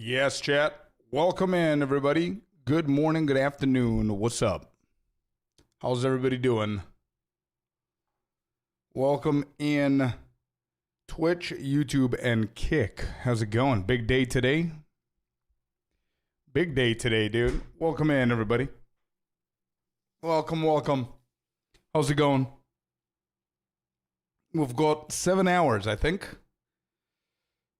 Yes, chat. Welcome in, everybody. Good morning, good afternoon. What's up? How's everybody doing? Welcome in Twitch, YouTube, and Kick. How's it going? Big day today? Big day today, dude. Welcome in, everybody. Welcome, welcome. How's it going? We've got 7 hours, I think.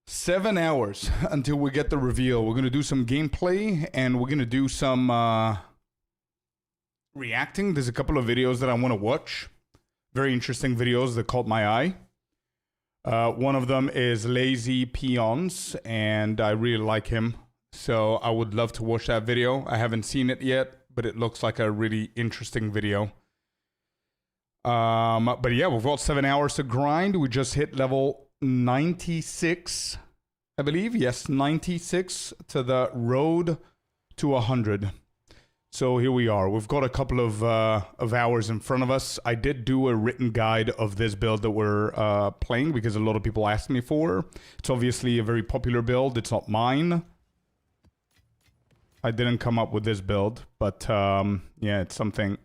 7 hours until we get the reveal. We're going to do some gameplay and we're going to do some reacting. There's a couple of videos that I want to watch. Very interesting videos that caught my eye. One of them is Lazy Peons, and I really like him. So I would love to watch that video. I haven't seen it yet, but it looks like a really interesting video. But yeah, we've got 7 hours to grind. We just hit level 96, I believe. Yes, 96 to the road to 100. So here we are. We've got a couple of hours in front of us. I did do a written guide of this build that we're playing because a lot of people asked me for. It's obviously a very popular build. It's not mine. I didn't come up with this build, but yeah, it's something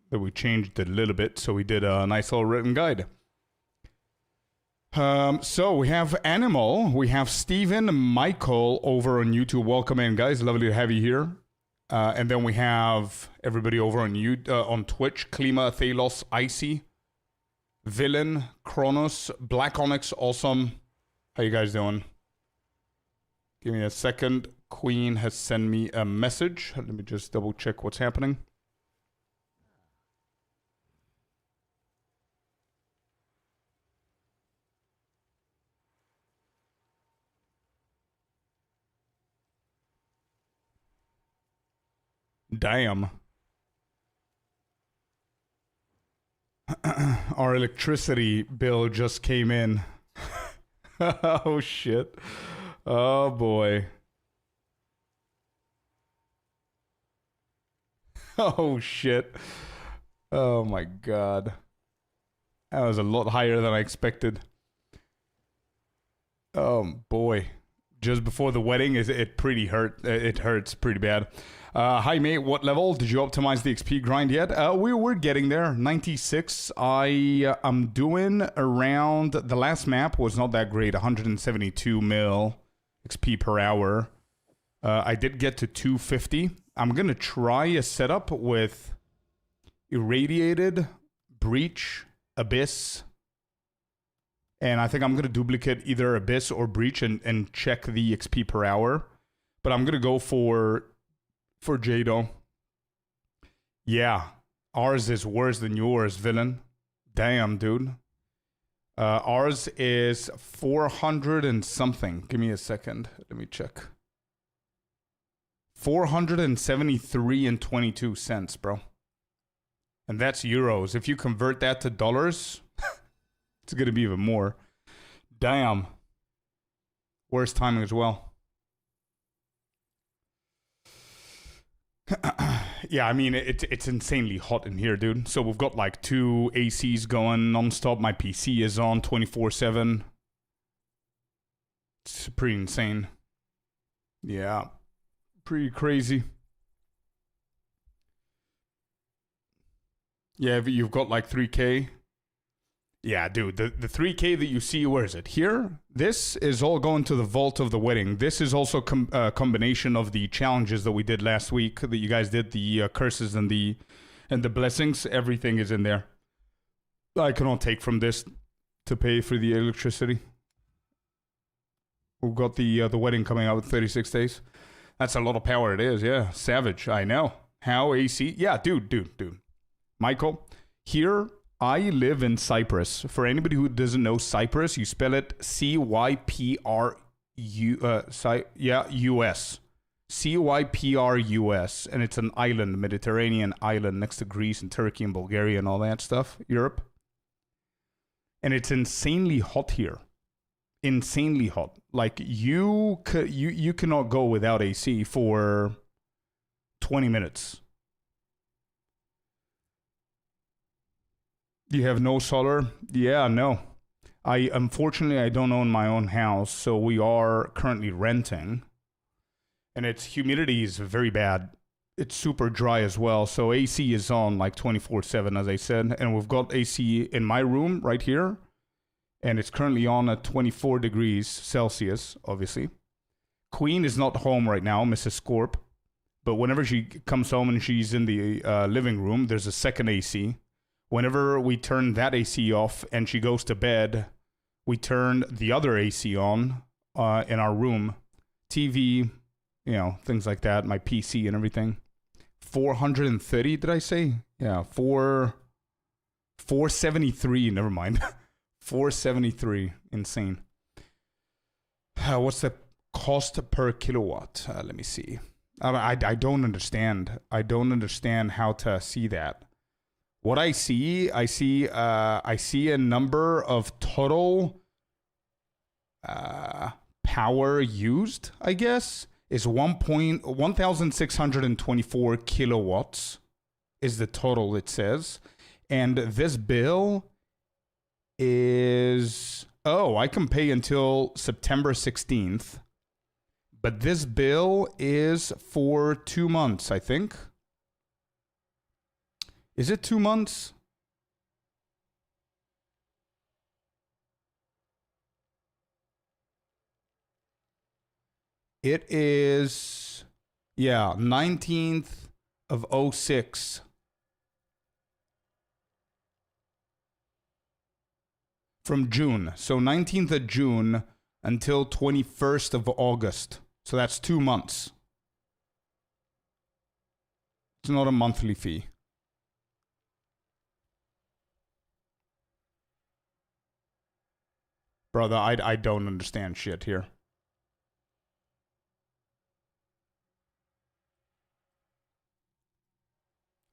that we changed a little bit. So we did a nice little written guide. So we have Animal, we have Steven, Michael over on YouTube. Welcome in, guys. Lovely to have you here. And then we have everybody over on Twitch. Klima, Thalos, Icy, Villain, Kronos, Black Onyx, Awesome. How you guys doing? Give me a second. Queen has sent me a message. Let me just double check what's happening. Damn. Our electricity bill just came in. Oh, shit. Oh, boy. Oh, shit. Oh, my God. That was a lot higher than I expected. Oh, boy. Just before the wedding, it pretty hurt. It hurts pretty bad. Hi, mate. What level? Did you optimize the XP grind yet? We were getting there. 96. I'm doing around... The last map was not that great. 172 mil XP per hour. I did get to 250. I'm going to try a setup with Irradiated, Breach, Abyss. And I think I'm going to duplicate either Abyss or Breach and check the XP per hour. But I'm going to go for Jado. Yeah. Ours is worse than yours, Villain. Damn, dude. Ours is 400 and something. Give me a second. Let me check. 473 and 22 cents, bro. And that's euros. If you convert that to dollars... It's going to be even more. Damn. Worst timing as well. Yeah, I mean, it's insanely hot in here, dude. So we've got like 2 ACs going non-stop. My PC is on 24/7. It's pretty insane. Yeah. Pretty crazy. Yeah, you've got like 3K. Yeah, dude, the 3K that you see, where is it? Here? This is all going to the vault of the wedding. This is also a combination of the challenges that we did last week, that you guys did, the curses and the blessings. Everything is in there. I cannot take from this to pay for the electricity. We've got the wedding coming out in 36 days. That's a lot of power, it is, yeah. Savage, I know. How AC? Yeah, dude. Michael, here... I live in Cyprus. For anybody who doesn't know Cyprus, you spell it C-Y-P-R-U-S. C-Y-P-R-U-S. And it's an island, Mediterranean island next to Greece and Turkey and Bulgaria and all that stuff, Europe. And it's insanely hot here. Insanely hot. Like, you cannot go without AC for 20 minutes. You have no solar? Yeah, no. Unfortunately, I don't own my own house, so we are currently renting. And its humidity is very bad. It's super dry as well. So AC is on like 24/7, as I said. And we've got AC in my room right here. And it's currently on at 24 degrees Celsius, obviously. Queen is not home right now, Mrs. Scorp. But whenever she comes home and she's in the living room, there's a second AC. Whenever we turn that AC off and she goes to bed, we turn the other AC on in our room. TV, you know, things like that. My PC and everything. 430, did I say? Yeah, 473, never mind. 473, insane. What's the cost per kilowatt? Let me see. I don't understand. I don't understand how to see that. What I see a number of total power used, I guess, is 1,624 kilowatts is the total, it says. And this bill is, I can pay until September 16th. But this bill is for 2 months, I think. Is it 2 months? It is, 19th of 06. From June. So 19th of June until 21st of August. So that's 2 months. It's not a monthly fee. Brother, I don't understand shit here.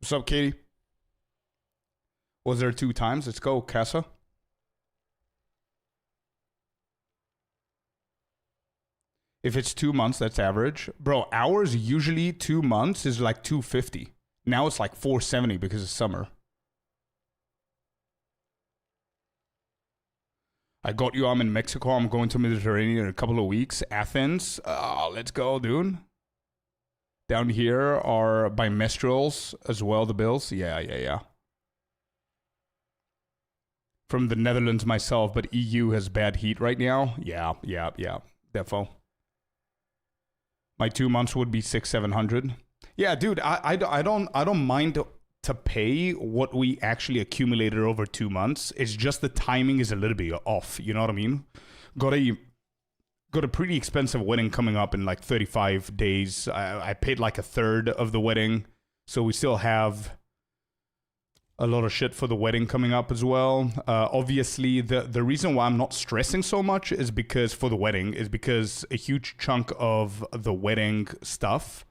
What's up, Katie? Was there 2 times? Let's go, Casa. If it's 2 months, that's average. Bro, ours usually 2 months is like 250. Now it's like 470 because it's summer. I got you. I'm in Mexico. I'm going to Mediterranean in a couple of weeks. Athens. Let's go, dude. Down here are bimestrals as well, the bills. Yeah. From the Netherlands myself, but EU has bad heat right now. Yeah. Defo. My 2 months would be 600-700. Yeah, dude, I don't mind to pay what we actually accumulated over 2 months. It's just the timing is a little bit off. You know what I mean? Got a pretty expensive wedding coming up in like 35 days. I paid like a third of the wedding, so we still have a lot of shit for the wedding coming up as well. Obviously, the reason why I'm not stressing so much is because a huge chunk of the wedding stuff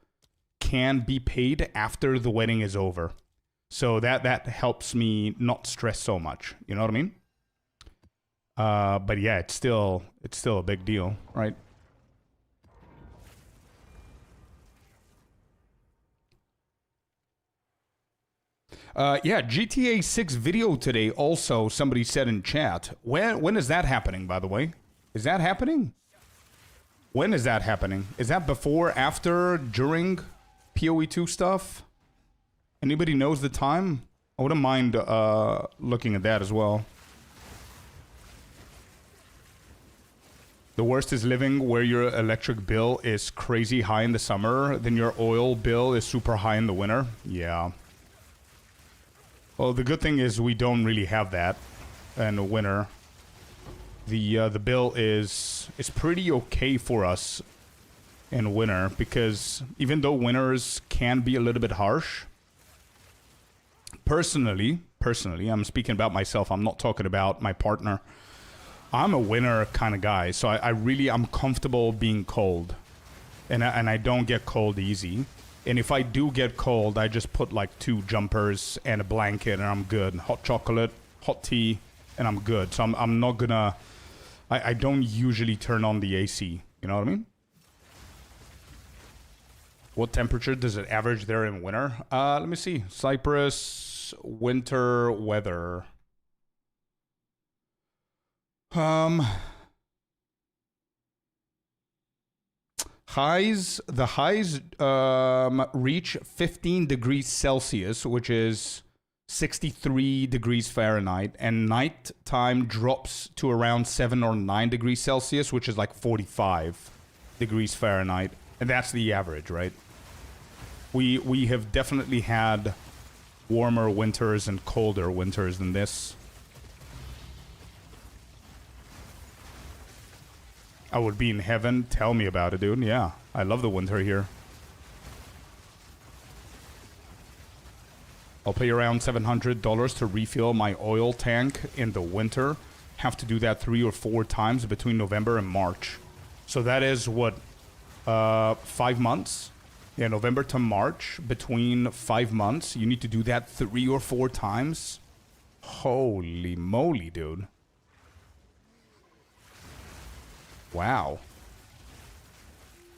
can be paid after the wedding is over. So that helps me not stress so much. You know what I mean? But yeah, it's still a big deal, right? Yeah, GTA 6 video today also, somebody said in chat. When is that happening, by the way? Is that happening? When is that happening? Is that before, after, during POE2 stuff? Anybody knows the time? I wouldn't mind looking at that as well. The worst is living where your electric bill is crazy high in the summer, then your oil bill is super high in the winter. Yeah. Well, the good thing is we don't really have that in the winter. The bill is pretty okay for us in winter, because even though winters can be a little bit harsh, personally, I'm speaking about myself. I'm not talking about my partner. I'm a winter kind of guy, so I'm comfortable being cold, and I don't get cold easy. And if I do get cold, I just put like 2 jumpers and a blanket, and I'm good. Hot chocolate, hot tea, and I'm good. So I'm not gonna. I don't usually turn on the AC. You know what I mean? What temperature does it average there in winter? Let me see. Cyprus winter weather. The highs reach 15 degrees Celsius, which is 63 degrees Fahrenheit, and nighttime drops to around 7 or 9 degrees Celsius, which is like 45 degrees Fahrenheit, and that's the average, right? We have definitely had warmer winters and colder winters than this. I would be in heaven. Tell me about it, dude. Yeah, I love the winter here. I'll pay around $700 to refill my oil tank in the winter. Have to do that 3 or 4 times between November and March. So that is what, 5 months? Yeah, November to March, between 5 months. You need to do that 3 or 4 times. Holy moly, dude. Wow.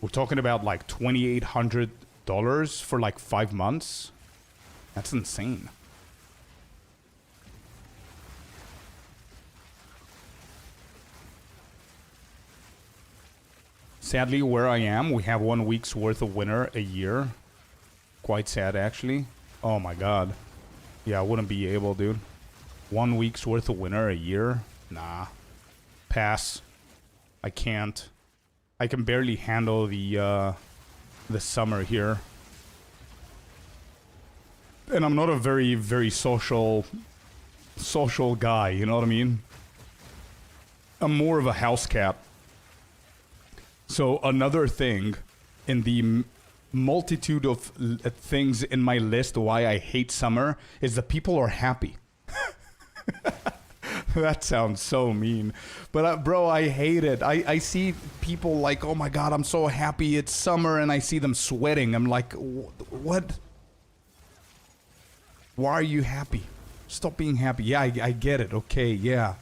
We're talking about like $2,800 for like 5 months. That's insane. Sadly, where I am, we have 1 week's worth of winter a year. Quite sad, actually. Oh my god. Yeah, I wouldn't be able, dude. 1 week's worth of winter a year? Nah. Pass. I can't. I can barely handle the summer here. And I'm not a very, very social guy, you know what I mean? I'm more of a house cat. So another thing in the multitude of things in my list why I hate summer is that people are happy. That sounds so mean. But bro, I hate it. I see people like, oh my god, I'm so happy it's summer, and I see them sweating. I'm like, what? Why are you happy? Stop being happy. Yeah, I get it. Okay, yeah.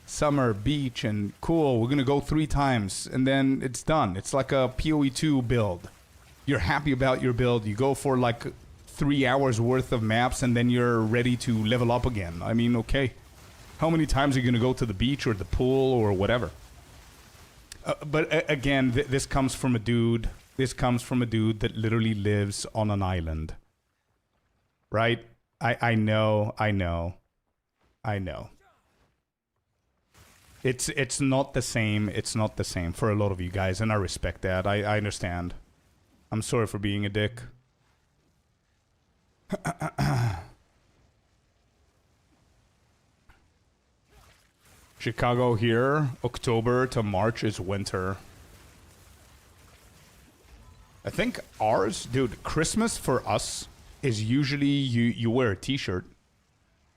Summer, beach, and cool. We're gonna go 3 times, and then it's done. It's like a POE2 build. You're happy about your build. You go for like 3 hours worth of maps, and then you're ready to level up again. I mean, okay. How many times are you gonna go to the beach or the pool or whatever? But again, this comes from a dude. This comes from a dude that literally lives on an island. Right? I know. It's not the same. It's not the same for a lot of you guys, and I respect that. I understand. I'm sorry for being a dick. Chicago here, October to March is winter. I think ours, dude, Christmas for us is usually you wear a t-shirt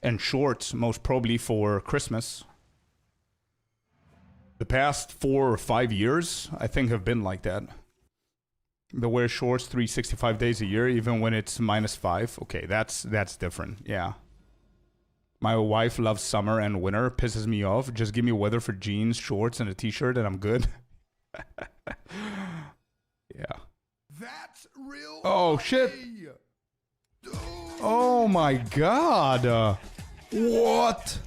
and shorts, most probably for Christmas. The past 4 or 5 years, I think, have been like that. They wear shorts 365 days a year, even when it's -5. Okay, that's different, yeah. My wife loves summer and winter, pisses me off. Just give me weather for jeans, shorts, and a t-shirt, and I'm good. Yeah. That's real. Oh, shit. Oh my god. What?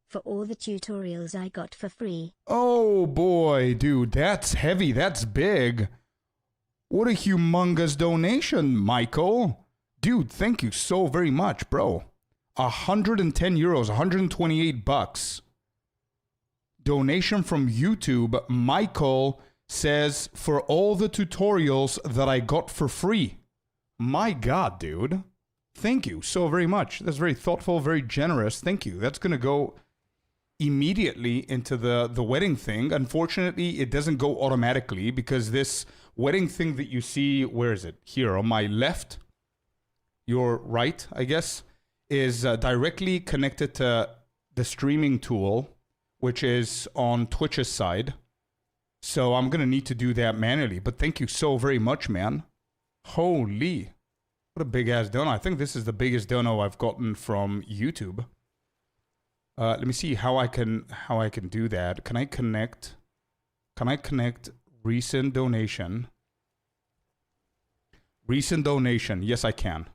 For all the tutorials I got for free. Oh boy, dude, that's heavy. That's big. What a humongous donation, Michael. Dude, thank you so very much, bro. 110 euros, 128 bucks. Donation from YouTube. Michael says, for all the tutorials that I got for free. My god, dude. Thank you so very much. That's very thoughtful, very generous. Thank you. That's going to go immediately into the wedding thing. Unfortunately, it doesn't go automatically because this wedding thing that you see, where is it? Here on my left, your right, I guess, is directly connected to the streaming tool, which is on Twitch's side. So I'm going to need to do that manually. But thank you so very much, man. Holy. What a big ass dono. I think this is the biggest dono I've gotten from YouTube. Let me see how I can do that. Can I connect recent donation? Recent donation. Yes, I can.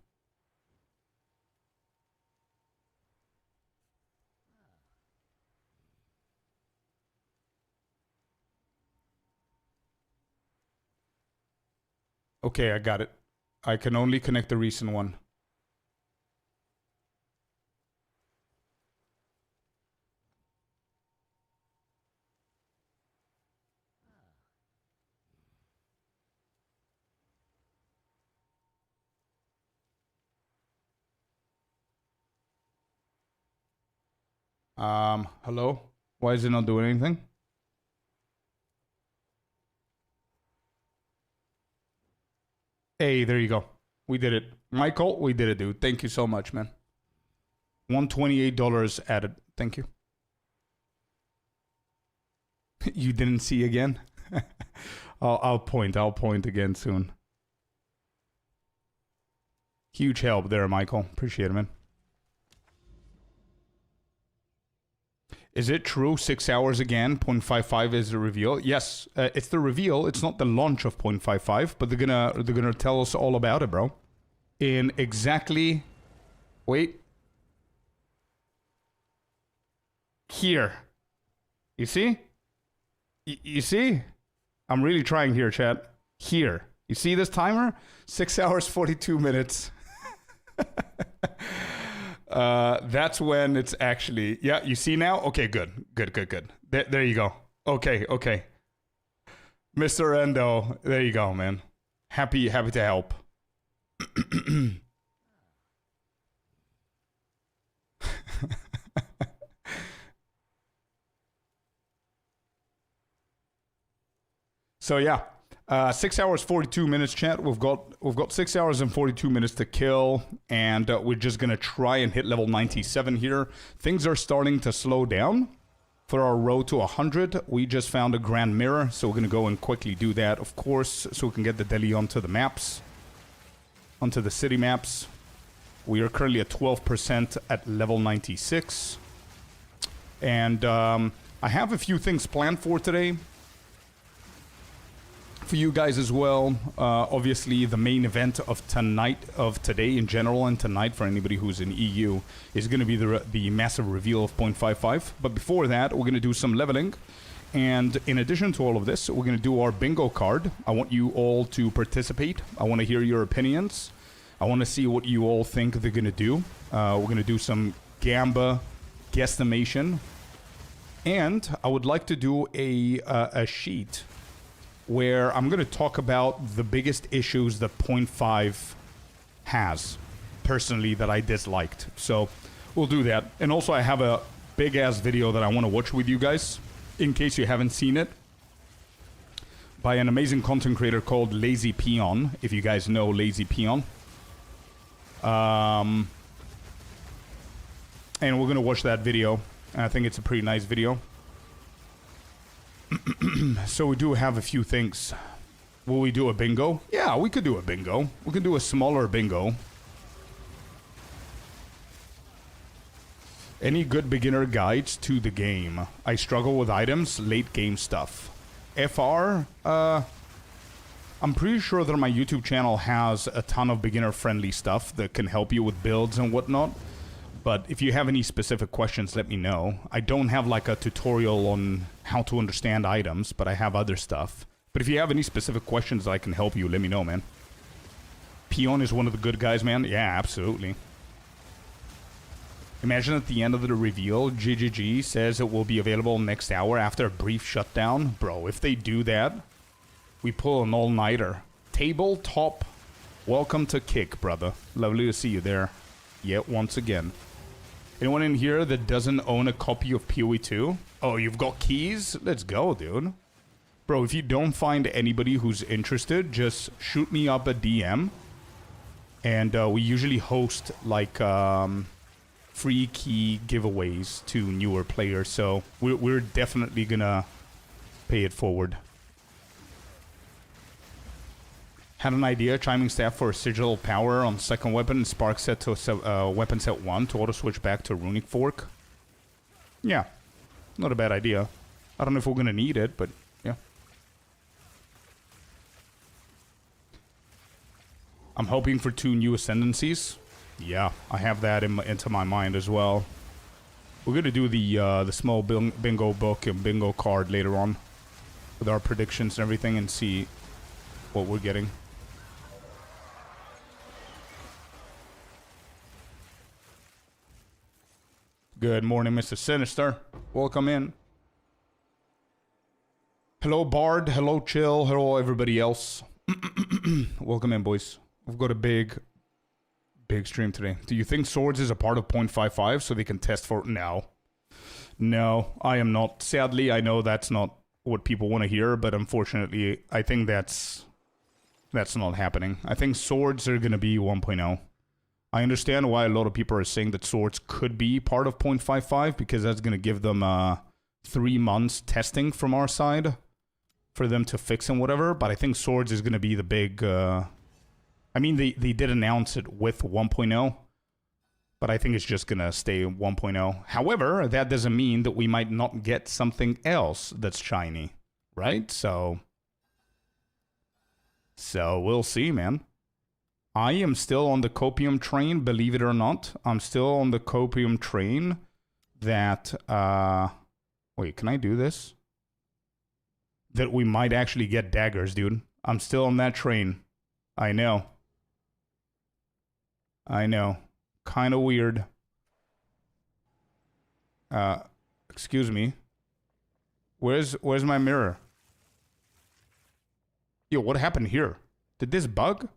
Okay, I got it. I can only connect the recent one. Hello? Why is it not doing anything? Hey, there you go. We did it. Michael, we did it, dude. Thank you so much, man. $128 added. Thank you. You didn't see again? I'll point again soon. Huge help there, Michael. Appreciate it, man. Is it true 6 hours again? 0.55 is the reveal. Yes, it's the reveal. It's not the launch of 0.55, but they're gonna tell us all about it, bro. In exactly, wait, here. You see? You see? I'm really trying here, chat. Here. You see this timer? 6 hours 42 minutes. That's when it's actually, yeah, you see now? Okay, good. There you go. Okay. Mr. Endo, there you go, man. Happy to help. So yeah, 6 hours 42 minutes, chat. We've got 6 hours and 42 minutes to kill, and we're just gonna try and hit level 97 here. Things are starting to slow down for our road to 100. We just found a grand mirror, so we're gonna go and quickly do that, of course, so we can get the deli onto the maps, onto the city maps. We are currently at 12% at level 96, and I have a few things planned for today. For you guys as well. Obviously the main event of today in general, and tonight for anybody who's in EU, is going to be the massive reveal of 0.55. But before that, we're going to do some leveling, and in addition to all of this, we're going to do our bingo card. I want you all to participate. I want to hear your opinions. I want to see what you all think they're going to do. We're going to do some Gamba guesstimation, and I would like to do a sheet where I'm going to talk about the biggest issues that 0.5 has, personally, that I disliked. So we'll do that. And also I have a big-ass video that I want to watch with you guys, in case you haven't seen it, by an amazing content creator called Lazy Peon, if you guys know Lazy Peon. And we're going to watch that video, and I think it's a pretty nice video. So we do have a few things. Will we do a bingo? Yeah, we could do a bingo. We could do a smaller bingo. Any good beginner guides to the game? I struggle with items, late game stuff. FR, I'm pretty sure that my YouTube channel has a ton of beginner friendly stuff that can help you with builds and whatnot. But if you have any specific questions, let me know. I don't have like a tutorial on how to understand items, but I have other stuff. But if you have any specific questions that I can help you, let me know, man. Peon is one of the good guys, man. Yeah, absolutely. Imagine at the end of the reveal, GGG says it will be available next hour after a brief shutdown. Bro, if they do that, we pull an all-nighter. Tabletop, welcome to Kick, brother. Lovely to see you there. Yet once again. Anyone in here that doesn't own a copy of POE2? Oh, you've got keys? Let's go, dude. Bro, if you don't find anybody who's interested, just shoot me up a DM. And we usually host, like, free key giveaways to newer players. So we're definitely gonna pay it forward. Had an idea, chiming staff for sigil power on second weapon, spark set to weapon set 1 to auto switch back to runic fork. Yeah, not a bad idea. I don't know if we're gonna need it, but yeah. I'm hoping for 2 new ascendancies. Yeah, I have that into my mind as well. We're gonna do the small bingo book and bingo card later on with our predictions and everything, and see what we're getting. Good morning, Mr. Sinister. Welcome in. Hello, Bard. Hello, Chill. Hello, everybody else. Welcome in, boys. We've got a big stream today. Do you think Swords is a part of 0.55 so they can test for... No. No, I am not. Sadly, I know that's not what people want to hear, but unfortunately, I think that's not happening. I think Swords are going to be 1.0. I understand why a lot of people are saying that Swords could be part of 0.55 because that's going to give them 3 months testing from our side for them to fix and whatever, but I think Swords is going to be the big... I mean, they did announce it with 1.0, but I think it's just going to stay 1.0. However, that doesn't mean that we might not get something else that's shiny, right? So we'll see, man. I am still on the copium train, believe it or not. I'm still on the copium train that... Wait, can I do this? That we might actually get daggers, dude. I'm still on that train. I know. Kind of weird. Excuse me. Where's my mirror? Yo, what happened here? Did this bug?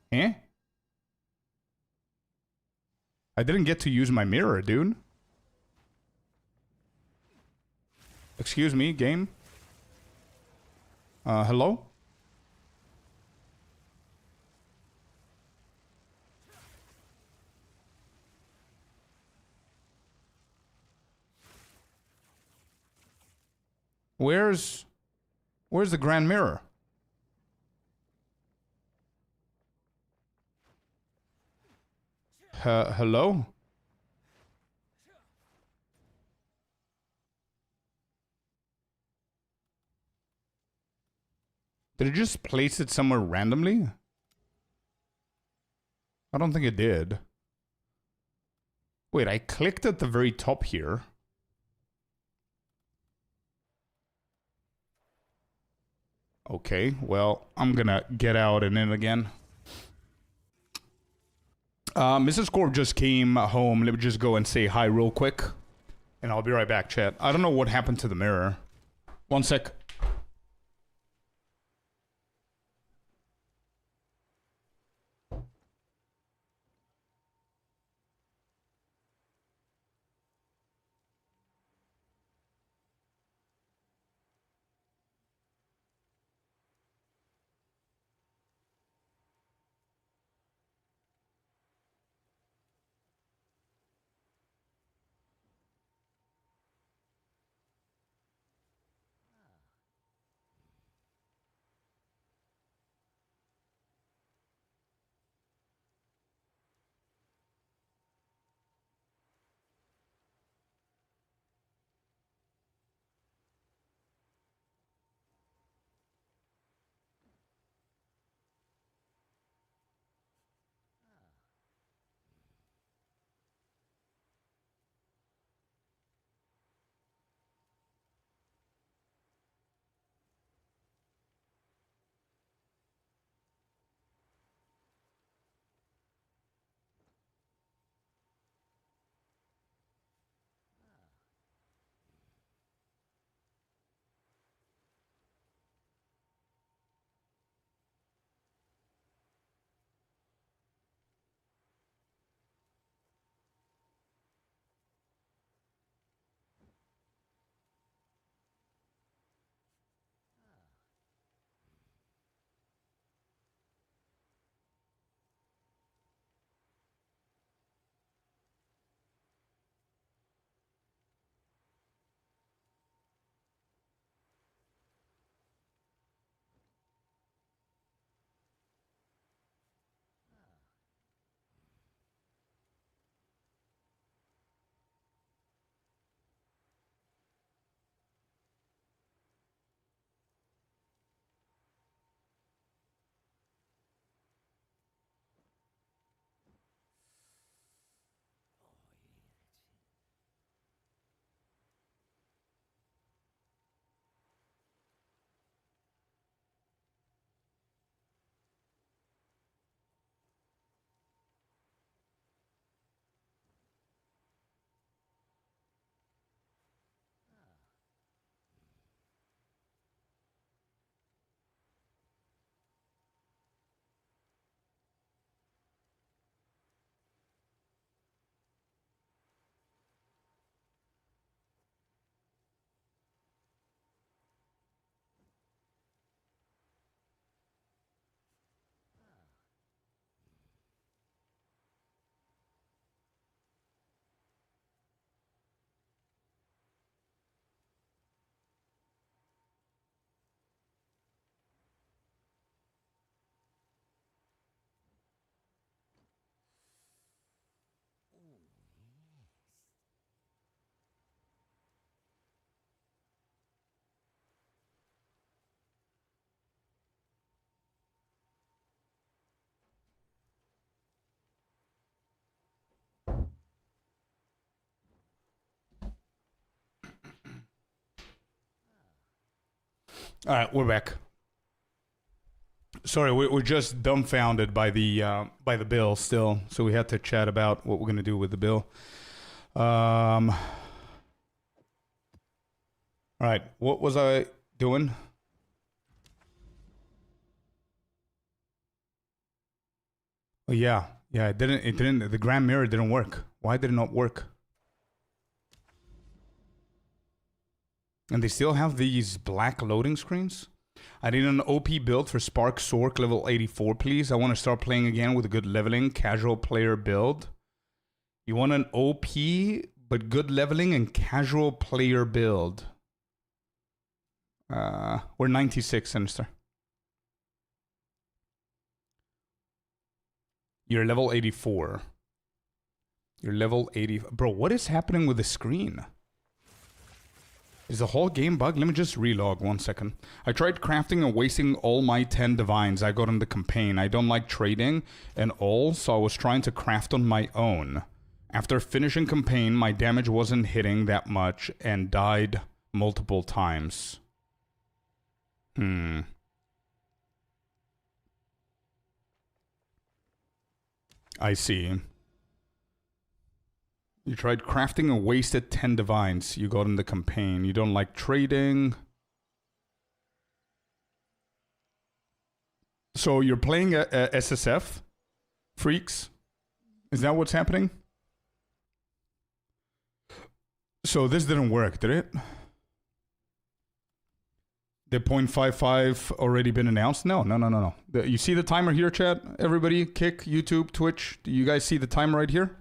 Eh? I didn't get to use my mirror, dude. Excuse me, game? Hello? Where's the grand mirror? Hello? Did it just place it somewhere randomly? I don't think it did. Wait, I clicked at the very top here. Okay, well, I'm gonna get out and in again. Mrs. Corp just came home. Let me just go and say hi real quick. And I'll be right back, chat. I don't know what happened to the mirror. One sec. All right, we're back. Sorry, we're just dumbfounded by the bill still, so we had to chat about what we're gonna do with the bill. All right, what was I doing? Oh yeah, it didn't. The grand mirror didn't work. Why did it not work? And they still have these black loading screens. I need an OP build for Spark Sork level 84, please. I want to start playing again with a good leveling, casual player build. You want an OP, but good leveling and casual player build. We're 96, Sinister. You're level 84. You're level 80. Bro, what is happening with the screen? Is the whole game bugged? Let me just relog 1 second. I tried crafting and wasting all my 10 divines I got in the campaign. I don't like trading and all, so I was trying to craft on my own. After finishing campaign, my damage wasn't hitting that much and died multiple times. I see. You tried crafting and wasted 10 divines you got in the campaign. You don't like trading. So you're playing a SSF? Freaks? Is that what's happening? So this didn't work, did it? The 0.55 already been announced? No. You see the timer here, chat? Everybody, Kick, YouTube, Twitch. Do you guys see the timer right here?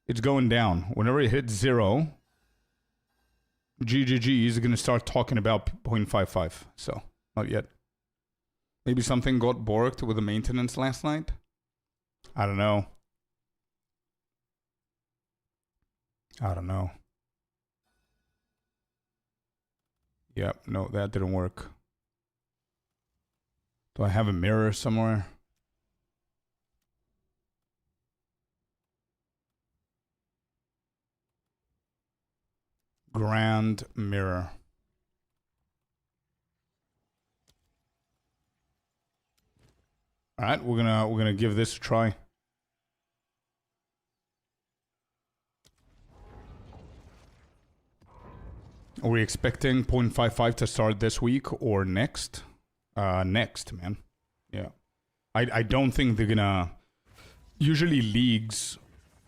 It's going down. Whenever it hits 0, GGG is going to start talking about 0.55. So, not yet. Maybe something got borked with the maintenance last night? I don't know. Yep, no, that didn't work. Do I have a mirror somewhere? Grand mirror. All right, we're gonna give this a try. Are we expecting 0.55 to start this week or next? Next, man. Yeah. I don't think they're gonna... Usually leagues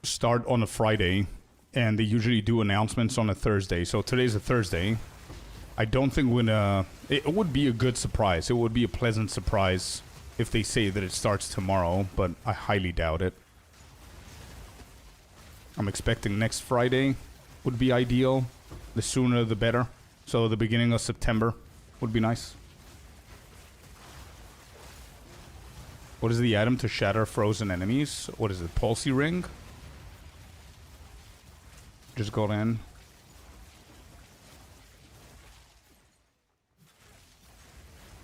start on a Friday, and they usually do announcements on a Thursday. So today's a Thursday. I don't think we're gonna... It would be a good surprise. It would be a pleasant surprise if they say that it starts tomorrow, but I highly doubt it. I'm expecting next Friday would be ideal. The sooner the better. So the beginning of September would be nice. What is the item to shatter frozen enemies? What is it? Palsy ring? Just got in.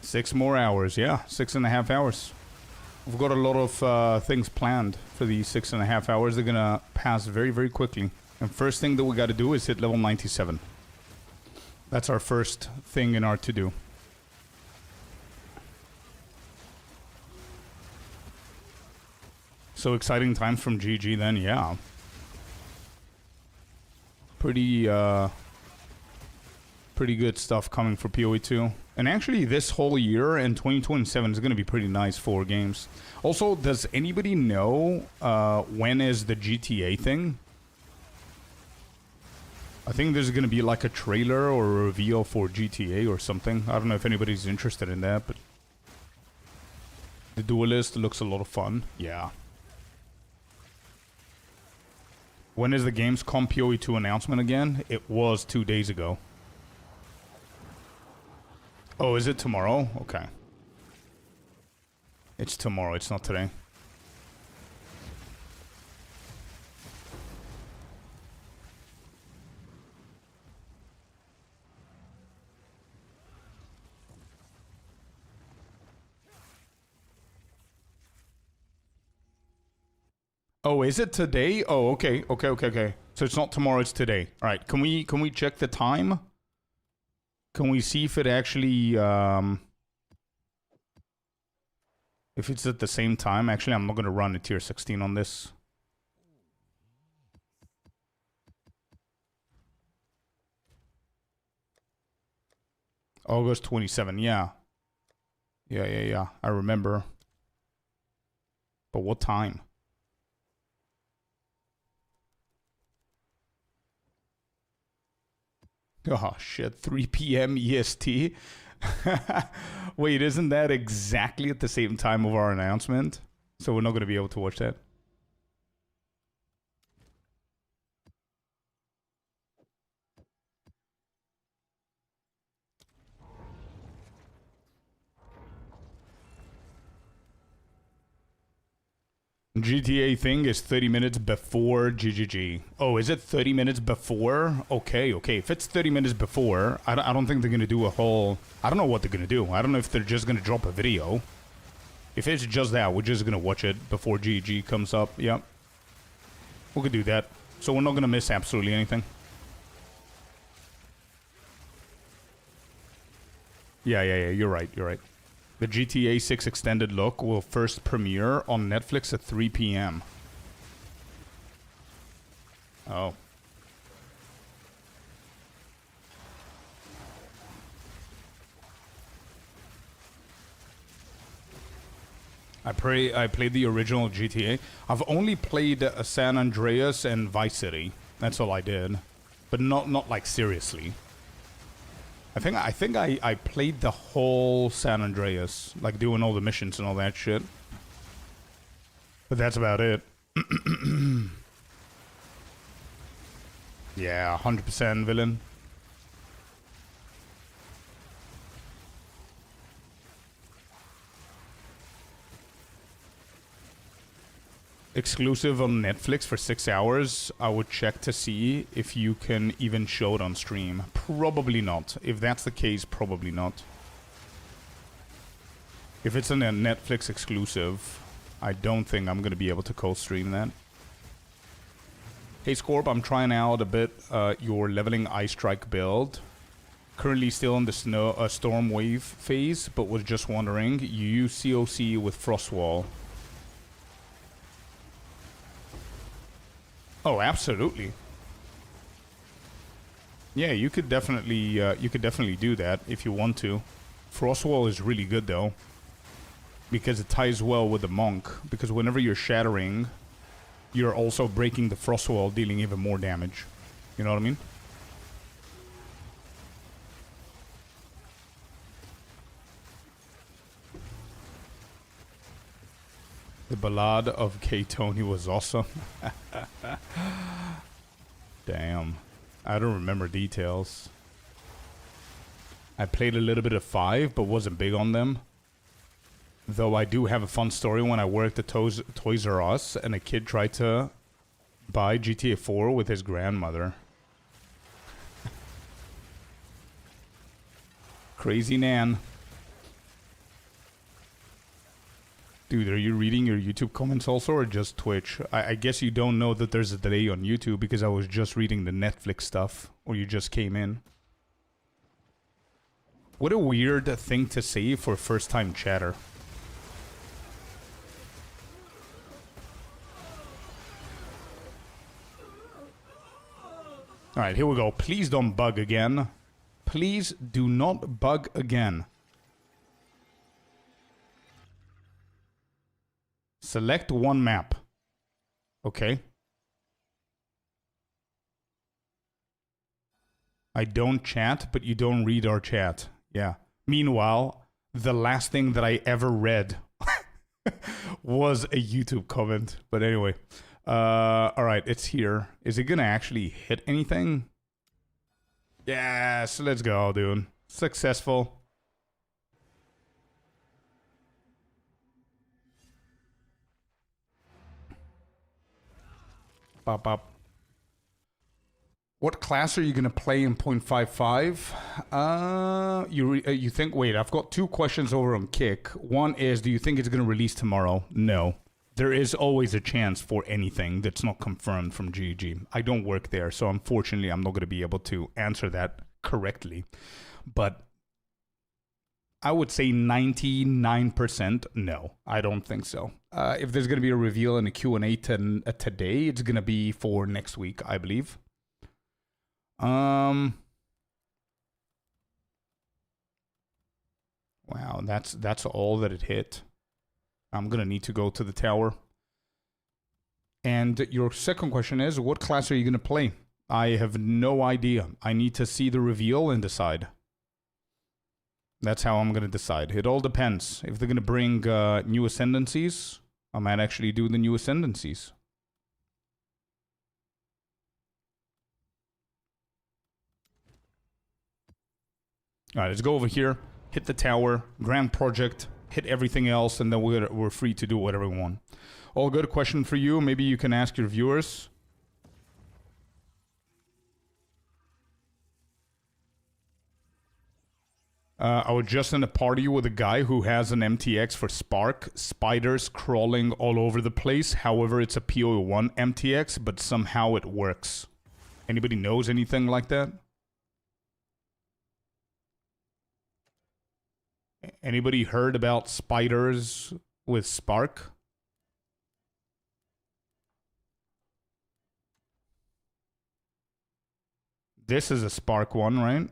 Six more hours. Yeah, 6.5 hours. We've got a lot of things planned for these 6.5 hours. They're gonna pass very, very quickly. And first thing that we got to do is hit level 97. That's our first thing in our to-do. So exciting times from GG then, yeah. Pretty good stuff coming for POE2. And actually this whole year in 2027 is going to be pretty nice for games. Also, does anybody know when is the GTA thing? I think there's going to be like a trailer or a reveal for GTA or something. I don't know if anybody's interested in that, but... The Duelist looks a lot of fun. Yeah. When is the Gamescom POE2 announcement again? It was 2 days ago. Oh, is it tomorrow? Okay. It's tomorrow, it's not today. Oh, is it today? Oh, okay. So it's not tomorrow, it's today. All right, can we check the time? Can we see if it actually, if it's at the same time? Actually, I'm not going to run a tier 16 on this. August 27, yeah. Yeah. I remember. But what time? Oh, shit. 3 p.m. EST? Wait, isn't that exactly at the same time of our announcement? So we're not going to be able to watch that. GTA thing is 30 minutes before GGG. Oh, is it 30 minutes before? Okay. If it's 30 minutes before, I don't think they're going to do a whole... I don't know what they're going to do. I don't know if they're just going to drop a video. If it's just that, we're just going to watch it before GGG comes up. Yep. We could do that. So we're not going to miss absolutely anything. Yeah. You're right. The GTA 6 extended look will first premiere on Netflix at 3 p.m. Oh. I played the original GTA. I've only played San Andreas and Vice City. That's all I did. But not like seriously. I think I played the whole San Andreas, like doing all the missions and all that shit. But that's about it. Yeah, 100% villain. Exclusive on Netflix for 6 hours. I would check to see if you can even show it on stream. Probably not. If that's the case, probably not. If it's a Netflix exclusive, I don't think I'm going to be able to co-stream that. Hey Scorp, I'm trying out a bit your leveling Ice Strike build. Currently still in the storm wave phase, but was just wondering, you use COC with Frostwall. Oh, absolutely. Yeah, you could definitely do that if you want to. Frostwall is really good though, because it ties well with the monk. Because whenever you're shattering, you're also breaking the Frostwall, dealing even more damage. You know what I mean? The Ballad of K. Tony was awesome. Damn. I don't remember details. I played a little bit of 5, but wasn't big on them. Though I do have a fun story when I worked at Toys R Us and a kid tried to buy GTA 4 with his grandmother. Crazy Nan. Dude, are you reading your YouTube comments also, or just Twitch? I guess you don't know that there's a delay on YouTube because I was just reading the Netflix stuff, or you just came in. What a weird thing to say for first-time chatter. Alright, here we go. Please don't bug again. Please do not bug again. Select one map. Okay. I don't chat, but you don't read our chat. Yeah. Meanwhile, the last thing that I ever read was a YouTube comment. But anyway. Alright, it's here. Is it gonna actually hit anything? Yes, let's go, dude. Successful. Pop up. What class are you gonna play in 0.55? You think? Wait, I've got 2 questions over on Kick. One is, do you think it's gonna release tomorrow? No. There is always a chance for anything that's not confirmed from GG. I don't work there, so unfortunately, I'm not gonna be able to answer that correctly. but I would say 99% no. I don't think so. If there's going to be a reveal in a Q&A today, it's going to be for next week, I believe. Wow, that's all that it hit. I'm going to need to go to the tower. And your second question is, what class are you going to play? I have no idea. I need to see the reveal and decide. That's how I'm going to decide. It all depends. If they're going to bring new ascendancies, I might actually do the new ascendancies. All right, let's go over here, hit the tower, grand project, hit everything else, and then we're free to do whatever we want. All good. Question for you. Maybe you can ask your viewers. I was just in a party with a guy who has an MTX for Spark. Spiders crawling all over the place. However, it's a POE1 MTX, but somehow it works. Anybody knows anything like that? Anybody heard about spiders with Spark? This is a Spark one, right?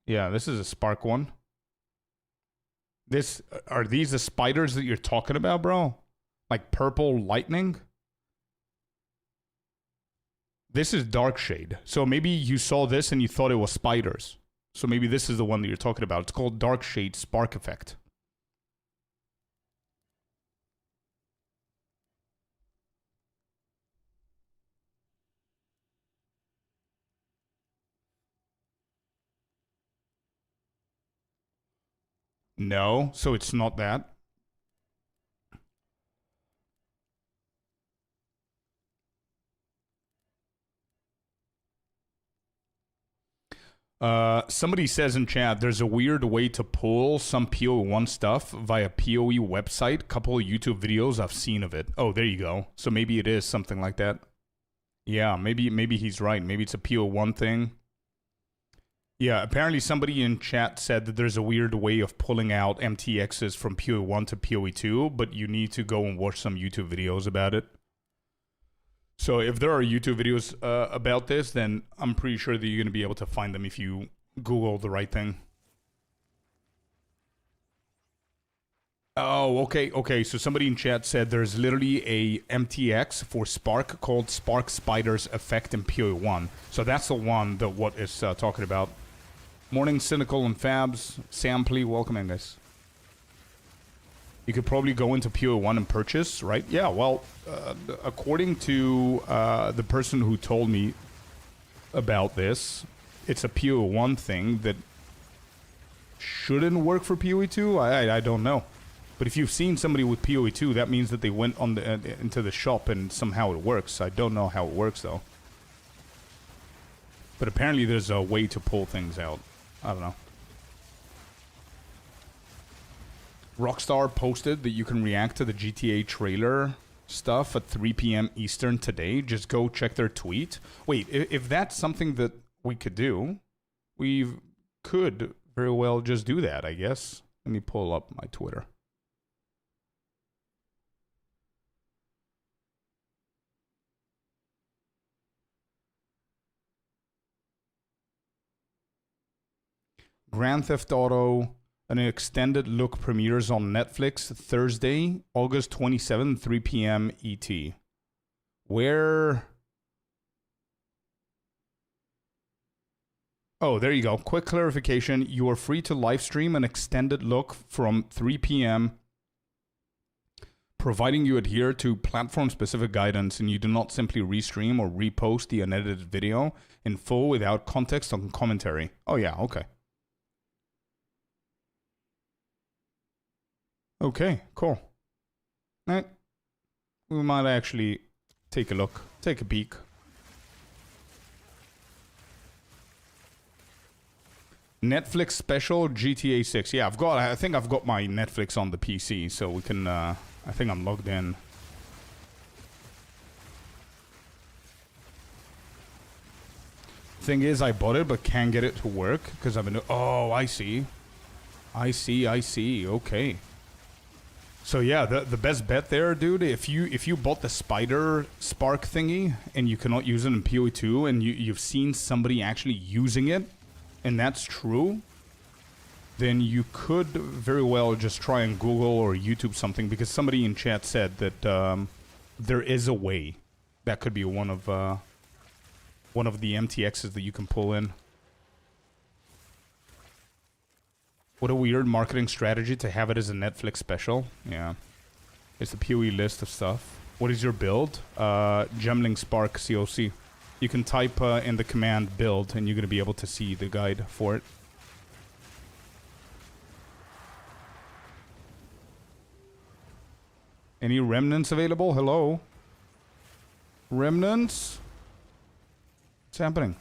Yeah, this is a Spark one. Are these the spiders that you're talking about, bro? Like purple lightning? This is Dark Shade. So maybe you saw this and you thought it was spiders. So maybe this is the one that you're talking about. It's called Dark Shade Spark Effect. No, so it's not that. Somebody says in chat, there's a weird way to pull some POE1 stuff via POE website. Couple of YouTube videos I've seen of it. Oh, there you go. So maybe it is something like that. Yeah, maybe he's right. Maybe it's a POE1 thing. Yeah, apparently somebody in chat said that there's a weird way of pulling out MTXs from POE1 to POE2, but you need to go and watch some YouTube videos about it. So if there are YouTube videos about this, then I'm pretty sure that you're going to be able to find them if you Google the right thing. Oh, okay. So somebody in chat said there's literally a MTX for Spark called Spark Spiders Effect in POE1. So that's the one that what is talking about. Morning, Cynical and Fabs. Sam, please welcome in, guys. You could probably go into POE1 and purchase, right? Yeah, well, according to the person who told me about this, it's a POE1 thing that shouldn't work for POE2. I don't know. But if you've seen somebody with POE2, that means that they went on into the shop and somehow it works. I don't know how it works, though. But apparently there's a way to pull things out. I don't know. Rockstar posted that you can react to the GTA trailer stuff at 3 p.m. Eastern today. Just go check their tweet. Wait, if that's something that we could do, we could very well just do that, I guess. Let me pull up my Twitter. Grand Theft Auto, an extended look premieres on Netflix Thursday, August 27th, 3 p.m. ET. Where? Oh, there you go. Quick clarification. You are free to live stream an extended look from 3 p.m., providing you adhere to platform-specific guidance and you do not simply restream or repost the unedited video in full without context or commentary. Oh, yeah, okay. Okay, cool. Right. We might actually take a look, take a peek. Netflix special GTA 6. Yeah, I think I've got my Netflix on the PC, so we can, I think I'm logged in. Thing is, I bought it but can't get it to work because I've been... Oh, I see. I see. Okay. So yeah, the best bet there, dude, if you bought the spider spark thingy and you cannot use it in POE2 and you've seen somebody actually using it, and that's true, then you could very well just try and Google or YouTube something, because somebody in chat said that there is a way. That could be one of the MTXs that you can pull in. What a weird marketing strategy to have it as a Netflix special. Yeah. It's the PoE list of stuff. What is your build? Gemling Spark COC. You can type in the command build and you're going to be able to see the guide for it. Any remnants available? Hello? Remnants? What's happening?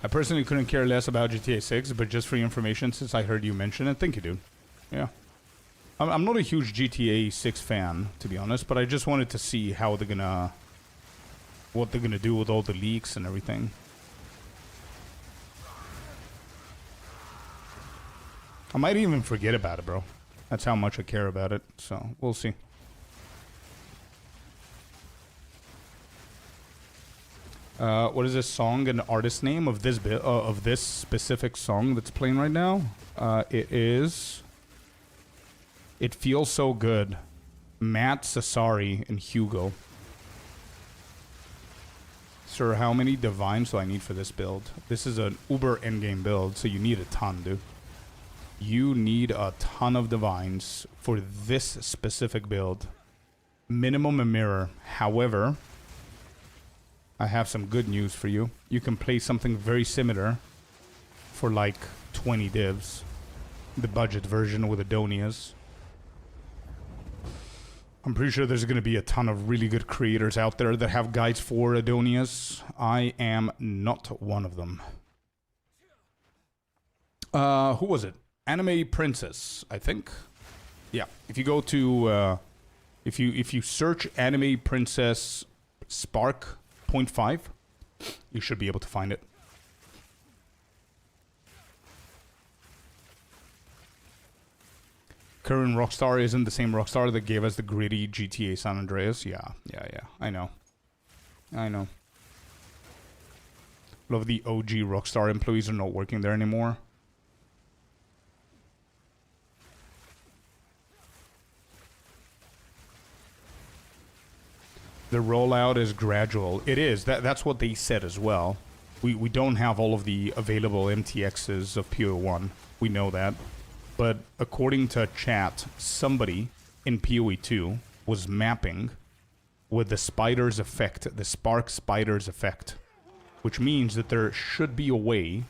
I personally couldn't care less about GTA 6, but just for your information, since I heard you mention it, thank you, dude. Yeah. I'm not a huge GTA 6 fan, to be honest, but I just wanted to see how they're gonna... what they're gonna do with all the leaks and everything. I might even forget about it, bro. That's how much I care about it, so we'll see. What is this song and artist name of this specific song that's playing right now? It is It Feels So Good. Matt Sassari and Hugo. Sir, how many divines do I need for this build? This is an uber endgame build, so you need a ton, dude. You need a ton of divines for this specific build. Minimum a mirror. However, I have some good news for you. You can play something very similar for like 20 divs. The budget version with Adonias. I'm pretty sure there's going to be a ton of really good creators out there that have guides for Adonias. I am not one of them. Who was it? Anime Princess, I think. Yeah, if you go to if you search Anime Princess Spark 0.5, you should be able to find it. Current Rockstar isn't the same Rockstar that gave us the gritty GTA San Andreas. Yeah. I know. A lot of the OG Rockstar employees are not working there anymore. The rollout is gradual. It is. That's what they said as well. We don't have all of the available MTXs of POE1. We know that. But according to chat, somebody in POE2 was mapping with the spider's effect, the spark spider's effect, which means that there should be a way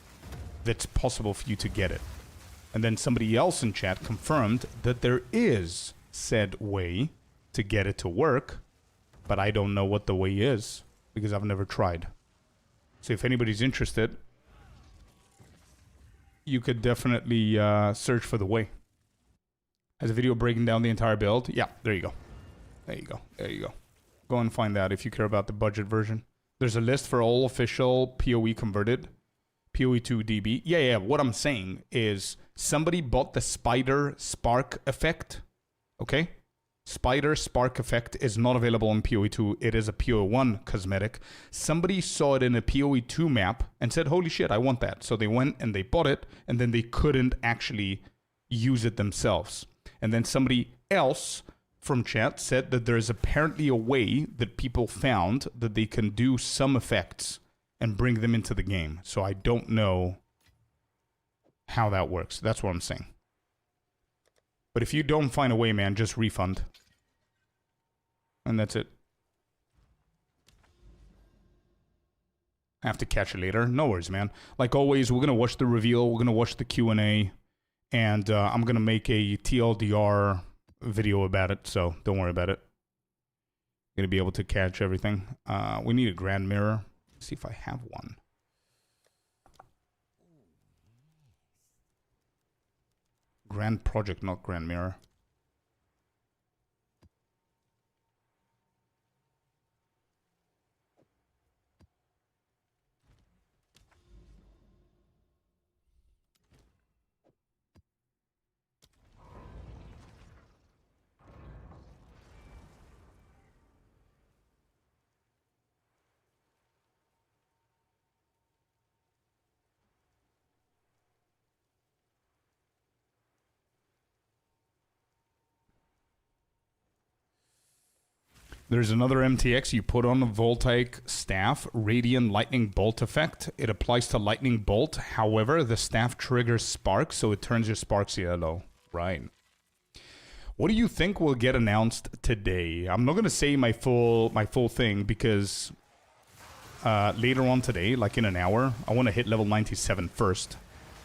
that's possible for you to get it. And then somebody else in chat confirmed that there is said way to get it to work, but I don't know what the way is because I've never tried. So if anybody's interested, you could definitely search for the way. Has a video breaking down the entire build? Yeah, there you go. There you go. Go and find that if you care about the budget version. There's a list for all official PoE converted. PoE2 DB. Yeah, what I'm saying is somebody bought the spider spark effect. Okay? Spider spark effect is not available in PoE2. It is a PoE1 cosmetic. Somebody saw it in a PoE2 map and said, holy shit, I want that. So they went and they bought it, and then they couldn't actually use it themselves. And then somebody else from chat said that there's apparently a way that people found that they can do some effects and bring them into the game. So I don't know how that works. That's what I'm saying. But if you don't find a way, man, just refund. And that's it. I have to catch it later. No worries, man. Like always, we're going to watch the reveal. We're going to watch the Q&A. And I'm going to make a TLDR video about it. So don't worry about it. Going to be able to catch everything. We need a grand mirror. Let's see if I have one. Grand project, not grand mirror. There's another MTX. You put on a Voltaic Staff, Radiant Lightning Bolt effect. It applies to Lightning Bolt. However, the staff triggers sparks, so it turns your sparks yellow. Right. What do you think will get announced today? I'm not going to say my full thing because later on today, like in an hour, I want to hit level 97 first.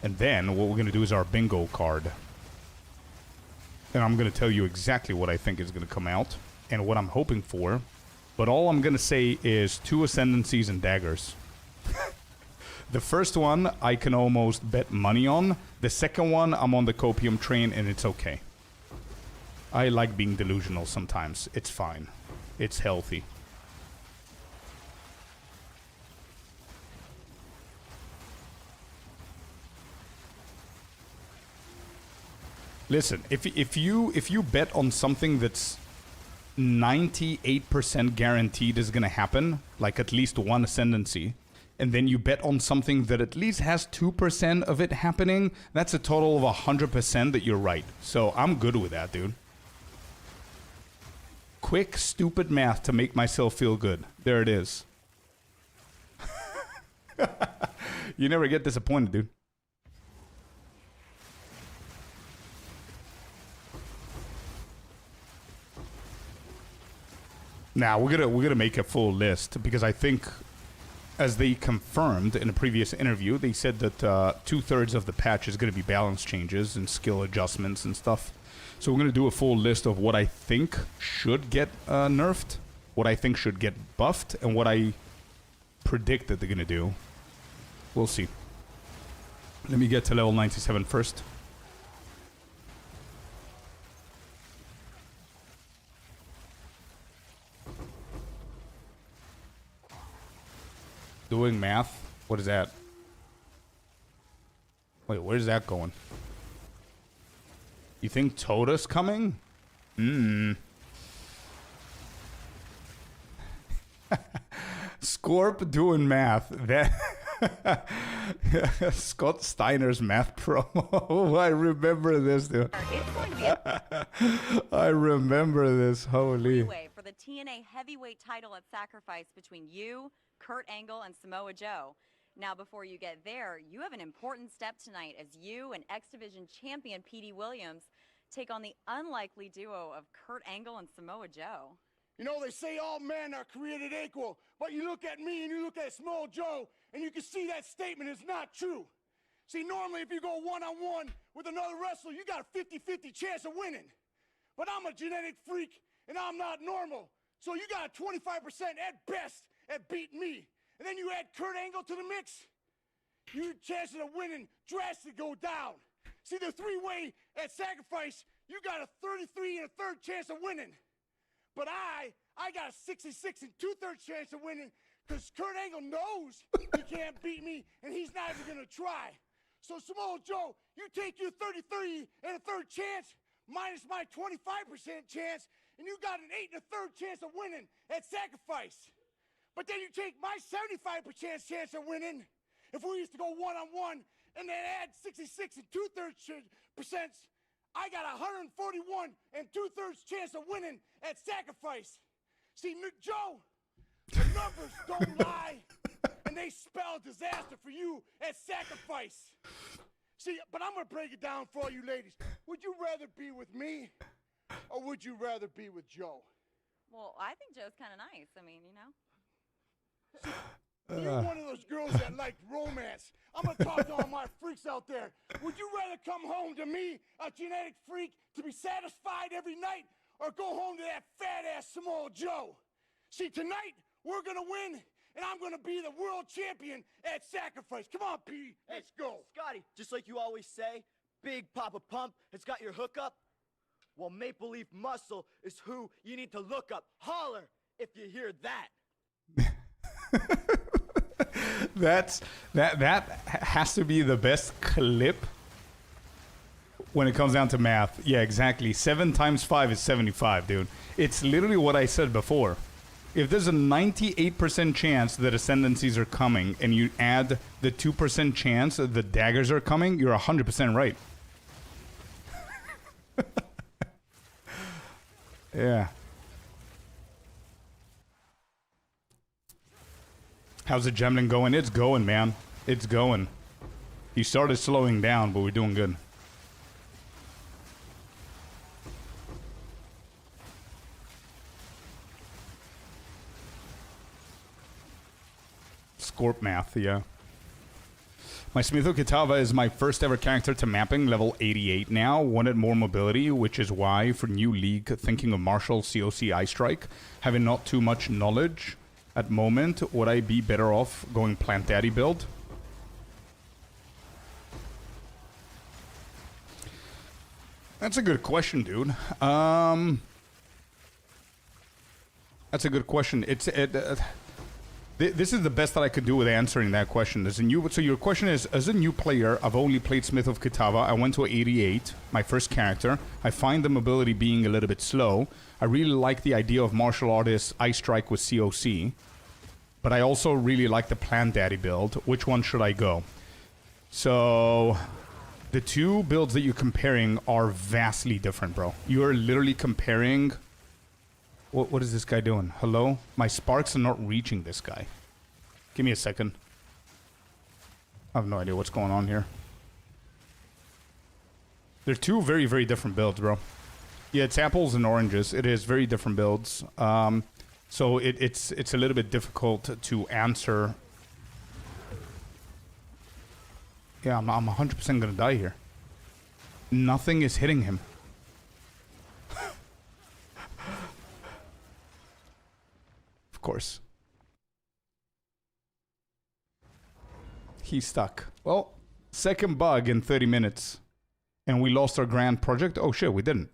And then what we're going to do is our bingo card. And I'm going to tell you exactly what I think is going to come out and what I'm hoping for. But all I'm going to say is 2 Ascendancies and Daggers. The first one I can almost bet money on. The second one I'm on the copium train and it's okay. I like being delusional sometimes. It's fine. It's healthy. Listen, if you bet on something that's 98% guaranteed is going to happen, like at least 1 ascendancy, and then you bet on something that at least has 2% of it happening, that's a total of 100% that you're right. So I'm good with that, dude. Quick, stupid math to make myself feel good. There it is. You never get disappointed, dude. Now we're gonna make a full list because I think, as they confirmed in a previous interview, they said that 2/3 of the patch is gonna be balance changes and skill adjustments and stuff. So we're gonna do a full list of what I think should get nerfed, what I think should get buffed, and what I predict that they're gonna do. We'll see. Let me get to level 97 first. Doing math? What is that? Wait, where's that going? You think Toda's coming? Scorp doing math. That Scott Steiner's math promo. I remember this, dude. I remember this. Holy. For the TNA heavyweight title at Sacrifice between you, Kurt Angle, and Samoa Joe. Now, before you get there, you have an important step tonight as you and X Division champion Petey Williams take on the unlikely duo of Kurt Angle and Samoa Joe. You know, they say all men are created equal, but you look at me and you look at Small Joe, and you can see that statement is not true. See, normally if you go one-on-one with another wrestler, you got a 50-50 chance of winning. But I'm a genetic freak, and I'm not normal. So you got a 25% at best at beating me. And then you add Kurt Angle to the mix, your chances of winning drastically go down. See, the 3-way at Sacrifice, you got a 33 and a third chance of winning. But I got a 66 and 2/3 chance of winning because Kurt Angle knows he can't beat me, and he's not even going to try. So, Samoa Joe, you take your 33 and a third chance minus my 25% chance, and you got an 8 and a third chance of winning at Sacrifice. But then you take my 75% chance of winning, if we used to go one-on-one, and then add 66 and 2/3%, I got a 141 and 2/3 chance of winning at Sacrifice. See, Joe, the numbers don't lie, and they spell disaster for you at Sacrifice. See, but I'm going to break it down for all you ladies. Would you rather be with me, or would you rather be with Joe? Well, I think Joe's kind of nice. I mean, you know. You're one of those girls that like romance. I'm going to talk to all my freaks out there. Would you rather come home to me, a genetic freak, to be satisfied every night, or go home to that fat-ass Samoa Joe? See, tonight, we're going to win, and I'm going to be the world champion at Sacrifice. Come on, P. Let's go. Scotty, just like you always say, Big Papa Pump has got your hookup. Well, Maple Leaf Muscle is who you need to look up. Holler if you hear that. that has to be the best clip when it comes down to math. Yeah, exactly. 7 times 5 is 75, dude. It's literally what I said before. If there's a 98% chance that ascendancies are coming, and you add the 2% chance that the daggers are coming, you're 100% right. Yeah. How's the Gemlin going? It's going, man. It's going. He started slowing down, but we're doing good. Scorp math, yeah. My Smitho Kitava is my first ever character to mapping, level 88 now. Wanted more mobility, which is why, for new league, thinking of Marshall, COC, Eye Strike. Having not too much knowledge at moment, would I be better off going Plant Daddy build? That's a good question, dude. That's a good question. This is the best that I could do with answering that question. So your question is, as a new player, I've only played Smith of Kitava. I went to 88, my first character. I find the mobility being a little bit slow. I really like the idea of martial artist Eye Strike with COC. But I also really like the Plant Daddy build. Which one should I go? So the two builds that you're comparing are vastly different, bro. You are literally comparing... What is this guy doing? Hello? My sparks are not reaching this guy. Give me a second. I have no idea what's going on here. They're two very, very different builds, bro. Yeah, it's apples and oranges. It is very different builds. So it's a little bit difficult to answer. Yeah, I'm 100% gonna die here. Nothing is hitting him. Of course. He's stuck. Well, second bug in 30 minutes. And we lost our grand project. Oh shit, we didn't.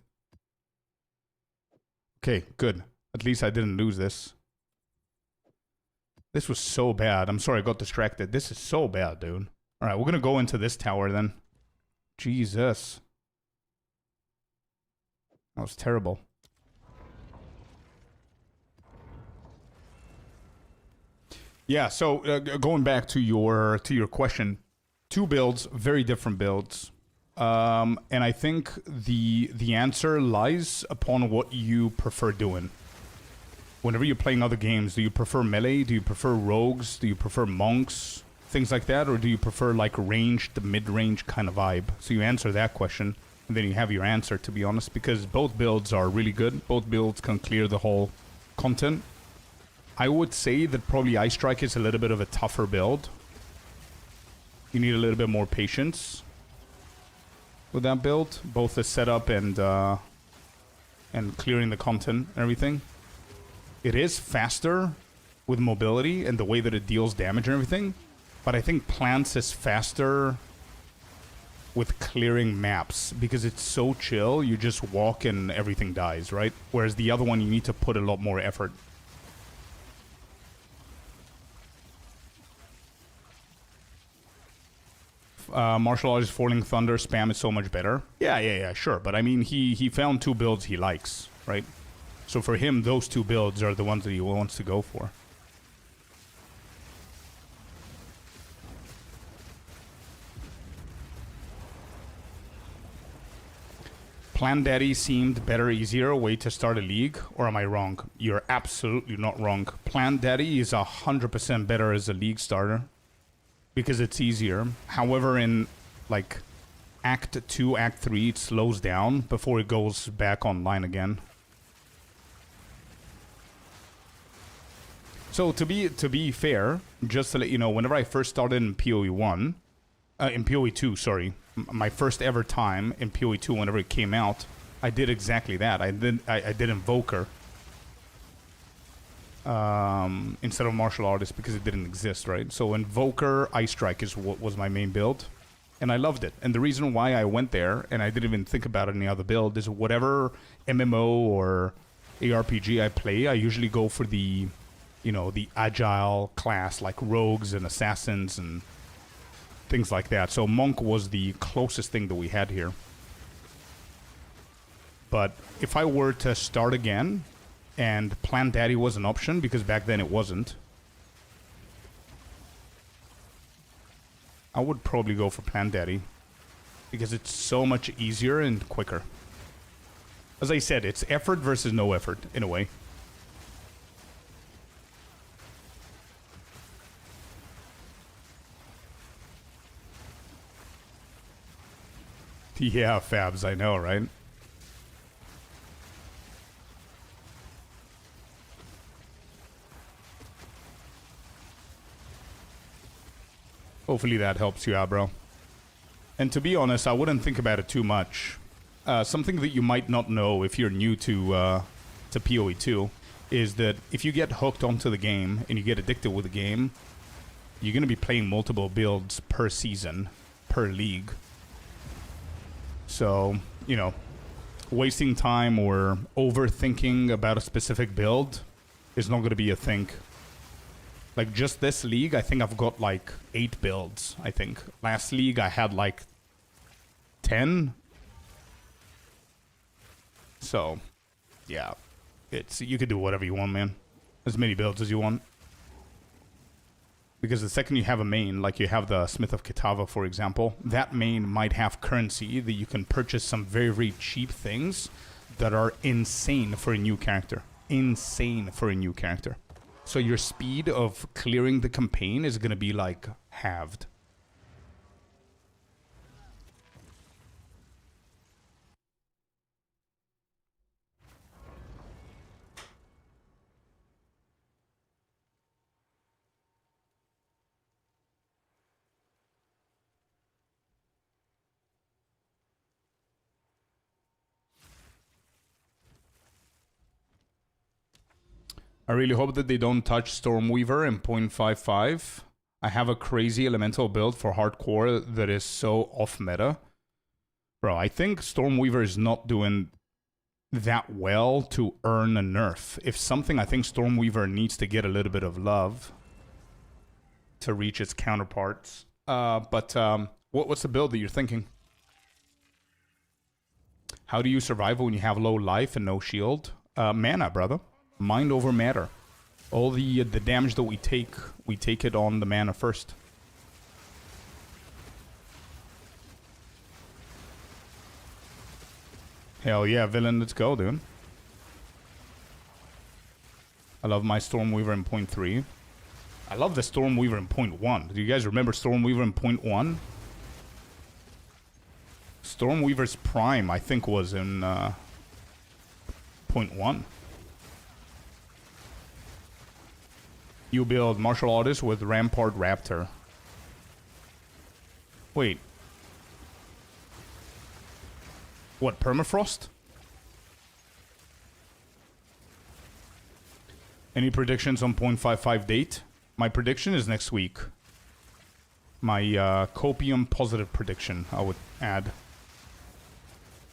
Okay, good. At least I didn't lose this. This was so bad. I'm sorry I got distracted. This is so bad, dude. Alright, we're gonna go into this tower then. Jesus. That was terrible. Yeah, so going back to your question, two builds, very different builds, and I think the answer lies upon what you prefer doing. Whenever you're playing other games, do you prefer melee? Do you prefer rogues? Do you prefer monks? Things like that, or do you prefer like ranged, mid-range kind of vibe? So you answer that question, and then you have your answer. To be honest, because both builds are really good. Both builds can clear the whole content. I would say that probably Eye Strike is a little bit of a tougher build. You need a little bit more patience with that build, both the setup and clearing the content and everything. It is faster with mobility and the way that it deals damage and everything, but I think Plants is faster with clearing maps because it's so chill. You just walk and everything dies, right? Whereas the other one, you need to put a lot more effort. Martial artist Falling Thunder spam is so much better. Yeah, sure. But I mean, he found two builds he likes, right? So for him, those two builds are the ones that he wants to go for. Plan Daddy seemed better, easier way to start a league, or am I wrong? You're absolutely not wrong. Plan Daddy is 100% better as a league starter. Because it's easier. However, in like Act 2, Act 3, it slows down before it goes back online again. So to be fair, just to let you know, whenever I first started in POE1, in POE2, sorry, my first ever time in POE2, whenever it came out, I did exactly that. I did Invoker. Instead of martial artist because it didn't exist, right? So Invoker, Eye Strike is what was my main build, and I loved it. And the reason why I went there, and I didn't even think about any other build, is whatever MMO or ARPG I play, I usually go for the, you know, the agile class like rogues and assassins and things like that. So Monk was the closest thing that we had here. But if I were to start again, and Plan Daddy was an option, because back then it wasn't, I would probably go for Plan Daddy. Because it's so much easier and quicker. As I said, it's effort versus no effort, in a way. Yeah, Fabs, I know, right? Hopefully that helps you out, bro. And to be honest, I wouldn't think about it too much. Something that you might not know if you're new to POE2 is that if you get hooked onto the game and you get addicted with the game, you're going to be playing multiple builds per season, per league. So, you know, wasting time or overthinking about a specific build is not going to be a thing. Like, just this league, I think I've got, like, 8 builds, I think. Last league, I had, like, 10. So, yeah. You could do whatever you want, man. As many builds as you want. Because the second you have a main, like you have the Smith of Kitava, for example, that main might have currency that you can purchase some very, very cheap things that are insane for a new character. Insane for a new character. So your speed of clearing the campaign is going to be, like, halved. I really hope that they don't touch Stormweaver in 0.55. I have a crazy elemental build for hardcore that is so off meta. Bro, I think Stormweaver is not doing that well to earn a nerf. If something, I think Stormweaver needs to get a little bit of love to reach its counterparts. What's the build that you're thinking? How do you survive when you have low life and no shield? Mana, brother. Mind over matter. All the damage that we take it on the mana first. Hell yeah, villain, let's go, dude. I love my Stormweaver in 0.3. I love the Stormweaver in 0.1. Do you guys remember Stormweaver in 0.1? Stormweaver's prime, I think, was in 0.1. You build martial artist with Rampart Raptor. Wait. What, permafrost? Any predictions on 0.55 date? My prediction is next week. My copium positive prediction, I would add.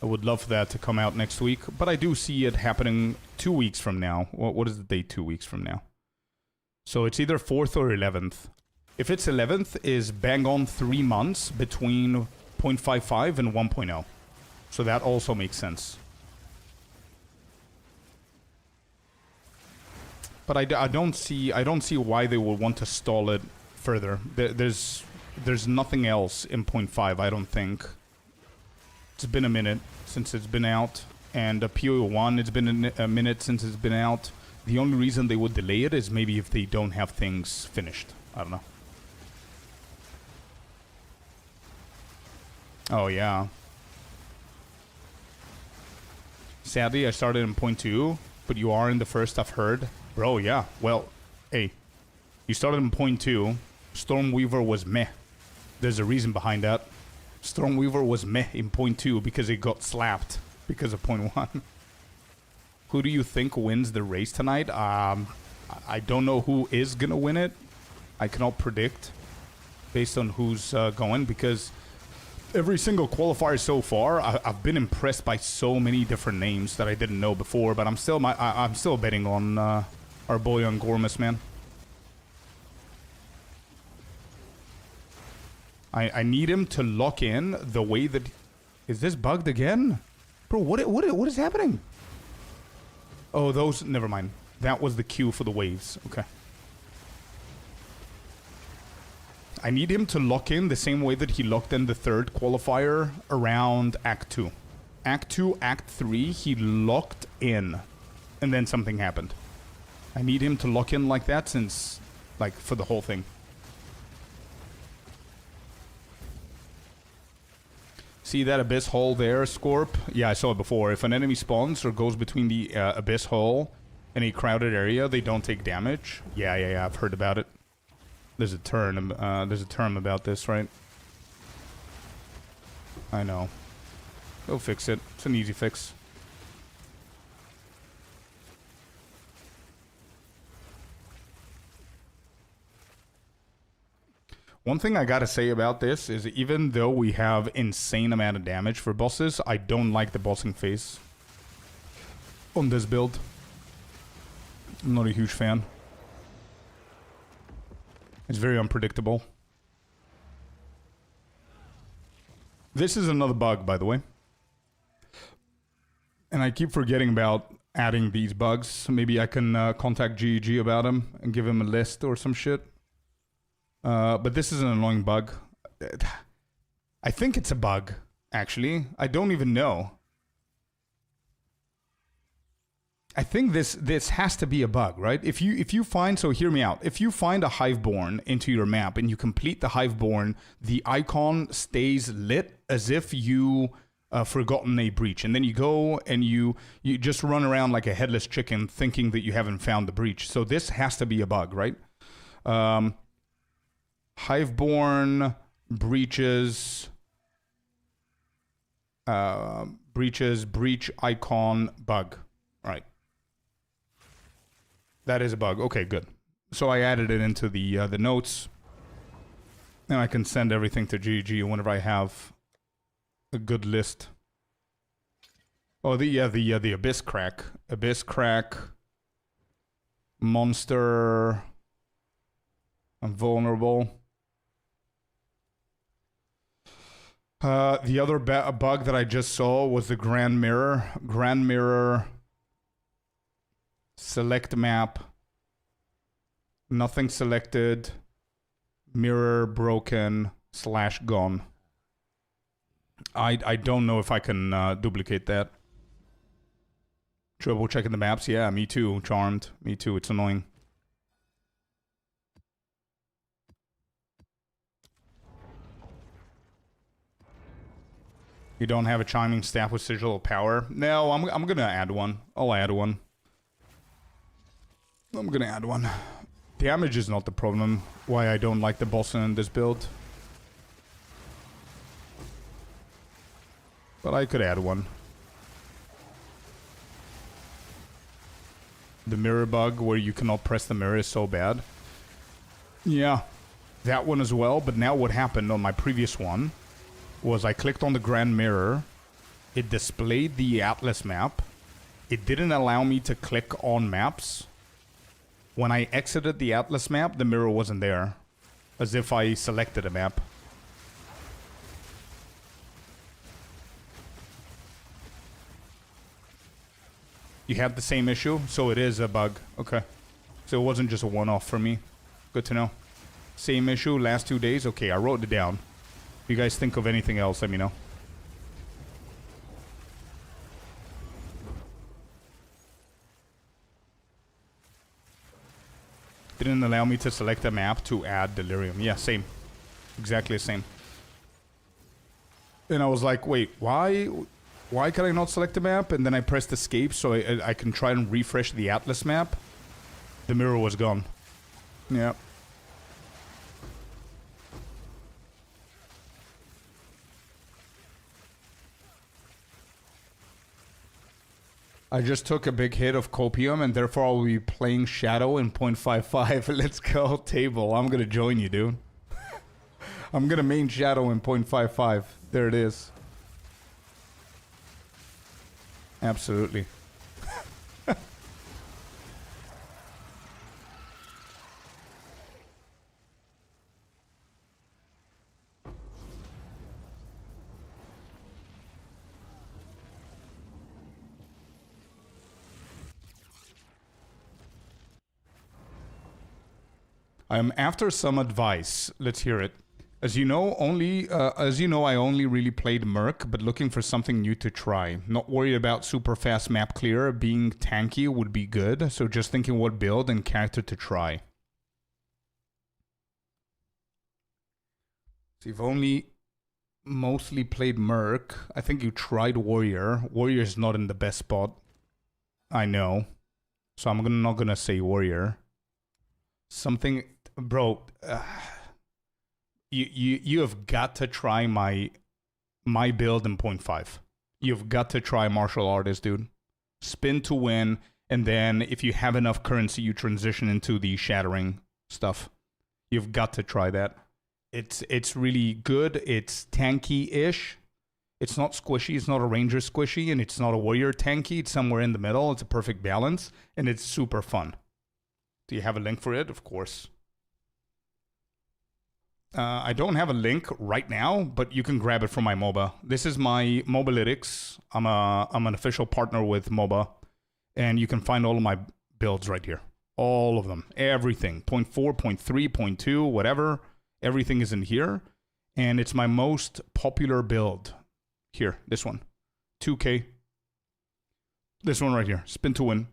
I would love for that to come out next week, but I do see it happening 2 weeks from now. What is the date 2 weeks from now? So it's either 4th or 11th. If it's 11th, is bang on 3 months between 0.55 and 1.0. So that also makes sense. But I don't see why they would want to stall it further. There's nothing else in 0.5, I don't think. It's been a minute since it's been out, and POE1, it's been a minute since it's been out. The only reason they would delay it is maybe if they don't have things finished. I don't know. Oh, yeah. Sadly, I started in 0.2, but you are in the first, I've heard. Bro, yeah. Well, hey. You started in 0.2. Stormweaver was meh. There's a reason behind that. Stormweaver was meh in 0.2 because it got slapped because of 0.1. Who do you think wins the race tonight? I don't know who is going to win it. I cannot predict based on who's going, because every single qualifier so far, I've been impressed by so many different names that I didn't know before, but I'm still betting on our boy on Gormus, man. I need him to lock in the way that... Is this bugged again? Bro, what is happening? Oh, those... Never mind. That was the cue for the waves. Okay. I need him to lock in the same way that he locked in the third qualifier around Act 2. Act 2, Act 3, he locked in. And then something happened. I need him to lock in like that since... Like, for the whole thing. See that abyss hole there, Scorp? Yeah, I saw it before. If an enemy spawns or goes between the abyss hole and a crowded area, they don't take damage. Yeah, I've heard about it. There's a term about this, right? I know. They'll fix it. It's an easy fix. One thing I gotta say about this is even though we have insane amount of damage for bosses, I don't like the bossing phase on this build. I'm not a huge fan. It's very unpredictable. This is another bug, by the way. And I keep forgetting about adding these bugs. Maybe I can contact GEG about them and give him a list or some shit. But this is an annoying bug. I think it's a bug, actually. I don't even know. I think this has to be a bug, right? If you find, so hear me out. If you find a Hiveborn into your map and you complete the Hiveborn, the icon stays lit as if you forgotten a breach. And then you go and you just run around like a headless chicken thinking that you haven't found the breach. So this has to be a bug, right? Hiveborn breaches breach icon bug. Right. That is a bug. Okay, good. So I added it into the notes, and I can send everything to GG whenever I have a good list. Oh, the abyss crack, monster, and vulnerable. The other bug that I just saw was the Grand Mirror. Select map. Nothing selected. Mirror broken / gone. I don't know if I can duplicate that. Trouble checking the maps? Yeah, me too, Charmed. Me too, it's annoying. You don't have a chiming staff with sigil of power? No, I'm gonna add one. I'll add one. I'm gonna add one. Damage is not the problem. Why I don't like the boss in this build. But I could add one. The mirror bug where you cannot press the mirror is so bad. Yeah, that one as well. But now what happened on my previous one was I clicked on the Grand Mirror. It displayed the Atlas map. It didn't allow me to click on maps. When I exited the Atlas map, the mirror wasn't there. As if I selected a map. You had the same issue? So it is a bug. Okay. So it wasn't just a one-off for me. Good to know. Same issue, last 2 days? Okay, I wrote it down. If you guys think of anything else, let me know. Didn't allow me to select a map to add Delirium. Yeah, same. Exactly the same. And I was like, wait, why can I not select a map? And then I pressed escape so I can try and refresh the Atlas map. The mirror was gone. Yeah. I just took a big hit of copium and therefore I'll be playing Shadow in 0.55. Let's go, table. I'm gonna join you, dude. I'm gonna main Shadow in 0.55. There it is. Absolutely. I am after some advice. Let's hear it. As you know, I only really played Merc, but looking for something new to try. Not worried about super fast map clear. Being tanky would be good, so just thinking what build and character to try. So you've only mostly played Merc. I think you tried Warrior. Warrior's not in the best spot. I know. So I'm not gonna say Warrior. Something, bro. You have got to try my build in 0.5. You've got to try Martial Artist, dude. Spin to win, and then if you have enough currency, you transition into the Shattering stuff. You've got to try that. It's really good. It's tanky-ish. It's not squishy. It's not a Ranger squishy, and it's not a Warrior tanky. It's somewhere in the middle. It's a perfect balance, and it's super fun. Do you have a link for it? Of course. I don't have a link right now, but you can grab it from my MOBA. This is my Mobalytics. I'm an official partner with MOBA, and you can find all of my builds right here. All of them. Everything. 0.4, 0.3, 0.2, whatever. Everything is in here. And it's my most popular build. Here, this one. 2K. This one right here. Spin to win.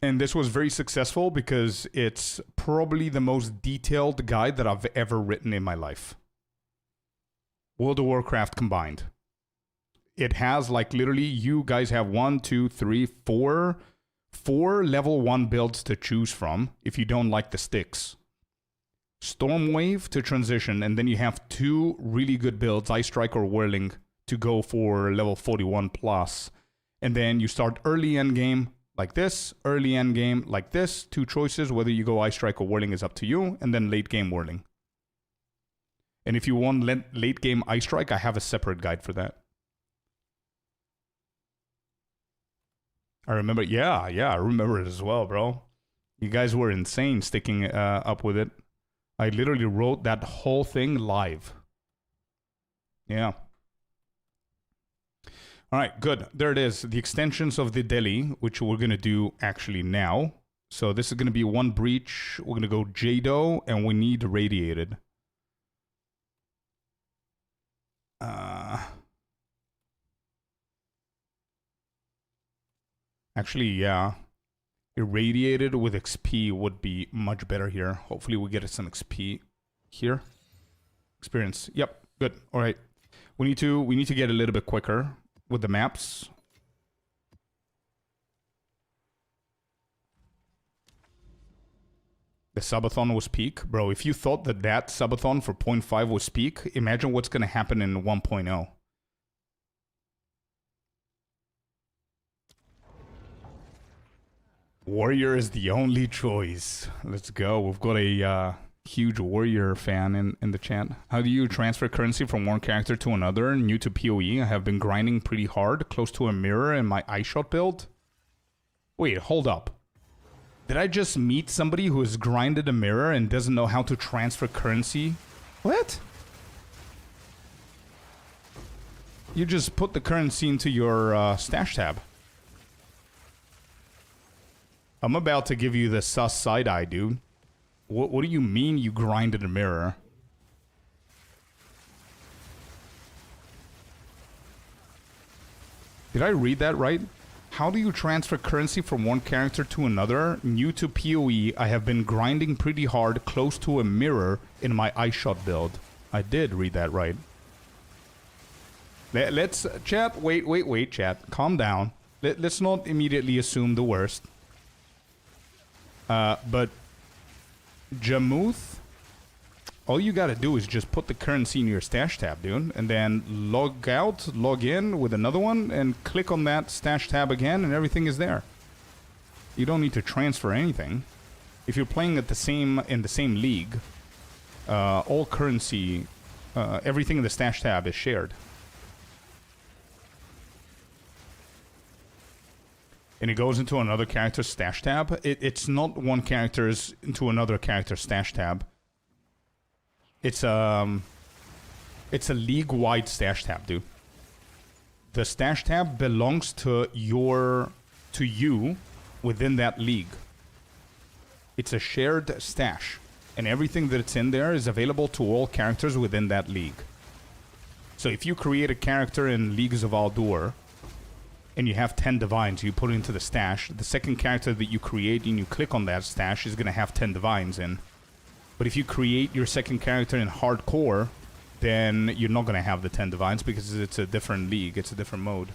And this was very successful because it's probably the most detailed guide that I've ever written in my life. World of Warcraft combined. It has like literally, you guys have 1, 2, 3, 4 level 1 builds to choose from if you don't like the sticks. Stormwave to transition, and then you have 2 really good builds, Ice Strike or Whirling, to go for level 41 plus. And then you start early end game like this, early end game like this. 2 choices, whether you go Ice Strike or Whirling is up to you, and then late game Whirling. And if you want late game Ice Strike, I have a separate guide for that. I remember, yeah, I remember it as well, bro. You guys were insane sticking up with it. I literally wrote that whole thing live. Yeah. All right, good. There it is. The extensions of the Delhi, which we're going to do actually now. So this is going to be 1 breach. We're going to go Jado, and we need Radiated. Actually, yeah. Irradiated with XP would be much better here. Hopefully we get some XP here. Experience. Yep, good. All right. We need to get a little bit quicker with the maps. The subathon was peak. Bro, if you thought that subathon for 0.5 was peak, imagine what's going to happen in 1.0. Warrior is the only choice. Let's go. We've got a huge Warrior fan in the chat. How do you transfer currency from one character to another? New to POE. I have been grinding pretty hard, close to a mirror in my eyeshot build. Wait, hold up. Did I just meet somebody who has grinded a mirror and doesn't know how to transfer currency? What? You just put the currency into your stash tab. I'm about to give you the sus side eye, dude. What do you mean you grinded a mirror? Did I read that right? How do you transfer currency from one character to another? New to PoE, I have been grinding pretty hard close to a mirror in my eyeshot build. I did read that right. Let's chat. Wait, chat. Calm down. Let's not immediately assume the worst. But Jamuth, all you gotta do is just put the currency in your stash tab, dude, and then log out, log in with another one, and click on that stash tab again, and everything is there. You don't need to transfer anything. If you're playing at in the same league, all currency, everything in the stash tab is shared. And it goes into another character's stash tab. It's not one character's into another character's stash tab. It's a league-wide stash tab, dude. The stash tab belongs to you within that league. It's a shared stash, and everything that's in there is available to all characters within that league. So if you create a character in Leagues of Aldur, and you have 10 divines, you put it into the stash, the second character that you create and you click on that stash is going to have 10 divines in. But if you create your second character in hardcore then you're not going to have the 10 divines because it's a different league. It's a different mode.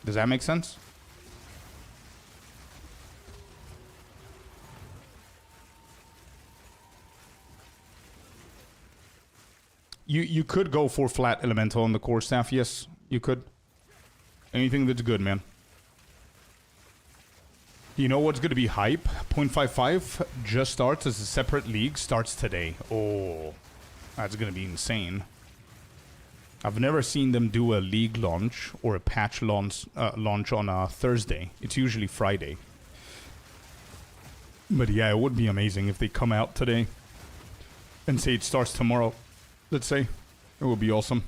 Does that make sense? You could go for flat elemental on the core staff. Yes, you could. Anything that's good, man. You know what's going to be hype? 0.55 just starts as a separate league. Starts today. Oh, that's going to be insane. I've never seen them do a league launch or a patch launch on a Thursday. It's usually Friday. But yeah, it would be amazing if they come out today and say it starts tomorrow. Let's say. It would be awesome.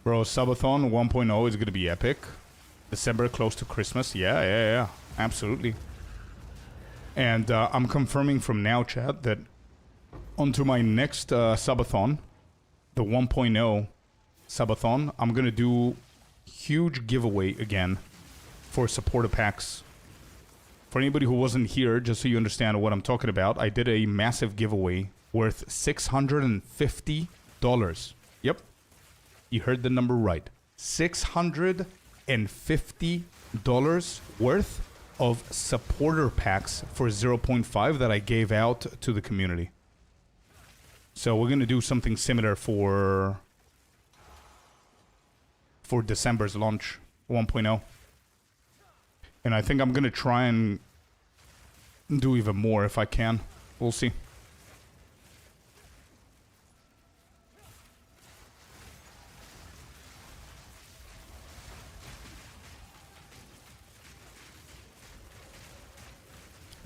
Bro, Subathon 1.0 is going to be epic. December, close to Christmas. Yeah. Absolutely. And I'm confirming from now, chat, that onto my next Subathon, the 1.0 Subathon, I'm going to do huge giveaway again for supporter packs. For anybody who wasn't here, just so you understand what I'm talking about, I did a massive giveaway worth $650. Yep. You heard the number right. $650 worth of supporter packs for 0.5 that I gave out to the community. So we're going to do something similar for December's launch 1.0. And I think I'm going to try and do even more if I can. We'll see.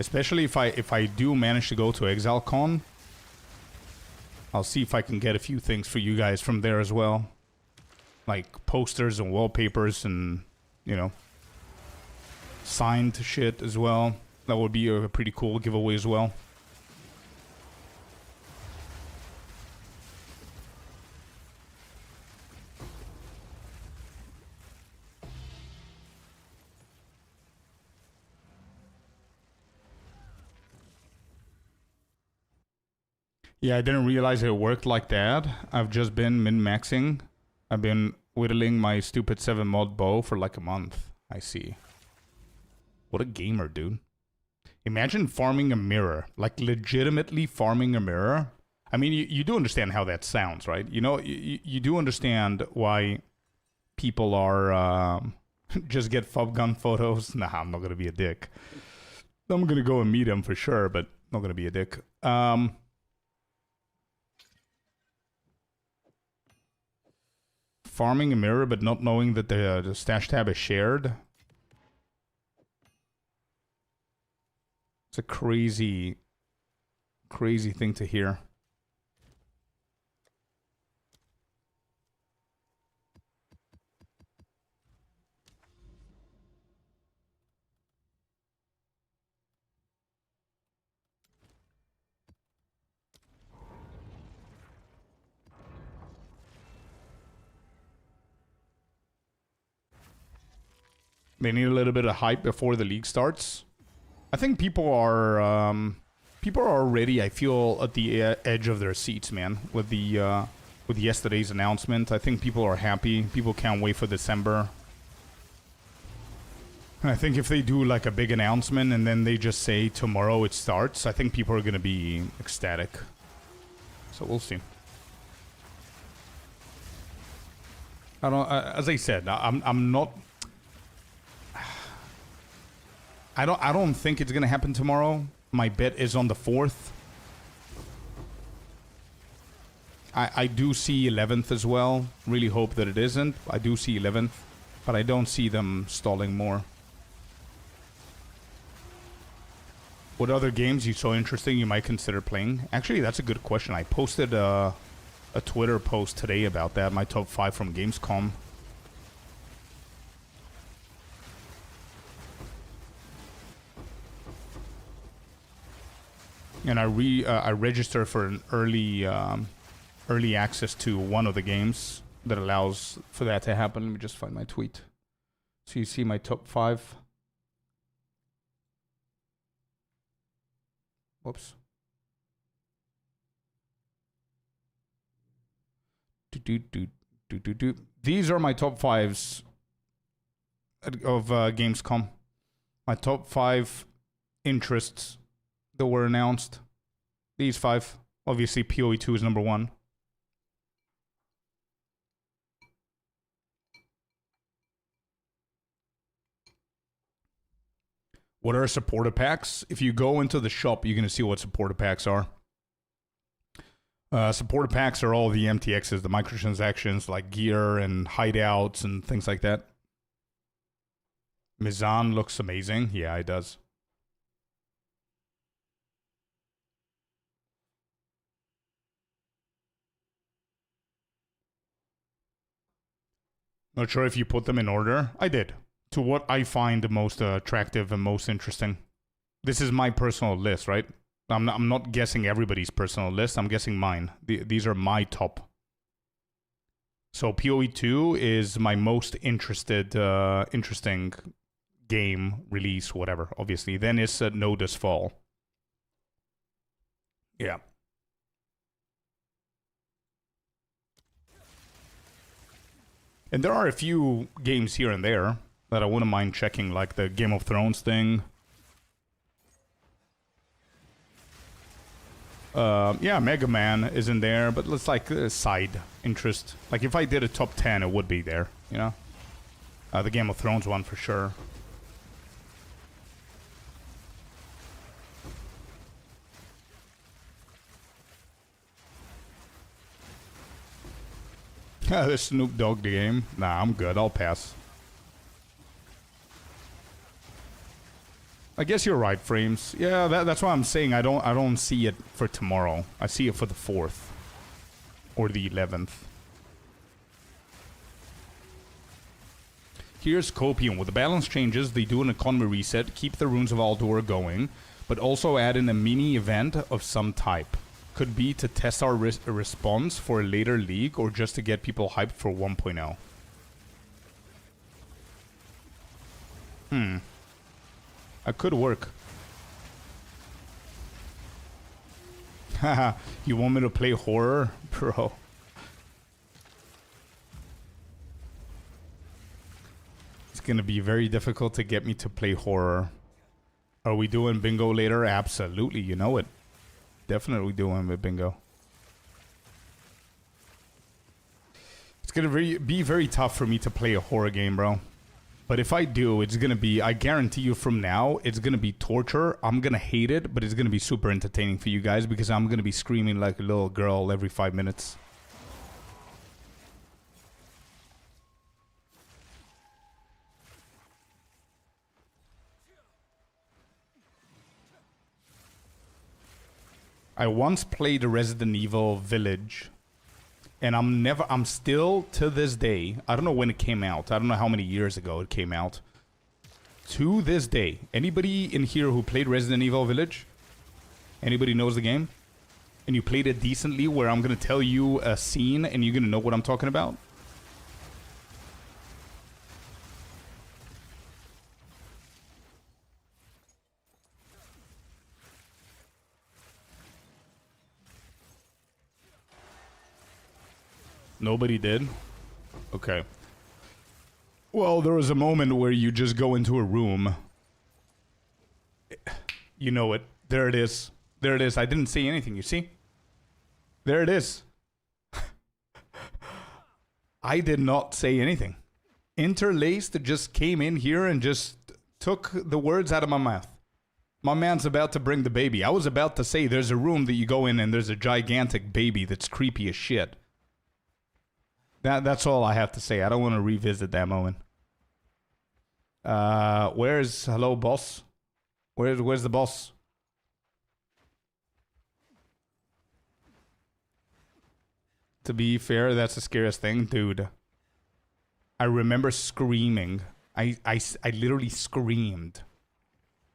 Especially if I do manage to go to ExileCon, I'll see if I can get a few things for you guys from there as well. Like posters and wallpapers and, you know, signed shit as well. That would be a pretty cool giveaway as well. Yeah, I didn't realize it worked like that. I've just been min-maxing. I've been whittling my stupid 7 mod bow for like a month. I see. What a gamer, dude. Imagine farming a mirror. Like, legitimately farming a mirror. I mean, you do understand how that sounds, right? You know, you do understand why people are... just get fob gun photos. Nah, I'm not going to be a dick. I'm going to go and meet him for sure, but not going to be a dick. Farming a mirror, but not knowing that the stash tab is shared. It's a crazy thing to hear. They need a little bit of hype before the league starts. I think people are already, I feel, at the edge of their seats, man. With yesterday's announcement, I think people are happy. People can't wait for December. And I think if they do like a big announcement and then they just say tomorrow it starts, I think people are gonna be ecstatic. So we'll see. I don't. As I said, I'm not. I don't think it's gonna happen tomorrow. My bet is on the 4th. I do see 11th as well. Really hope that it isn't. I do see 11th, but I don't see them stalling more. What other games you saw interesting you might consider playing? Actually, that's a good question. I posted a Twitter post today about that. My top 5 from Gamescom. And I registered for an early access to one of the games that allows for that to happen. Let me just find my tweet. So you see my top 5. Whoops. These are my top 5s of Gamescom. My top 5 interests that were announced. These 5. Obviously, POE2 is number 1. What are supporter packs? If you go into the shop, you're going to see what supporter packs are. Supporter packs are all the MTXs, the microtransactions like gear and hideouts and things like that. Mizan looks amazing. Yeah, it does. Not sure if you put them in order. I did. To what I find the most attractive and most interesting. This is my personal list, right? I'm not guessing everybody's personal list. I'm guessing mine. These are my top. So POE2 is my most interesting game release, whatever. Obviously, then it's No This Fall. Yeah. And there are a few games here and there that I wouldn't mind checking, like the Game of Thrones thing. Yeah, Mega Man is in there, but it's like a side interest. Like if I did a top 10, it would be there, you know? The Game of Thrones one for sure. The Snoop Dogg game. Nah, I'm good. I'll pass. I guess you're right, Frames. Yeah, that's why I'm saying I don't see it for tomorrow. I see it for the 4th. Or the 11th. Here's Scorpius. With the balance changes, they do an economy reset, keep the Runes of Aldor going, but also add in a mini event of some type. Could be to test our response for a later league or just to get people hyped for 1.0. That could work. Haha, you want me to play horror? Bro. It's gonna be very difficult to get me to play horror. Are we doing bingo later? Absolutely, you know it. Definitely doing with bingo. It's gonna be very tough for me to play a horror game, bro. But if I do, it's gonna be, I guarantee you from now, it's gonna be torture. I'm gonna hate it, but it's gonna be super entertaining for you guys because I'm gonna be screaming like a little girl every 5 minutes. I once played Resident Evil Village, and I'm still, to this day, I don't know when it came out. I don't know how many years ago it came out. To this day, anybody in here who played Resident Evil Village? Anybody knows the game? And you played it decently, where I'm going to tell you a scene and you're going to know what I'm talking about? Nobody did? Okay. Well, there was a moment where you just go into a room. You know it. There it is. There it is. I didn't say anything, you see? There it is. I did not say anything. Interlaced just came in here and just took the words out of my mouth. My man's about to bring the baby. I was about to say there's a room that you go in and there's a gigantic baby that's creepy as shit. That's all I have to say. I don't want to revisit that moment. Where's hello boss? Where's the boss? To be fair, that's the scariest thing. Dude, I remember screaming. I literally screamed.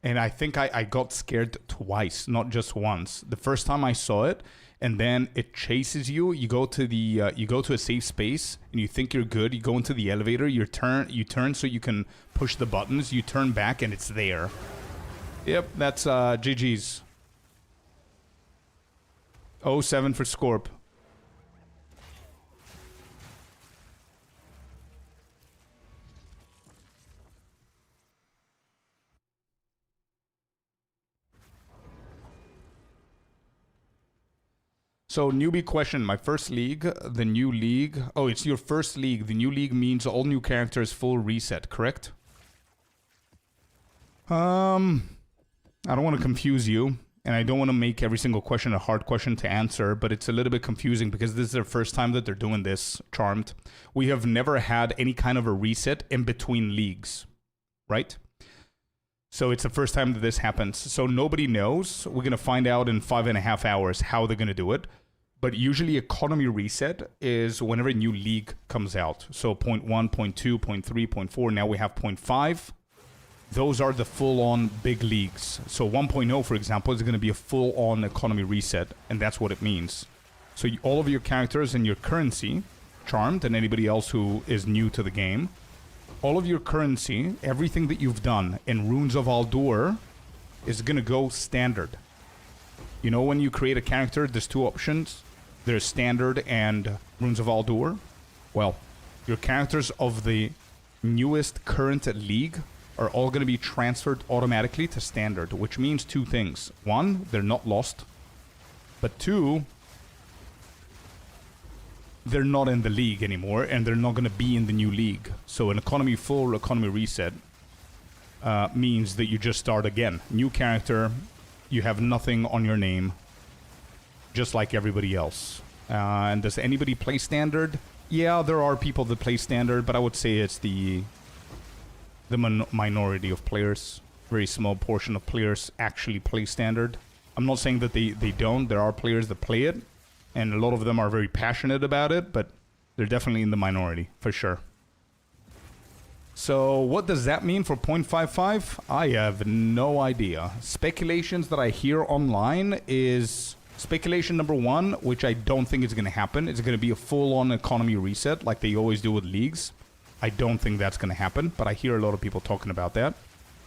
And I think I got scared twice, not just once. The first time I saw it, and then it chases you. You go to a safe space, and you think you're good. You go into the elevator. You turn so you can push the buttons. You turn back, and it's there. Yep, that's GG's. 07 for Scorp. So, newbie question. My first league, the new league. Oh, it's your first league. The new league means all new characters, full reset, correct? I don't want to confuse you, and I don't want to make every single question a hard question to answer, but it's a little bit confusing because this is their first time that they're doing this, Charmed. We have never had any kind of a reset in between leagues, right? So it's the first time that this happens. So nobody knows. We're going to find out in 5.5 hours how they're going to do it. But usually economy reset is whenever a new league comes out. So 0.1, 0.2, 0.3, 0.4. Now we have 0.5. Those are the full-on big leagues. So 1.0, for example, is going to be a full-on economy reset. And that's what it means. So all of your characters and your currency, Charmed, and anybody else who is new to the game, all of your currency, everything that you've done in Runes of Aldur is going to go standard. You know, when you create a character, there's two options. There's standard and Runes of Aldur. Well, your characters of the newest current league are all going to be transferred automatically to standard, which means two things. One, they're not lost. But two, they're not in the league anymore, and they're not going to be in the new league. So an full economy reset means that you just start again. New character, you have nothing on your name, just like everybody else. And does anybody play standard? Yeah, there are people that play standard, but I would say it's the minority of players. Very small portion of players actually play standard. I'm not saying that they don't. There are players that play it, and a lot of them are very passionate about it, but they're definitely in the minority, for sure. So what does that mean for 0.55? I have no idea. Speculations that I hear online is speculation number one, which I don't think is going to happen. It's going to be a full-on economy reset like they always do with leagues. I don't think that's going to happen, but I hear a lot of people talking about that.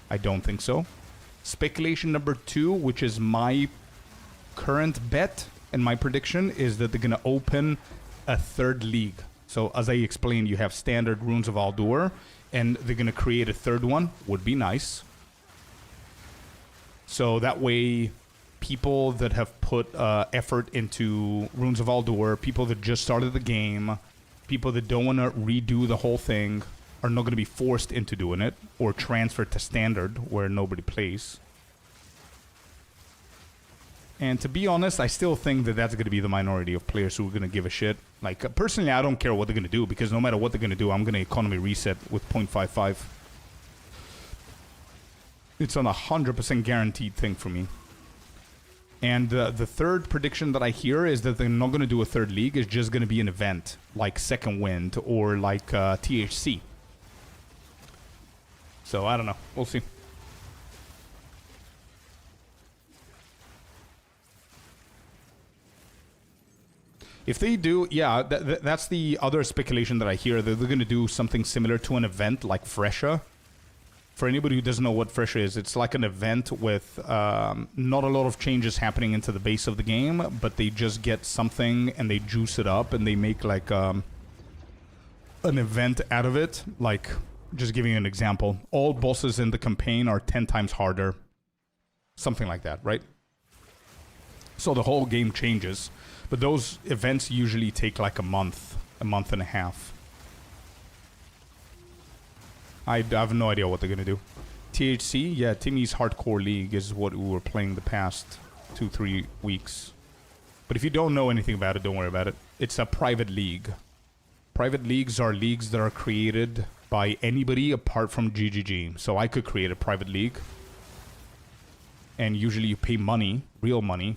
I don't think so. Speculation number two, which is my current bet and my prediction, is that they're going to open a third league. So as I explained, you have standard Runes of Aldur, and they're going to create a third one. Would be nice. So that way, people that have put effort into Runes of Aldur, people that just started the game, people that don't want to redo the whole thing, are not going to be forced into doing it, or transferred to standard, where nobody plays. And to be honest, I still think that that's going to be the minority of players who are going to give a shit. Like, personally, I don't care what they're going to do, because no matter what they're going to do, I'm going to economy reset with 0.55. It's an 100% guaranteed thing for me. And the third prediction that I hear is that they're not going to do a third league. It's just going to be an event, like Second Wind or like THC. So, I don't know. We'll see. If they do, yeah, that's the other speculation that I hear. That they're going to do something similar to an event like Fresha. For anybody who doesn't know what Fresha is, it's like an event with not a lot of changes happening into the base of the game, but they just get something and they juice it up and they make like an event out of it. Like, just giving you an example, all bosses in the campaign are 10 times harder. Something like that, right? So the whole game changes. But those events usually take like a month and a half. I have no idea what they're going to do. THC, yeah, Timmy's Hardcore League is what we were playing the past 2-3 weeks. But if you don't know anything about it, don't worry about it. It's a private league. Private leagues are leagues that are created by anybody apart from GGG. So I could create a private league. And usually you pay money, real money,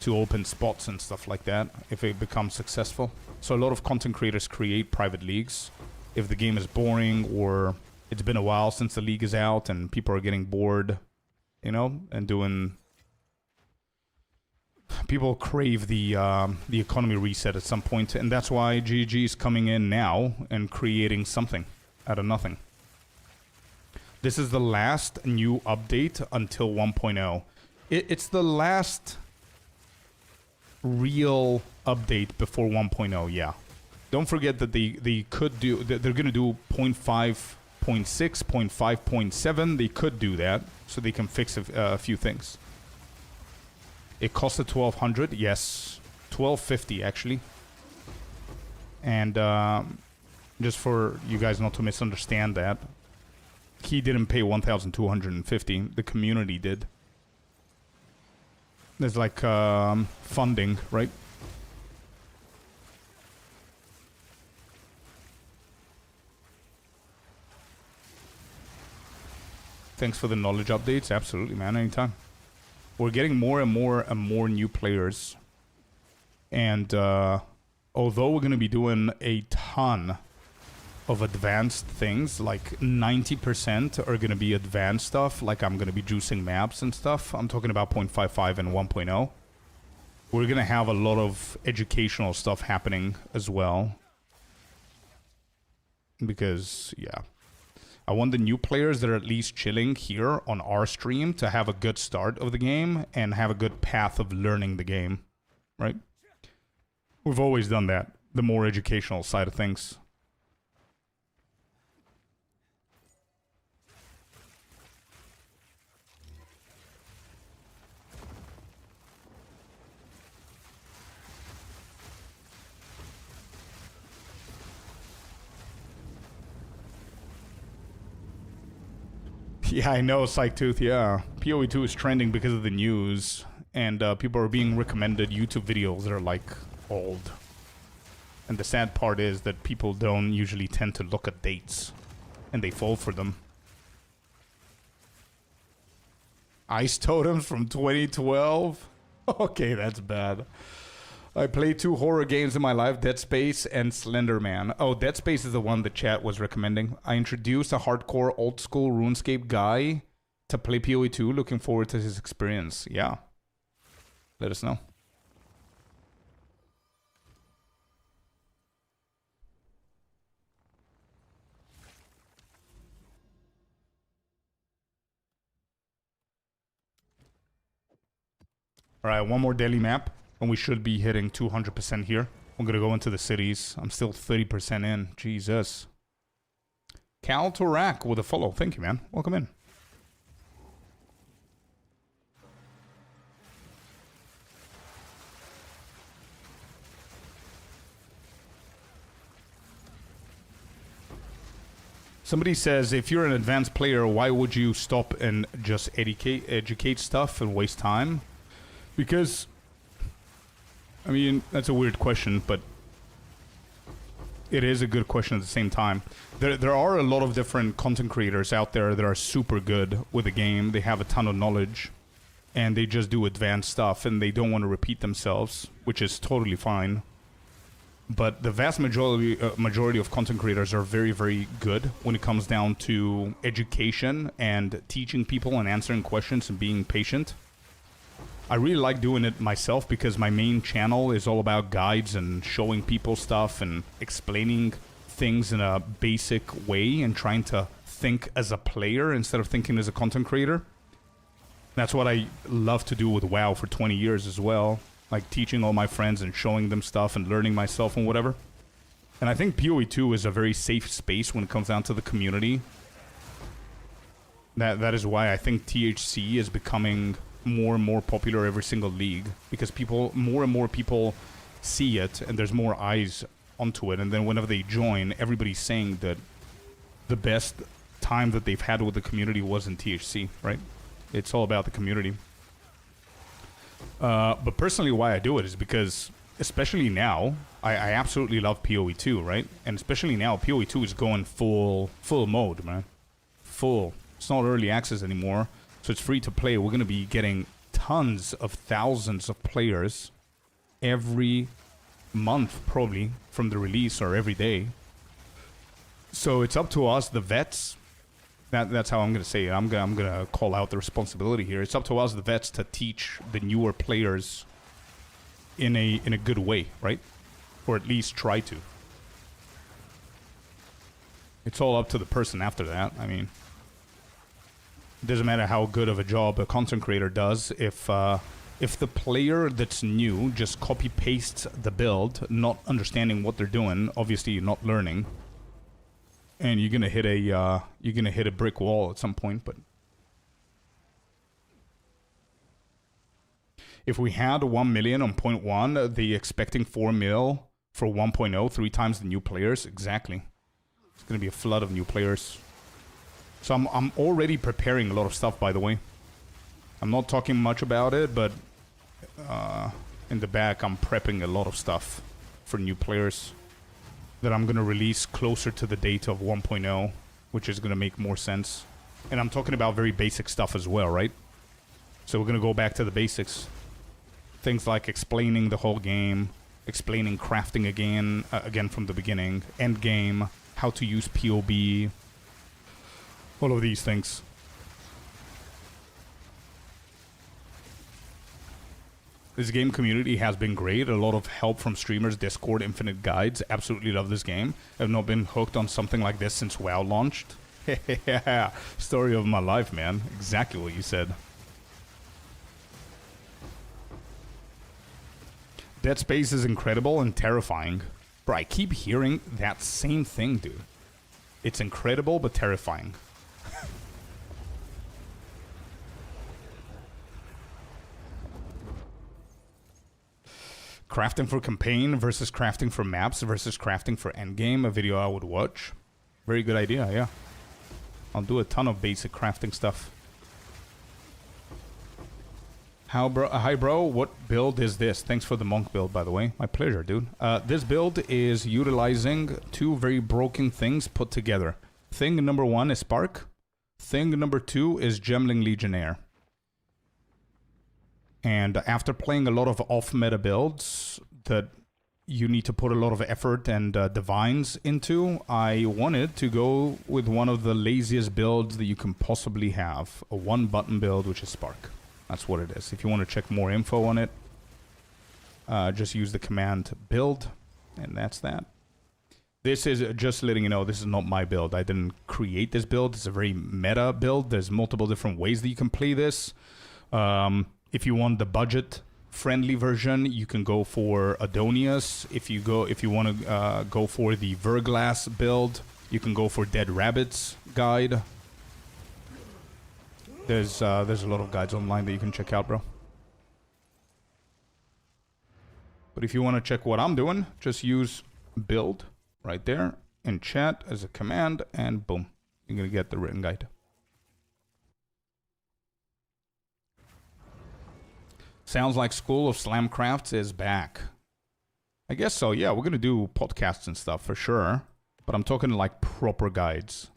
to open spots and stuff like that if it becomes successful. So a lot of content creators create private leagues. If the game is boring or it's been a while since the league is out and people are getting bored, you know, and doing... People crave the economy reset at some point, and that's why GG is coming in now and creating something out of nothing. This is the last new update until 1.0. It's the last real update before 1.0, yeah. Don't forget that they could do... They're going to do 0.5, 0.6, 0.5, 0.7. They could do that, so they can fix a few things. It costed 1,200, yes. 1,250, actually. And just for you guys not to misunderstand that, he didn't pay 1,250. The community did. There's like funding, right? Thanks for the knowledge updates. Absolutely, man. Anytime. We're getting more and more new players. And although we're going to be doing a ton of advanced things, like 90% are going to be advanced stuff, like I'm going to be juicing maps and stuff. I'm talking about 0.55 and 1.0. We're going to have a lot of educational stuff happening as well. Because, yeah. I want the new players that are at least chilling here on our stream to have a good start of the game and have a good path of learning the game, right? We've always done that, the more educational side of things. Yeah, I know, Psychtooth, yeah. POE2 is trending because of the news, and people are being recommended YouTube videos that are, like, old. And the sad part is that people don't usually tend to look at dates, and they fall for them. Ice Totems from 2012? Okay, that's bad. I played 2 horror games in my life, Dead Space and Slender Man. Oh, Dead Space is the one the chat was recommending. I introduced a hardcore old school RuneScape guy to play POE2. Looking forward to his experience. Yeah. Let us know. Alright, one more daily map. And we should be hitting 200% here. I'm gonna go into the cities. I'm still 30% in. Jesus. Cal Torak with a follow. Thank you, man. Welcome in. Somebody says, if you're an advanced player, why would you stop and just educate stuff and waste time? Because... I mean, that's a weird question, but it is a good question at the same time. There are a lot of different content creators out there that are super good with the game. They have a ton of knowledge, and they just do advanced stuff, and they don't want to repeat themselves, which is totally fine. But the vast majority of content creators are very, very good when it comes down to education and teaching people and answering questions and being patient. I really like doing it myself because my main channel is all about guides and showing people stuff and explaining things in a basic way and trying to think as a player instead of thinking as a content creator. That's what I love to do with WoW for 20 years as well. Like teaching all my friends and showing them stuff and learning myself and whatever. And I think POE2 is a very safe space when it comes down to the community. That is why I think THC is becoming... more and more popular every single league because more and more people see it and there's more eyes onto it, and then whenever they join, everybody's saying that the best time that they've had with the community was in THC, right? It's all about the community. But personally, why I do it is because, especially now, I absolutely love POE2, right? And especially now, POE2 is going full mode, man. Full. It's not early access anymore. So it's free to play. We're going to be getting tons of thousands of players every month, probably, from the release, or every day. So it's up to us, the vets. That's how I'm going to say it. I'm gonna call out the responsibility here. It's up to us, the vets, to teach the newer players in a good way, right? Or at least try to. It's all up to the person after that. I mean, it doesn't matter how good of a job a content creator does if the player that's new just copy pastes the build, not understanding what they're doing. Obviously, you're not learning, and you're gonna hit a brick wall at some point. But if we had 1 million on 0.1, the expecting 4 mil for 1.0, 3 times the new players, exactly. It's gonna be a flood of new players. So I'm already preparing a lot of stuff, by the way. I'm not talking much about it, but in the back I'm prepping a lot of stuff for new players that I'm gonna release closer to the date of 1.0, which is gonna make more sense. And I'm talking about very basic stuff as well, right? So we're gonna go back to the basics. Things like explaining the whole game, explaining crafting again from the beginning, end game, how to use POB, all of these things. This game community has been great. A lot of help from streamers, Discord, infinite guides. Absolutely love this game. I've not been hooked on something like this since WoW launched. Yeah, story of my life, man. Exactly what you said. Dead Space is incredible and terrifying. Bro, I keep hearing that same thing, dude. It's incredible, but terrifying. Crafting for campaign versus crafting for maps versus crafting for endgame. A video I would watch. Very good idea, yeah. I'll do a ton of basic crafting stuff. Hi, bro. What build is this? Thanks for the monk build, by the way. My pleasure, dude. This build is utilizing 2 very broken things put together. Thing number 1 is Spark. Thing number 2 is Gemling Legionnaire. And after playing a lot of off-meta builds that you need to put a lot of effort and divines into, I wanted to go with one of the laziest builds that you can possibly have. A 1-button build, which is Spark. That's what it is. If you want to check more info on it, just use the command build, and that's that. This is just letting you know, this is not my build. I didn't create this build. It's a very meta build. There's multiple different ways that you can play this. If you want the budget-friendly version, you can go for Adonius. If you want to go for the Verglass build, you can go for Dead Rabbits guide. There's a lot of guides online that you can check out, bro. But if you want to check what I'm doing, just use build right there in chat as a command, and boom, you're going to get the written guide. Sounds like School of Slamcrafts is back. I guess so, yeah. We're going to do podcasts and stuff for sure. But I'm talking like proper guides.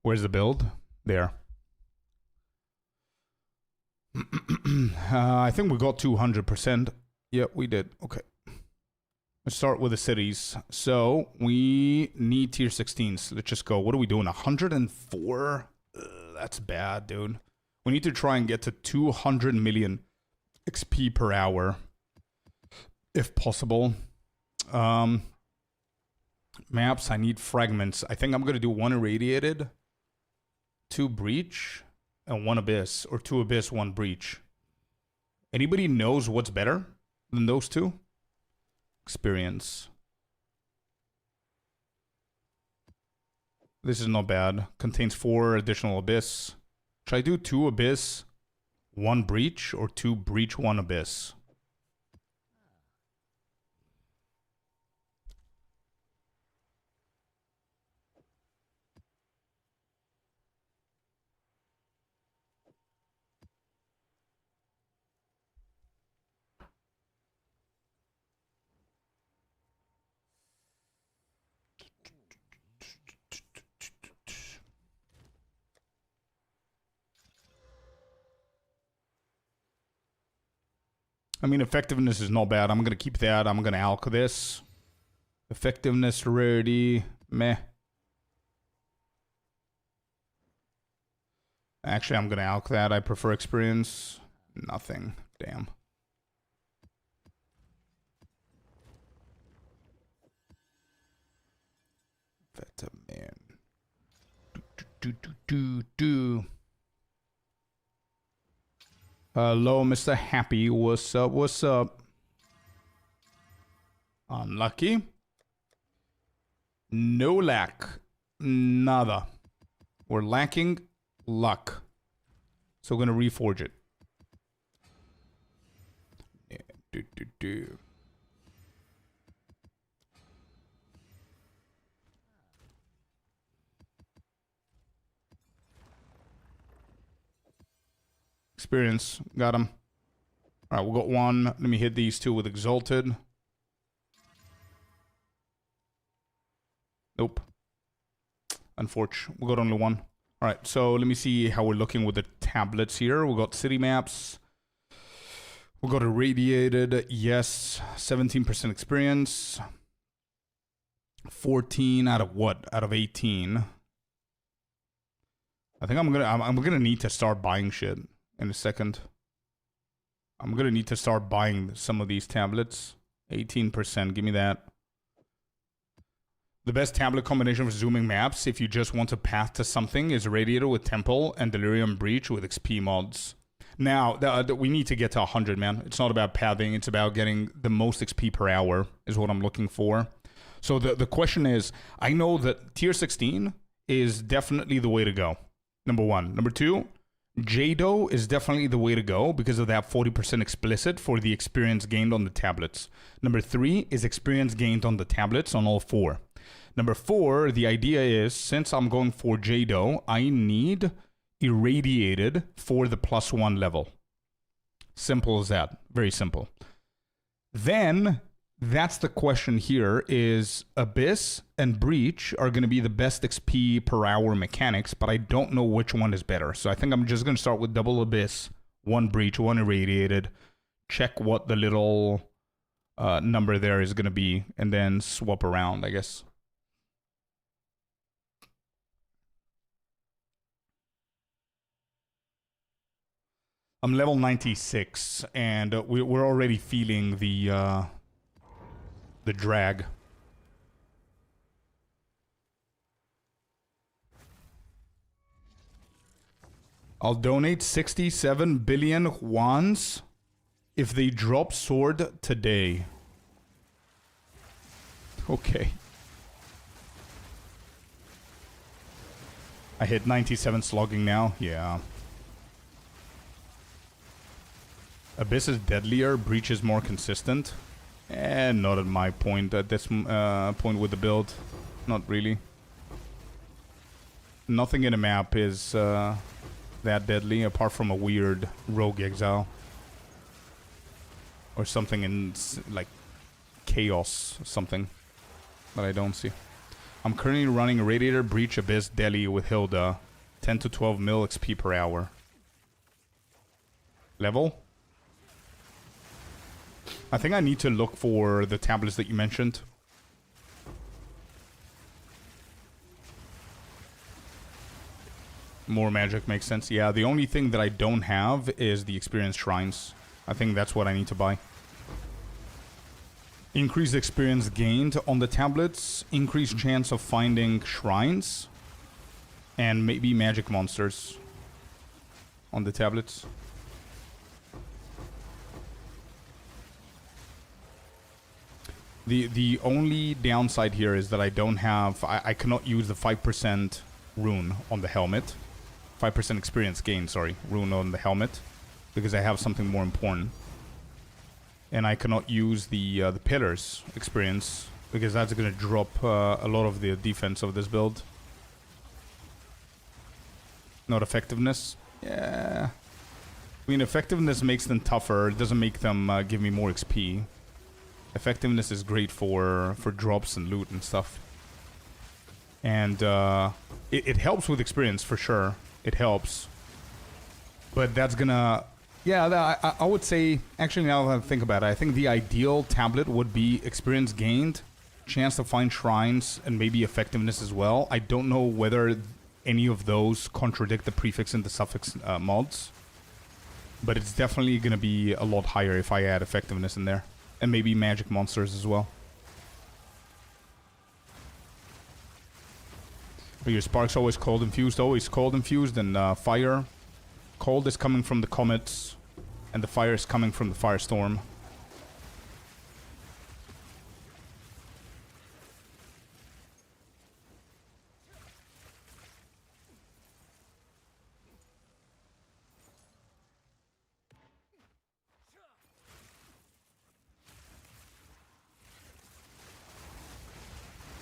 Where's the build? There. I think we got 200%. Yep, we did. Okay. Let's start with the cities. So we need tier 16s. Let's just go. What are we doing? 104? That's bad, dude. We need to try and get to 200 million XP per hour, if possible. Maps, I need fragments. I think I'm going to do 1 irradiated, 2 breach, and 1 abyss. Or 2 abyss, 1 breach. Anybody knows what's better than those 2? Experience. This is not bad. Contains 4 additional abyss. Should I do 2 abyss, 1 breach, or 2 breach, 1 abyss? I mean, effectiveness is not bad. I'm gonna keep that. I'm gonna alch this. Effectiveness, rarity, meh. Actually, I'm gonna alch that. I prefer experience. Nothing. Damn. Vitamin. Do. Hello, Mr. Happy. What's up? What's up? Unlucky. No lack. Nada. We're lacking luck. So we're gonna reforge it. Yeah, do. Experience. Got him. Alright, we got one. Let me hit these two with Exalted. Nope. Unfortunate. We got only one. Alright, so let me see how we're looking with the tablets here. We got city maps. We got irradiated. Yes. 17% experience. 14 out of what? Out of 18. I think I'm gonna need to start buying shit in a second. I'm gonna need to start buying some of these tablets. 18%, give me that. The best tablet combination for zooming maps, if you just want to path to something, is Radiator with Temple and Delirium Breach with XP mods. Now, we need to get to 100, man. It's not about pathing, it's about getting the most XP per hour, is what I'm looking for. So the question is, I know that tier 16 is definitely the way to go. Number one. Number two, Jado is definitely the way to go because of that 40% explicit for the experience gained on the tablets. Number three is experience gained on the tablets on all four. Number four, the idea is, since I'm going for Jado, I need irradiated for the +1 level. Simple as that. Very simple. Then, that's the question here, is Abyss and Breach are going to be the best XP per hour mechanics, but I don't know which one is better. So I think I'm just going to start with double Abyss, one Breach, one irradiated, check what the little number there is going to be, and then swap around, I guess. I'm level 96, and we're already feeling the drag. I'll donate 67 billion wands if they drop sword today. Okay. I hit 97 slogging now. Yeah. Abyss is deadlier, Breach is more consistent. And not at my point, at this point with the build. Not really. Nothing in the map is that deadly, apart from a weird rogue exile. Or something in, like, chaos something. That I don't see. I'm currently running Radiator, Breach, Abyss, Deli with Hilda. 10 to 12 mil XP per hour. Level? I think I need to look for the tablets that you mentioned. More magic makes sense. Yeah, the only thing that I don't have is the experience shrines. I think that's what I need to buy. Increased experience gained on the tablets. Increased chance of finding shrines. And maybe magic monsters on the tablets. The only downside here is that I don't have... I cannot use the 5% rune on the helmet. 5% experience gain, sorry. Rune on the helmet. Because I have something more important. And I cannot use the pillars experience. Because that's going to drop a lot of the defense of this build. Not effectiveness. Yeah. I mean, effectiveness makes them tougher. It doesn't make them give me more XP. Effectiveness is great for drops and loot and stuff. And it helps with experience for sure. It helps. But that's gonna Yeah, I would say, actually, now that I think about it, I think the ideal tablet would be experience gained, chance to find shrines, and maybe effectiveness as well. I don't know whether any of those contradict the prefix and the suffix mods, but it's definitely going to be a lot higher if I add effectiveness in there, and maybe magic monsters as well. But your spark's always cold infused, and fire. Cold is coming from the comets, and the fire is coming from the firestorm.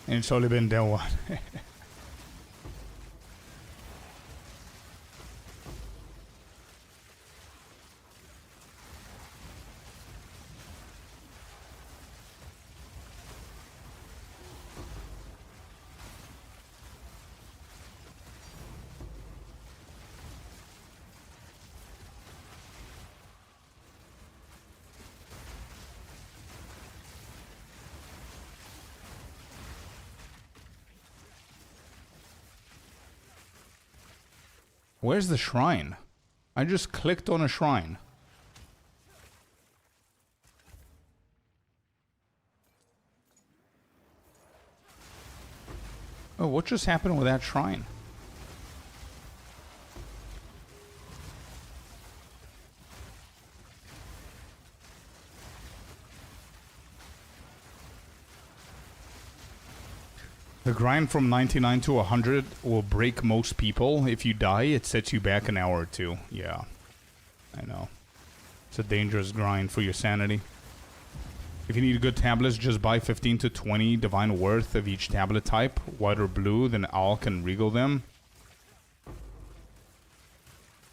And it's only been day one. Where's the shrine? I just clicked on a shrine. Oh, what just happened with that shrine? The grind from 99 to 100 will break most people. If you die, it sets you back an hour or two. Yeah, I know. It's a dangerous grind for your sanity. If you need good tablets, just buy 15 to 20 divine worth of each tablet type. White or blue, then Owl can regal them.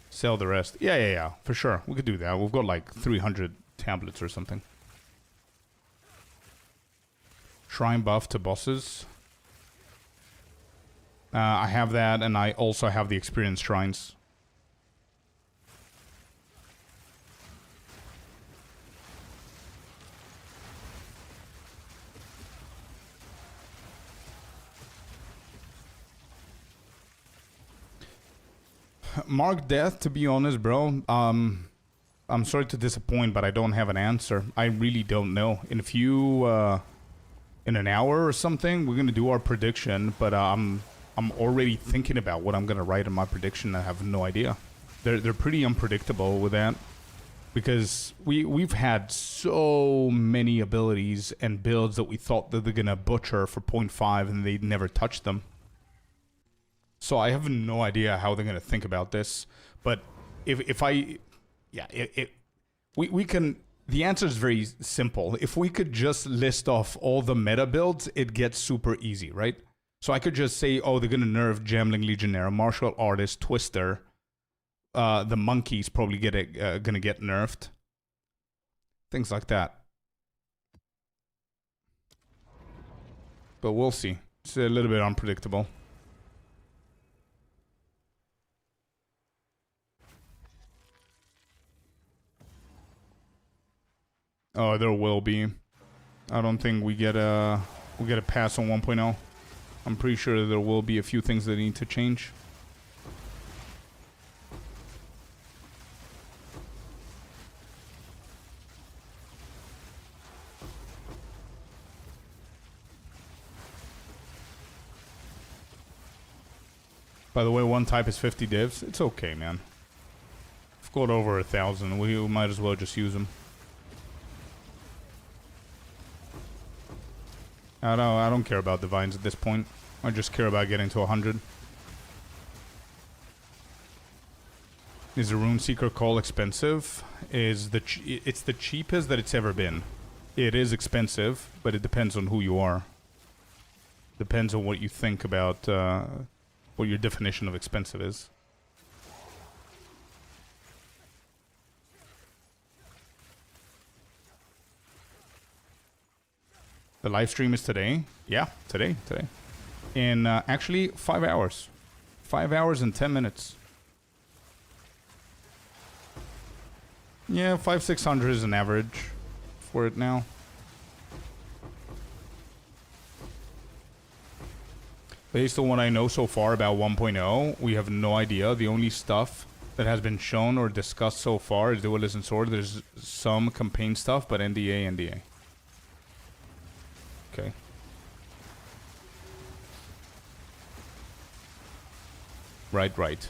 Sell the rest. Yeah, for sure. We could do that. We've got like 300 tablets or something. Shrine buff to bosses. I have that, and I also have the experience shrines. Mark Death, to be honest, bro. I'm sorry to disappoint, but I don't have an answer. I really don't know. In a few, in an hour or something, we're gonna do our prediction, but I'm already thinking about what I'm gonna write in my prediction. I have no idea. They're pretty unpredictable with that, because we've had so many abilities and builds that we thought that they're gonna butcher for 0.5 and they never touched them. So I have no idea how they're gonna think about this. But if I, yeah, we can. The answer is very simple. If we could just list off all the meta builds, it gets super easy, right? So I could just say, oh, they're going to nerf Gambling Legionnaire, Martial Artist, Twister. The Monkey's probably going to get nerfed. Things like that. But we'll see. It's a little bit unpredictable. Oh, there will be. I don't think we get a pass on 1.0. I'm pretty sure there will be a few things that need to change. By the way, one type is 50 divs. It's okay, man. We've got over 1,000. We might as well just use them. I don't care about divines at this point. I just care about getting to 100. Is the Rune Seeker Call expensive? It's the cheapest that it's ever been. It is expensive, but it depends on who you are. Depends on what you think about what your definition of expensive is. The live stream is today. Yeah, today. In actually 5 hours. 5 hours and 10 minutes. Yeah, 500-600 is an average for it now. Based on what I know so far about 1.0, we have no idea. The only stuff that has been shown or discussed so far is Dualism Sword. There's some campaign stuff, but NDA. Okay. Right.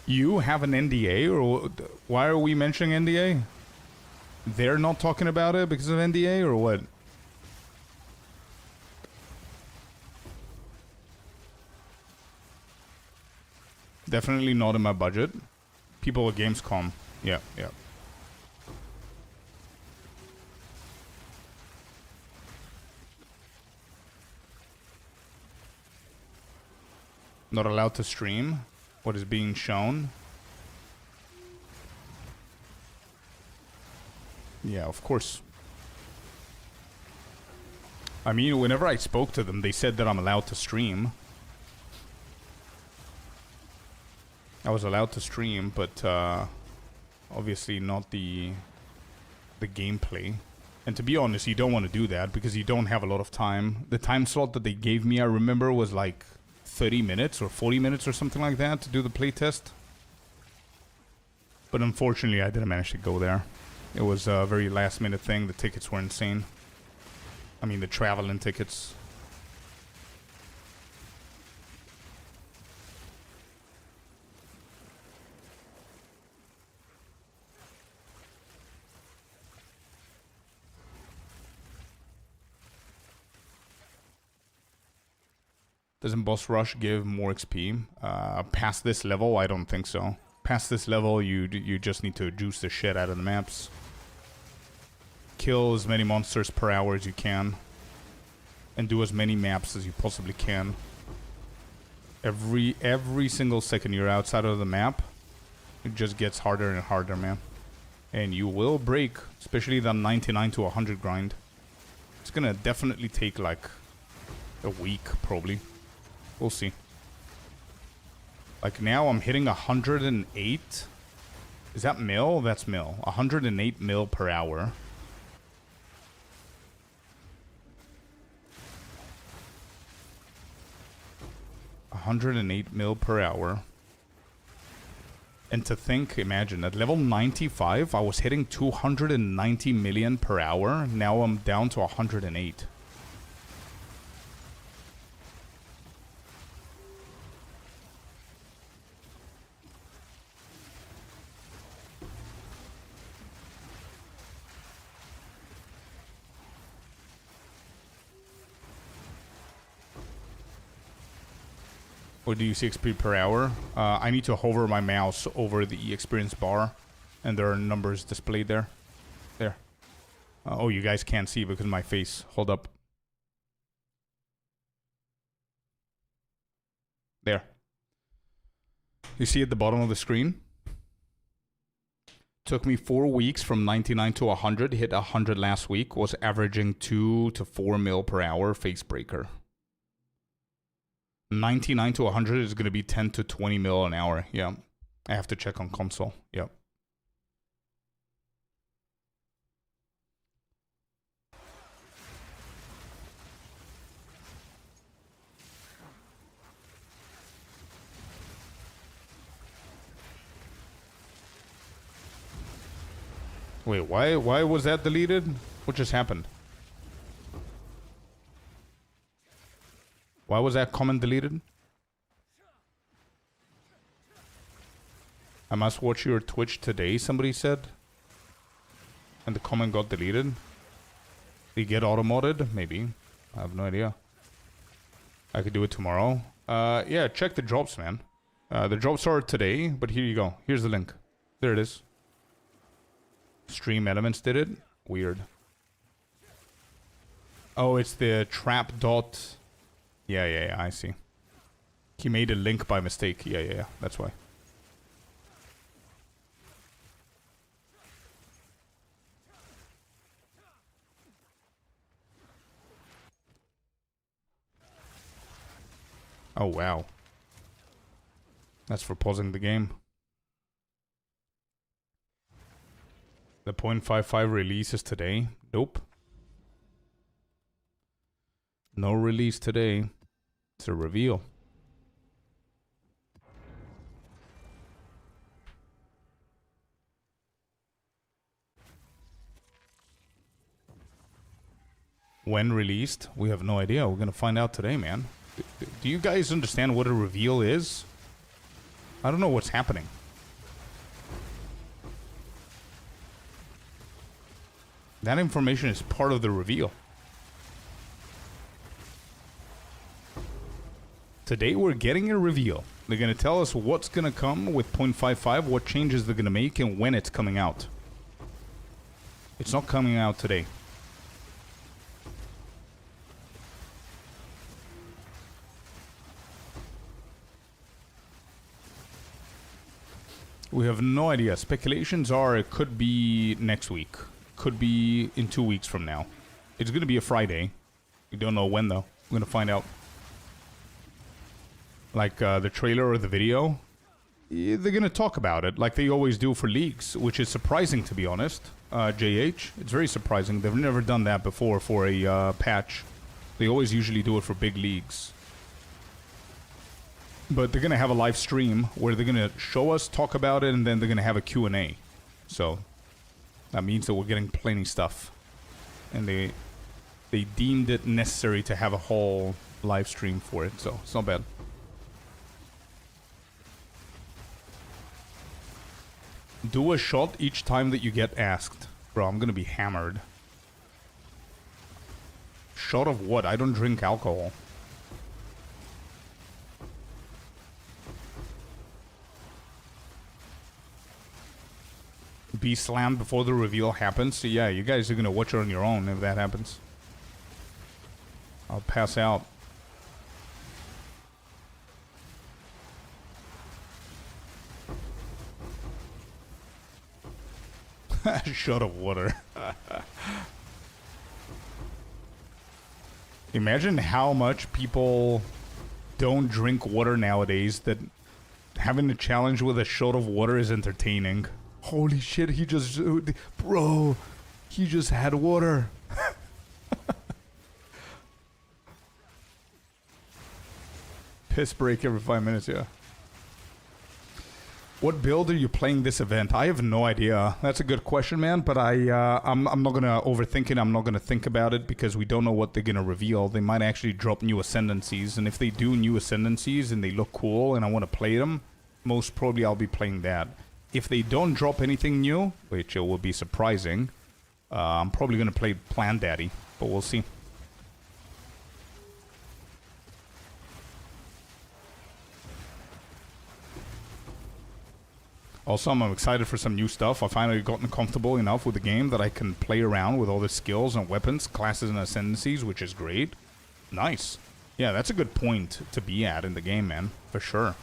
You have an NDA, or why are we mentioning NDA? They're not talking about it because of NDA, or what? Definitely not in my budget. People at Gamescom. Yeah. Not allowed to stream what is being shown. Yeah, of course. I mean, whenever I spoke to them, they said that I'm allowed to stream. I was allowed to stream, but obviously not the gameplay. And to be honest, you don't want to do that because you don't have a lot of time. The time slot that they gave me, I remember, was like 30 minutes or 40 minutes or something like that to do the playtest. But unfortunately, I didn't manage to go there. It was a very last minute thing. The tickets were insane. I mean, the traveling tickets. Doesn't Boss Rush give more XP? Past this level, I don't think so. Past this level, you just need to juice the shit out of the maps. Kill as many monsters per hour as you can. And do as many maps as you possibly can. Every single second you're outside of the map, it just gets harder and harder, man. And you will break, especially the 99 to 100 grind. It's gonna definitely take like a week, probably. We'll see. Like now I'm hitting 108. Is that mil? That's mil. 108 mil per hour. $108 mil per hour. And to think, imagine, at level 95, I was hitting 290 million per hour. Now I'm down to 108. Or do you see XP per hour? I need to hover my mouse over the experience bar, and there are numbers displayed there. There. Oh, you guys can't see because of my face. Hold up. There. You see at the bottom of the screen? Took me 4 weeks from 99 to 100. Hit 100 last week. Was averaging 2 to 4 mil per hour. Face breaker. 99 to 100 is going to be 10 to 20 mil an hour. Yeah. I have to check on console. Yep. Wait, why was that deleted? What just happened? Why was that comment deleted? I must watch your Twitch today, somebody said. And the comment got deleted. Did it get auto-modded? Maybe. I have no idea. I could do it tomorrow. Yeah, check the drops, man. The drops are today, but here you go. Here's the link. There it is. Stream Elements did it. Weird. Oh, it's the trap dot... Yeah, I see. He made a link by mistake. Yeah, that's why. Oh, wow. That's for pausing the game. The 0.55 release is today? Nope. No release today. It's a reveal. When released? We have no idea. We're gonna find out today, man. Do you guys understand what a reveal is? I don't know what's happening. That information is part of the reveal. Today we're getting a reveal. They're going to tell us what's going to come with 0.55, what changes they're going to make, and when it's coming out. It's not coming out today. We have no idea. Speculations are it could be next week. Could be in 2 weeks from now. It's going to be a Friday. We don't know when, though. We're going to find out. Like the trailer or the video, they're going to talk about it like they always do for leaks, which is surprising, to be honest. JH, it's very surprising. They've never done that before for a patch. They always usually do it for big leagues. But they're going to have a live stream where they're going to show us, talk about it, and then they're going to have a Q&A. So that means that we're getting plenty stuff. And they deemed it necessary to have a whole live stream for it, so it's not bad. Do a shot each time that you get asked. Bro, I'm gonna be hammered. Shot of what? I don't drink alcohol. Be slammed before the reveal happens. So yeah, you guys are gonna watch it on your own if that happens. I'll pass out. Shot of water. Imagine how much people don't drink water nowadays, that having a challenge with a shot of water is entertaining. Holy shit, he just... Bro, he just had water. Piss break every 5 minutes, yeah. What build are you playing this event? I have no idea. That's a good question, man. But I'm not gonna overthink it. I'm not gonna think about it because we don't know what they're gonna reveal. They might actually drop new ascendancies, and if they do new ascendancies and they look cool and I want to play them, most probably I'll be playing that. If they don't drop anything new, which it will be surprising, I'm probably gonna play Plan Daddy, but we'll see. Also, I'm excited for some new stuff. I finally gotten comfortable enough with the game that I can play around with all the skills and weapons, classes and ascendancies, which is great. Nice. Yeah, that's a good point to be at in the game, man. For sure.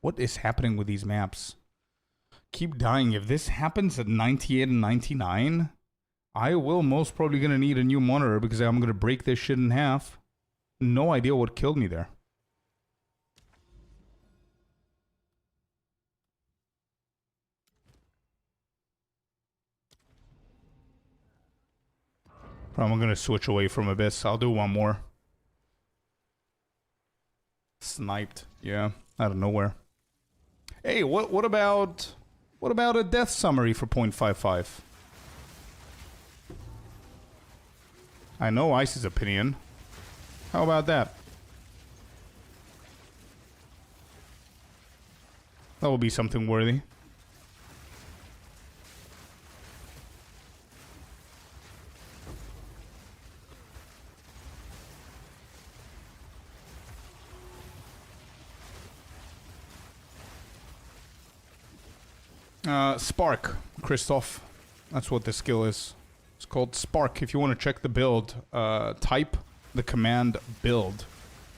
What is happening with these maps? Keep dying. If this happens at 98 and 99, I will most probably gonna need a new monitor because I'm gonna break this shit in half. No idea what killed me there. I'm gonna switch away from Abyss. I'll do one more. Sniped. Yeah, out of nowhere. Hey, what about a death summary for 0.55? I know Ice's opinion. How about that? That will be something worthy. Spark, Christoph. That's what the skill is. It's called Spark. If you want to check the build, type the command build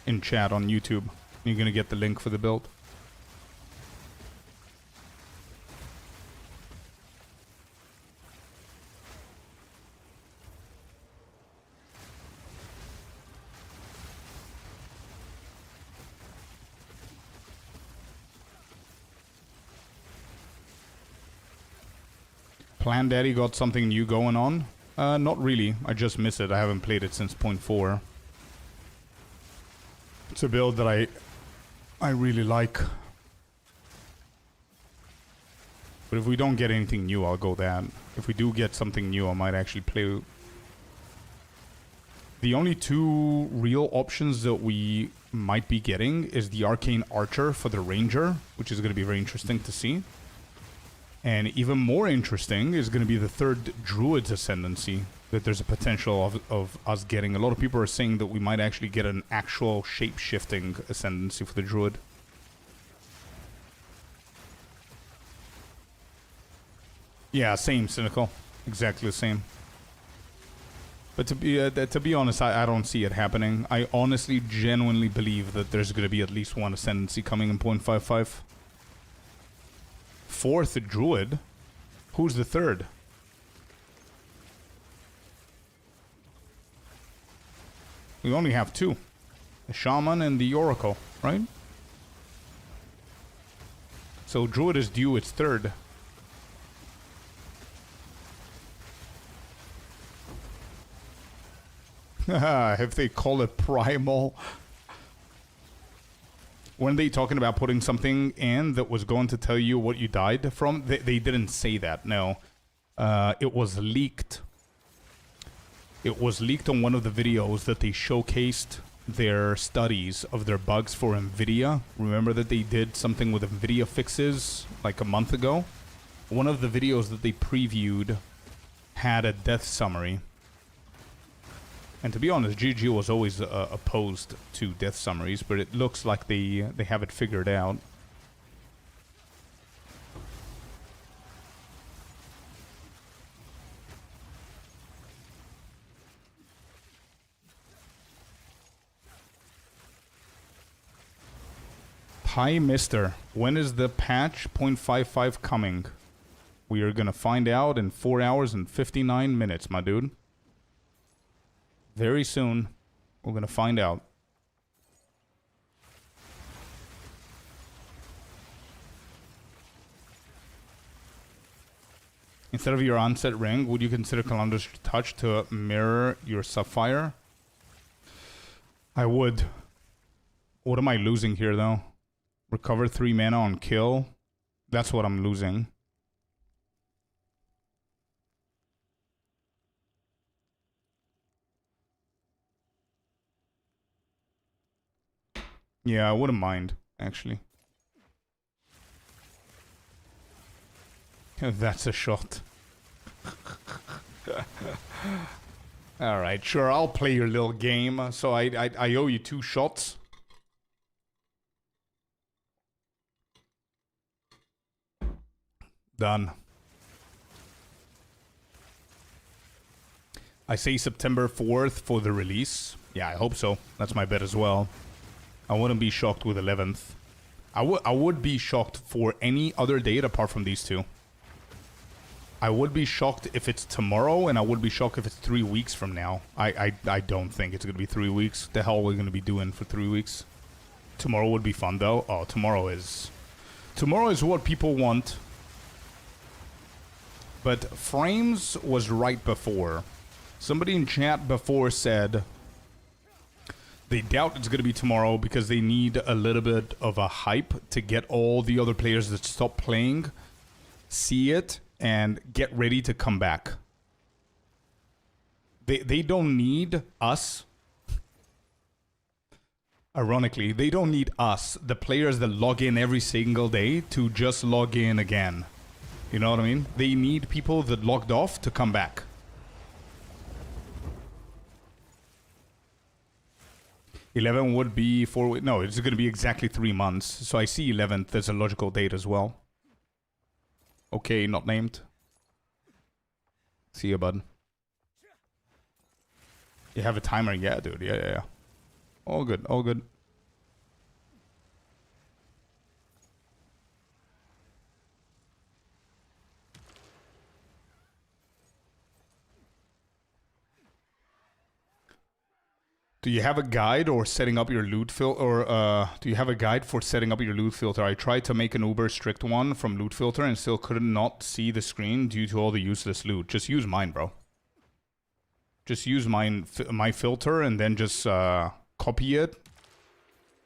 in chat on YouTube. You're going to get the link for the build. Plan Daddy got something new going on? Not really. I just miss it. I haven't played it since 0.4. It's a build that I really like. But if we don't get anything new, I'll go that. If we do get something new, I might actually play. The only two real options that we might be getting is the Arcane Archer for the Ranger, which is going to be very interesting to see. And even more interesting is going to be the third Druid's Ascendancy, that there's a potential of us getting. A lot of people are saying that we might actually get an actual shape-shifting Ascendancy for the Druid. Yeah, same, Cynical. Exactly the same. But to be honest, I don't see it happening. I honestly, genuinely believe that there's going to be at least one Ascendancy coming in 0.55. Fourth Druid? Who's the third? We only have two. The Shaman and the Oracle, right? So Druid is due its third. If they call it Primal... When they talking about putting something in that was going to tell you what you died from, they didn't say that, no. It was leaked. It was leaked on one of the videos that they showcased their studies of their bugs for NVIDIA. Remember that they did something with NVIDIA fixes like a month ago? One of the videos that they previewed had a death summary. And to be honest, GG was always opposed to death summaries, but it looks like they have it figured out. Hi, Mister. When is the patch 0.55 coming? We are gonna find out in 4 hours and 59 minutes, my dude. Very soon, we're going to find out. Instead of your onset ring, would you consider Calandra's touch to mirror your Sapphire? I would. What am I losing here, though? Recover 3 mana on kill? That's what I'm losing. Yeah, I wouldn't mind, actually. That's a shot. Alright, sure, I'll play your little game. So I owe you 2 shots. Done. I say September 4th for the release. Yeah, I hope so. That's my bet as well. I wouldn't be shocked with 11th. I would be shocked for any other date apart from these two. I would be shocked if it's tomorrow, and I would be shocked if it's 3 weeks from now. I don't think it's going to be 3 weeks. The hell we're going to be doing for 3 weeks. Tomorrow would be fun, though. Oh, tomorrow is what people want. But Frames was right before. Somebody in chat before said... They doubt it's going to be tomorrow because they need a little bit of a hype to get all the other players that stop playing, see it, and get ready to come back. They don't need us. Ironically, they don't need us, the players that log in every single day, to just log in again. You know what I mean? They need people that logged off to come back. $11 would be 4 weeks. No, it's going to be exactly 3 months. So I see 11th as a logical date as well. Okay, not named. See you, bud. You have a timer? Yeah, dude. Yeah. All good, all good. Do you have a guide or setting up your loot filter? Or do you have a guide for setting up your loot filter? I tried to make an uber strict one from loot filter and still could not see the screen due to all the useless loot. Just use mine, bro. Just use mine, my filter, and then just copy it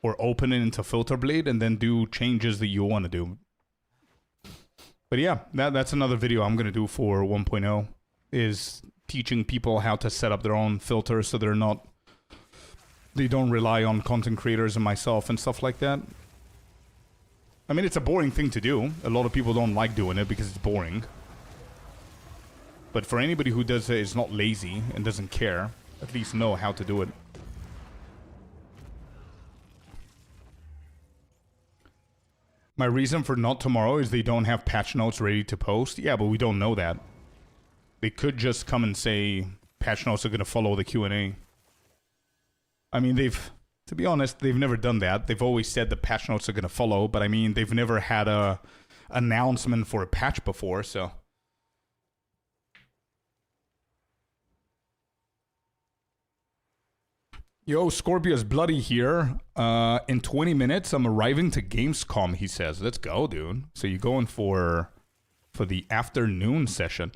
or open it into Filter Blade and then do changes that you want to do. But yeah, that's another video I'm gonna do for 1.0 is teaching people how to set up their own filter so they don't rely on content creators and myself and stuff like that. I mean, it's a boring thing to do. A lot of people don't like doing it because it's boring. But for anybody who does it, is not lazy and doesn't care, at least know how to do it. My reason for not tomorrow is they don't have patch notes ready to post. Yeah, but we don't know that. They could just come and say patch notes are going to follow the Q&A. I mean, to be honest, they've never done that. They've always said the patch notes are going to follow, but I mean, they've never had a announcement for a patch before, so. Yo, Scorpius Bloody here. In 20 minutes, I'm arriving to Gamescom, he says. Let's go, dude. So you're going for the afternoon session.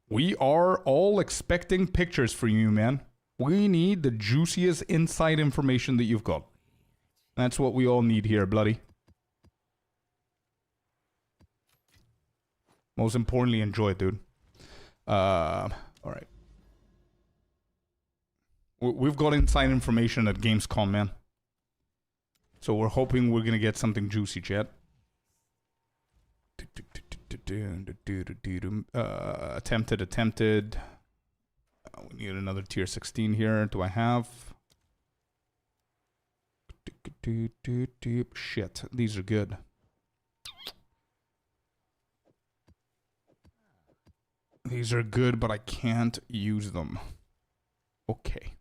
We are all expecting pictures for you, man. We need the juiciest inside information that you've got. That's what we all need here, Bloody. Most importantly, enjoy it, dude. All right. We've got inside information at Gamescom, man. So we're hoping we're going to get something juicy, chat. Attempted. We need another tier 16 here. Do I have? Shit, these are good. These are good, but I can't use them. Okay.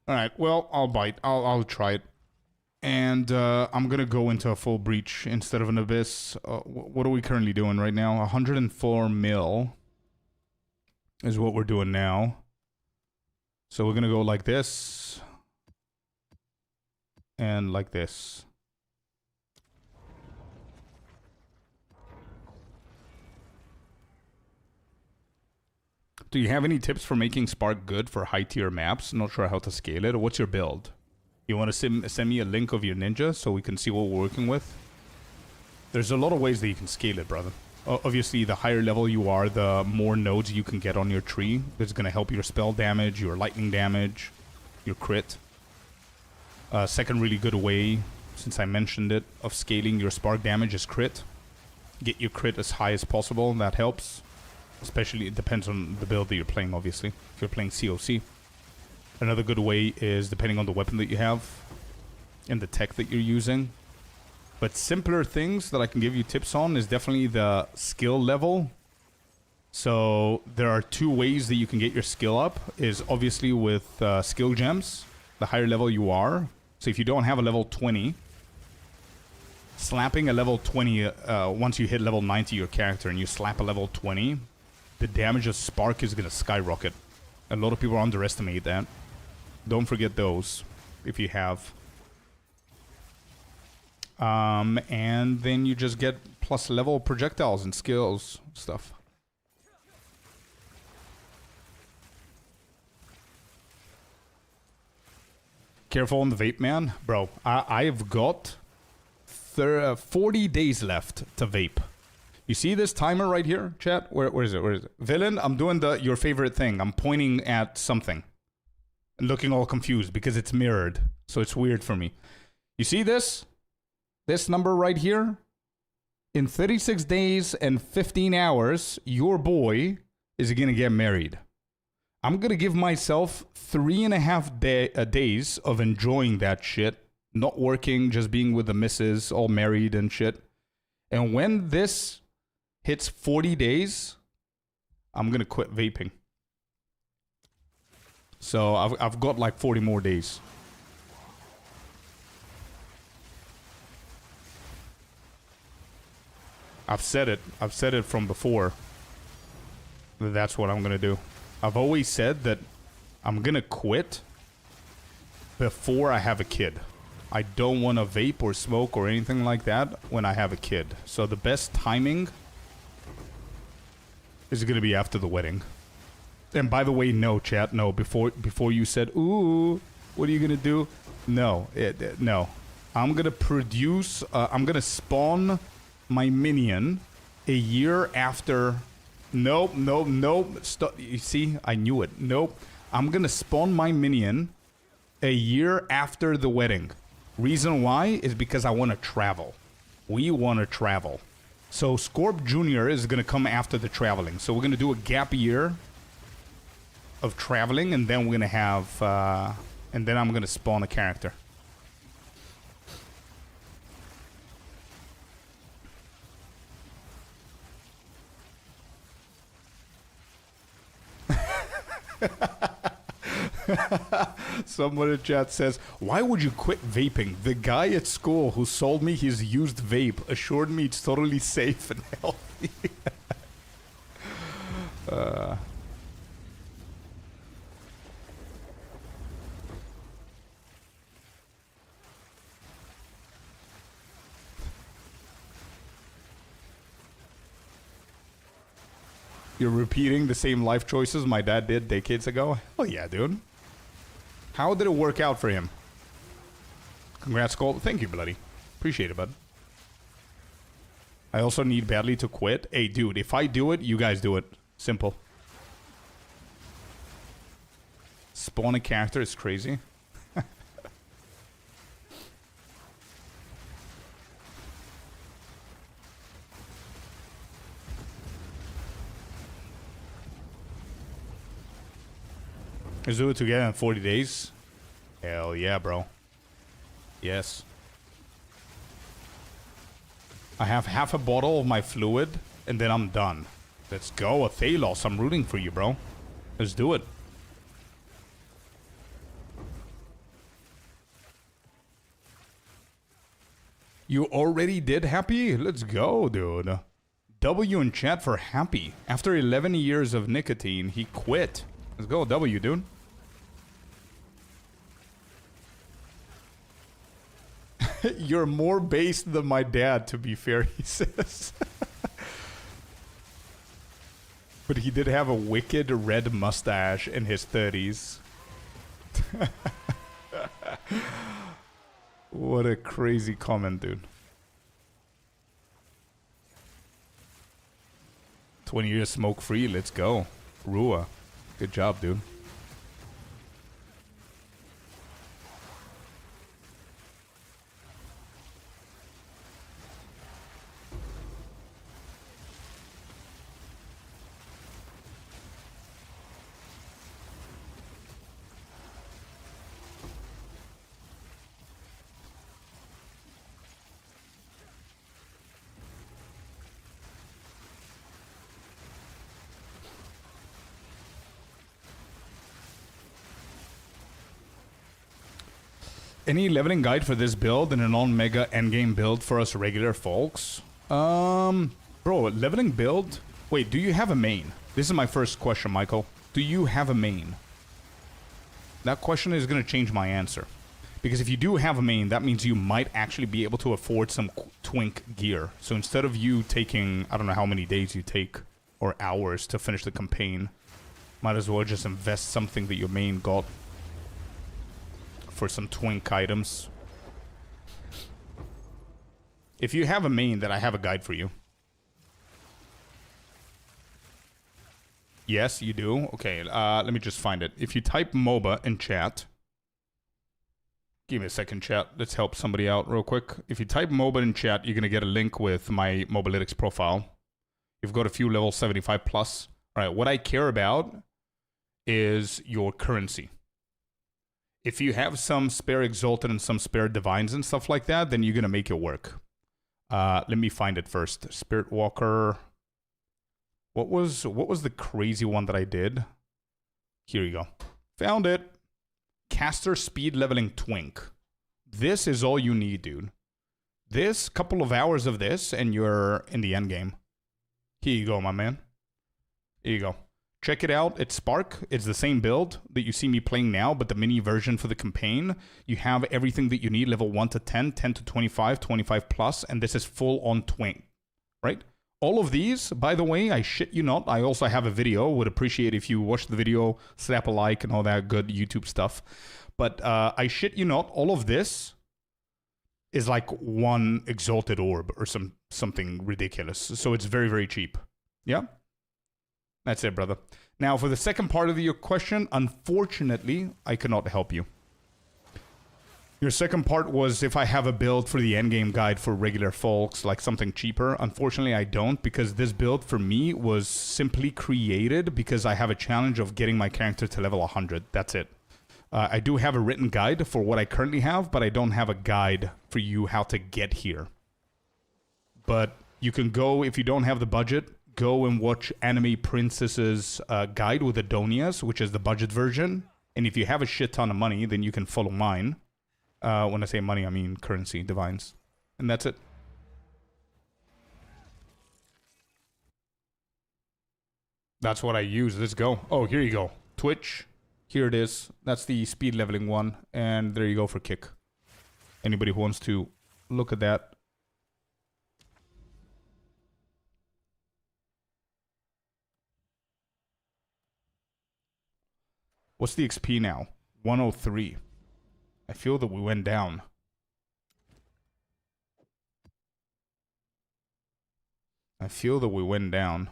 Alright, well, I'll bite. I'll try it. And I'm going to go into a full breach instead of an abyss. What are we currently doing right now? 104 mil is what we're doing now. So we're going to go like this. And like this. Do you have any tips for making Spark good for high tier maps? Not sure how to scale it. What's your build? You want to send me a link of your ninja so we can see what we're working with? There's a lot of ways that you can scale it, brother. Obviously, the higher level you are, the more nodes you can get on your tree. That's going to help your spell damage, your lightning damage, your crit. Second really good way, since I mentioned it, of scaling your Spark damage is crit. Get your crit as high as possible. That helps. Especially, it depends on the build that you're playing, obviously. If you're playing COC. Another good way is depending on the weapon that you have and the tech that you're using. But simpler things that I can give you tips on is definitely the skill level. So there are two ways that you can get your skill up. Is obviously with skill gems. The higher level you are. So if you don't have a level 20, slapping a level 20, once you hit level 90 your character and you slap a level 20, the damage of Spark is going to skyrocket. A lot of people underestimate that. Don't forget those, if you have. And then you just get plus level projectiles and skills stuff. Careful on the vape, man. Bro, I've got 40 days left to vape. You see this timer right here, chat? Where is it? Where is it? Villain, I'm doing your favorite thing. I'm pointing at something. And looking all confused because it's mirrored. So it's weird for me. You see this? This number right here? In 36 days and 15 hours, your boy is going to get married. I'm going to give myself 3.5 days of enjoying that shit. Not working, just being with the missus, all married and shit. And when this hits 40 days, I'm going to quit vaping. So I've got like 40 more days. I've said it from before. That's what I'm going to do. I've always said that I'm going to quit before I have a kid. I don't want to vape or smoke or anything like that when I have a kid. So the best timing is going to be after the wedding. And by the way, no, chat, no. Before you said, ooh, what are you going to do? No, no. I'm going to produce, I'm going to spawn my minion a year after. Nope. Stop. You see, I knew it. Nope. I'm going to spawn my minion a year after the wedding. Reason why is because I want to travel. We want to travel. So Scorp Jr. is going to come after the traveling. So we're going to do a gap year of traveling, and then we're going to have, and then I'm going to spawn a character. Someone in chat says, why would you quit vaping? The guy at school who sold me his used vape assured me it's totally safe and healthy. You're repeating the same life choices my dad did decades ago? Hell yeah, dude. How did it work out for him? Congrats, Cole. Thank you, bloody. Appreciate it, bud. I also need badly to quit. Hey, dude, if I do it, you guys do it. Simple. Spawn a character is crazy. Let's do it together in 40 days. Hell yeah, bro. Yes. I have half a bottle of my fluid, and then I'm done. Let's go, Athelos. I'm rooting for you, bro. Let's do it. You already did Happy? Let's go, dude. W in chat for Happy. After 11 years of nicotine, he quit. Let's go, W, dude. You're more based than my dad, to be fair, he says. But he did have a wicked red mustache in his 30s. What a crazy comment, dude. 20 years smoke-free, let's go. Rua. Good job, dude. Any leveling guide for this build and a non-mega endgame build for us regular folks? Bro, leveling build? Wait, do you have a main? This is my first question, Michael. Do you have a main? That question is going to change my answer. Because if you do have a main, that means you might actually be able to afford some twink gear. So instead of you taking, I don't know how many days you take, or hours to finish the campaign, might as well just invest something that your main got for some twink items. If you have a main, then I have a guide for you. Yes, you do? Okay, let me just find it. If you type MOBA in chat, Give me a second, chat. Let's help somebody out real quick. If you type MOBA in chat, you're going to get a link with my Mobalytics profile. You've got a few level 75 plus. All right, what I care about is your currency. If you have some spare Exalted and some spare Divines and stuff like that, then you're going to make it work. Let me find it first. Spirit Walker. What was the crazy one that I did? Here you go. Found it. Caster speed leveling Twink. This is all you need, dude. This, couple of hours of this, and you're in the end game. Here you go, my man. Here you go. Check it out. It's Spark. It's the same build that you see me playing now, but the mini version for the campaign. You have everything that you need, level 1 to 10, 10 to 25, 25 plus, and this is full on Twink, right? All of these, by the way, I shit you not, I also have a video. Would appreciate if you watch the video, slap a like, and all that good YouTube stuff. But I shit you not, all of this is like one Exalted Orb or something ridiculous. So it's very, very cheap. Yeah? That's it, brother. Now, for the second part of your question, unfortunately, I cannot help you. Your second part was if I have a build for the endgame guide for regular folks, like something cheaper. Unfortunately, I don't, because this build for me was simply created because I have a challenge of getting my character to level 100. That's it. I do have a written guide for what I currently have, but I don't have a guide for you how to get here. But you can go, if you don't have the budget, go and watch Anime Princess's guide with Adonias, which is the budget version. And if you have a shit ton of money, then you can follow mine. When I say money, I mean currency, divines. And that's it. That's what I use. Let's go. Oh, here you go. Twitch. Here it is. That's the speed leveling one. And there you go for kick. Anybody who wants to look at that. What's the XP now? 103. I feel that we went down. I feel that we went down.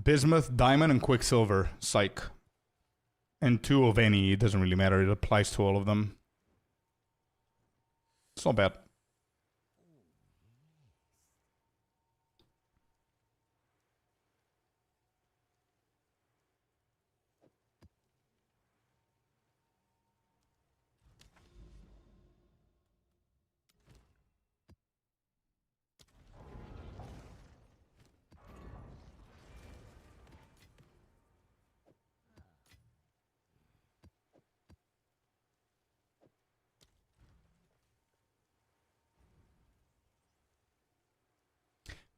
Bismuth, Diamond, and Quicksilver. Psych. And 2 of any. It doesn't really matter. It applies to all of them. It's not bad.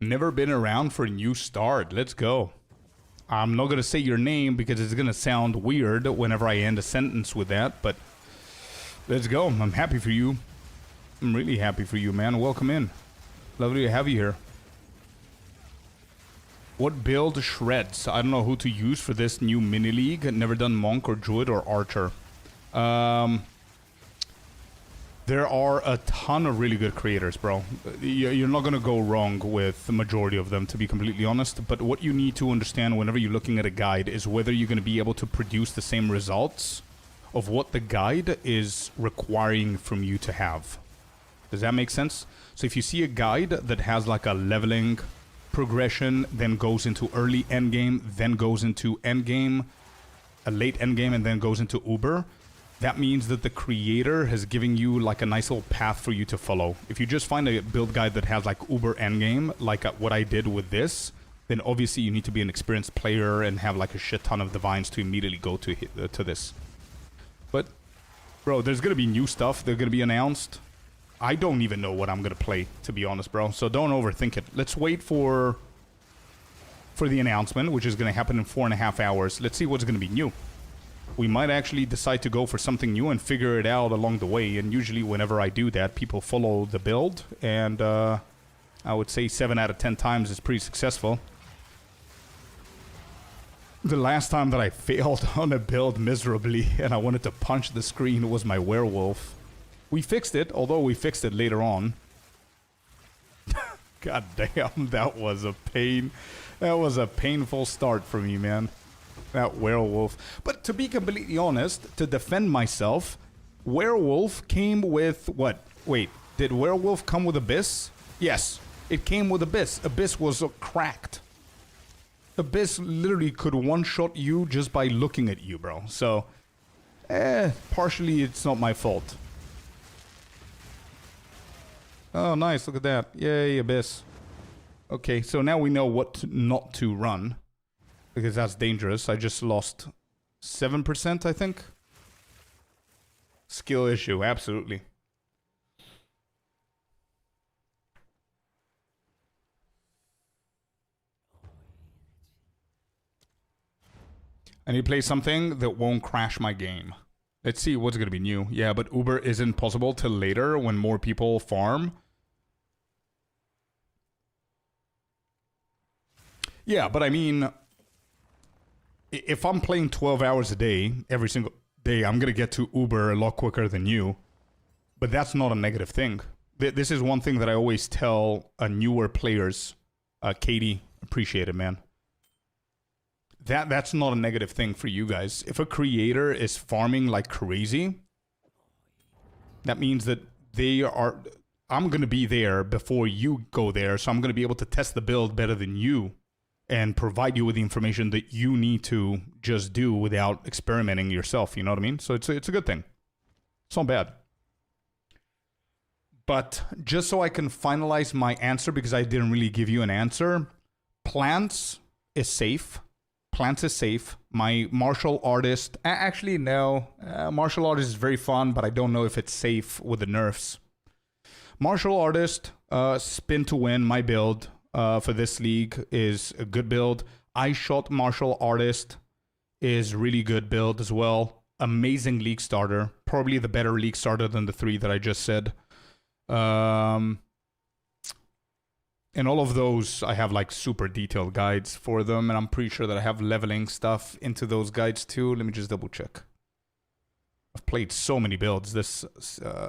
Never been around for a new start. Let's go. I'm not going to say your name because it's going to sound weird whenever I end a sentence with that, but let's go. I'm happy for you. I'm really happy for you, man. Welcome in. Lovely to have you here. What build shreds? I don't know who to use for this new mini league. Never done Monk or Druid or Archer. There are a ton of really good creators, bro. You're not going to go wrong with the majority of them, to be completely honest. But what you need to understand whenever you're looking at a guide is whether you're going to be able to produce the same results of what the guide is requiring from you to have. Does that make sense? So if you see a guide that has like a leveling progression, then goes into early endgame, then goes into endgame, a late endgame, and then goes into Uber, that means that the creator has given you like a nice little path for you to follow. If you just find a build guide that has like Uber endgame, like what I did with this, then obviously you need to be an experienced player and have like a shit ton of divines to immediately go to this. But, bro, there's gonna be new stuff. They're gonna be announced. I don't even know what I'm gonna play, to be honest, bro. So don't overthink it. Let's wait for for the announcement, which is going to happen in 4.5 hours. Let's see what's going to be new. We might actually decide to go for something new and figure it out along the way. And usually whenever I do that, people follow the build. And I would say 7 out of 10 times is pretty successful. The last time that I failed on a build miserably and I wanted to punch the screen was my werewolf. We fixed it, although we fixed it later on. God damn, that was a pain. That was a painful start for me, man. That werewolf. But to be completely honest, to defend myself, werewolf came with what? Wait, did werewolf come with abyss? Yes, it came with abyss. Abyss was cracked. Abyss literally could one-shot you just by looking at you, bro. So, partially it's not my fault. Oh, nice. Look at that. Yay, Abyss. Okay, so now we know what not to run. Because that's dangerous. I just lost 7%, I think. Skill issue, absolutely. I need to play something that won't crash my game. Let's see what's going to be new. Yeah, but Uber isn't possible till later when more people farm. Yeah, but I mean, if I'm playing 12 hours a day, every single day, I'm going to get to Uber a lot quicker than you. But that's not a negative thing. This is one thing that I always tell newer players. Katie, appreciate it, man. That's not a negative thing for you guys. If a creator is farming like crazy, that means that I'm going to be there before you go there, so I'm going to be able to test the build better than you and provide you with the information that you need to just do without experimenting yourself, you know what I mean? So it's a good thing. It's not bad. But just so I can finalize my answer, because I didn't really give you an answer, plants is safe. Plants is safe. My martial artist... Actually, no. Martial artist is very fun, but I don't know if it's safe with the nerfs. Martial artist, spin to win, my build for this league is a good build. I shot martial artist is really good build as well. Amazing league starter. Probably the better league starter than the 3 that I just said. And all of those, I have like super detailed guides for them. And I'm pretty sure that I have leveling stuff into those guides too. Let me just double check. I've played so many builds this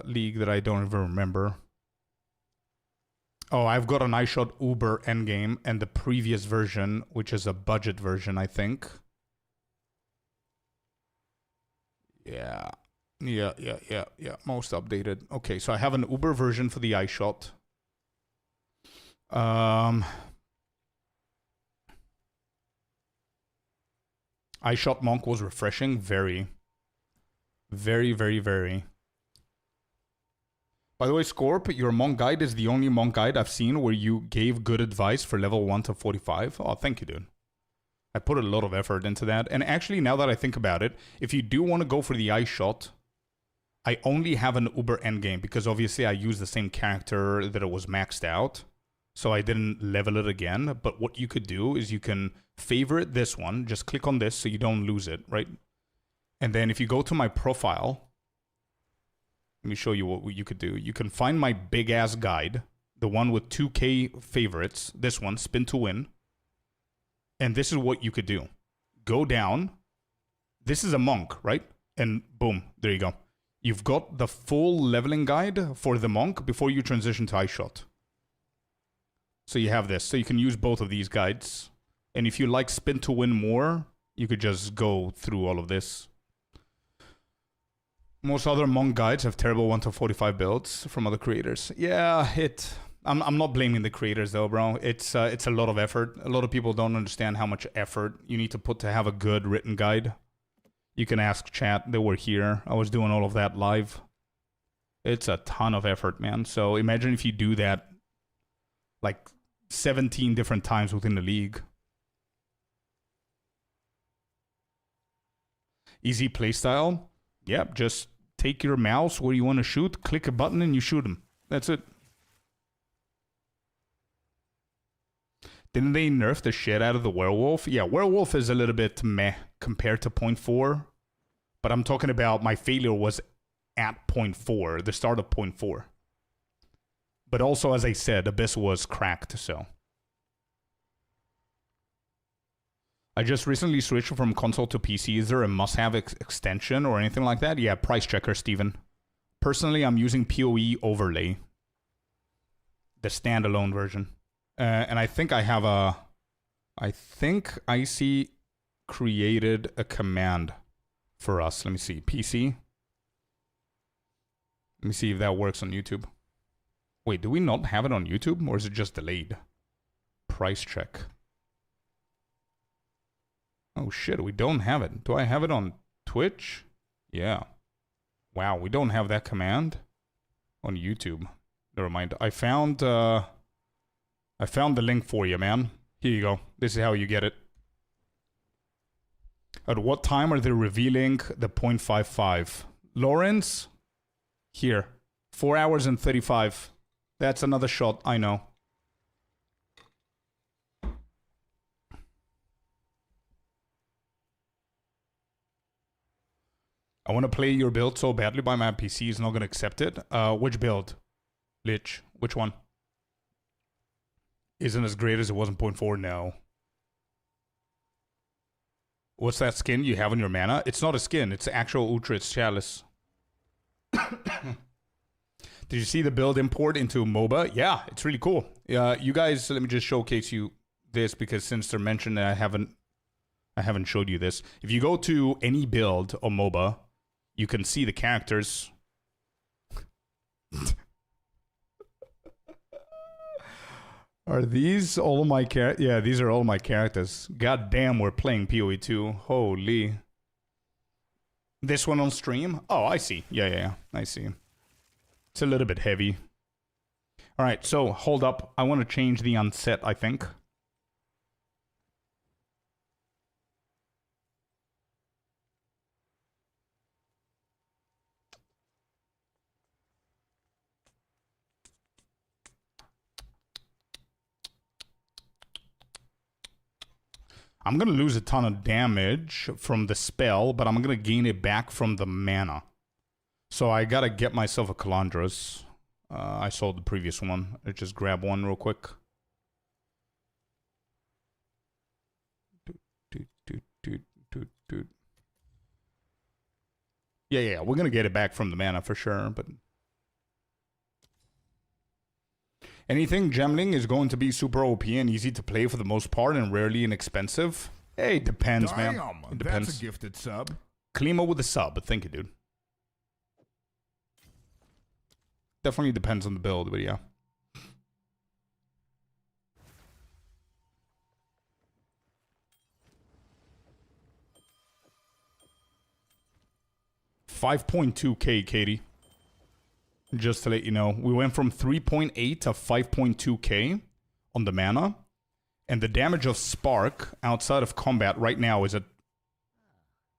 league that I don't even remember. Oh, I've got an iShot Uber endgame and the previous version, which is a budget version, I think. Yeah. Most updated. Okay, so I have an Uber version for the iShot. iShot Monk was refreshing. Very. Very. By the way, Scorp, your Monk guide is the only Monk guide I've seen where you gave good advice for level 1 to 45. Oh, thank you, dude. I put a lot of effort into that. And actually, now that I think about it, if you do want to go for the iShot, I only have an Uber endgame because obviously I use the same character that it was maxed out. So I didn't level it again. But what you could do is you can favorite this one. Just click on this so you don't lose it, right? And then if you go to my profile, let me show you what you could do. You can find my big-ass guide, the one with 2K favorites. This one, Spin to Win. And this is what you could do. Go down. This is a monk, right? And boom, there you go. You've got the full leveling guide for the monk before you transition to iShot. So you have this. So you can use both of these guides. And if you like Spin to Win more, you could just go through all of this. Most other monk guides have terrible 1 to 45 builds from other creators. Yeah, I'm not blaming the creators though, bro. It's a lot of effort. A lot of people don't understand how much effort you need to put to have a good written guide. You can ask chat. They were here. I was doing all of that live. It's a ton of effort, man. So imagine if you do that like 17 different times within the league. Easy playstyle. Yep, just take your mouse where you want to shoot, click a button, and you shoot them. That's it. Didn't they nerf the shit out of the werewolf? Yeah, werewolf is a little bit meh compared to 0.4. But I'm talking about my failure was at 0.4, the start of 0.4. But also, as I said, Abyss was cracked, so. I just recently switched from console to PC. Is there a must-have extension or anything like that? Yeah, price checker, Steven. Personally, I'm using POE overlay. The standalone version. And I think I have a... I think IC created a command for us. Let me see. PC. Let me see if that works on YouTube. Wait, do we not have it on YouTube? Or is it just delayed? Price check. Oh shit, we don't have it. Do I have it on Twitch? Yeah. Wow, we don't have that command on YouTube. Never mind. I found the link for you, man. Here you go. This is how you get it. At what time are they revealing the 0.55? Lawrence? Here. 4 hours and 35. That's another shot, I know. I want to play your build so badly, but my PC is not going to accept it. Which build? Lich. Which one? Isn't as great as it was in 0.4? No. What's that skin you have on your mana? It's not a skin. It's actual Ultra's Chalice. Did you see the build import into MOBA? Yeah, it's really cool. You guys, let me just showcase you this because since they're mentioned, I haven't showed you this. If you go to any build on MOBA, you can see the characters. Are these all my characters? Yeah, these are all my characters. God damn, we're playing POE2. Holy. This one on stream? Oh, I see. Yeah. I see. It's a little bit heavy. Alright, so hold up. I want to change the unset, I think. I'm going to lose a ton of damage from the spell, but I'm going to gain it back from the mana. So I got to get myself a Calandras. I sold the previous one. Let's just grab one real quick. Yeah, we're going to get it back from the mana for sure, but... Anything Gemling is going to be super OP and easy to play for the most part and rarely inexpensive. Hey, it depends, man. It depends. That's a gifted sub. Klima with a sub. Thank you, dude. Definitely depends on the build, but yeah. $5.2K, Katie. Just to let you know, we went from 3.8 to 5.2K on the mana. And the damage of Spark outside of combat right now is at...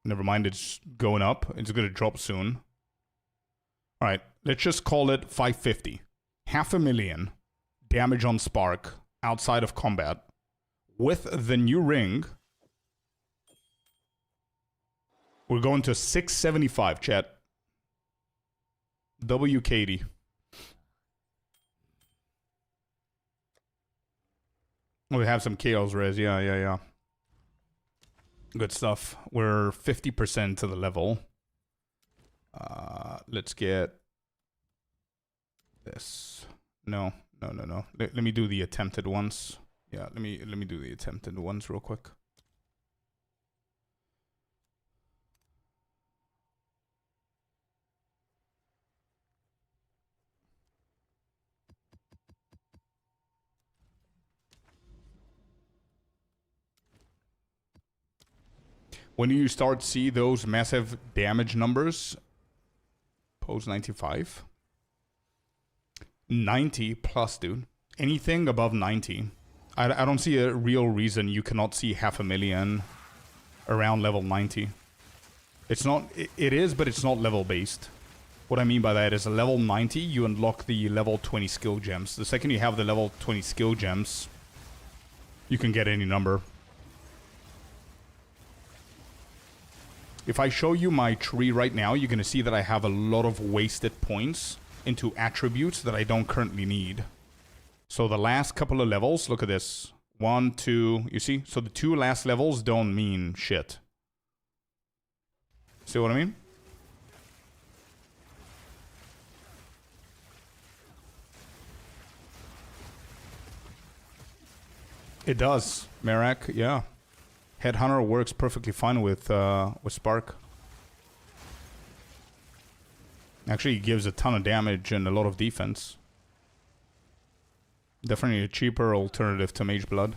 Never mind, it's going up. It's going to drop soon. Alright, let's just call it 550. 500,000 damage on Spark outside of combat. With the new ring, we're going to 675, chat. WKD. We have some chaos res, yeah. Good stuff. We're 50% to the level. Let's get this. No. Let me do the attempted ones. Yeah, let me do the attempted ones real quick. When you start to see those massive damage numbers, pose 95. 90 plus, dude. Anything above 90. I don't see a real reason you cannot see 500,000 around level 90. It's not, it is, but it's not level based. What I mean by that is a level 90, you unlock the level 20 skill gems. The second you have the level 20 skill gems, You can get any number. If I show you my tree right now, you're going to see that I have a lot of wasted points into attributes that I don't currently need. So the last couple of levels, look at this. 1, 2, you see? So the 2 last levels don't mean shit. See what I mean? It does, Merak, yeah. Headhunter works perfectly fine with Spark. Actually, it gives a ton of damage and a lot of defense. Definitely a cheaper alternative to Mage Blood.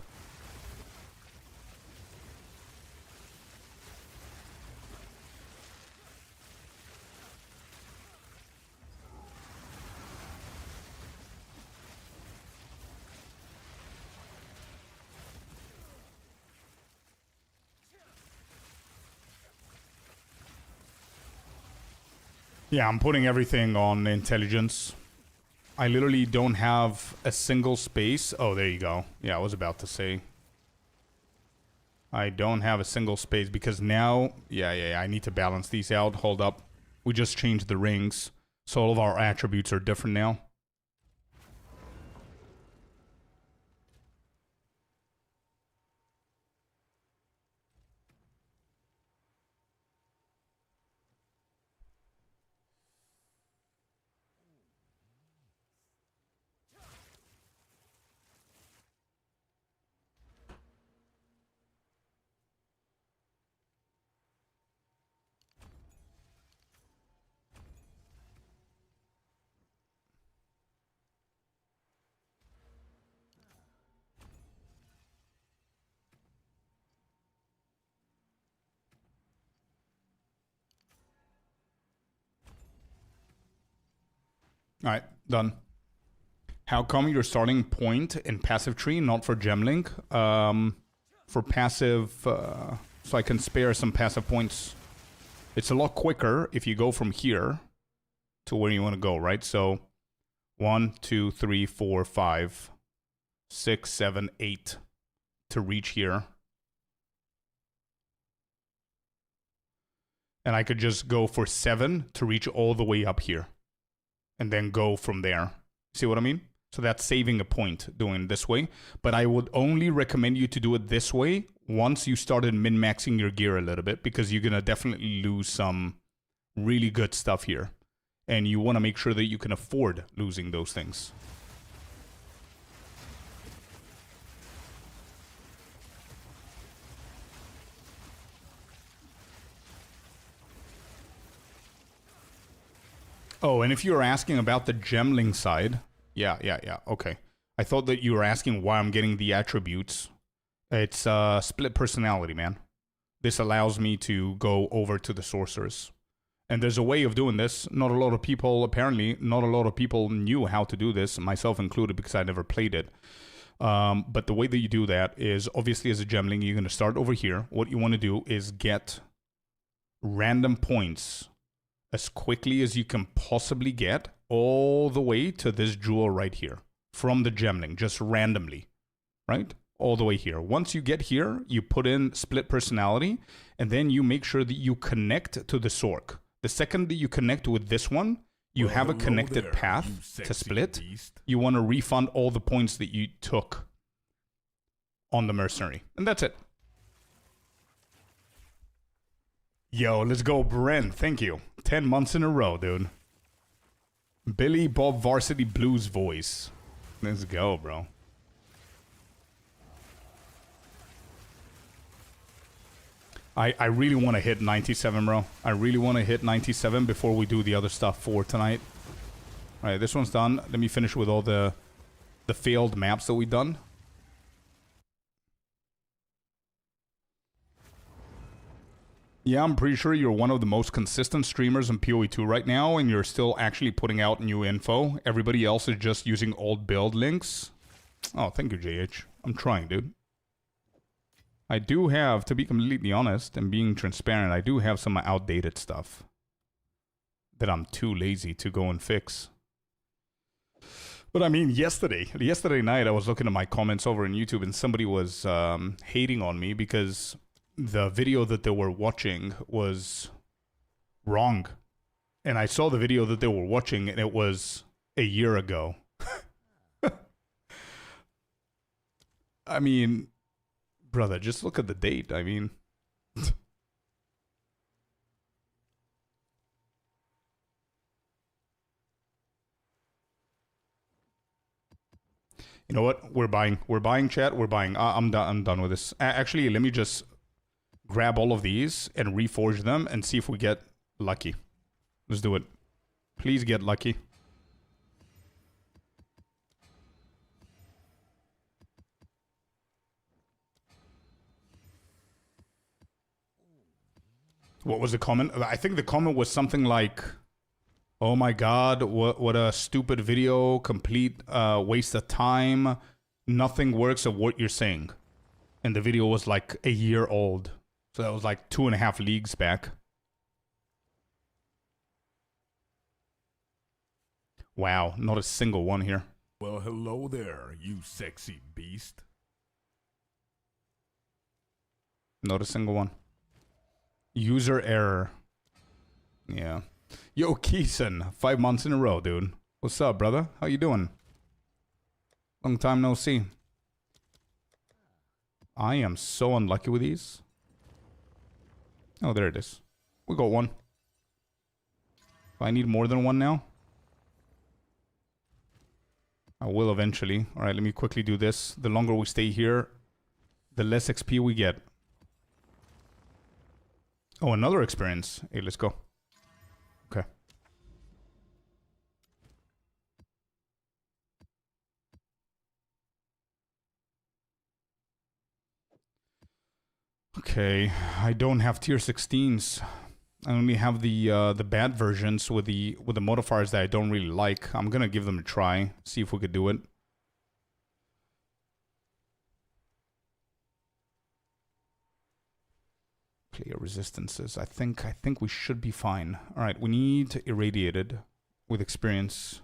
Yeah, I'm putting everything on intelligence. I literally don't have a single space. Oh, there you go. Yeah, I was about to say. I don't have a single space because now... Yeah, I need to balance these out. Hold up. We just changed the rings. So all of our attributes are different now. Alright, done. How come your starting point in passive tree, not for Gemlink? For passive, so I can spare some passive points. It's a lot quicker if you go from here to where you want to go, right? So 1, 2, 3, 4, 5, 6, 7, 8 to reach here. And I could just go for 7 to reach all the way up here. And then go from there. See what I mean? So that's saving a point doing it this way. But I would only recommend you to do it this way once you started min-maxing your gear a little bit, because you're going to definitely lose some really good stuff here. And you want to make sure that you can afford losing those things. Oh, and if you're asking about the Gemling side, yeah, okay. I thought that you were asking why I'm getting the attributes. It's split personality, man. This allows me to go over to the sorcerers. And there's a way of doing this. Not a lot of people, apparently, not a lot of people knew how to do this, myself included, because I never played it. But the way that you do that is, obviously as a Gemling, you're going to start over here. What you want to do is get random points as quickly as you can possibly get all the way to this jewel right here from the Gemling, just randomly, right? All the way here. Once you get here, you put in split personality, and then you make sure that you connect to the Sork. The second that you connect with this one, you have a connected path to split. You want to refund all the points that you took on the mercenary. And that's it. Yo, let's go, Brent. Thank you. 10 months in a row, dude. Billy Bob Varsity Blues voice. Let's go, bro. I really want to hit 97, bro. I really want to hit 97 before we do the other stuff for tonight. Alright, this one's done. Let me finish with all the failed maps that we've done. Yeah, I'm pretty sure you're one of the most consistent streamers in POE2 right now, and you're still actually putting out new info. Everybody else is just using old build links. Oh, thank you, JH. I'm trying, dude. I do have, to be completely honest and being transparent, I do have some outdated stuff that I'm too lazy to go and fix. But I mean, yesterday night, I was looking at my comments over on YouTube, and somebody was hating on me because the video that they were watching was wrong. And I saw the video that they were watching, and it was a year ago. I mean, brother, just look at the date. I mean... You know what? We're buying, chat. We're buying. I'm done with this. Actually, let me just grab all of these and reforge them and see if we get lucky. Let's do it. Please get lucky. What was the comment? I think the comment was something like, "Oh my God, what a stupid video, complete waste of time. Nothing works of what you're saying." And the video was like a year old. So that was like 2.5 leagues back. Wow, not a single one here. Well, hello there, you sexy beast. Not a single one. User error. Yeah. Yo, Keeson, 5 months in a row, dude. What's up, brother? How you doing? Long time no see. I am so unlucky with these. Oh, there it is. We got one. I need more than one now. I will eventually. Alright, let me quickly do this. The longer we stay here, the less XP we get. Oh, another experience. Hey, let's go. Okay. Okay, I don't have tier 16s. I only have the bad versions with the modifiers that I don't really like. I'm gonna give them a try, see if we could do it. Clear resistances. I think we should be fine. All right, we need irradiated with experience.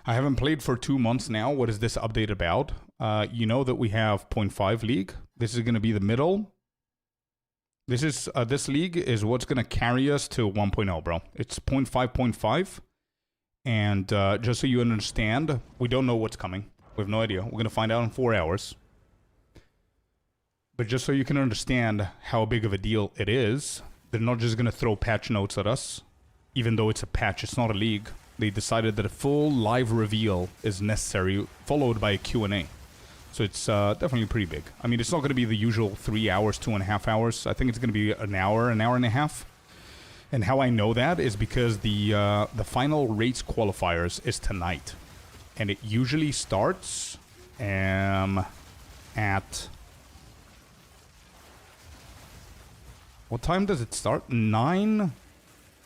I haven't played for 2 months now. What is this update about? You know that we have 0.5 league. This is going to be the middle. This is this league is what's going to carry us to 1.0, bro. It's 0.5.5. And just so you understand, we don't know what's coming. We have no idea. We're going to find out in 4 hours. But just so you can understand how big of a deal it is, they're not just going to throw patch notes at us. Even though it's a patch, it's not a league. They decided that a full live reveal is necessary, followed by a Q&A. So it's definitely pretty big. I mean, it's not going to be the usual 3 hours, 2.5 hours. I think it's going to be an hour and a half. And how I know that is because the final race qualifiers is tonight. And it usually starts at... What time does it start? 9?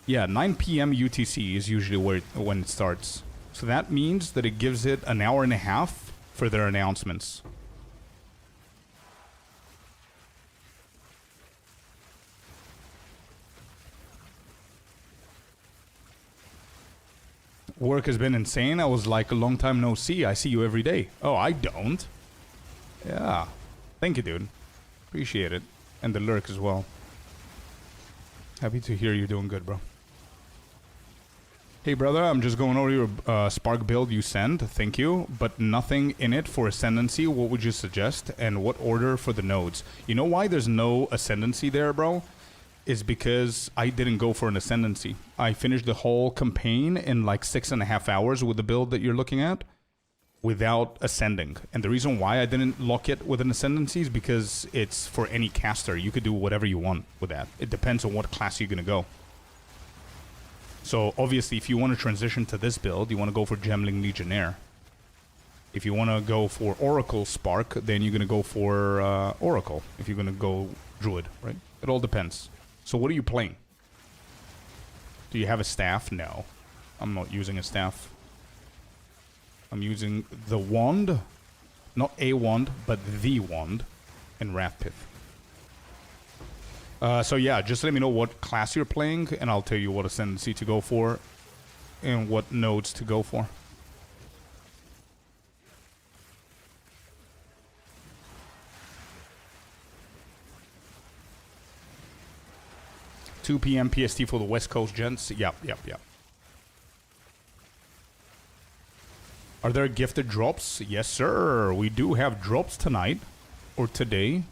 Yeah, 9 p.m. UTC is usually when it starts. So that means that it gives it an hour and a half for their announcements. Work has been insane. I was like, a long time no see. I see you every day. Oh, I don't. Yeah. Thank you, dude. Appreciate it. And the lurk as well. Happy to hear you're doing good, bro. Hey, brother, I'm just going over your Spark build you sent. Thank you. But nothing in it for Ascendancy. What would you suggest? And what order for the nodes? You know why there's no Ascendancy there, bro? Is because I didn't go for an Ascendancy. I finished the whole campaign in like 6.5 hours with the build that you're looking at without ascending. And the reason why I didn't lock it with an Ascendancy is because it's for any caster. You could do whatever you want with that. It depends on what class you're going to go. So obviously, if you want to transition to this build, you want to go for Gemling Legionnaire. If you want to go for Oracle Spark, then you're going to go for Oracle. If you're going to go Druid, right? It all depends. So what are you playing? Do you have a staff? No. I'm not using a staff. I'm using the wand. Not a wand, but the wand in Wrathpith. So yeah, just let me know what class you're playing, and I'll tell you what ascendancy to go for, and what nodes to go for. $2 p.m. PST for the West Coast gents. Yep. Are there gifted drops? Yes, sir. We do have drops tonight. Or today.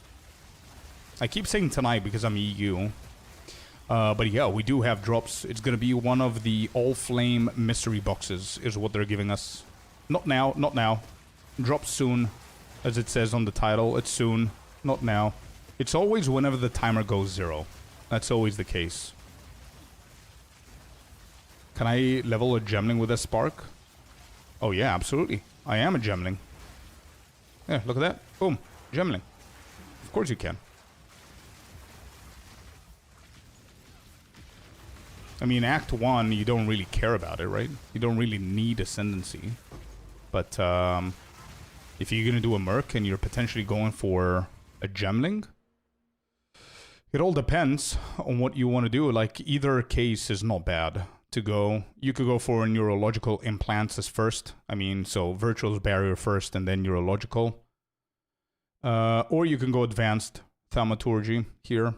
I keep saying tonight because I'm EU. But yeah, we do have drops. It's going to be one of the all-flame mystery boxes is what they're giving us. Not now, not now. Drop soon. As it says on the title, it's soon. Not now. It's always whenever the timer goes 0. That's always the case. Can I level a gemling with a spark? Oh yeah, absolutely. I am a gemling. Yeah, look at that. Boom. Gemling. Of course you can. I mean, Act 1, you don't really care about it, right? You don't really need Ascendancy. But, if you're gonna do a Merc and you're potentially going for a gemling, it all depends on what you want to do. Like, either case is not bad to go. You could go for neurological implants as first. I mean, so Virtual's Barrier first and then neurological. Or you can go advanced thaumaturgy here.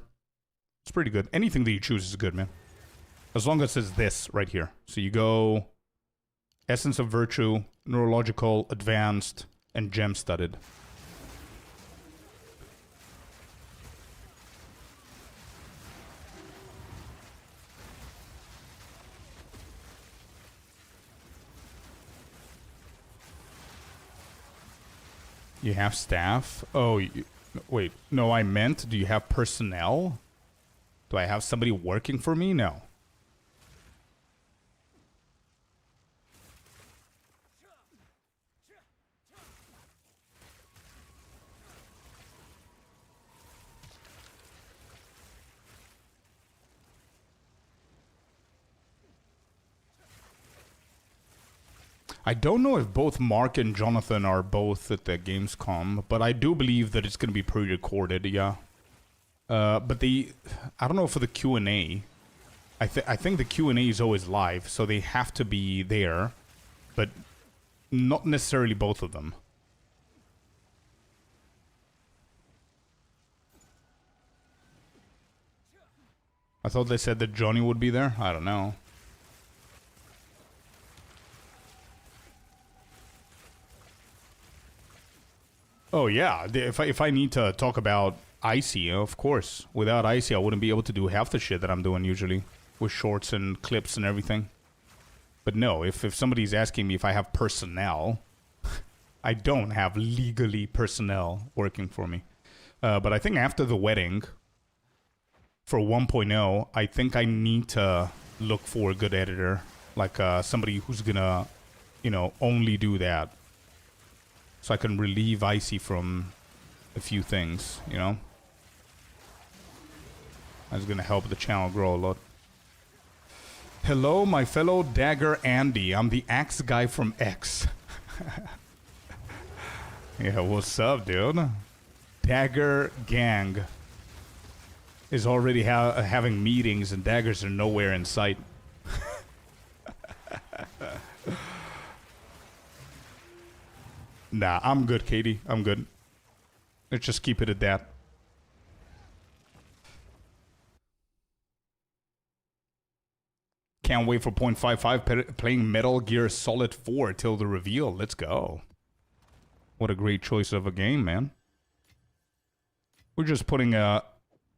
It's pretty good. Anything that you choose is good, man. As long as it's this right here. So you go Essence of Virtue, neurological, advanced, and gem-studded. You have staff? Oh, wait. No, I meant, do you have personnel? Do I have somebody working for me? No. I don't know if both Mark and Jonathan are both at the Gamescom, but I do believe that it's going to be pre-recorded, yeah. But I don't know for the Q&A. I think the Q&A is always live, so they have to be there, but not necessarily both of them. I thought they said that Johnny would be there. I don't know. Oh yeah, if I need to talk about Icy, of course. Without Icy, I wouldn't be able to do half the shit that I'm doing usually. With shorts and clips and everything. But no, if somebody's asking me if I have personnel, I don't have legally personnel working for me. But I think after the wedding, for 1.0, I think I need to look for a good editor. Like somebody who's gonna, you know, only do that. So I can relieve Icy from a few things, you know? That's gonna help the channel grow a lot. Hello, my fellow Dagger Andy. I'm the axe guy from X. Yeah, what's up, dude? Dagger Gang is already having meetings and daggers are nowhere in sight. Nah, I'm good, Katie. I'm good. Let's just keep it at that. Can't wait for 0.55 playing Metal Gear Solid 4 till the reveal. Let's go. What a great choice of a game, man. We're just putting a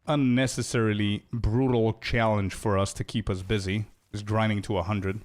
unnecessarily brutal challenge for us to keep us busy. Is grinding to 100.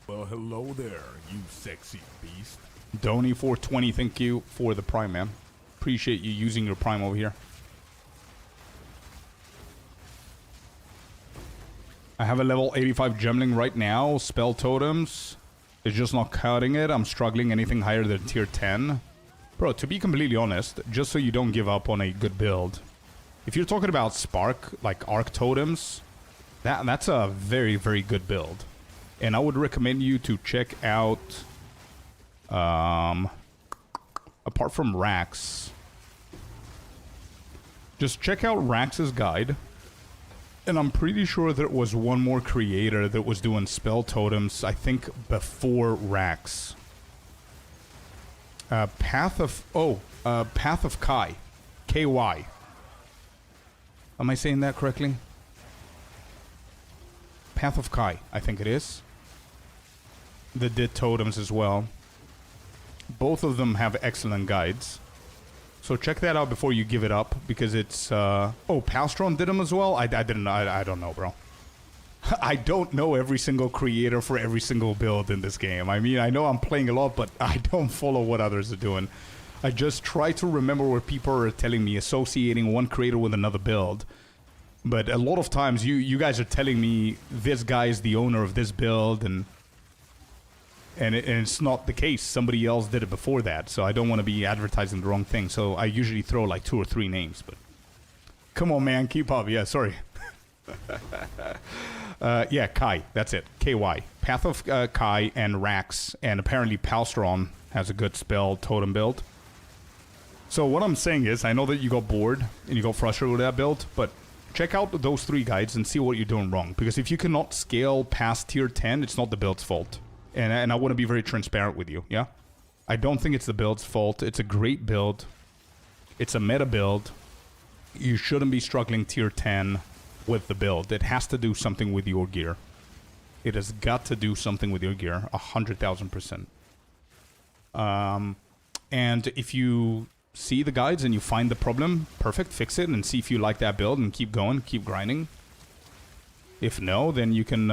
Well, hello there, you sexy beast. Donny420, thank you for the Prime, man. Appreciate you using your prime over here. I have a level 85 gemling right now. Spell totems. It's just not cutting it. I'm struggling anything higher than tier 10. Bro, to be completely honest, just so you don't give up on a good build, if you're talking about spark, like arc totems, that's a very, very good build. And I would recommend you to check out, apart from Rax, just check out Rax's guide. And I'm pretty sure there was one more creator that was doing spell totems, I think, before Rax. Path of Kai. KY. Am I saying that correctly? Path of Kai, I think it is. That did totems as well. Both of them have excellent guides. So check that out before you give it up, because it's, oh, Palstron did them as well? I don't know, bro. I don't know every single creator for every single build in this game. I mean, I know I'm playing a lot, but I don't follow what others are doing. I just try to remember what people are telling me, associating one creator with another build. But a lot of times, you guys are telling me this guy is the owner of this build, and it's not the case. Somebody else did it before that, so I don't want to be advertising the wrong thing. So I usually throw like 2 or 3 names, but come on, man, keep up. Yeah, sorry. Yeah, Kai, that's it. KY. Path of Kai and Rax, and apparently Palstron has a good spell totem build. So what I'm saying is, I know that you got bored and you got frustrated with that build, but check out those 3 guides and see what you're doing wrong. Because if you cannot scale past tier 10, it's not the build's fault. And I want to be very transparent with you, yeah? I don't think it's the build's fault. It's a great build. It's a meta build. You shouldn't be struggling tier 10 with the build. It has to do something with your gear. It has got to do something with your gear, 100,000%. And if you see the guides and you find the problem, perfect, fix it and see if you like that build and keep going, keep grinding. If no, then you can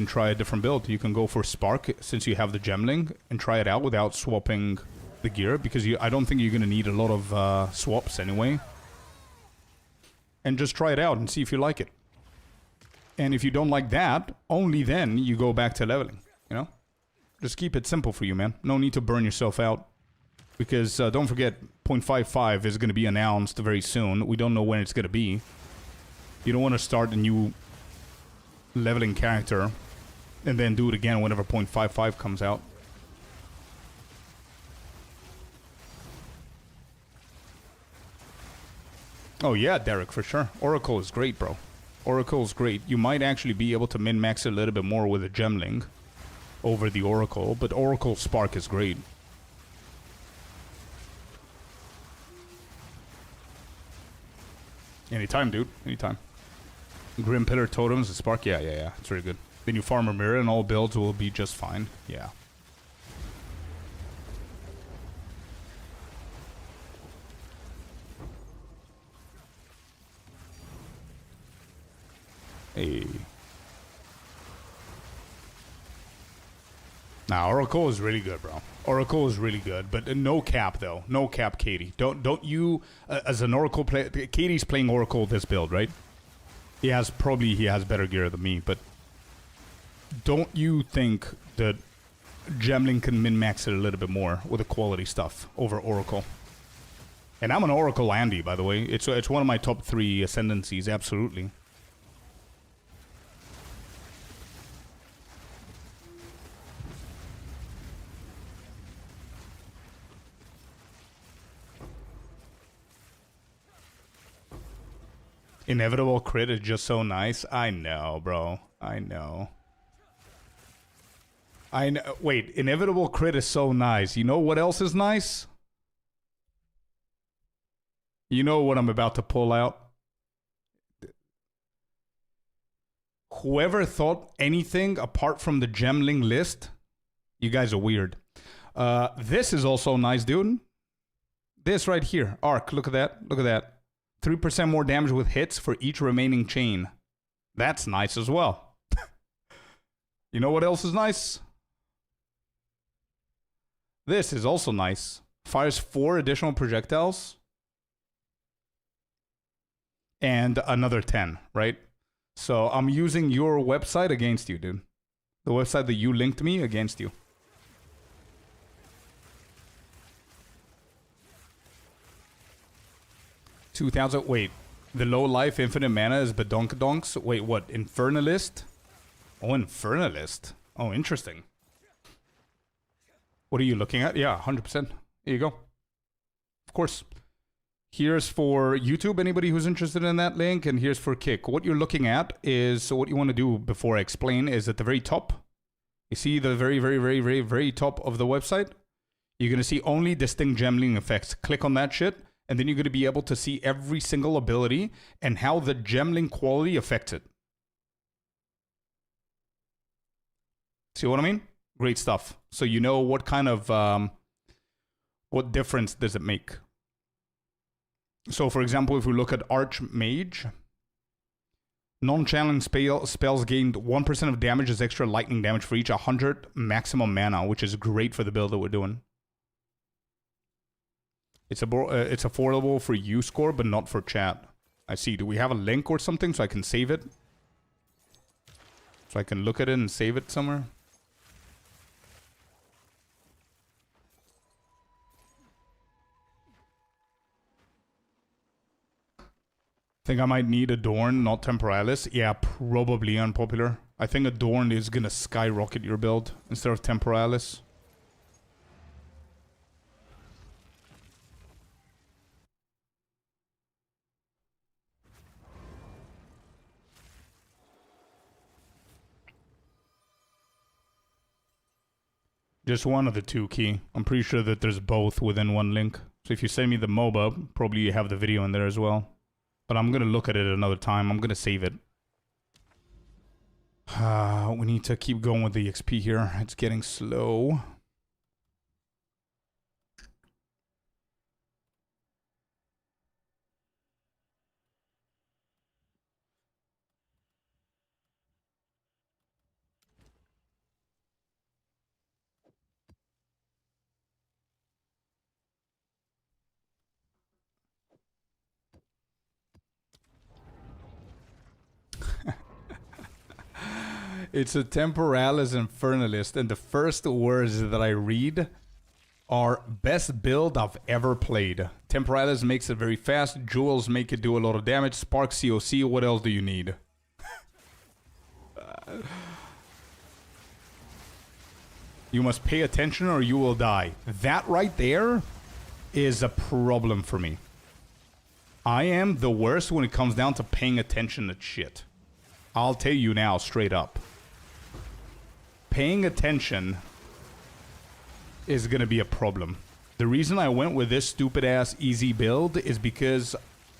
try a different build. You can go for Spark since you have the Gemling and try it out without swapping the gear, because I don't think you're going to need a lot of swaps anyway. And just try it out and see if you like it. And if you don't like that, only then you go back to leveling, you know? Just keep it simple for you, man. No need to burn yourself out. Because don't forget, 0.55 is going to be announced very soon. We don't know when it's going to be. You don't want to start a new leveling character and then do it again whenever 0.55 comes out. Oh yeah, Derek, for sure. Oracle is great, bro. Oracle is great. You might actually be able to min-max it a little bit more with a Gemling over the Oracle, but Oracle Spark is great. Anytime, dude. Anytime. Grim Pillar Totems, the Spark, yeah. It's really good. Then you farm a mirror and all builds will be just fine. Yeah. Hey. Nah, Oracle is really good, bro. Oracle is really good, but no cap though. No cap, Katie. Don't you as an Oracle player? Katie's playing Oracle this build, right? He has better gear than me, but don't you think that Gemling can min-max it a little bit more with the quality stuff over Oracle? And I'm an Oracle Andy, by the way. It's one of my top 3 ascendancies, absolutely. Inevitable crit is just so nice. I know, bro. I know. Wait, inevitable crit is so nice. You know what else is nice? You know what I'm about to pull out? Whoever thought anything apart from the Gemling list, you guys are weird. This is also nice, dude. This right here. Arc, look at that. Look at that. 3% more damage with hits for each remaining chain. That's nice as well. You know what else is nice? This is also nice. Fires 4 additional projectiles and another 10, right? So I'm using your website against you, dude. The website that you linked me against you. 2,000. Wait, the low life infinite mana is badonkadonks. Wait, what? Infernalist? Oh, Infernalist. Oh, interesting. What are you looking at? Yeah, 100%. Here you go. Of course. Here's for YouTube, anybody who's interested in that link, and here's for Kick. What you're looking at is, so what you want to do before I explain is at the very top. You see the very top of the website? You're going to see only distinct gemling effects. Click on that shit, and then you're going to be able to see every single ability and how the gemling quality affects it. See what I mean? Great stuff. So you know what kind of, what difference does it make? So for example, if we look at Archmage, non-channeling spells gained 1% of damage as extra lightning damage for each 100 maximum mana, which is great for the build that we're doing. It's affordable for U-score, but not for chat. I see. Do we have a link or something so I can save it? So I can look at it and save it somewhere? Think I might need Adorn, not Temporalis. Yeah, probably unpopular. I think Adorn is gonna skyrocket your build instead of Temporalis. Just one of the two key. I'm pretty sure that there's both within one link. So if you send me the MOBA, probably you have the video in there as well. But I'm going to look at it another time. I'm going to save it. We need to keep going with the XP here. It's getting slow. It's a Temporalis Infernalist, and the first words that I read are best build I've ever played. Temporalis makes it very fast, Jewels make it do a lot of damage, Spark COC, what else do you need? You must pay attention or you will die. That right there is a problem for me. I am the worst when it comes down to paying attention to shit. I'll tell you now, straight up. Paying attention is going to be a problem. The reason I went with this stupid-ass easy build is because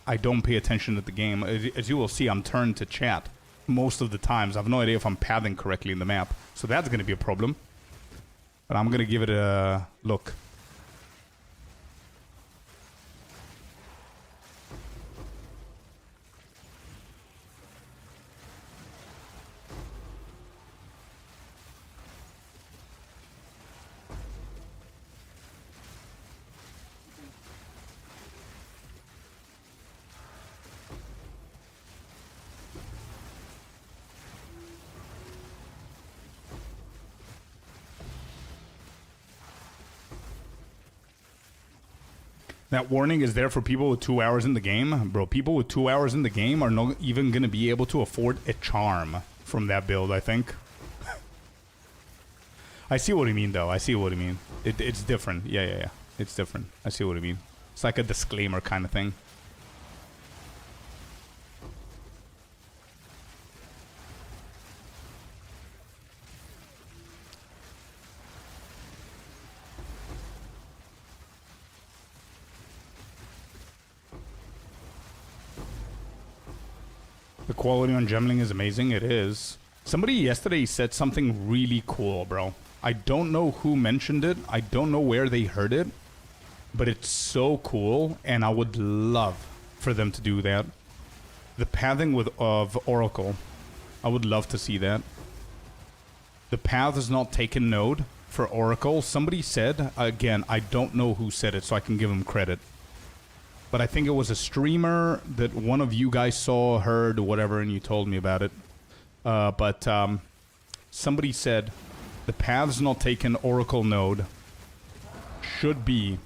I don't pay attention to the game. As you will see, I'm turned to chat most of the times. I have no idea if I'm pathing correctly in the map. So that's going to be a problem. But I'm going to give it a look. That warning is there for people with 2 hours in the game. Bro, people with 2 hours in the game are not even going to be able to afford a charm from that build, I think. I see what you mean, though. I see what you mean. It's different. Yeah. It's different. I see what you mean. It's like a disclaimer kind of thing. The quality on gemling is amazing. It is. Somebody yesterday said something really cool, bro. I don't know who mentioned it. I don't know where they heard it. But it's so cool, and I would love for them to do that. The pathing of Oracle. I would love to see that. The path is not taken node for Oracle. Somebody said, again, I don't know who said it, so I can give them credit. But I think it was a streamer that one of you guys saw, heard, or whatever, and you told me about it. But somebody said the paths not taken Oracle node should be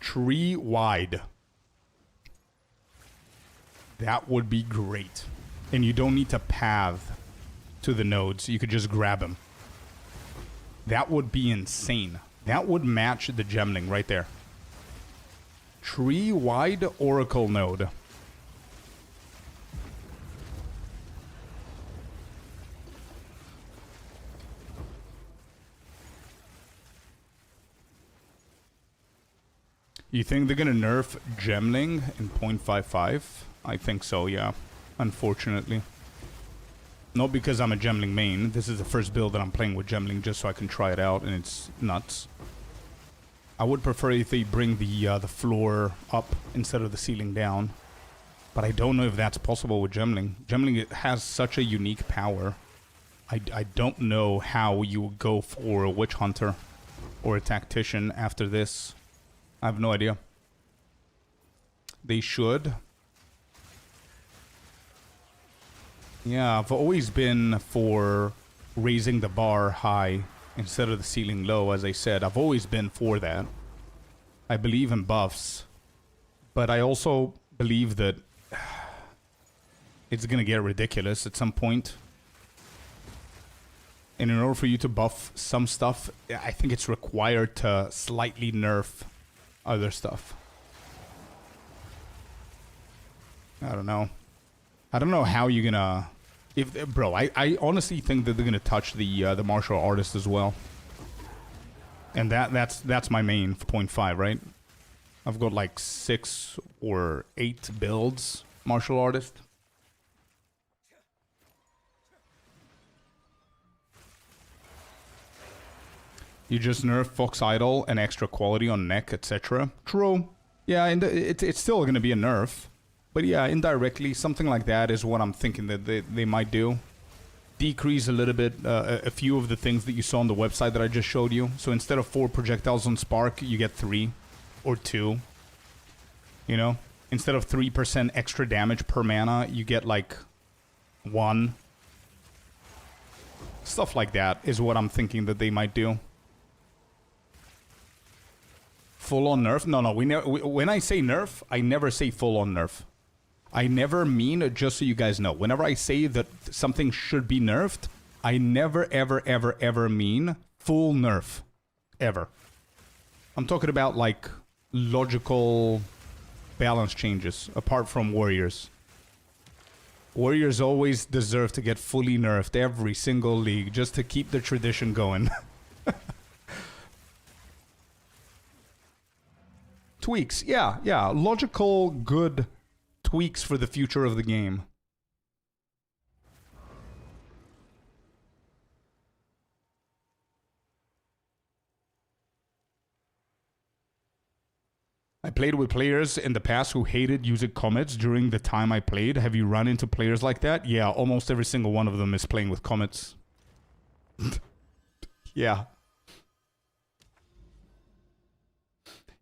tree wide. That would be great. And you don't need to path to the nodes. You could just grab them. That would be insane. That would match the gemling right there. Tree wide Oracle node. You think they're gonna nerf gemling in 0.55? I think so, yeah. Unfortunately. Not because I'm a gemling main. This is the first build that I'm playing with gemling just so I can try it out, and it's nuts. I would prefer if they bring the floor up instead of the ceiling down. But I don't know if that's possible with gemling. Gemling, it has such a unique power. I don't know how you would go for a witch hunter or a tactician after this. I have no idea. They should. Yeah, I've always been for raising the bar high instead of the ceiling low, as I said. I've always been for that. I believe in buffs. But I also believe that it's going to get ridiculous at some point. And in order for you to buff some stuff, I think it's required to slightly nerf other stuff. I don't know. I don't know how you're gonna... Bro, I honestly think that they're gonna touch the martial artist as well. And that's my main for 0.5, right? I've got like 6 or 8 builds martial artist. You just nerf Fox Idol and extra quality on neck, etc. True. Yeah, and it's still going to be a nerf. But yeah, indirectly, something like that is what I'm thinking that they might do. Decrease a little bit a few of the things that you saw on the website that I just showed you. So instead of 4 projectiles on Spark, you get 3 or 2. You know? Instead of 3% extra damage per mana, you get like 1. Stuff like that is what I'm thinking that they might do. Full-on nerf? No. When I say nerf, I never say full-on nerf. I never mean, just so you guys know, whenever I say that something should be nerfed, I never, ever, ever, ever mean full nerf. Ever. I'm talking about, like, logical balance changes, apart from warriors. Warriors always deserve to get fully nerfed every single league, just to keep the tradition going. Tweaks, yeah. Logical, good tweaks for the future of the game. I played with players in the past who hated using comets during the time I played. Have you run into players like that? Yeah, almost every single one of them is playing with comets. Yeah.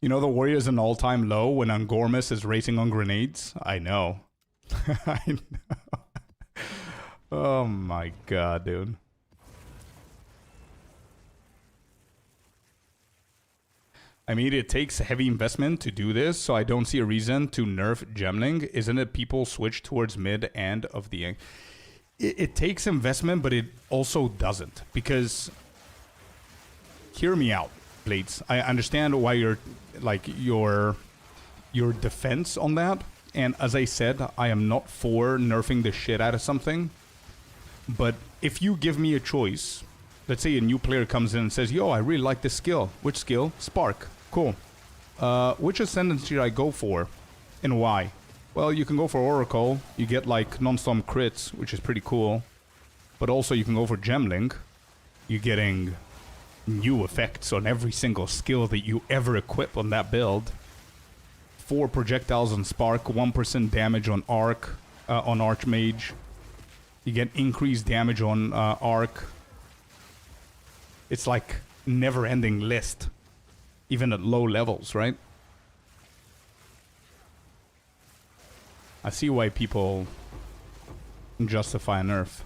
You know the warrior's an all-time low when Angormus is racing on grenades? I know. I know. Oh my god, dude. I mean, it takes heavy investment to do this, so I don't see a reason to nerf gemling. Isn't it people switch towards mid and of the... It takes investment, but it also doesn't. Because... Hear me out, Blades. I understand why you're... Like, your defense on that. And as I said, I am not for nerfing the shit out of something. But if you give me a choice... Let's say a new player comes in and says, yo, I really like this skill. Which skill? Spark. Cool. Which ascendant should I go for? And why? Well, you can go for Oracle. You get like non-storm crits, which is pretty cool. But also you can go for Gemling. You're getting new effects on every single skill that you ever equip on that build. 4 projectiles on Spark, 1% damage on Arc, on Archmage. You get increased damage on Arc. It's like never-ending list, even at low levels, right? I see why people justify a nerf.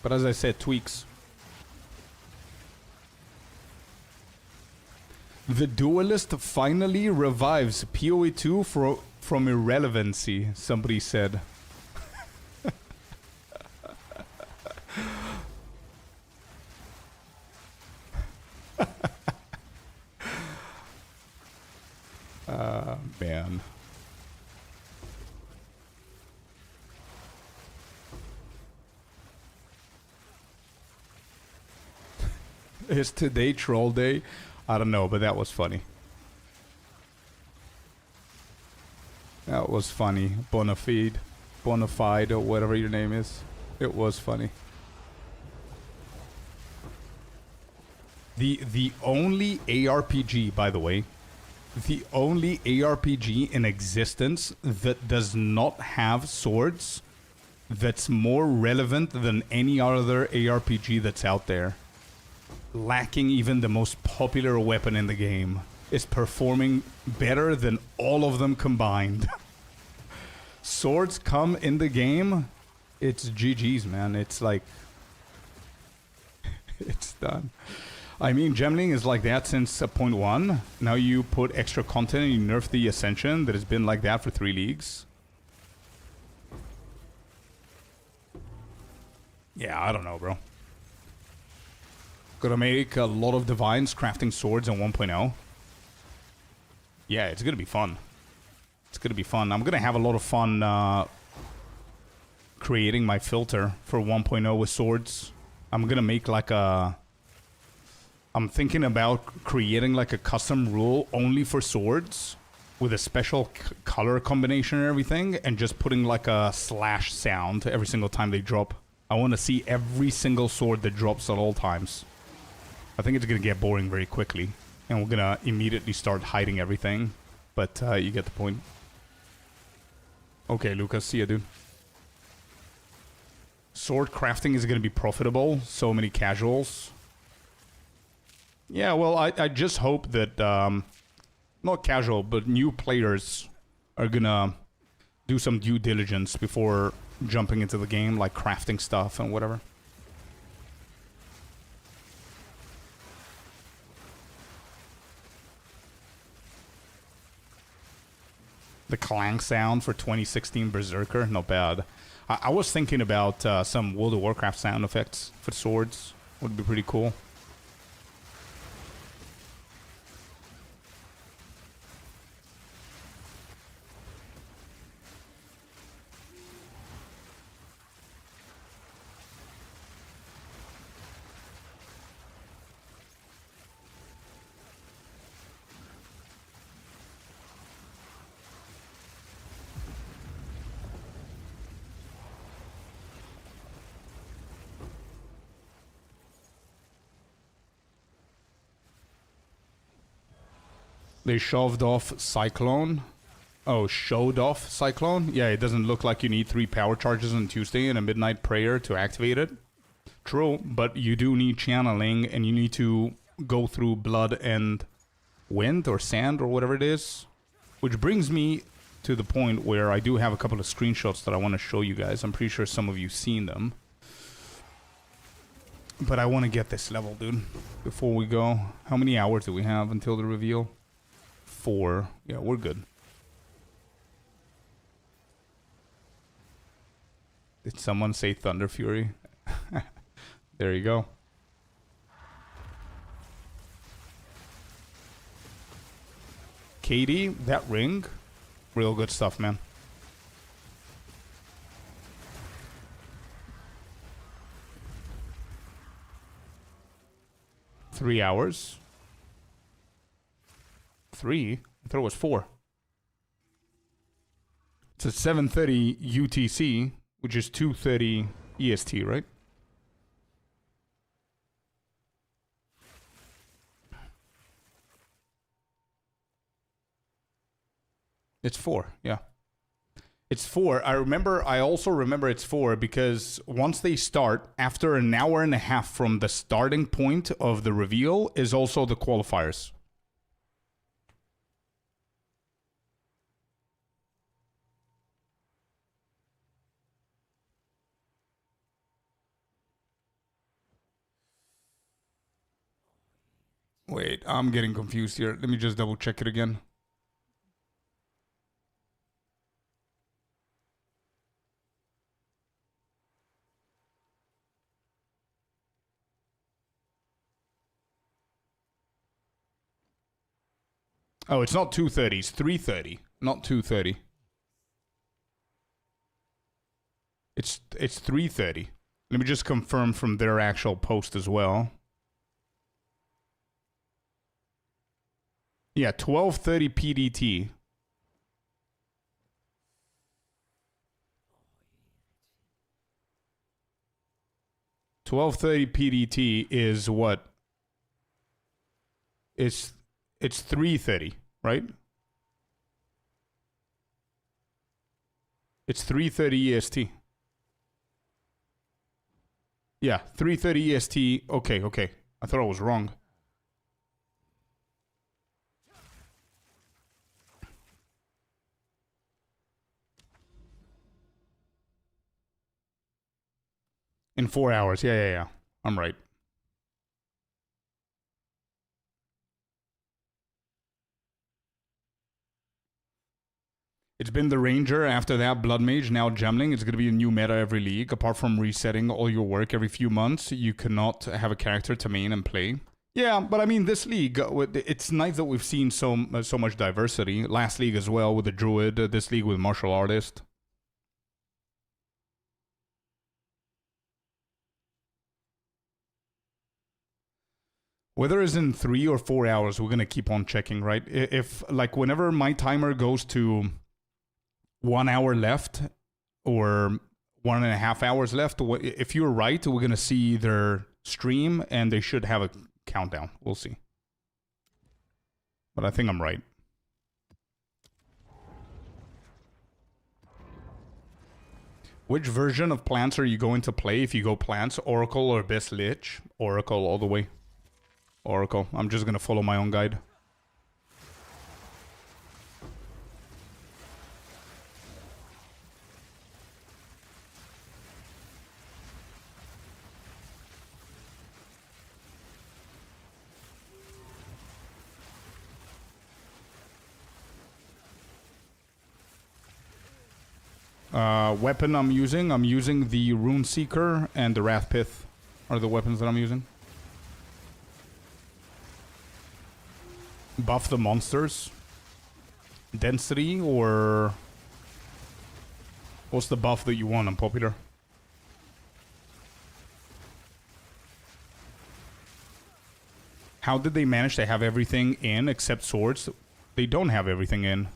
But as I said, tweaks. The Duelist finally revives POE2 from irrelevancy, somebody said. Man. Is today troll day? I don't know, but that was funny. That was funny. Bonafide, or whatever your name is. It was funny. The only ARPG, by the way, the only ARPG in existence that does not have swords that's more relevant than any other ARPG that's out there, lacking even the most popular weapon in the game, is performing better than all of them combined. Swords come in the game, it's GG's, man. It's like... it's done. I mean, gemling is like that since 0.1. Now you put extra content and you nerf the Ascension that has been like that for 3 leagues. Yeah, I don't know, bro. Gonna make a lot of divines crafting swords in 1.0. Yeah, it's gonna be fun. It's gonna be fun. I'm gonna have a lot of fun creating my filter for 1.0 with swords. I'm gonna make like a... I'm thinking about creating like a custom rule only for swords with a special color combination and everything, and just putting like a slash sound every single time they drop. I want to see every single sword that drops at all times. I think it's going to get boring very quickly, and we're going to immediately start hiding everything, but you get the point. Okay, Lucas, see ya, dude. Sword crafting is going to be profitable. So many casuals. Yeah, well, I just hope that, not casual, but new players are gonna do some due diligence before jumping into the game, like crafting stuff and whatever. The clang sound for 2016 Berserker, not bad. I was thinking about some World of Warcraft sound effects for swords. Would be pretty cool. They shoved off Cyclone. Oh, showed off Cyclone? Yeah, it doesn't look like you need 3 power charges on Tuesday and a midnight prayer to activate it. True, but you do need channeling, and you need to go through blood and wind or sand or whatever it is. Which brings me to the point where I do have a couple of screenshots that I want to show you guys. I'm pretty sure some of you've seen them. But I want to get this level, dude, before we go. How many hours do we have until the reveal? 4. Yeah, we're good. Did someone say Thunder Fury? There you go. Katie, that ring, real good stuff, man. Three hours. 3? I thought it was 4. It's at 7:30 UTC, which is 2:30 EST, right? It's 4, yeah. It's 4. I also remember it's 4 because once they start, after an hour and a half from the starting point of the reveal is also the qualifiers. Wait, I'm getting confused here. Let me just double check it again. Oh, it's not 230, it's 330, not 230. It's 330. Let me just confirm from their actual post as well. Yeah, 12:30 PDT. $12:30 PDT is what? It's 3:30, right? It's 3:30 EST. Yeah, 3:30 EST. Okay, okay. I thought I was wrong. In 4 hours. Yeah. I'm right. It's been the Ranger, after that Blood Mage, now Gemling. It's going to be a new meta every league. Apart from resetting all your work every few months, you cannot have a character to main and play. Yeah, but I mean, this league, it's nice that we've seen so much diversity. Last league as well with the Druid, this league with Martial Artist. Whether it's in 3 or 4 hours, we're going to keep on checking, right? If, like, whenever my timer goes to 1 hour left or 1.5 hours left, if you're right, we're going to see their stream and they should have a countdown. We'll see. But I think I'm right. Which version of plants are you going to play if you go plants? Oracle or Abyss Lich? Oracle all the way. Oracle. I'm just going to follow my own guide. Weapon I'm using the Rune Seeker and the Wrath Pith are the weapons that I'm using. Buff the monsters. Density or... What's the buff that you want on Popular? How did they manage to have everything in except swords? They don't have everything in.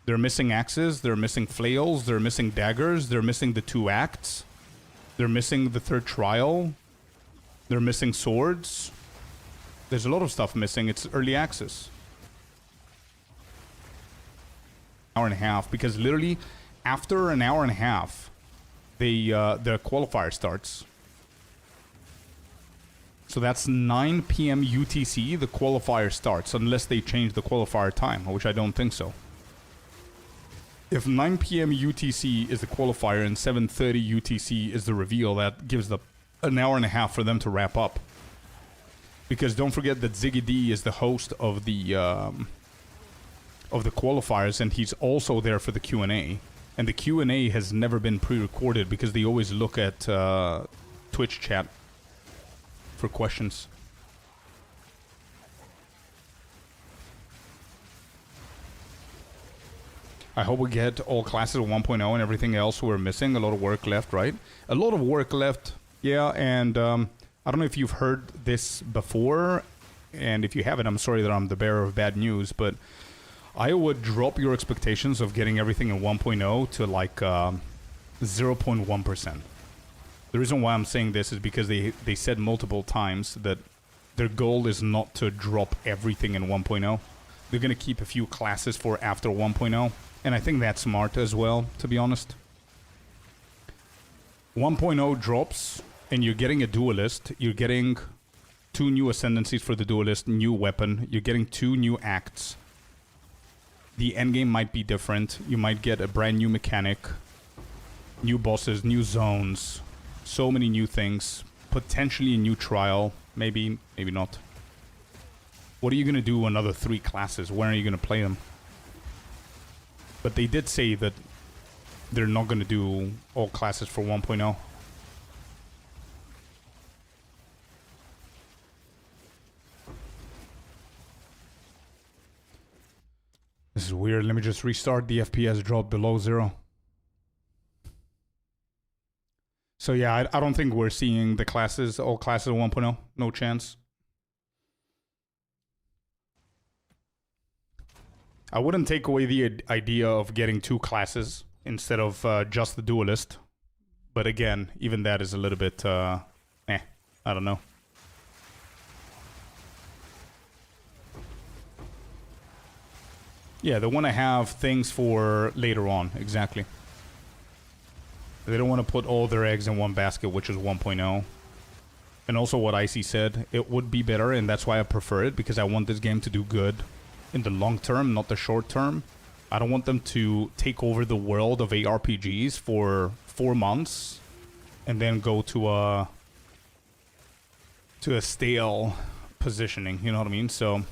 They're missing axes, they're missing flails, they're missing daggers, they're missing the 2 acts. They're missing the 3rd trial. They're missing swords. There's a lot of stuff missing. It's early access. Hour and a half, because literally after an hour and a half, the qualifier starts. So that's 9 p.m. UTC, the qualifier starts, unless they change the qualifier time, which I don't think so. If 9 p.m. UTC is the qualifier and 7:30 UTC is the reveal, that gives an hour and a half for them to wrap up. Because don't forget that Ziggy D is the host of the qualifiers, and he's also there for the Q&A. And the Q&A has never been pre-recorded because they always look at Twitch chat for questions. I hope we get all classes of 1.0 and everything else we're missing. A lot of work left, right? A lot of work left, yeah, and I don't know if you've heard this before, and if you haven't, I'm sorry that I'm the bearer of bad news, but I would drop your expectations of getting everything in 1.0 to like 0.1%. The reason why I'm saying this is because they said multiple times that their goal is not to drop everything in 1.0. They're going to keep a few classes for after 1.0, and I think that's smart as well, to be honest. 1.0 drops, and you're getting a duelist. You're getting 2 new ascendancies for the duelist, new weapon. You're getting 2 new acts. The endgame might be different. You might get a brand new mechanic, new bosses, new zones, so many new things. Potentially a new trial. Maybe, maybe not. What are you going to do another 3 classes? When are you going to play them? But they did say that they're not going to do all classes for 1.0. This is weird. Let me just restart. The FPS dropped below 0. So yeah, I don't think we're seeing the classes, all classes 1.0. No chance. I wouldn't take away the idea of getting 2 classes instead of just the duelist. But again, even that is a little bit, I don't know. Yeah, they want to have things for later on, exactly. They don't want to put all their eggs in one basket, which is 1.0. And also what Icy said, it would be better, and that's why I prefer it, because I want this game to do good in the long term, not the short term. I don't want them to take over the world of ARPGs for 4 months and then go to a stale positioning, you know what I mean? So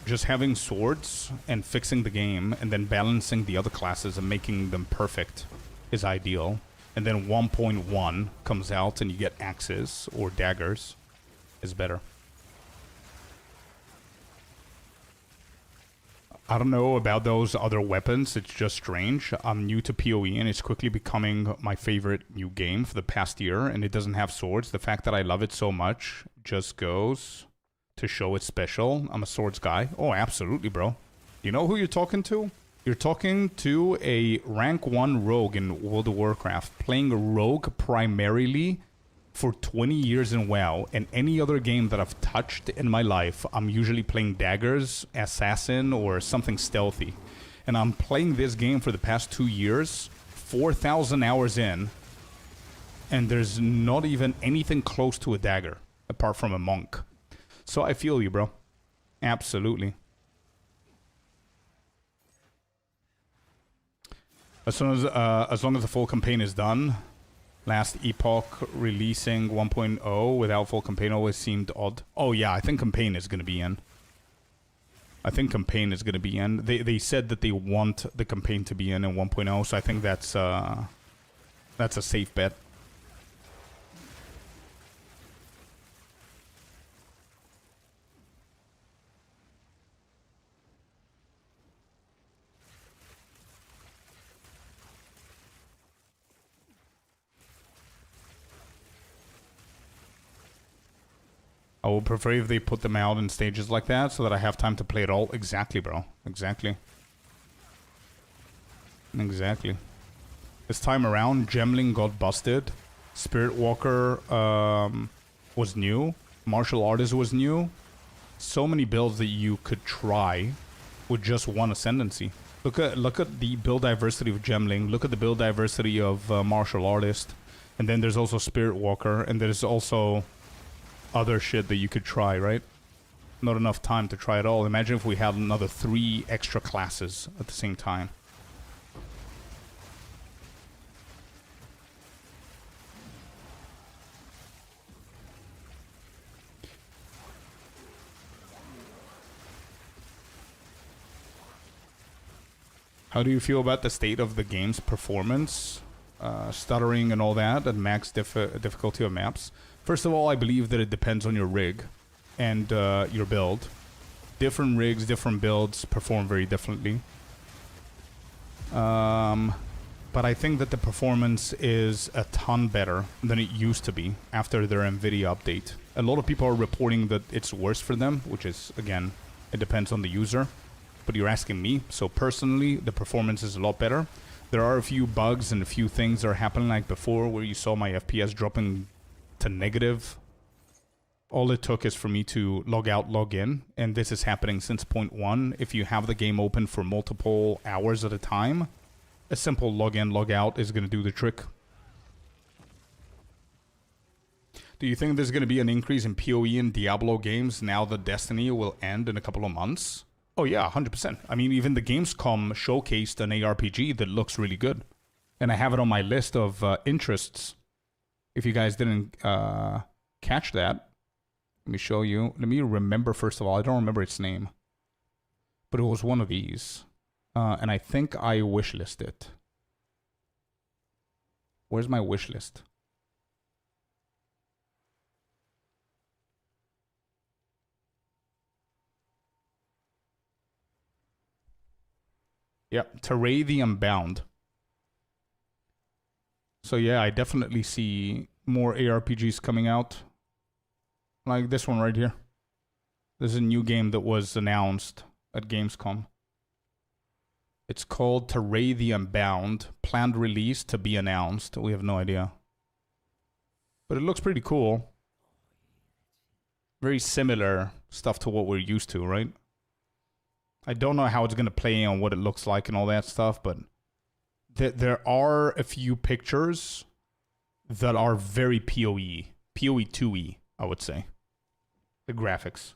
just having swords and fixing the game and then balancing the other classes and making them perfect is ideal. And then 1.1 comes out and you get axes or daggers is better. I don't know about those other weapons. It's just strange. I'm new to PoE and it's quickly becoming my favorite new game for the past year, and it doesn't have swords. The fact that I love it so much just goes to show it's special. I'm a swords guy. Oh, absolutely, bro. You know who you're talking to? You're talking to a rank 1 rogue in World of Warcraft, playing a rogue primarily for 20 years in WoW, and any other game that I've touched in my life, I'm usually playing daggers, assassin, or something stealthy. And I'm playing this game for the past 2 years, 4,000 hours in, and there's not even anything close to a dagger, apart from a monk. So I feel you, bro. Absolutely. As long as the full campaign is done. Last Epoch releasing 1.0 without full campaign always seemed odd. Oh yeah, I think campaign is going to be in. They said that they want the campaign to be in 1.0, so I think that's a safe bet. I would prefer if they put them out in stages like that so that I have time to play it all. Exactly, bro. Exactly. Exactly. This time around, Gemling got busted. Spirit Walker was new. Martial Artist was new. So many builds that you could try with just one ascendancy. Look at the build diversity of Gemling. Look at the build diversity of Martial Artist. And then there's also Spirit Walker. And there's also other shit that you could try, right? Not enough time to try it all. Imagine if we had another 3 extra classes at the same time. How do you feel about the state of the game's performance? Stuttering and all that, and max difficulty of maps? First of all, I believe that it depends on your rig and your build. Different rigs, different builds perform very differently. But I think that the performance is a ton better than it used to be after their NVIDIA update. A lot of people are reporting that it's worse for them, which is, again, it depends on the user. But you're asking me, so personally, the performance is a lot better. There are a few bugs and a few things that are happening like before where you saw my FPS dropping to negative. All it took is for me to log out, log in, and this is happening since 0.1. If you have the game open for multiple hours at a time, a simple log in, log out is going to do the trick. Do you think there's going to be an increase in PoE and Diablo games now that Destiny will end in a couple of months? Oh yeah, 100%. I mean, even the Gamescom showcased an ARPG that looks really good. And I have it on my list of interests. If you guys didn't catch that, Let me show you. Let me remember, first of all. I don't remember its name. But it was one of these. And I think I wishlist it. Where's my wish list? Yep, Teray the Unbound. So yeah, I definitely see more ARPGs coming out. Like this one right here. This is a new game that was announced at Gamescom. It's called Teray the Unbound. Planned release to be announced. We have no idea. But it looks pretty cool. Very similar stuff to what we're used to, right? I don't know how it's going to play on what it looks like and all that stuff, but there are a few pictures that are very POE. POE2E, I would say. The graphics.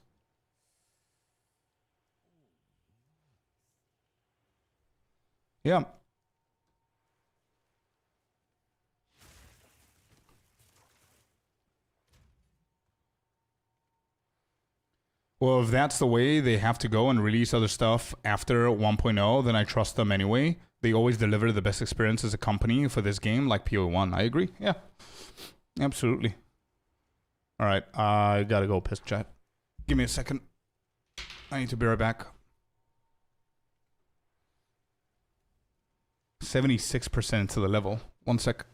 Yeah. Well, if that's the way they have to go and release other stuff after 1.0, then I trust them anyway. They always deliver the best experience as a company for this game, like POE1. I agree. Yeah. Absolutely. All right. I gotta go piss chat. Give me a second. I need to be right back. 76% to the level. One sec.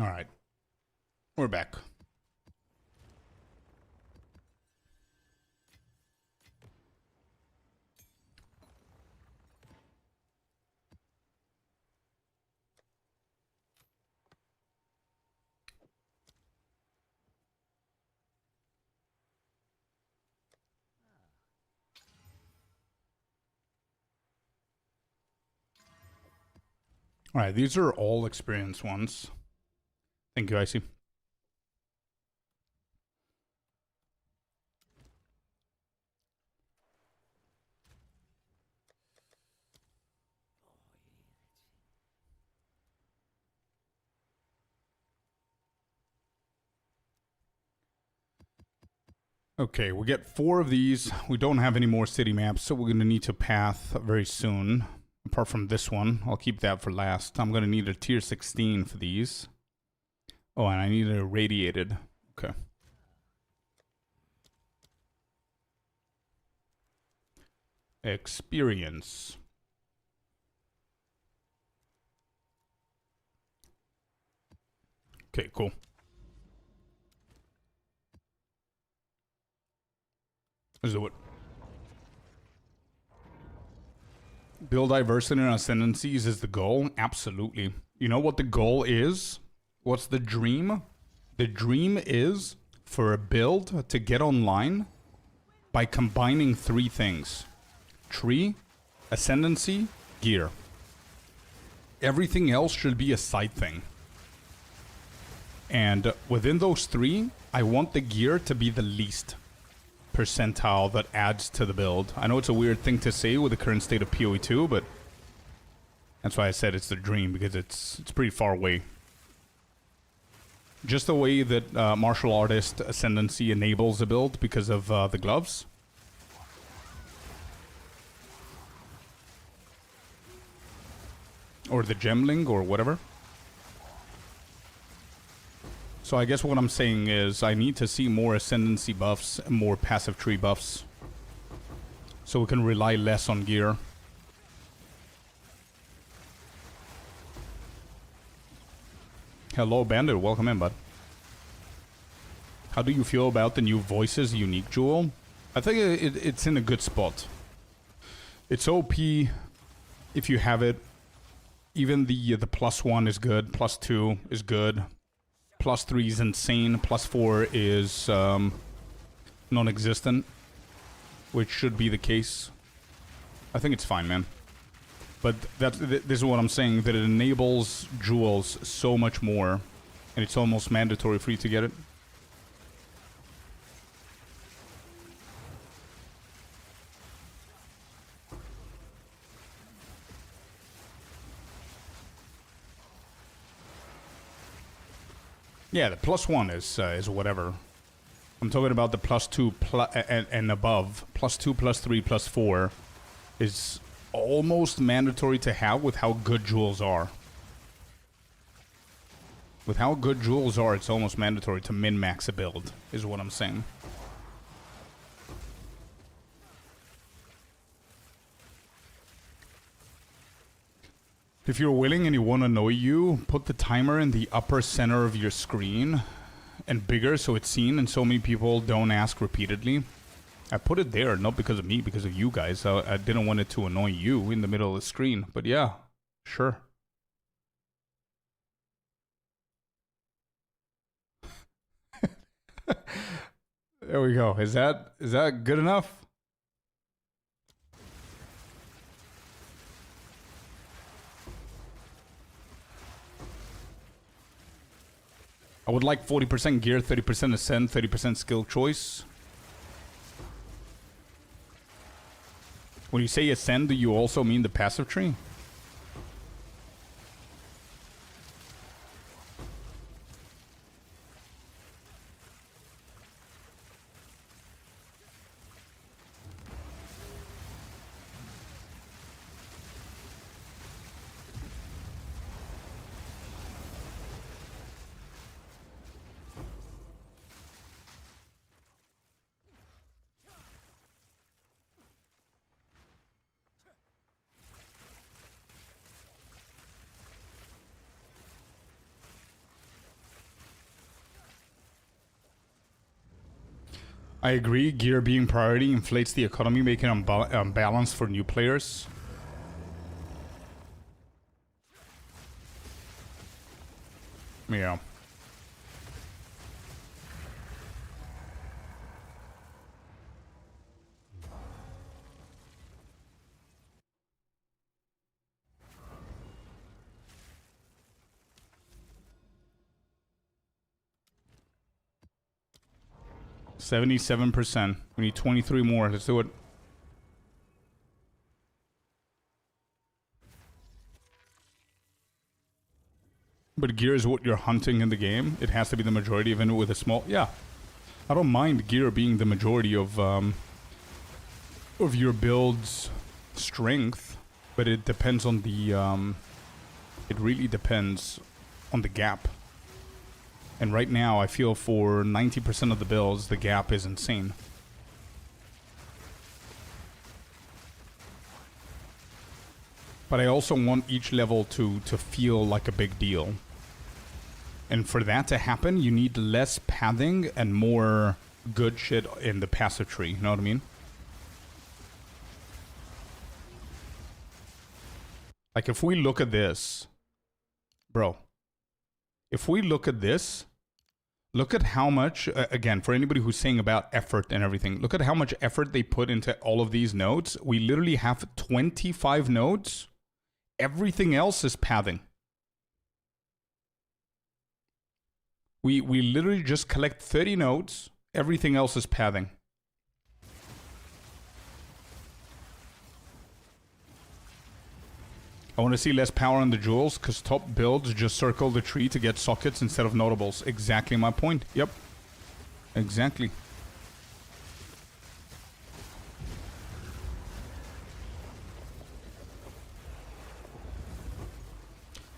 All right. We're back. All right, these are all experienced ones. Thank you, Icy. Okay, we get 4 of these. We don't have any more city maps, so we're going to need to path very soon. Apart from this one, I'll keep that for last. I'm going to need a tier 16 for these. Oh, and I need a radiated. Okay. Experience. Okay, cool. Let's do it. Build diversity and ascendancies is the goal? Absolutely. You know what the goal is? What's the dream? The dream is for a build to get online by combining 3 things. Tree, ascendancy, gear. Everything else should be a side thing. And within those 3, I want the gear to be the least percentile that adds to the build. I know it's a weird thing to say with the current state of POE2, but that's why I said it's the dream, because it's pretty far away. Just the way that martial artist ascendancy enables the build because of the gloves. Or the gemling or whatever. So I guess what I'm saying is I need to see more ascendancy buffs and more passive tree buffs. So we can rely less on gear. Hello Bandit, welcome in, bud. How do you feel about the new Voices unique jewel? I think it's in a good spot. It's OP if you have it. Even the +1 is good, +2 is good. +3 is insane. +4 is non-existent, which should be the case. I think it's fine, man. But this is what I'm saying, that it enables jewels so much more, and it's almost mandatory for you to get it. Yeah, the +1 is whatever. I'm talking about the +2 and above. +2, +3, +4 is almost mandatory to have with how good jewels are. With how good jewels are, it's almost mandatory to min-max a build, is what I'm saying. If you're willing and you want to annoy you, put the timer in the upper center of your screen and bigger so it's seen and so many people don't ask repeatedly. I put it there, not because of me, because of you guys. I didn't want it to annoy you in the middle of the screen. But yeah, sure. There we go. Is that good enough? I would like 40% gear, 30% ascend, 30% skill choice. When you say ascend, do you also mean the passive tree? I agree. Gear being priority inflates the economy, making it unbalanced for new players. Yeah. %77%. We need 23 more. Let's do it. But gear is what you're hunting in the game. It has to be the majority, even with a small... Yeah. I don't mind gear being the majority of your build's strength, but it depends on the... it really depends on the gap. And right now, I feel for 90% of the builds, the gap is insane. But I also want each level to feel like a big deal. And for that to happen, you need less padding and more good shit in the passive tree. You know what I mean? Like, if we look at this... Bro. If we look at this... Look at how much, again, for anybody who's saying about effort and everything, look at how much effort they put into all of these nodes. We literally have 25 nodes. Everything else is pathing. We literally just collect 30 nodes. Everything else is pathing. I want to see less power on the jewels, because top builds just circle the tree to get sockets instead of notables. Exactly my point. Yep. Exactly.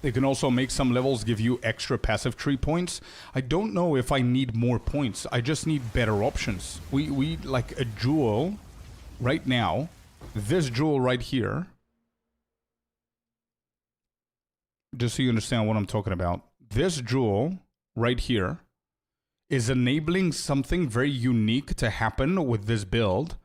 They can also make some levels give you extra passive tree points. I don't know if I need more points. I just need better options. We like a jewel right now. This jewel right here. Just so you understand what I'm talking about. This jewel right here is enabling something very unique to happen with this build,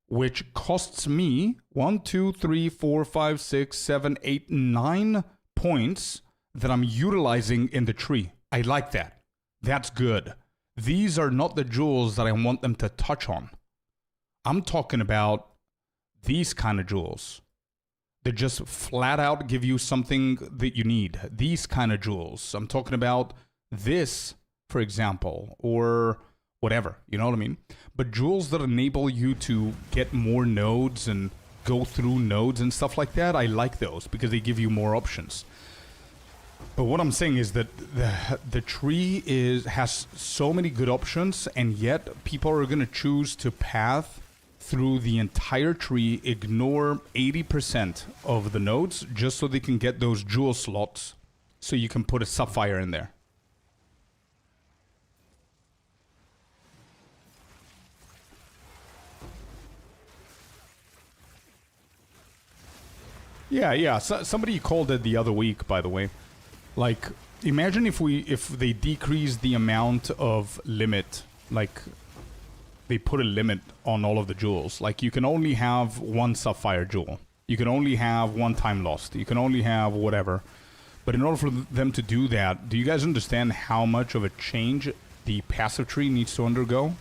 which costs me 1, 2, 3, 4, 5, 6, 7, 8, 9 points that I'm utilizing in the tree. I like that. That's good. These are not the jewels that I want them to touch on. I'm talking about these kind of jewels. They just flat out give you something that you need. These kind of jewels. I'm talking about this, for example, or whatever. You know what I mean? But jewels that enable you to get more nodes and go through nodes and stuff like that, I like those because they give you more options. But what I'm saying is that the tree has so many good options, and yet people are going to choose to path through the entire tree, ignore 80% of the nodes just so they can get those jewel slots so you can put a sapphire in there. Yeah. So, somebody called it the other week, by the way. Like, imagine if they decrease the amount of limit, like they put a limit on all of the jewels. Like, you can only have one sapphire jewel. You can only have one time lost. You can only have whatever. But in order for them to do that, do you guys understand how much of a change the passive tree needs to undergo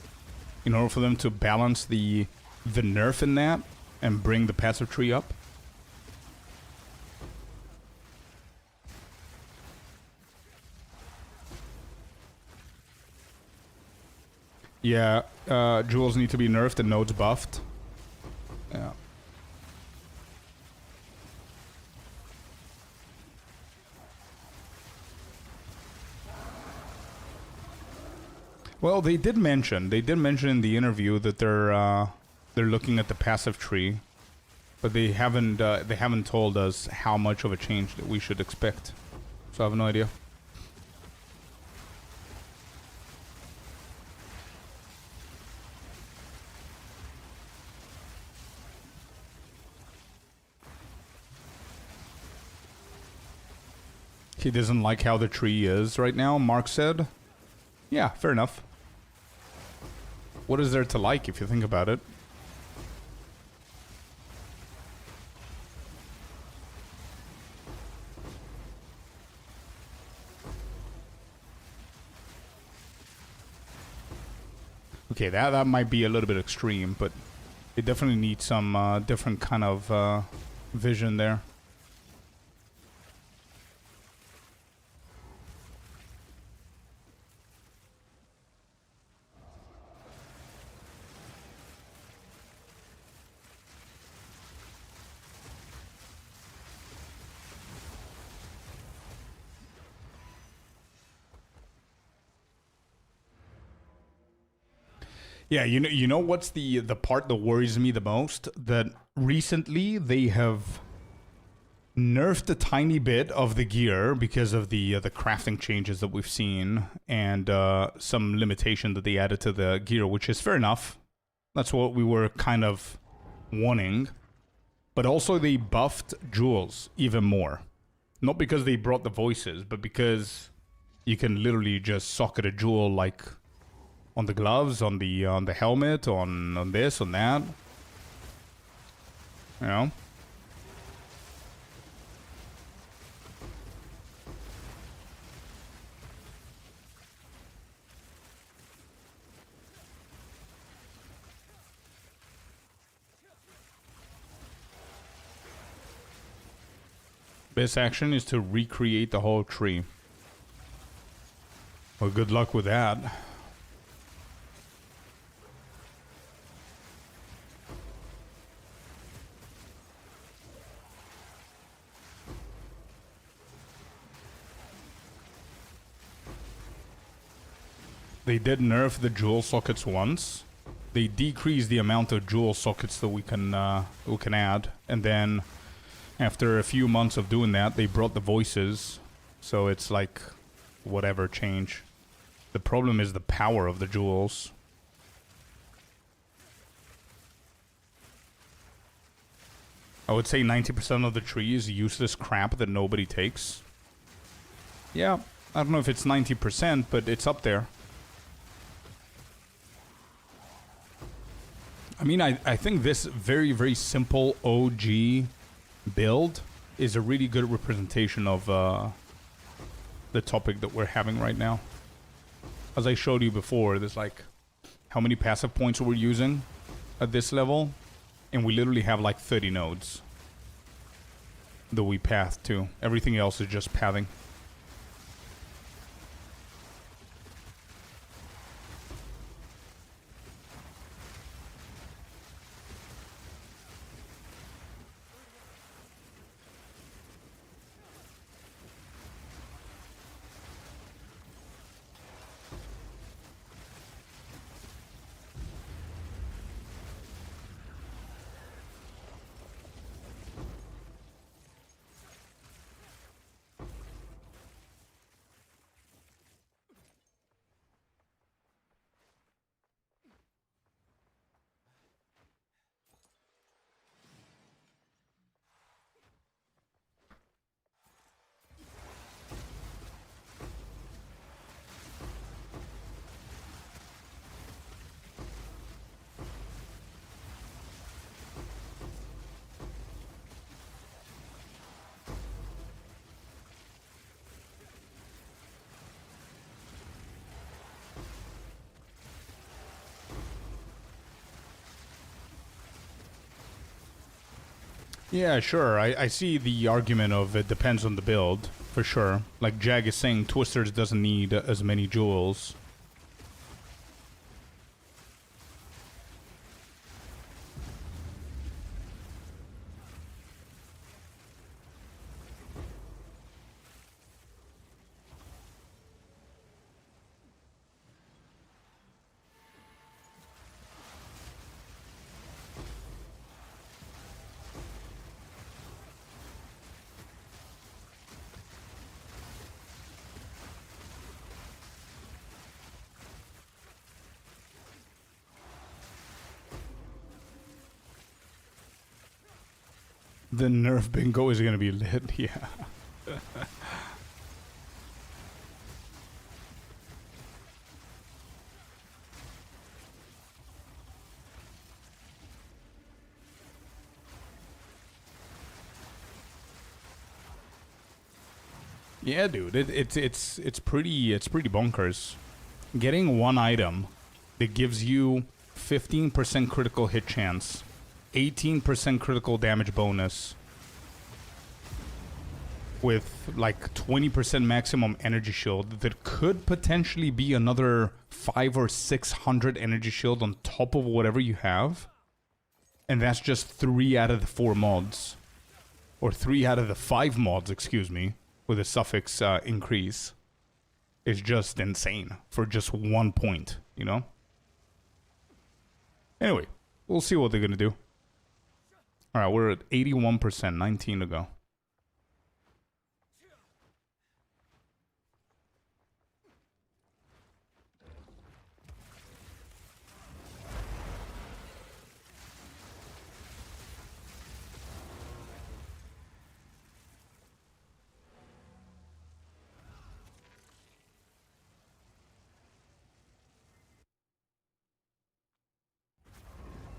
in order for them to balance the nerf in that and bring the passive tree up? Yeah, jewels need to be nerfed and nodes buffed. Yeah. Well, they did mention in the interview that they're looking at the passive tree, but they haven't told us how much of a change that we should expect. So I have no idea. He doesn't like how the tree is right now, Mark said. Yeah, fair enough. What is there to like if you think about it? Okay, that might be a little bit extreme, but it definitely needs some different kind of vision there. Yeah, you know what's the part that worries me the most? That recently they have nerfed a tiny bit of the gear because of the crafting changes that we've seen and some limitation that they added to the gear, which is fair enough. That's what we were kind of wanting. But also they buffed jewels even more. Not because they brought the voices, but because you can literally just socket a jewel like on the gloves, on the helmet, on this, on that. You know? Best action is to recreate the whole tree. Well, good luck with that. They did nerf the jewel sockets once. They decreased the amount of jewel sockets that we can add, and then after a few months of doing that, they brought the voices. So it's like whatever change. The problem is the power of the jewels. I would say 90% of the tree is useless crap that nobody takes. Yeah, I don't know if it's 90%, but it's up there. I mean, I think this very, very simple OG build is a really good representation of the topic that we're having right now. As I showed you before, there's like how many passive points we're using at this level, and we literally have like 30 nodes that we path to. Everything else is just pathing. Yeah, sure. I see the argument of it depends on the build, for sure. Like Jag is saying, Twisters doesn't need as many jewels. The nerf bingo is gonna be lit, yeah. Yeah, dude, it's pretty bonkers. Getting one item that gives you 15% critical hit chance, 18% critical damage bonus, with like 20% maximum energy shield that could potentially be another 500 or 600 energy shield on top of whatever you have. And that's just 3 out of the 4 mods. Or 3 out of the 5 mods, excuse me, with a suffix increase. Is just insane for just 1 point, you know? Anyway, we'll see what they're gonna do. Alright, we're at 81%, 19 to go.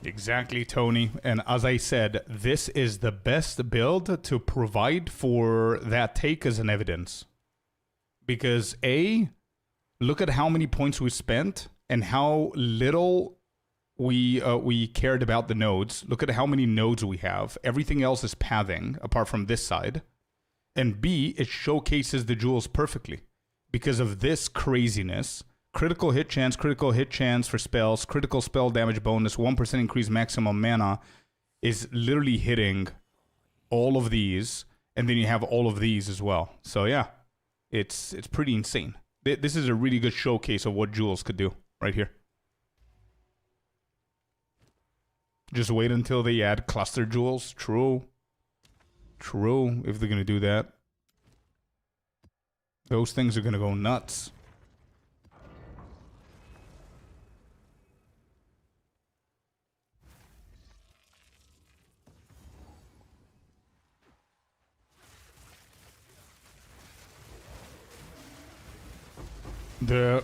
Exactly, Tony. And as I said, this is the best build to provide for that take as an evidence. Because A, look at how many points we spent and how little we cared about the nodes. Look at how many nodes we have. Everything else is pathing, apart from this side. And B, it showcases the jewels perfectly. Because of this craziness... Critical hit chance for spells, critical spell damage bonus, 1% increase maximum mana is literally hitting all of these, and then you have all of these as well. So yeah, it's pretty insane. This is a really good showcase of what jewels could do right here. Just wait until they add cluster jewels. True, if they're gonna do that. Those things are gonna go nuts.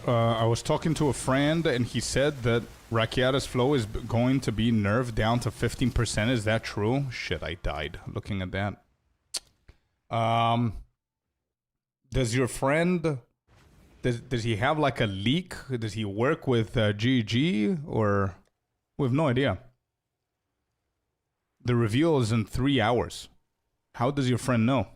I was talking to a friend and he said that Rakiata's flow is going to be nerfed down to 15%. Is that true? Shit, I died looking at that. Does your friend... Does he have like a leak? Does he work with GG? Or... We have no idea. The reveal is in 3 hours. How does your friend know?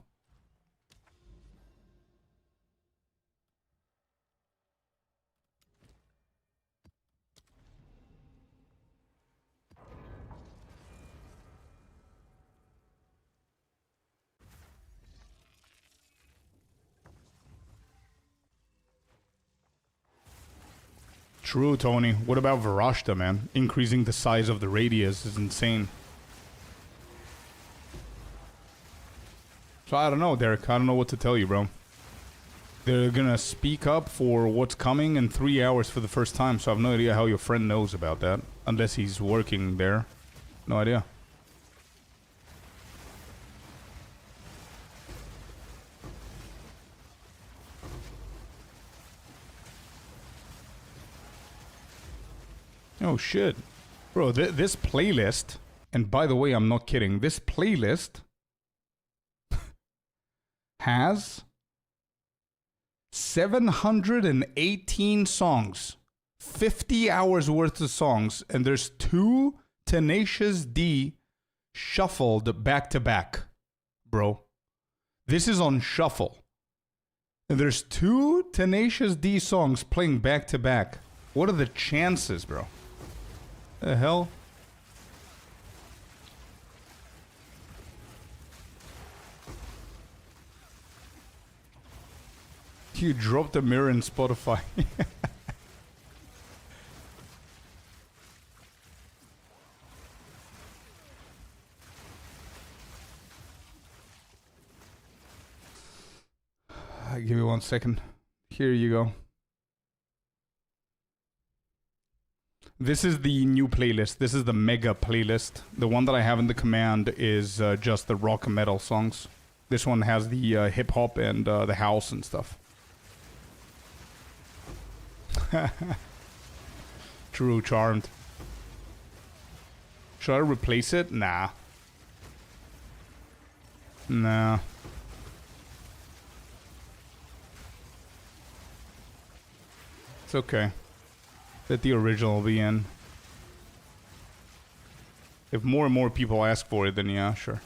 True, Tony. What about Varashta, man? Increasing the size of the radius is insane. So I don't know, Derek. I don't know what to tell you, bro. They're gonna speak up for what's coming in 3 hours for the first time, so I have no idea how your friend knows about that. Unless he's working there. No idea. Oh shit. Bro, this playlist, and by the way, I'm not kidding, this playlist has 718 songs, 50 hours worth of songs, and there's 2 Tenacious D shuffled back to back, bro. This is on shuffle. And there's 2 Tenacious D songs playing back to back. What are the chances, bro? The hell? You dropped a mirror in Spotify. Give me 1 second. Here you go. This is the new playlist. This is the mega playlist. The one that I have in the command is just the rock and metal songs. This one has the hip hop and the house and stuff. True, charmed. Should I replace it? Nah. Nah. It's okay. That the original will be in. If more and more people ask for it, then yeah, sure.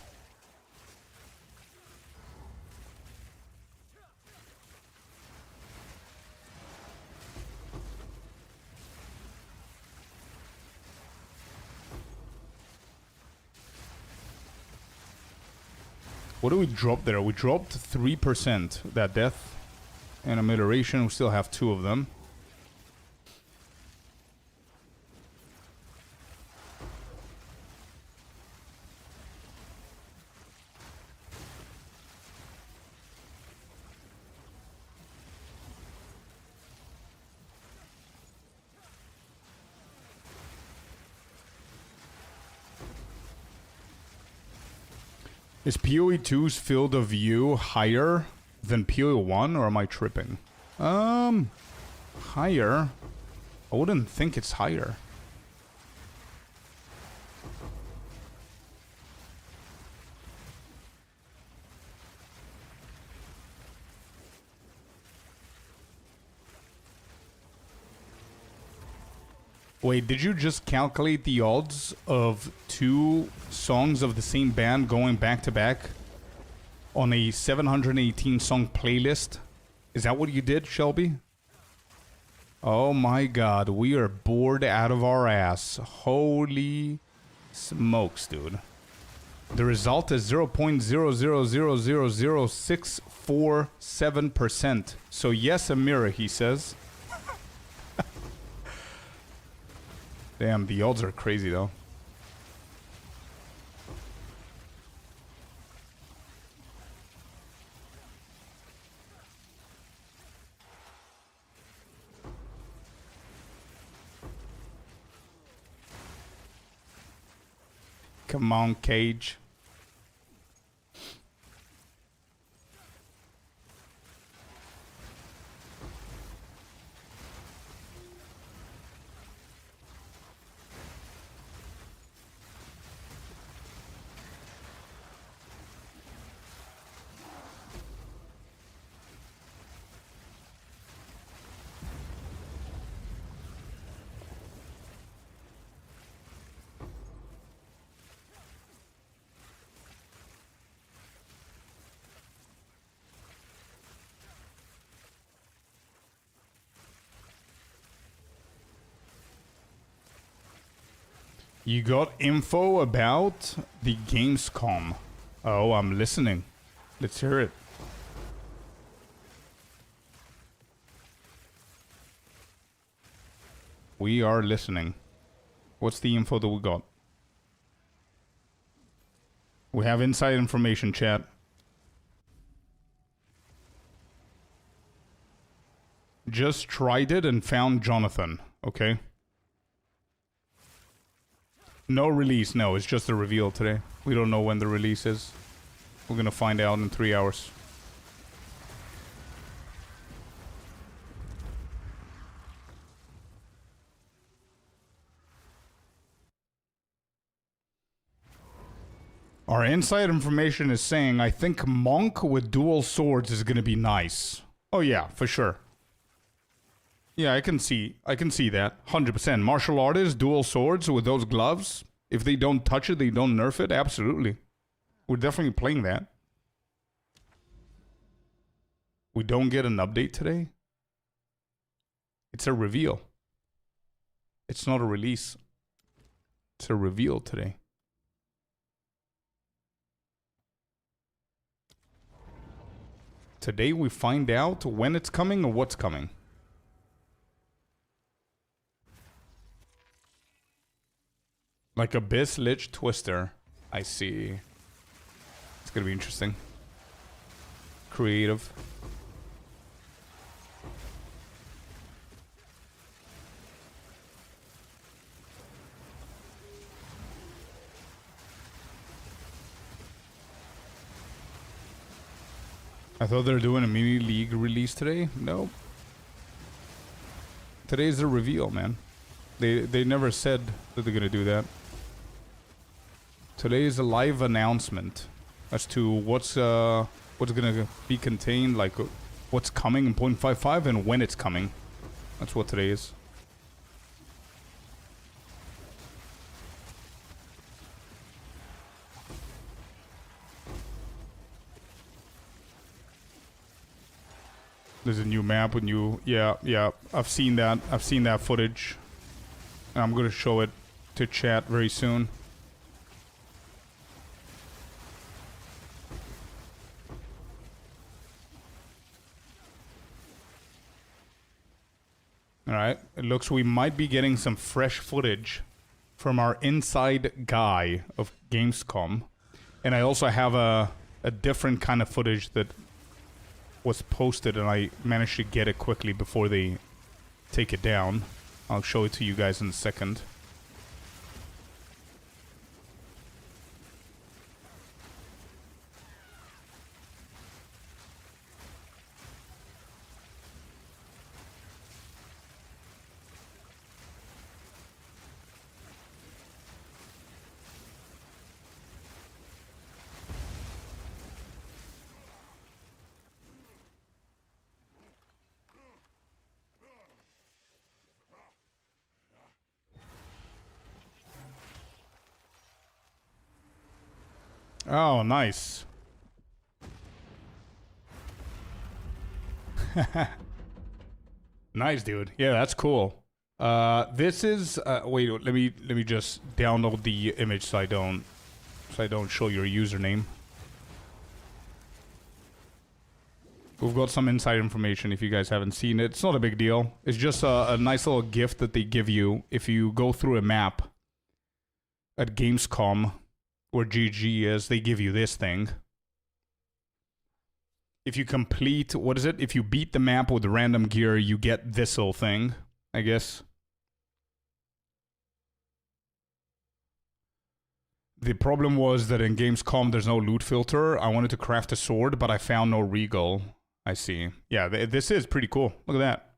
What do we drop there? We dropped 3%. That death and mutilation. We still have 2 of them. Is POE2's field of view higher than POE1, or am I tripping? Higher? I wouldn't think it's higher. Wait, did you just calculate the odds of 2 songs of the same band going back to back on a 718 song playlist? Is that what you did, Shelby? Oh my god, we are bored out of our ass. Holy smokes, dude. The result is 0.0000647%. So yes, Amira, he says. Damn, the odds are crazy, though. Come on, Cage. You got info about the Gamescom. Oh, I'm listening. Let's hear it. We are listening. What's the info that we got? We have inside information, chat. Just tried it and found Jonathan, okay? No release, no, it's just a reveal today. We don't know when the release is. We're gonna find out in 3 hours. Our inside information is saying, I think Monk with dual swords is gonna be nice. Oh yeah, for sure. Yeah, I can see that. 100%. Martial artists, dual swords with those gloves. If they don't touch it, they don't nerf it. Absolutely. We're definitely playing that. We don't get an update today. It's a reveal. It's not a release. It's a reveal today. Today we find out when it's coming or what's coming. Like Abyss Lich Twister. I see. It's gonna be interesting. Creative. I thought they were doing a mini league release today. No. Today's the reveal, man. They never said that they're gonna do that. Today is a live announcement as to what's gonna be contained, like what's coming in 0.55 and when it's coming. That's what today is. There's a new map with new... Yeah. I've seen that. I've seen that footage. And I'm gonna show it to chat very soon. Alright. It looks we might be getting some fresh footage from our inside guy of Gamescom. And I also have a different kind of footage that was posted, and I managed to get it quickly before they take it down. I'll show it to you guys in a second. Oh, nice. Nice, dude. Yeah, that's cool. This is wait, let me just download the image so I don't show your username. We've got some inside information if you guys haven't seen it. It's not a big deal. It's just a nice little gift that they give you if you go through a map at Gamescom where GG is. They give you this thing. If you complete, what is it? If you beat the map with random gear, you get this little thing, I guess. The problem was that in Gamescom there's no loot filter. I wanted to craft a sword, but I found no regal. I see. Yeah, this is pretty cool. Look at that.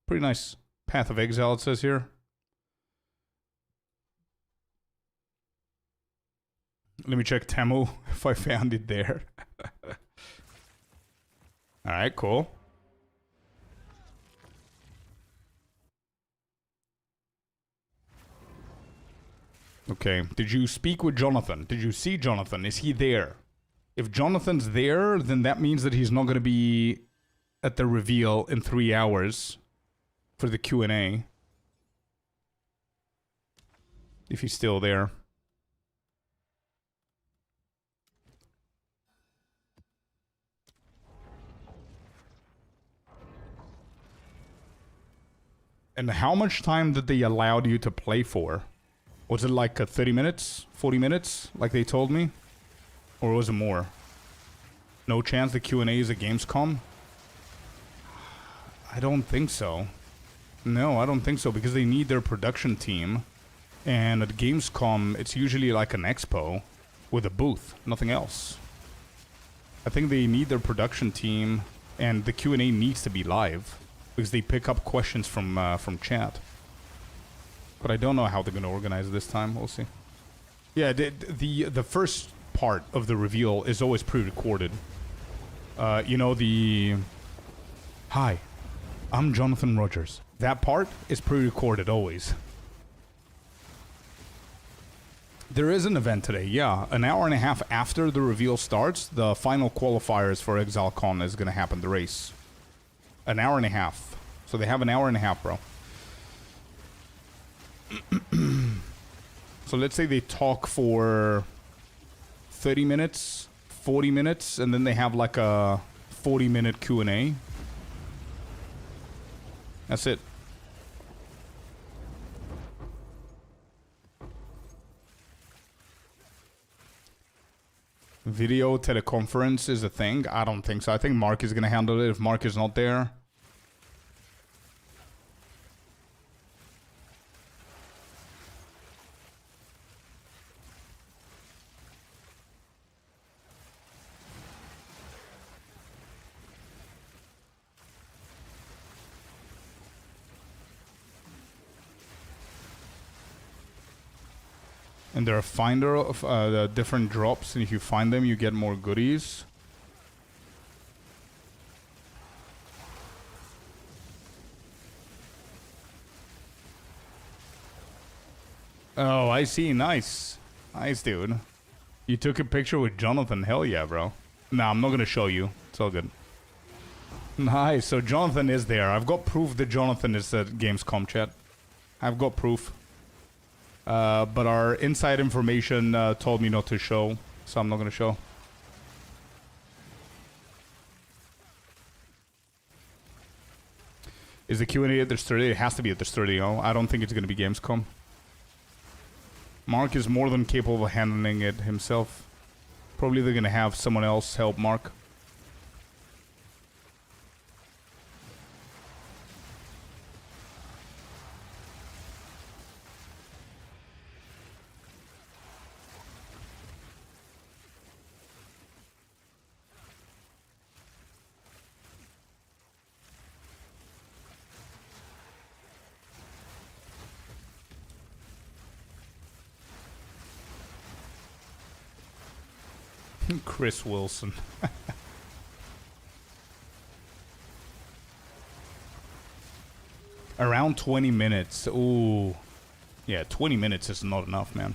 Pretty nice. Path of Exile, it says here. Let me check Temu if I found it there. Alright, cool. Okay, did you speak with Jonathan? Did you see Jonathan? Is he there? If Jonathan's there, then that means that he's not going to be at the reveal in 3 hours for the Q&A. If he's still there. And how much time did they allow you to play for? Was it like 30 minutes? 40 minutes? Like they told me? Or was it more? No chance the Q&A is at Gamescom? I don't think so. No, I don't think so, because they need their production team. And at Gamescom, it's usually like an expo with a booth, nothing else. I think they need their production team, and the Q&A needs to be live. Because they pick up questions from chat. But I don't know how they're going to organize it this time. We'll see. Yeah, the first part of the reveal is always pre-recorded. You know, the... Hi, I'm Jonathan Rogers. That part is pre-recorded always. There is an event today, yeah. An hour and a half after the reveal starts, the final qualifiers for ExileCon is going to happen, the race. An hour and a half. So they have an hour and a half, bro. So let's say they talk for 30 minutes, 40 minutes, and then they have like a 40-minute Q&A. That's it. Video teleconference is a thing? I don't think so. I think Mark is going to handle it if Mark is not there. And they're a finder of the different drops, and if you find them, you get more goodies. Oh, I see. Nice. Nice, dude. You took a picture with Jonathan. Hell yeah, bro. Nah, I'm not gonna show you. It's all good. Nice. So Jonathan is there. I've got proof that Jonathan is at Gamescom, chat. I've got proof. But our inside information told me not to show, so I'm not gonna show. Is the Q&A at this 30? It has to be at this 30. Oh, I don't think it's gonna be Gamescom. Mark is more than capable of handling it himself. Probably they're gonna have someone else help Mark. Chris Wilson. Around 20 minutes. Ooh. Yeah, 20 minutes is not enough, man.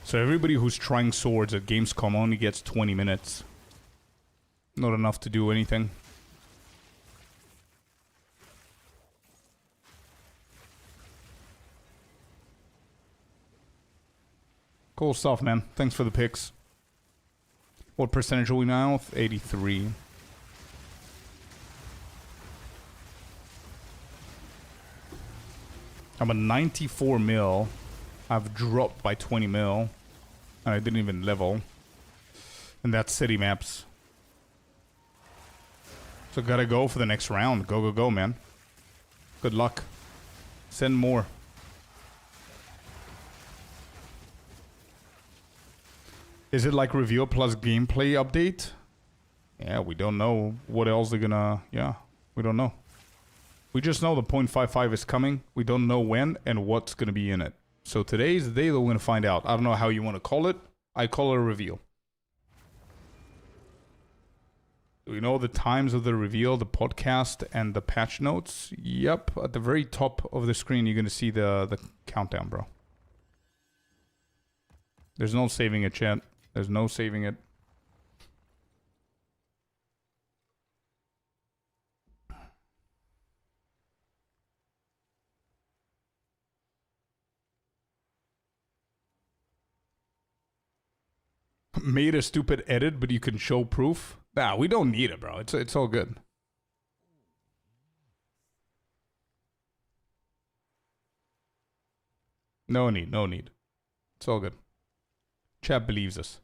So everybody who's trying swords at Gamescom only gets 20 minutes. Not enough to do anything. Cool stuff, man. Thanks for the picks. What percentage are we now? 83. I'm at 94 mil. I've dropped by 20 mil. And I didn't even level. And that's city maps. So gotta go for the next round. Go, go, go, man. Good luck. Send more. Is it like reveal plus gameplay update? Yeah, we don't know what else they're gonna... Yeah, we don't know. We just know the 0.55 is coming. We don't know when and what's gonna be in it. So today's the day that we're gonna find out. I don't know how you want to call it. I call it a reveal. Do we know the times of the reveal, the podcast, and the patch notes? Yep, at the very top of the screen, you're gonna see the countdown, bro. There's no saving it, chat. There's no saving it. Made a stupid edit, but you can show proof. Nah, we don't need it, bro. It's all good. No need, no need. It's all good. Chat believes us.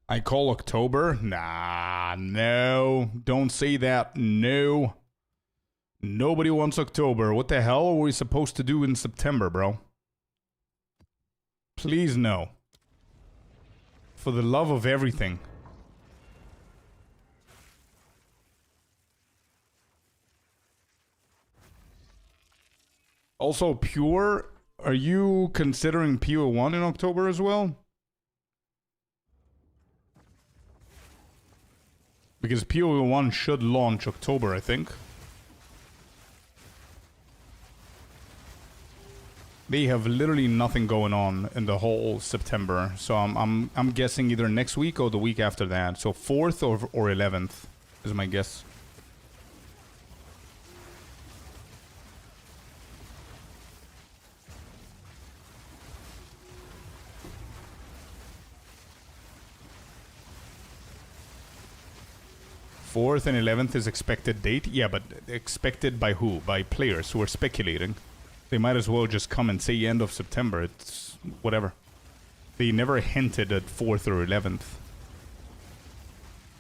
I call October? Nah, no. Don't say that. No. Nobody wants October. What the hell are we supposed to do in September, bro? Please no. For the love of everything. Also, Pure, are you considering PO1 in October as well? Because PO1 should launch October, I think. They have literally nothing going on in the whole September, so I'm guessing either next week or the week after that. So 4th or 11th is my guess. Fourth and 11th is expected date. Yeah, but expected by who? By players who are speculating. They might as well just come and say end of September. It's whatever. They never hinted at 4th or 11th.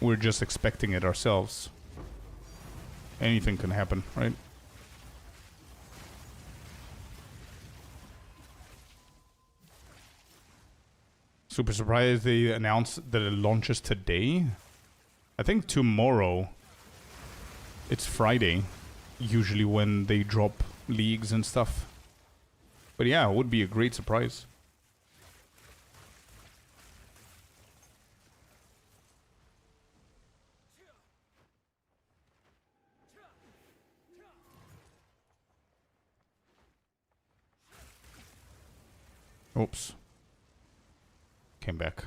We're just expecting it ourselves. Anything can happen, right? Super surprised they announced that it launches today. I think tomorrow. It's Friday. Usually when they drop leagues and stuff. But yeah, it would be a great surprise. Oops. Came back.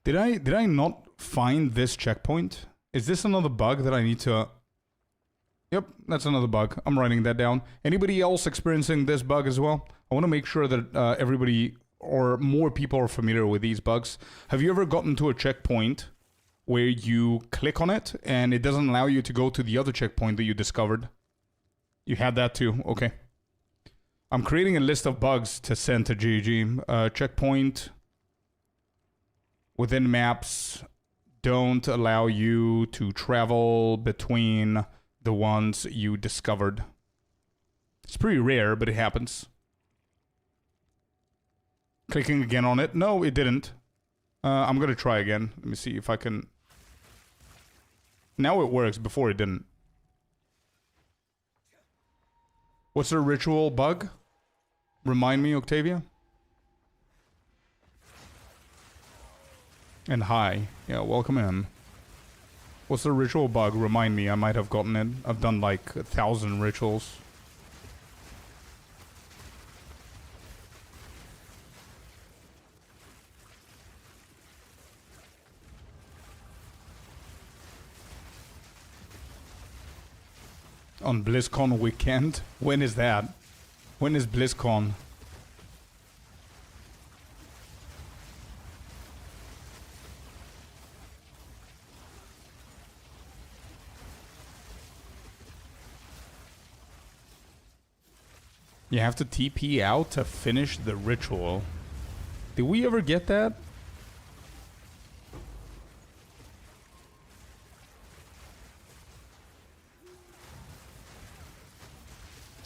Did I not find this checkpoint? Is this another bug that I need to... Yep, that's another bug. I'm writing that down. Anybody else experiencing this bug as well? I want to make sure that everybody or more people are familiar with these bugs. Have you ever gotten to a checkpoint where you click on it and it doesn't allow you to go to the other checkpoint that you discovered? You had that too? Okay. I'm creating a list of bugs to send to GG. Checkpoint within maps don't allow you to travel between the ones you discovered. It's pretty rare, but it happens. Clicking again on it. No, it didn't. I'm gonna try again. Let me see if I can... Now it works. Before it didn't. What's the ritual bug? Remind me, Octavia? And hi. Yeah, welcome in. What's the ritual bug? Remind me. I might have gotten it. I've done like 1,000 rituals. On BlizzCon weekend? When is that? When is BlizzCon? You have to TP out to finish the ritual. Did we ever get that?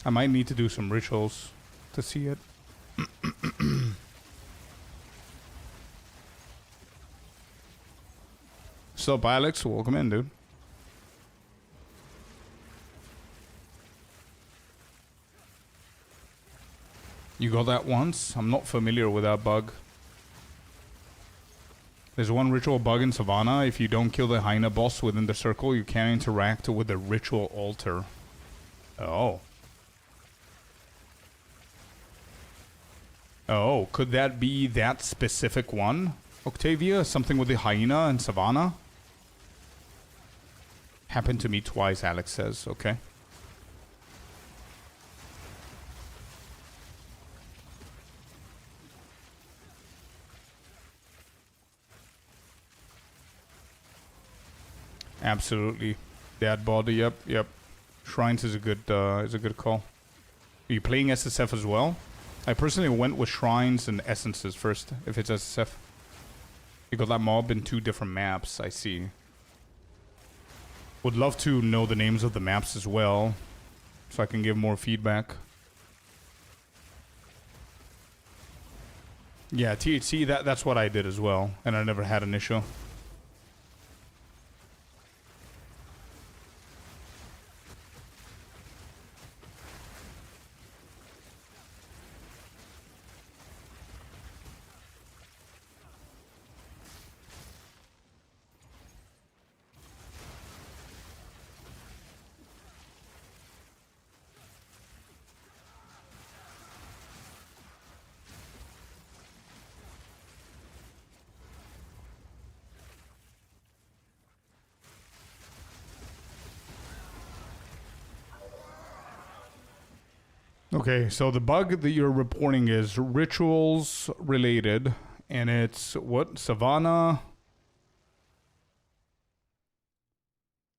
I might need to do some rituals to see it. Sup, Alex? Welcome in, dude. You got that once? I'm not familiar with that bug. There's one ritual bug in Savannah. If you don't kill the Hyena boss within the circle, you can't interact with the ritual altar. Oh. Oh, could that be that specific one? Octavia? Something with the hyena in Savannah? Happened to me twice, Alex says. Okay. Absolutely. Dead body, yep. Shrines is a good call. Are you playing SSF as well? I personally went with Shrines and Essences first, if it's SSF. You got that mob in 2 different maps, I see. Would love to know the names of the maps as well, so I can give more feedback. Yeah, THC, that's what I did as well, and I never had an issue. Okay, so the bug that you're reporting is rituals related, and it's what? Savannah?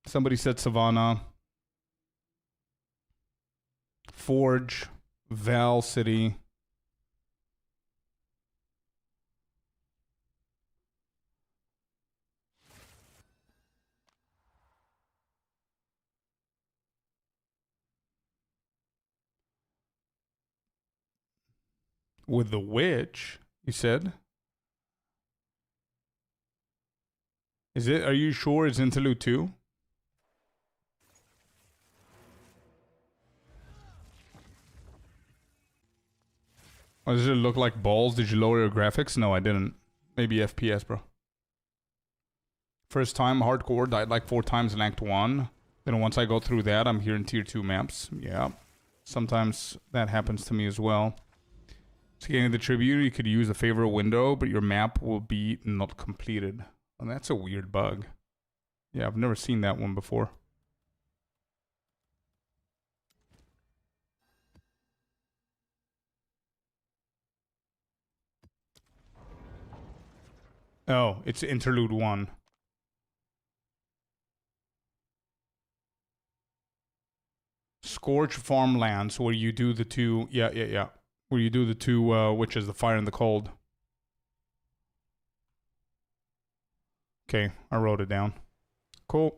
Somebody said Savannah. Forge, Val City. With the witch, you said? Is it? Are you sure it's Interlude 2? Oh, does it look like balls? Did you lower your graphics? No, I didn't. Maybe FPS, bro. First time hardcore, died like 4 times in Act 1. Then once I go through that, I'm here in Tier 2 maps. Yeah. Sometimes that happens to me as well. Scanning the tribute, you could use a favorite window, but your map will be not completed. And that's a weird bug. Yeah, I've never seen that one before. Oh, it's Interlude 1. Scorch Farmlands, where you do the two... Yeah. Where you do the two witches, the fire and the cold. Okay, I wrote it down. Cool.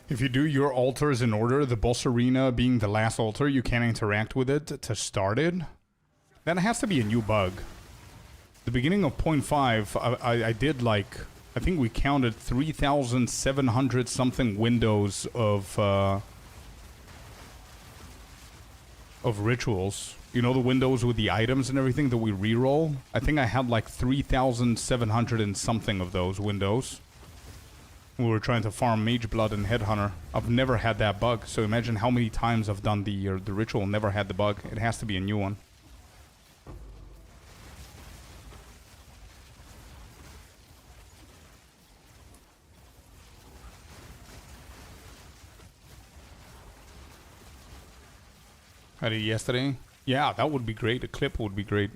If you do your altars in order, the boss arena being the last altar, you can't interact with it to start it. That has to be a new bug. The beginning of 0.5, I did like, I think we counted 3,700 something windows of rituals. You know, the windows with the items and everything that we reroll? I think I had like 3,700 and something of those windows. We were trying to farm Mage Blood and Headhunter. I've never had that bug, so imagine how many times I've done the ritual and never had the bug. It has to be a new one. I did yesterday. Yeah, that would be great. A clip would be great.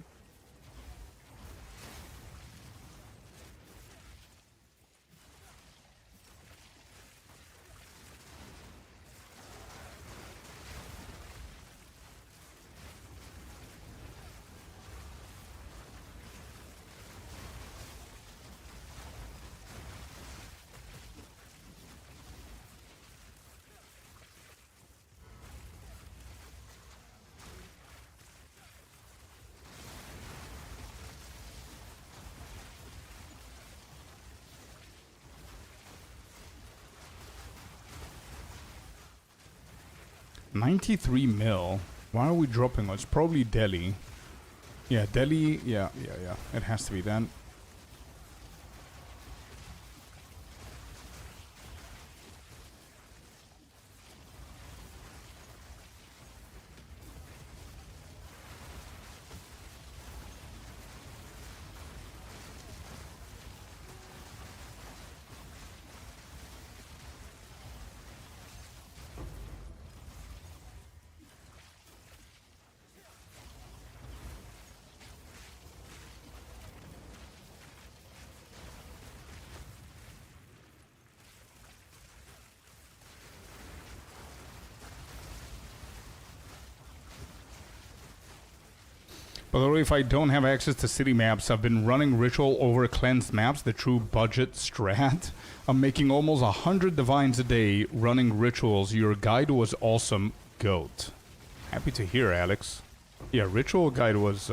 $93 mil. Why are we dropping? It's probably Delhi. Yeah, Delhi. Yeah. It has to be that. By the way, if I don't have access to city maps, I've been running ritual over cleansed maps, the true budget strat. I'm making almost 100 divines a day running rituals. Your guide was awesome, goat. Happy to hear, Alex. Yeah, ritual guide was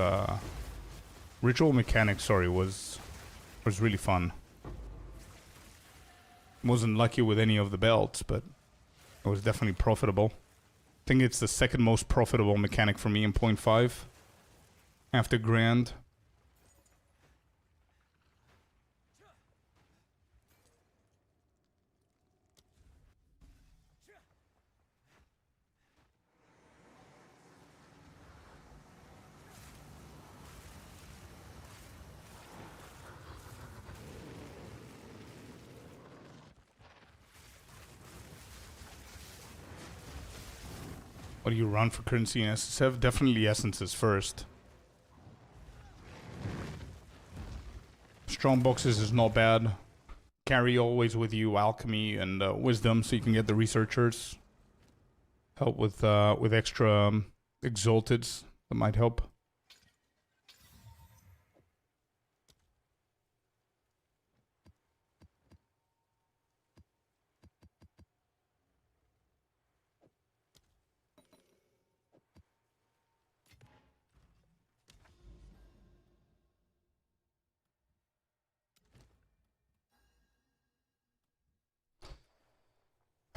ritual mechanics, sorry, was really fun. Wasn't lucky with any of the belts, but it was definitely profitable. I think it's the second most profitable mechanic for me in 0.5. After Grand. What do you run for currency in SSF? Definitely essences first. Strong boxes is not bad. Carry always with you alchemy and wisdom, so you can get the researchers. Help with extra exalteds. That might help.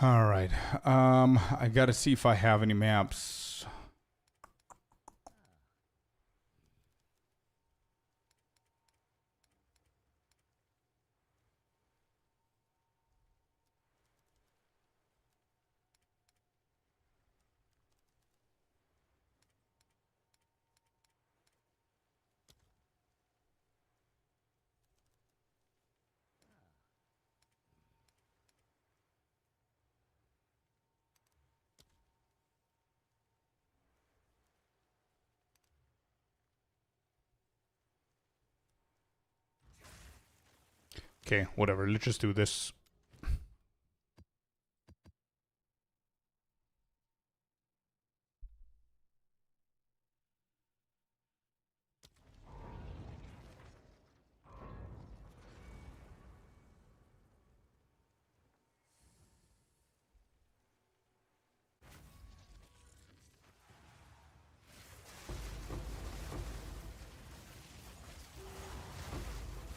All right. I gotta see if I have any maps. Okay, whatever. Let's just do this.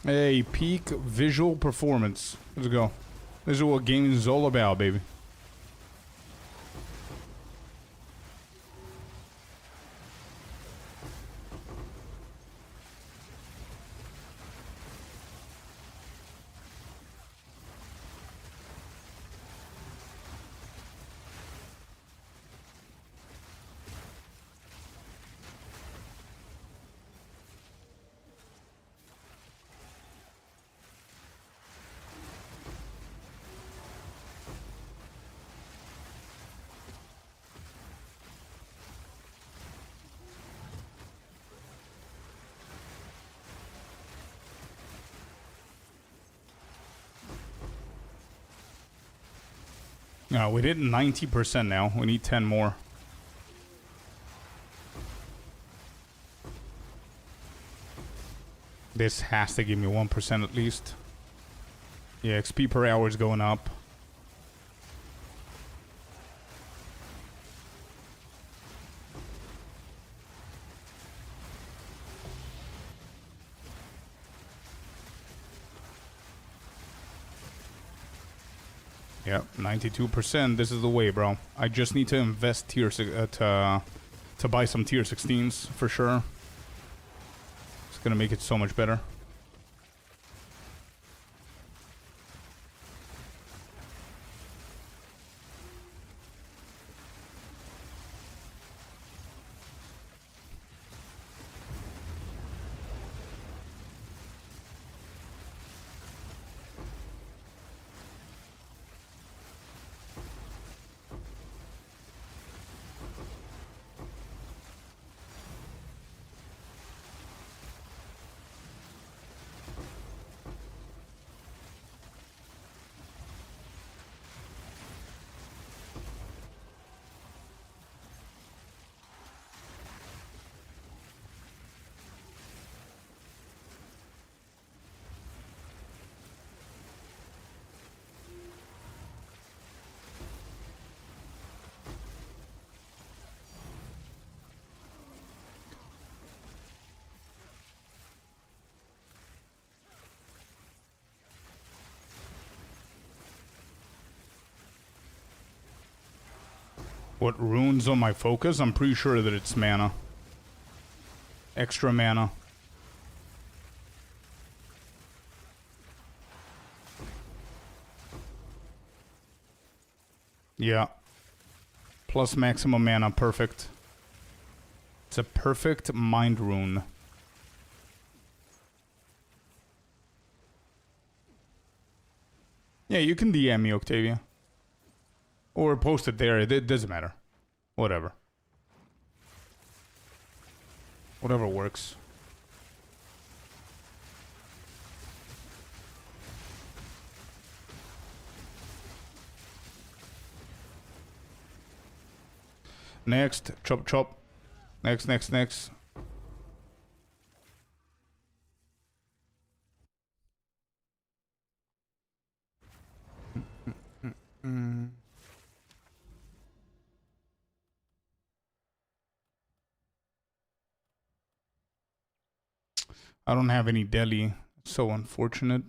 Hey, peak visual performance. Let's go. This is what gaming is all about, baby. We did 90% now. We need 10 more. This has to give me 1% at least. Yeah, XP per hour is going up. Yep, 92%. This is the way, bro. I just need to invest to buy some tier 16s for sure. It's gonna make it so much better. What runes on my focus? I'm pretty sure that it's mana. Extra mana. Yeah. Plus maximum mana, perfect. It's a perfect mind rune. Yeah, you can DM me, Octavia. Or post it there, it doesn't matter. Whatever. Whatever works. Next, chop chop. Next, next, next. I don't have any deli. So unfortunate.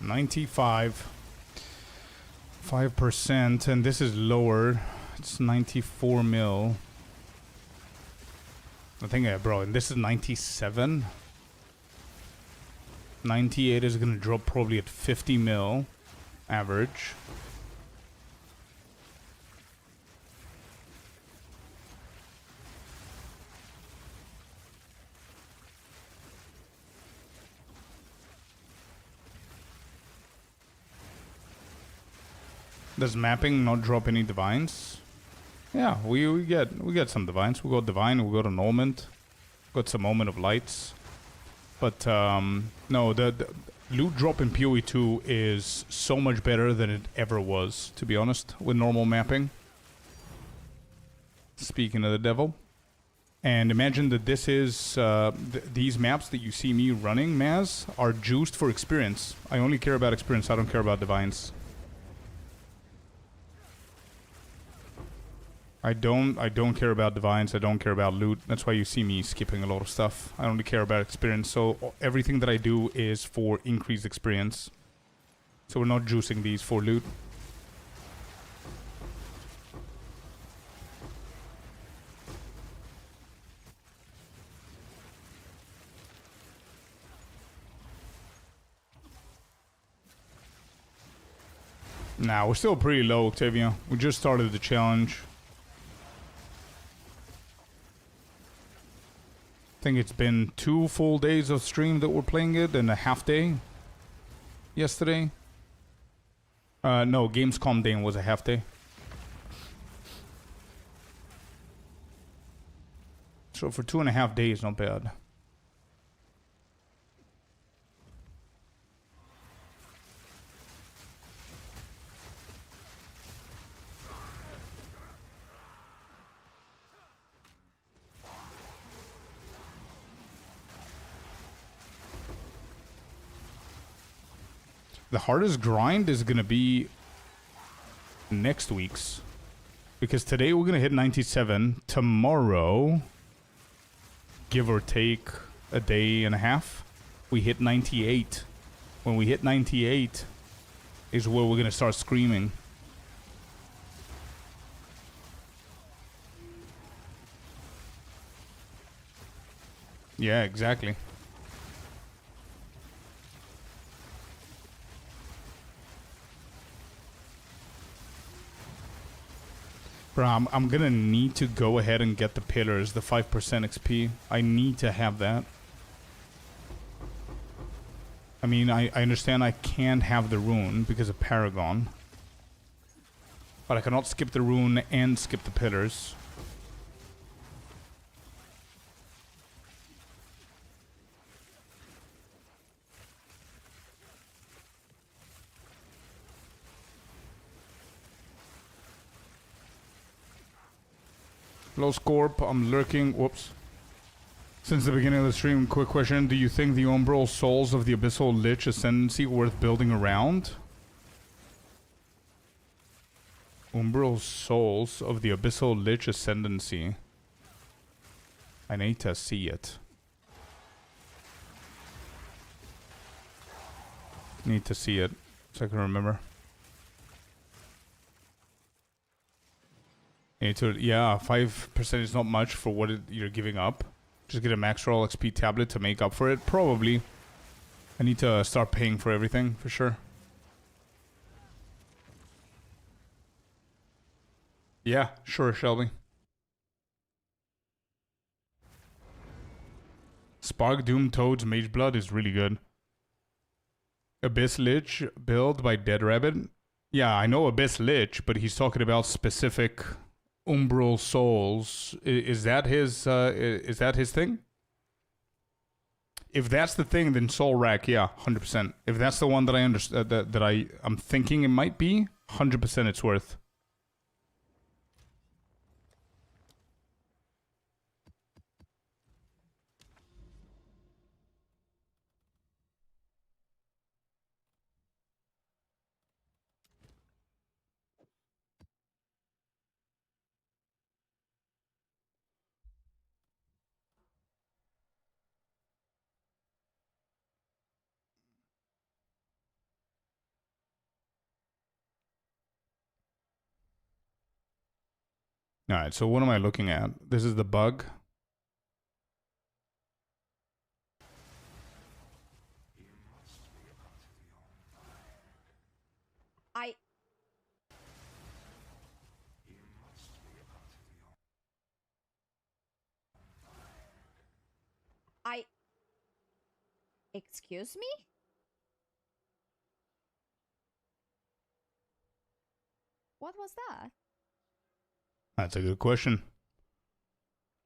$95. 5%, and this is lower. It's 94 mil. I think, bro, and this is 97. 98 is gonna drop probably at 50 mil average. Does mapping not drop any divines? Yeah, we get some divines. We got divine, we got annulment, got some moment of lights. But no, the loot drop in POE2 is so much better than it ever was, to be honest, with normal mapping. Speaking of the devil. And imagine that this is, these maps that you see me running, Maz, are juiced for experience. I only care about experience, I don't care about divines. I don't care about divines, I don't care about loot. That's why you see me skipping a lot of stuff. I only care about experience, so everything that I do is for increased experience. So we're not juicing these for loot. Nah, we're still pretty low, Octavia. We just started the challenge. I think it's been 2 full days of stream that we're playing it and a half day yesterday. No, Gamescom day was a half day. So for 2.5 days, not bad. The hardest grind is going to be next week's. Because today we're going to hit 97. Tomorrow, give or take a day and a half, we hit 98. When we hit 98 is where we're going to start screaming. Yeah, exactly. Bro, I'm gonna need to go ahead and get the pillars, the 5% XP. I need to have that. I mean, I understand I can't have the rune because of Paragon. But I cannot skip the rune and skip the pillars. Hello, Scorp. I'm lurking. Whoops. Since the beginning of the stream, quick question. Do you think the Umbral Souls of the Abyssal Lich Ascendancy worth building around? Umbral Souls of the Abyssal Lich Ascendancy. I need to see it. Need to see it so I can remember. Yeah, 5% is not much for what you're giving up. Just get a max roll XP tablet to make up for it. Probably. I need to start paying for everything, for sure. Yeah, sure, Shelby. Spark Doom Toad's Mage Blood is really good. Abyss Lich build by Dead Rabbit. Yeah, I know Abyss Lich, but he's talking about specific Umbral Souls. Is that his thing? If that's the thing, then Soul Rack, yeah, 100%. If that's the one that I understand, that I'm thinking it might be, 100% it's worth. Alright, so what am I looking at? This is the bug. Excuse me? What was that? That's a good question.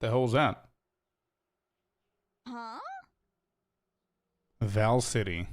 The hell's that? Huh? Val City.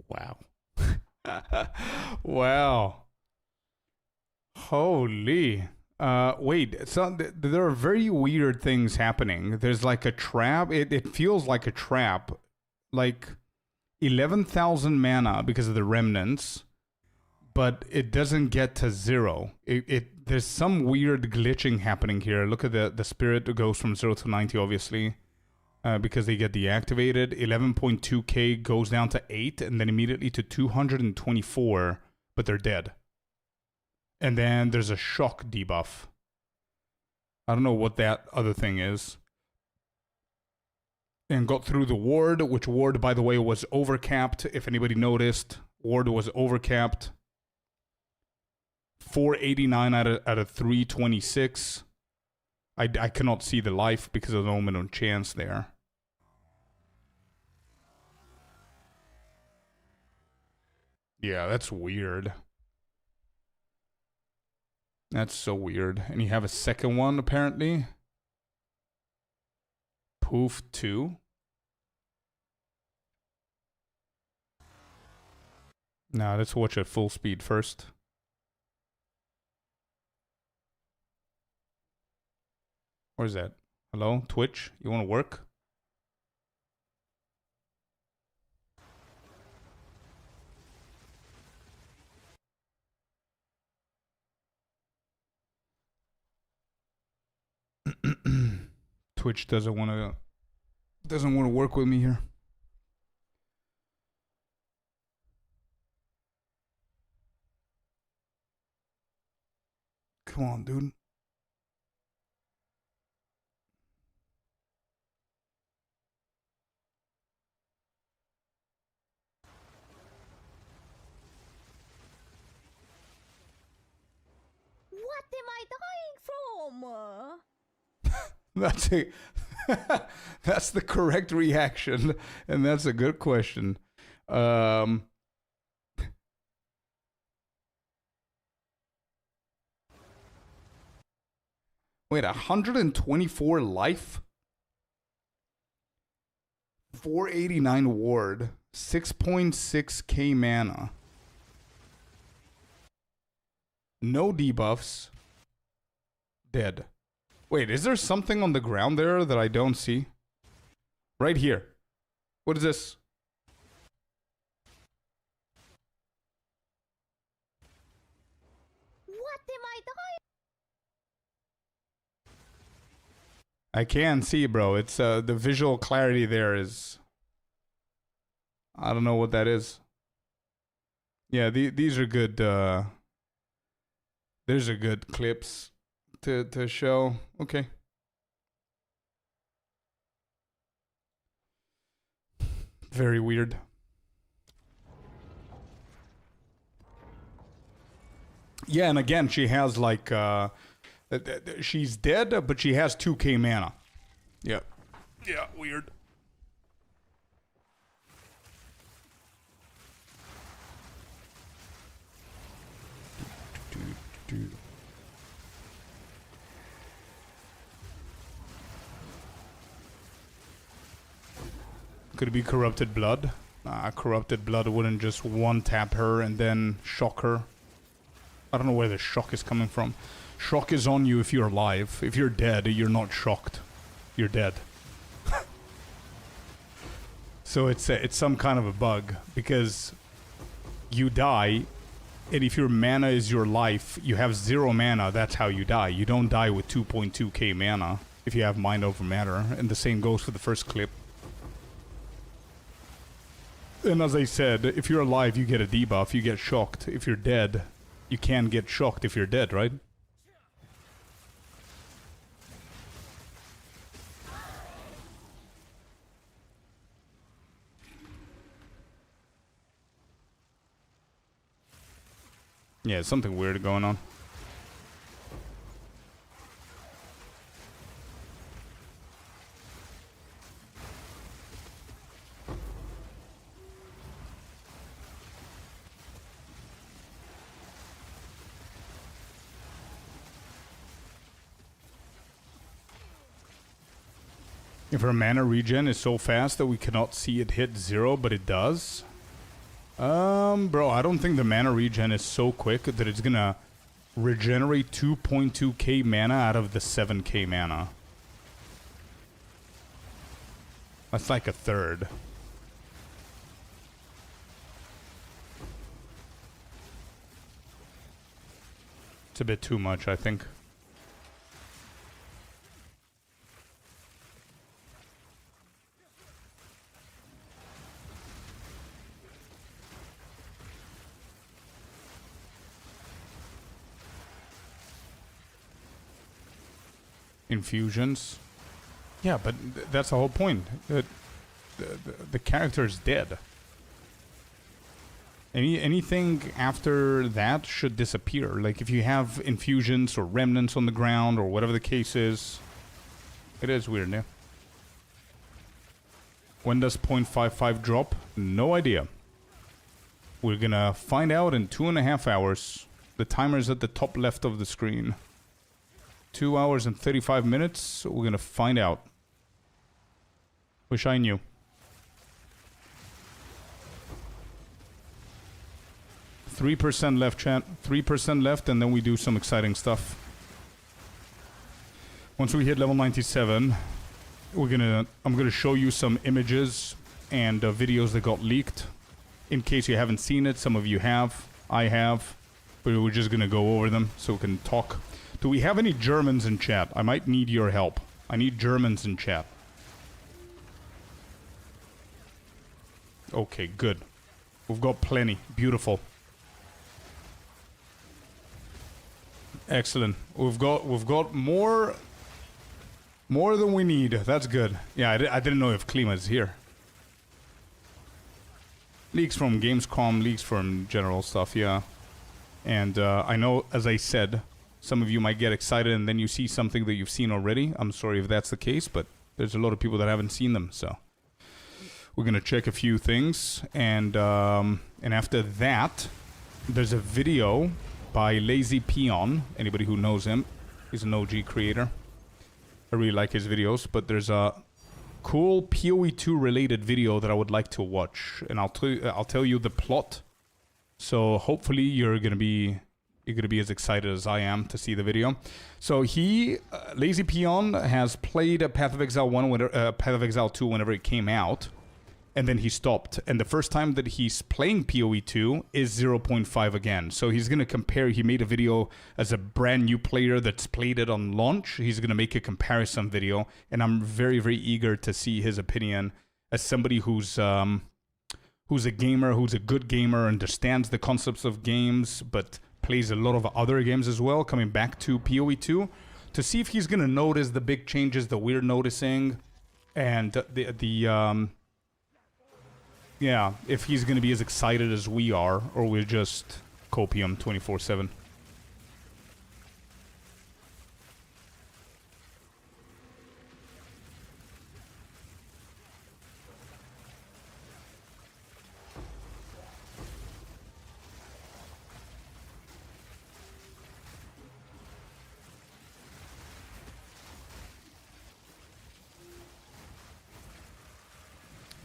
Wow. Wow. Holy. Wait, so there are very weird things happening. There's like a trap. It feels like a trap. Like 11,000 mana because of the remnants, but it doesn't get to 0. There's some weird glitching happening here. Look at the spirit goes from 0 to 90, obviously. Because they get deactivated. 11.2k goes down to 8 and then immediately to 224, but they're dead. And then there's a shock debuff. I don't know what that other thing is. And got through the ward, which ward, by the way, was overcapped, if anybody noticed. Ward was overcapped. 489 out of 326. I cannot see the life because of the moment on chance there. Yeah, that's weird. That's so weird. And you have a second one, apparently. POE2. Nah, let's watch at full speed first. Where's that? Hello, Twitch? You want to work? Twitch doesn't want to work with me here. Come on, dude. What am I dying from? That's a that's the correct reaction, and that's a good question. Wait, 124 life? 489 ward, 6.6k mana. No debuffs. Dead. Wait, is there something on the ground there that I don't see? Right here. What is this? What am I dying? I can see, bro. It's the visual clarity there is... I don't know what that is. Yeah, these are good... These are good clips to show. Okay. Very weird. Yeah, and again, she has like... she's dead, but she has 2k mana. Yeah. Yeah, weird. Could it be Corrupted Blood? Nah, Corrupted Blood wouldn't just one-tap her and then shock her. I don't know where the shock is coming from. Shock is on you if you're alive. If you're dead, you're not shocked. You're dead. So it's some kind of a bug, because you die, and if your mana is your life, you have 0 mana, that's how you die. You don't die with 2.2k mana if you have Mind Over Matter, and the same goes for the first clip. And as I said, if you're alive, you get a debuff, you get shocked. If you're dead, you can get shocked if you're dead, right? Yeah, something weird going on. If her mana regen is so fast that we cannot see it hit 0, but it does. Bro, I don't think the mana regen is so quick that it's gonna regenerate 2.2k mana out of the 7k mana. That's like a third. It's a bit too much, I think. Infusions. Yeah, but that's the whole point. The character is dead. Anything after that should disappear. Like if you have infusions or remnants on the ground or whatever the case is. It is weird, yeah. When does 0.55 drop? No idea. We're gonna find out in 2.5 hours. The timer's at the top left of the screen. 2 hours and 35 minutes. We're gonna find out. Wish I knew. 3% left, chat. 3% left, and then we do some exciting stuff. Once we hit level 97, I'm gonna show you some images and videos that got leaked. In case you haven't seen it, some of you have. I have. But we're just gonna go over them so we can talk. Do we have any Germans in chat? I might need your help. I need Germans in chat. Okay, good. We've got plenty. Beautiful. Excellent. We've got more than we need. That's good. Yeah, I didn't know if Klima is here. Leaks from Gamescom, leaks from general stuff, yeah. And I know, as I said, some of you might get excited and then you see something that you've seen already. I'm sorry if that's the case, but there's a lot of people that haven't seen them, so we're gonna check a few things, and after that, there's a video by Lazy Peon. Anybody who knows him, he's an OG creator. I really like his videos, but there's a cool POE2 related video that I would like to watch, and I'll tell you the plot. So hopefully you're gonna be as excited as I am to see the video. So he, Lazy Peon, has played Path of Exile 1, Path of Exile 2 whenever it came out, and then he stopped. And the first time that he's playing POE2 is 0.5 again. So he's gonna compare. He made a video as a brand new player that's played it on launch. He's gonna make a comparison video, and I'm very, very eager to see his opinion as somebody who's a gamer, who's a good gamer, understands the concepts of games, but plays a lot of other games as well, coming back to POE2, to see if he's gonna notice the big changes that we're noticing, and yeah, if he's gonna be as excited as we are, or we're just copium 24/7.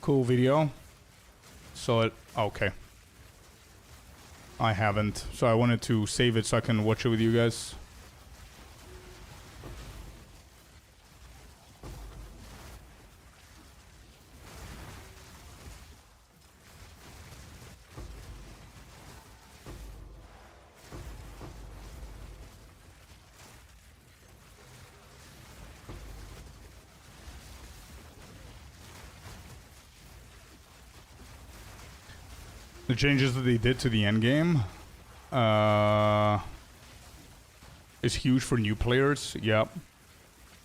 Cool video. So it, okay. I haven't, so I wanted to save it so I can watch it with you guys. The changes that they did to the endgame is huge for new players. Yep.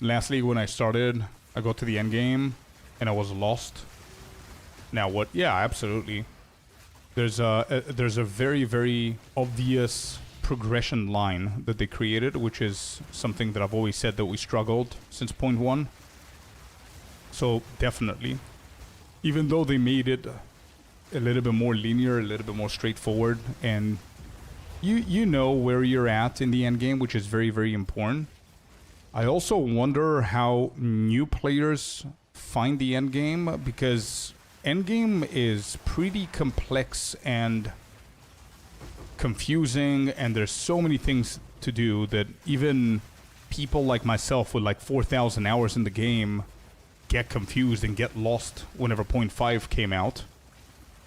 Last league when I started, I got to the endgame and I was lost. Now what? Yeah, absolutely. There's a very, very obvious progression line that they created, which is something that I've always said that we struggled since point one. So definitely, even though they made it a little bit more linear, a little bit more straightforward, and you know where you're at in the end game, which is very, very important. I also wonder how new players find the end game, because end game is pretty complex and confusing, and there's so many things to do that even people like myself with like 4,000 hours in the game get confused and get lost whenever point 5 came out.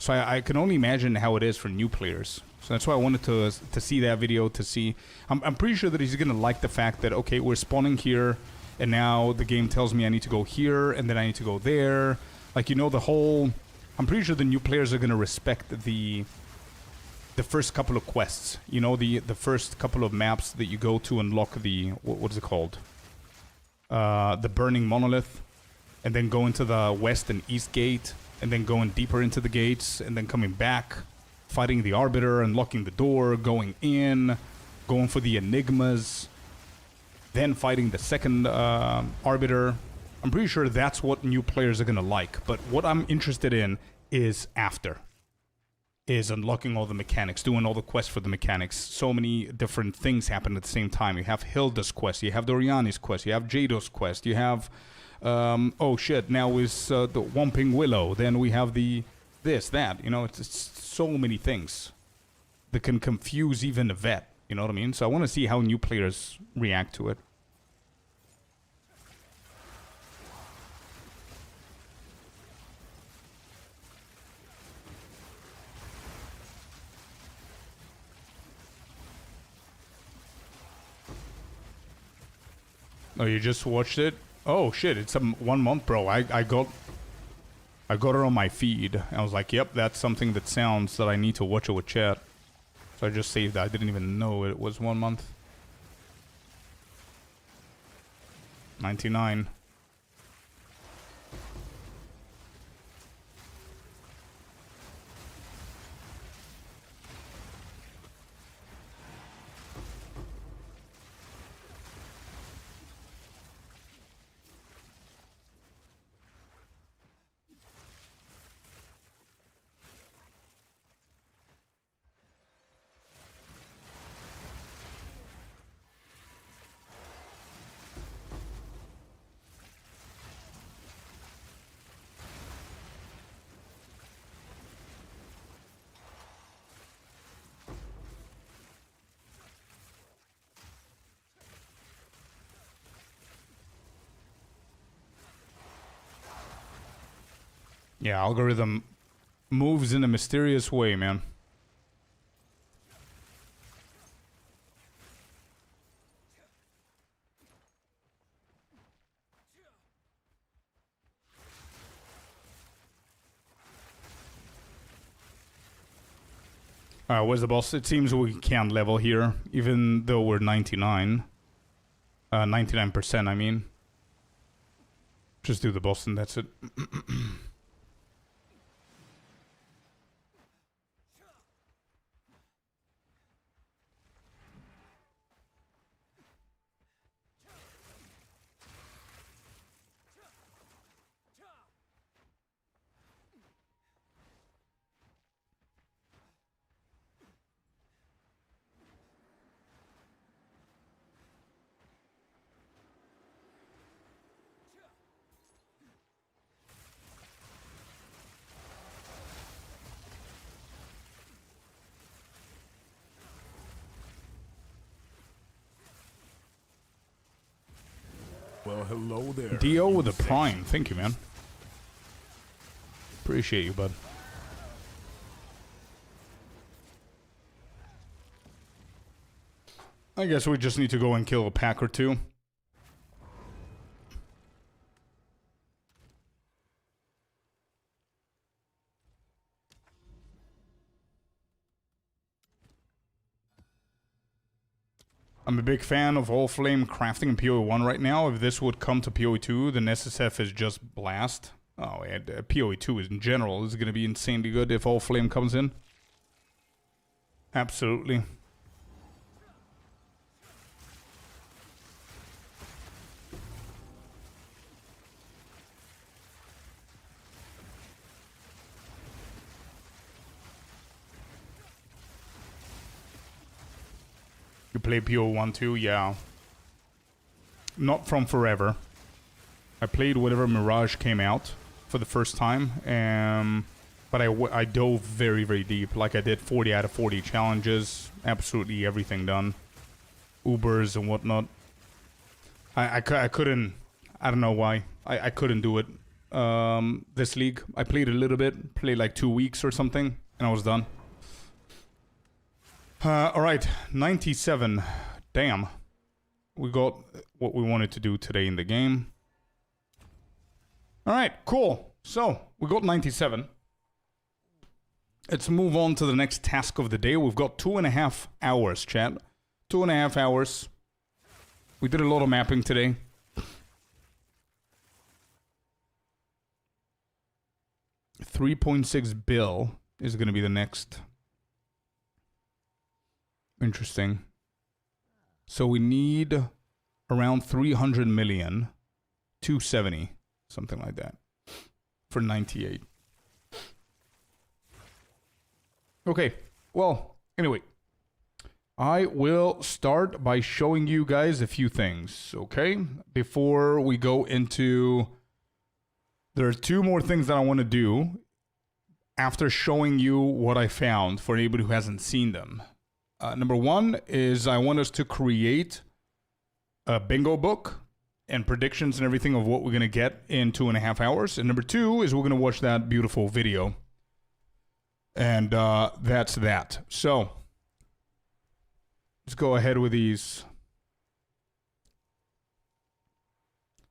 So I can only imagine how it is for new players. So that's why I wanted to see that video, to see. I'm pretty sure that he's going to like the fact that, okay, we're spawning here, and now the game tells me I need to go here, and then I need to go there. Like, you know, the whole... I'm pretty sure the new players are going to respect the first couple of quests. You know, the first couple of maps that you go to unlock the... What is it called? The Burning Monolith. And then go into the west and east gate. And then going deeper into the gates, and then coming back. fighting the Arbiter, unlocking the door, going in, going for the Enigmas, then fighting the second Arbiter. I'm pretty sure that's what new players are gonna like, but what I'm interested in is after. Is unlocking all the mechanics, doing all the quests for the mechanics. So many different things happen at the same time. You have Hilda's quest, you have Doriani's quest, you have Jado's quest, you have... oh shit, now is the Whomping Willow, then we have the... this, that, you know, it's so many things that can confuse even a vet, you know what I mean? So I want to see how new players react to it. Oh, you just watched it? Oh shit, it's 1 month, bro. I got it on my feed. I was like, yep, that's something that sounds that I need to watch it with chat. So I just saved that. I didn't even know it was 1 month. 99. Yeah, algorithm moves in a mysterious way, man. Where's the boss? It seems we can't level here, even though we're 99. 99%, I mean. Just do the boss and that's it. Well, hello there. Dio with a prime. Thank you, man. Appreciate you, bud. I guess we just need to go and kill a pack or two. I'm a big fan of all flame crafting in POE1 right now. If this would come to POE2, then SSF is just blast. Oh, yeah, POE2 in general is going to be insanely good if all flame comes in. Absolutely. You play PO1 too? Yeah. Not from forever. I played whatever Mirage came out for the first time, but I dove very, very deep. Like I did 40 out of 40 challenges, absolutely everything done. Ubers and whatnot. I couldn't, I don't know why. I couldn't do it. This league, I played a little bit, played like 2 weeks or something, and I was done. Alright, 97. Damn. We got what we wanted to do today in the game. Alright, cool. So, we got 97. Let's move on to the next task of the day. We've got 2.5 hours, chat. 2.5 hours. We did a lot of mapping today. $3.6 bill is going to be the next Interesting. So we need around 300 million, 270, something like that, for 98. Okay, well, anyway, I will start by showing you guys a few things, okay? Before we go into... There are two more things that I want to do after showing you what I found for anybody who hasn't seen them. Number one is I want us to create a bingo book and predictions and everything of what we're going to get in 2.5 hours. And number two is we're going to watch that beautiful video. And that's that. So let's go ahead with these.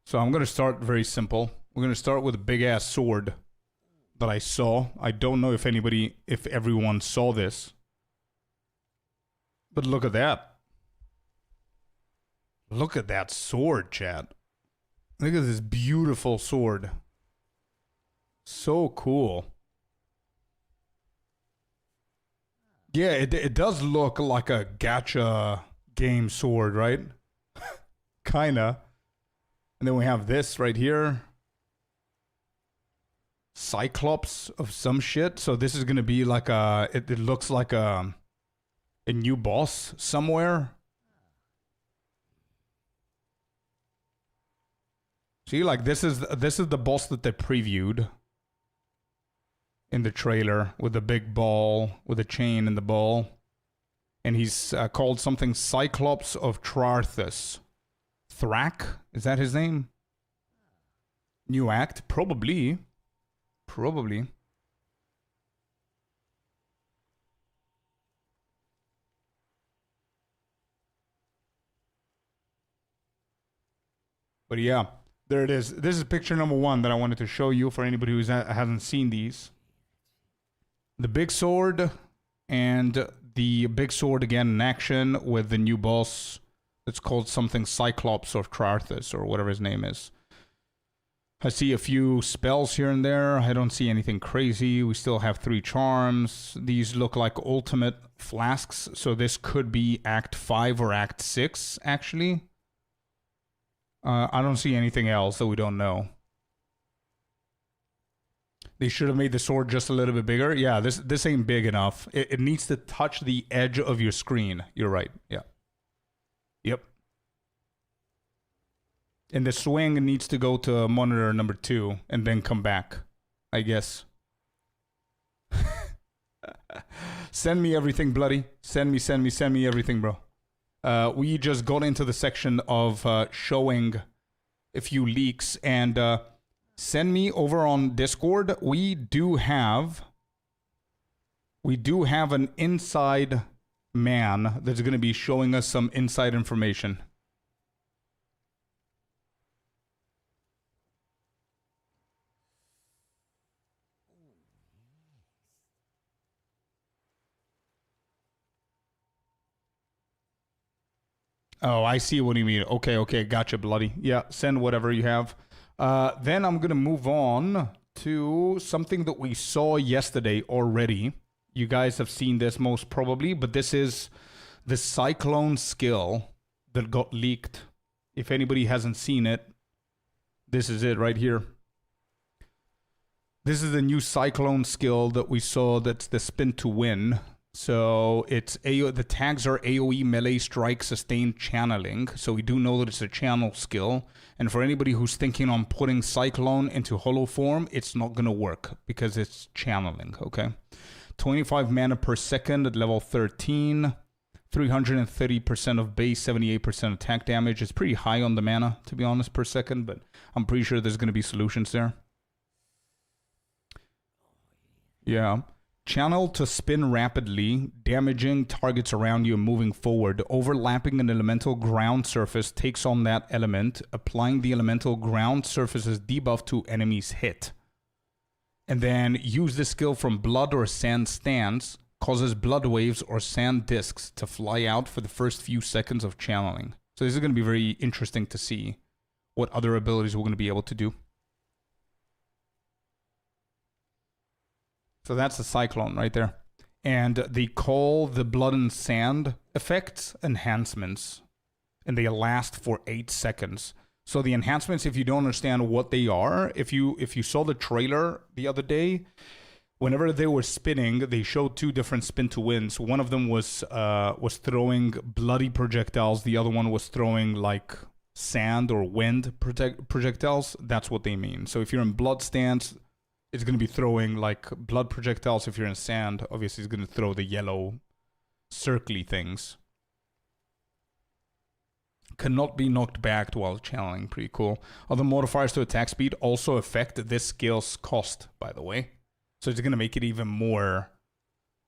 So I'm going to start very simple. We're going to start with a big ass sword that I saw. I don't know if everyone saw this. But look at that. Look at that sword, chat. Look at this beautiful sword. So cool. Yeah, it does look like a gacha game sword, right? Kinda. And then we have this right here. Cyclops of some shit. So this is gonna be like a... It looks like a new boss somewhere. See, like this is the boss that they previewed in the trailer with the big ball, with a chain in the ball. And he's called something Cyclops of Trarthus. Thrak? Is that his name? New act? Probably. Probably. But yeah, there it is. This is picture number one that I wanted to show you for anybody who hasn't seen these. The big sword and the big sword again in action with the new boss. It's called something Cyclops of Trarthus or whatever his name is. I see a few spells here and there. I don't see anything crazy. We still have 3 charms. These look like ultimate flasks. So this could be Act 5 or Act 6, actually. I don't see anything else that we don't know. They should have made the sword just a little bit bigger. Yeah, this ain't big enough. It needs to touch the edge of your screen. You're right. Yeah. Yep. And the swing needs to go to monitor number 2 and then come back, I guess. Send me everything, bloody. Send me everything, bro. We just got into the section of showing a few leaks, and send me over on Discord. We do have an inside man that's going to be showing us some inside information. Oh, I see what you mean. Okay, gotcha, bloody. Yeah, send whatever you have. Then I'm going to move on to something that we saw yesterday already. You guys have seen this most probably, but this is the Cyclone skill that got leaked. If anybody hasn't seen it, this is it right here. This is the new Cyclone skill that we saw. That's the spin to win. So it's the tags are AoE, melee, strike, sustain, channeling. So we do know that it's a channel skill. And for anybody who's thinking on putting Cyclone into holo form, it's not going to work because it's channeling, okay? 25 mana per second at level 13. 330% of base, 78% attack damage. It's pretty high on the mana, to be honest, per second. But I'm pretty sure there's going to be solutions there. Yeah. Channel to spin rapidly, damaging targets around you and moving forward. Overlapping an elemental ground surface takes on that element, applying the elemental ground surface's debuff to enemies hit. And then use the skill from blood or sand stance, causes blood waves or sand discs to fly out for the first few seconds of channeling. So this is going to be very interesting to see what other abilities we're going to be able to do. So that's the Cyclone right there. And the Call the Blood and Sand effects, enhancements, and they last for 8 seconds. So the enhancements, if you don't understand what they are, if you saw the trailer the other day, whenever they were spinning, they showed 2 different spin to wins. One of them was throwing bloody projectiles. The other one was throwing like sand or wind projectiles. That's what they mean. So if you're in blood stance, it's going to be throwing like blood projectiles. If you're in sand, obviously it's going to throw the yellow circly things. Cannot be knocked back while channeling. Pretty cool. Other modifiers to attack speed also affect this skill's cost, by the way. So it's going to make it even more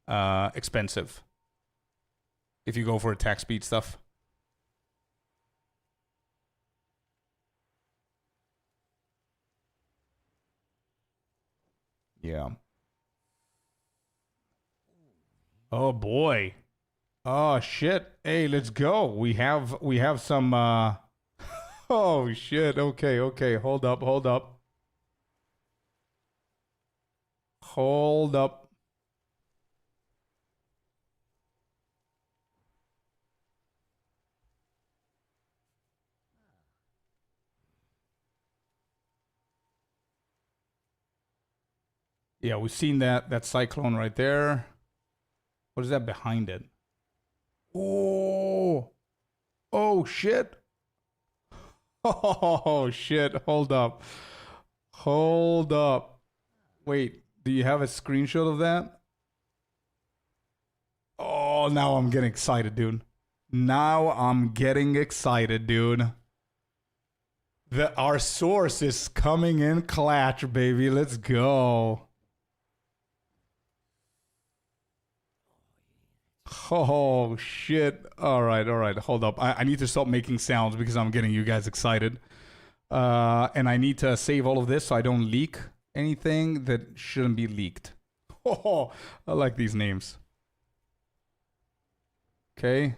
expensive if you go for attack speed stuff. Yeah. Oh boy. Oh shit. Hey, let's go. We have some oh shit. Okay. Hold up. Hold up. Yeah, we've seen that cyclone right there. What is that behind it? Oh shit. Oh shit. Hold up. Wait, do you have a screenshot of that? Oh, now I'm getting excited, dude. Our source is coming in clutch, baby. Let's go. Oh shit. All right. Hold up. I need to stop making sounds because I'm getting you guys excited. And I need to save all of this so I don't leak anything that shouldn't be leaked. Oh, I like these names. Okay.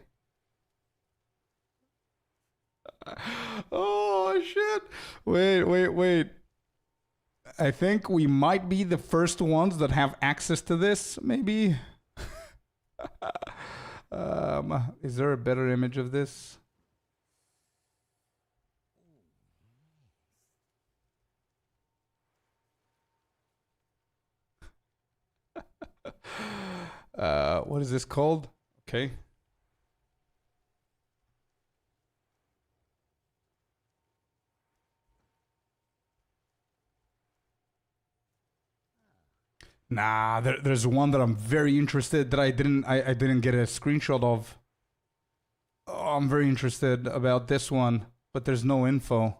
Oh shit. Wait. I think we might be the first ones that have access to this, maybe. Is there a better image of this? What is this called? Okay. Nah, there's one that I'm very interested that I didn't get a screenshot of. Oh, I'm very interested about this one, but there's no info.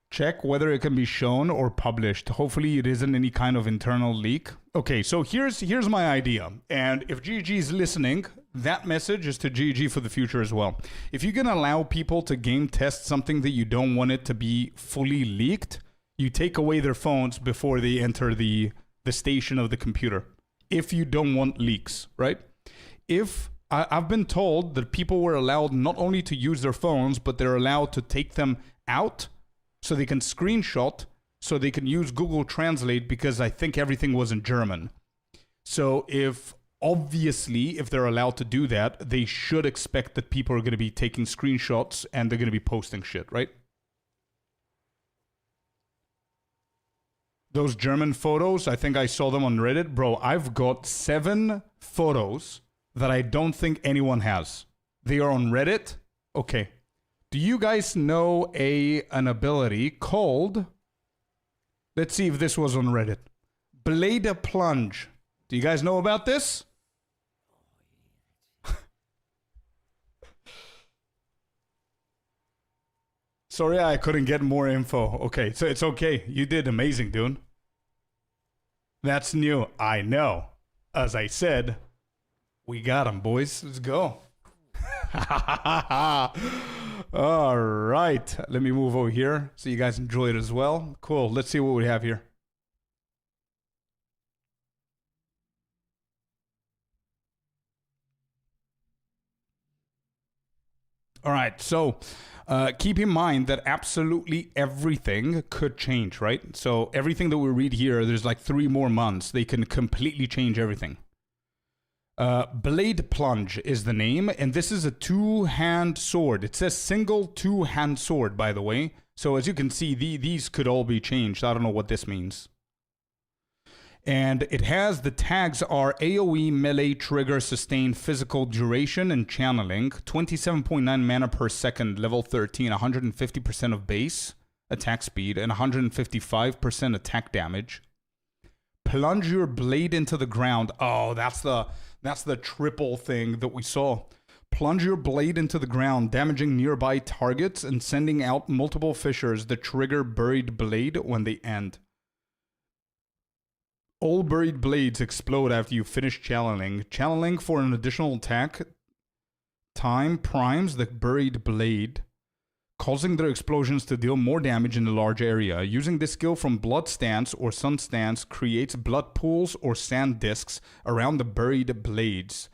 Check whether it can be shown or published. Hopefully it isn't any kind of internal leak. Okay, so here's my idea. And if GG is listening, that message is to GG for the future as well. If you're gonna allow people to game test something that you don't want it to be fully leaked, you take away their phones before they enter the station of the computer. If you don't want leaks, right? If I've been told that people were allowed not only to use their phones, but they're allowed to take them out so they can screenshot, so they can use Google Translate, because I think everything was in German. So if they're allowed to do that, they should expect that people are going to be taking screenshots and they're going to be posting shit, right? Those German photos, I think I saw them on Reddit. Bro, I've got 7 photos that I don't think anyone has. They are on Reddit. Okay. Do you guys know an ability called... Let's see if this was on Reddit. Blade Plunge. Do you guys know about this? Sorry, I couldn't get more info. Okay, so it's okay. You did amazing, dude. That's new. I know. As I said, we got him, boys. Let's go. All right. Let me move over here so you guys enjoy it as well. Cool. Let's see what we have here. All right, so keep in mind that absolutely everything could change, right? So everything that we read here, there's like 3 more months. They can completely change everything. Blade Plunge is the name, and this is a 2-hand sword. It says single 2-hand sword, by the way. So as you can see, these could all be changed. I don't know what this means. And it has, the tags are AoE, melee, trigger, sustain, physical, duration, and channeling. 27.9 mana per second, level 13, 150% of base attack speed, and 155% attack damage. Plunge your blade into the ground. Oh, that's the triple thing that we saw. Plunge your blade into the ground, damaging nearby targets and sending out multiple fissures that trigger buried blade when they end. All buried blades explode after you finish channeling. Channeling for an additional attack time primes the buried blade, causing their explosions to deal more damage in a large area. Using this skill from Blood Stance or Sun Stance creates blood pools or sand discs around the buried blades.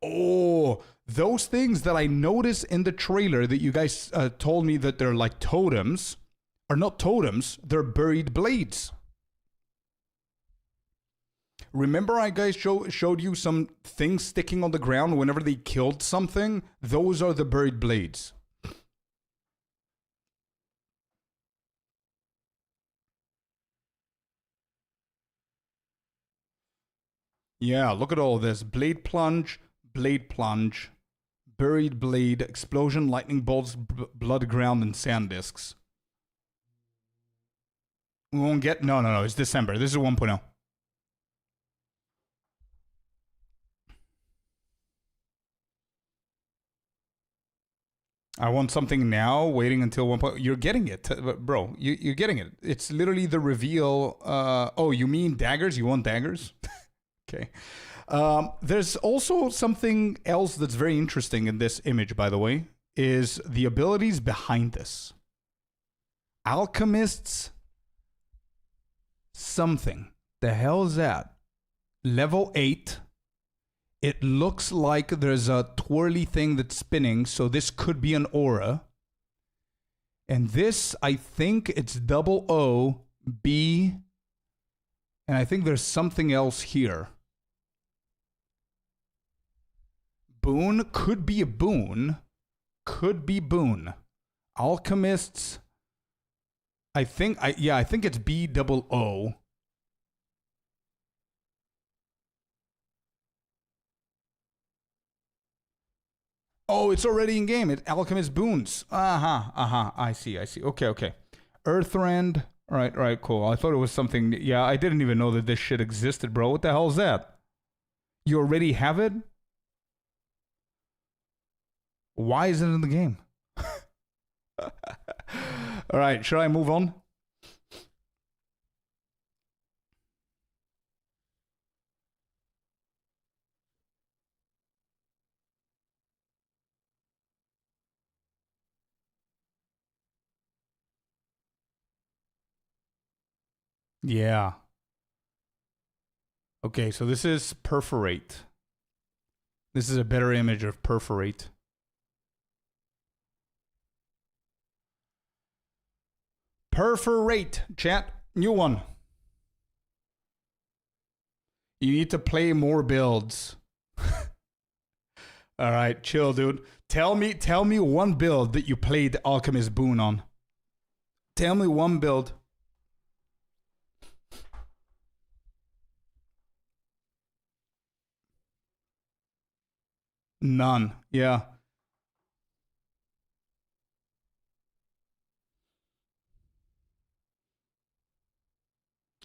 Oh, those things that I noticed in the trailer that you guys told me that they're like totems are not totems, they're buried blades. Remember I guys showed you some things sticking on the ground whenever they killed something? Those are the buried blades. Yeah, look at all this. Blade plunge, buried blade, explosion, lightning bolts, blood ground, and sand discs. We won't get... No, it's December. This is 1.0. I want something now, waiting until 1.0. You're getting it, bro. You're getting it. It's literally the reveal. Oh, you mean daggers? You want daggers? Okay. There's also something else that's very interesting in this image, by the way, is the abilities behind this. Alchemist's something. The hell is that? Level 8. It looks like there's a twirly thing that's spinning, so this could be an aura. And this, I think it's double O, B, and I think there's something else here. Boon could be a boon. Could be boon. Alchemists. I think it's B double O. Oh, it's already in game. It Alchemist boons. I see. Okay. Earthrend. All right, cool. I thought it was something. Yeah, I didn't even know that this shit existed, bro. What the hell is that? You already have it? Why is it in the game? All right, should I move on? Yeah. Okay, so this is Perforate. This is a better image of Perforate. Perforate, chat. New one. You need to play more builds. All right, chill, dude. Tell me one build that you played Alchemist Boon on. Tell me one build. None. Yeah.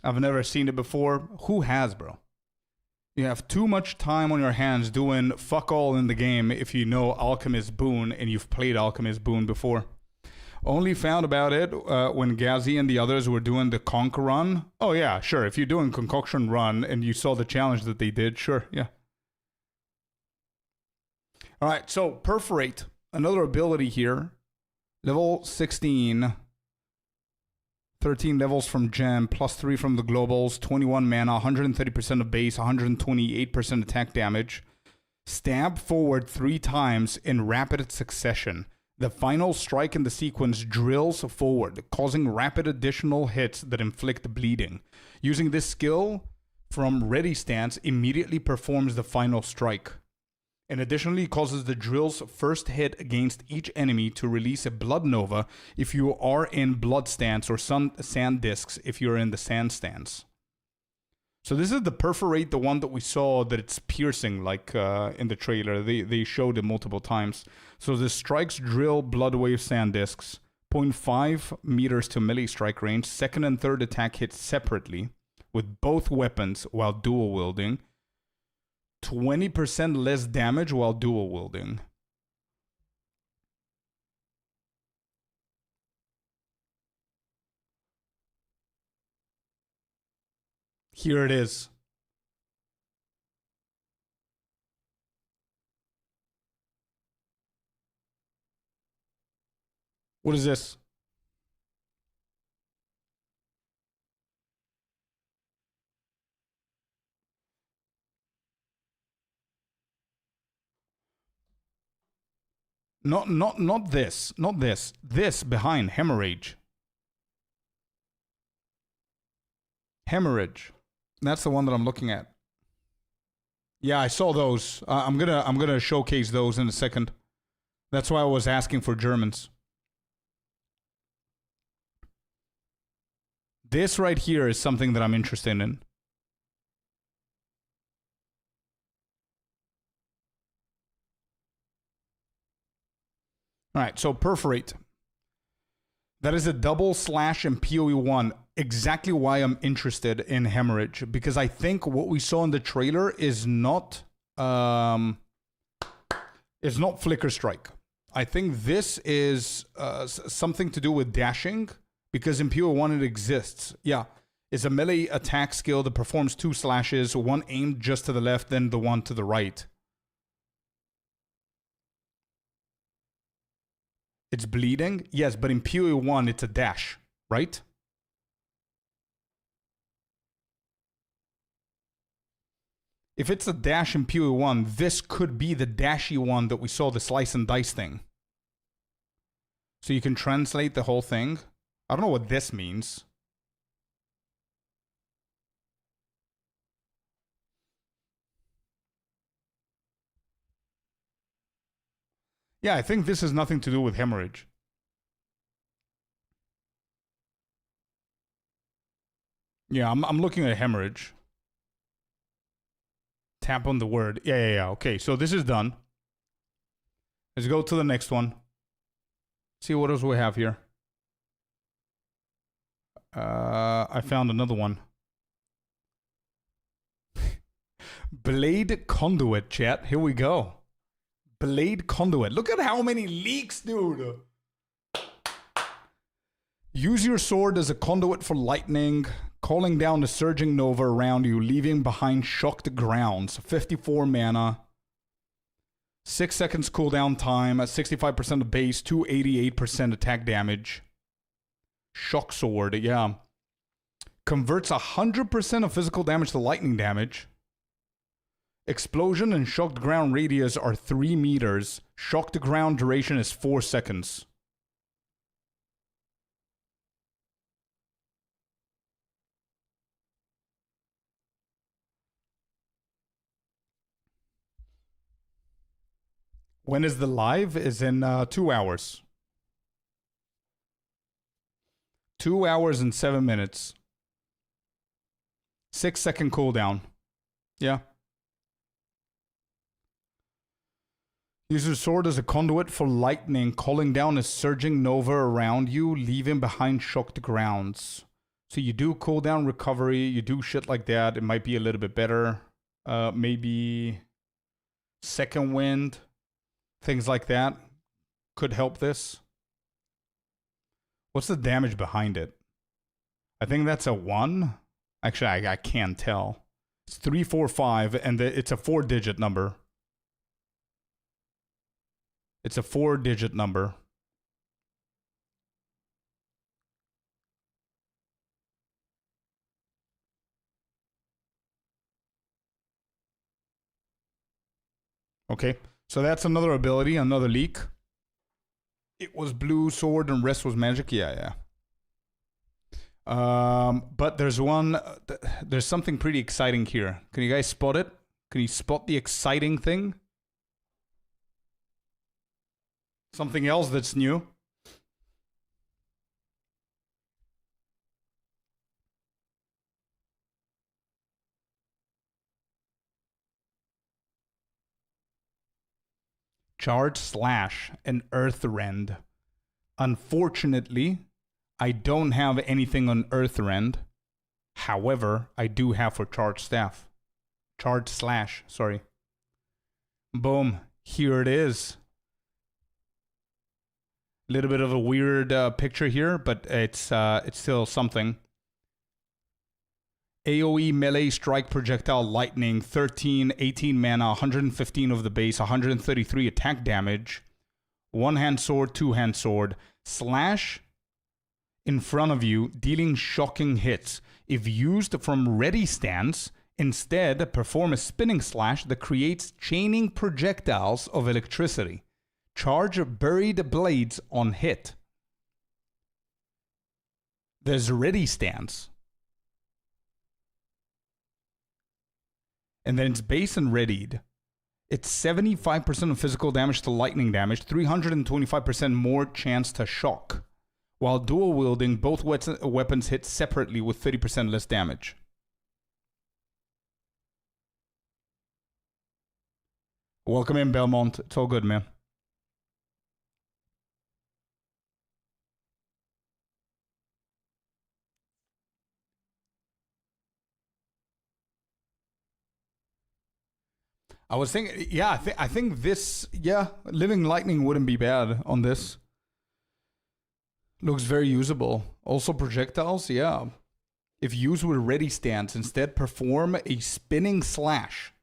I've never seen it before. Who has, bro? You have too much time on your hands doing fuck all in the game if you know Alchemist Boon and you've played Alchemist Boon before. Only found about it when Ghazi and the others were doing the Conk run. Oh yeah, sure. If you're doing Concoction run and you saw the challenge that they did, sure, yeah. All right, so Perforate, another ability here. Level 16. 13 levels from gem, plus 3 from the globals, 21 mana, 130% of base, 128% attack damage. Stab forward 3 times in rapid succession. The final strike in the sequence drills forward, causing rapid additional hits that inflict bleeding. Using this skill from ready stance immediately performs the final strike. And additionally causes the drill's first hit against each enemy to release a blood nova if you are in blood stance, or sand discs if you're in the sand stance. So this is the perforate, the one that we saw that it's piercing, like in the trailer. They showed it multiple times. So the strikes drill blood wave sand discs, 0.5 meters to melee strike range. Second and third attack hits separately with both weapons while dual wielding. 20% less damage while dual wielding. Here it is. What is this? Not this. Not this. This behind hemorrhage. Hemorrhage. That's the one that I'm looking at. Yeah, I saw those. I'm gonna showcase those in a second. That's why I was asking for Germans. This right here is something that I'm interested in. All right, so perforate. That is a double slash in POE1. Exactly why I'm interested in hemorrhage, because I think what we saw in the trailer is not flicker strike. I think this is something to do with dashing, because in POE1 it exists. Yeah, it's a melee attack skill that performs 2 slashes, one aimed just to the left, then the one to the right. It's bleeding? Yes, but in POE1 it's a dash, right? If it's a dash in POE1, this could be the dashy one that we saw, the slice and dice thing. So you can translate the whole thing. I don't know what this means. Yeah, I think this has nothing to do with hemorrhage. Yeah, I'm looking at hemorrhage. Tap on the word. Yeah. Okay, so this is done. Let's go to the next one. See what else we have here. I found another one. Blade conduit, chat. Here we go. Blade conduit. Look at how many leaks, dude. Use your sword as a conduit for lightning, calling down a surging nova around you, leaving behind shocked grounds. 54 mana. 6 seconds cooldown time, 65% of base, 288% attack damage. Shock sword, yeah. Converts 100% of physical damage to lightning damage. Explosion and shocked ground radius are 3 meters. Shocked ground duration is 4 seconds. When is the live? Is in 2 hours. 2 hours and 7 minutes. 6 second cooldown. Yeah. Use your sword as a conduit for lightning, calling down a surging nova around you, leaving behind shocked grounds. So you do cooldown recovery, you do shit like that. It might be a little bit better. Maybe second wind, things like that could help this. What's the damage behind it? I think that's a 1. Actually, I can't tell. It's 345, and it's a 4-digit number. It's a 4-digit number. Okay, so that's another ability, another leak. It was blue sword and rest was magic. Yeah. But there's there's something pretty exciting here. Can you guys spot it? Can you spot the exciting thing? Something else that's new. Charge slash and earth rend. Unfortunately, I don't have anything on earth rend. However, I do have for charge staff. Charge slash, sorry. Boom, here it is. A little bit of a weird picture here, but it's still something. AoE melee strike projectile lightning, 13, 18 mana, 115 of the base, 133 attack damage, one hand sword, two hand sword, slash in front of you, dealing shocking hits. If used from ready stance, instead perform a spinning slash that creates chaining projectiles of electricity. Charge buried blades on hit. There's ready stance. And then it's base and readied. It's 75% of physical damage to lightning damage, 325% more chance to shock. While dual wielding, both weapons hit separately with 30% less damage. Welcome in, Belmont. It's all good, man. I was thinking, yeah, I think this, yeah, Living Lightning wouldn't be bad on this. Looks very usable. Also projectiles, yeah. If used with ready stance, instead perform a spinning slash.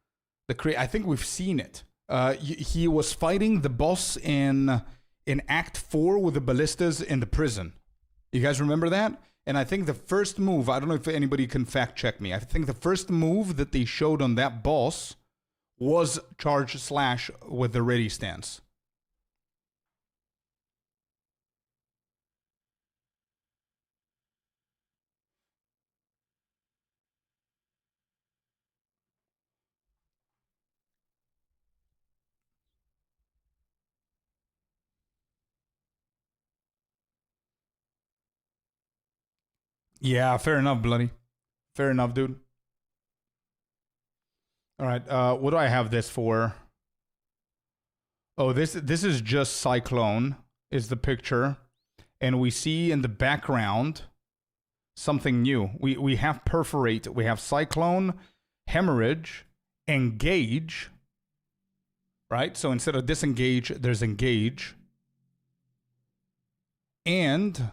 I think we've seen it. He was fighting the boss in Act 4 with the ballistas in the prison. You guys remember that? And I think the first move, I don't know if anybody can fact check me. I think the first move that they showed on that boss was charge slash with the ready stance. Yeah, fair enough, bloody. Fair enough, dude. All right, what do I have this for? Oh, this is just Cyclone is the picture. And we see in the background something new. We have Perforate, we have Cyclone, Hemorrhage, Engage. Right? So instead of Disengage, there's Engage. And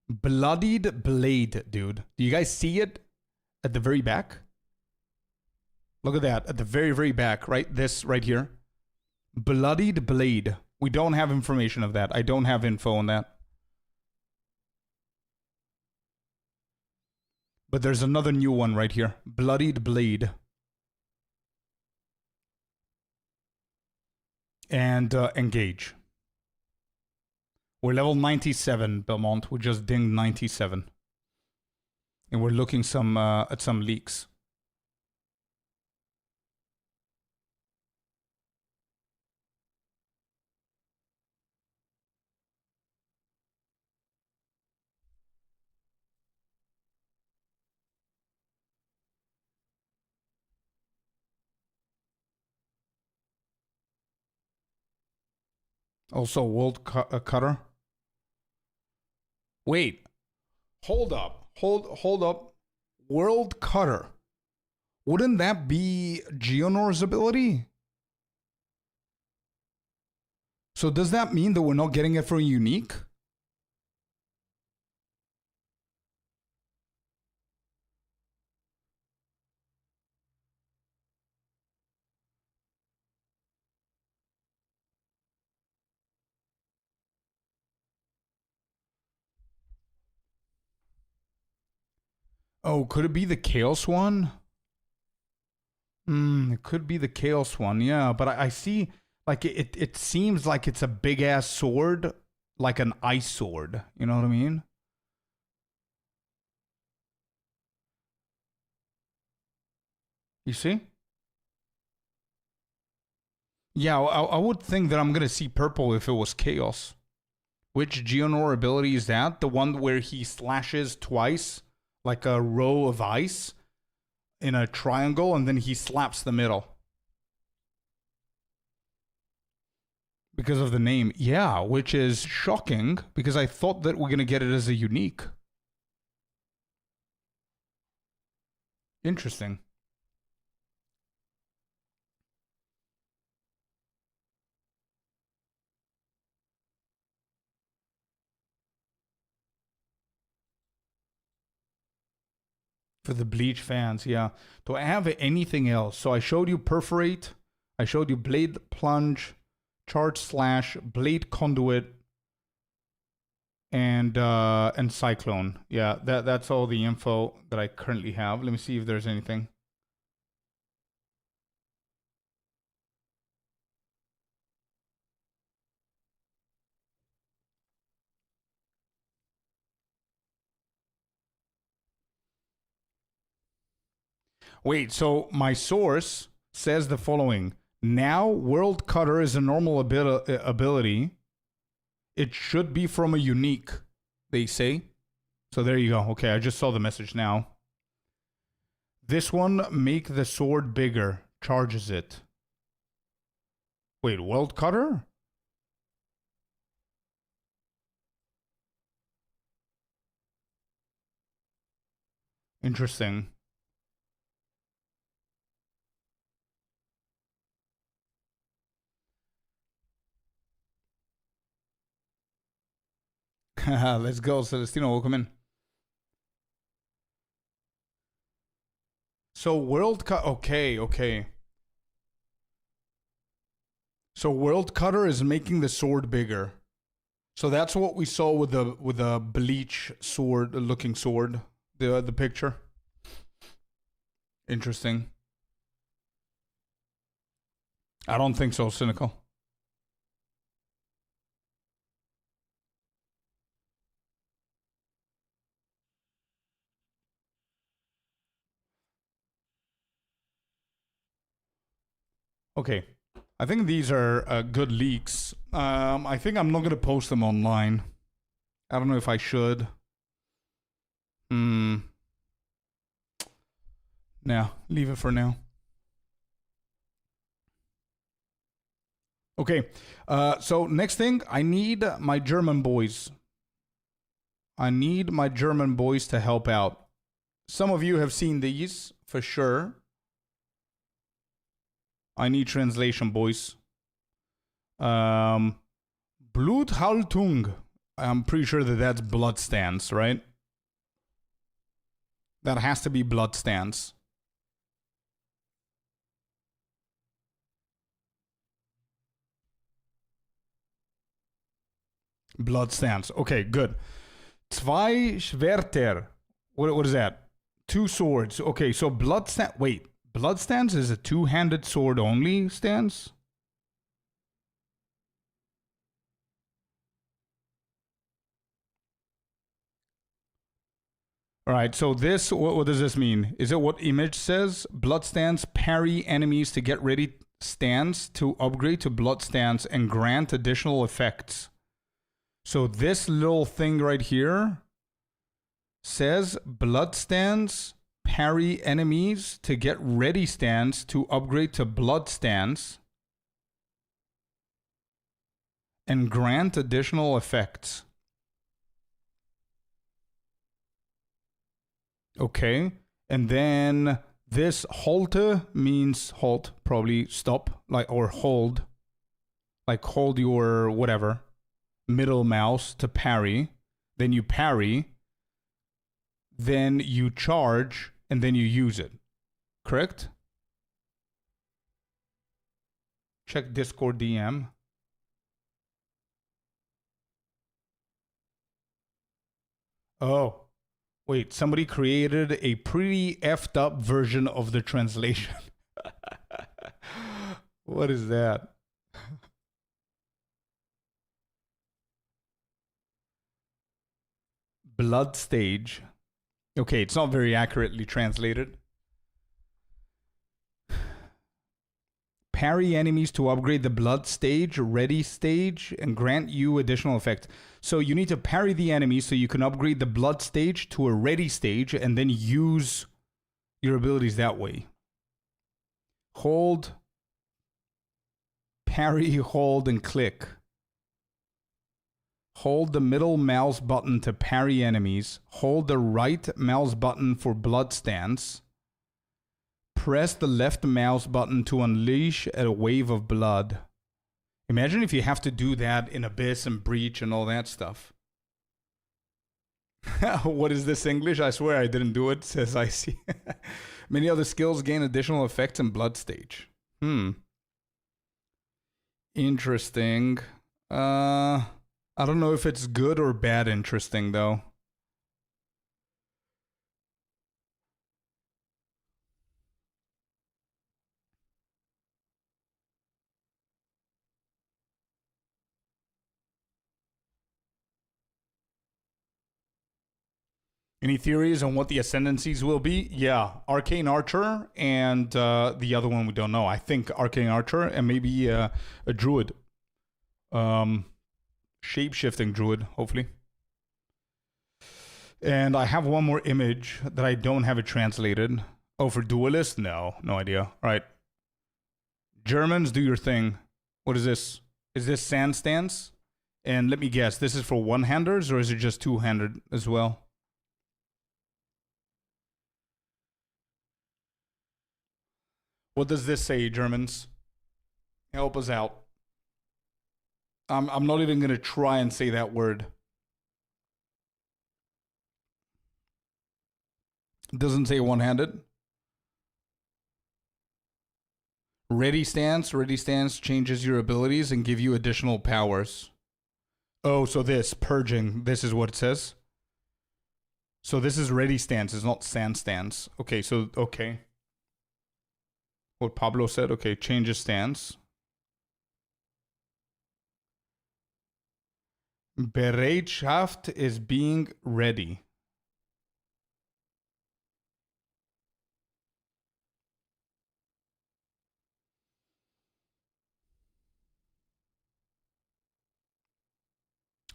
Bloodied Blade, dude. Do you guys see it at the very back? Look at that, at the very, very back, right? This right here. Bloodied Blade. We don't have information of that. I don't have info on that. But there's another new one right here. Bloodied Blade. And Engage. We're level 97, Belmont. We just dinged 97. And we're looking at some leaks. Also, World Cutter. Wait. Hold up. Hold up. World Cutter. Wouldn't that be Geonor's ability? So does that mean that we're not getting it for unique? Oh, could it be the Chaos one? It could be the Chaos one, yeah. But I see Like it seems like it's a big ass sword, like an ice sword. You know what I mean? You see? Yeah, I would think that I'm gonna see purple if it was chaos. Which Geonor ability is that? The one where he slashes twice, like a row of ice in a triangle, and then he slaps the middle. Because of the name. Yeah, which is shocking, because I thought that we're gonna get it as a unique. Interesting. For the Bleach fans, yeah. Do I have anything else? So I showed you Perforate. I showed you Blade Plunge, Charge Slash, Blade Conduit, and Cyclone. Yeah, that's all the info that I currently have. Let me see if there's anything. Wait, so my source says the following. Now, World Cutter is a normal ability. It should be from a unique, they say. So there you go. Okay, I just saw the message now. This one, make the sword bigger. Charges it. Wait, World Cutter? Interesting. Let's go, Celestino. Welcome in. So World Cut. Okay. So World Cutter is making the sword bigger. So that's what we saw with the Bleach sword, looking sword, the picture. Interesting. I don't think so, Cynical. Okay. I think these are good leaks. I think I'm not going to post them online. I don't know if I should. Nah, leave it for now. Okay, so next thing, I need my German boys. I need my German boys to help out. Some of you have seen these, for sure. I need translation, boys. Bluthaltung. I'm pretty sure that that's blood stance, right? That has to be blood stance. Blood stance. Okay, good. Zwei Schwerter. What is that? Two swords. Okay, so blood stance. Wait. Blood stance is a two-handed sword only stance? Alright, so this, what does this mean? Is it what image says? Blood stance, parry enemies to get ready stance to upgrade to blood stance and grant additional effects. So this little thing right here says blood stance, parry enemies to get ready stance to upgrade to blood stance and grant additional effects. Okay, and then this halte means halt, probably stop, like, or hold, like hold your whatever middle mouse to parry, then you parry, then you charge, and then you use it. Correct? Check Discord DM. Oh, wait, somebody created a pretty effed up version of the translation. What is that? Blood stage. Okay, it's not very accurately translated. Parry enemies to upgrade the blood stage, ready stage, and grant you additional effect. So you need to parry the enemy so you can upgrade the blood stage to a ready stage and then use your abilities that way. Hold, parry, hold, and click. Hold the middle mouse button to parry enemies. Hold the right mouse button for blood stance. Press the left mouse button to unleash a wave of blood. Imagine if you have to do that in Abyss and Breach and all that stuff. What is this English? I swear I didn't do it, says IC. Many other skills gain additional effects in blood stage. Interesting. I don't know if it's good or bad interesting, though. Any theories on what the ascendancies will be? Yeah, Arcane Archer and the other one we don't know. I think Arcane Archer and maybe a Druid. Shape-shifting Druid, hopefully. And I have one more image that I don't have it translated. Oh, for Duelist? No idea. All right. Germans, do your thing. What is this? Is this Sand Stance? And let me guess, this is for one-handers or is it just two-handed as well? What does this say, Germans? Help us out. I'm not even going to try and say that word. It doesn't say one-handed. Ready stance changes your abilities and give you additional powers. Oh, so this, purging, this is what it says. So this is ready stance, it's not sand stance. Okay, so, okay. What Pablo said, okay, changes stance. Bereitschaft is being ready.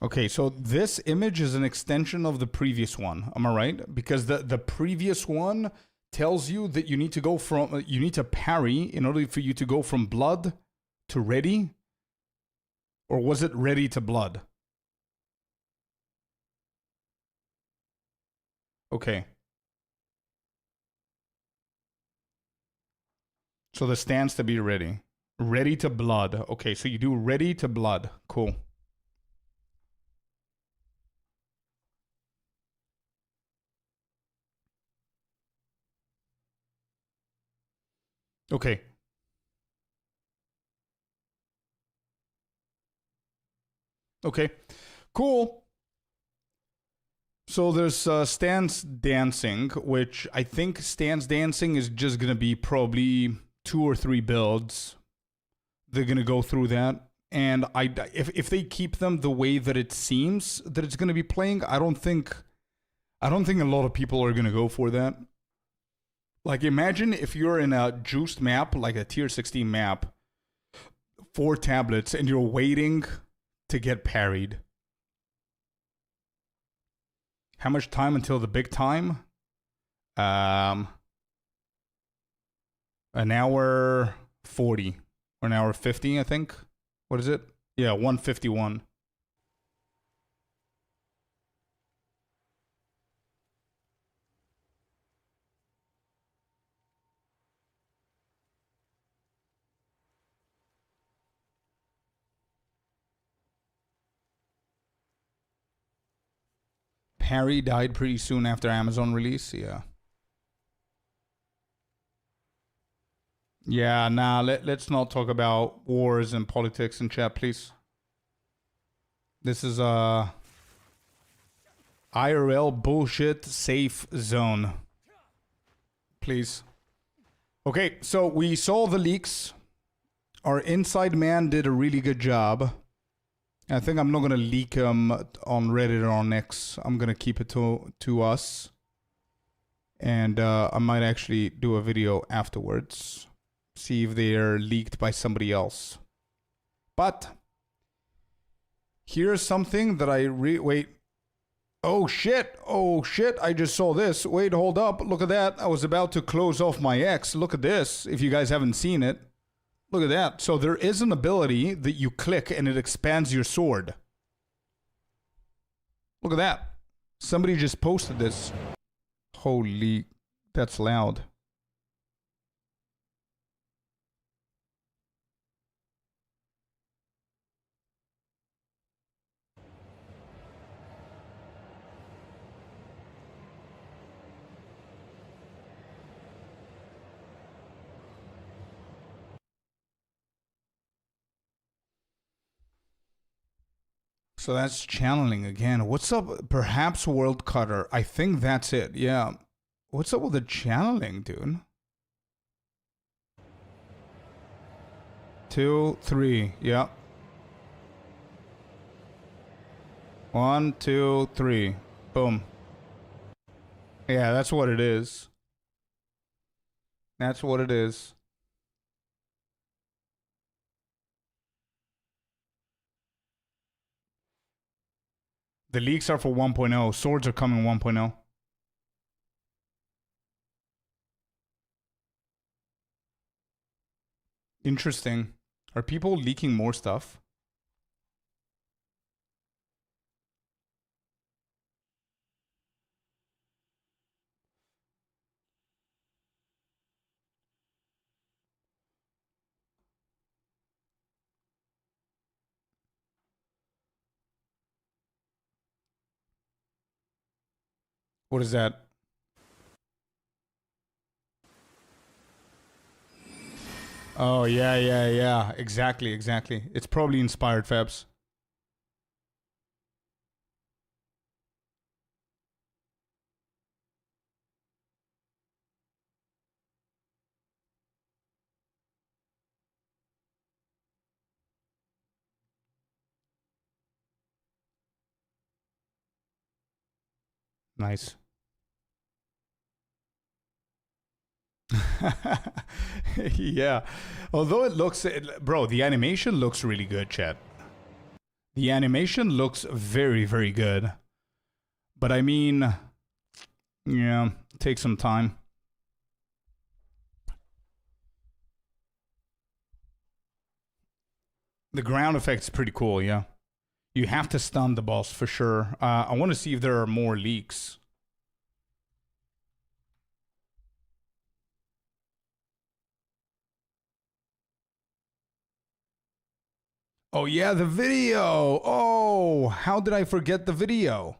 Okay, so this image is an extension of the previous one. Am I right? Because the previous one tells you that you need to go from, you need to parry in order for you to go from blood to ready. Or was it ready to blood? Okay. So the stance to be ready. Ready to blood. Okay, so you do ready to blood. Cool. Okay. Okay. Cool. So there's stance dancing, which I think stance dancing is just going to be probably 2 or 3 builds. They're going to go through that. And if they keep them the way that it seems that it's going to be playing, I don't think a lot of people are going to go for that. Like, imagine if you're in a juiced map, like a tier 16 map, 4 tablets, and you're waiting to get parried. How much time until the big time? An hour 40 or an hour 50, I think. What is it? Yeah, 151. Harry died pretty soon after Amazon release, yeah. Yeah, nah, let's not talk about wars and politics in chat, please. This is a IRL bullshit safe zone. Please. Okay, so we saw the leaks. our inside man did a really good job. I think I'm not going to leak him on Reddit or on X. I'm going to keep it to us. And I might actually do a video afterwards. See if they're leaked by somebody else. But here's something that I wait. Oh shit. Oh shit. I just saw this. Wait, hold up. Look at that. I was about to close off my X. Look at this. If you guys haven't seen it. Look at that. So there is an ability that you click and it expands your sword. Look at that. Somebody just posted this. Holy, that's loud. So that's channeling again. What's up? Perhaps World Cutter. I think that's it. Yeah. What's up with the channeling, dude? 2, 3. Yeah. 1, 2, 3. Boom. Yeah, that's what it is. That's what it is. The leaks are for 1.0. Swords are coming 1.0. Interesting. Are people leaking more stuff? What is that? Oh, yeah. Exactly. It's probably inspired Fabs. Nice. Yeah. Although it looks... Bro, the animation looks really good, chat. The animation looks very, very good. But I mean... Yeah, take some time. The ground effect's pretty cool, yeah. You have to stun the boss for sure. I want to see if there are more leaks. Oh yeah, the video. Oh, how did I forget the video?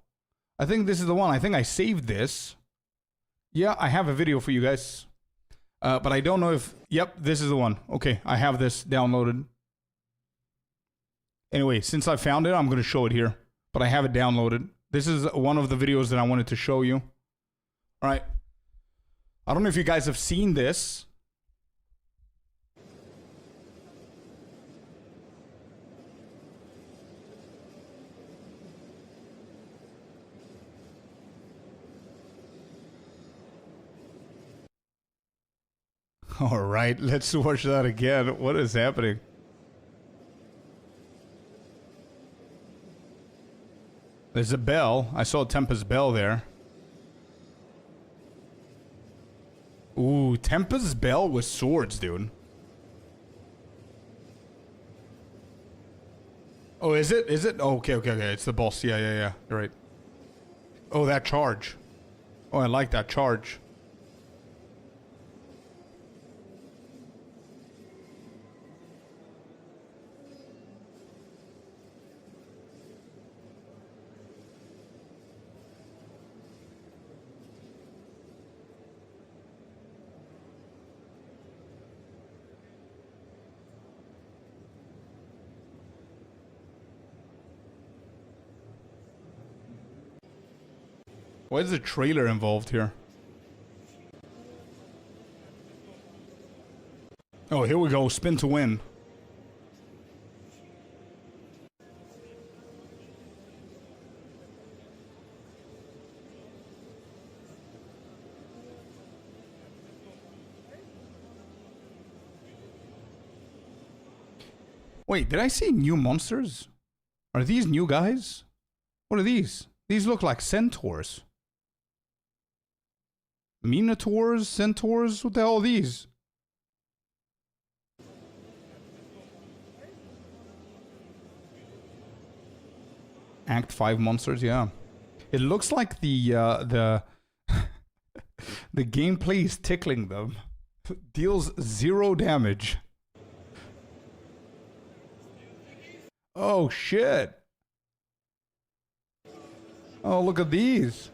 I think this is the one. I think I saved this. Yeah, I have a video for you guys. But I don't know if... Yep, this is the one. Okay, I have this downloaded. Anyway, since I found it, I'm going to show it here. But I have it downloaded. This is one of the videos that I wanted to show you. All right. I don't know if you guys have seen this. All right, let's watch that again. What is happening? There's a bell. I saw Tempest bell there. Ooh, Tempest bell with swords, dude. Oh, is it? Is it? Oh, okay. It's the boss. Yeah. You're right. Oh, that charge. Oh, I like that charge. Why is the trailer involved here? Oh, here we go. Spin to win. Wait, did I see new monsters? Are these new guys? What are these? These look like centaurs. Minotaurs, centaurs, what the hell are these? Act 5 monsters, yeah. It looks like the the gameplay is tickling them. Deals 0 damage. Oh shit. Oh, look at these.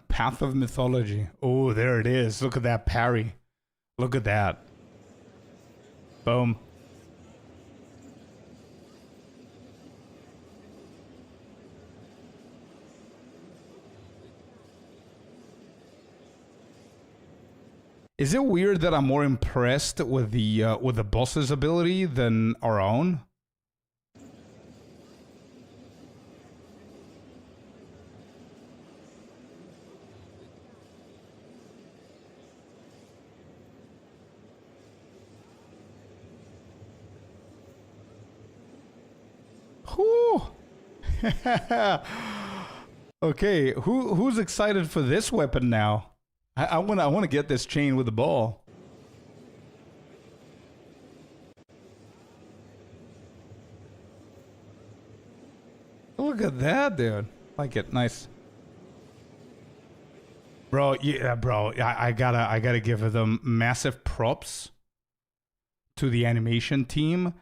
Path of Mythology. Oh, there it is. Look at that parry. Look at that. Boom. Is it weird that I'm more impressed with the boss's ability than our own? Whew. Okay, who's excited for this weapon now? I wanna get this chain with the ball. Look at that, dude. Like it, nice. Bro, yeah, bro. I gotta give them massive props to the animation team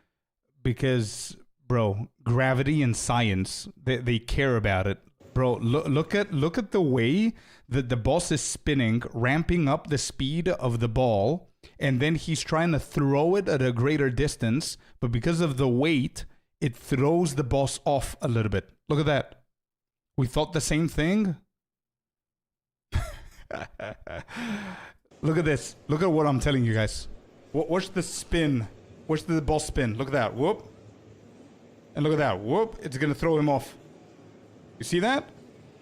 because, bro, gravity and science, they care about it. Bro, look at the way that the boss is spinning, ramping up the speed of the ball, and then he's trying to throw it at a greater distance, but because of the weight, it throws the boss off a little bit. Look at that. We thought the same thing. Look at this. Look at what I'm telling you guys. Watch the spin. Watch the boss spin. Look at that. Whoop. And look at that. Whoop. It's going to throw him off. You see that?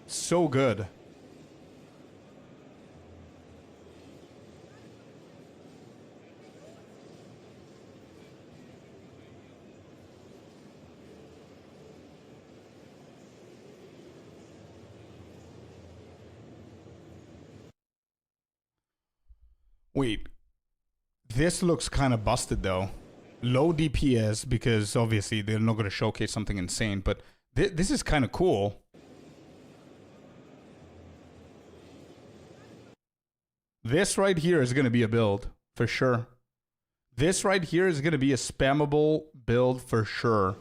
So good. Wait. This looks kind of busted though. Low DPS because obviously they're not going to showcase something insane, but this is kind of cool. This right here is going to be a build for sure. This right here is going to be a spammable build for sure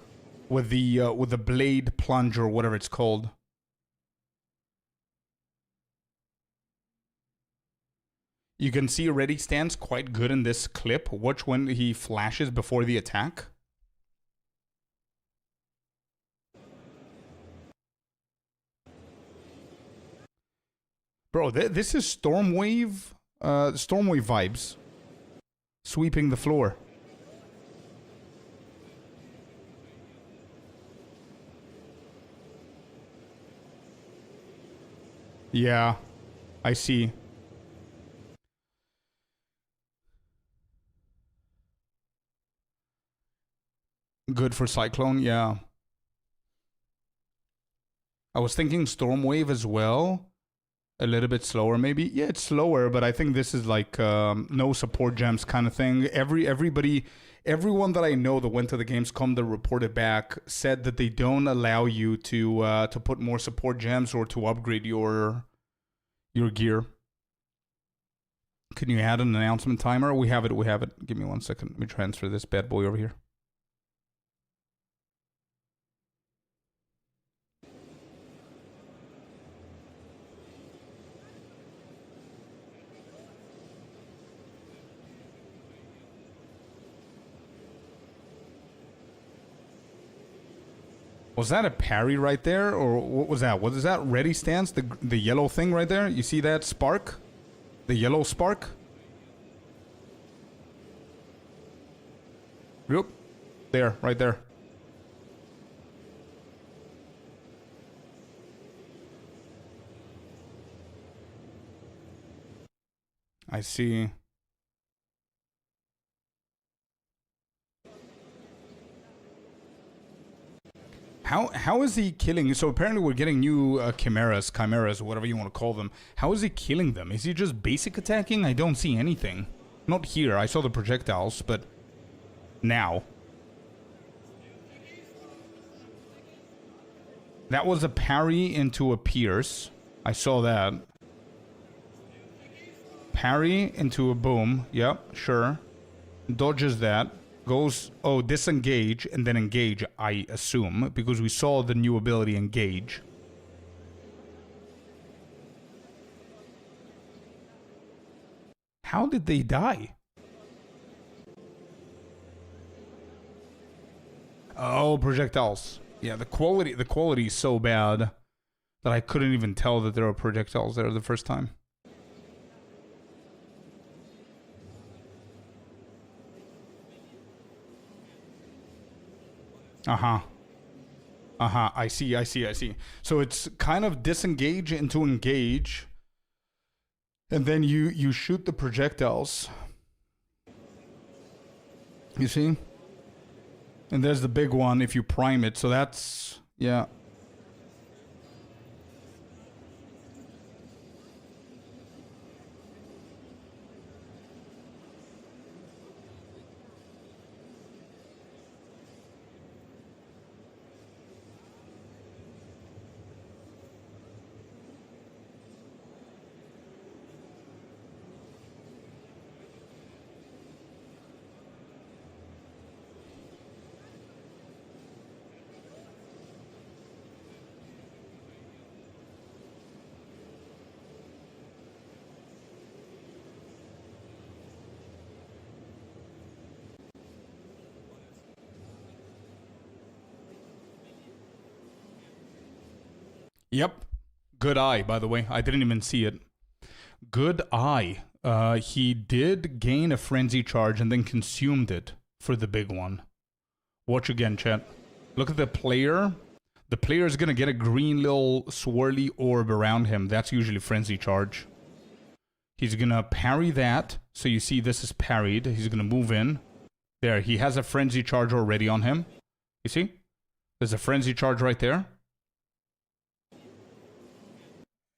with the blade plunge or whatever it's called. You can see ready stands quite good in this clip. Watch when he flashes before the attack. Bro, this is Stormwave vibes. Sweeping the floor. Yeah, I see. Good for Cyclone, yeah. I was thinking Stormwave as well. A little bit slower, maybe. Yeah, it's slower, but I think this is like no support gems kind of thing. Everyone that I know that went to the Gamescom that reported back said that they don't allow you to put more support gems or to upgrade your gear. Can you add an announcement timer? We have it. Give me 1 second. Let me transfer this bad boy over here. Was that a parry right there, or what was that? What is that? Ready stance, the yellow thing right there. You see that spark? The yellow spark. Yep. There, right there. I see. How is he killing? So apparently we're getting new chimeras, whatever you want to call them. How is he killing them? Is he just basic attacking? I don't see anything. Not here. I saw the projectiles, but now. That was a parry into a pierce. I saw that. Parry into a boom. Yep, sure. Dodges that. Goes, oh, disengage, and then engage, I assume, because we saw the new ability engage. How did they die? Oh, projectiles. Yeah, the quality is so bad that I couldn't even tell that there were projectiles there the first time. Uh-huh. Uh-huh. I see. So it's kind of disengage into engage. And then you shoot the projectiles. You see? And there's the big one if you prime it. So that's, yeah. Yep. Good eye, by the way. I didn't even see it. Good eye. He did gain a frenzy charge and then consumed it for the big one. Watch again, chat. Look at the player. The player is going to get a green little swirly orb around him. That's usually frenzy charge. He's going to parry that. So you see this is parried. He's going to move in. There, he has a frenzy charge already on him. You see? There's a frenzy charge right there.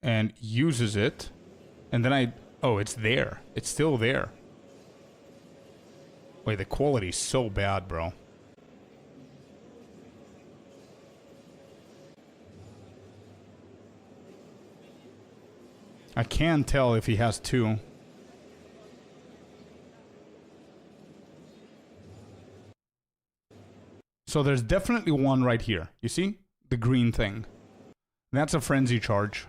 And uses it. And then oh, it's there. It's still there. Wait, the quality is so bad, bro. I can tell if he has two. So there's definitely one right here. You see? The green thing. That's a frenzy charge.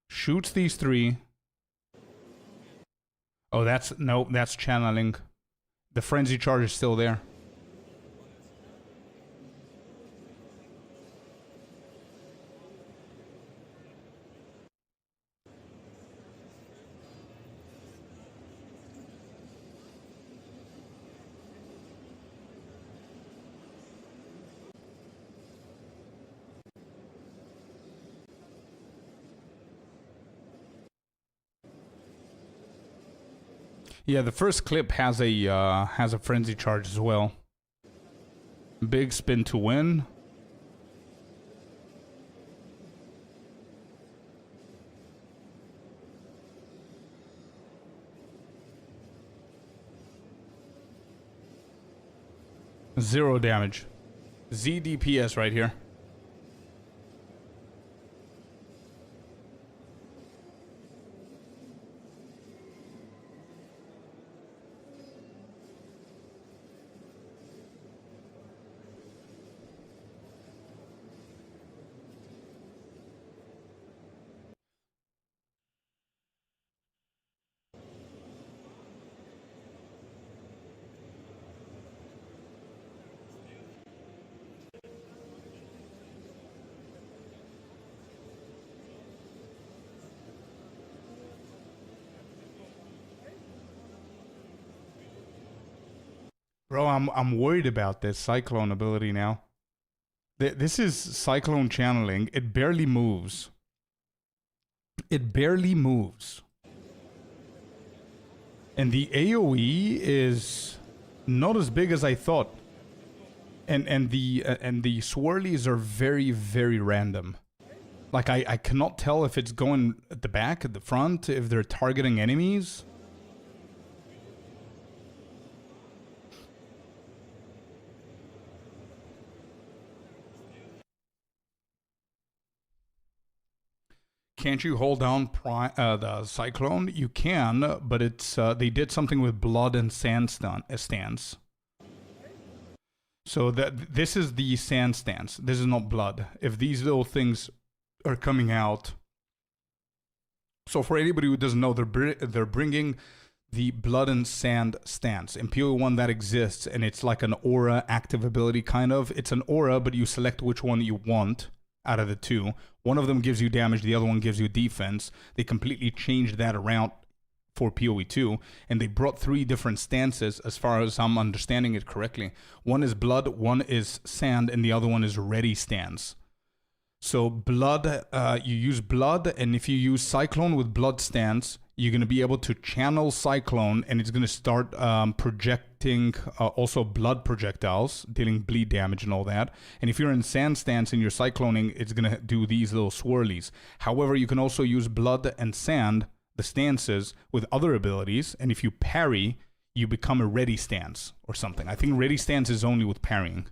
Shoots these three. Oh, that's channeling. The frenzy charge is still there. Yeah, the first clip has a frenzy charge as well. Big spin to win. Zero damage. ZDPS right here. Bro, I'm worried about this cyclone ability now. This is cyclone channeling. It barely moves. It barely moves. And the AoE is not as big as I thought. And the swirlies are very, very random. Like I cannot tell if it's going at the back, at the front, if they're targeting enemies. Can't you hold down the cyclone? You can, but it's they did something with blood and sand stance. So this is the sand stance. This is not blood. If these little things are coming out, so for anybody who doesn't know, they're bringing the blood and sand stance. In POE1 that exists, and it's like an aura active ability kind of. It's an aura, but you select which one you want out of the two. One of them gives you damage, the other one gives you defense. They completely changed that around for POE2, and they brought 3 different stances as far as I'm understanding it correctly. One is blood, one is sand, and the other one is ready stance. So blood, you use blood, and if you use cyclone with blood stance, you're going to be able to channel cyclone, and it's going to start projecting also blood projectiles, dealing bleed damage and all that. And if you're in sand stance and you're cycloning, it's going to do these little swirlies. However, you can also use blood and sand, the stances, with other abilities, and if you parry, you become a ready stance or something. I think ready stance is only with parrying.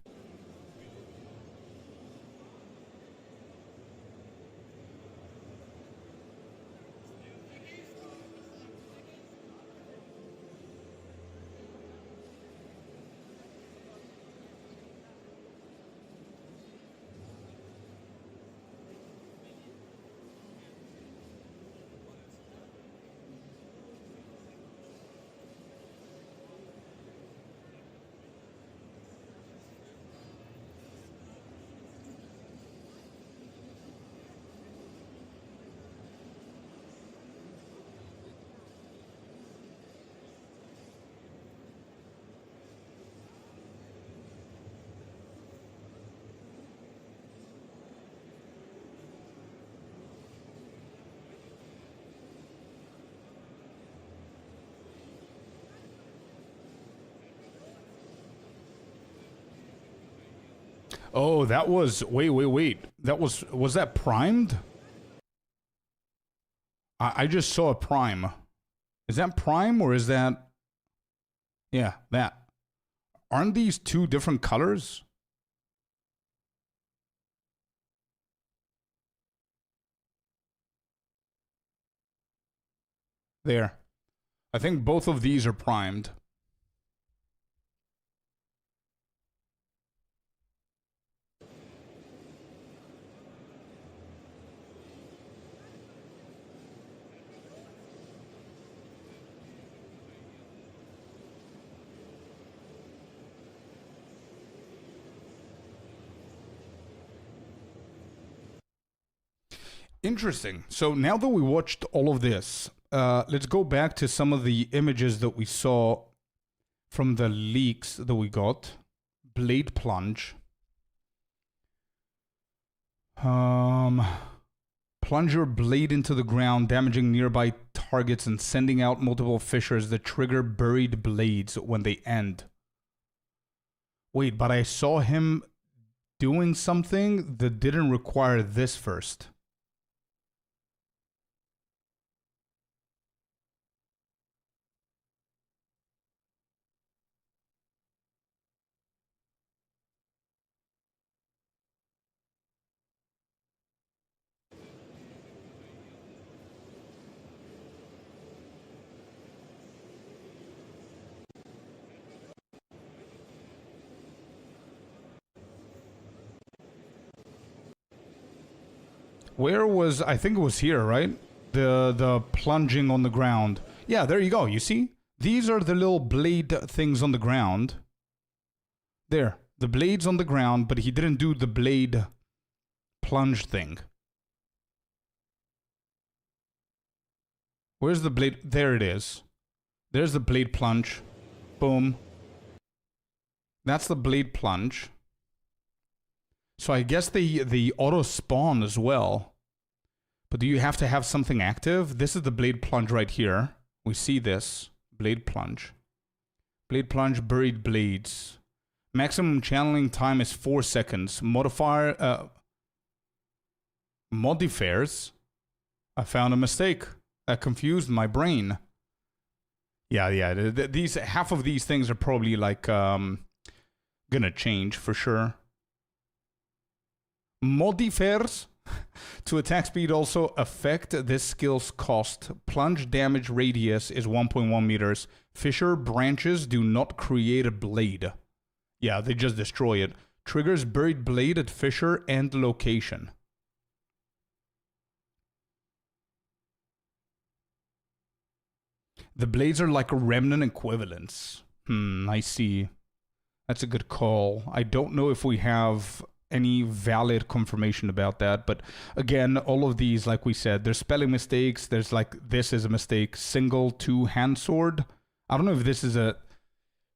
Oh, that was... Wait. That was that primed? I just saw a prime. Is that prime or is that... Yeah, that. Aren't these 2 different colors? There. I think both of these are primed. Interesting. So now that we watched all of this, let's go back to some of the images that we saw from the leaks that we got. Blade plunge. Plunge your blade into the ground, damaging nearby targets and sending out multiple fissures that trigger buried blades when they end. Wait, but I saw him doing something that didn't require this first. Where was... I think it was here, right? The plunging on the ground. Yeah, there you go. You see? These are the little blade things on the ground. There. The blade's on the ground, but he didn't do the blade plunge thing. Where's the blade? There it is. There's the blade plunge. Boom. That's the blade plunge. So I guess the auto spawn as well. But do you have to have something active? This is the blade plunge right here. We see this. Blade plunge. Blade plunge, buried blades. Maximum channeling time is 4 seconds. Modifiers. I found a mistake. That confused my brain. Yeah. These half of these things are probably like gonna change for sure. Modifiers to attack speed also affect this skill's cost. Plunge damage radius is 1.1 meters. Fissure branches do not create a blade. Yeah, they just destroy it. Triggers buried blade at fissure and location. The blades are like a remnant equivalents. I see. That's a good call. I don't know if we have any valid confirmation about that, but again, all of these, like we said, there's spelling mistakes. There's like, this is a mistake. Single two-hand sword. I don't know if this is a...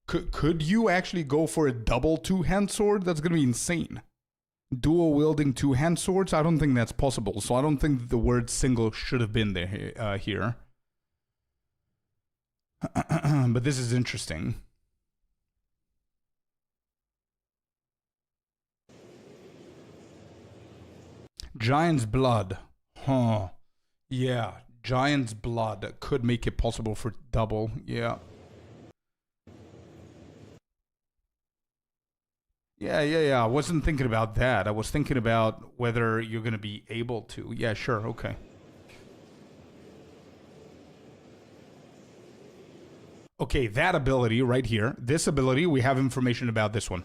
Could you actually go for a double two-hand sword? That's going to be insane. Dual wielding two-hand swords? I don't think that's possible. So I don't think the word single should have been there here. But this is interesting. Giant's blood. Huh. Yeah. Giant's blood could make it possible for double. Yeah. Yeah. I wasn't thinking about that. I was thinking about whether you're going to be able to. Yeah, sure. Okay. Okay, that ability right here. This ability, we have information about this one.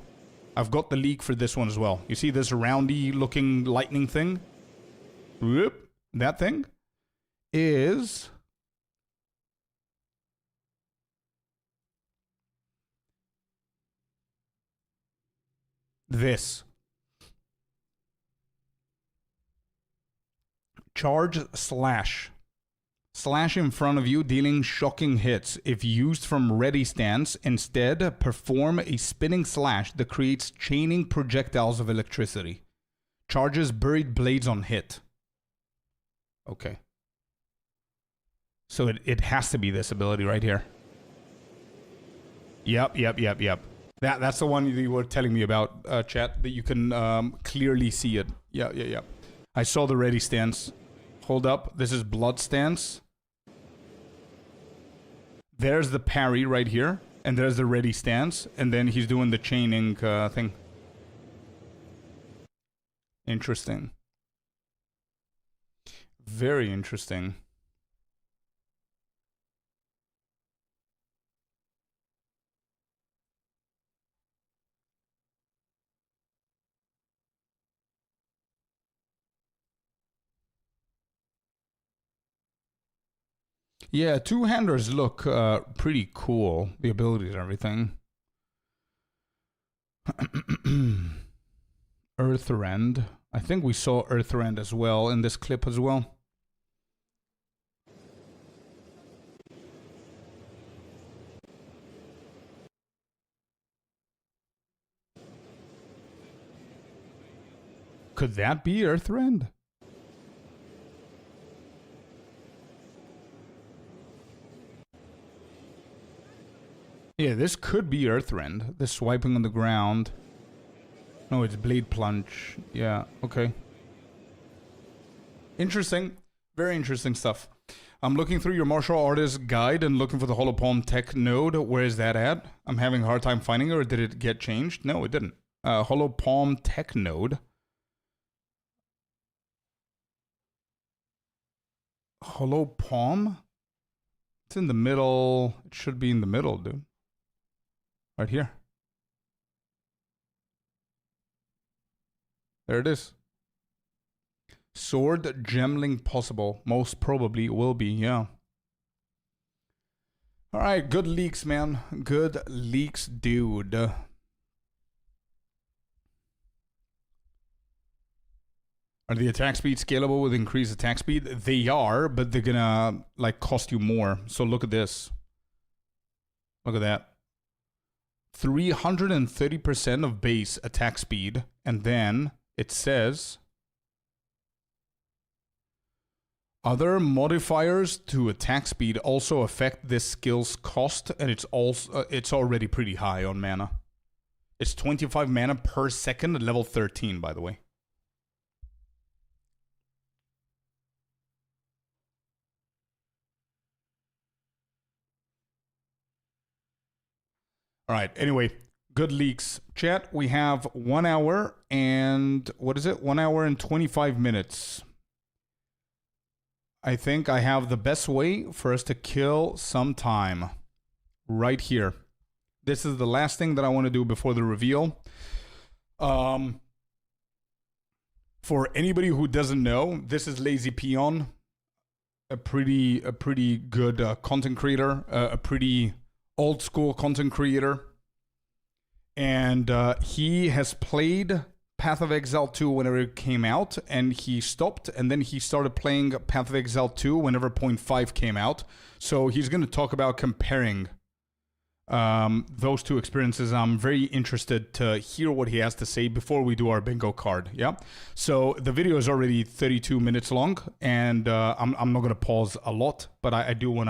I've got the leak for this one as well. You see this roundy looking lightning thing? Whoop. That thing is... this. Charge slash. Slash in front of you, dealing shocking hits. If used from ready stance, instead perform a spinning slash that creates chaining projectiles of electricity. Charges buried blades on hit. Okay. So it has to be this ability right here. Yep. That's the one you were telling me about, chat, that you can clearly see it. Yeah. I saw the ready stance. Hold up. This is blood stance. There's the parry right here. And there's the ready stance. And then he's doing the chaining thing. Interesting. Very interesting. Yeah, two-handers look pretty cool. The abilities and everything. Earthrend. I think we saw Earthrend as well in this clip as well. Could that be Earthrend? Yeah, this could be Earthrend. This swiping on the ground. No, it's Blade Plunge. Yeah, okay. Interesting. Very interesting stuff. I'm looking through your martial artist guide and looking for the Hollow Palm Tech node. Where is that at? I'm having a hard time finding it, or did it get changed? No, it didn't. Hollow Palm Tech node. Hollow Palm? It's in the middle. It should be in the middle, dude. Right here. There it is. Sword gemling possible. Most probably will be, yeah. Alright, good leaks, man. Good leaks, dude. Are the attack speed scalable with increased attack speed? They are, but they're gonna, like, cost you more. So look at this. Look at that. 330% of base attack speed, and then it says other modifiers to attack speed also affect this skill's cost, and it's already pretty high on mana. It's 25 mana per second at level 13, by the way. All right, anyway, good leaks. Chat, we have 1 hour and, what is it? 1 hour and 25 minutes. I think I have the best way for us to kill some time. Right here. This is the last thing that I want to do before the reveal. For anybody who doesn't know, this is Lazy Peon. A pretty good content creator. A pretty old school content creator. And he has played Path of Exile 2 whenever it came out, and he stopped, and then he started playing Path of Exile 2 whenever 0.5 came out. So he's going to talk about comparing those two experiences. I'm very interested to hear what he has to say before we do our bingo card. Yeah. So the video is already 32 minutes long, and I'm not going to pause a lot, but I do want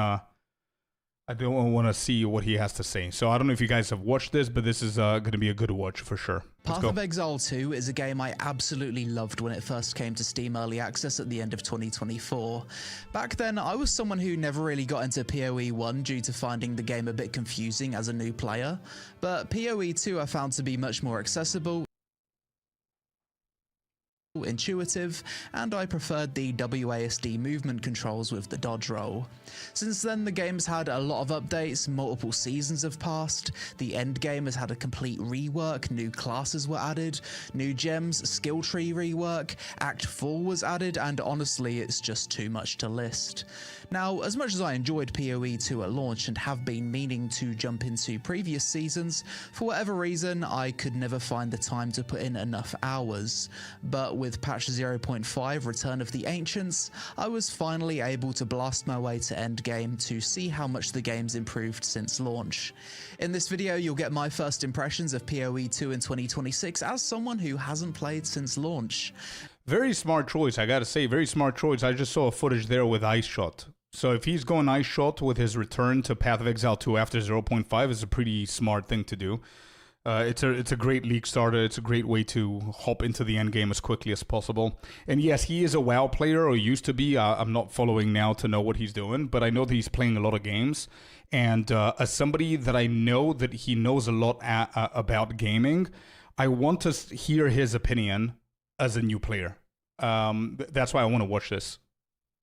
to see what he has to say. So I don't know if you guys have watched this, but this is going to be a good watch for sure. Path of Exile 2 is a game I absolutely loved when it first came to Steam Early Access at the end of 2024. Back then, I was someone who never really got into POE1 due to finding the game a bit confusing as a new player, but POE2 I found to be much more accessible, intuitive, and I preferred the WASD movement controls with the dodge roll. Since then, the game's had a lot of updates, multiple seasons have passed, the end game has had a complete rework, new classes were added, new gems, skill tree rework, Act 4 was added, and honestly, it's just too much to list. Now, as much as I enjoyed POE2 at launch and have been meaning to jump into previous seasons, for whatever reason, I could never find the time to put in enough hours. But with patch 0.5 Return of the Ancients, I was finally able to blast my way to endgame to see how much the game's improved since launch. In this video, you'll get my first impressions of POE2 in 2026 as someone who hasn't played since launch. Very smart choice, I gotta say, very smart choice. I just saw a footage there with Ice Shot. So if he's going Ice Shot with his return to Path of Exile 2 after 0.5, is a pretty smart thing to do. It's a great league starter. It's a great way to hop into the end game as quickly as possible. And yes, he is a WoW player, or used to be. I'm not following now to know what he's doing, but I know that he's playing a lot of games. And as somebody that I know that he knows a lot about gaming, I want to hear his opinion as a new player. That's why I want to watch this.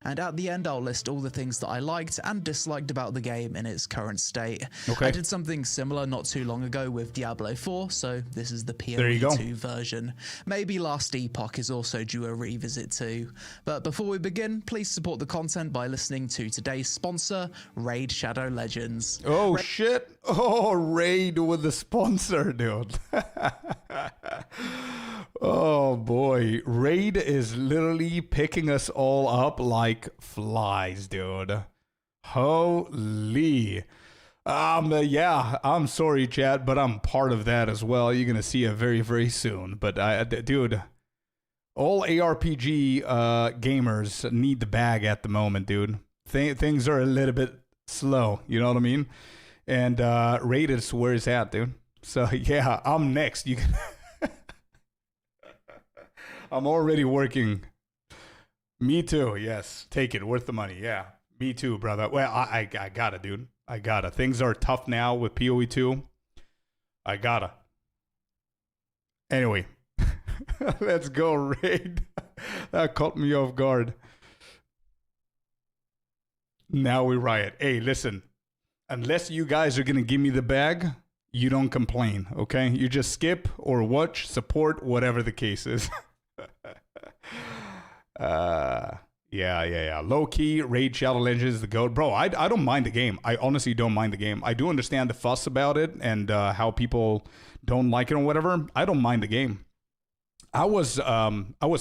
And at the end, I'll list all the things that I liked and disliked about the game in its current state. Okay. I did something similar not too long ago with Diablo 4, so this is the There you go. POE2 version. Maybe Last Epoch is also due a revisit too. But before we begin, please support the content by listening to today's sponsor, Raid Shadow Legends. Oh, shit. Oh, Raid with the sponsor, dude. Oh, boy. Raid is literally picking us all up like flies, dude. Holy. Yeah, I'm sorry, chat, but I'm part of that as well. You're going to see it very, very soon. But, dude, all ARPG gamers need the bag at the moment, dude. Things are a little bit slow, you know what I mean? And Raid is where it's at, dude. So, yeah, I'm next. You can... I'm already working. Me too, yes. Take it, worth the money, yeah. Me too, brother. Well, I gotta, dude. I gotta. Things are tough now with POE2. I gotta. Anyway, let's go, Raid. That caught me off guard. Now we riot. Hey, listen. Unless you guys are gonna give me the bag, you don't complain, okay? You just skip or watch, support, whatever the case is. Yeah. Low key, Raid Shadow Legends is the GOAT. Bro, I don't mind the game. I honestly don't mind the game. I do understand the fuss about it and how people don't like it or whatever. I don't mind the game. I was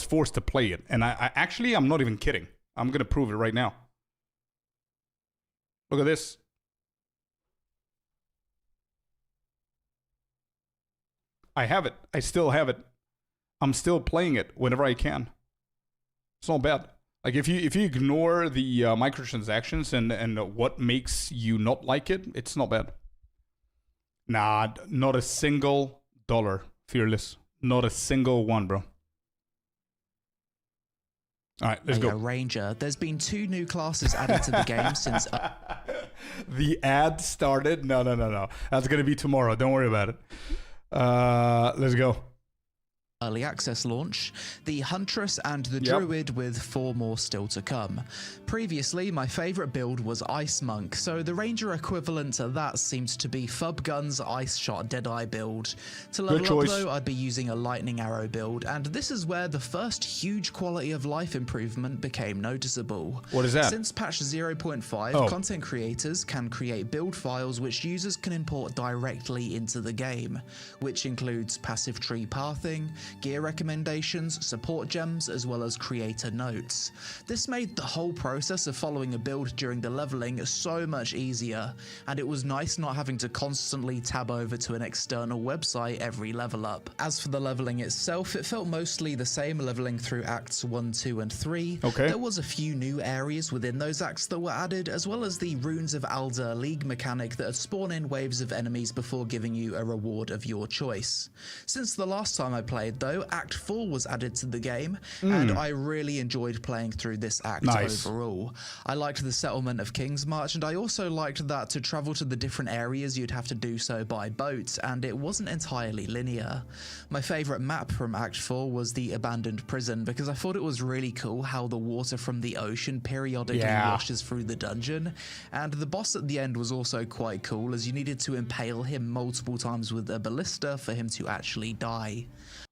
forced to play it, and I'm not even kidding. I'm gonna prove it right now. Look at this. I have it. I still have it. I'm still playing it whenever I can. It's not bad. Like if you ignore the microtransactions and what makes you not like it, it's not bad. Nah, not a single dollar, Fearless. Not a single one, bro. All right, let's go. Ranger. There's been 2 new classes added to the game since... The ad started. No. That's going to be tomorrow. Don't worry about it. Let's go. Early access launch, the Huntress and the Druid, with 4 more still to come. Previously, my favourite build was Ice Monk, so the Ranger equivalent to that seems to be Fub Gun's Ice Shot Deadeye build. To level up though, I'd be using a Lightning Arrow build, and this is where the first huge quality of life improvement became noticeable. What is that? Since patch 0.5, content creators can create build files which users can import directly into the game, which includes passive tree pathing, gear recommendations, support gems, as well as creator notes. This made the whole process of following a build during the leveling so much easier, and it was nice not having to constantly tab over to an external website every level up. As for the leveling itself, it felt mostly the same leveling through Acts 1, 2, and 3. There was a few new areas within those acts that were added, as well as the Runes of Alder League mechanic that would spawn in waves of enemies before giving you a reward of your choice. Since the last time I played though, Act 4 was added to the game, and I really enjoyed playing through this act overall. I liked the settlement of Kingsmarch, and I also liked that to travel to the different areas you'd have to do so by boat, and it wasn't entirely linear. My favourite map from Act 4 was the Abandoned Prison, because I thought it was really cool how the water from the ocean periodically washes through the dungeon, and the boss at the end was also quite cool, as you needed to impale him multiple times with a ballista for him to actually die.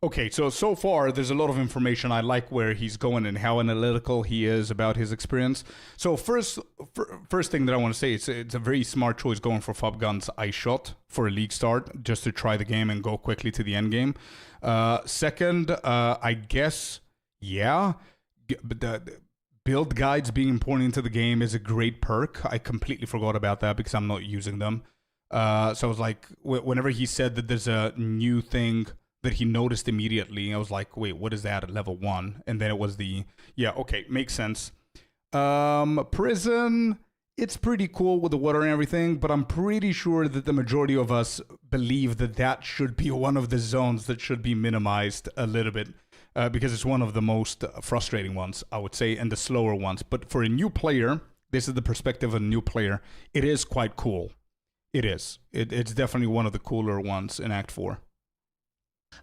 Okay, so far there's a lot of information. I like where he's going and how analytical he is about his experience. So first thing that I want to say, it's a very smart choice going for Fub Gun's Ice Shot for a league start, just to try the game and go quickly to the end game. Second, I guess, but the build guides being imported into the game is a great perk. I completely forgot about that because I'm not using them. So I was like, whenever he said that there's a new thing that he noticed immediately, I was like, wait, what is that at level 1? And then it was okay, makes sense. Prison, it's pretty cool with the water and everything, but I'm pretty sure that the majority of us believe that that should be one of the zones that should be minimized a little bit, because it's one of the most frustrating ones, I would say, and the slower ones. But for a new player, this is the perspective of a new player, it is quite cool. It is. It's definitely one of the cooler ones in Act 4.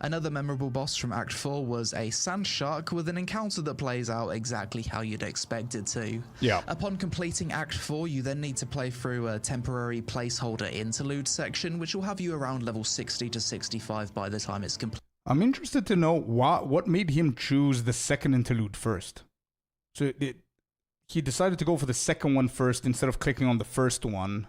Another memorable boss from Act 4 was a sand shark with an encounter that plays out exactly how you'd expect it to. Upon completing Act 4, you then need to play through a temporary placeholder interlude section, which will have you around level 60 to 65 by the time it's complete. I'm interested to know what made him choose the second interlude first. So he decided to go for the second one first instead of clicking on the first one.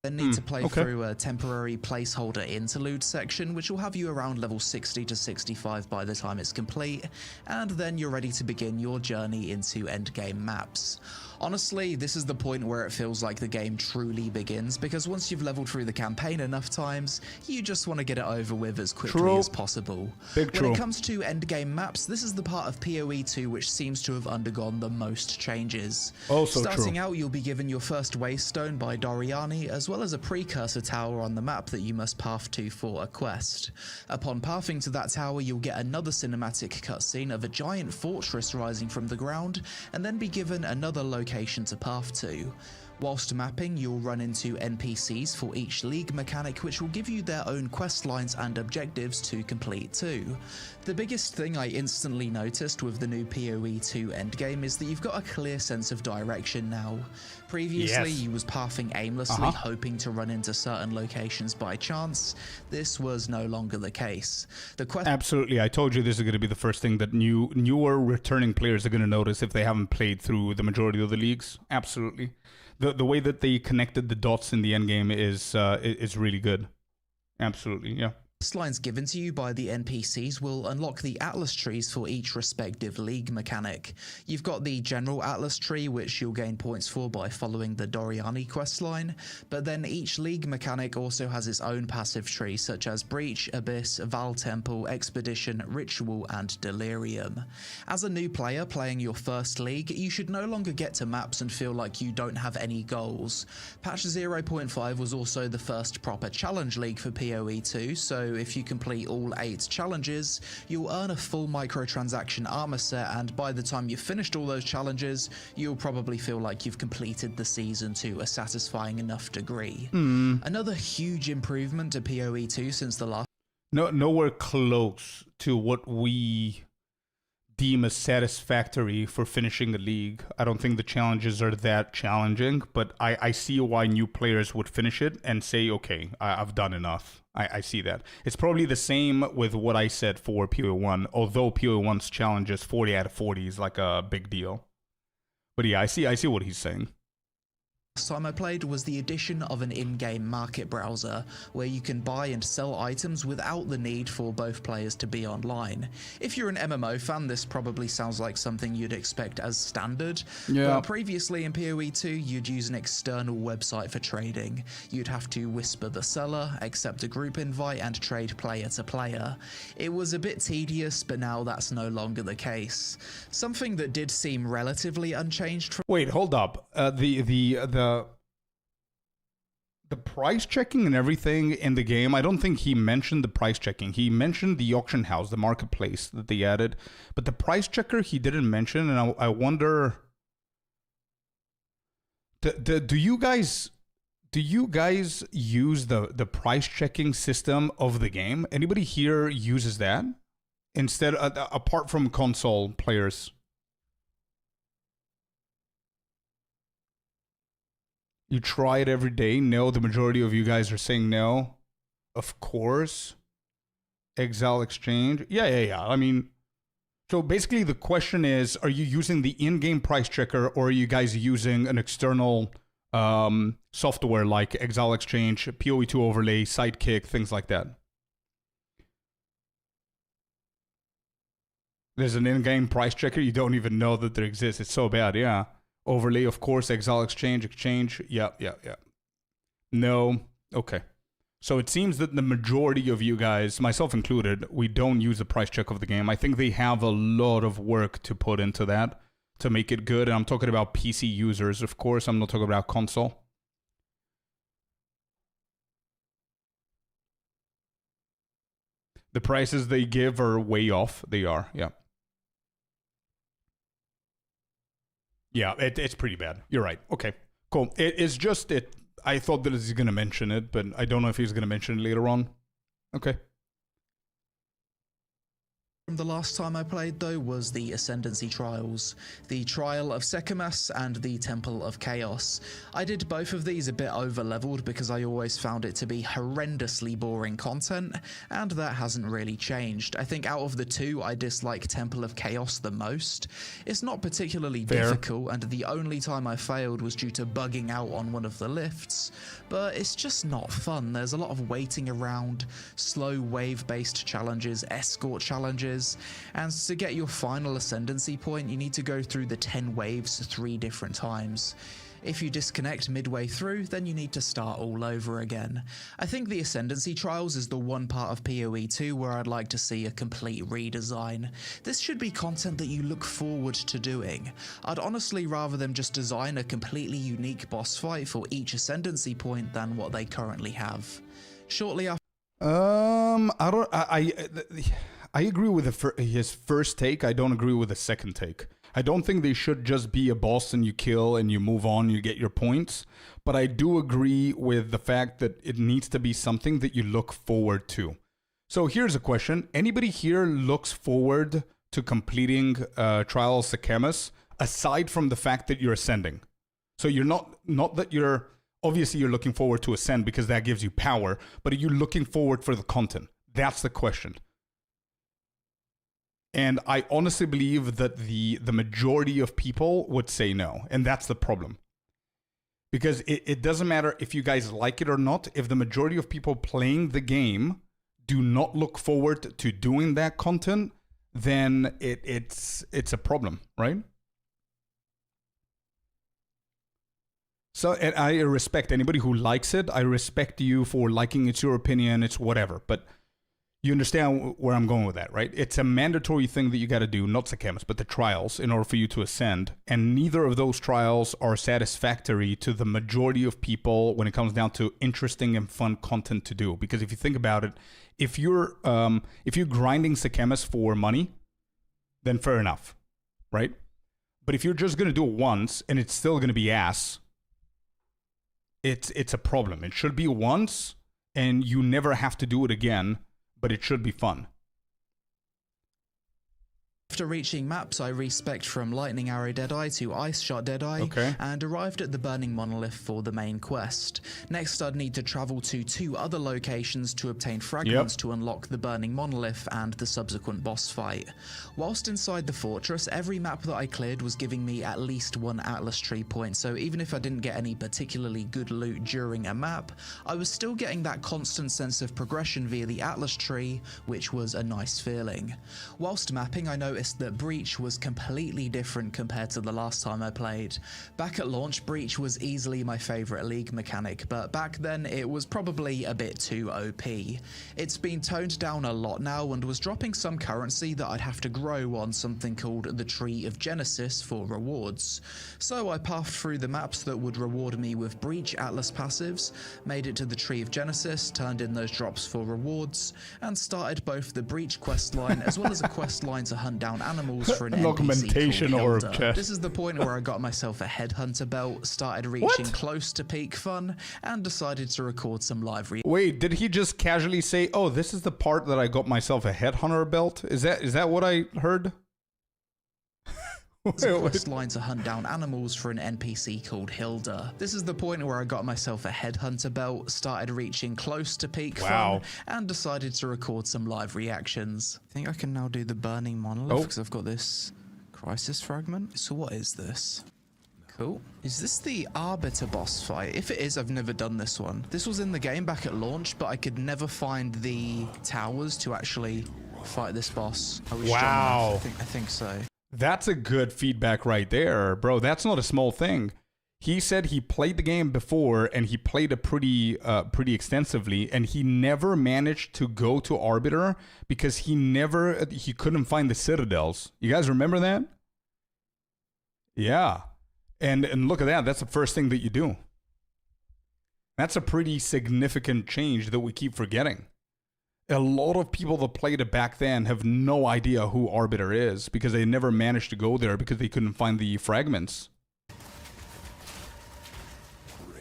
Then need to play through a temporary placeholder interlude section, which will have you around level 60 to 65 by the time it's complete, and then you're ready to begin your journey into endgame maps. Honestly, this is the point where it feels like the game truly begins, because once you've leveled through the campaign enough times, you just want to get it over with as quickly as possible. When it comes to endgame maps, this is the part of POE2 which seems to have undergone the most changes. Starting out, you'll be given your first waystone by Doriani, as well as a precursor tower on the map that you must path to for a quest. Upon pathing to that tower, you'll get another cinematic cutscene of a giant fortress rising from the ground, and then be given another location to path to. Whilst mapping, you'll run into NPCs for each league mechanic, which will give you their own quest lines and objectives to complete too. The biggest thing I instantly noticed with the new POE2 endgame is that you've got a clear sense of direction now. Previously, you was pathing aimlessly, hoping to run into certain locations by chance. This was no longer the case. Absolutely, I told you this is going to be the first thing that newer returning players are going to notice if they haven't played through the majority of the leagues. Absolutely. The way that they connected the dots in the end game is really good. Absolutely, yeah. Lines given to you by the NPCs will unlock the Atlas trees for each respective league mechanic. You've got the general Atlas tree, which you'll gain points for by following the Doriani questline, but then each league mechanic also has its own passive tree, such as Breach, Abyss, Val Temple, Expedition, Ritual, and Delirium. As a new player playing your first league, you should no longer get to maps and feel like you don't have any goals. Patch 0.5 was also the first proper challenge league for POE2, so if you complete all 8 challenges, you'll earn a full microtransaction armor set, and by the time you've finished all those challenges, you'll probably feel like you've completed the season to a satisfying enough degree. Another huge improvement to POE2 since the last... Nowhere close to what we deem as satisfactory for finishing the league. I don't think the challenges are that challenging, but I see why new players would finish it and say, okay, I've done enough. I see that. It's probably the same with what I said for POE1, although POE1's challenges 40 out of 40 is like a big deal. But yeah, I see what he's saying. Last time I played was the addition of an in-game market browser, where you can buy and sell items without the need for both players to be online. If you're an MMO fan, this probably sounds like something you'd expect as standard, but previously in PoE2 you'd use an external website for trading. You'd have to whisper the seller, accept a group invite, and trade player to player. It was a bit tedious, but now that's no longer the case. Something that did seem relatively unchanged from... Wait, hold up. The price checking and everything in the game, I don't think he mentioned the price checking. He mentioned the auction house, the marketplace that they added, but the price checker he didn't mention, and I wonder, do you guys use the price checking system of the game? Anybody here uses that instead, apart from console players? You try it every day? No, the majority of you guys are saying no. Of course. Exile Exchange. Yeah. I mean, so basically the question is, are you using the in-game price checker, or are you guys using an external software like Exile Exchange, POE2 overlay, Sidekick, things like that? There's an in-game price checker. You don't even know that there exists. It's so bad, yeah. Overlay, of course, Exile Exchange. Yeah. No. Okay. So it seems that the majority of you guys, myself included, we don't use the price check of the game. I think they have a lot of work to put into that to make it good. And I'm talking about PC users, of course. I'm not talking about console. The prices they give are way off. They are, yeah. Yeah, it's pretty bad. You're right. Okay, cool. It's just it. I thought that he's going to mention it, but I don't know if he's going to mention it later on. Okay. From the last time I played, though, was the Ascendancy Trials, the Trial of Sekemas and the Temple of Chaos. I did both of these a bit over-leveled because I always found it to be horrendously boring content, and that hasn't really changed. I think out of the two, I dislike Temple of Chaos the most. It's not particularly difficult, and the only time I failed was due to bugging out on one of the lifts, but it's just not fun. There's a lot of waiting around, slow wave-based challenges, escort challenges, and to get your final ascendancy point, you need to go through the 10 waves 3 different times. If you disconnect midway through, then you need to start all over again. I think the Ascendancy Trials is the one part of PoE2 where I'd like to see a complete redesign. This should be content that you look forward to doing. I'd honestly rather them just design a completely unique boss fight for each Ascendancy point than what they currently have. Shortly after... I agree with his first take. I don't agree with the second take. I don't think they should just be a boss and you kill and you move on, you get your points. But I do agree with the fact that it needs to be something that you look forward to. So here's a question. Anybody here looks forward to completing Trial of Sekemas aside from the fact that you're ascending? So you're not that you're... Obviously you're looking forward to ascend because that gives you power, but are you looking forward for the content? That's the question. And I honestly believe that the majority of people would say no. And that's the problem. Because it doesn't matter if you guys like it or not. If the majority of people playing the game do not look forward to doing that content, then it's a problem, right? So, and I respect anybody who likes it. I respect you for liking. It's your opinion. It's whatever. But you understand where I'm going with that, right? It's a mandatory thing that you got to do, not the chemist, but the trials in order for you to ascend. And neither of those trials are satisfactory to the majority of people when it comes down to interesting and fun content to do. Because if you think about it, if you're grinding the chemist for money, then fair enough, right? But if you're just going to do it once and it's still going to be ass, it's a problem. It should be once and you never have to do it again, but it should be fun. After reaching maps, I respec'd from Lightning Arrow Deadeye to Ice Shot Deadeye, Okay. and arrived at the Burning Monolith for the main quest. Next, I'd need to travel to 2 other locations to obtain fragments to unlock the Burning Monolith and the subsequent boss fight. Whilst inside the fortress, every map that I cleared was giving me at least 1 Atlas Tree point, so even if I didn't get any particularly good loot during a map, I was still getting that constant sense of progression via the Atlas Tree, which was a nice feeling. Whilst mapping, I noticed that Breach was completely different compared to the last time I played. Back at launch, Breach was easily my favourite League mechanic, but back then it was probably a bit too OP. It's been toned down a lot now and was dropping some currency that I'd have to grow on something called the Tree of Genesis for rewards. So I pathed through the maps that would reward me with Breach Atlas passives, made it to the Tree of Genesis, turned in those drops for rewards, and started both the Breach questline as well as a questline to hunt down animals for an Augmentation NPC called orb Hilda. chest. This is the point where I got myself a headhunter belt, started reaching close to peak fun, and decided to record some live Wait, did he just casually say, "Oh, this is the part that I got myself a headhunter belt"? Is that what I heard? quest line to hunt down animals for an NPC called Hilda. This is the point where I got myself a headhunter belt, started reaching close to peak fun, and decided to record some live reactions. I think I can now do the Burning Monolith because I've got this crisis fragment. So what is this? Cool. Is this the Arbiter boss fight? If it is, I've never done this one. This was in the game back at launch, but I could never find the towers to actually fight this boss. Wow. I think so. That's a good feedback right there, bro. That's not a small thing. He said he played the game before and he played it pretty extensively, and he never managed to go to Arbiter because he couldn't find the citadels. You guys remember that? Yeah. And look at that. That's the first thing that you do. That's a pretty significant change that we keep forgetting. A lot of people that played it back then have no idea who Arbiter is because they never managed to go there because they couldn't find the fragments.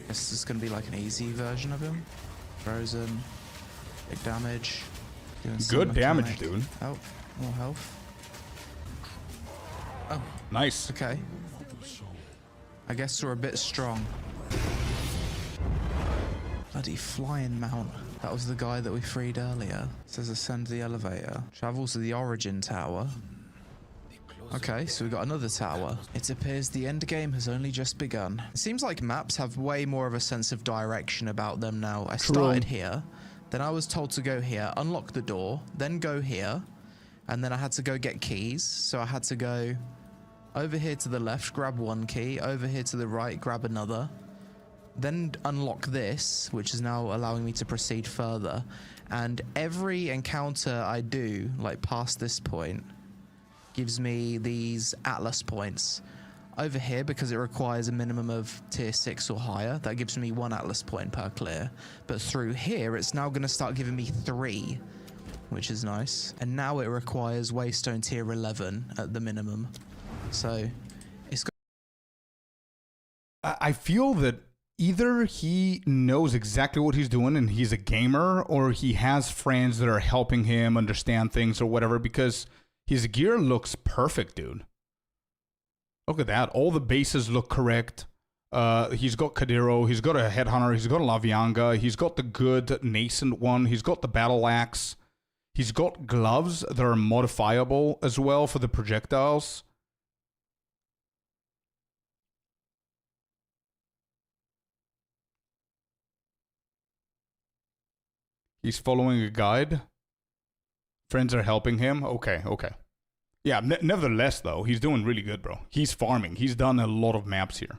This is going to be like an easy version of him. Frozen. Big damage. Doing some Good damage, mechanic. dude. Oh, more health. Oh, Nice. okay. I guess we're a bit strong. Bloody flying mount. That was the guy that we freed earlier. It says ascend the elevator. Travel to the origin tower. Okay, so we got another tower. It appears the end game has only just begun. It seems like maps have way more of a sense of direction about them now. I started here, then I was told to go here, unlock the door, then go here, and then I had to go get keys. So I had to go over here to the left, grab one key, over here to the right, grab another, then unlock this, which is now allowing me to proceed further. And every encounter I do, like past this point, gives me these Atlas points. Over here, because it requires a minimum of tier 6 or higher, that gives me 1 Atlas point per clear. But through here, it's now going to start giving me 3, which is nice. And now it requires Waystone tier 11 at the minimum. So it's got I feel that either he knows exactly what he's doing and he's a gamer, or he has friends that are helping him understand things or whatever, because his gear looks perfect, dude. Look at that. All the bases look correct. He's got Kadiro, he's got a Headhunter, he's got a Lavianga, he's got the good nascent one, he's got the Battle Axe, he's got gloves that are modifiable as well for the projectiles. He's following a guide. Friends are helping him. Okay, okay. Yeah, nevertheless, though, he's doing really good, bro. He's farming. He's done a lot of maps here.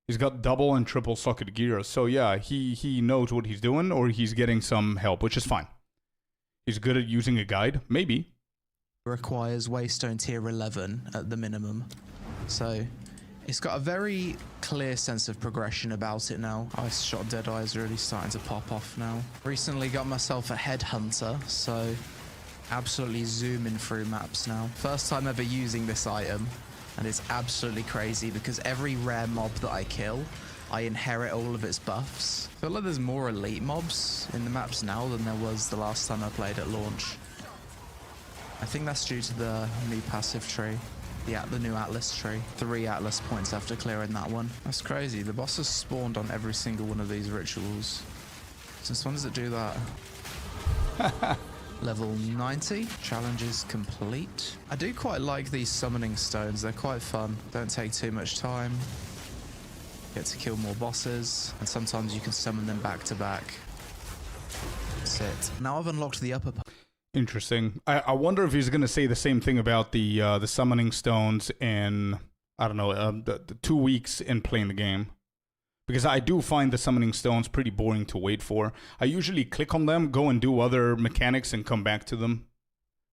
He's got double and triple socket gear. So, yeah, he knows what he's doing, or he's getting some help, which is fine. He's good at using a guide. Maybe. Requires Waystone tier 11 at the minimum. So, it's got a very clear sense of progression about it now. Ice Shot Deadeye is really starting to pop off now. Recently got myself a Headhunter, so absolutely zooming through maps now. First time ever using this item, and it's absolutely crazy because every rare mob that I kill, I inherit all of its buffs. I feel like there's more elite mobs in the maps now than there was the last time I played at launch. I think that's due to the new passive tree. The new Atlas tree. 3 Atlas points after clearing that one. That's crazy. The boss has spawned on every single one of these rituals. Since when does it do that? Level 90. Challenge is complete. I do quite like these summoning stones. They're quite fun. Don't take too much time. Get to kill more bosses. And sometimes you can summon them back to back. That's it. Now I've unlocked the upper part. Interesting. I wonder if he's going to say the same thing about the summoning stones in, I don't know, the 2 weeks in playing the game. Because I do find the summoning stones pretty boring to wait for. I usually click on them, go and do other mechanics and come back to them.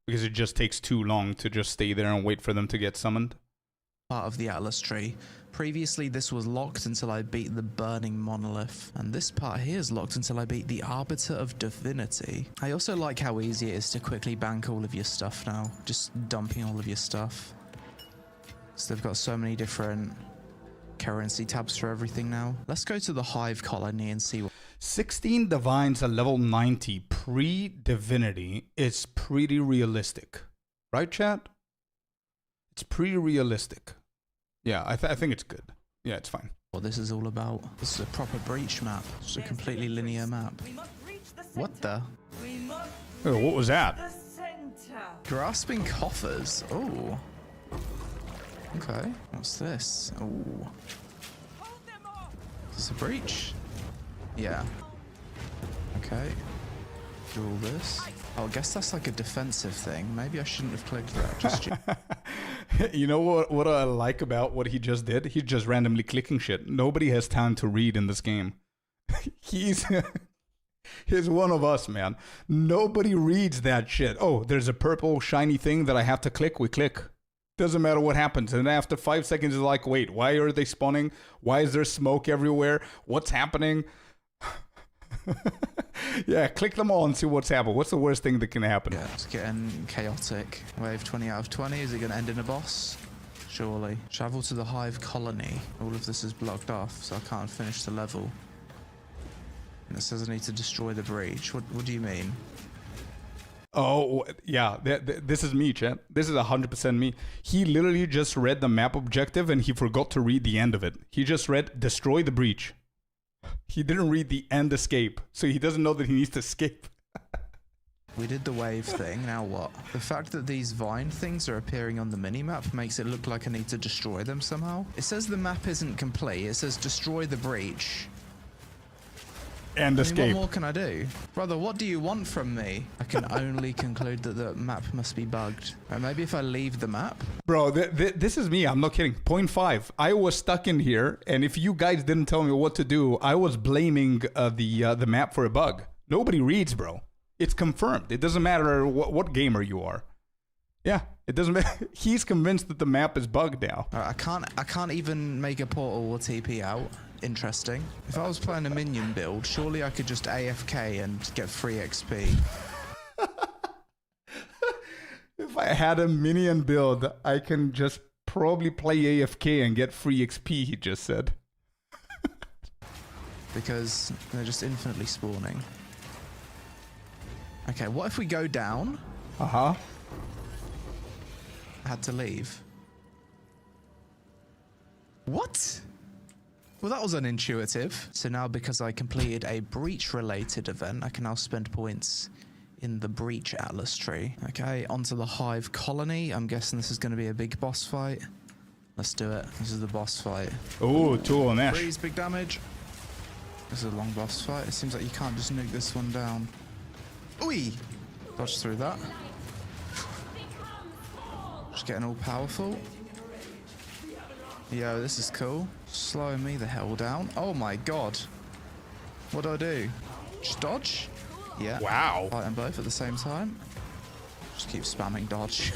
Because it just takes too long to just stay there and wait for them to get summoned. Part of the Atlas tree. Previously this was locked until I beat the Burning Monolith, and this part here is locked until I beat the Arbiter of Divinity. I also like how easy it is to quickly bank all of your stuff now, just dumping all of your stuff. So they've got so many different currency tabs for everything now. Let's go to the Hive Colony and see what 16 Divines at level 90 pre-Divinity is pretty realistic. Right, chat? It's pretty realistic. Yeah, I think it's good. Yeah, it's fine. what this is all about. This is a proper breach map. It's a completely linear map. What the? Oh, what was that? Grasping coffers. Oh. Okay. What's this? Oh. Is this a breach? Yeah. Okay. Do all this. Oh, I guess that's like a defensive thing. Maybe I shouldn't have clicked that. Just you know what I like about what he just did? He's just randomly clicking shit. Nobody has time to read in this game. He's one of us, man. Nobody reads that shit. Oh, there's a purple shiny thing that I have to click. We click. Doesn't matter what happens. And after 5 seconds, it's like, wait, why are they spawning? Why is there smoke everywhere? What's happening? Yeah, click them all and see what's happened. What's the worst thing that can happen? yeah, it's getting chaotic. Wave 20 out of 20. Is it going to end in a boss? Surely. Travel to the Hive Colony. All of this is blocked off, so I can't finish the level. And it says I need to destroy the breach. What do you mean? Oh, yeah, this is me, chat. This is 100% me. He literally just read the map objective and he forgot to read the end of it. He just read, destroy the breach. He didn't read the end escape, so he doesn't know that he needs to escape. We did the wave thing, now what? The fact that these vine things are appearing on the minimap makes it look like I need to destroy them somehow. It says the map isn't complete, it says destroy the breach. And escape. What more can I do? Brother, what do you want from me? I can only conclude that the map must be bugged. Or maybe if I leave the map? Bro, this is me. I'm not kidding. 0.5. I was stuck in here, and if you guys didn't tell me what to do, I was blaming the map for a bug. Nobody reads, bro. It's confirmed. It doesn't matter what gamer you are. Yeah, it doesn't matter. He's convinced that the map is bugged now. I can't even make a portal or TP out. Interesting. If I was playing a minion build, surely I could just AFK and get free XP. If I had a minion build, I can just probably play AFK and get free XP, he just said. Because they're just infinitely spawning. Okay, what if we go down? Uh-huh. I had to leave. What? Well, that was unintuitive. So now because I completed a breach-related event, I can now spend points in the breach Atlas tree. Okay, onto the Hive Colony. I'm guessing this is going to be a big boss fight. Let's do it. This is the boss fight. Oh, tool on Ash. Freeze, big damage. This is a long boss fight. It seems like you can't just nuke this one down. Oi! Dodge through that. Just getting all powerful. Yo, this is cool. Slowing me the hell down. Oh my god. What do I do? Just dodge? Yeah. Wow. Fight them both at the same time. Just keep spamming dodge.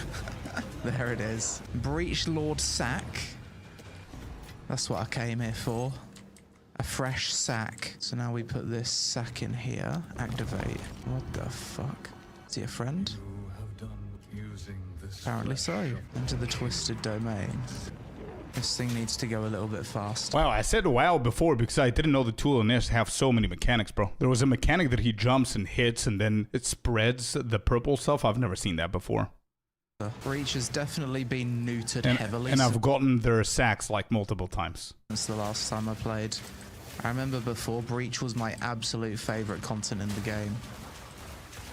There it is. Breach Lord sack. That's what I came here for. A fresh sack. So now we put this sack in here. Activate. What the fuck? Is he a friend? Apparently so. Into the twisted domain. This thing needs to go a little bit fast. Wow, I said wow before because I didn't know the tool in this have so many mechanics, bro. There was a mechanic that he jumps and hits and then it spreads the purple stuff. I've never seen that before. Breach has definitely been neutered heavily. And I've gotten their sacks like multiple times. Since the last time I played. I remember before, Breach was my absolute favorite content in the game.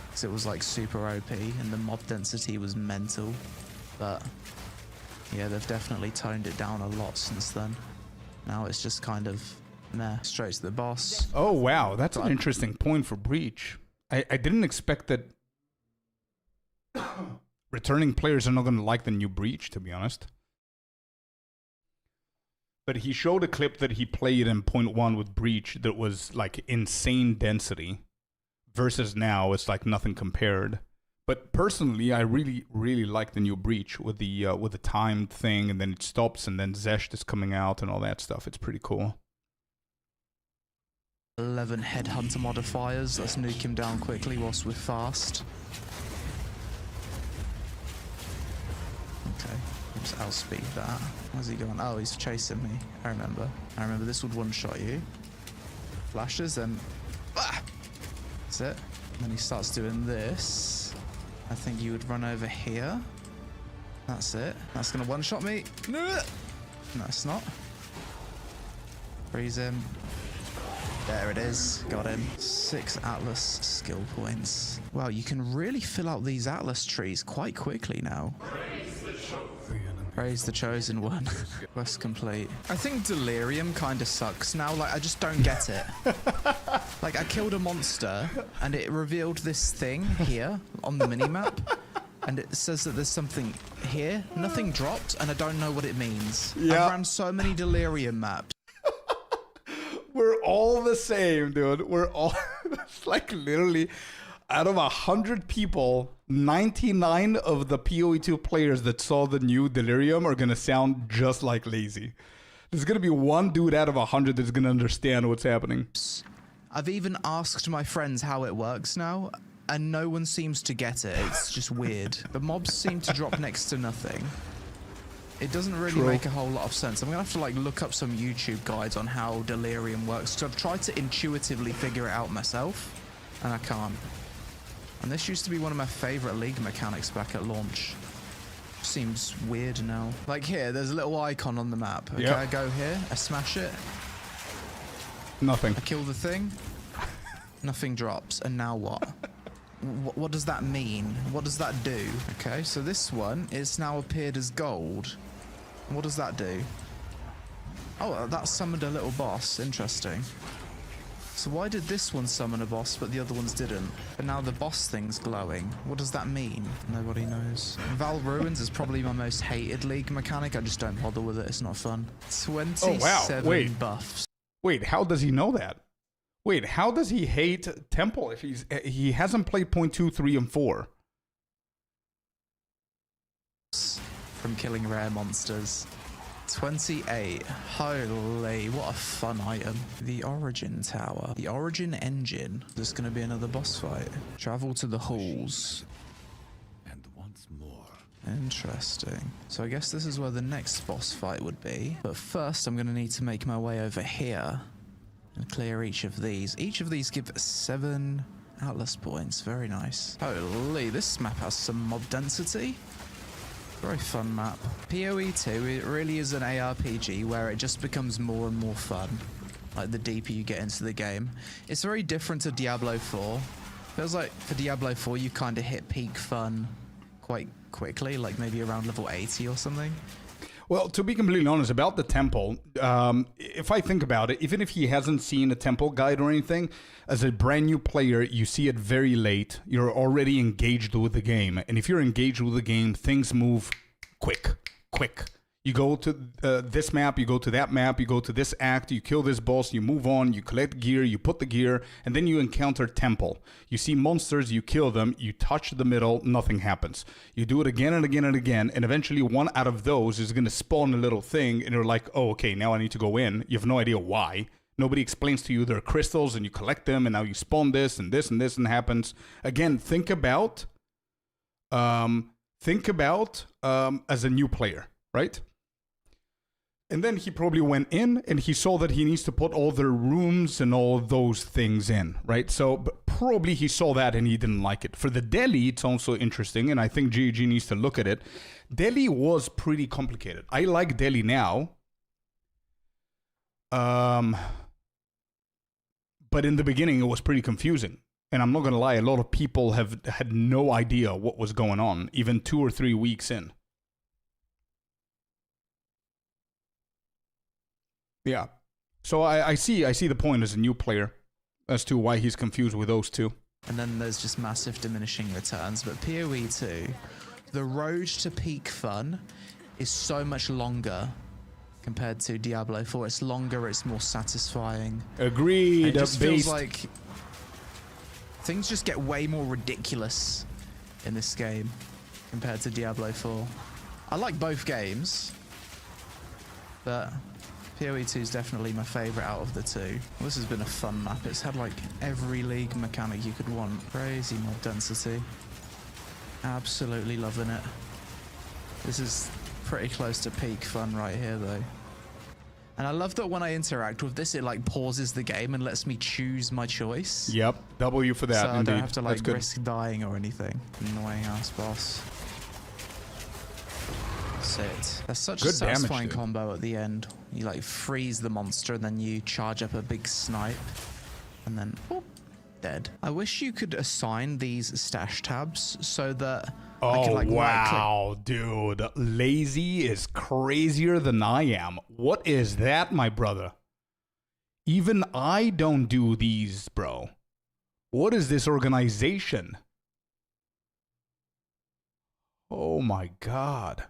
Because it was like super OP and the mob density was mental. But yeah, they've definitely toned it down a lot since then. Now it's just kind of meh. Straight to the boss. Oh, wow. That's an interesting point for Breach. I didn't expect that returning players are not going to like the new Breach, to be honest. But he showed a clip that he played in 0.1 with Breach that was like insane density. Versus now, it's like nothing compared. But personally, I really, really like the new Breach with the timed thing, and then it stops, and then Zesht is coming out and all that stuff. It's pretty cool. 11 headhunter modifiers. Let's nuke him down quickly whilst we're fast. Okay, just outspeed that. Where's he going? Oh, he's chasing me. I remember. This would one-shot you. Flashes and... Ah! That's it. And then he starts doing this. I think you would run over here. That's it. That's gonna one-shot me. No, it's not. Freeze him. There it is. Got him. 6 Atlas skill points. Wow, you can really fill out these Atlas trees quite quickly now. Praise the chosen one. Quest complete. I think Delirium kind of sucks now. Like, I just don't get it. Like, I killed a monster and it revealed this thing here on the minimap. And it says that there's something here. Nothing dropped and I don't know what it means. Yeah. I've ran so many Delirium maps. We're all the same, dude. We're all... It's like literally... Out of 100 people, 99 of the POE2 players that saw the new Delirium are going to sound just like Lazy. There's going to be one dude out of 100 that's going to understand what's happening. I've even asked my friends how it works now, and no one seems to get it. It's just weird. The mobs seem to drop next to nothing. It doesn't really make a whole lot of sense. I'm going to have to like look up some YouTube guides on how Delirium works, because I've tried to intuitively figure it out myself, and I can't. And this used to be one of my favorite League mechanics back at launch. Seems weird now. Like here, there's a little icon on the map. Okay, I go here, I smash it. Nothing. I kill the thing. Nothing drops. And now what? What does that mean? What does that do? Okay, so this one is now appeared as gold. What does that do? Oh, that summoned a little boss. Interesting. So why did this one summon a boss, but the other ones didn't? But now the boss thing's glowing. What does that mean? Nobody knows. Val Ruins is probably my most hated League mechanic. I just don't bother with it. It's not fun. 27 buffs. Wait, how does he know that? Wait, how does he hate Temple if he hasn't played 0.2, 3, and 4? From killing rare monsters. 28. Holy, what a fun item. The Origin Tower. The Origin Engine. There's going to be another boss fight. Travel to the halls. And once more. Interesting. So I guess this is where the next boss fight would be. But first, I'm going to need to make my way over here and clear each of these. Each of these give 7 Atlas points. Very nice. Holy, this map has some mob density. Very fun map. POE2, it really is an ARPG where it just becomes more and more fun, like the deeper you get into the game. It's very different to Diablo 4. Feels like for Diablo 4 you kind of hit peak fun quite quickly, like maybe around level 80 or something. Well, to be completely honest about the temple, if I think about it, even if he hasn't seen a temple guide or anything, as a brand new player, you see it very late. You're already engaged with the game. And if you're engaged with the game, things move quick. You go to this map, you go to that map, you go to this act, you kill this boss, you move on, you collect gear, you put the gear, and then you encounter temple. You see monsters, you kill them, you touch the middle, nothing happens. You do it again and again and again, and eventually one out of those is going to spawn a little thing, and you're like, oh, okay, now I need to go in. You have no idea why. Nobody explains to you there are crystals, and you collect them, and now you spawn this, and this, and this, and happens. Again, think about as a new player, right? And then he probably went in and he saw that he needs to put all the rooms and all those things in, right? So probably he saw that and he didn't like it. For the Delhi, it's also interesting, and I think GG needs to look at it. Delhi was pretty complicated. I like Delhi now. But in the beginning, it was pretty confusing. And I'm not going to lie, a lot of people have had no idea what was going on, even 2 or 3 weeks in. Yeah, so I see the point as a new player as to why he's confused with those two. And then there's just massive diminishing returns. But POE2, the road to peak fun is so much longer compared to Diablo 4. It's longer, it's more satisfying. Agreed. It just feels like things just get way more ridiculous in this game compared to Diablo 4. I like both games, but POE2 is definitely my favourite out of the two. Well, this has been a fun map. It's had like every league mechanic you could want. Crazy mob density. Absolutely loving it. This is pretty close to peak fun right here though. And I love that when I interact with this, it like pauses the game and lets me choose my choice. Yep, W for that. So indeed. I don't have to like That's risk dying or anything. Annoying ass boss. Sit. That's such a satisfying combo at the end. You like freeze the monster and then you charge up a big snipe and then whoop, dead. I wish you could assign these stash tabs so that I could like wow, dude. Lazy is crazier than I am. What is that, my brother? Even I don't do these, bro. What is this organization? Oh my god.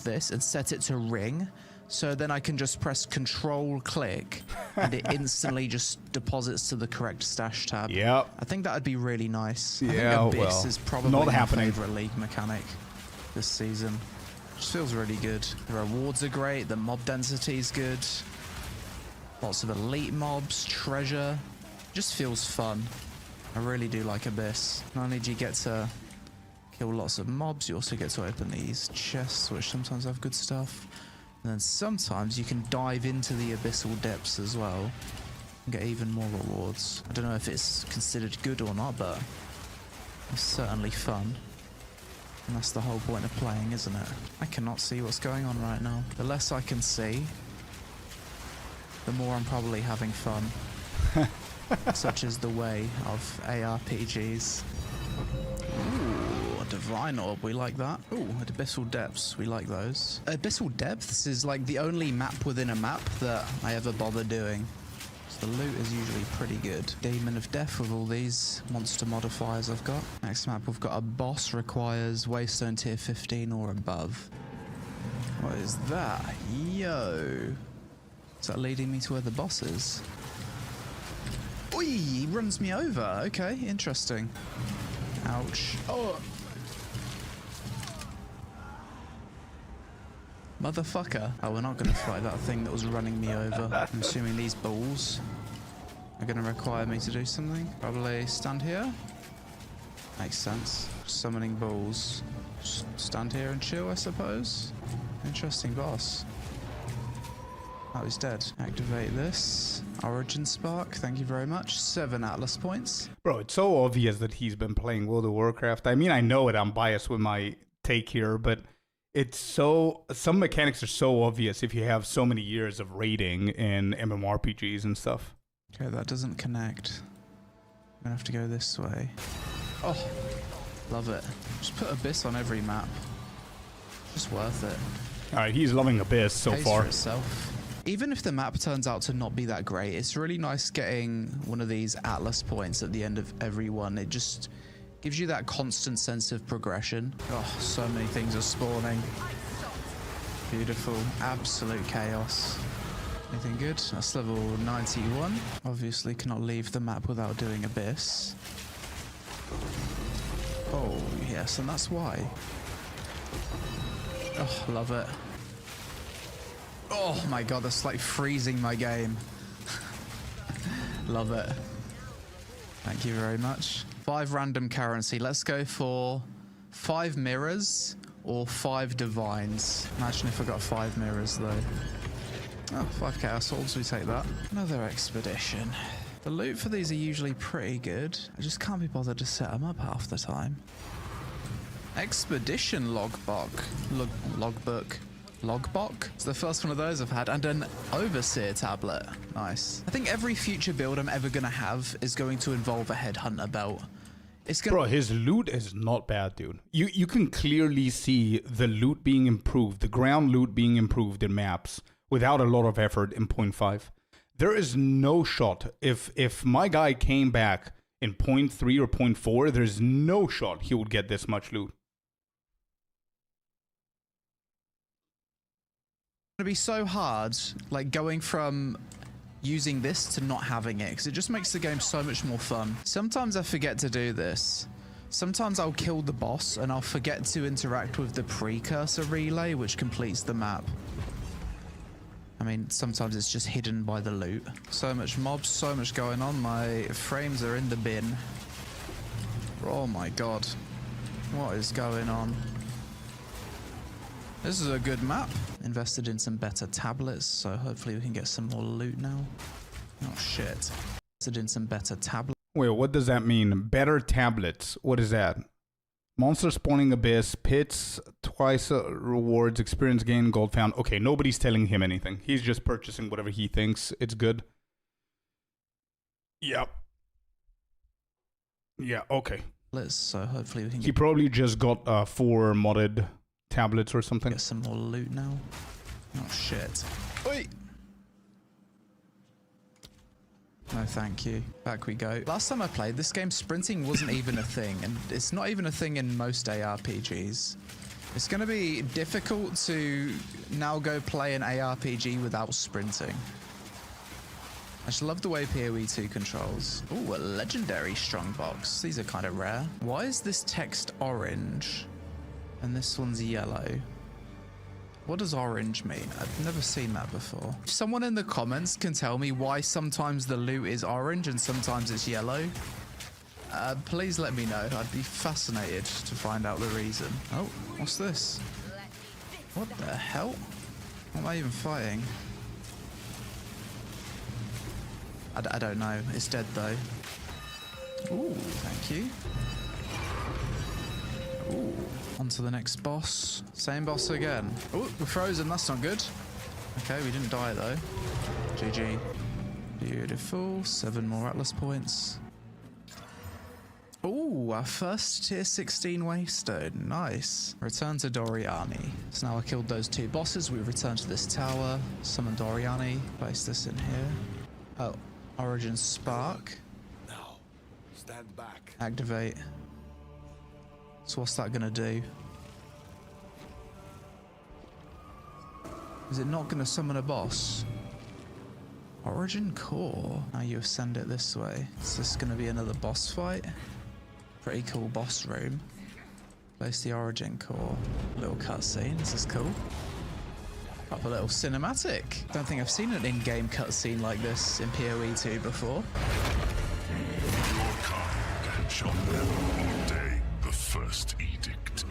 This and set it to ring, so then I can just press control click and it instantly just deposits to the correct stash tab. Yep. I think that would be really nice. Yeah, I think Abyss well, is probably not my happening. favorite league mechanic this season. Just feels really good. The rewards are great, the mob density is good. Lots of elite mobs, treasure. Just feels fun. I really do like Abyss. Not only do you get to kill lots of mobs, you also get to open these chests, which sometimes have good stuff. And then sometimes you can dive into the abyssal depths as well and get even more rewards. I don't know if it's considered good or not, but it's certainly fun. And that's the whole point of playing, isn't it? I cannot see what's going on right now. The less I can see, the more I'm probably having fun. Such is the way of ARPGs. Ooh, a divine orb, we like that. Ooh, abyssal depths, we like those. Abyssal depths is like the only map within a map that I ever bother doing. So the loot is usually pretty good. Demon of Death with all these monster modifiers I've got. Next map we've got a boss requires Waystone tier 15 or above. What is that? Yo. Is that leading me to where the boss is? Oi, he runs me over. Okay, interesting. Ouch. Oh. Motherfucker. Oh, we're not going to fight that thing that was running me over. I'm assuming these balls are going to require me to do something. Probably stand here. Makes sense. Summoning balls. Just stand here and chill, I suppose. Interesting boss. Oh, he's dead. Activate this. Origin Spark, thank you very much. 7 Atlas points. Bro, it's so obvious that he's been playing World of Warcraft. I mean, I know it. I'm biased with my take here, but it's so... Some mechanics are so obvious if you have so many years of raiding in MMORPGs and stuff. Okay, that doesn't connect. I'm gonna have to go this way. Oh, Love it. Just put Abyss on every map. Just worth it. Alright, he's loving Abyss so Pays far. for itself. Even if the map turns out to not be that great, it's really nice getting one of these Atlas points at the end of every one. It just gives you that constant sense of progression. Oh, so many things are spawning. Beautiful. Absolute chaos. Anything good? That's level 91. Obviously cannot leave the map without doing Abyss. Oh, yes, and that's why. Oh, love it. Oh my god, that's like freezing my game. Love it. Thank you very much. 5 random currency. Let's go for 5 mirrors or 5 divines. Imagine if I got 5 mirrors though. Oh, 5 chaos swords, we take that. Another expedition. The loot for these are usually pretty good. I just can't be bothered to set them up half the time. Expedition logbook. Logbook? It's the first one of those I've had. And an overseer tablet. Nice. I think every future build I'm ever going to have is going to involve a headhunter belt. It's gonna... Bro, his loot is not bad, dude. You can clearly see the loot being improved, the ground loot being improved in maps without a lot of effort in 0.5. There is no shot. If my guy came back in 0.3 or 0.4, there's no shot he would get this much loot. It's gonna be so hard, like going from using this to not having it, because it just makes the game so much more fun. Sometimes I forget to do this. Sometimes I'll kill the boss and I'll forget to interact with the precursor relay, which completes the map. I mean, sometimes it's just hidden by the loot. So much mobs, so much going on. My frames are in the bin. Oh my god. What is going on? This is a good map. Invested in some better tablets, so hopefully we can get some more loot now. Oh shit. Invested in some better tablets. Wait, what does that mean? Better tablets. What is that? Monster spawning abyss, pits, twice rewards, experience gain, gold found. Okay, nobody's telling him anything. He's just purchasing whatever he thinks it's good. Yep. Yeah, okay. So hopefully we can He probably just got 4 modded tablets or something. get some more loot now. Oh shit. Oi! No thank you. Back we go. Last time I played this game, sprinting wasn't even a thing, and it's not even a thing in most ARPGs. It's going to be difficult to now go play an ARPG without sprinting. I just love the way POE2 controls. Ooh, a legendary strongbox. These are kind of rare. Why is this text orange and this one's yellow? What does orange mean? I've never seen that before. If someone in the comments can tell me why sometimes the loot is orange and sometimes it's yellow, please let me know. I'd be fascinated to find out the reason. Oh, what's this? What the hell? What am I even fighting? I don't know. It's dead though. Ooh, thank you. Ooh. On to the next boss. Same boss again. Oh, we're frozen. That's not good. Okay, we didn't die though. GG. Beautiful. 7 more Atlas points. Oh, our first tier 16 Waystone. Nice. Return to Doriani. So now I killed those 2 bosses. We return to this tower. Summon Doriani. Place this in here. Oh, Origin Spark. Now, stand back. Activate. So what's that gonna do? Is it not gonna summon a boss? Origin Core. Now you ascend it this way. Is this gonna be another boss fight? Pretty cool boss room. Place the Origin Core. Little cutscene. This is cool. Up a little cinematic. Don't think I've seen an in-game cutscene like this in POE2 before. Your kind shall never obey the first edict.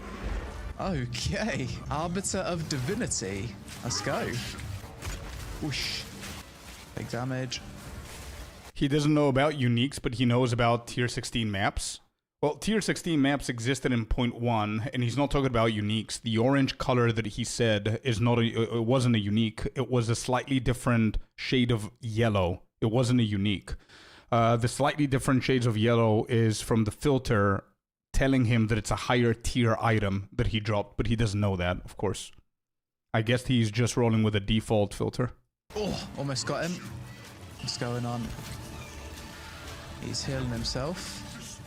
Okay. Arbiter of Divinity. Let's go. Whoosh. Big damage. He doesn't know about uniques, but he knows about tier 16 maps. Well, tier 16 maps existed in 0.1, and he's not talking about uniques. The orange color that he said is not it wasn't a unique. It was a slightly different shade of yellow. It wasn't a unique. The slightly different shades of yellow is from the filter telling him that it's a higher tier item that he dropped, but he doesn't know that, of course. I guess he's just rolling with a default filter. Oh, almost got him. What's going on? He's healing himself.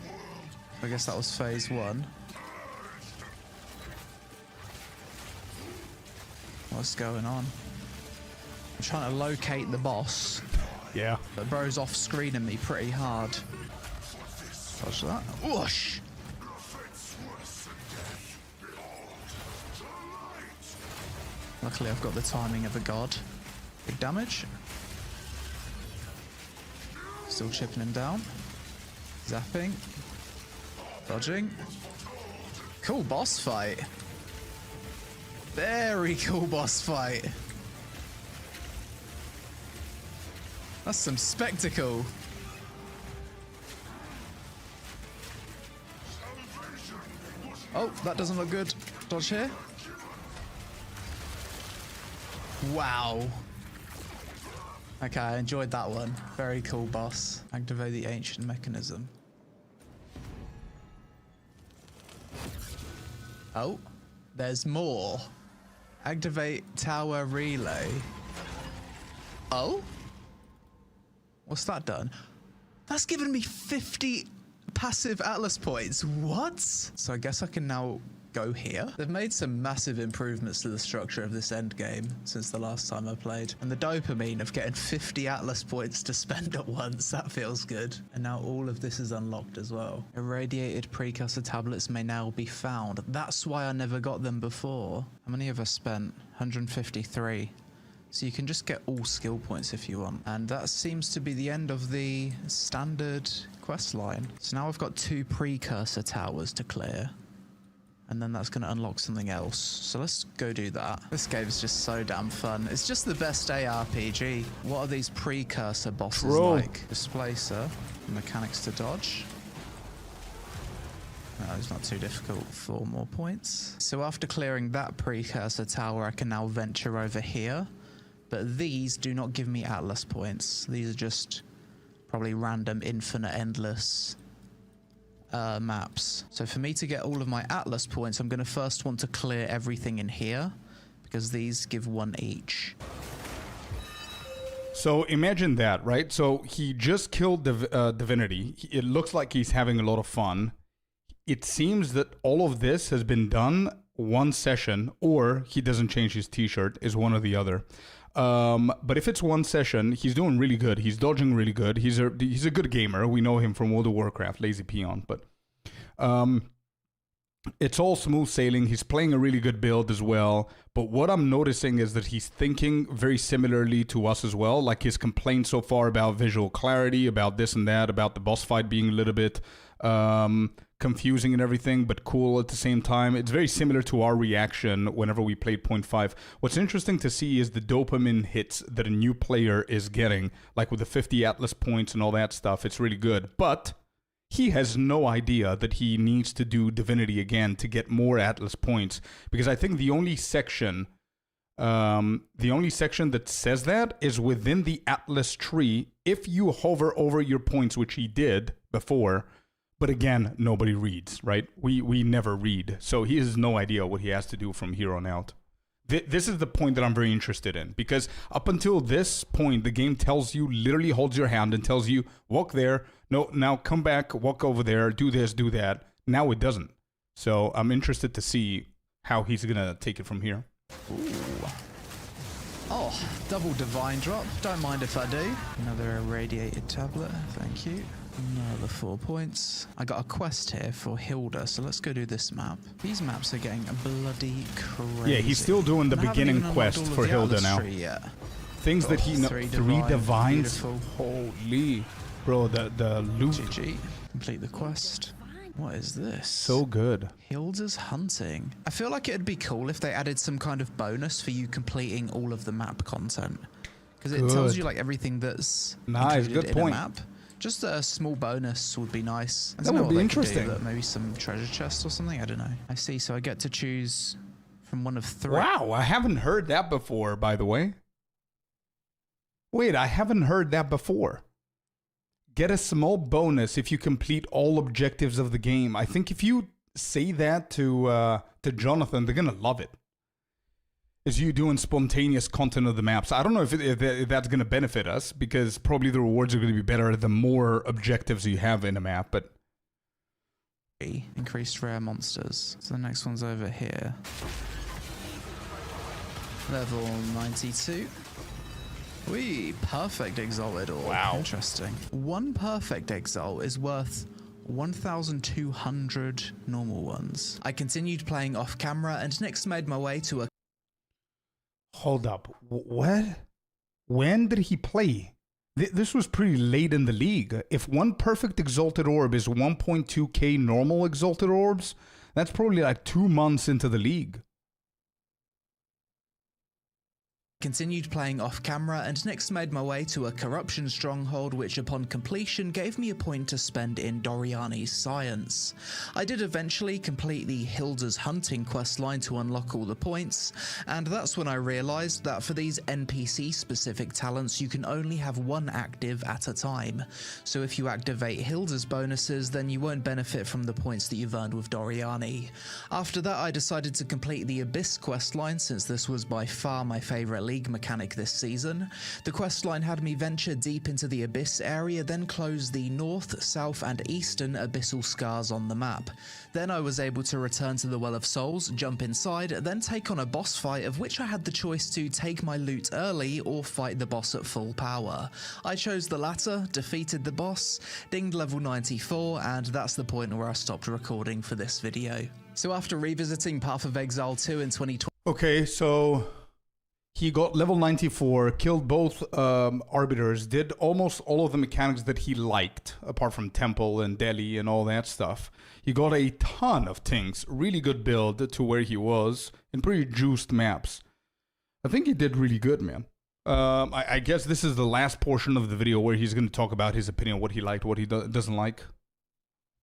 I guess that was phase 1. What's going on? I'm trying to locate the boss. Yeah. But bro's off screening me pretty hard. Dodge that. Whoosh! Luckily I've got the timing of a god. Big damage. Still chipping him down. Zapping. Dodging. Cool boss fight. Very cool boss fight. That's some spectacle. Oh, that doesn't look good. Dodge here. Wow. Okay, I enjoyed that one. Very cool boss. Activate the ancient mechanism. Oh, there's more. Activate tower relay. Oh? What's that done? That's given me 50 passive Atlas points. What? So I guess I can now go here. They've made some massive improvements to the structure of this end game since the last time I played. And the dopamine of getting 50 Atlas points to spend at once, that feels good. And now all of this is unlocked as well. Irradiated precursor tablets may now be found. That's why I never got them before. How many have I spent? 153. So you can just get all skill points if you want. And that seems to be the end of the standard quest line. So now I've got 2 precursor towers to clear. And then that's going to unlock something else. So let's go do that. This game is just so damn fun. It's just the best ARPG. What are these precursor bosses like? Displacer, mechanics to dodge. No, it's not too difficult. 4 more points. So after clearing that precursor tower, I can now venture over here. But these do not give me Atlas points. These are just probably random, infinite, endless maps. So for me to get all of my Atlas points, I'm going to first want to clear everything in here, because these give 1 each. So imagine that, right? So he just killed Divinity. It looks like he's having a lot of fun. It seems that all of this has been done one session, or he doesn't change his t-shirt, is one or the other. But if it's one session, he's doing really good. He's dodging really good. He's a good gamer. We know him from World of Warcraft, Lazy Peon. But it's all smooth sailing. He's playing a really good build as well. But what I'm noticing is that he's thinking very similarly to us as well. Like his complaints so far about visual clarity, about this and that, about the boss fight being a little bit confusing and everything, but cool at the same time. It's very similar to our reaction whenever we played 0.5. What's interesting to see is the dopamine hits that a new player is getting, like with the 50 Atlas points and all that stuff. It's really good. But he has no idea that he needs to do Divinity again to get more Atlas points, because I think the only section that says that is within the Atlas tree if you hover over your points, which he did before. But again, nobody reads, right? We never read. So he has no idea what he has to do from here on out. This is the point that I'm very interested in, because up until this point, the game tells you, literally holds your hand and tells you, walk there. No, now come back, walk over there, do this, do that. Now it doesn't. So I'm interested to see how he's going to take it from here. Ooh. Oh, double divine drop. Don't mind if I do. Another irradiated tablet. Thank you. Another 4 points. I got a quest here for Hilda, so let's go do this map. These maps are getting bloody crazy. Yeah, he's still doing the beginning quest for Hilda now. Things that he knows. 3 divines. Beautiful. Holy, bro, the loot. GG. Complete the quest. What is this? So good. Hilda's hunting. I feel like it'd be cool if they added some kind of bonus for you completing all of the map content, because it tells you like everything that's included in a map. Just a small bonus would be nice. That would be interesting. Maybe some treasure chest or something. I don't know. I see. So I get to choose from one of 3. Wow, I haven't heard that before, by the way. Wait, I haven't heard that before. get a small bonus if you complete all objectives of the game. I think if you say that to Jonathan, they're gonna love it. Is you doing spontaneous content of the maps. I don't know if that's gonna benefit us, because probably the rewards are gonna be better the more objectives you have in a map, but... Increased rare monsters. So the next one's over here. Level 92. Whee, perfect exalted orb. Wow. Interesting. One perfect exalt is worth 1,200 normal ones. I continued playing off camera and next made my way to a... Hold up. What? When did he play? This was pretty late in the league. If one perfect exalted orb is 1.2k normal exalted orbs, that's probably like 2 months into the league. Continued playing off camera and next made my way to a corruption stronghold, which upon completion gave me a point to spend in Doriani's science. I did eventually complete the Hilda's hunting questline to unlock all the points, and that's when I realised that for these NPC specific talents you can only have one active at a time. So if you activate Hilda's bonuses, then you won't benefit from the points that you've earned with Doriani. After that I decided to complete the Abyss questline, since this was by far my favourite league mechanic this season. The questline had me venture deep into the Abyss area, then close the north, south and eastern abyssal scars on the map. Then I was able to return to the Well of Souls, jump inside, then take on a boss fight, of which I had the choice to take my loot early or fight the boss at full power. I chose the latter, defeated the boss, dinged level 94, and that's the point where I stopped recording for this video. So after revisiting Path of Exile 2 in 2020... Okay, so... he got level 94, killed both arbiters, did almost all of the mechanics that he liked, apart from Temple and Delhi and all that stuff. He got a ton of things, really good build to where he was, in pretty juiced maps. I think he did really good, man. I guess this is the last portion of the video where he's going to talk about his opinion, what he liked, what he doesn't like.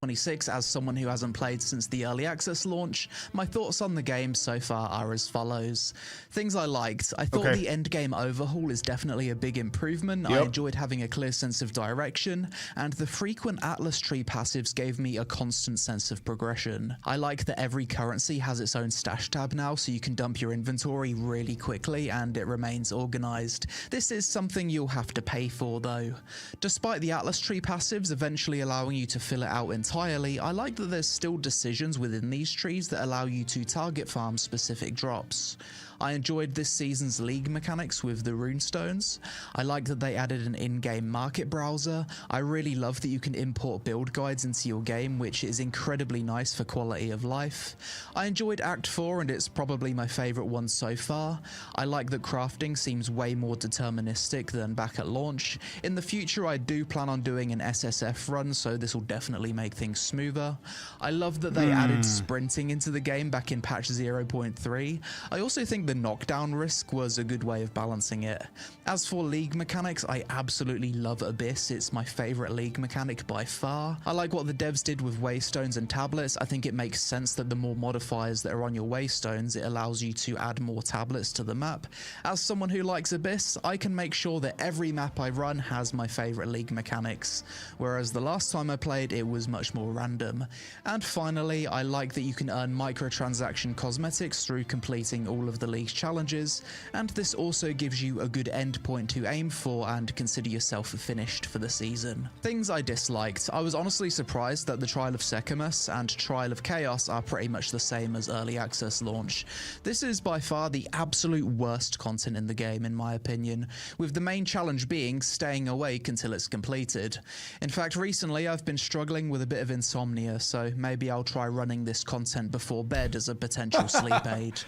26. As someone who hasn't played since the early access launch, my thoughts on the game so far are as follows. Things I liked. I thought the end game overhaul is definitely a big improvement. I enjoyed having a clear sense of direction, and the frequent Atlas tree passives gave me a constant sense of progression. I like that every currency has its own stash tab now, so you can dump your inventory really quickly and it remains organized. This is something you'll have to pay for though. Despite the Atlas tree passives eventually allowing you to fill it out entirely, I like that there's still decisions within these trees that allow you to target farm specific drops. I enjoyed this season's league mechanics with the runestones. I like that they added an in-game market browser. I really love that you can import build guides into your game, which is incredibly nice for quality of life. I enjoyed Act 4 and it's probably my favourite one so far. I like that crafting seems way more deterministic than back at launch. In the future I do plan on doing an SSF run, so this will definitely make things smoother. I love that they added sprinting into the game back in patch 0.3. I also think the knockdown risk was a good way of balancing it. As for league mechanics, I absolutely love Abyss. It's my favourite league mechanic by far. I like what the devs did with waystones and tablets. I think it makes sense that the more modifiers that are on your waystones, it allows you to add more tablets to the map. As someone who likes Abyss, I can make sure that every map I run has my favourite league mechanics, whereas the last time I played it was much more random. And finally, I like that you can earn microtransaction cosmetics through completing all of the league's challenges, and this also gives you a good end point to aim for and consider yourself finished for the season. Things I disliked. I was honestly surprised that the Trial of Sechamus and Trial of Chaos are pretty much the same as early access launch. This is by far the absolute worst content in the game in my opinion, with the main challenge being staying awake until it's completed. In fact, recently I've been struggling with a bit of insomnia, so maybe I'll try running this content before bed as a potential sleep aid.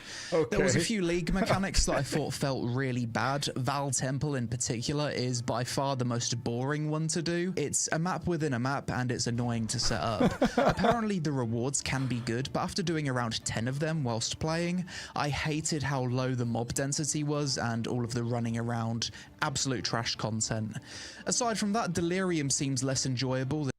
There was a few league mechanics that I thought felt really bad. Val Temple in particular is by far the most boring one to do. It's a map within a map and it's annoying to set up. Apparently the rewards can be good, but after doing around 10 of them whilst playing, I hated how low the mob density was and all of the running around. Absolute trash content. Aside from that, Delirium seems less enjoyable.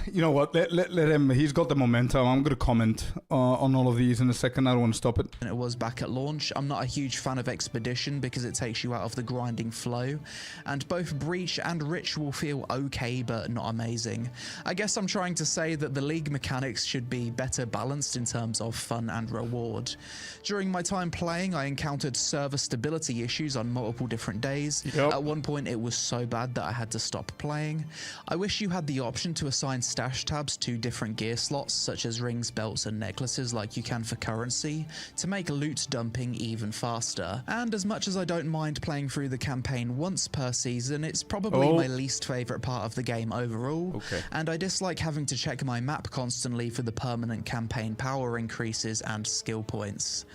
You know what? Let him. He's got the momentum. I'm gonna comment on all of these in a second. I don't want to stop it. It was back at launch. I'm not a huge fan of Expedition because it takes you out of the grinding flow, and both Breach and Ritual feel okay but not amazing. I guess I'm trying to say that the League mechanics should be better balanced in terms of fun and reward. During my time playing, I encountered server stability issues on multiple different days. Yep. At one point it was so bad that I had to stop playing. I wish you had the option to assign stash tabs to different gear slots such as rings, belts and necklaces like you can for currency to make loot dumping even faster. And as much as I don't mind playing through the campaign once per season, it's probably my least favourite part of the game overall. Okay. And I dislike having to check my map constantly for the permanent campaign power increases and skill points.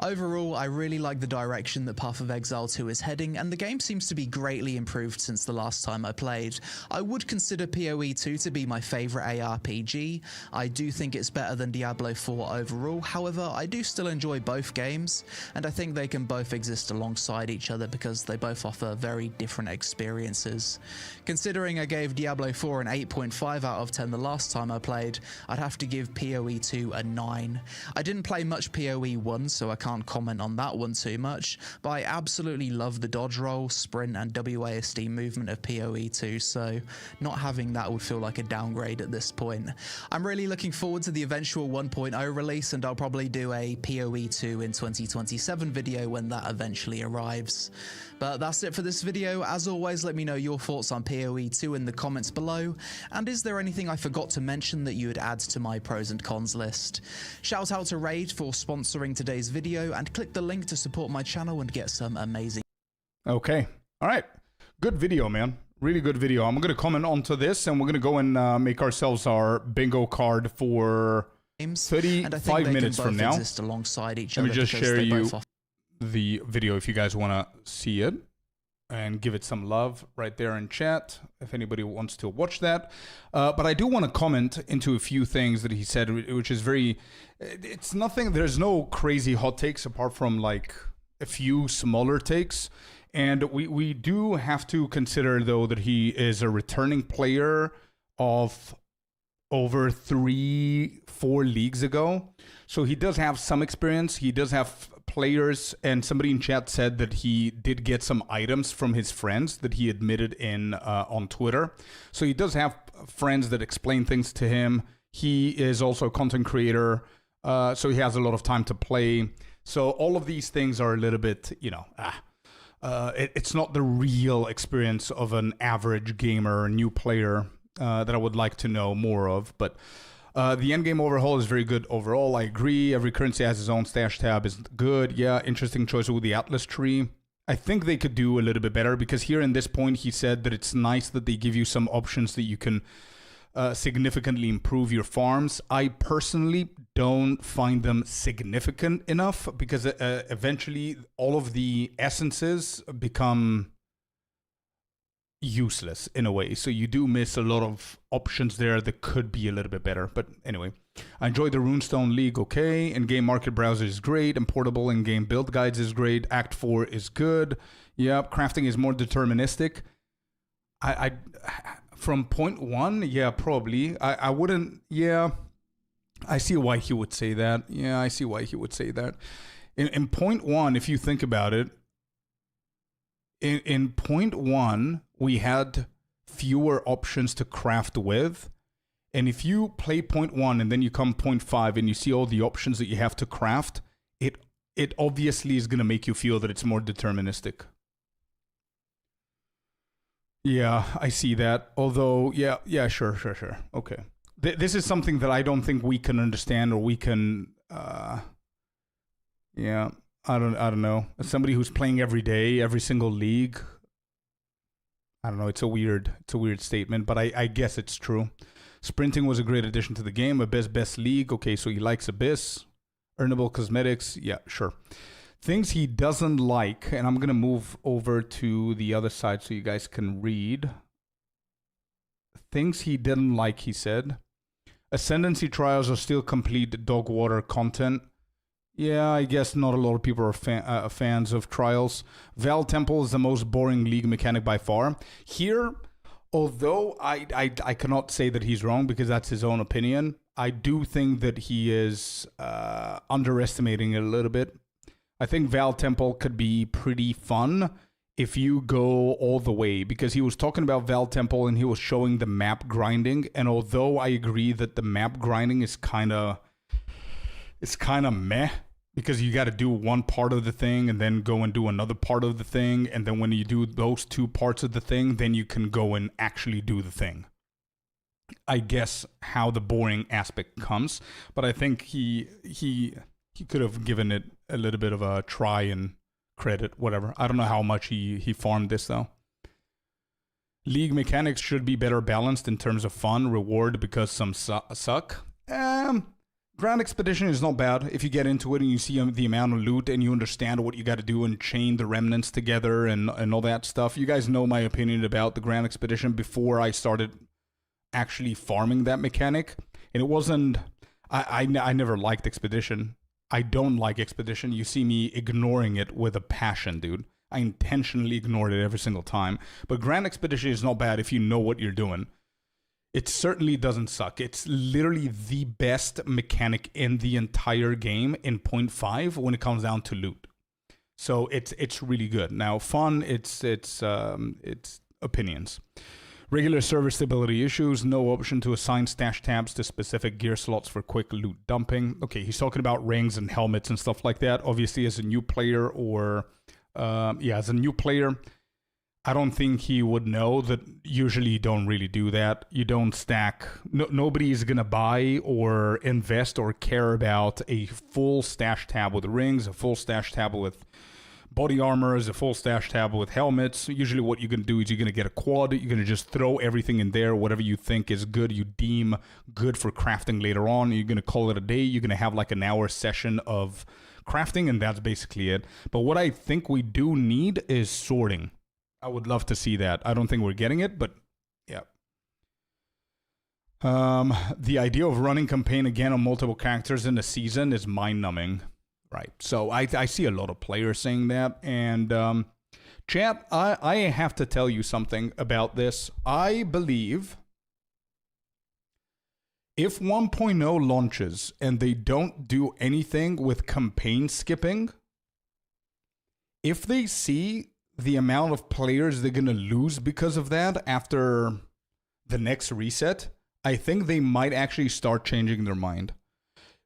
Overall, I really like the direction that Path of Exile 2 is heading, and the game seems to be greatly improved since the last time I played. I would consider POE2 to be my favourite ARPG. I do think it's better than Diablo 4 overall, however, I do still enjoy both games, and I think they can both exist alongside each other because they both offer very different experiences. Considering I gave Diablo 4 an 8.5 out of 10 the last time I played, I'd have to give POE2 a 9. I didn't play much POE1, so I can't comment on that one too much, but I absolutely love the dodge roll, sprint and WASD movement of POE2, so not having that would feel like a downgrade at this point. I'm really looking forward to the eventual 1.0 release, and I'll probably do a POE2 in 2027 video when that eventually arrives. But that's it for this video. As always, let me know your thoughts on POE2 in the comments below, and is there anything I forgot to mention that you would add to my pros and cons list? Shout out to Raid for sponsoring today's video, and click the link to support my channel and get some amazing... Okay. All right. Good video, man. Really good video. I'm going to comment onto this, and we're going to go and make ourselves our bingo card for 35 minutes from now. Alongside each Let other me just share you the video if you guys want to see it, and give it some love right there in chat if anybody wants to watch that. But I do want to comment into a few things that he said, which is very... It's nothing... There's no crazy hot takes apart from like a few smaller takes. And we do have to consider, though, that he is a returning player of over 3-4 leagues ago. So he does have some experience. He does have players, and somebody in chat said that he did get some items from his friends that he admitted in on Twitter. So he does have friends that explain things to him. He is also a content creator, so he has a lot of time to play. So all of these things are a little bit, you know, it's not the real experience of an average gamer, new player that I would like to know more of. But the endgame overhaul is very good overall. I agree. Every currency has its own stash tab is good. Yeah, interesting choice with the Atlas tree. I think they could do a little bit better, because here in this point he said that it's nice that they give you some options that you can significantly improve your farms. I personally don't find them significant enough, because eventually all of the essences become useless in a way. So you do miss a lot of options there that could be a little bit better. But anyway, I enjoyed the Runestone League. Okay. In-game market browser is great. And portable in-game build guides is great. Act 4 is good. Yep. Crafting is more deterministic. I from point 1, yeah, probably. I wouldn't, yeah. I see why he would say that. Yeah, I see why he would say that. In point 1, if you think about it, in point 1, we had fewer options to craft with. And if you play point 1 and then you come point 5 and you see all the options that you have to craft, it obviously is going to make you feel that it's more deterministic. Yeah, I see that. Although, yeah, sure. Okay. This is something that I don't think we can understand, or we can, yeah, I don't know. As somebody who's playing every day, every single league, I don't know. It's a weird statement, but I guess it's true. Sprinting was a great addition to the game. Abyss best league. Okay, so he likes Abyss. Earnable cosmetics. Yeah, sure. Things he doesn't like, and I'm going to move over to the other side so you guys can read. Things he didn't like, he said. Ascendancy trials are still complete dog water content. Yeah, I guess not a lot of people are fans of trials. Val Temple is the most boring league mechanic by far. Here, Although I cannot say that he's wrong because that's his own opinion, I do think that he is underestimating it a little bit. I think Val Temple could be pretty fun if you go all the way, because he was talking about Val Temple and he was showing the map grinding, and although I agree that the map grinding is kind of meh, because you got to do one part of the thing and then go and do another part of the thing, and then when you do those two parts of the thing, then you can go and actually do the thing. I guess how the boring aspect comes, but I think he could have given it a little bit of a try and credit, whatever. I don't know how much he farmed this though. League mechanics should be better balanced in terms of fun, reward, because some suck. Grand Expedition is not bad if you get into it and you see the amount of loot and you understand what you got to do and chain the remnants together and all that stuff. You guys know my opinion about the Grand Expedition before I started actually farming that mechanic. And it wasn't... I never liked Expedition. I don't like Expedition. You see me ignoring it with a passion, dude. I intentionally ignored it every single time. But Grand Expedition is not bad if you know what you're doing. It certainly doesn't suck. It's literally the best mechanic in the entire game in 0.5 when it comes down to loot. So it's really good. Now, fun, it's opinions. Regular server stability issues, no option to assign stash tabs to specific gear slots for quick loot dumping. Okay, he's talking about rings and helmets and stuff like that. Obviously, as a new player as a new player, I don't think he would know that usually you don't really do that. You don't stack. Nobody is going to buy or invest or care about a full stash tab with rings, a full stash tab with body armors, a full stash tab with helmets. Usually what you're going to do is you're going to get a quad. You're going to just throw everything in there, whatever you think is good, you deem good for crafting later on. You're going to call it a day. You're going to have like an hour session of crafting, and that's basically it. But what I think we do need is sorting. I would love to see that. I don't think we're getting it, but yeah. The idea of running campaign again on multiple characters in a season is mind-numbing. Right. So I see a lot of players saying that. And chat, I have to tell you something about this. I believe if 1.0 launches and they don't do anything with campaign skipping, if they see the amount of players they're going to lose because of that after the next reset, I think they might actually start changing their mind.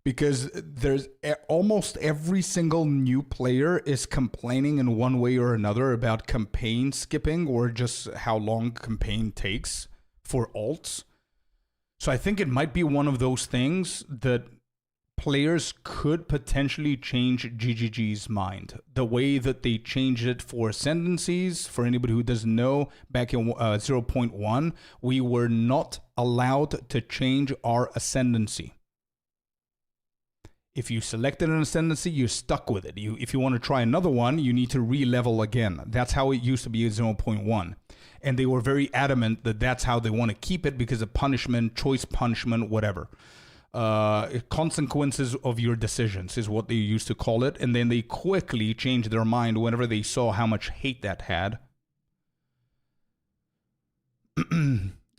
Because there's almost every single new player is complaining in one way or another about campaign skipping or just how long campaign takes for alts. So I think it might be one of those things that players could potentially change GGG's mind. The way that they changed it for ascendancies, for anybody who doesn't know, back in 0.1, we were not allowed to change our ascendancy. If you selected an ascendancy, you're stuck with it. If you want to try another one, you need to re-level again. That's how it used to be at 0.1. And they were very adamant that that's how they want to keep it because of punishment, choice punishment, whatever. Consequences of your decisions is what they used to call it. And then they quickly changed their mind whenever they saw how much hate that had.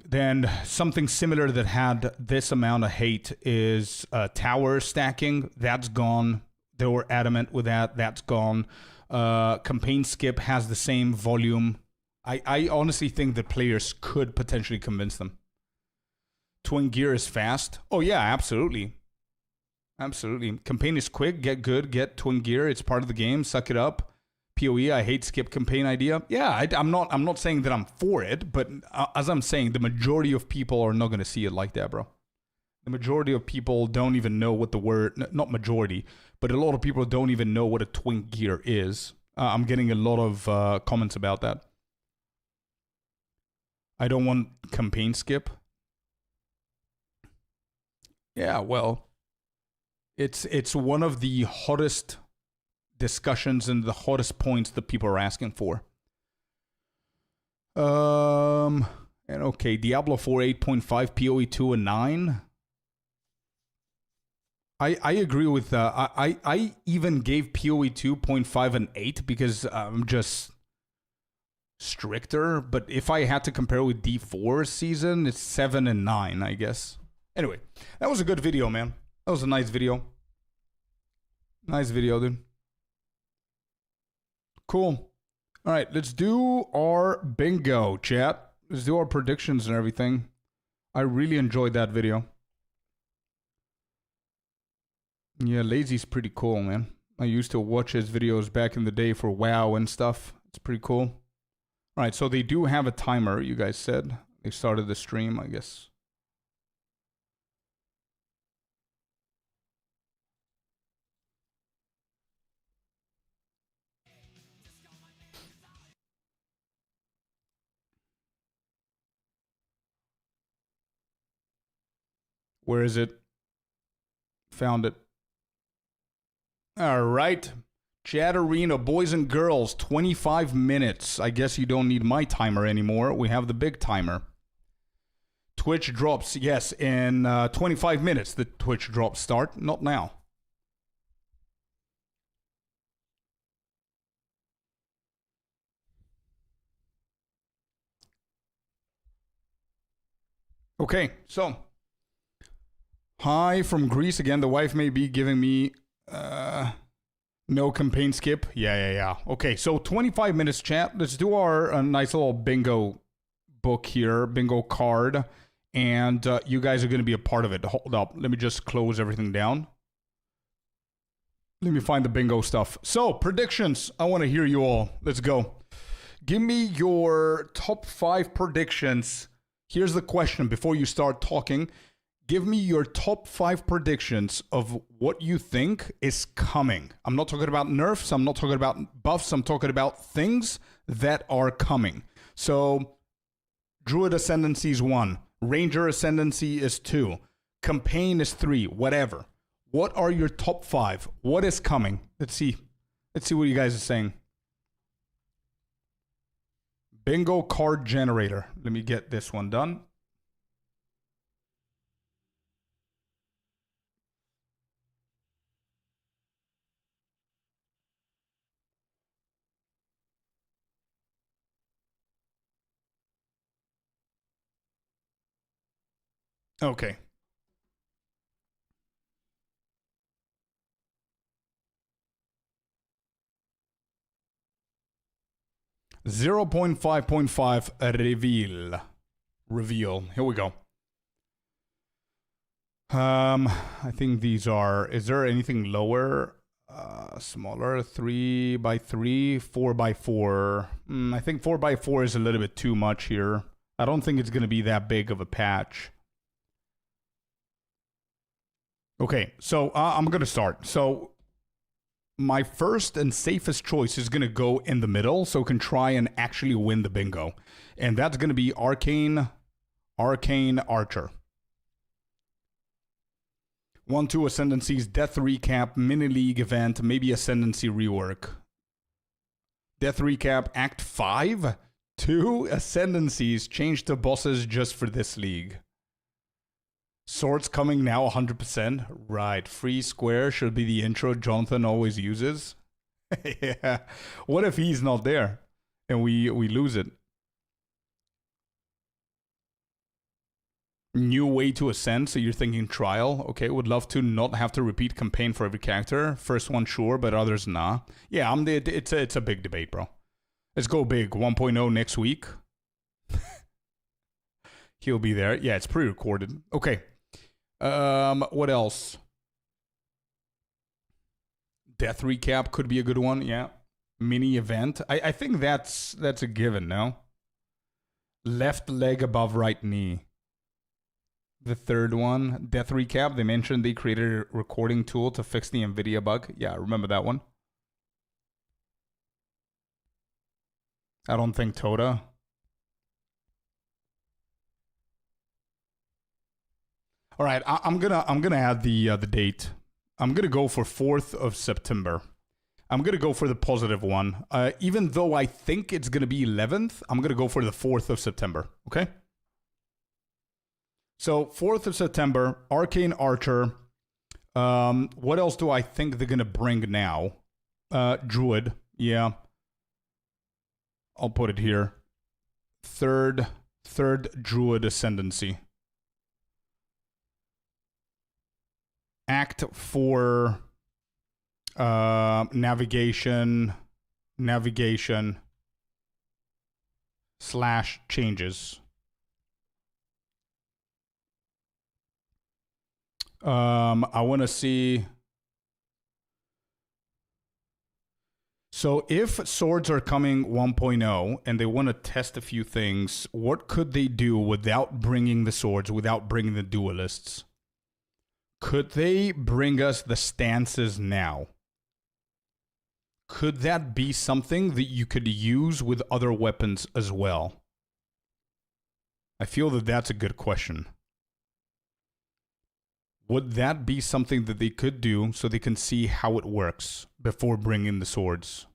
Then something similar that had this amount of hate is tower stacking. That's gone. They were adamant with that. That's gone. Campaign skip has the same volume. I honestly think that players could potentially convince them. Twin gear is fast. Oh, yeah, absolutely. Absolutely. Campaign is quick. Get good. Get twin gear. It's part of the game. Suck it up. POE, I hate skip campaign idea. Yeah, I'm not saying that I'm for it, but as I'm saying, the majority of people are not going to see it like that, bro. The majority of people don't even know what the word, not majority, but a lot of people don't even know what a twin gear is. I'm getting a lot of comments about that. I don't want campaign skip. Yeah, well, it's one of the hottest discussions and the hottest points that people are asking for. And okay, Diablo 4 8.5, POE2 and 9. I agree with I even gave POE 2.5 an 8 because I'm just stricter, but if I had to compare with D4 season, it's 7 and 9, I guess. Anyway, that was a good video, man. That was a nice video. Nice video, dude. Cool. All right, let's do our bingo, chat. Let's do our predictions and everything. I really enjoyed that video. Yeah, Lazy's pretty cool, man. I used to watch his videos back in the day for WoW and stuff. It's pretty cool. All right, so they do have a timer, you guys said. They started the stream, I guess. Where is it? Found it. All right. Chat Arena, boys and girls, 25 minutes. I guess you don't need my timer anymore. We have the big timer. Twitch drops, yes, in 25 minutes. The Twitch drops start, not now. Okay, so. Hi from Greece again. The wife may be giving me no campaign skip. Yeah. Okay, so 25 minutes, chat. Let's do our nice little bingo book here, bingo card. And you guys are going to be a part of it. Hold up. Let me just close everything down. Let me find the bingo stuff. So, predictions. I want to hear you all. Let's go. Give me your top 5 predictions. Here's the question before you start talking. Give me your top 5 predictions of what you think is coming. I'm not talking about nerfs. I'm not talking about buffs. I'm talking about things that are coming. So, Druid Ascendancy is 1. Ranger Ascendancy is 2. Campaign is 3. Whatever. What are your top 5? What is coming? Let's see. Let's see what you guys are saying. Bingo card generator. Let me get this one done. Okay. .5.5 reveal. Here we go. I think these are. Is there anything lower? Smaller. 3x3, 4x4. I think 4x4 is a little bit too much here. I don't think it's going to be that big of a patch. Okay, so I'm going to start. So my first and safest choice is going to go in the middle so we can try and actually win the bingo. And that's going to be Arcane Archer. 1-2 Ascendancies, Death Recap, Mini League event, maybe Ascendancy rework. Death Recap, Act 5, 2 Ascendancies, change the bosses just for this league. Swords coming now 100%. Right. Free square should be the intro Jonathan always uses. Yeah. What if he's not there and we lose it? New way to ascend. So you're thinking trial. Okay. Would love to not have to repeat campaign for every character. First one, sure, but others, nah. Yeah, it's a big debate, bro. Let's go big. 1.0 next week. He'll be there. Yeah, it's pre-recorded. Okay. What else? Death Recap could be a good one, yeah. Mini event. I think that's a given, no? Left leg above right knee. The third one, Death Recap. They mentioned they created a recording tool to fix the NVIDIA bug. Yeah, I remember that one. I don't think Toda. All right, I'm gonna add the date. I'm gonna go for 4th of September. I'm gonna go for the positive one. Even though I think it's gonna be 11th, I'm gonna go for the 4th of September. Okay. So 4th of September, Arcane Archer. What else do I think they're gonna bring now? Druid. Yeah. I'll put it here. Third Druid Ascendancy. Act 4 navigation / changes. I want to see. So if swords are coming 1.0 and they want to test a few things, what could they do without bringing the swords, without bringing the duelists? Could they bring us the stances now? Could that be something that you could use with other weapons as well? I feel that that's a good question. Would that be something that they could do so they can see how it works before bringing the swords?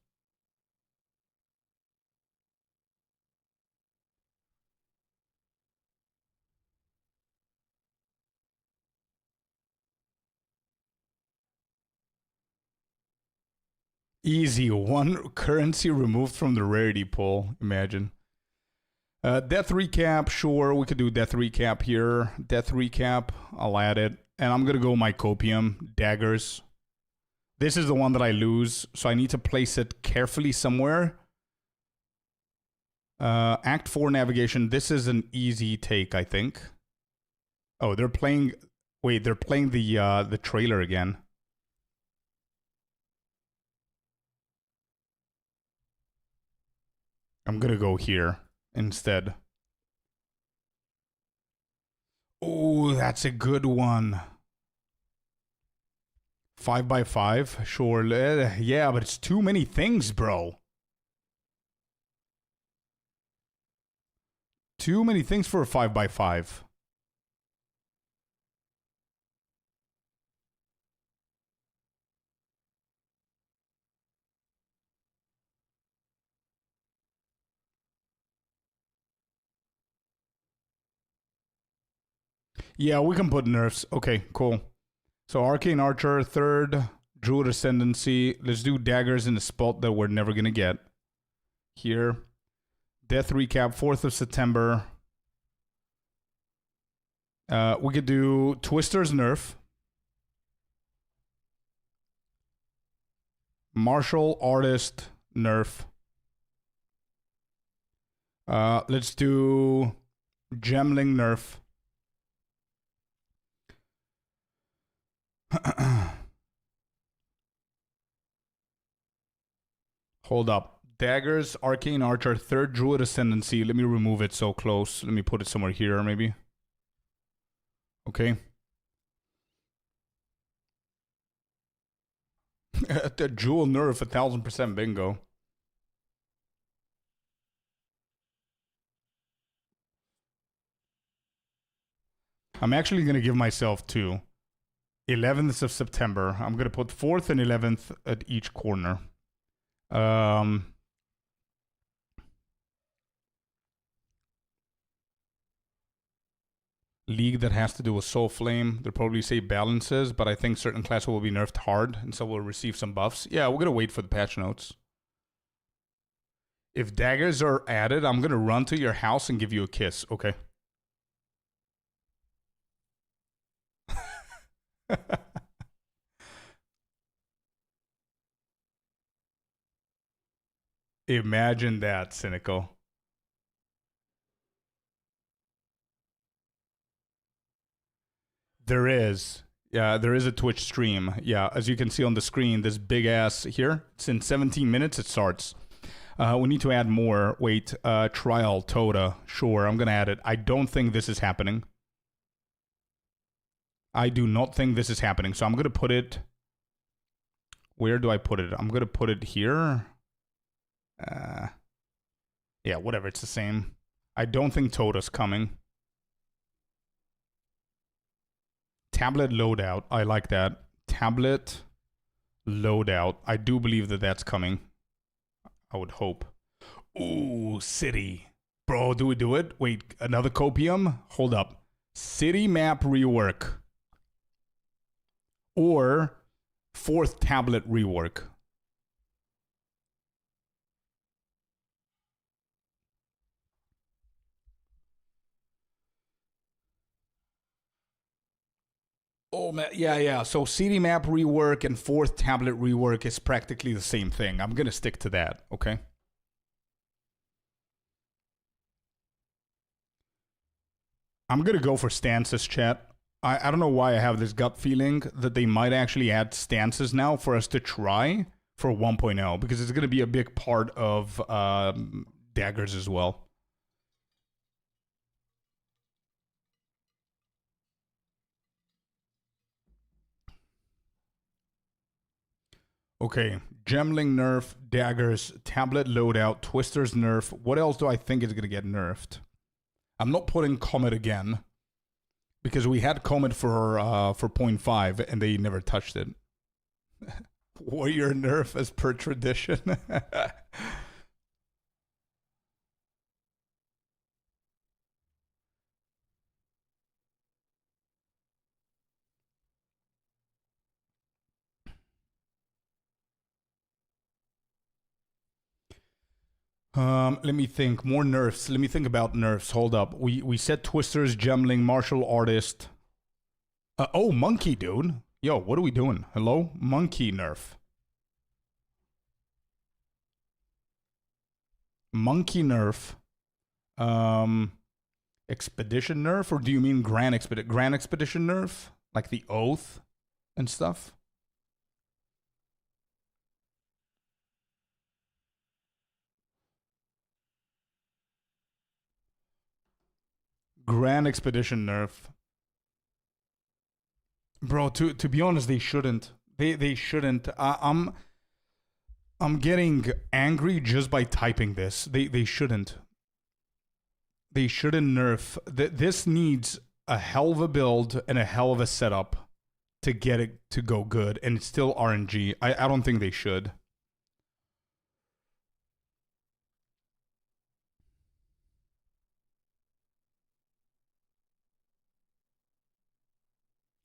Easy. 1 currency removed from the rarity pool. Imagine. Death recap. Sure, we could do death recap here. Death recap. I'll add it. And I'm going to go my copium. Daggers. This is the one that I lose. So I need to place it carefully somewhere. Act 4 navigation. This is an easy take, I think. Oh, they're playing... Wait, they're playing the trailer again. I'm gonna go here instead. Oh, that's a good one. 5x5, sure. Yeah, but it's too many things, bro. Too many things for a 5x5. Yeah, we can put nerfs. Okay, cool. So Arcane Archer, 3rd, Druid Ascendancy. Let's do daggers in the spot that we're never gonna get. Here. Death recap, 4th of September. We could do Twister's nerf. Martial Artist nerf. Let's do Gemling nerf. Hold up. Daggers, Arcane Archer, 3rd Druid Ascendancy. Let me remove it so close. Let me put it somewhere here, maybe. Okay. The Jewel nerf, 1000% bingo. I'm actually going to give myself 2. 11th of September. I'm going to put 4th and 11th at each corner. League that has to do with Soul Flame. They'll probably say balances, but I think certain classes will be nerfed hard, and so we'll receive some buffs. Yeah, we're going to wait for the patch notes. If daggers are added, I'm going to run to your house and give you a kiss, okay? Imagine that, Cynical. There is. Yeah, there is a Twitch stream. Yeah, as you can see on the screen, this big ass here. It's in 17 minutes it starts. We need to add more. Wait, trial, Toda. Sure, I'm going to add it. I don't think this is happening. I do not think this is happening. So I'm going to put it... Where do I put it? I'm going to put it here. Yeah, whatever. It's the same. I don't think Toda's coming. Tablet loadout. I like that. Tablet loadout. I do believe that that's coming. I would hope. Ooh, city. Bro, do we do it? Wait, another copium? Hold up. City map rework. Or 4th tablet rework. Oh man, yeah. So CD map rework and fourth tablet rework is practically the same thing. I'm gonna stick to that, okay? I'm gonna go for stances, chat. I don't know why I have this gut feeling that they might actually add stances now for us to try for 1.0, because it's gonna be a big part of daggers as well. Okay, Gemling nerf, daggers, tablet loadout, twisters nerf. What else do I think is gonna get nerfed? I'm not putting Comet again, because we had Comet for 0.5 and they never touched it. Warrior nerf as per tradition. Let me think. More nerfs. Let me think about nerfs. Hold up. We said twisters, gemling, martial artist. Oh, monkey, dude. Yo, what are we doing? Hello? Monkey nerf. Monkey nerf. Expedition nerf? Or do you mean Grand Expedition nerf? Like the Oath and stuff? Grand Expedition nerf. Bro, to be honest, they shouldn't. They shouldn't. I'm getting angry just by typing this. They shouldn't. They shouldn't nerf. This needs a hell of a build and a hell of a setup to get it to go good, and it's still RNG. I don't think they should.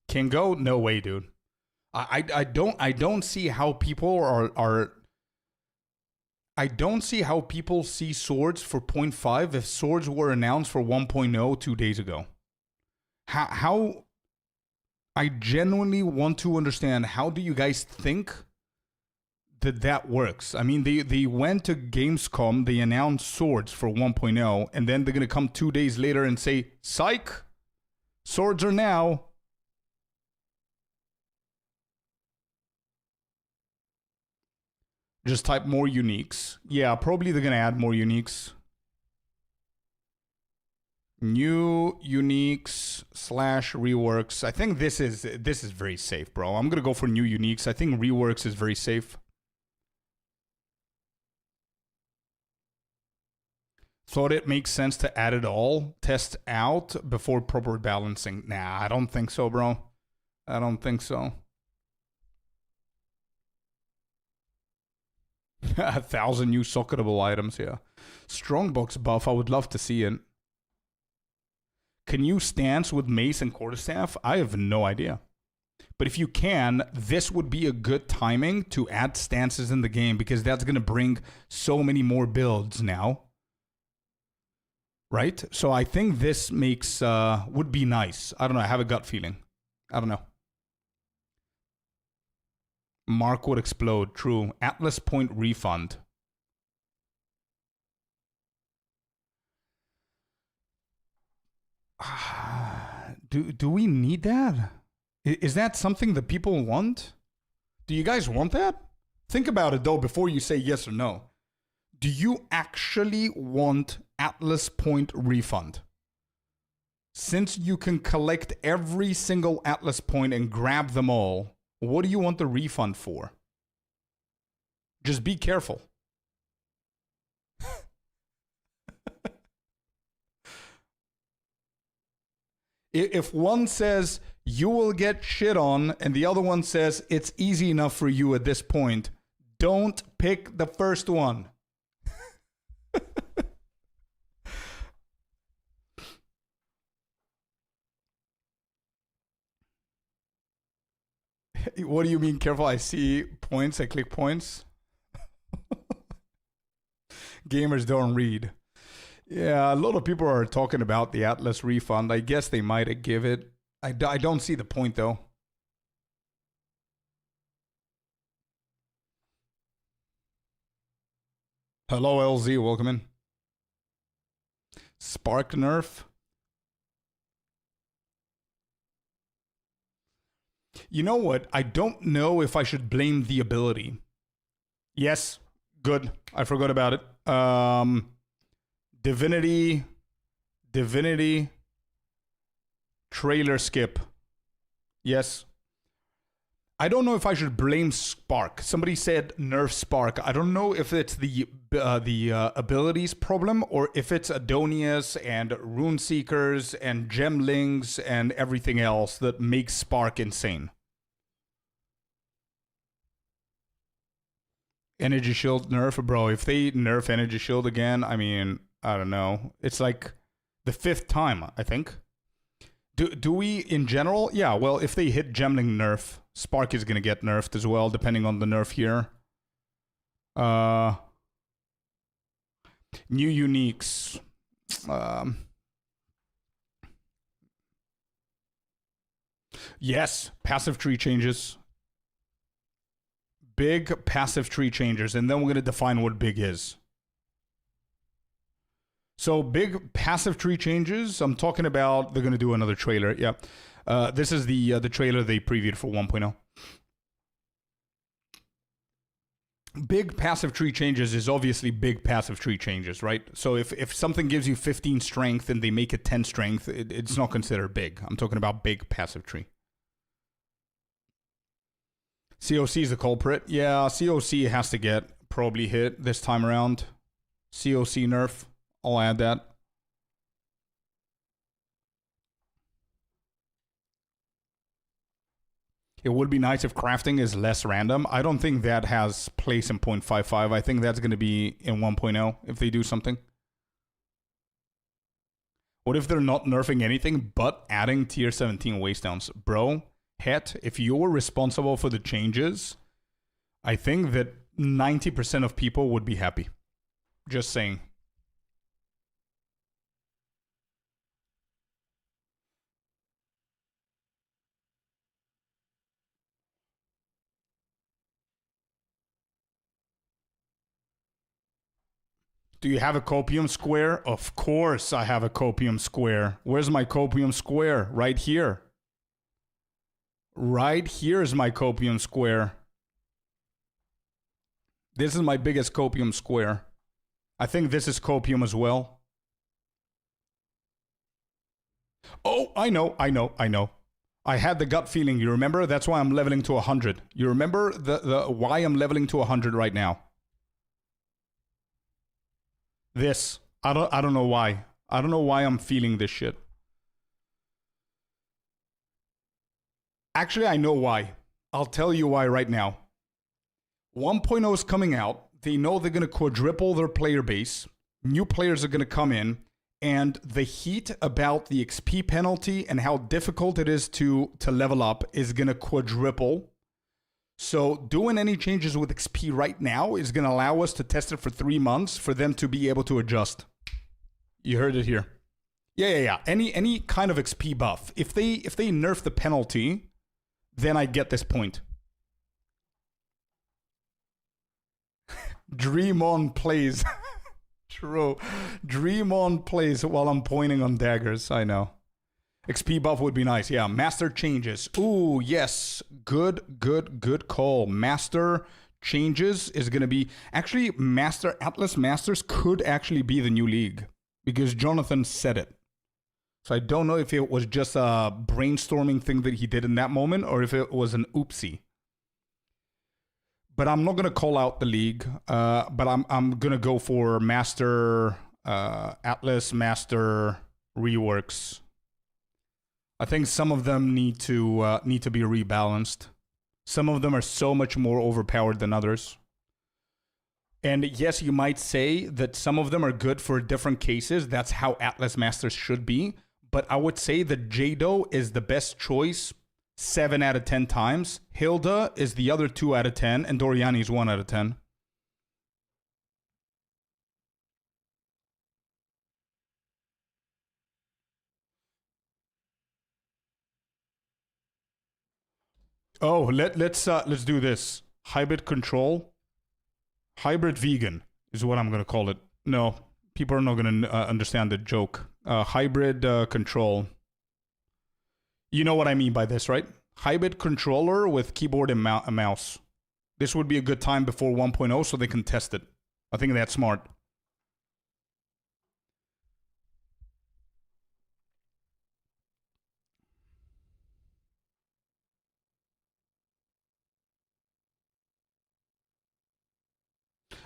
Can go? No way, dude. I don't see how people are I don't see how people see swords for 0.5 if swords were announced for 1.0 2 days ago. How I genuinely want to understand, how do you guys think that works? I mean, they went to Gamescom, they announced swords for 1.0, and then they're going to come 2 days later and say, psych, swords are now. Just type more uniques. Yeah, probably they're going to add more uniques. New uniques / reworks. I think this is very safe, bro. I'm going to go for new uniques. I think reworks is very safe. Thought it makes sense to add it all, test out before proper balancing. Nah, I don't think so, bro. I don't think so. 1,000 new socketable items, yeah. Strongbox buff, I would love to see it. Can you stance with mace and quarterstaff? I have no idea. But if you can, this would be a good timing to add stances in the game, because that's going to bring so many more builds now. Right? So I think this makes, would be nice. I don't know, I have a gut feeling. I don't know. Mark would explode, true. Atlas point refund. Do we need that? Is that something that people want? Do you guys want that? Think about it though before you say yes or no. Do you actually want Atlas point refund? Since you can collect every single Atlas point and grab them all, what do you want the refund for? Just be careful. If one says you will get shit on and the other one says it's easy enough for you at this point, don't pick the first one. What do you mean careful? I see points, I click points. Gamers don't read. Yeah, a lot of people are talking about the Atlas refund. I guess they might give it. I don't see the point though. Hello, LZ. Welcome in. Spark nerf. You know what? I don't know if I should blame the ability. Yes, good. I forgot about it. Divinity, trailer skip. Yes. I don't know if I should blame Spark. Somebody said nerf Spark. I don't know if it's the abilities problem or if it's Adonius and Rune Seekers and Gemlings and everything else that makes Spark insane. Energy Shield nerf, bro. If they nerf Energy Shield again, I mean, I don't know. It's like the 5th time, I think. Do we, in general? Yeah, well, if they hit Gemling nerf, Spark is going to get nerfed as well, depending on the nerf here. New uniques. Yes, passive tree changes. Big passive tree changes, and then we're going to define what big is. So big passive tree changes, I'm talking about, they're going to do another trailer, yeah. This is the trailer they previewed for 1.0. Big passive tree changes is obviously big passive tree changes, right? So if something gives you 15 strength and they make it 10 strength, it's not considered big. I'm talking about big passive tree. COC is the culprit. Yeah, COC has to get probably hit this time around. COC nerf. I'll add that. It would be nice if crafting is less random. I don't think that has place in 0.55. I think that's going to be in 1.0 if they do something. What if they're not nerfing anything but adding tier 17 wastelands? Bro, Het, if you're responsible for the changes, I think that 90% of people would be happy. Just saying. Do you have a copium square? Of course I have a copium square. Where's my copium square? Right here. Right here is my copium square. This is my biggest copium square. I think this is copium as well. Oh, I know. I had the gut feeling, you remember? That's why I'm leveling to 100. You remember the why I'm leveling to 100 right now? This. I don't know why. I don't know why I'm feeling this shit. Actually, I know why. I'll tell you why right now. 1.0 is coming out. They know they're going to quadruple their player base. New players are going to come in. And the heat about the XP penalty and how difficult it is to level up is going to quadruple. So doing any changes with XP right now is going to allow us to test it for 3 months for them to be able to adjust. You heard it here. Yeah. Any kind of XP buff. If they nerf the penalty, then I get this point. Dream on plays. True. Dream on plays while I'm pointing on daggers. I know. XP buff would be nice. Yeah, master changes. Ooh, yes. Good call. Master changes is going to be... Actually, Master Atlas Masters could actually be the new league. Because Jonathan said it. So I don't know if it was just a brainstorming thing that he did in that moment or if it was an oopsie. But I'm not going to call out the league. But I'm going to go for Master Atlas Master reworks. I think some of them need to be rebalanced. Some of them are so much more overpowered than others. And yes, you might say that some of them are good for different cases. That's how Atlas Masters should be. But I would say that Jado is the best choice 7 out of 10 times. Hilda is the other 2 out of 10. And Doriani is 1 out of 10. Oh, let's do this. Hybrid control. Hybrid vegan. is what I'm gonna call it. No, people are not gonna understand the joke. Hybrid control. You know what I mean by this, right? Hybrid controller with keyboard and mouse. This would be a good time before 1.0 so they can test it. I think that's smart.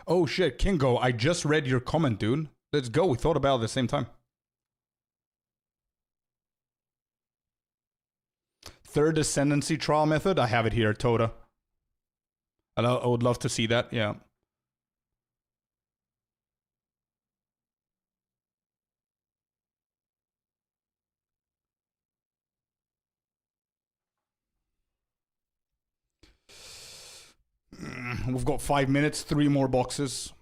Oh shit, Kingo, I just read your comment, dude. Let's go. We thought about it at the same time. Third ascendancy trial method. I have it here, Toda. I would love to see that. Yeah. We've got 5 minutes, 3 more boxes.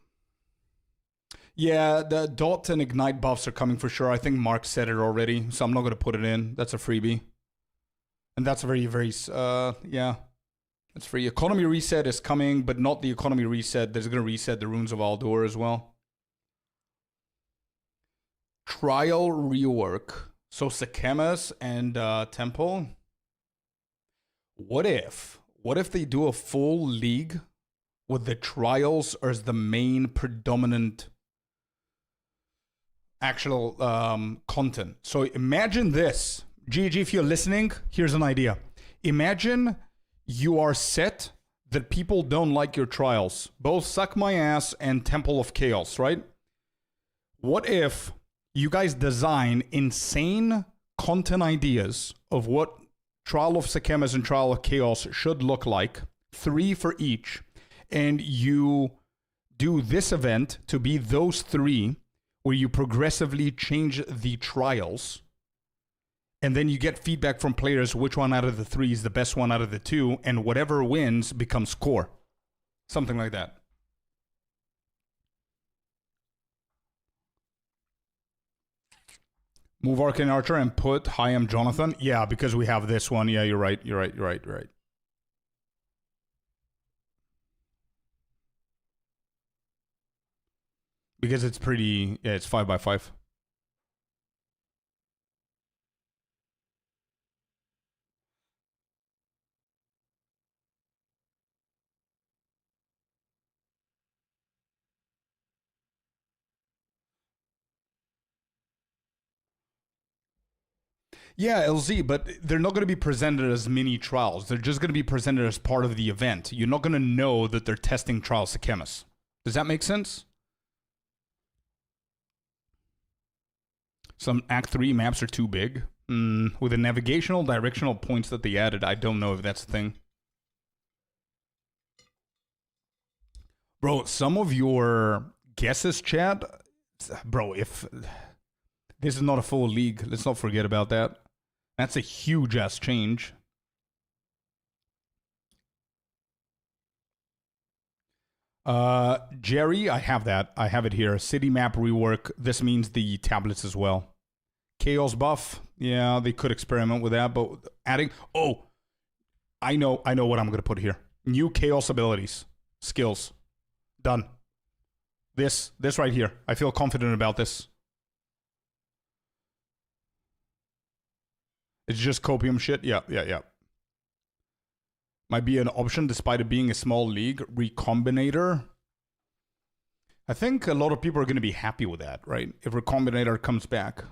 Yeah, the dot and ignite buffs are coming for sure. I think Mark said it already, so I'm not going to put it in. That's a freebie. And that's a very, yeah. It's free. Economy reset is coming, but not the economy reset. There's going to reset the Runes of Aldur as well. Trial rework. So Sekemes and Temple. What if they do a full league with the trials as the main predominant actual content? So imagine this. GG, if you're listening, here's an idea. Imagine you are set that people don't like your trials. Both Suck My Ass and Temple of Chaos, right? What if you guys design insane content ideas of what Trial of Sekemes and Trial of Chaos should look like, 3 for each, and you do this event to be those 3 where you progressively change the trials, and then you get feedback from players which one out of the 3 is the best one out of the 2, and whatever wins becomes core. Something like that. Move Arcane Archer and put Hyam Jonathan. Yeah, because we have this one. Yeah, you're right. Because it's pretty, yeah, it's 5x5. Yeah, LZ, but they're not going to be presented as mini trials. They're just going to be presented as part of the event. You're not going to know that they're testing Trials Sekemes. Does that make sense? Some Act 3 maps are too big. With the navigational, directional points that they added, I don't know if that's a thing. Bro, some of your guesses, chat, bro, if this is not a full league, let's not forget about that. That's a huge ass change. Jerry, I have that. I have it here. City map rework. This means the tablets as well. Chaos buff. Yeah, they could experiment with that, but adding... Oh, I know what I'm going to put here. New chaos abilities. Skills. Done. This right here. I feel confident about this. It's just copium shit. Yeah. Might be an option despite it being a small league. Recombinator. I think a lot of people are going to be happy with that, right? If Recombinator comes back.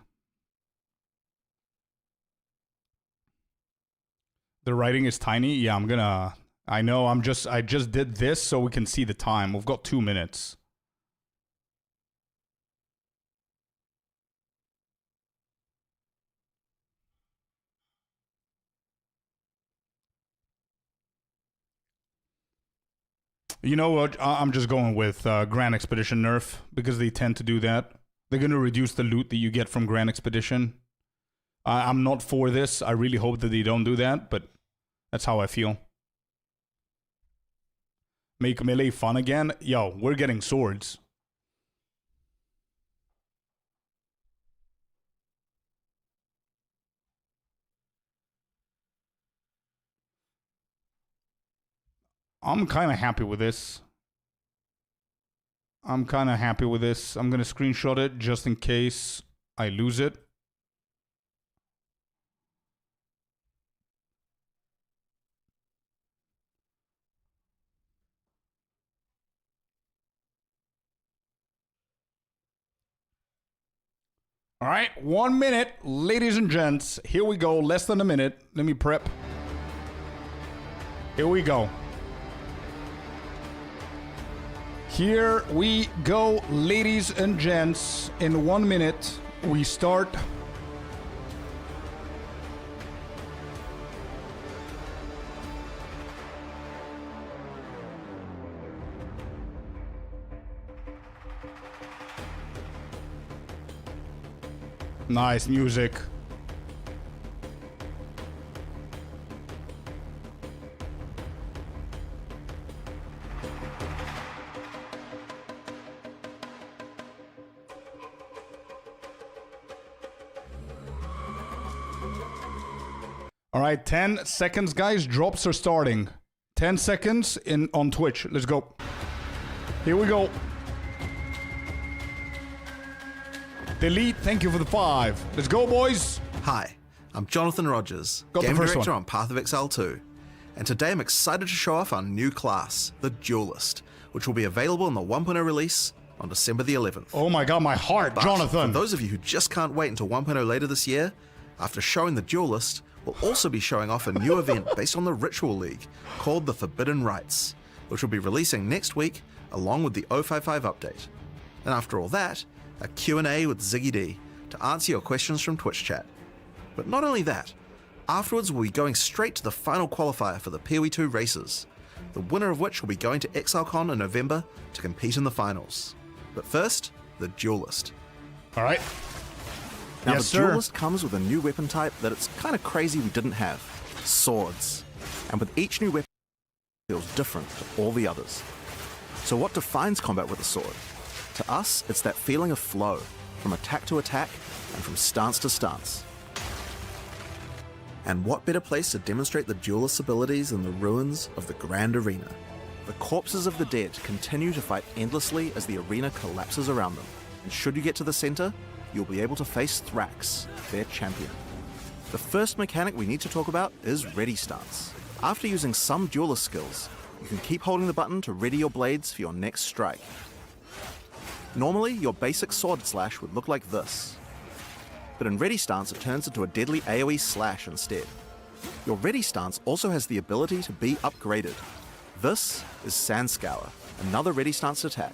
The writing is tiny. Yeah, I know, I just did this so we can see the time. We've got 2 minutes. You know what? I'm just going with Grand Expedition nerf because they tend to do that. They're going to reduce the loot that you get from Grand Expedition. I'm not for this. I really hope that they don't do that, but that's how I feel. Make melee fun again? Yo, we're getting swords. I'm kind of happy with this. I'm kind of happy with this. I'm going to screenshot it just in case I lose it. All right, 1 minute, ladies and gents. Here we go, less than a minute. Let me prep. Here we go. Here we go, ladies and gents. In 1 minute, we start. Nice music. All right, 10 seconds, guys. Drops are starting. 10 seconds on Twitch. Let's go. Here we go. Delete, thank you for the 5. Let's go, boys. Hi, I'm Jonathan Rogers, Got the Game first Director one. on Path of Exile 2, and today I'm excited to show off our new class, the Duelist, which will be available in the 1.0 release on December the 11th. Oh my god, my heart, But Jonathan. for those of you who just can't wait until 1.0 later this year, after showing the Duelist, we'll also be showing off a new event based on the Ritual League called the Forbidden Rites, which will be releasing next week along with the 055 update. And after all that, a Q&A with Ziggy D to answer your questions from Twitch chat. But not only that, afterwards we'll be going straight to the final qualifier for the POE2 races, the winner of which will be going to ExileCon in November to compete in the finals. But first, the Duelist. All right. Now Yes, the sir. Duelist comes with a new weapon type that it's kind of crazy we didn't have, swords. And with each new weapon it feels different to all the others. So what defines combat with a sword? To us, it's that feeling of flow, from attack to attack, and from stance to stance. And what better place to demonstrate the Duelist's abilities than the ruins of the Grand Arena? The corpses of the dead continue to fight endlessly as the arena collapses around them, and should you get to the center, you'll be able to face Thrax, their champion. The first mechanic we need to talk about is Ready Stance. After using some Duelist skills, you can keep holding the button to ready your blades for your next strike. Normally, your basic sword slash would look like this, but in Ready Stance it turns into a deadly AoE slash instead. Your Ready Stance also has the ability to be upgraded. This is Sand Scour, another Ready Stance attack,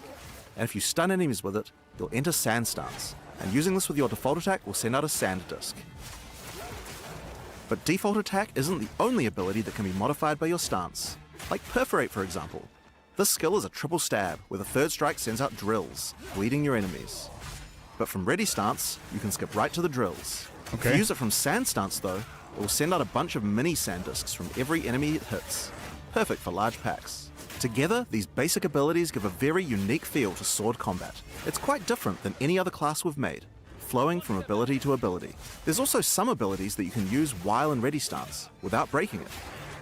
and if you stun enemies with it, you'll enter Sand Stance, and using this with your default attack will send out a Sand Disc. But default attack isn't the only ability that can be modified by your stance, like Perforate for example. This skill is a triple stab, where the third strike sends out drills, bleeding your enemies. But from Ready Stance, you can skip right to the drills. If you use it from Sand Stance though, it will send out a bunch of mini sand discs from every enemy it hits. Perfect for large packs. Together, these basic abilities give a very unique feel to sword combat. It's quite different than any other class we've made, flowing from ability to ability. There's also some abilities that you can use while in Ready Stance, without breaking it.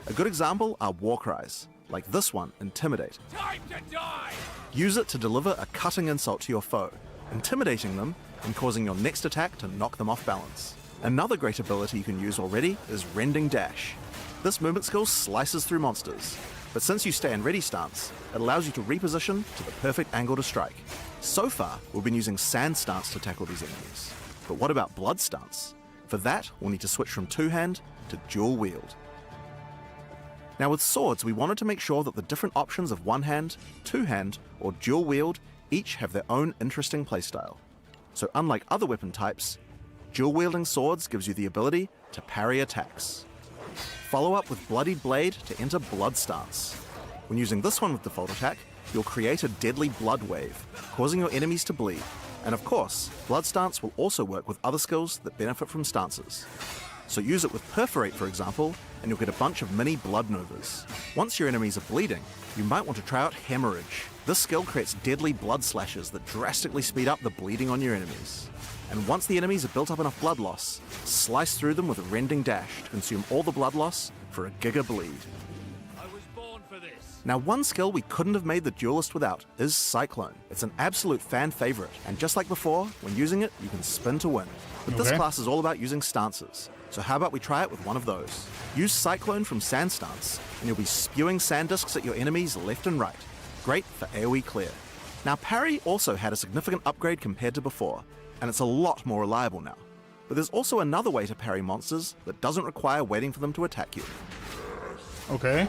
A good example are War Cries, like this one, Intimidate. Time to die! Use it to deliver a cutting insult to your foe, intimidating them and causing your next attack to knock them off balance. Another great ability you can use already is Rending Dash. This movement skill slices through monsters, but since you stay in Ready Stance, it allows you to reposition to the perfect angle to strike. So far, we've been using Sand Stance to tackle these enemies. But what about Blood Stance? For that, we'll need to switch from two-hand to dual wield. Now with swords, we wanted to make sure that the different options of one-hand, two-hand, or dual wield each have their own interesting playstyle. So unlike other weapon types, dual wielding swords gives you the ability to parry attacks. Follow up with Bloodied Blade to enter Blood Stance. When using this one with default attack, you'll create a deadly blood wave, causing your enemies to bleed. And of course, Blood Stance will also work with other skills that benefit from stances. So use it with Perforate for example, and you'll get a bunch of mini blood novas. Once your enemies are bleeding, you might want to try out Hemorrhage. This skill creates deadly blood slashes that drastically speed up the bleeding on your enemies. And once the enemies have built up enough blood loss, slice through them with a Rending Dash to consume all the blood loss for a giga bleed. I was born for this. Now, one skill we couldn't have made the Duelist without is Cyclone. It's an absolute fan favorite, and just like before, when using it, you can spin to win. But this Okay. class is all about using stances, so how about we try it with one of those? Use Cyclone from Sand Stance, and you'll be spewing sand discs at your enemies left and right. Great for AoE clear. Now, Parry also had a significant upgrade compared to before, and it's a lot more reliable now. But there's also another way to parry monsters that doesn't require waiting for them to attack you. Okay.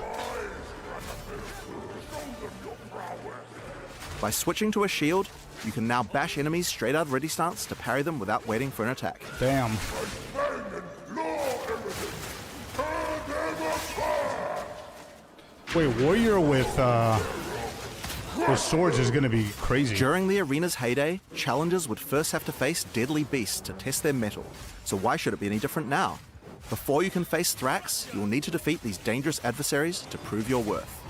By switching to a shield, you can now bash enemies straight out of ready stance to parry them without waiting for an attack. Damn. Wait, warrior with swords is gonna be crazy. During the arena's heyday, challengers would first have to face deadly beasts to test their mettle, so why should it be any different now? Before you can face Thrax, you will need to defeat these dangerous adversaries to prove your worth.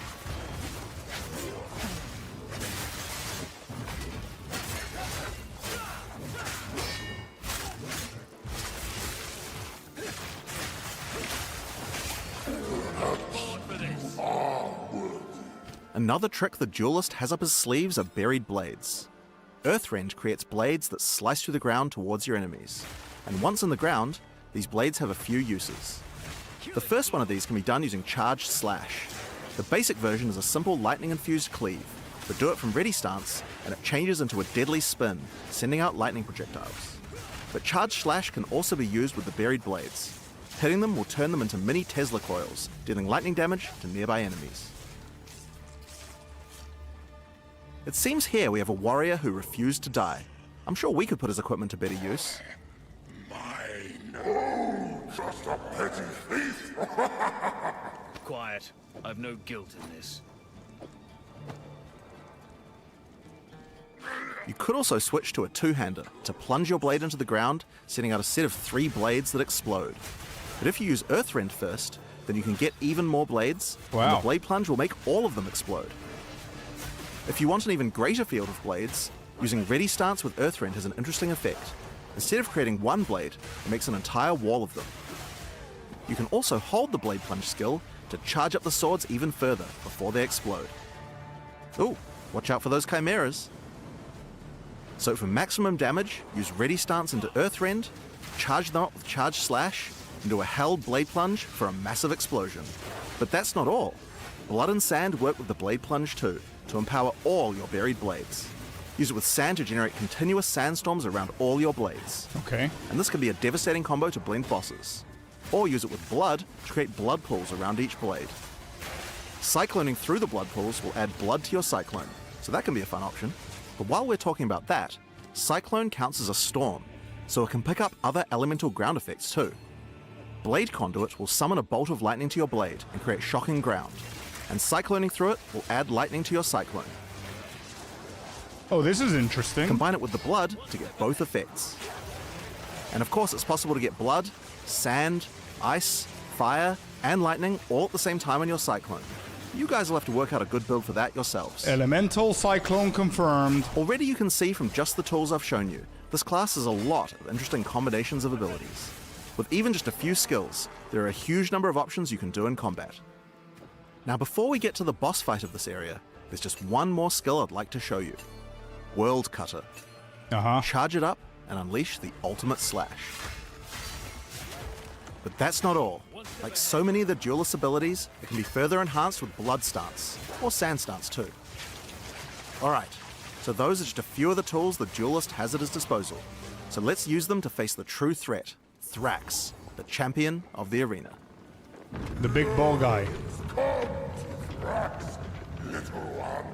Another trick the Duelist has up his sleeves are buried blades. Earthrend creates blades that slice through the ground towards your enemies, and once in the ground, these blades have a few uses. The first one of these can be done using Charged Slash. The basic version is a simple lightning-infused cleave, but do it from ready stance, and it changes into a deadly spin, sending out lightning projectiles. But Charged Slash can also be used with the buried blades. Hitting them will turn them into mini Tesla coils, dealing lightning damage to nearby enemies. It seems here we have a warrior who refused to die. I'm sure we could put his equipment to better use. Just a petty thief. Quiet. I've no guilt in this. You could also switch to a two-hander to plunge your blade into the ground, sending out a set of 3 blades that explode. But if you use Earthrend first, then you can get even more blades, and Wow. the blade plunge will make all of them explode. If you want an even greater field of blades, using ready stance with Earthrend has an interesting effect. Instead of creating one blade, it makes an entire wall of them. You can also hold the blade plunge skill to charge up the swords even further before they explode. Ooh, watch out for those chimeras. So for maximum damage, use ready stance into Earthrend, charge them up with Charge Slash, and do a held blade plunge for a massive explosion. But that's not all. Blood and Sand work with the blade plunge too, to empower all your buried blades. Use it with sand to generate continuous sandstorms around all your blades. Okay. And this can be a devastating combo to blend bosses. Or use it with blood to create blood pools around each blade. Cycloning through the blood pools will add blood to your cyclone, so that can be a fun option. But while we're talking about that, Cyclone counts as a storm, so it can pick up other elemental ground effects too. Blade Conduit will summon a bolt of lightning to your blade and create shocking ground, and cycloning through it will add lightning to your cyclone. Oh, this is interesting. Combine it with the blood to get both effects. And of course, it's possible to get blood, sand, ice, fire, and lightning all at the same time on your cyclone. You guys will have to work out a good build for that yourselves. Elemental Cyclone confirmed. Already you can see from just the tools I've shown you, this class has a lot of interesting combinations of abilities. With even just a few skills, there are a huge number of options you can do in combat. Now before we get to the boss fight of this area, there's just one more skill I'd like to show you. World Cutter. Charge it up and unleash the ultimate slash. But that's not all. Like so many of the Duelist abilities, it can be further enhanced with Blood Stance, or Sand Stance too. Alright, so those are just a few of the tools the Duelist has at his disposal. So let's use them to face the true threat, Thrax, the champion of the arena. The big ball guy. Come, Thrax, little one.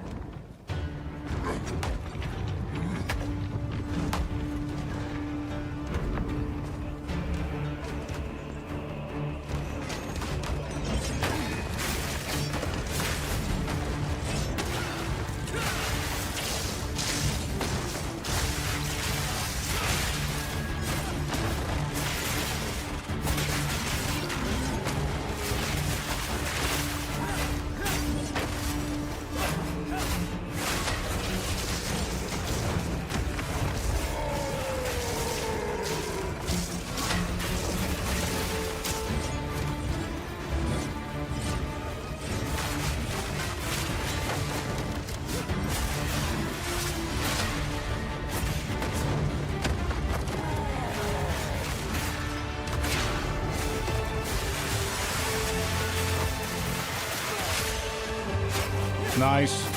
Nice.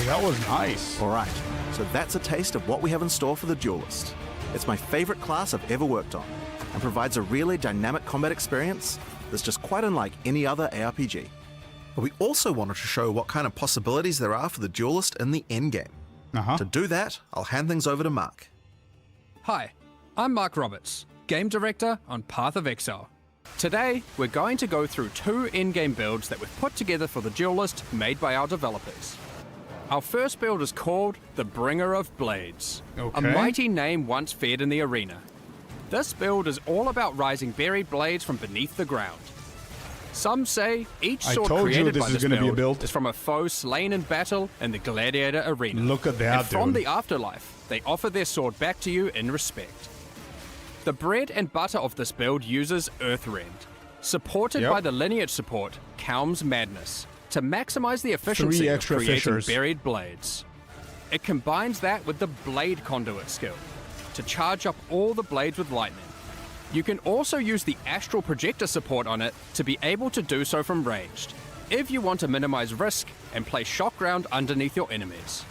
That was nice. Alright, so that's a taste of what we have in store for the Duelist. It's my favorite class I've ever worked on, and provides a really dynamic combat experience that's just quite unlike any other ARPG. But we also wanted to show what kind of possibilities there are for the Duelist in the endgame. To do that, I'll hand things over to Mark. Hi, I'm Mark Roberts, Game Director on Path of Exile. Today, we're going to go through 2 in-game builds that we've put together for the Duelist made by our developers. Our first build is called the Bringer of Blades, a mighty name once feared in the arena. This build is all about rising buried blades from beneath the ground. Some say each sword created by this build is from a foe slain in battle in the gladiator arena. Look at that, and from the afterlife, they offer their sword back to you in respect. The bread and butter of this build uses Earthrend, supported by the lineage support Calm's Madness, to maximize the efficiency of creating buried blades. It combines that with the Blade Conduit skill, to charge up all the blades with lightning. You can also use the Astral Projector support on it to be able to do so from ranged, if you want to minimize risk and play shock round underneath your enemies.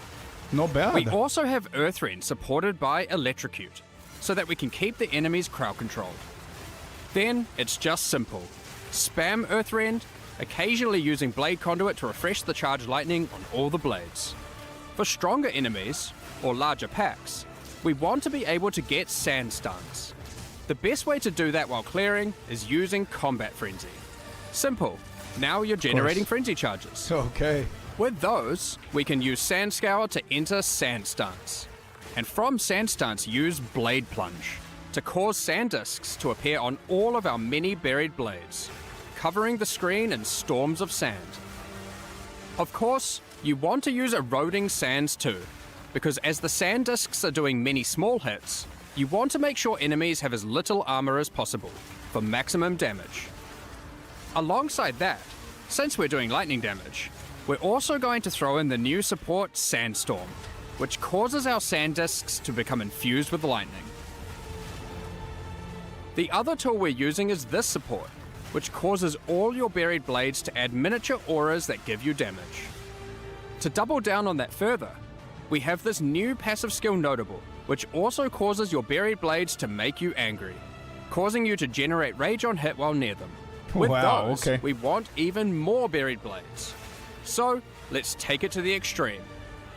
Not bad. We also have Earthrend supported by Electrocute, so that we can keep the enemies crowd controlled. Then it's just simple. Spam Earthrend, occasionally using Blade Conduit to refresh the charged lightning on all the blades. For stronger enemies, or larger packs, we want to be able to get sand stuns. The best way to do that while clearing is using Combat Frenzy. Simple. Now you're generating frenzy charges. Okay. With those, we can use Sand Scour to enter sand stuns. And from sand stuns, use Blade Plunge to cause sand discs to appear on all of our many buried blades, covering the screen in storms of sand. Of course, you want to use eroding sands too, because as the sand discs are doing many small hits, you want to make sure enemies have as little armor as possible for maximum damage. Alongside that, since we're doing lightning damage, we're also going to throw in the new support Sandstorm, which causes our sand discs to become infused with lightning. The other tool we're using is this support, which causes all your buried blades to add miniature auras that give you damage. To double down on that further, we have this new passive skill Notable, which also causes your buried blades to make you angry, causing you to generate rage on hit while near them. With those, we want even more buried blades. So, let's take it to the extreme.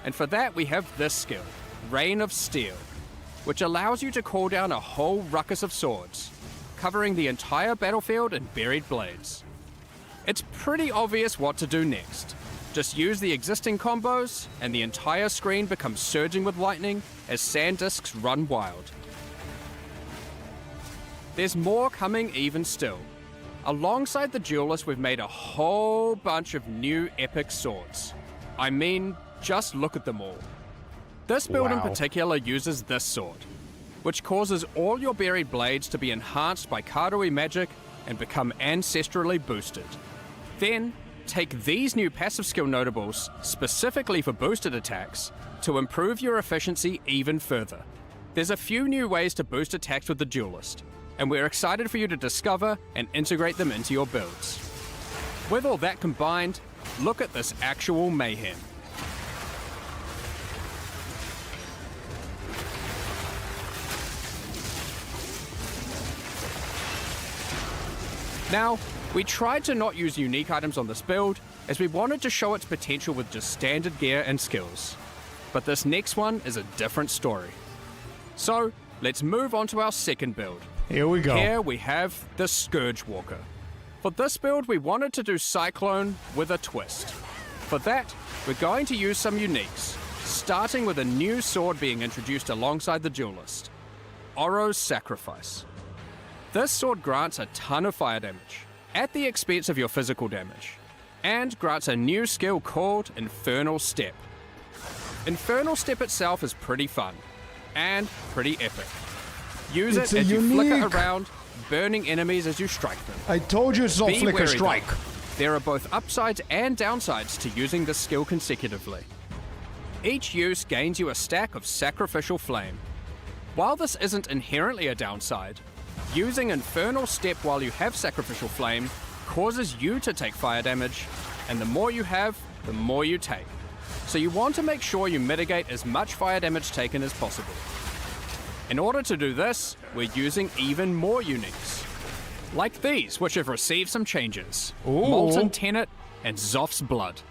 And for that we have this skill, Rain of Steel, which allows you to call down a whole ruckus of swords, covering the entire battlefield in buried blades. It's pretty obvious what to do next. Just use the existing combos, and the entire screen becomes surging with lightning as sand discs run wild. There's more coming even still. Alongside the Duelist, we've made a whole bunch of new epic swords. I mean, just look at them all. This build in particular uses this sword, which causes all your buried blades to be enhanced by Karui magic and become ancestrally boosted. Then, take these new passive skill notables, specifically for boosted attacks, to improve your efficiency even further. There's a few new ways to boost attacks with the Duelist, and we're excited for you to discover and integrate them into your builds. With all that combined, look at this actual mayhem. Now, we tried to not use unique items on this build, as we wanted to show its potential with just standard gear and skills. But this next one is a different story. So, let's move on to our second build. Here we go. Here we have the Scourge Walker. For this build, we wanted to do Cyclone with a twist. For that, we're going to use some uniques, starting with a new sword being introduced alongside the Duelist, Oro's Sacrifice. This sword grants a ton of fire damage, at the expense of your physical damage, and grants a new skill called Infernal Step. Infernal Step itself is pretty fun, and pretty epic. Use it as you flicker around, burning enemies as you strike them. I told you it's not flicker wary, strike. though. There are both upsides and downsides to using this skill consecutively. Each use gains you a stack of Sacrificial Flame. While this isn't inherently a downside, using Infernal Step while you have Sacrificial Flame causes you to take fire damage, and the more you have, the more you take. So you want to make sure you mitigate as much fire damage taken as possible. In order to do this, we're using even more uniques. Like these, which have received some changes. Ooh. Molten Tenet and Zoph's Blood.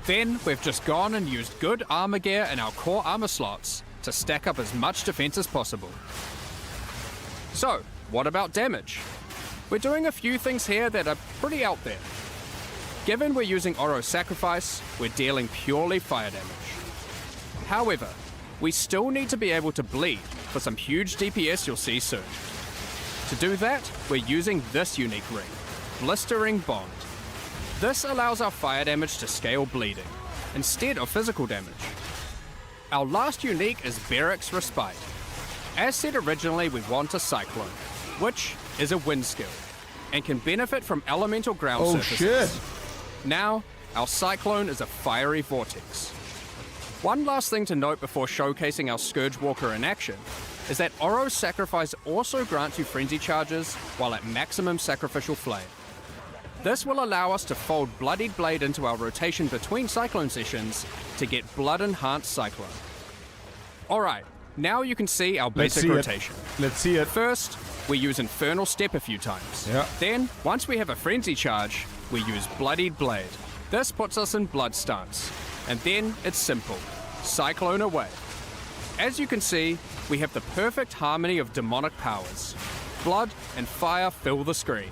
Then we've just gone and used good armor gear in our core armor slots to stack up as much defense as possible. So, what about damage? We're doing a few things here that are pretty out there. Given we're using Oro's Sacrifice, we're dealing purely fire damage. However, we still need to be able to bleed for some huge DPS you'll see soon. To do that, we're using this unique ring, Blistering Bond. This allows our fire damage to scale bleeding, instead of physical damage. Our last unique is Barracks Respite. As said originally, we want a Cyclone, which is a wind skill, and can benefit from elemental ground surfaces. Shit! Now, our Cyclone is a fiery vortex. One last thing to note before showcasing our Scourge Walker in action is that Oro's Sacrifice also grants you frenzy charges while at maximum Sacrificial Flame. This will allow us to fold Bloodied Blade into our rotation between Cyclone sessions to get Blood-enhanced Cyclone. Alright, now you can see our basic rotation. Let's see it. First, we use Infernal Step a few times. Yeah. Then, once we have a frenzy charge, we use Bloodied Blade. This puts us in Blood stance. And then it's simple. Cyclone away. As you can see, we have the perfect harmony of demonic powers. Blood and fire fill the screen.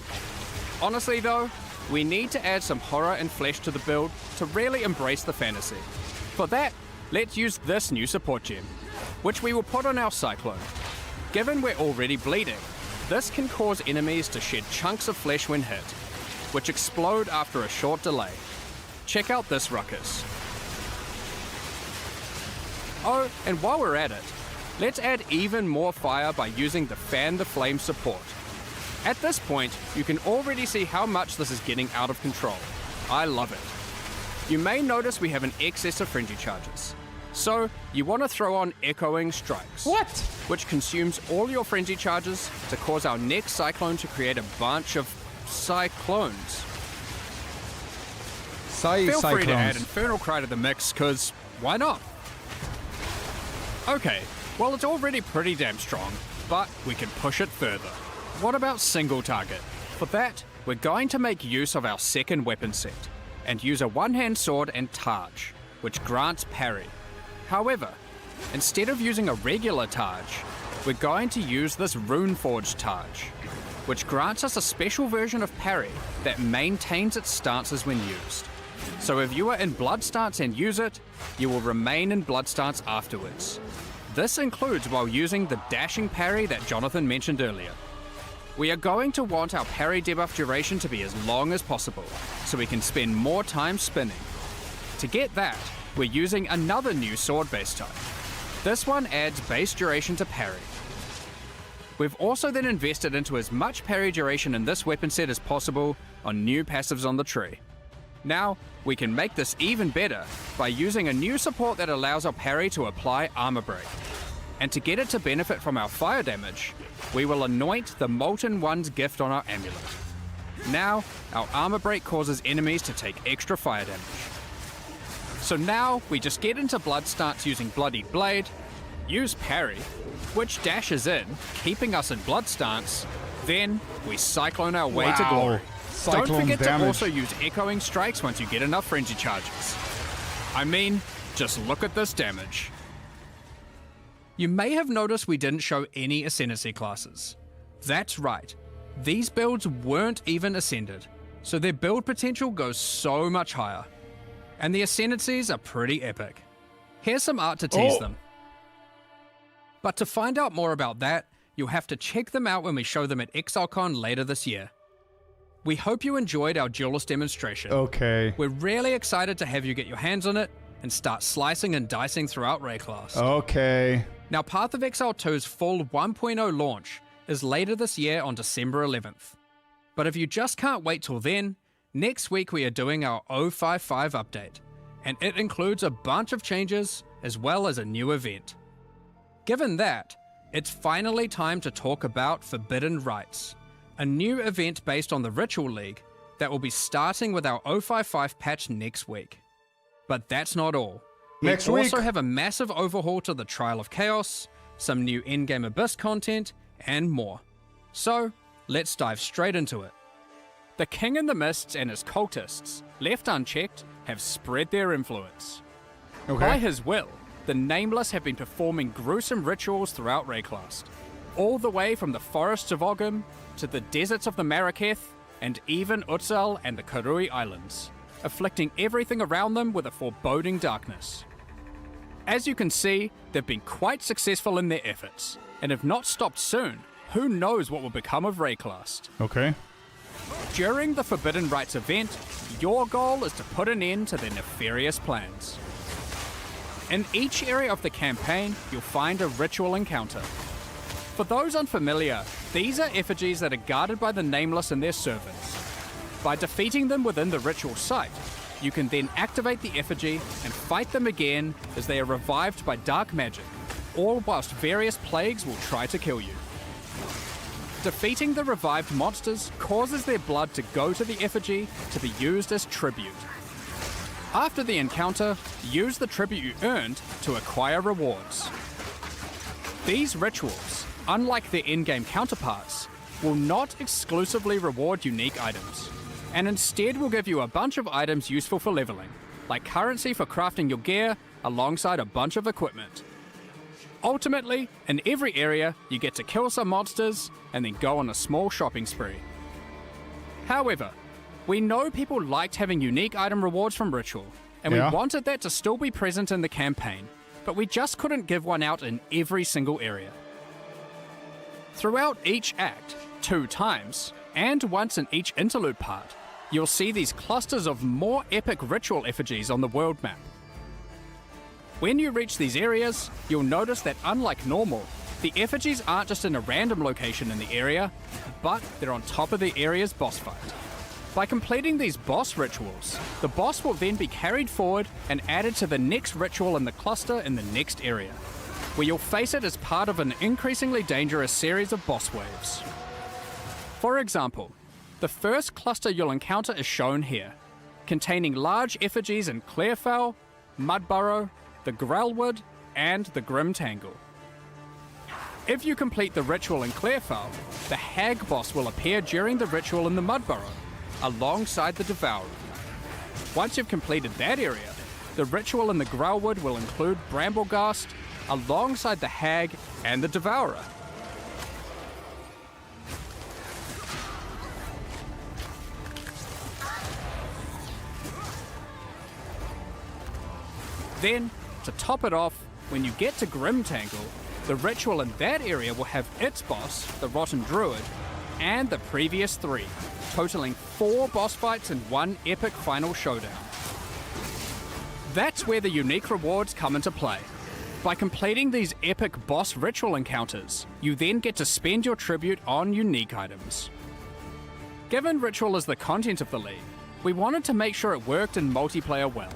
Honestly though, we need to add some horror and flesh to the build to really embrace the fantasy. For that, let's use this new support gem, which we will put on our Cyclone. Given we're already bleeding, this can cause enemies to shed chunks of flesh when hit, which explode after a short delay. Check out this ruckus. Oh, and while we're at it, let's add even more fire by using the Fan the Flame support. At this point, you can already see how much this is getting out of control. I love it. You may notice we have an excess of frenzy charges. So, you want to throw on Echoing Strikes. What? Which consumes all your frenzy charges to cause our next Cyclone to create a bunch of Cyclones. Feel free to add Infernal Cry to the mix, cause why not? Okay, well it's already pretty damn strong, but we can push it further. What about single target? For that, we're going to make use of our second weapon set, and use a one-hand sword and Targe, which grants parry. However, instead of using a regular Targe, we're going to use this Runeforged Targe, which grants us a special version of parry that maintains its stances when used. So if you are in Blood stance and use it, you will remain in Blood stance afterwards. This includes while using the dashing parry that Jonathan mentioned earlier. We are going to want our parry debuff duration to be as long as possible, so we can spend more time spinning. To get that, we're using another new sword base type. This one adds base duration to parry. We've also then invested into as much parry duration in this weapon set as possible on new passives on the tree. Now, we can make this even better by using a new support that allows our parry to apply Armor Break. And to get it to benefit from our fire damage, we will anoint the Molten One's gift on our amulet. Now, our Armor Break causes enemies to take extra fire damage. So now, we just get into Blood stance using Bloodied Blade, use parry, which dashes in, keeping us in Blood stance, then we Cyclone our way to glory. Don't forget to also use Echoing Strikes once you get enough frenzy charges. I mean, just look at this damage. You may have noticed we didn't show any Ascendancy classes. That's right, these builds weren't even Ascended, so their build potential goes so much higher. And the Ascendancies are pretty epic. Here's some art to tease them. But to find out more about that, you'll have to check them out when we show them at ExileCon later this year. We hope you enjoyed our Duelist demonstration. Okay. We're really excited to have you get your hands on it and start slicing and dicing throughout Rayclast. Okay. Now, Path of Exile 2's full 1.0 launch is later this year on December 11th. But if you just can't wait till then, next week we are doing our 055 update, and it includes a bunch of changes as well as a new event. Given that, it's finally time to talk about Forbidden Rites, a new event based on the Ritual League that will be starting with our 055 patch next week. But that's not all. We also have a massive overhaul to the Trial of Chaos, some new endgame Abyss content, and more. So, let's dive straight into it. The King in the Mists and his cultists, left unchecked, have spread their influence. By his will, the Nameless have been performing gruesome rituals throughout Rayclast, all the way from the forests of Ogum to the deserts of the Maraketh, and even Utsal and the Karui Islands, afflicting everything around them with a foreboding darkness. As you can see, they've been quite successful in their efforts, and if not stopped soon, who knows what will become of Rayclast. Okay. During the Forbidden Rites event, your goal is to put an end to their nefarious plans. In each area of the campaign, you'll find a ritual encounter. For those unfamiliar, these are effigies that are guarded by the Nameless and their servants. By defeating them within the ritual site, you can then activate the effigy and fight them again as they are revived by dark magic, all whilst various plagues will try to kill you. Defeating the revived monsters causes their blood to go to the effigy to be used as tribute. After the encounter, use the tribute you earned to acquire rewards. These rituals, unlike their in-game counterparts, will not exclusively reward unique items, and instead will give you a bunch of items useful for leveling, like currency for crafting your gear alongside a bunch of equipment. Ultimately, in every area, you get to kill some monsters and then go on a small shopping spree. However, we know people liked having unique item rewards from Ritual, and we wanted that to still be present in the campaign, but we just couldn't give one out in every single area. Throughout each act, 2 times, and once in each interlude part, you'll see these clusters of more epic ritual effigies on the world map. When you reach these areas, you'll notice that unlike normal, the effigies aren't just in a random location in the area, but they're on top of the area's boss fight. By completing these boss rituals, the boss will then be carried forward and added to the next ritual in the cluster in the next area, where you'll face it as part of an increasingly dangerous series of boss waves. For example, the first cluster you'll encounter is shown here, containing large effigies in Clearfell, Mudburrow, the Grelwood, and the Grim Tangle. If you complete the ritual in Clearfell, the Hag boss will appear during the ritual in the Mudburrow, alongside the Devourer. Once you've completed that area, the ritual in the Grelwood will include Brambleghast, alongside the Hag and the Devourer. Then, to top it off, when you get to Grim Tangle, the ritual in that area will have its boss, the Rotten Druid, and the previous 3, totaling 4 boss fights in one epic final showdown. That's where the unique rewards come into play. By completing these epic boss ritual encounters, you then get to spend your tribute on unique items. Given ritual is the content of the league, we wanted to make sure it worked in multiplayer well.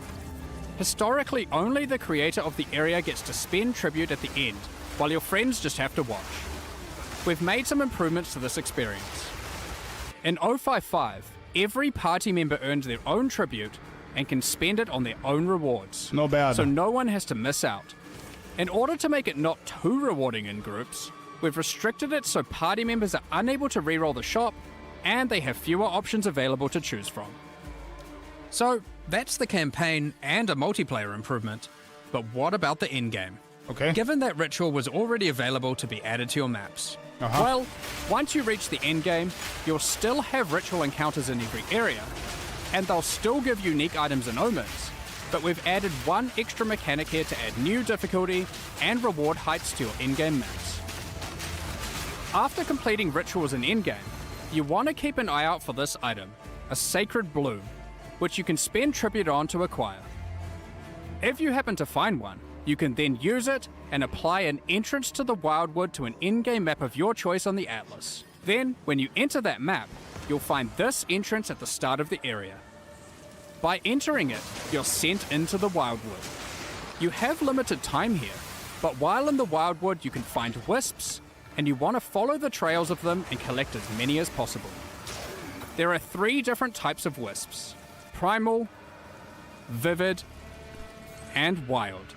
Historically, only the creator of the area gets to spend tribute at the end, while your friends just have to watch. We've made some improvements to this experience. In 055, every party member earns their own tribute and can spend it on their own rewards. Not bad. So no one has to miss out. In order to make it not too rewarding in groups, we've restricted it so party members are unable to reroll the shop and they have fewer options available to choose from. So that's the campaign and a multiplayer improvement, but what about the endgame? Okay. Given that ritual was already available to be added to your maps. Well, once you reach the endgame, you'll still have ritual encounters in every area, and they'll still give unique items and omens, but we've added one extra mechanic here to add new difficulty and reward heights to your endgame maps. After completing rituals in endgame, you want to keep an eye out for this item, a sacred bloom, which you can spend tribute on to acquire. If you happen to find one, you can then use it and apply an entrance to the Wildwood to an in-game map of your choice on the Atlas. Then, when you enter that map, you'll find this entrance at the start of the area. By entering it, you're sent into the Wildwood. You have limited time here, but while in the Wildwood you can find wisps, and you want to follow the trails of them and collect as many as possible. There are 3 different types of wisps: primal, vivid, and wild.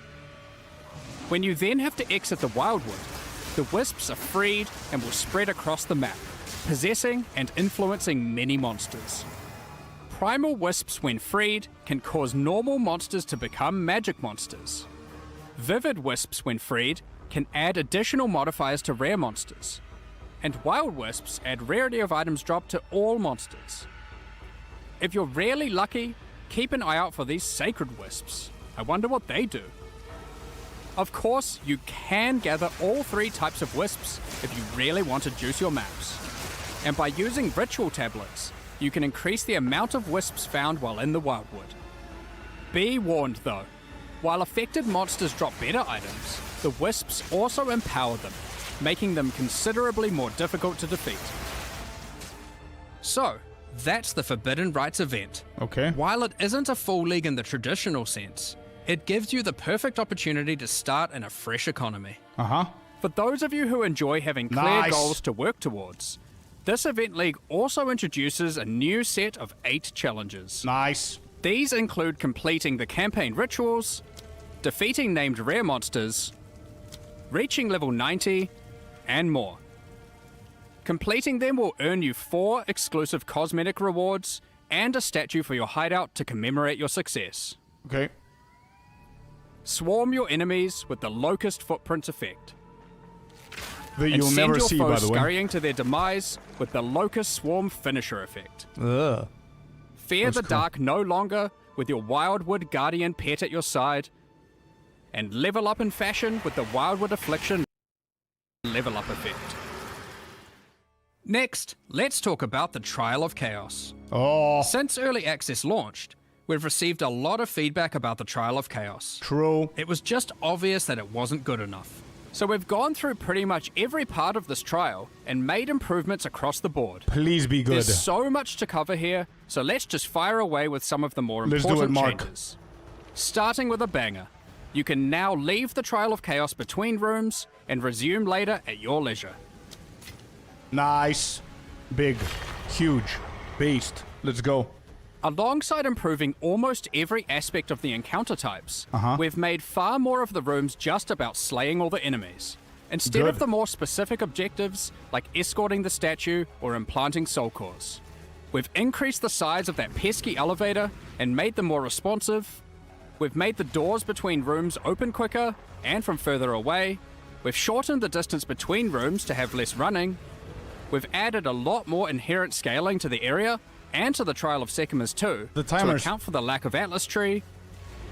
When you then have to exit the Wildwood, the wisps are freed and will spread across the map, possessing and influencing many monsters. Primal wisps, when freed, can cause normal monsters to become magic monsters. Vivid wisps, when freed, can add additional modifiers to rare monsters. And wild wisps add rarity of items dropped to all monsters. If you're rarely lucky, keep an eye out for these sacred wisps. I wonder what they do. Of course, you can gather all 3 types of wisps if you really want to juice your maps. And by using ritual tablets, you can increase the amount of wisps found while in the Wildwood. Be warned though, while affected monsters drop better items, the wisps also empower them, making them considerably more difficult to defeat. So, that's the Forbidden Rites event. Okay. While it isn't a full league in the traditional sense, it gives you the perfect opportunity to start in a fresh economy. For those of you who enjoy having clear goals to work towards, this event league also introduces a new set of 8 challenges. Nice. These include completing the campaign rituals, defeating named rare monsters, reaching level 90, and more. Completing them will earn you 4 exclusive cosmetic rewards and a statue for your hideout to commemorate your success. Okay. Swarm your enemies with the Locust Footprint effect. That you'll never see, by the way. And send your foes scurrying to their demise with the Locust Swarm Finisher effect. Ugh. Fear the dark no longer with your Wildwood Guardian pet at your side. And level up in fashion with the Wildwood Affliction level up effect. Next, let's talk about the Trial of Chaos. Since Early Access launched, we've received a lot of feedback about the Trial of Chaos. True. It was just obvious that it wasn't good enough. So we've gone through pretty much every part of this trial and made improvements across the board. Please be good. There's so much to cover here, so let's just fire away with some of the more important changes. Starting with a banger. You can now leave the Trial of Chaos between rooms and resume later at your leisure. Nice. Big. Huge. Beast. Let's go. Alongside improving almost every aspect of the encounter types, we've made far more of the rooms just about slaying all the enemies, instead of the more specific objectives like escorting the statue or implanting soul cores. We've increased the size of that pesky elevator and made them more responsive. We've made the doors between rooms open quicker and from further away. We've shortened the distance between rooms to have less running. We've added a lot more inherent scaling to the area and to the Trial of Sekimas too, to account for the lack of Atlas Tree.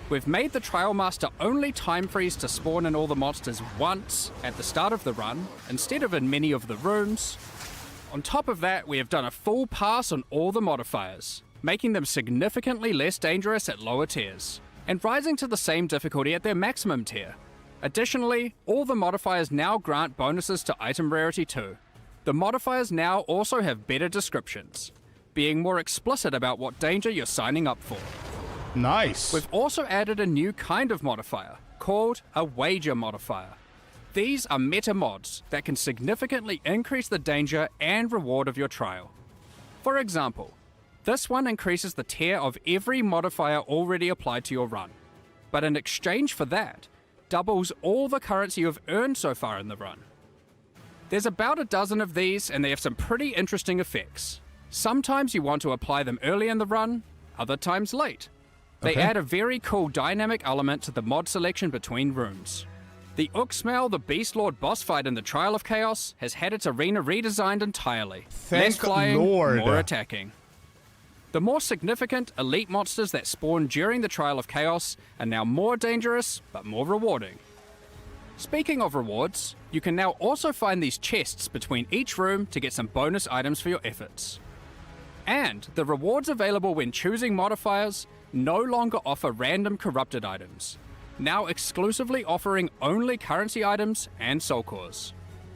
We've made the Trial Master only time freeze to spawn in all the monsters once at the start of the run, instead of in many of the rooms. On top of that, we have done a full pass on all the modifiers, making them significantly less dangerous at lower tiers, and rising to the same difficulty at their maximum tier. Additionally, all the modifiers now grant bonuses to item rarity too. The modifiers now also have better descriptions, being more explicit about what danger you're signing up for. Nice. We've also added a new kind of modifier, called a wager modifier. These are meta mods that can significantly increase the danger and reward of your trial. For example, this one increases the tier of every modifier already applied to your run, but in exchange for that, doubles all the currency you've earned so far in the run. There's about a dozen of these, and they have some pretty interesting effects. Sometimes you want to apply them early in the run, other times late. They add a very cool dynamic element to the mod selection between rooms. The Uxmal the Beast Lord boss fight in the Trial of Chaos has had its arena redesigned entirely. Less Thank flying, Lord. more attacking. The more significant elite monsters that spawn during the Trial of Chaos are now more dangerous, but more rewarding. Speaking of rewards, you can now also find these chests between each room to get some bonus items for your efforts. And the rewards available when choosing modifiers no longer offer random corrupted items, now exclusively offering only currency items and soul cores.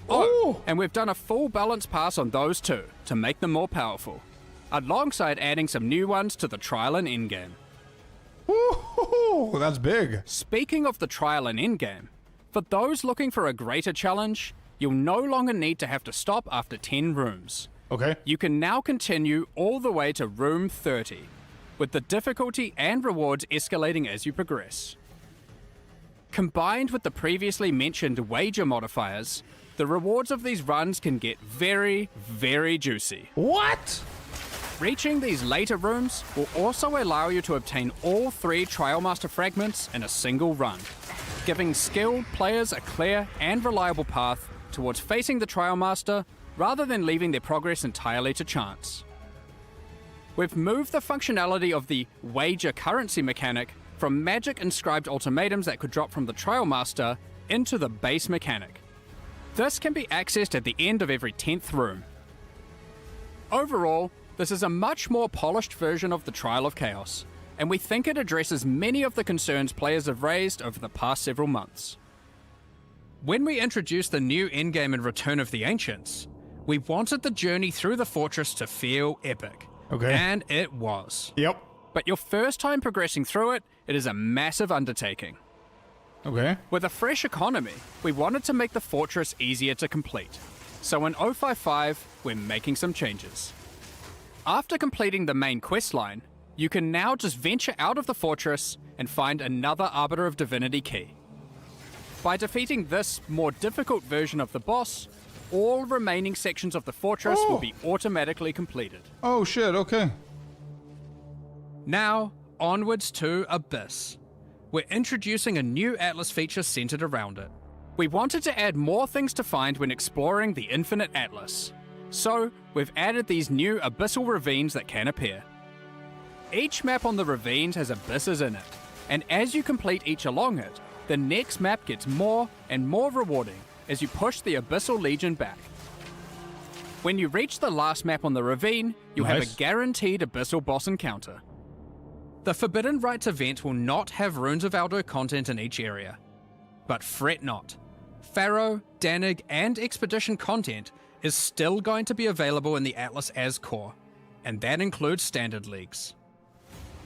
Oh, and we've done a full balance pass on those too, to make them more powerful, alongside adding some new ones to the trial and endgame. Ooh, that's big. Speaking of the trial and endgame, for those looking for a greater challenge, you'll no longer need to have to stop after 10 rooms. Okay. You can now continue all the way to room 30, with the difficulty and rewards escalating as you progress. Combined with the previously mentioned wager modifiers, the rewards of these runs can get very, very juicy. What? Reaching these later rooms will also allow you to obtain all 3 Trial Master fragments in a single run, giving skilled players a clear and reliable path towards facing the Trial Master rather than leaving their progress entirely to chance. We've moved the functionality of the wager currency mechanic from magic inscribed ultimatums that could drop from the Trial Master into the base mechanic. This can be accessed at the end of every 10th room. Overall, this is a much more polished version of the Trial of Chaos, and we think it addresses many of the concerns players have raised over the past several months. When we introduced the new endgame in Return of the Ancients, we wanted the journey through the fortress to feel epic. Okay. And it was. Yep. But your first time progressing through it, it is a massive undertaking. Okay. With a fresh economy, we wanted to make the fortress easier to complete. So in 055, we're making some changes. After completing the main quest line, you can now just venture out of the fortress and find another Arbiter of Divinity key. By defeating this more difficult version of the boss, all remaining sections of the fortress will be automatically completed. Oh shit, okay. Now, onwards to Abyss. We're introducing a new Atlas feature centered around it. We wanted to add more things to find when exploring the Infinite Atlas. So, we've added these new abyssal ravines that can appear. Each map on the ravines has abysses in it, and as you complete each along it, the next map gets more and more rewarding as you push the Abyssal Legion back. When you reach the last map on the ravine, you'll have a guaranteed Abyssal boss encounter. The Forbidden Rites event will not have Runes of Aldo content in each area. But fret not. Pharaoh, Danig, and Expedition content is still going to be available in the Atlas as core, and that includes standard leagues.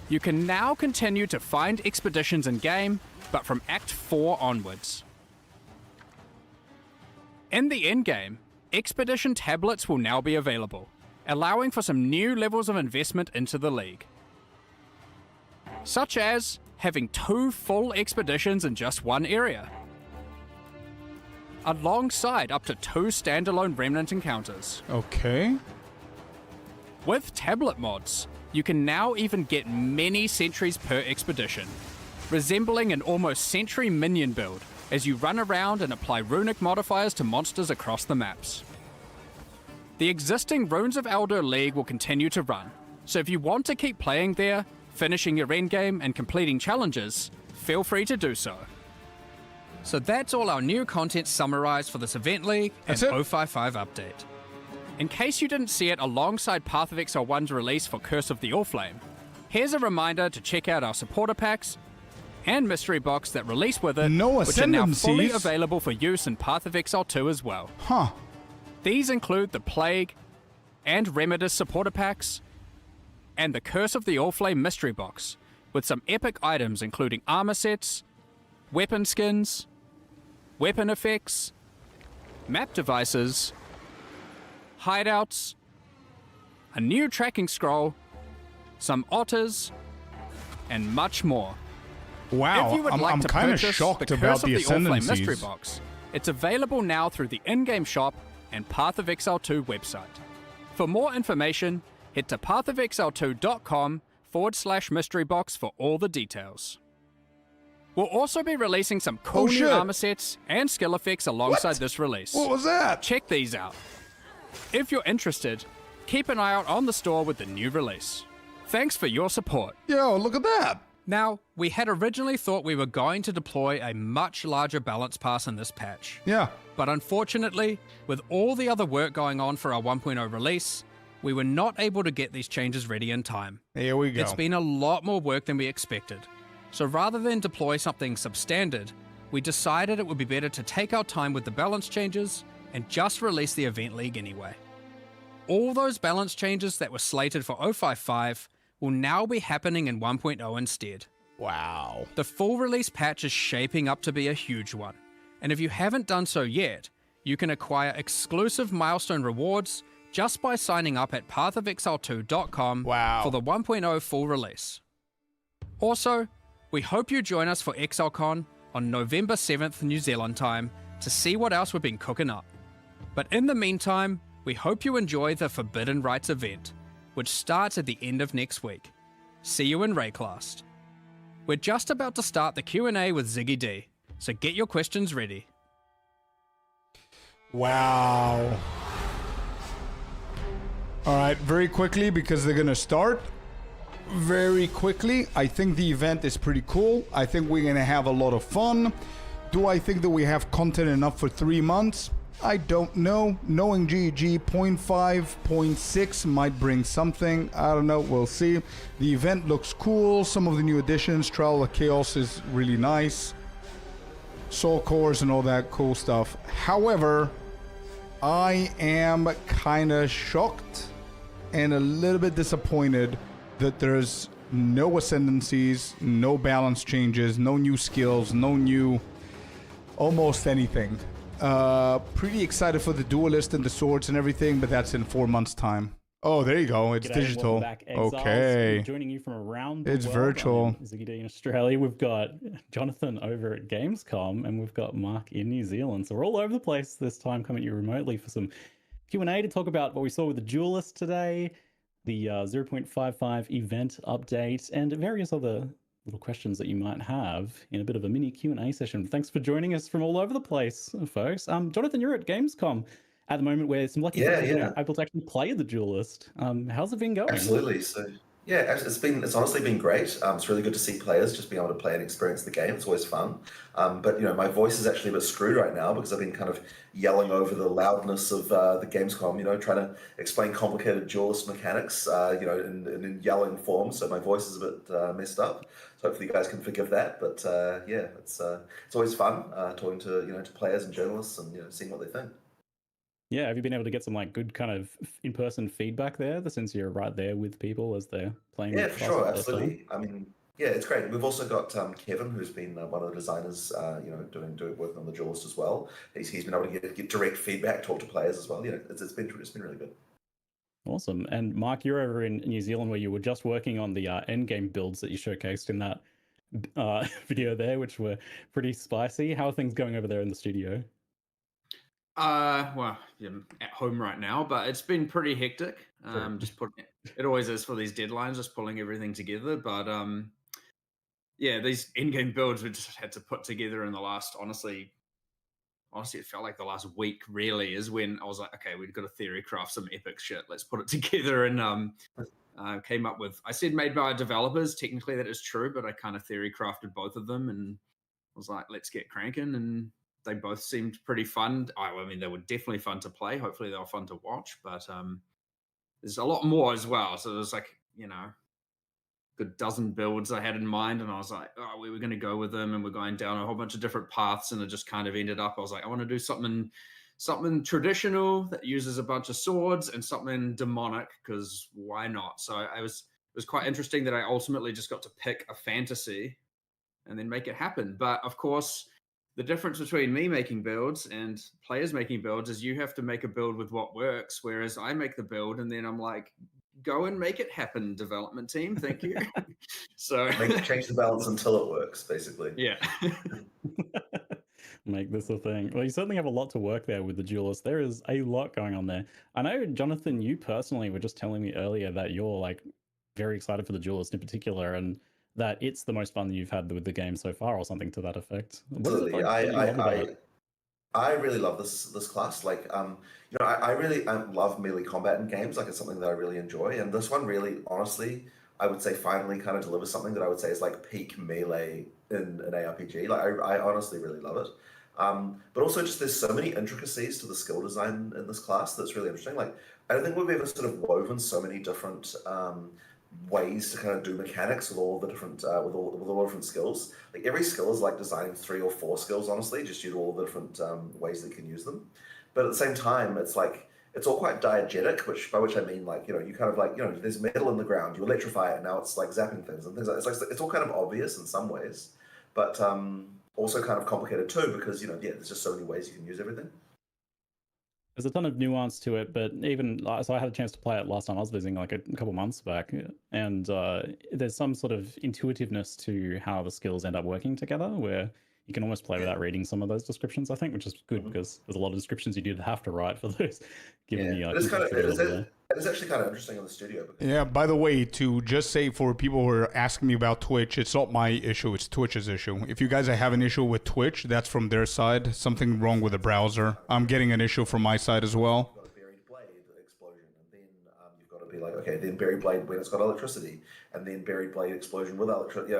You can now continue to find expeditions in-game, but from Act 4 onwards. In the endgame, expedition tablets will now be available, allowing for some new levels of investment into the league. Such as having 2 full expeditions in just one area, alongside up to 2 standalone remnant encounters. Okay. With tablet mods, you can now even get many sentries per expedition, resembling an almost sentry minion build as you run around and apply runic modifiers to monsters across the maps. The existing Runes of Aldo League will continue to run, so if you want to keep playing there, finishing your endgame and completing challenges, feel free to do so. So that's all our new content summarized for this event league and 055 update. In case you didn't see it alongside Path of Exile 1's release for Curse of the Allflame, here's a reminder to check out our supporter packs and mystery box that release with it, which are now fully available for use in Path of Exile 2 as well. Huh. These include the Plague and Remedis supporter packs, and the Curse of the Allflame mystery box, with some epic items including armor sets, weapon skins, weapon effects, map devices, hideouts, a new tracking scroll, some otters, and much more. Wow, if you would like I'm to kind of purchase shocked the about Curse of the the Allflame ascendancies. mystery box, it's available now through the in-game shop and Path of Exile 2 website. For more information, head to pathofexile2.com/mystery box for all the details. We'll also be releasing some cool new shit. armor sets and skill effects alongside this release. What was that? Check these out. If you're interested, keep an eye out on the store with the new release. Thanks for your support. Yo, look at that. Now, we had originally thought we were going to deploy a much larger balance pass in this patch. Yeah. But unfortunately, with all the other work going on for our 1.0 release, we were not able to get these changes ready in time. Here we go. It's been a lot more work than we expected. So rather than deploy something substandard, we decided it would be better to take our time with the balance changes and just release the Event League anyway. All those balance changes that were slated for 055 will now be happening in 1.0 instead. Wow. The full release patch is shaping up to be a huge one, and if you haven't done so yet, you can acquire exclusive milestone rewards just by signing up at pathofexile2.com for the 1.0 full release. Also, we hope you join us for ExileCon on November 7th New Zealand time to see what else we've been cooking up. But in the meantime, we hope you enjoy the Forbidden Rites event, which starts at the end of next week. See you in Rayclast. We're just about to start the Q&A with Ziggy D, so get your questions ready. Wow. All right, very quickly, because they're going to start very quickly. I think the event is pretty cool. I think we're going to have a lot of fun. Do I think that we have content enough for 3 months? I don't know. Knowing GG, 0.5, 0.6 might bring something. I don't know. We'll see. The event looks cool. Some of the new additions, Trial of Chaos is really nice. Soul Cores and all that cool stuff. However, I am kind of shocked and a little bit disappointed that there's no ascendancies, no balance changes, no new skills, no new almost anything. Pretty excited for the Duelist and the swords and everything, but that's in 4 months' time. Oh, there you go. It's G'day, digital. welcome back, Exiles. Okay. I'm joining you from around the It's world. virtual. I'm Ziggy D in Australia. We've got Jonathan over at Gamescom, and we've got Mark in New Zealand. So we're all over the place this time, coming at you remotely for some Q&A to talk about what we saw with the Duelist today, the 0.55 event update, and various other little questions that you might have in a bit of a mini Q&A session. Thanks for joining us from all over the place, folks. Jonathan, you're at Gamescom at the moment, where some lucky folks are able to actually play the Duelist. How's it been going? Absolutely. So yeah, it's honestly been great. It's really good to see players just being able to play and experience the game. It's always fun. But you know, my voice is actually a bit screwed right now because I've been kind of yelling over the loudness of the Gamescom. You know, trying to explain complicated Duelist mechanics. You know, in yelling form. So my voice is a bit messed up. So hopefully you guys can forgive that. But yeah, it's always fun talking to to players and journalists and seeing what they think. Yeah, have you been able to get some like good kind of in-person feedback there, since you're right there with people as they're playing? Yeah, for sure, absolutely. I mean, yeah, it's great. We've also got Kevin, who's been one of the designers, doing working on the Duelist as well. He's been able to get direct feedback, talk to players as well. It's been really good. Awesome. And Mark, you're over in New Zealand, where you were just working on the endgame builds that you showcased in that video there, which were pretty spicy. How are things going over there in the studio? Well, I'm at home right now, but it's been pretty hectic. Just putting it always is for these deadlines, just pulling everything together. But yeah, these in-game builds we just had to put together in the last, honestly, it felt like the last week really is when I was like, okay, we've got to theory craft some epic shit. Let's put it together. And came up with, I said made by developers. Technically that is true, but I kind of theory crafted both of them and was like, let's get cranking. And they both seemed pretty fun. I mean, they were definitely fun to play. Hopefully they were fun to watch, but there's a lot more as well. So there's like, good dozen builds I had in mind, and I was like, oh, we were going to go with them, and we're going down a whole bunch of different paths, and it just kind of ended up, I was like, I want to do something traditional that uses a bunch of swords and something demonic, because why not? So it was quite interesting that I ultimately just got to pick a fantasy and then make it happen. But of course, the difference between me making builds and players making builds is you have to make a build with what works, whereas I make the build and then I'm like, go and make it happen, development team. Thank you. So change the balance until it works, basically. Yeah. Make this a thing. Well, you certainly have a lot to work there with the Duelist. There is a lot going on there. I know, Jonathan, you personally were just telling me earlier that you're like very excited for the Duelist in particular, and that it's the most fun you've had with the game so far, or something to that effect. What is it Absolutely. like that you love about it? I really love this class. Like, you know, I really love melee combat in games. Like, it's something that I really enjoy. And this one really, honestly, I would say finally kind of delivers something that I would say is like peak melee in an ARPG. Like, I honestly really love it. But also just there's so many intricacies to the skill design in this class that's really interesting. Like, I don't think we've ever sort of woven so many different ways to kind of do mechanics with all the different with all the different skills. Like every skill is like designing 3 or 4 skills, honestly, just due to all the different ways that you can use them. But at the same time, it's like it's all quite diegetic, by which I mean like, you know, you kind of like, you know, there's metal in the ground, you electrify it, and now it's like zapping things and things like it's like it's all kind of obvious in some ways, but also kind of complicated too, because, you know, yeah, there's just so many ways you can use everything. There's a ton of nuance to it, but even so, I had a chance to play it last time I was visiting, like a couple months back, and there's some sort of intuitiveness to how the skills end up working together, where you can almost play without reading some of those descriptions, I think, which is good because there's a lot of descriptions you did have to write for those, given the It is actually kind of interesting in the studio. Yeah, by the way, to just say for people who are asking me about Twitch, it's not my issue, it's Twitch's issue. If you guys have an issue with Twitch, that's from their side. Something wrong with the browser. I'm getting an issue from my side as well. Be like, okay, then buried blade when it's got electricity, and then buried blade explosion with electricity,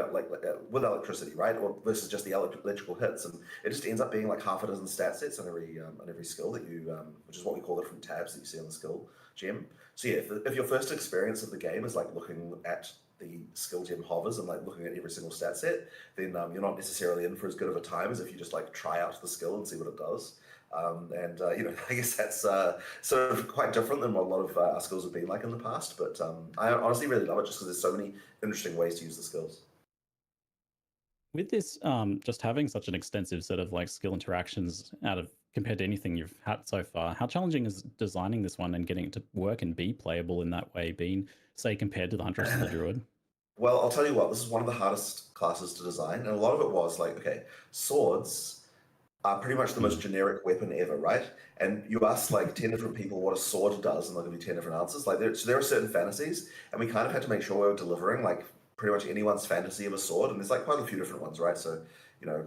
with electricity, right? Or versus just the electrical hits, and it just ends up being like half a dozen stat sets on every skill that you, which is what we call the different tabs that you see on the skill gem. So yeah, if your first experience of the game is like looking at the skill gem hovers and like looking at every single stat set, then you're not necessarily in for as good of a time as if you just like try out the skill and see what it does. You know, I guess that's sort of quite different than what a lot of our skills have been like in the past. But I honestly really love it just because there's so many interesting ways to use the skills. With this, just having such an extensive set of like skill interactions compared to anything you've had so far, how challenging is designing this one and getting it to work and be playable in that way, being, say, compared to the Huntress and the Druid? Well, I'll tell you what, this is one of the hardest classes to design, and a lot of it was like, okay, swords are pretty much the most generic weapon ever, right? And you ask like 10 different people what a sword does, and they'll give you 10 different answers. Like there are certain fantasies, and we kind of had to make sure we were delivering like pretty much anyone's fantasy of a sword, and there's like quite a few different ones, right? So, you know,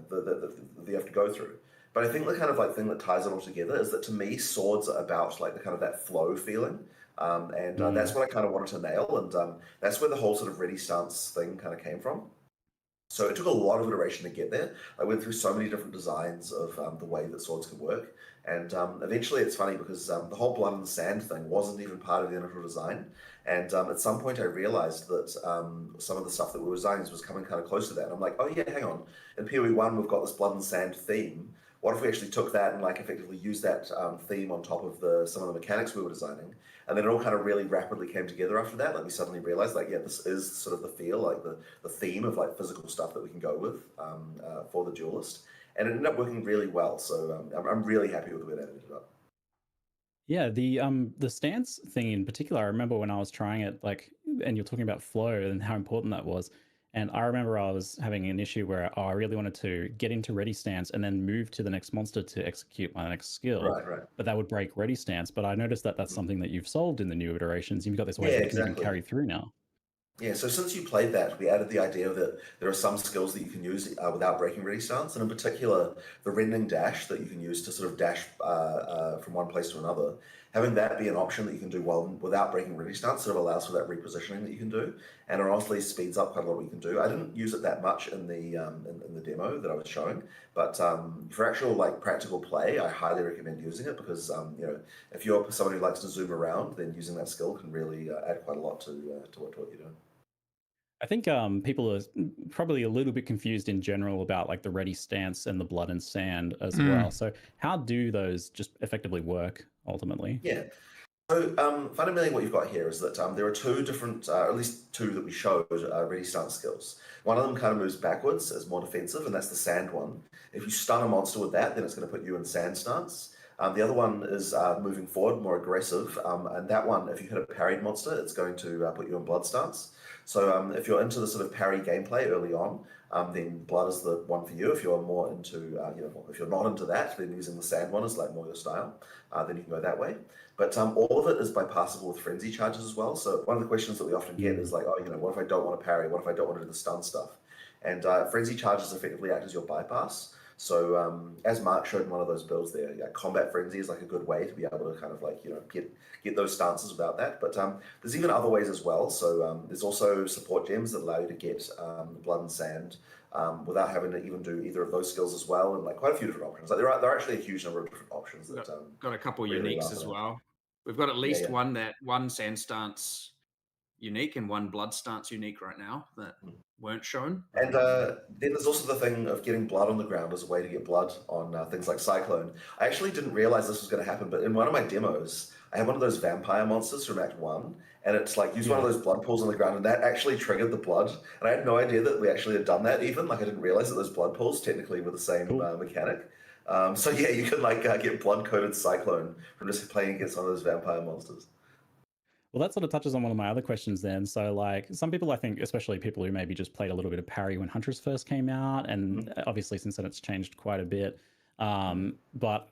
you have to go through. But I think the kind of like thing that ties it all together is that to me, swords are about like the kind of that flow feeling. That's what I kind of wanted to nail, and that's where the whole sort of ready stance thing kind of came from. So it took a lot of iteration to get there. I went through so many different designs of the way that swords could work. And eventually it's funny because the whole blood in the sand thing wasn't even part of the initial design. And at some point I realized that some of the stuff that we were designing was coming kind of close to that. And I'm like, oh yeah, hang on. In POE1, we've got this blood and sand theme. What if we actually took that and like effectively used that theme on top of some of the mechanics we were designing? And then it all kind of really rapidly came together after that. Like we suddenly realized like, yeah, this is sort of the feel, like the theme of like physical stuff that we can go with for the duelist. And it ended up working really well. So I'm really happy with the way that ended up. Yeah, the stance thing in particular, I remember when I was trying it, like, and you're talking about flow and how important that was. And I remember I was having an issue where I really wanted to get into ready stance and then move to the next monster to execute my next skill. Right. But that would break ready stance. But I noticed that that's something that you've solved in the new iterations. You've got this way that you can even carry through now. Yeah, so since you played that, we added the idea that there are some skills that you can use without breaking ready stance, and in particular, the rending dash that you can use to sort of dash from one place to another. Having that be an option that you can do without breaking ready stance sort of allows for that repositioning that you can do, and it honestly speeds up quite a lot what you can do. I didn't use it that much in the demo that I was showing, but for actual like practical play, I highly recommend using it because you know, if you're someone who likes to zoom around, then using that skill can really add quite a lot to what you're doing. I think people are probably a little bit confused in general about like the ready stance and the blood and sand as well. So how do those just effectively work ultimately? Yeah. So fundamentally what you've got here is that there are two different, or at least two that we showed, ready stance skills. One of them kind of moves backwards as more defensive, and that's the sand one. If you stun a monster with that, then it's going to put you in sand stance. The other one is moving forward, more aggressive, and that one, if you hit a parried monster, it's going to put you in blood stance. So if you're into the sort of parry gameplay early on, then blood is the one for you. If you're more into, if you're not into that, then using the sand one is like more your style. Then you can go that way. But all of it is bypassable with frenzy charges as well. So one of the questions that we often get is like, oh, what if I don't want to parry? What if I don't want to do the stun stuff? And frenzy charges effectively act as your bypass. So as Mark showed in one of those builds there, combat frenzy is like a good way to be able to kind of like, get those stances without that. But there's even other ways as well. So there's also support gems that allow you to get blood and sand without having to even do either of those skills as well, and like quite a few different options. Like there are actually a huge number of different options that got a couple really uniques as well. We've got at least one sand stance unique and one blood stance unique right now that weren't shown. And then there's also the thing of getting blood on the ground as a way to get blood on things like Cyclone. I actually didn't realize this was going to happen, but in one of my demos, I had one of those vampire monsters from Act 1, and it's like use one of those blood pools on the ground, and that actually triggered the blood. And I had no idea that we actually had done that even. Like I didn't realize that those blood pools technically were the same mechanic. So yeah, you can like get blood-coated Cyclone from just playing against one of those vampire monsters. Well, that sort of touches on one of my other questions then. So like some people, I think, especially people who maybe just played a little bit of parry when Huntress first came out, and obviously since then it's changed quite a bit. But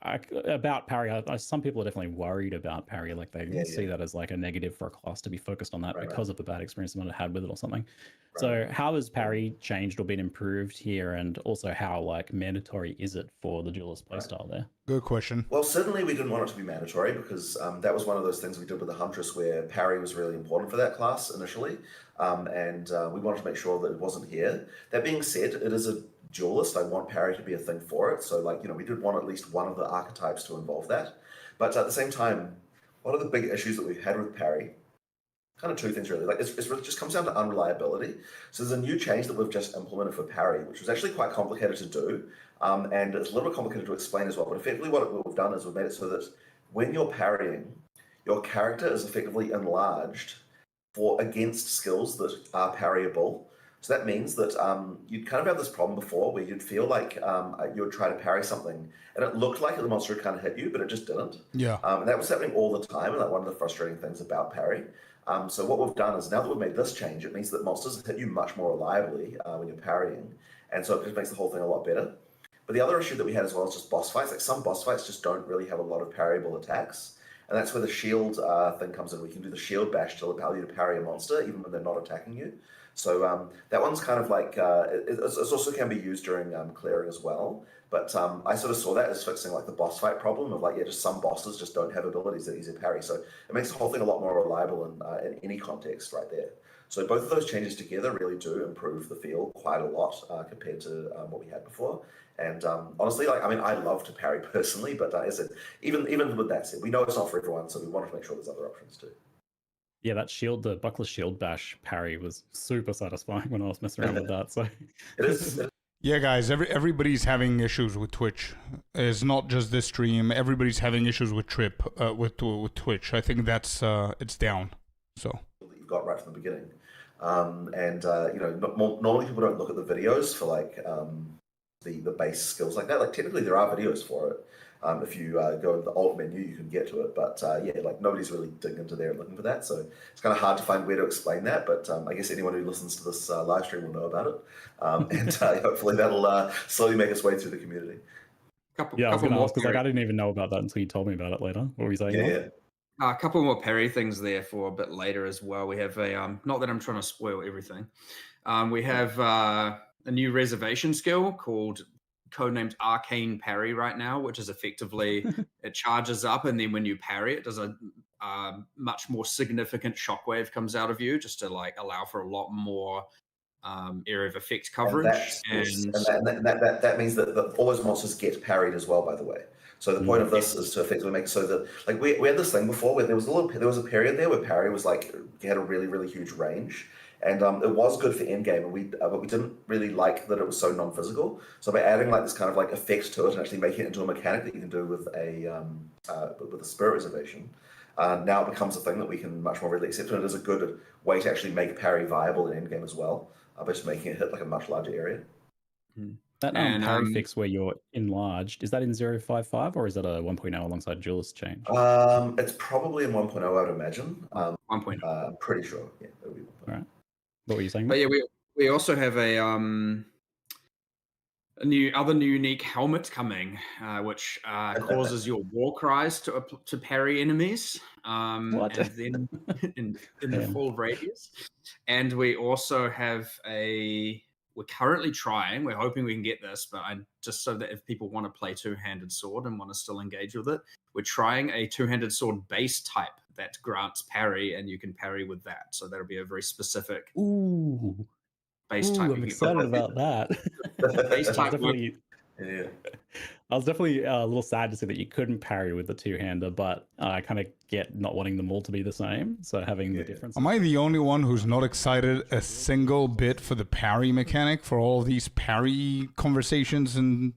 about parry, some people are definitely worried about parry. Like they see that as like a negative for a class to be focused on that because of the bad experience someone had with it or something. So how has parry changed or been improved here? And also how like mandatory is it for the duelist playstyle there? Good question. Well, certainly we didn't want it to be mandatory because that was one of those things we did with the Huntress where parry was really important for that class initially. And we wanted to make sure that it wasn't here. That being said, it is a duelist. I want parry to be a thing for it. So like, we did want at least one of the archetypes to involve that. But at the same time, one of the big issues that we've had with parry, kind of two things really, like it just comes down to unreliability. So there's a new change that we've just implemented for parry, which was actually quite complicated to do. And it's a little bit complicated to explain as well. But effectively what we've done is we've made it so that when you're parrying, your character is effectively enlarged against skills that are parryable. So that means that you'd kind of have this problem before where you'd feel like you would try to parry something and it looked like the monster would kind of hit you, but it just didn't. Yeah. And that was happening all the time, and like one of the frustrating things about parry. So what we've done is now that we've made this change, it means that monsters hit you much more reliably when you're parrying, and so it just makes the whole thing a lot better. But the other issue that we had as well is just boss fights. Like some boss fights just don't really have a lot of parryable attacks, and that's where the shield thing comes in. We can do the shield bash to allow you to parry a monster even when they're not attacking you. So that one's kind of like, it also can be used during clearing as well. But I sort of saw that as fixing like the boss fight problem of like, just some bosses just don't have abilities that easy to parry. So it makes the whole thing a lot more reliable in any context right there. So both of those changes together really do improve the feel quite a lot compared to what we had before. And honestly, like, I love to parry personally, but as I said, even with that said, we know it's not for everyone, so we wanted to make sure there's other options too. Yeah, that shield, the buckler shield bash parry was super satisfying when I was messing around with that. So it is. Yeah, guys, everybody's having issues with Twitch. It's not just this stream. Everybody's having issues with with Twitch. I think that's it's down. So that you got right from the beginning, normally people don't look at the videos for like the base skills like that. Like technically there are videos for it. If you go in the alt menu, you can get to it. But like nobody's really digging into there and looking for that. So it's kind of hard to find where to explain that. But I guess anyone who listens to this live stream will know about it. And hopefully that'll slowly make its way through the community. I was going to ask because I didn't even know about that until you told me about it later. What were you saying? Yeah. A couple more parry things there for a bit later as well. We have a, not that I'm trying to spoil everything. We have a new reservation skill called codenamed Arcane Parry right now, which is effectively it charges up, and then when you parry, it does a much more significant shockwave comes out of you, just to like allow for a lot more area of effect coverage. And that means that all those monsters get parried as well, by the way. So the point of this is to effectively make it so that, like, we had this thing before where there was a period there where parry was like had a really, really huge range. And it was good for endgame, but we didn't really like that it was so non-physical. So by adding like this kind of like effect to it and actually making it into a mechanic that you can do with a spirit reservation, now it becomes a thing that we can much more readily accept. And it is a good way to actually make parry viable in endgame as well, by just making it hit like a much larger area. That parry fix where you're enlarged, is that in 0.55 or is that a 1.0 alongside Duelist change? It's probably in 1.0, I would imagine. 1.0. I'm pretty sure. Yeah, it'll be 1.0. All right. What were you saying? But yeah, we also have a new unique helmet coming, which causes your war cries to parry enemies, What? and then in the Damn. full radius. And we also have we're currently trying. We're hoping we can get this, but just so that if people want to play two-handed sword and want to still engage with it, we're trying a two-handed sword base type that grants parry, and you can parry with that. So that'll be a very specific base type. I'm excited about that. Base type definitely. Yeah. I was definitely a little sad to see that you couldn't parry with the two-hander, but I kind of get not wanting them all to be the same. So having the difference. Am I the only one who's not excited a single bit for the parry mechanic, for all these parry conversations and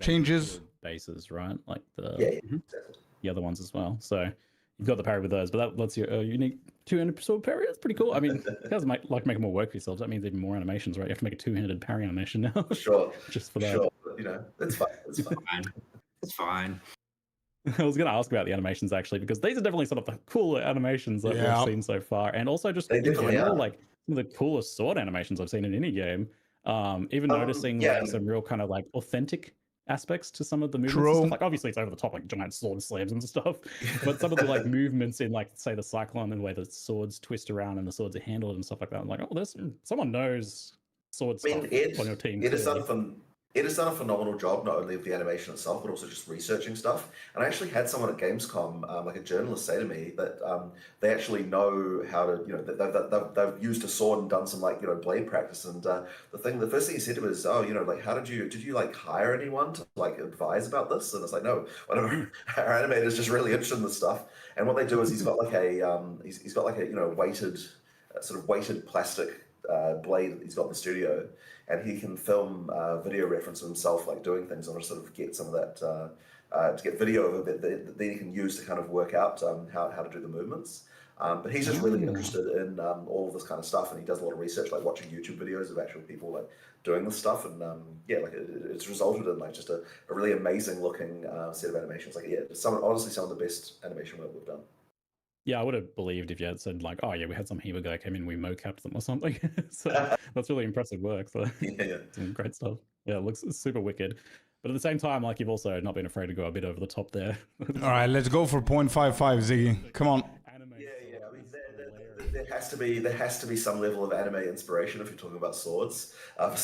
changes? Bases, right? Like the other ones as well. So you've got the parry with those, but that lets you a unique two-handed sword parry. That's pretty cool. I mean, you guys might like making more work for yourselves. That means even more animations, right? You have to make a two-handed parry animation now. Sure. Just for that. Sure. You know, it's fine. It's fine. It's fine. I was going to ask about the animations actually, because these are definitely some of the cooler animations that we've seen so far, and also just in general, like some of the coolest sword animations I've seen in any game. Even noticing like some real kind of like authentic aspects to some of the movements. And stuff. Like obviously it's over the top, like giant sword slams and stuff, but some of the like movements in like say the Cyclone and the way the swords twist around and the swords are handled and stuff like that. I'm like, oh, there's someone knows sword stuff on your team. It has done a phenomenal job, not only of the animation itself, but also just researching stuff. And I actually had someone at Gamescom, like a journalist, say to me that they actually know how to, you know, they've used a sword and done some like, you know, blade practice. And the first thing he said was, oh, you know, like, did you like hire anyone to like advise about this? And it's like, no, one of our animators just really interested in this stuff. And what they do is he's got like a, you know, weighted plastic blade that he's got in the studio, and he can film video reference of himself like doing things, and sort of get some of that to get video of it that he can use to kind of work out how to do the movements. But he's just really interested in all of this kind of stuff, and he does a lot of research, like watching YouTube videos of actual people like doing this stuff, and like it's resulted in like just a really amazing looking set of animations. Like honestly some of the best animation work we've done. Yeah, I would have believed if you had said like, oh yeah, we had some Hebo guy came in, we mocapped them or something. So that's really impressive work. So some great stuff. Yeah, it looks super wicked. But at the same time, like you've also not been afraid to go a bit over the top there. All right, let's go for 0.55, Ziggy. Come on. Yeah. I mean, there has to be some level of anime inspiration if you're talking about swords for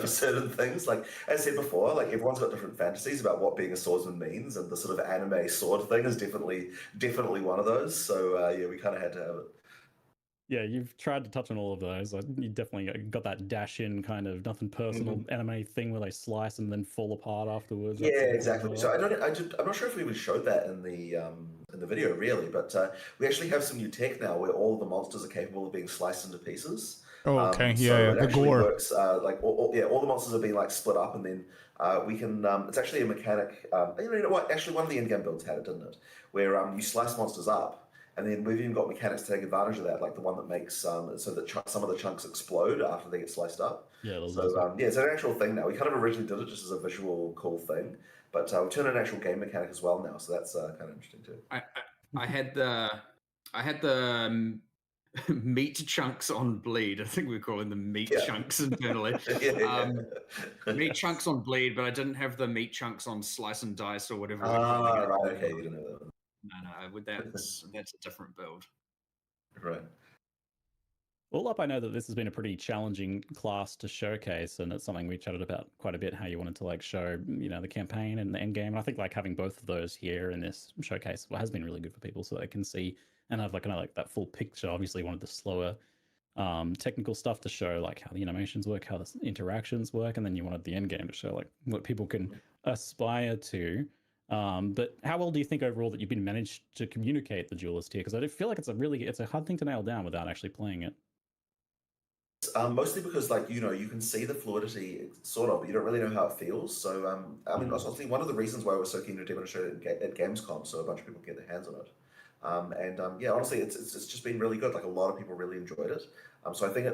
certain things. Like as I said before, like everyone's got different fantasies about what being a swordsman means, and the sort of anime sword thing is definitely one of those. So we kind of had to have it. Yeah, you've tried to touch on all of those. You definitely got that dash in kind of nothing personal anime thing where they slice and then fall apart afterwards. Yeah, exactly. So I'm not sure if we even showed that in the video really, but we actually have some new tech now where all of the monsters are capable of being sliced into pieces. Oh, okay. So the gore. Works, like all the monsters are being like split up, and then we can. It's actually a mechanic. You know what? Actually, one of the in-game builds had it, didn't it? Where you slice monsters up. And then we've even got mechanics to take advantage of that, like the one that makes so that some of the chunks explode after they get sliced up. Yeah, so it's an actual thing now. We kind of originally did it just as a visual cool thing, but we turned an actual game mechanic as well now, so that's kind of interesting too. I had the meat chunks on bleed. I think we're calling them meat chunks internally. Meat chunks on bleed, but I didn't have the meat chunks on slice and dice or whatever. Right, okay, you didn't know that one. No, with that's a different build. Right. All up, I know that this has been a pretty challenging class to showcase, and it's something we chatted about quite a bit, how you wanted to like show, you know, the campaign and the end game. And I think like having both of those here in this showcase has been really good for people so they can see and have like kind of like that full picture. Obviously, you wanted the slower technical stuff to show like how the animations work, how the interactions work, and then you wanted the end game to show like what people can aspire to. But how well do you think overall that you've been managed to communicate the duelist here? Because I feel like it's a hard thing to nail down without actually playing it. Mostly because, like, you know, you can see the fluidity, sort of, but you don't really know how it feels. So, I mean, I think one of the reasons why we're so keen to demonstrate it at Gamescom, so a bunch of people can get their hands on it. Yeah, honestly, it's just been really good. Like, a lot of people really enjoyed it. So I think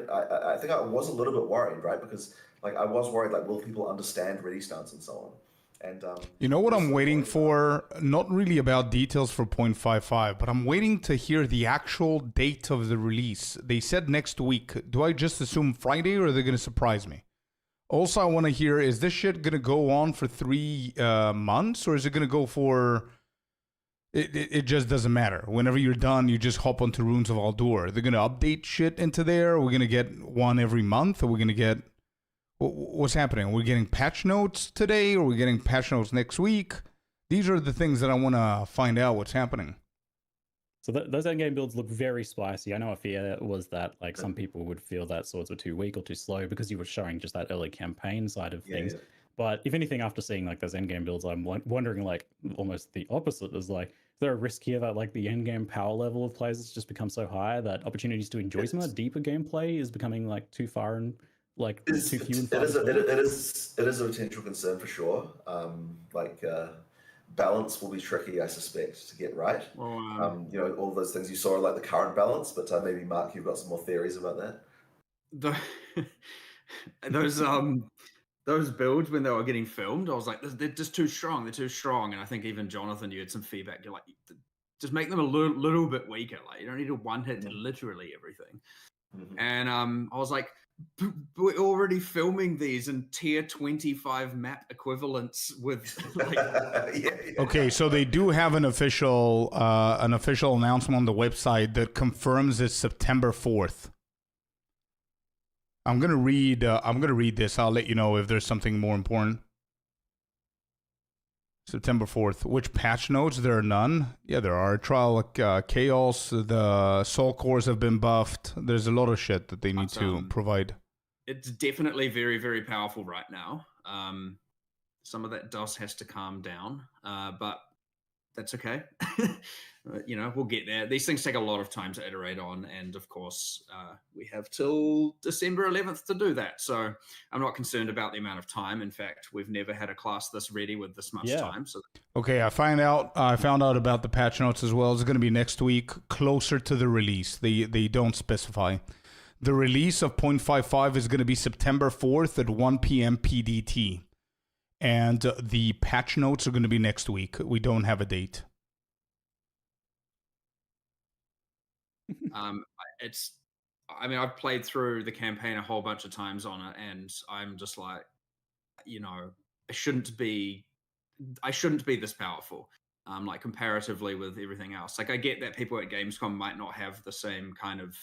I was a little bit worried, right? Because, like, I was worried, like, will people understand ready stance and so on? And You know what I'm also waiting worried for? Not really about details for 0.55, but I'm waiting to hear the actual date of the release. They said next week. Do I just assume Friday, or are they going to surprise me? Also, I want to hear, is this shit going to go on for 3 months, or is it going to go for... It just doesn't matter. Whenever you're done, you just hop onto Runes of Aldur. They're going to update shit into there? Are we going to get one every month? Are we going to get... What's happening? Are we getting patch notes today? Or are we getting patch notes next week? These are the things that I want to find out what's happening. So those endgame builds look very spicy. I know a fear was that like some people would feel that swords were too weak or too slow because you were showing just that early campaign side of things. Yeah. But if anything, after seeing like those endgame builds, I'm wondering like almost the opposite. Is like, is there a risk here that like the endgame power level of players has just become so high that opportunities to enjoy some of that deeper gameplay is becoming like too far and like too few and far? It is a potential concern for sure. Balance will be tricky, I suspect, to get right. Well, you know, all those things you saw, like the current balance, but maybe Mark, you've got some more theories about that. Those builds when they were getting filmed, I was like, they're just too strong. They're too strong. And I think even Jonathan, you had some feedback. You're like, just make them a little bit weaker. Like you don't need a one hit to literally everything. Mm-hmm. And I was like, we're already filming these in tier 25 map equivalents with like... Okay, so they do have an official announcement on the website that confirms it's September 4th. I'm gonna read this. I'll let you know if there's something more important. September 4th. Which patch notes? There are none. Yeah, there are. Trial Chaos. The Soul Cores have been buffed. There's a lot of shit that they need to provide. It's definitely very, very powerful right now. Some of that dust has to calm down, but that's okay. You know, we'll get there. These things take a lot of time to iterate on, and of course, we have till December 11th to do that. So I'm not concerned about the amount of time. In fact, we've never had a class this ready with this much time. So okay, I found out about the patch notes as well. It's going to be next week, closer to the release. They don't specify. The release of 0.55 is going to be September 4th at 1 p.m. PDT. And the patch notes are going to be next week. We don't have a date. I've played through the campaign a whole bunch of times on it, and I'm just like, you know, I shouldn't be this powerful. Like comparatively with everything else. Like I get that people at Gamescom might not have the same kind of,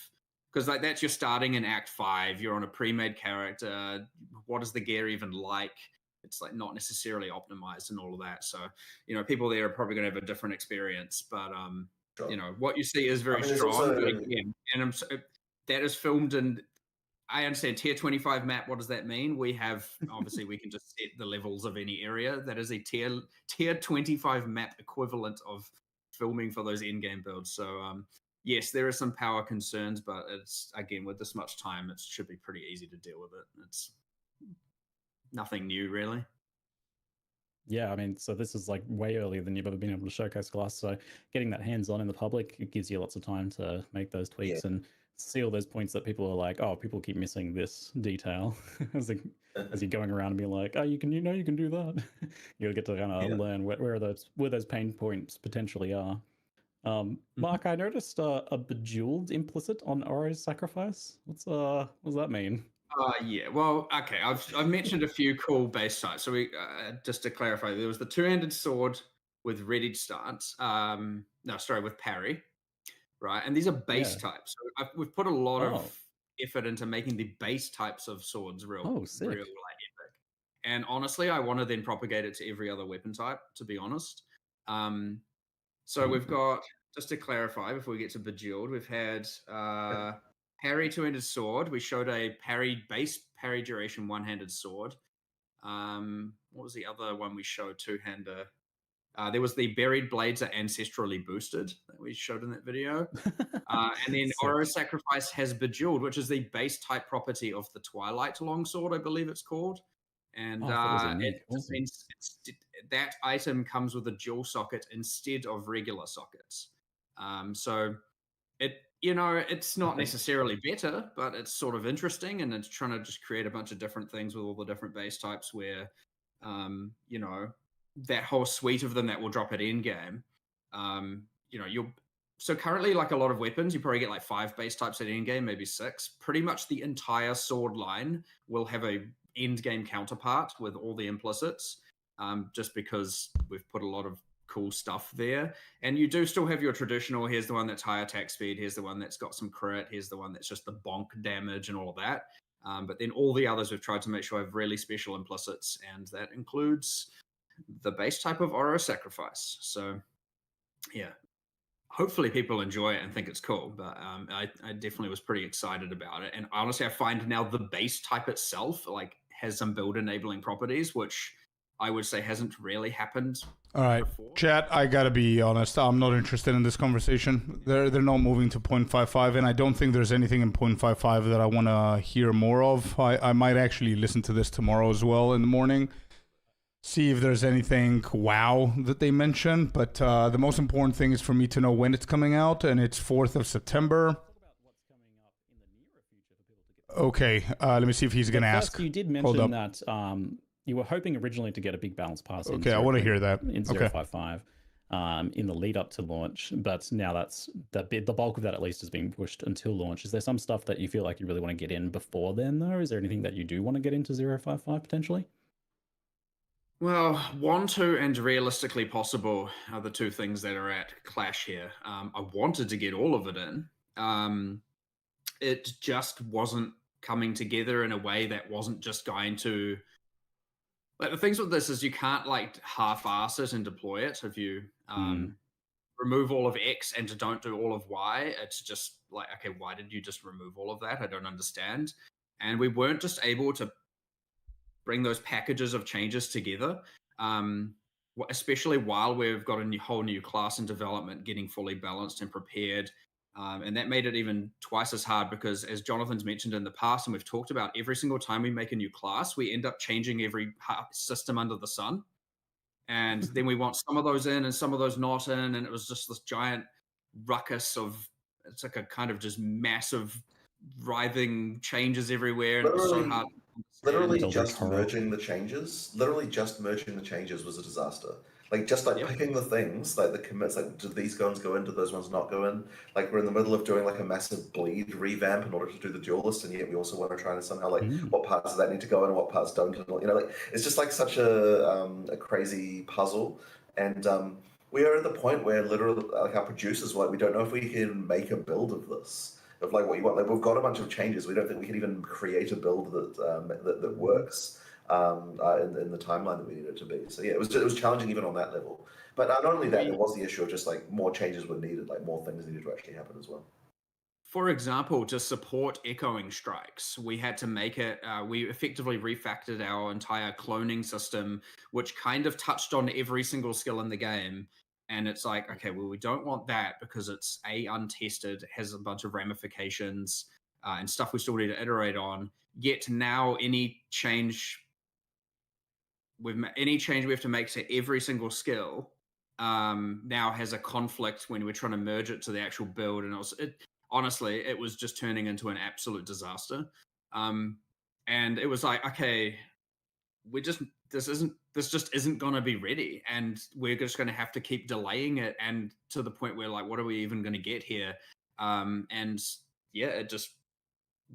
because like that's you're starting in Act 5, you're on a pre-made character. What is the gear even like? It's like not necessarily optimized and all of that. So, you know, people there are probably going to have a different experience, but you know, what you see is very strong. Also... But again, and that is filmed in, I understand tier 25 map. What does that mean? We have, obviously we can just set the levels of any area. That is a tier 25 map equivalent of filming for those in-game builds. So yes, there are some power concerns, but it's, again, with this much time, it should be pretty easy to deal with it. It's nothing new, really. Yeah, I mean, so this is like way earlier than you've ever been able to showcase Glass. So getting that hands-on in the public, it gives you lots of time to make those tweaks and see all those points that people are like, oh, people keep missing this detail as you're going around and being like, oh, you can do that. You'll get to kind of learn where those pain points potentially are. Mark, I noticed a Bejeweled implicit on Oro's sacrifice. What does that mean? Yeah, well, okay. I've mentioned a few cool base types. So we just to clarify, there was the two-handed sword with ready stance. With parry, right? And these are base types. So we've put a lot of effort into making the base types of swords real like epic. And honestly, I want to then propagate it to every other weapon type. To be honest, so we've got, just to clarify before we get to Bejeweled, we've had. Parry two-handed sword. We showed a base parry duration one-handed sword. What was the other one we showed? Two-hander. There was the buried blades are ancestrally boosted that we showed in that video. And then Oro Sacrifice has Bejeweled, which is the base type property of the Twilight Longsword, I believe it's called. And it just means that item comes with a dual socket instead of regular sockets. So it's not necessarily better, but it's sort of interesting, and it's trying to just create a bunch of different things with all the different base types where, that whole suite of them that will drop at endgame. You know, so currently, like a lot of weapons, you probably get like 5 base types at endgame, maybe 6. Pretty much the entire sword line will have a endgame counterpart with all the implicits, just because we've put a lot of cool stuff there. And you do still have your traditional, here's the one that's high attack speed, here's the one that's got some crit, here's the one that's just the bonk damage and all of that. But then all the others we've tried to make sure have really special implicits, and that includes the base type of Aura Sacrifice. So yeah, hopefully people enjoy it and think it's cool, but I definitely was pretty excited about it. And honestly, I find now the base type itself like has some build enabling properties, which I would say hasn't really happened. All right, chat, I gotta be honest, I'm not interested in this conversation. They're not moving to 0.55, and I don't think there's anything in 0.55 that I want to hear more of. I might actually listen to this tomorrow as well in the morning, see if there's anything wow that they mention, but the most important thing is for me to know when it's coming out, and it's 4th of September. Okay, let me see if he's gonna ask. You did mention that you were hoping originally to get a big balance pass. Okay, I want to hear that. In 055, in the lead up to launch, but now that's the bulk of that at least is being pushed until launch. Is there some stuff that you feel like you really want to get in before then, though? Is there anything that you do want to get into 055 potentially? Well, want to and realistically possible are the two things that are at clash here. I wanted to get all of it in. It just wasn't coming together in a way that wasn't just going to... Like, the things with this is you can't like half-ass it and deploy it. If you remove all of X and don't do all of Y, it's just like, okay, why did you just remove all of that? I don't understand. And we weren't just able to bring those packages of changes together, especially while we've got a whole new class in development, getting fully balanced and prepared. And that made it even twice as hard because, as Jonathan's mentioned in the past, and we've talked about, every single time we make a new class, we end up changing every system under the sun. And then we want some of those in and some of those not in. And it was just this giant ruckus of, it's like a kind of just massive writhing changes everywhere. And it was so hard. Literally just merging the changes was a disaster. Like, just like picking the things, like the commits, like, did these ones go in, did those ones not go in? Like, we're in the middle of doing like a massive bleed revamp in order to do the duelist, and yet we also want to try to somehow, like, what parts of that need to go in and what parts don't. And, you know, like, it's just like such a crazy puzzle. And we are at the point where literally, like, our producers were like, we don't know if we can make a build of this. Of like what you want. Like, we've got a bunch of changes. We don't think we can even create a build that works in the timeline that we need it to be. So yeah, it was challenging even on that level. But not only that, there was the issue of just like more changes were needed, like more things needed to actually happen as well. For example, to support echoing strikes, we had to make it, we effectively refactored our entire cloning system, which kind of touched on every single skill in the game. And it's like, okay, well, we don't want that because it's untested, has a bunch of ramifications and stuff we still need to iterate on. Yet now any change we have to make to every single skill now has a conflict when we're trying to merge it to the actual build. And honestly, it was just turning into an absolute disaster. And it was like, okay, this just isn't going to be ready, and we're just going to have to keep delaying it, and to the point where, like, what are we even going to get here? And yeah, it just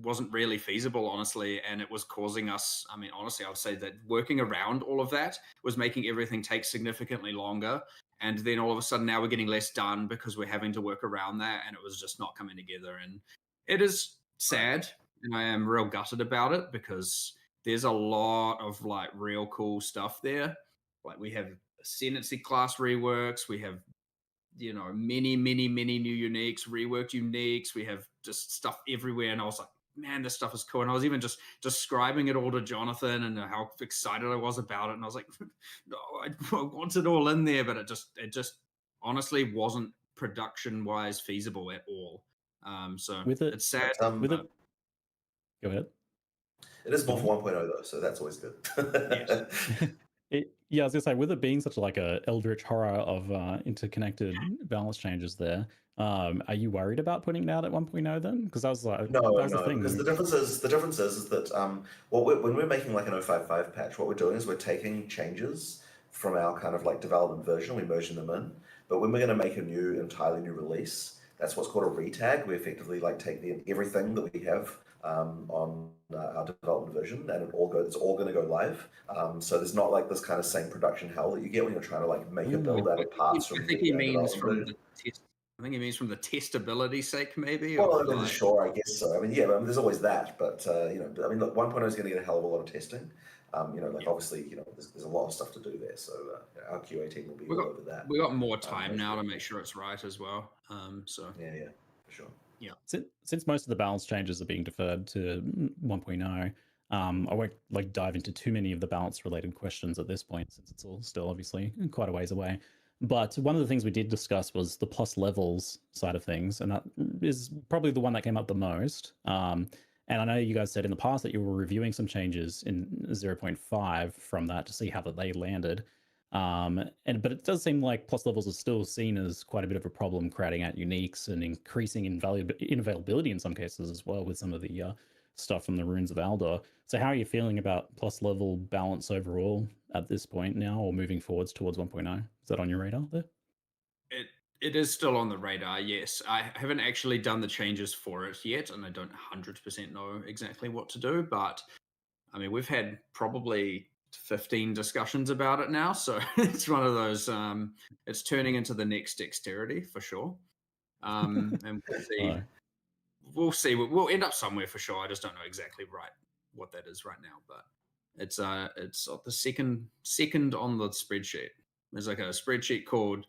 wasn't really feasible, honestly, and it was causing us, I mean, honestly, I would say that working around all of that was making everything take significantly longer, and then all of a sudden now we're getting less done because we're having to work around that, and it was just not coming together. And it is sad, and I am real gutted about it because there's a lot of like real cool stuff there. Like, we have ascendancy class reworks, we have, you know, many new uniques, reworked uniques, we have just stuff everywhere. And I was like, man, this stuff is cool. And I was even just describing it all to Jonathan and how excited I was about it. And I was like, no, I want it all in there, but it just honestly wasn't production wise feasible at all. So it's sad. Go ahead. It is more for 1.0 though, so that's always good. Yeah, I was gonna say, with it being such like a eldritch horror of interconnected balance changes there, are you worried about putting it out at 1.0 then? Because that was like no, the thing. Because the difference is that when we're making like an 055 patch, what we're doing is we're taking changes from our kind of like development version. We're merging them in. But when we're going to make a entirely new release, that's what's called a retag. We effectively like take everything that we have on our development version, and it's all going to go live. So there's not like this kind of same production hell that you get when you're trying to like make a build out of parts from. I think he means from the test. I think he means from the testability sake, maybe. Well, like... sure, I guess so. I mean, yeah, there's always that, but you know, I mean, look, 1.0 is going to get a hell of a lot of testing. You know, like obviously, you know, there's a lot of stuff to do there. So our QA team will be all over that. We got more time now to make sure it's right as well. So yeah, for sure. Yeah. Since most of the balance changes are being deferred to 1.0, I won't like dive into too many of the balance related questions at this point, since it's all still obviously quite a ways away. But one of the things we did discuss was the plus levels side of things, and that is probably the one that came up the most. And I know you guys said in the past that you were reviewing some changes in 0.5 from that to see how they landed. But it does seem like plus levels are still seen as quite a bit of a problem, crowding out uniques and increasing inavailability in some cases as well with some of the stuff from the Runes of Aldor. So how are you feeling about plus level balance overall at this point now, or moving forwards towards 1.0? Is that on your radar there? It is still on the radar, yes. I haven't actually done the changes for it yet, and I don't 100% know exactly what to do, but I mean, we've had probably 15 discussions about it now, so it's one of those, it's turning into the next dexterity for sure. And we'll see. We'll end up somewhere for sure. I just don't know exactly what that is right now, but it's the second on the spreadsheet. There's like a spreadsheet called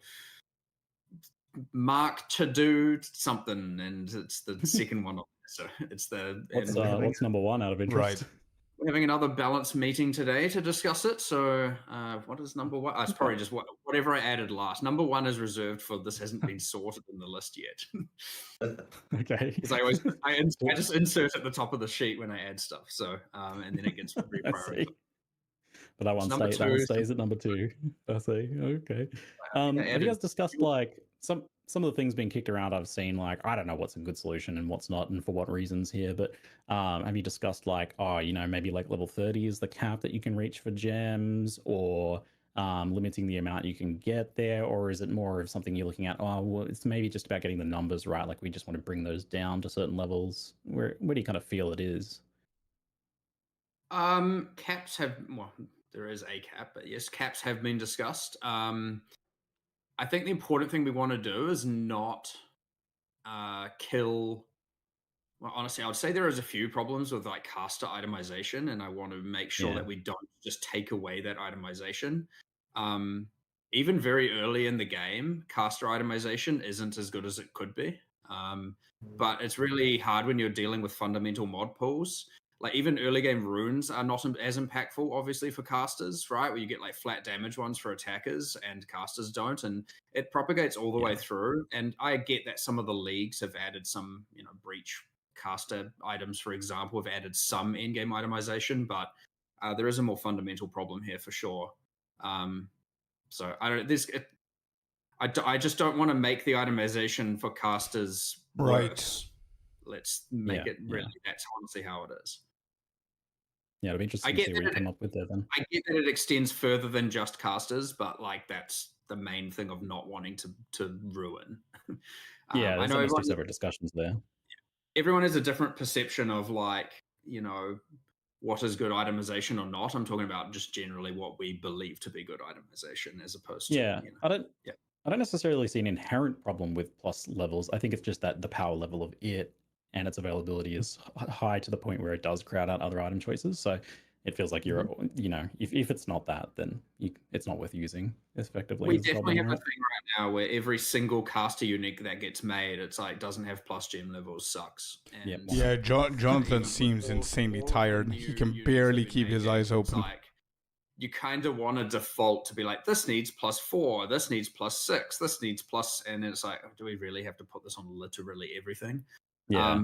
Mark to do something, and it's the second one. So it's what's number one out of interest? Right. We're having another balance meeting today to discuss it. So what is number one? It's probably just whatever I added last. Number one is reserved for this hasn't been sorted in the list yet. Okay. Because I just insert at the top of the sheet when I add stuff. So and then it gets reprioritized. But that one stays at number 2. I see. Okay. Have you guys discussed like some of the things being kicked around? I've seen like, I don't know what's a good solution and what's not and for what reasons here, but have you discussed like, maybe like level 30 is the cap that you can reach for gems, or limiting the amount you can get there? Or is it more of something you're looking at, it's maybe just about getting the numbers right, like we just want to bring those down to certain levels? Where do you kind of feel it is? Caps have, there is a cap, but yes, caps have been discussed. I think the important thing we want to do is not kill. Well, honestly, I would say there is a few problems with like caster itemization, and I want to make sure that we don't just take away that itemization. Even very early in the game, caster itemization isn't as good as it could be. But it's really hard when you're dealing with fundamental mod pools. Like even early game runes are not as impactful, obviously, for casters, right? Where you get like flat damage ones for attackers and casters don't, and it propagates all the way through. And I get that some of the leagues have added some, breach caster items, for example, have added some in-game itemization, but there is a more fundamental problem here for sure. So I just don't want to make the itemization for casters worse. Let's make it really. That's honestly how it is. Yeah, it'll be interesting to see what you come up with there then. I get that it extends further than just casters, but like that's the main thing of not wanting to ruin. I know there's separate discussions there. Everyone has a different perception of like, what is good itemization or not. I'm talking about just generally what we believe to be good itemization, as opposed to I don't necessarily see an inherent problem with plus levels. I think it's just that the power level of it and its availability is high to the point where it does crowd out other item choices. So it feels like you're, if it's not that, then it's not worth using effectively. We definitely have a thing right now where every single caster unique that gets made, it's like doesn't have plus gem levels, sucks. And Jonathan seems insanely tired. He can barely keep his eyes open. You kind of want to default to be like, this needs +4, this needs +6, this needs plus, and it's like, do we really have to put this on literally everything? Yeah,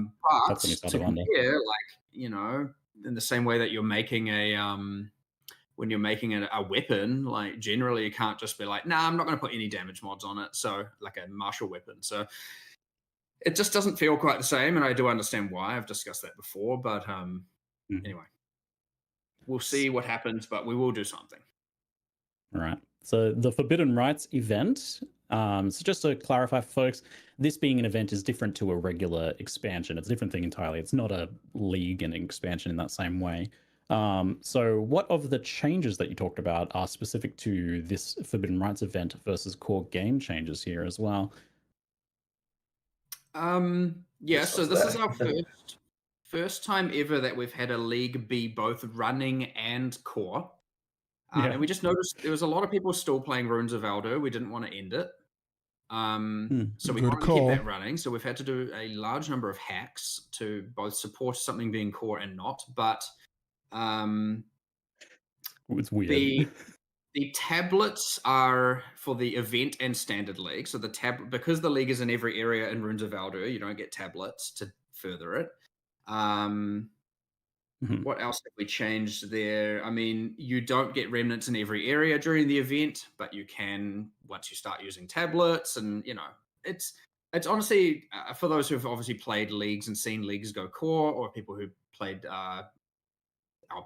but to compare, like, in the same way that you're making when you're making a weapon, like generally you can't just be like, nah, I'm not going to put any damage mods on it. So like a martial weapon. So it just doesn't feel quite the same. And I do understand why. I've discussed that before, but anyway, we'll see what happens, but we will do something. All right. So the Forbidden Rights event, so just to clarify for folks, this being an event is different to a regular expansion. It's a different thing entirely. It's not a league and expansion in that same way. So what of the changes that you talked about are specific to this Forbidden Rights event versus core game changes here as well? Yeah, so this is our first time ever that we've had a league be both running and core. And we just noticed there was a lot of people still playing Runes of Elder. We didn't want to end it. So we wanted to keep that running. So we've had to do a large number of hacks to both support something being core and not. But it's weird. The tablets are for the event and standard league. So because the league is in every area in Runes of Elder, you don't get tablets to further it. What else have we changed there? I mean, you don't get remnants in every area during the event, but you can once you start using tablets. And it's honestly for those who've obviously played leagues and seen leagues go core, or people who played our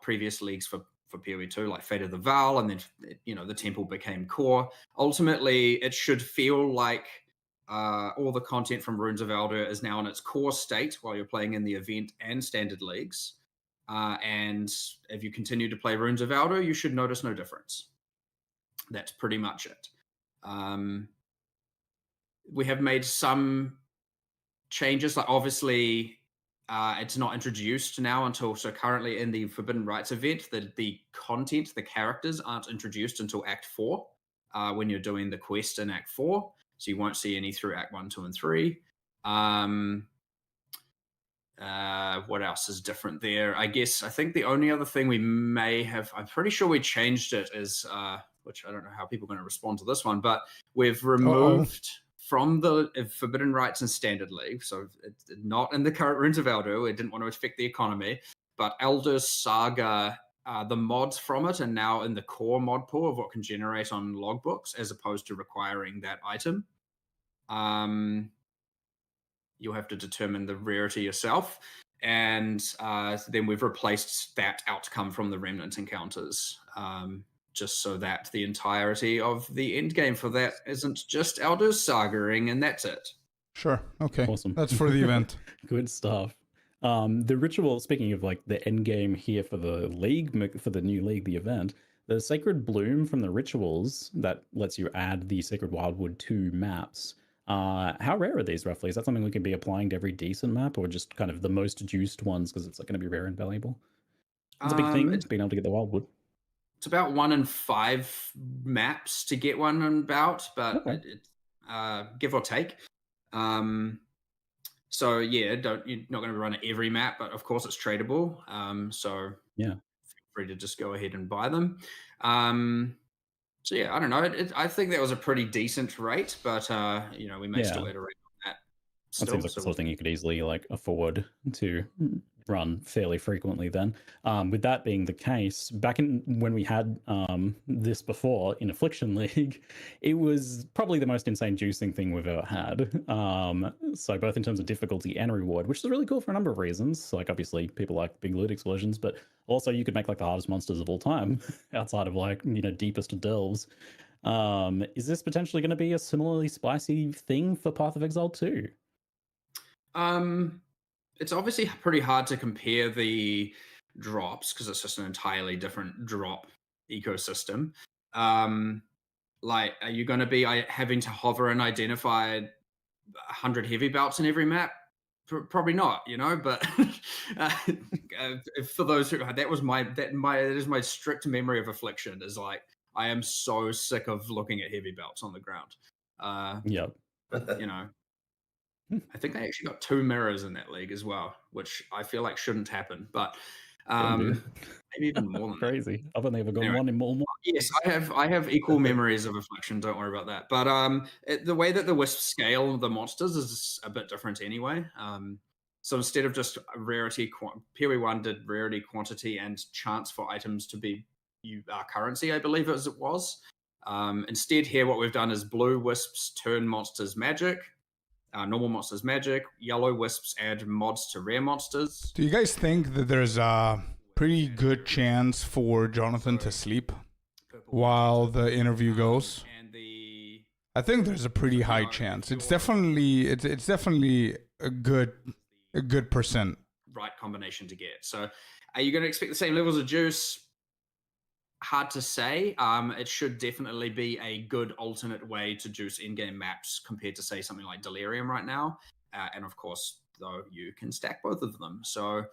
previous leagues for POE2, like Fate of the Val, and then the Temple became core. Ultimately, it should feel like all the content from Runes of Elder is now in its core state while you're playing in the event and standard leagues. And if you continue to play Runes of Elder, you should notice no difference. That's pretty much it. We have made some changes, like obviously it's not introduced now until, so currently in the Forbidden Rights event, the content, the characters aren't introduced until Act 4, when you're doing the quest in Act 4. So you won't see any through Act 1, 2, and 3. What else is different there? I think the only other thing we may have, I'm pretty sure we changed it, is, which I don't know how people are going to respond to this one, but we've removed from the Forbidden Rights and Standard League, so it's not in the current Runes of Elder, it didn't want to affect the economy, but Elder Saga, the mods from it are now in the core mod pool of what can generate on logbooks, as opposed to requiring that item. You'll have to determine the rarity yourself, and then we've replaced that outcome from the Remnant encounters, just so that the entirety of the end game for that isn't just Elder's Sagaing, and that's it. Sure. Okay. Awesome. That's for the event. Good stuff. The ritual, speaking of like the end game here for the league, for the new league, the event, the Sacred Bloom from the rituals that lets you add the Sacred Wildwood to maps. How rare are these roughly? Is that something we can be applying to every decent map, or just kind of the most juiced ones because it's like going to be rare and valuable? It's a big thing, being able to get the Wildwood. It's about 1 in 5 maps to get one about, but give or take. So yeah, you're not going to run it every map, but of course it's tradable. So yeah, feel free to just go ahead and buy them. So yeah, I don't know. I think that was a pretty decent rate, but we may still iterate on that. That seems like the sort of thing you could easily afford to run fairly frequently then. With that being the case, back when we had this before in Affliction League, it was probably the most insane juicing thing we've ever had. So both in terms of difficulty and reward, which is really cool for a number of reasons. Like obviously people like big loot explosions, but also you could make the hardest monsters of all time outside of deepest of delves. Is this potentially going to be a similarly spicy thing for Path of Exile 2? It's obviously pretty hard to compare the drops because it's just an entirely different drop ecosystem. Are you going to be having to hover and identify 100 heavy belts in every map? Probably not, but for those who, that is my strict memory of Affliction, is I am so sick of looking at heavy belts on the ground. Yep. I think they actually got 2 mirrors in that league as well, which I feel like shouldn't happen, but maybe even more than crazy. I've only ever got one in more. Yes, I have equal memories of Affliction. Don't worry about that. But the way that the wisps scale the monsters is a bit different anyway. So instead of just rarity, POE1 did rarity, quantity, and chance for items to be currency, I believe as it was. Instead, here what we've done is blue wisps turn monsters magic. Normal monsters magic, yellow wisps add mods to rare monsters. Do you guys think that there's a pretty good chance for Jonathan to sleep? while the interview goes. And the I think there's a pretty high chance. It's definitely a good percent. right combination to get. So are you going to expect the same levels of juice? Hard to say. It should definitely be a good alternate way to juice in-game maps compared to, say, something like Delirium right now. And of course, though, you can stack both of them. So,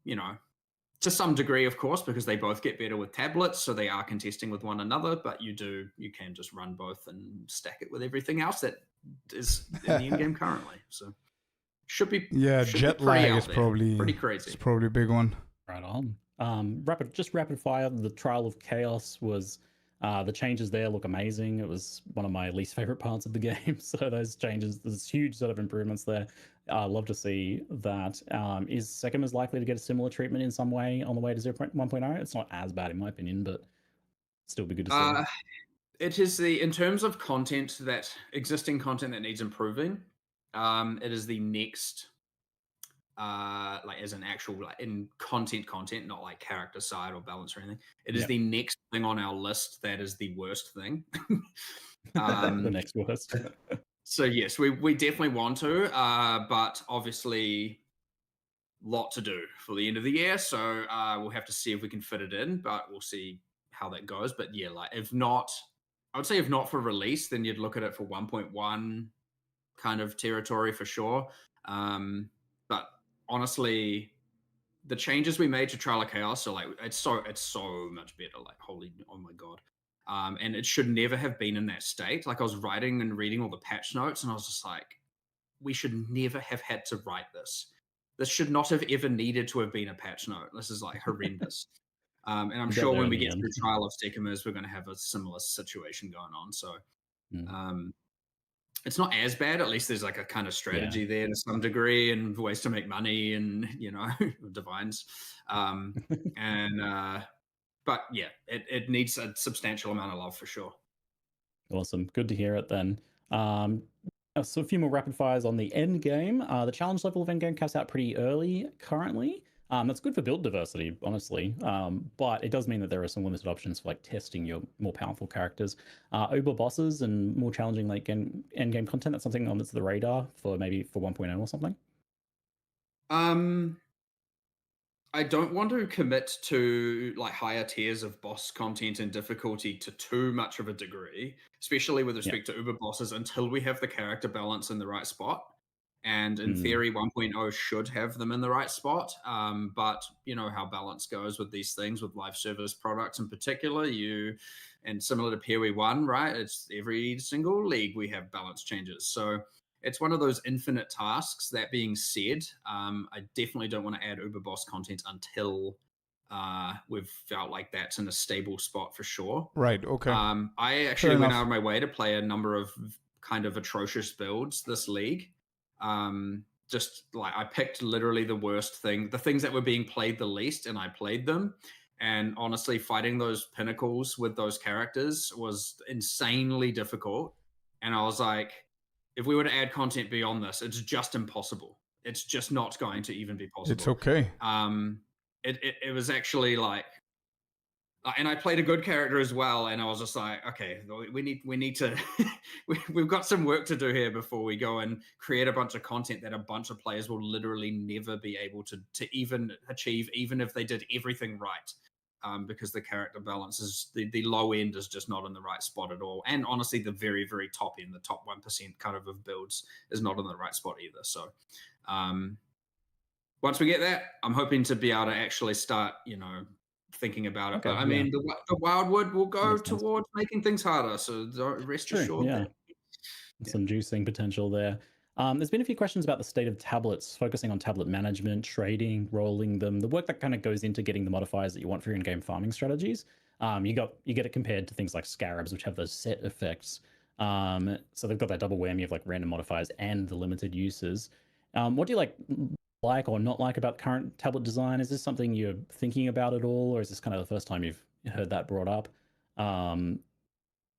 you know, to some degree, of course, because they both get better with tablets, so they are contesting with one another, but you can just run both and stack it with everything else that is in the in-game currently. So should be jet be lag out is there. probably Pretty crazy. It's probably a big one. Right on. Rapid fire. The Trial of Chaos was the changes there look amazing. It was one of my least favorite parts of the game. So those changes, there's huge set of improvements there. Love to see that. Is Sekima's likely to get a similar treatment in some way on the way to 1.0? It's not as bad in my opinion, but still be good to see. It is in terms of content, that existing content that needs improving. It is the next. Like as an actual in content, not like character side or balance or anything. It is the next thing on our list that is the worst thing. The next worst. So yes, we definitely want to, but obviously lot to do for the end of the year. So we'll have to see if we can fit it in, but we'll see how that goes. But yeah, like if not, I would say if not for release, then you'd look at it for 1.1 kind of territory for sure. But honestly, the changes we made to Trial of Chaos are like it's so much better. Like oh my god. And it should never have been in that state. Like I was writing and reading all the patch notes, and I was just like, we should never have had to write this. This should not have ever needed to have been a patch note. This is like horrendous. And I'm sure when we get through Trial of Sekimas, we're going to have a similar situation going on. So it's not as bad. At least there's like a kind of strategy there to some degree, and ways to make money, and divines. But yeah, it needs a substantial amount of love for sure. Awesome, good to hear it then. So a few more rapid fires on the end game. The challenge level of end game caps out pretty early currently. That's good for build diversity, honestly. But it does mean that there are some limited options for like testing your more powerful characters. Uber bosses and more challenging like end game content. That's something on the radar for maybe for 1.0 or something. I don't want to commit to like higher tiers of boss content and difficulty to too much of a degree, especially with respect to Uber bosses, until we have the character balance in the right spot. And in theory, 1.0 should have them in the right spot. But you know how balance goes with these things, with live service products in particular. And similar to POE1, right? It's every single league we have balance changes. So it's one of those infinite tasks. That being said, I definitely don't want to add Uber boss content until we've felt like that's in a stable spot for sure. Right, okay. I actually went out of my way to play a number of kind of atrocious builds this league. Just like I picked literally the worst thing, the things that were being played the least, and I played them. And honestly, fighting those pinnacles with those characters was insanely difficult. And I was like, if we were to add content beyond this, it's just impossible. It's just not going to even be possible. It's okay. It was actually like, and I played a good character as well. And I was just like, okay, we need to, we've got some work to do here before we go and create a bunch of content that a bunch of players will literally never be able to even achieve, even if they did everything right. Because the character balance is the low end is just not in the right spot at all. And honestly, the very, very top end, the top 1% kind of builds is not in the right spot either. So once we get that, I'm hoping to be able to actually start, thinking about it. Okay, but I mean, the Wildwood will go towards making things harder. So rest assured. Yeah. Some juicing potential there. There's been a few questions about the state of tablets, focusing on tablet management, trading, rolling them, the work that kind of goes into getting the modifiers that you want for your in-game farming strategies. You get it compared to things like Scarabs, which have those set effects. So they've got that double whammy of like random modifiers and the limited uses. What do you like or not like about current tablet design? Is this something you're thinking about at all, or is this kind of the first time you've heard that brought up? How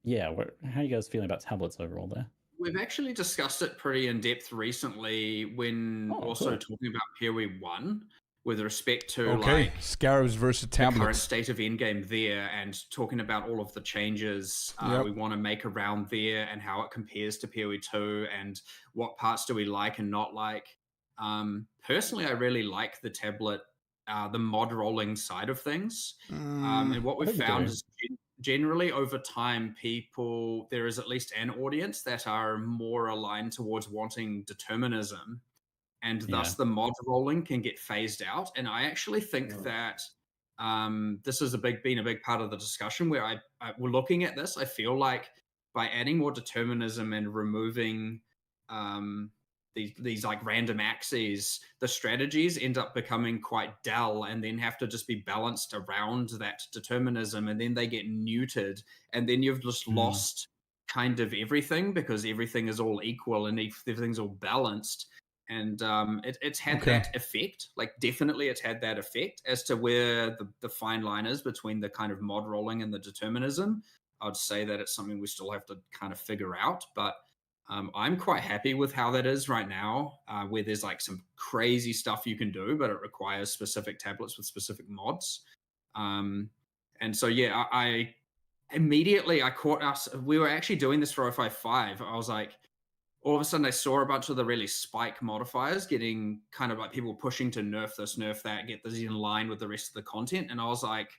are you guys feeling about tablets overall there? We've actually discussed it pretty in depth recently when talking about POE1, with respect to Okay, Scarabs versus the current tablets. state of endgame there, and talking about all of the changes we want to make around there and how it compares to POE2 and what parts do we like and not like. Personally, I really like the tablet, the mod rolling side of things. And what we've found is generally over time, there is at least an audience that are more aligned towards wanting determinism, and thus the mod rolling can get phased out. And I actually think that this has been a big part of the discussion where we're looking at this. I feel like by adding more determinism and removing these like random axes, the strategies end up becoming quite dull and then have to just be balanced around that determinism, and then they get neutered, and then you've just lost kind of everything because everything is all equal and everything's all balanced. And it's had that effect. Like, definitely it's had that effect as to where the fine line is between the kind of mod rolling and the determinism. I'd say that it's something we still have to kind of figure out, but I'm quite happy with how that is right now, where there's like some crazy stuff you can do, but it requires specific tablets with specific mods. And so, yeah, I immediately caught us. We were actually doing this for 055. I was like, all of a sudden I saw a bunch of the really spike modifiers getting kind of like people pushing to nerf this, nerf that, get this in line with the rest of the content. And I was like,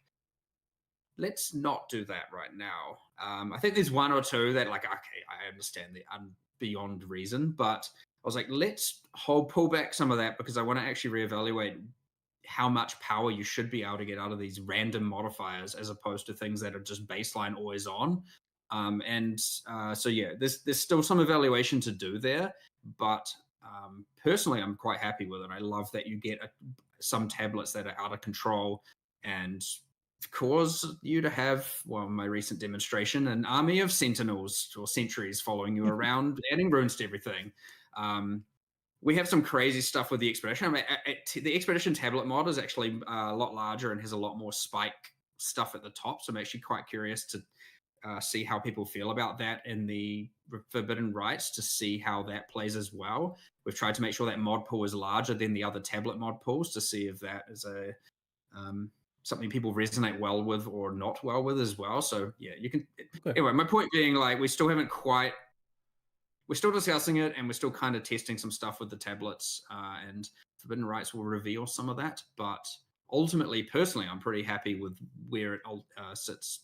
let's not do that right now. I think there's one or two that like, okay, I understand the beyond reason, but I was like, let's pull back some of that because I want to actually reevaluate how much power you should be able to get out of these random modifiers as opposed to things that are just baseline always on. So yeah, there's still some evaluation to do there, but personally, I'm quite happy with it. I love that you get some tablets that are out of control and cause you to have, well, my recent demonstration, an army of sentinels or sentries following you around, adding runes to everything. We have some crazy stuff with the Expedition. I mean, the Expedition tablet mod is actually a lot larger and has a lot more spike stuff at the top, so I'm actually quite curious to see how people feel about that in the Forbidden Rights, to see how that plays as well. We've tried to make sure that mod pool is larger than the other tablet mod pools to see if that is a something people resonate well with or not well with as well. So yeah, you can. Anyway, my point being, like, we're still discussing it, and we're still kind of testing some stuff with the tablets, and Forbidden Rights will reveal some of that. But ultimately, personally, I'm pretty happy with where it sits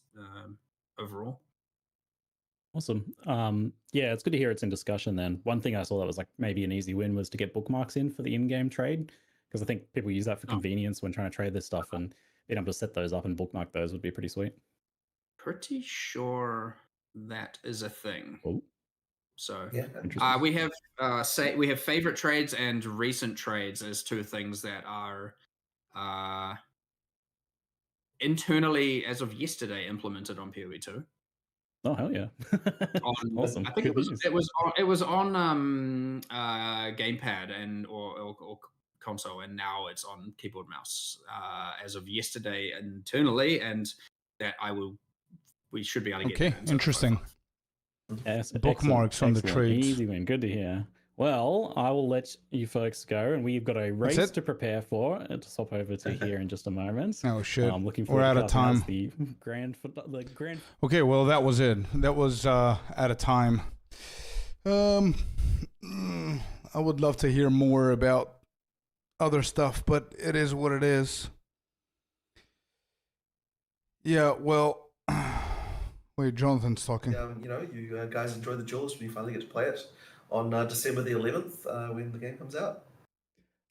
overall. Awesome. Yeah, it's good to hear it's in discussion then. One thing I saw that was like maybe an easy win was to get bookmarks in for the in-game trade, because I think people use that for convenience when trying to trade this stuff, and being able to set those up and bookmark those would be pretty sweet. Pretty sure that is a thing. Oh. So yeah, we have favorite trades and recent trades as two things that are internally, as of yesterday, implemented on POE2. Oh hell yeah! Awesome. I think it was on gamepad and or console, and now it's on keyboard mouse as of yesterday internally, and that we should be able to get. Okay, interesting. Yes, bookmarks on the trades. Easy win. Good to hear. Well, I will let you folks go, and we've got a race to prepare for. To swap over to here in just a moment. Oh shit! I'm looking forward. We're out to of time. The grand. Okay, well that was it. That was out of time. I would love to hear more about other stuff, but it is what it is. Yeah. Well, wait, Jonathan's talking. You guys enjoy the Duelist when you finally get to play it on December the 11th when the game comes out.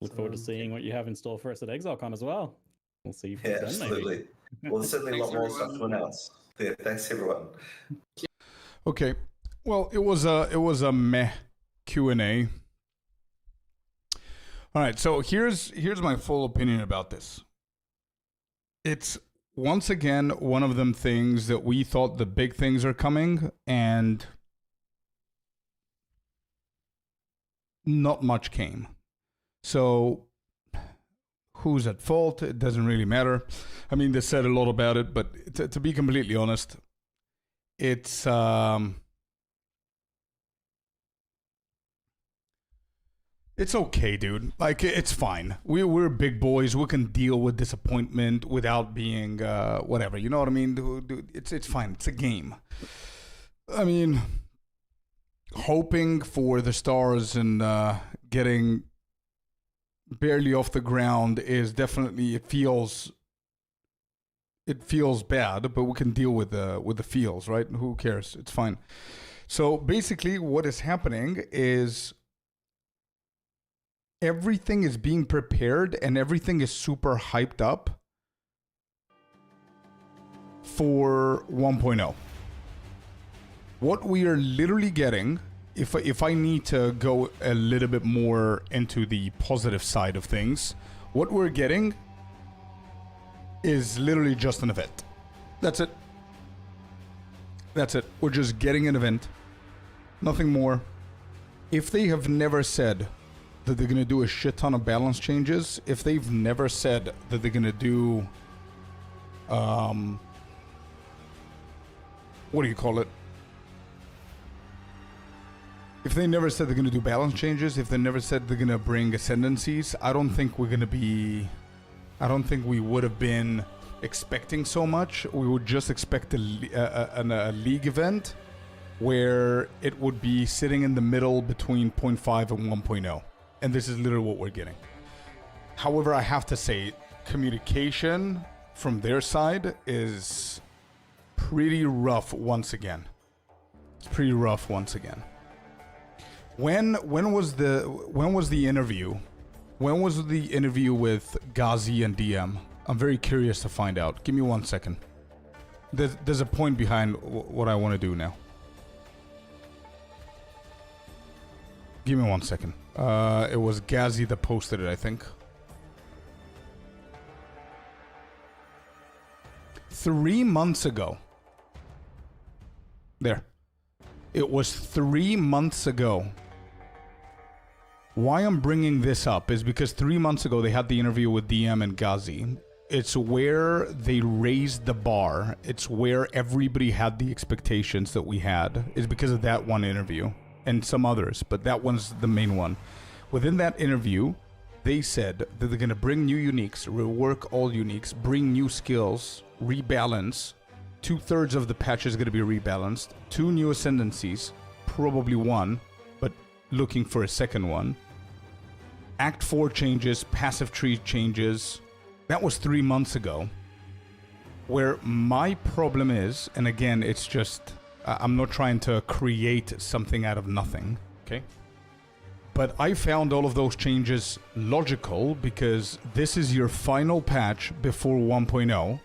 Look forward to seeing what you have in store for us at ExileCon as well. We'll see you Yeah, then, absolutely. maybe. Well, there's certainly a lot more stuff to announce. Yeah, thanks everyone. Okay, well, it was a meh Q&A. All right, so here's my full opinion about this. It's once again one of them things that we thought the big things are coming, and not much came. So who's at fault? It doesn't really matter. I mean, they said a lot about it, but to be completely honest, it's It's okay, dude. Like, it's fine. We're big boys. We can deal with disappointment without being whatever. You know what I mean? Dude, it's fine. It's a game. I mean, hoping for the stars and getting barely off the ground is definitely, it feels bad, but we can deal with the feels, right? Who cares? It's fine. So basically, what is happening is everything is being prepared and everything is super hyped up for 1.0. What we are literally getting, if I need to go a little bit more into the positive side of things, what we're getting is literally just an event. That's it. That's it. We're just getting an event. Nothing more. If they have never said that they're going to do a shit ton of balance changes, if they've never said that they're going to do, what do you call it? If they never said they're going to do balance changes, if they never said they're going to bring ascendancies, I don't think we would have been expecting so much. We would just expect a league event where it would be sitting in the middle between 0.5 and 1.0. And this is literally what we're getting. However, I have to say, communication from their side is pretty rough once again. It's pretty rough once again. When was the interview? When was the interview with Ghazi and DM? I'm very curious to find out. Give me 1 second. There's a point behind what I want to do now. Give me 1 second. It was Ghazi that posted it, I think. 3 months ago. There. It was 3 months ago. Why I'm bringing this up is because 3 months ago they had the interview with DM and Ghazi. It's where they raised the bar. It's where everybody had the expectations that we had. It's because of that one interview. And some others, but that one's the main one. Within that interview, they said that they're going to bring new uniques, rework all uniques, bring new skills, rebalance. 2/3 of the patch is going to be rebalanced. 2 new ascendancies, probably 1, but looking for a second one. Act 4 changes, passive tree changes. That was 3 months ago. Where my problem is, and again, it's just, I'm not trying to create something out of nothing, okay? But I found all of those changes logical because this is your final patch before 1.0.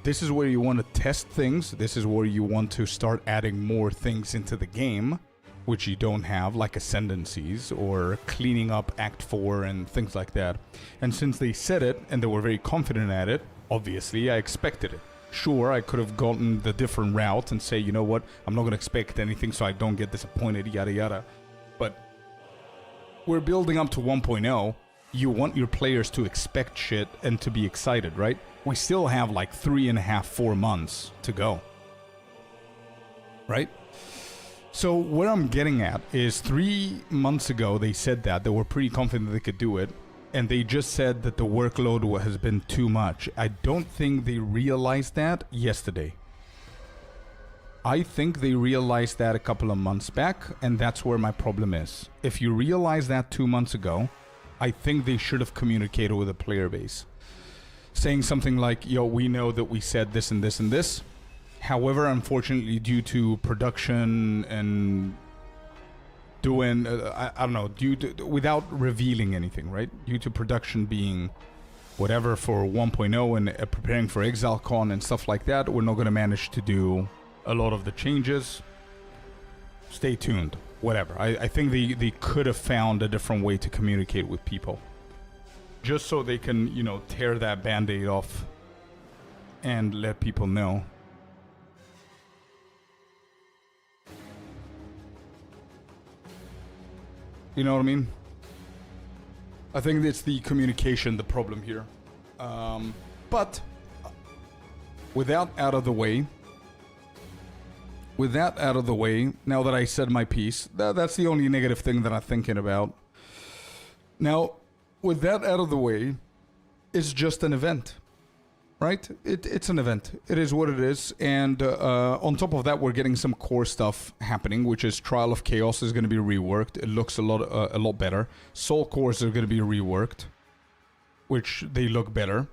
This is where you want to test things. This is where you want to start adding more things into the game, which you don't have, like ascendancies or cleaning up Act 4 and things like that. And since they said it and they were very confident at it, obviously I expected it. Sure, I could have gotten the different route and say, you know what, I'm not going to expect anything so I don't get disappointed, yada yada. But we're building up to 1.0. You want your players to expect shit and to be excited, right? We still have like 3.5, 4 months to go. Right? So what I'm getting at is 3 months ago they said that. They were pretty confident they could do it. And they just said that the workload has been too much. I don't think they realized that yesterday. I think they realized that a couple of months back, and that's where my problem is. If you realize that 2 months ago, I think they should have communicated with the player base. Saying something like, yo, we know that we said this and this and this. However, unfortunately, due to production and doing, I don't know, without revealing anything, right? Due to production being whatever for 1.0 and preparing for ExileCon and stuff like that, we're not going to manage to do a lot of the changes. Stay tuned. Whatever. I think they could have found a different way to communicate with people. Just so they can, you know, tear that band-aid off and let people know. You know what I mean? I think it's the communication, the problem here. But with that out of the way, now that I said my piece, that's the only negative thing that I'm thinking about. Now, with that out of the way, it's just an event, right? It's an event. It is what it is. And on top of that, we're getting some core stuff happening, which is Trial of Chaos is going to be reworked. It looks a lot better. Soul Cores are going to be reworked, which they look better.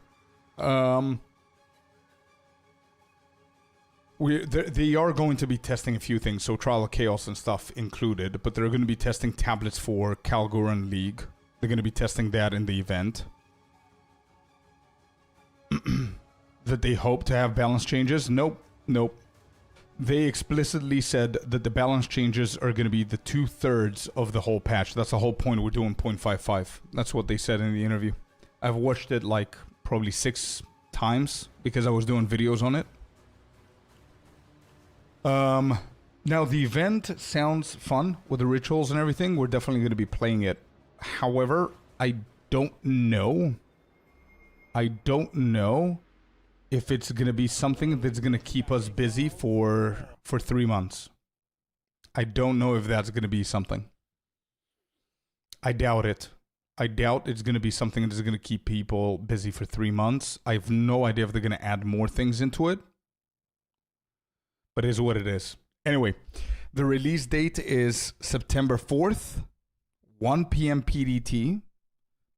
They are going to be testing a few things, so Trial of Chaos and stuff included, but they're going to be testing tablets for Kalgoran League. They're going to be testing that in the event. That they hope to have balance changes? Nope. They explicitly said that the balance changes are going to be the 2/3 of the whole patch. That's the whole point. We're doing 0.55. That's what they said in the interview. I've watched it like probably 6 times because I was doing videos on it. Now the event sounds fun with the rituals and everything. We're definitely going to be playing it. However, I don't know if it's going to be something that's going to keep us busy for 3 months. I don't know if that's going to be something. I doubt it. I doubt it's going to be something that's going to keep people busy for 3 months. I have no idea if they're going to add more things into it. But it is what it is. Anyway, the release date is September 4th, 1 p.m. PDT.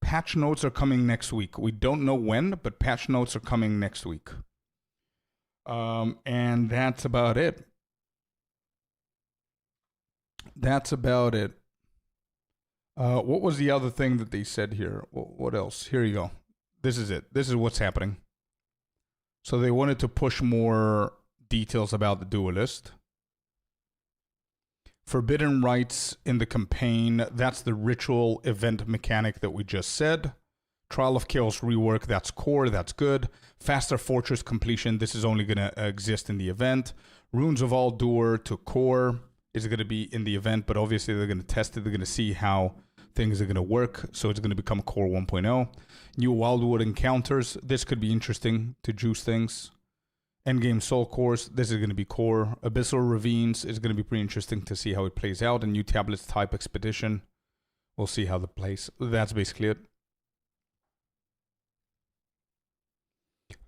Patch notes are coming next week. We don't know when, but patch notes are coming next week. And that's about it. What was the other thing that they said here? What else? Here you go. This is it. This is what's happening. So they wanted to push more details about the duelist. Forbidden rites in the campaign, that's the ritual event mechanic that we just said. Trial of Chaos rework, that's core, that's good. Faster fortress completion, this is only going to exist in the event. Runes of Aldur to core is going to be in the event, but obviously they're going to test it, they're going to see how things are going to work, so it's going to become core 1.0. New Wildwood encounters, this could be interesting to juice things. Endgame Soul Cores, this is going to be core. Abyssal Ravines is going to be pretty interesting to see how it plays out. And new tablets type expedition. We'll see how that plays. That's basically it.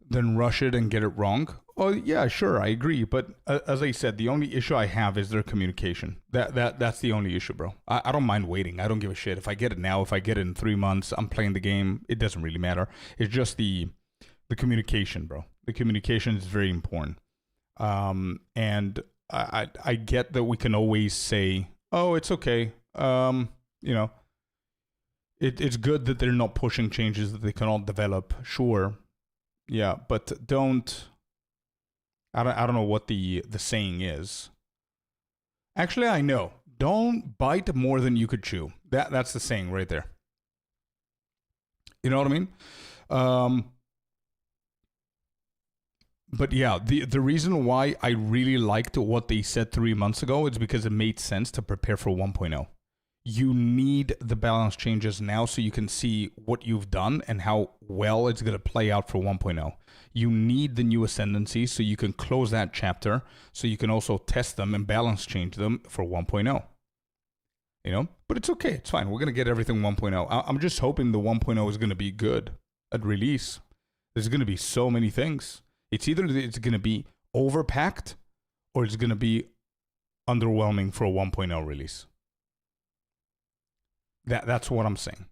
Then rush it and get it wrong. Oh yeah, sure, I agree. But as I said, the only issue I have is their communication. That's the only issue, bro. I don't mind waiting. I don't give a shit. If I get it now, if I get it in 3 months, I'm playing the game. It doesn't really matter. It's just the communication, bro. The communication is very important. And I get that we can always say, oh, it's okay. It's good that they're not pushing changes that they cannot develop. Sure. Yeah, but don't... I don't know what the saying is. Actually, I know. Don't bite more than you could chew. That's the saying right there. You know what I mean? But yeah, the reason why I really liked what they said 3 months ago is because it made sense to prepare for 1.0. You need the balance changes now so you can see what you've done and how well it's going to play out for 1.0. You need the new ascendancy so you can close that chapter, so you can also test them and balance change them for 1.0. You know? But it's okay. It's fine. We're going to get everything 1.0. I'm just hoping the 1.0 is going to be good at release. There's going to be so many things. It's either it's going to be overpacked or it's going to be underwhelming for a 1.0 release. That's what I'm saying.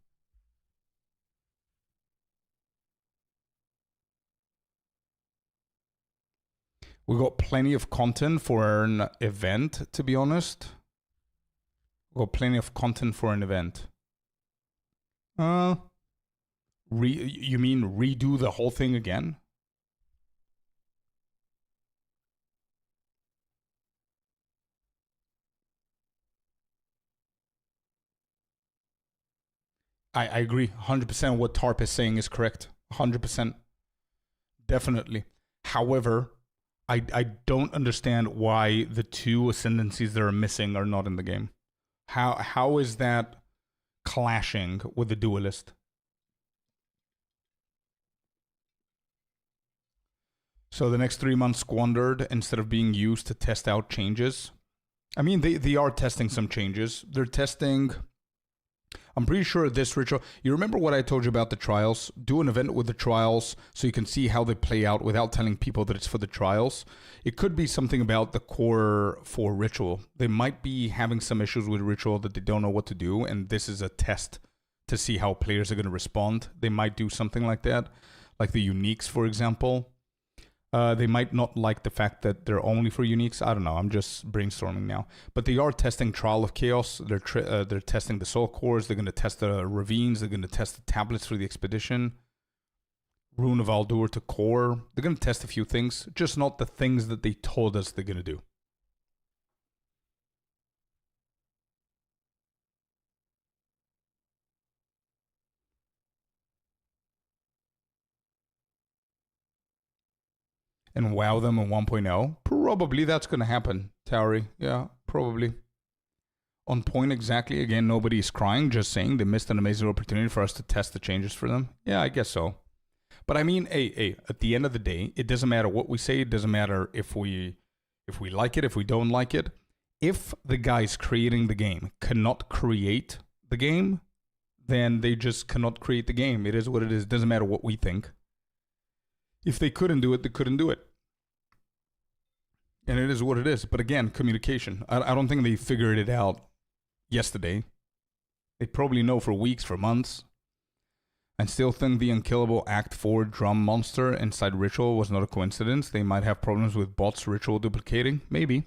We got plenty of content for an event, to be honest. We got plenty of content for an event. You mean redo the whole thing again? I agree 100%. What Tarp is saying is correct. 100%. Definitely. However, I don't understand why the 2 ascendancies that are missing are not in the game. How is that clashing with the duelist? So the next 3 months squandered instead of being used to test out changes. I mean, they are testing some changes. They're testing I'm pretty sure this ritual... You remember what I told you about the trials? Do an event with the trials so you can see how they play out without telling people that it's for the trials. It could be something about the core for ritual. They might be having some issues with ritual that they don't know what to do, and this is a test to see how players are going to respond. They might do something like that, like the uniques, for example. They might not like the fact that they're only for uniques. I don't know. I'm just brainstorming now. But they are testing Trial of Chaos. They're testing the Soul Cores. They're going to test the Ravines. They're going to test the tablets for the expedition. Rune of Aldur to core. They're going to test a few things, just not the things that they told us they're going to do. And wow them in 1.0. Probably that's going to happen, Towery. Yeah, probably. On point exactly. Again, nobody's crying, just saying they missed an amazing opportunity for us to test the changes for them. Yeah, I guess so. But I mean, hey, at the end of the day, it doesn't matter what we say. It doesn't matter if we like it, if we don't like it. If the guys creating the game cannot create the game, then they just cannot create the game. It is what it is. It doesn't matter what we think. If they couldn't do it, they couldn't do it. And it is what it is. But again, communication. I don't think they figured it out yesterday. They probably know for weeks, for months. I still think the unkillable Act 4 drum monster inside Ritual was not a coincidence. They might have problems with bots Ritual duplicating. Maybe.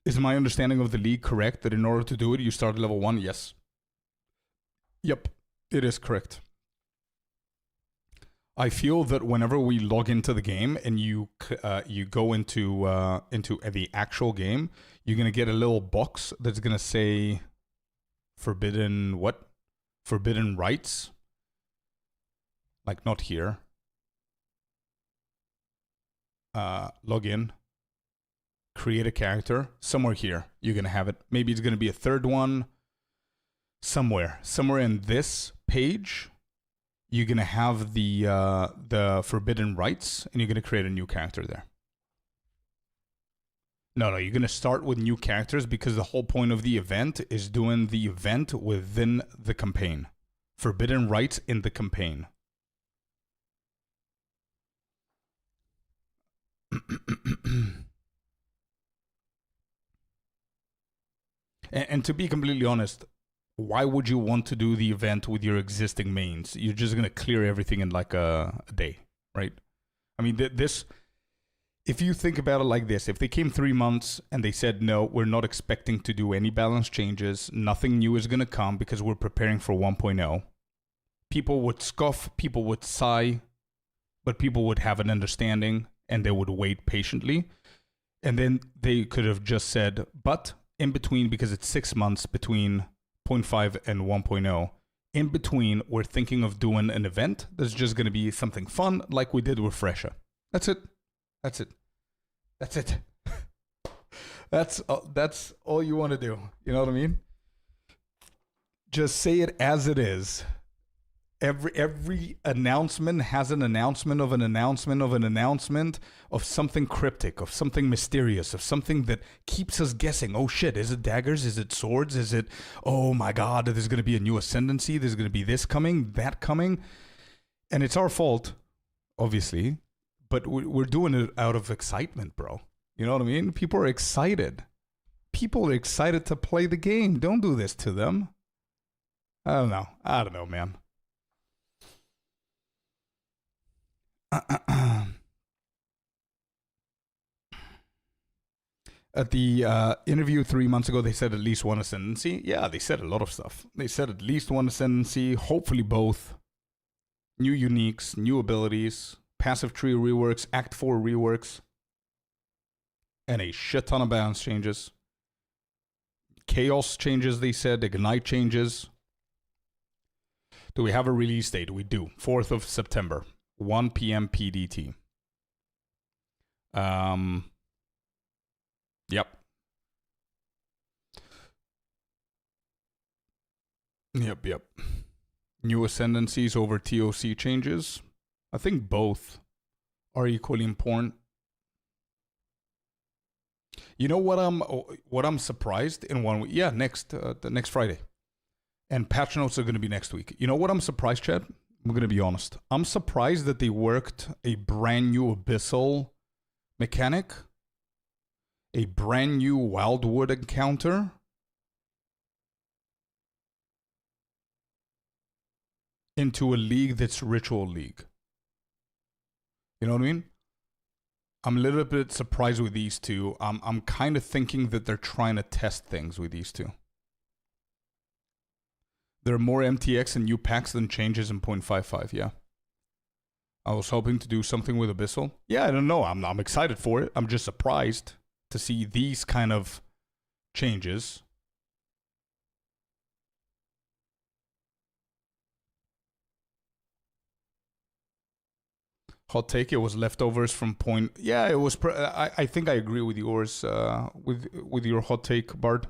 Is my understanding of the league correct that in order to do it, you start at level 1? Yes. Yep, it is correct. I feel that whenever we log into the game and you go into the actual game, you're gonna get a little box that's gonna say forbidden what? Forbidden rights. Like not here. Log in. Create a character. Somewhere here, you're gonna have it. Maybe it's gonna be a third one. Somewhere in this page, you're gonna have the forbidden rights, and you're gonna create a new character there. No, you're gonna start with new characters because the whole point of the event is doing the event within the campaign. Forbidden rights in the campaign. And to be completely honest, why would you want to do the event with your existing mains? You're just going to clear everything in like a day, right? I mean, this, if you think about it like this, if they came 3 months and they said, no, we're not expecting to do any balance changes, nothing new is going to come because we're preparing for 1.0, people would scoff, people would sigh, but people would have an understanding and they would wait patiently. And then they could have just said, but in between, because it's 6 months between 0.5 and 1.0, in between, we're thinking of doing an event that's just going to be something fun, like we did with Fresha. That's it. That's it. That's it. That's all you want to do. You know what I mean? Just say it as it is. Every announcement has an announcement of an announcement of an announcement of something cryptic, of something mysterious, of something that keeps us guessing. Oh shit, is it daggers? Is it swords? Is it, oh my god, there's going to be a new ascendancy. There's going to be this coming, that coming. And it's our fault, obviously, but we're doing it out of excitement, bro. You know what I mean? People are excited. People are excited to play the game. Don't do this to them. I don't know, man. At the interview 3 months ago, they said at least one ascendancy. Yeah, they said a lot of stuff. They said at least one ascendancy, hopefully both. New uniques, new abilities, passive tree reworks, Act 4 reworks, and a shit ton of balance changes. Chaos changes, they said, Ignite changes. Do we have a release date? We do. 4th of September. 1 p.m. PDT. Yep. New ascendancies over TOC changes. I think both are equally important. You know what I'm surprised in 1 week? Yeah, the next Friday. And patch notes are going to be next week. You know what I'm surprised, Chad? I'm going to be honest. I'm surprised that they worked a brand new Abyssal mechanic, a brand new Wildwood encounter, into a league that's Ritual League. You know what I mean? I'm a little bit surprised with these two. I'm kind of thinking that they're trying to test things with these two. There are more MTX and new packs than changes in 0.55, yeah. I was hoping to do something with Abyssal. Yeah, I don't know. I'm excited for it. I'm just surprised to see these kind of changes. Hot take, it was leftovers from point. Yeah, it was. I think I agree with yours. With your hot take, Bard.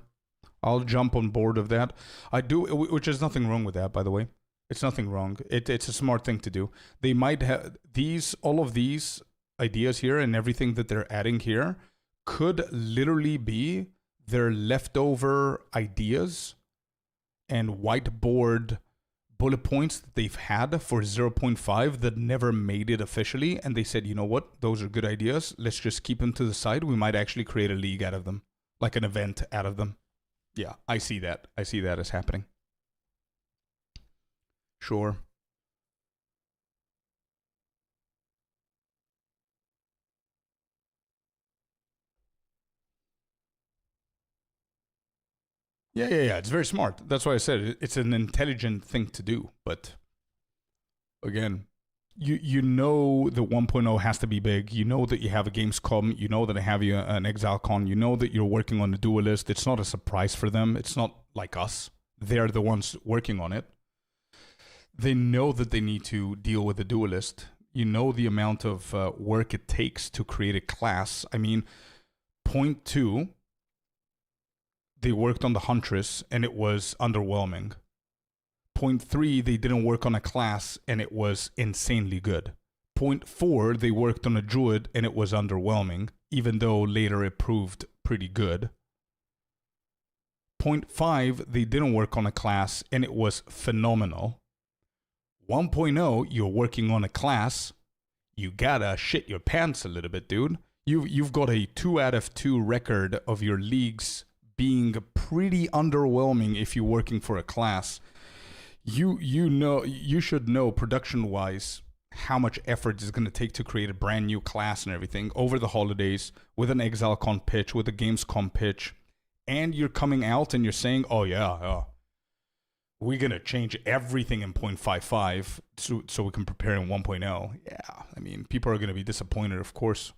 I'll jump on board of that. I do, which is nothing wrong with that, by the way. It's nothing wrong. It's a smart thing to do. They might have all of these ideas here and everything that they're adding here could literally be their leftover ideas and whiteboard bullet points that they've had for 0.5 that never made it officially. And they said, you know what? Those are good ideas. Let's just keep them to the side. We might actually create a league out of them, like an event out of them. Yeah, I see that. I see that as happening. Sure. Yeah. It's very smart. That's why I said it's an intelligent thing to do. But again, you know the 1.0 has to be big. You know that you have a Gamescom. You know that I have an ExileCon. You know that you're working on a Duelist. It's not a surprise for them. It's not like us. They're the ones working on it. They know that they need to deal with a Duelist. You know the amount of work it takes to create a class. I mean, 0.2, they worked on the Huntress and it was underwhelming. 0.3, they didn't work on a class and it was insanely good. 0.4, they worked on a Druid and it was underwhelming, even though later it proved pretty good. 0.5, they didn't work on a class and it was phenomenal. 1.0, you're working on a class, you gotta shit your pants a little bit, dude. You've got a 2 out of 2 record of your leagues being pretty underwhelming if you're working for a class. You should know production-wise how much effort it's going to take to create a brand new class and everything over the holidays with an ExileCon pitch, with a Gamescom pitch, and you're coming out and you're saying, oh yeah, we're going to change everything in 0.55 so we can prepare in 1.0. Yeah, I mean, people are going to be disappointed, of course.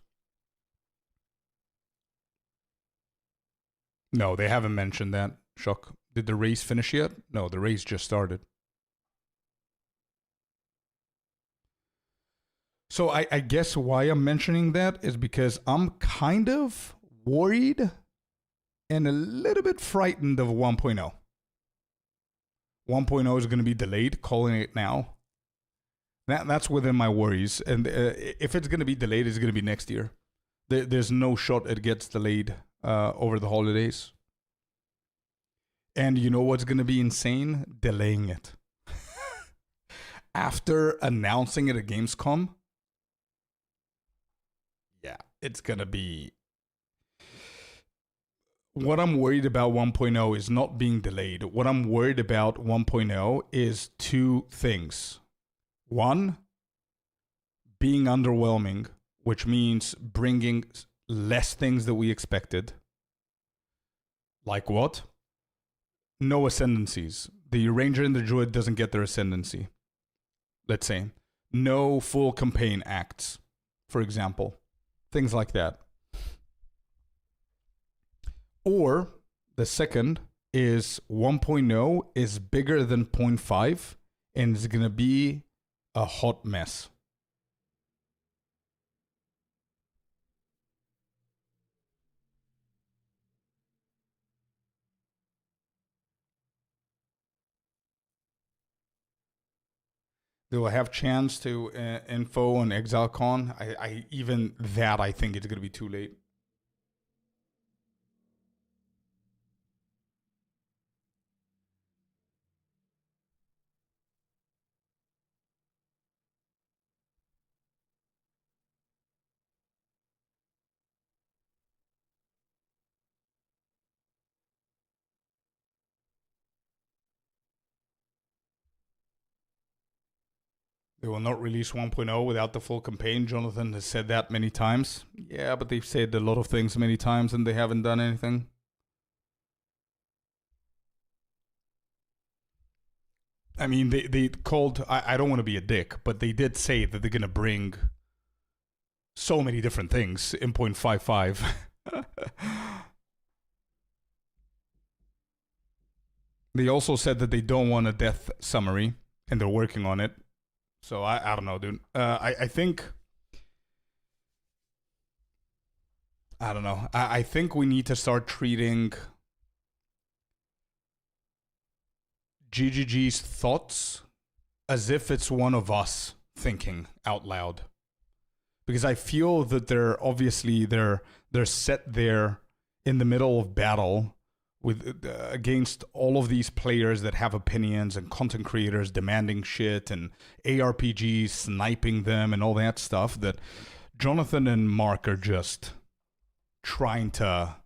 No, they haven't mentioned that. Shock. Did the race finish yet? No, the race just started. So I guess why I'm mentioning that is because I'm kind of worried and a little bit frightened of 1.0. 1.0 is going to be delayed, calling it now. That's within my worries. And if it's going to be delayed, it's going to be next year. There's no shot it gets delayed over the holidays. And you know what's going to be insane? Delaying it. After announcing it at Gamescom, yeah, it's going to be... What I'm worried about 1.0 is not being delayed. What I'm worried about 1.0 is 2 things. 1, being underwhelming, which means bringing less things that we expected. Like what? No ascendancies. The Ranger and the Druid doesn't get their ascendancy. Let's say. No full campaign acts, for example. Things like that. Or the second is 1.0 is bigger than 0.5 and it's going to be a hot mess. They will have chance to info on ExileCon. I even that I think it's gonna be too late. They will not release 1.0 without the full campaign. Jonathan has said that many times. Yeah, but they've said a lot of things many times and they haven't done anything. I mean, they called... I don't want to be a dick, but they did say that they're going to bring so many different things in 0.55. They also said that they don't want a death summary, and they're working on it. So I don't know, dude. I think... I don't know. I think we need to start treating GGG's thoughts as if it's one of us thinking out loud. Because I feel that they're obviously they're set there in the middle of battle with against all of these players that have opinions and content creators demanding shit and ARPGs sniping them and all that stuff, that Jonathan and Mark are just trying to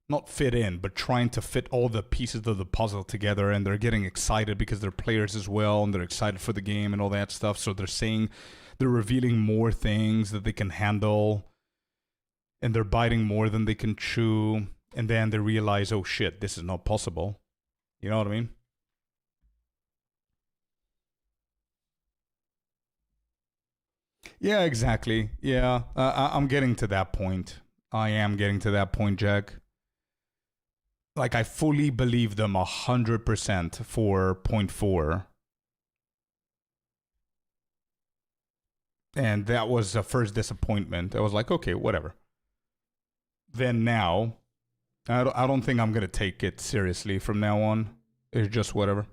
not fit in, but trying to fit all the pieces of the puzzle together, and they're getting excited because they're players as well and they're excited for the game and all that stuff. So they're revealing more things that they can handle, and they're biting more than they can chew. And then they realize, oh shit, this is not possible. You know what I mean? Yeah, exactly. Yeah, I'm getting to that point. I am getting to that point, Jack. Like, I fully believe them 100% for 0.4. And that was the first disappointment. I was like, okay, whatever. Then now... I don't think I'm going to take it seriously from now on. It's just whatever.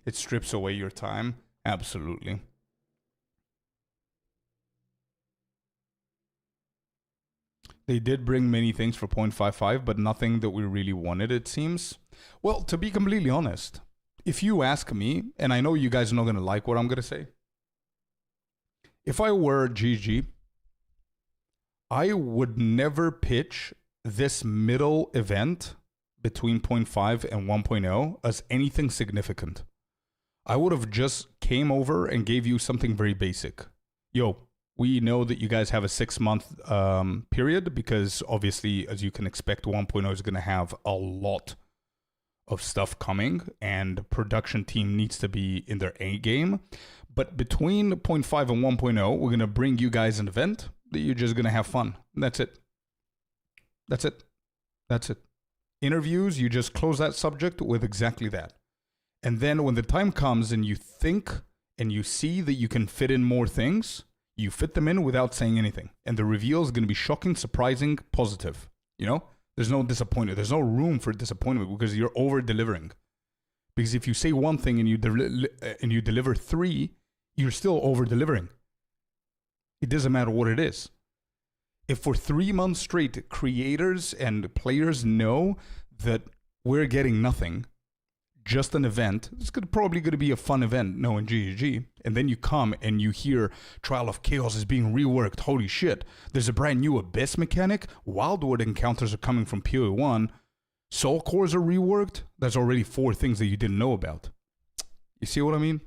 It strips away your time. Absolutely. They did bring many things for 0.55, but nothing that we really wanted, it seems. Well, to be completely honest... If you ask me, and I know you guys are not going to like what I'm going to say. If I were GG, I would never pitch this middle event between 0.5 and 1.0 as anything significant. I would have just came over and gave you something very basic. Yo, we know that you guys have a 6-month period because obviously, as you can expect, 1.0 is going to have a lot of stuff coming, and production team needs to be in their A game. But between 0.5 and 1.0, we're going to bring you guys an event that you're just going to have fun. That's it. That's it. That's it. Interviews, you just close that subject with exactly that. And then when the time comes and you think and you see that you can fit in more things, you fit them in without saying anything. And the reveal is going to be shocking, surprising, positive. You know? There's no disappointment. There's no room for disappointment because you're over-delivering. Because if you say one thing and you deliver 3, you're still over-delivering. It doesn't matter what it is. If for 3 months straight, creators and players know that we're getting nothing, just an event, it's probably going to be a fun event, knowing GGG, and then you come and you hear Trial of Chaos is being reworked, holy shit, there's a brand new Abyss mechanic, Wildwood encounters are coming from POE1, Soul Cores are reworked, that's already 4 things that you didn't know about. You see what I mean?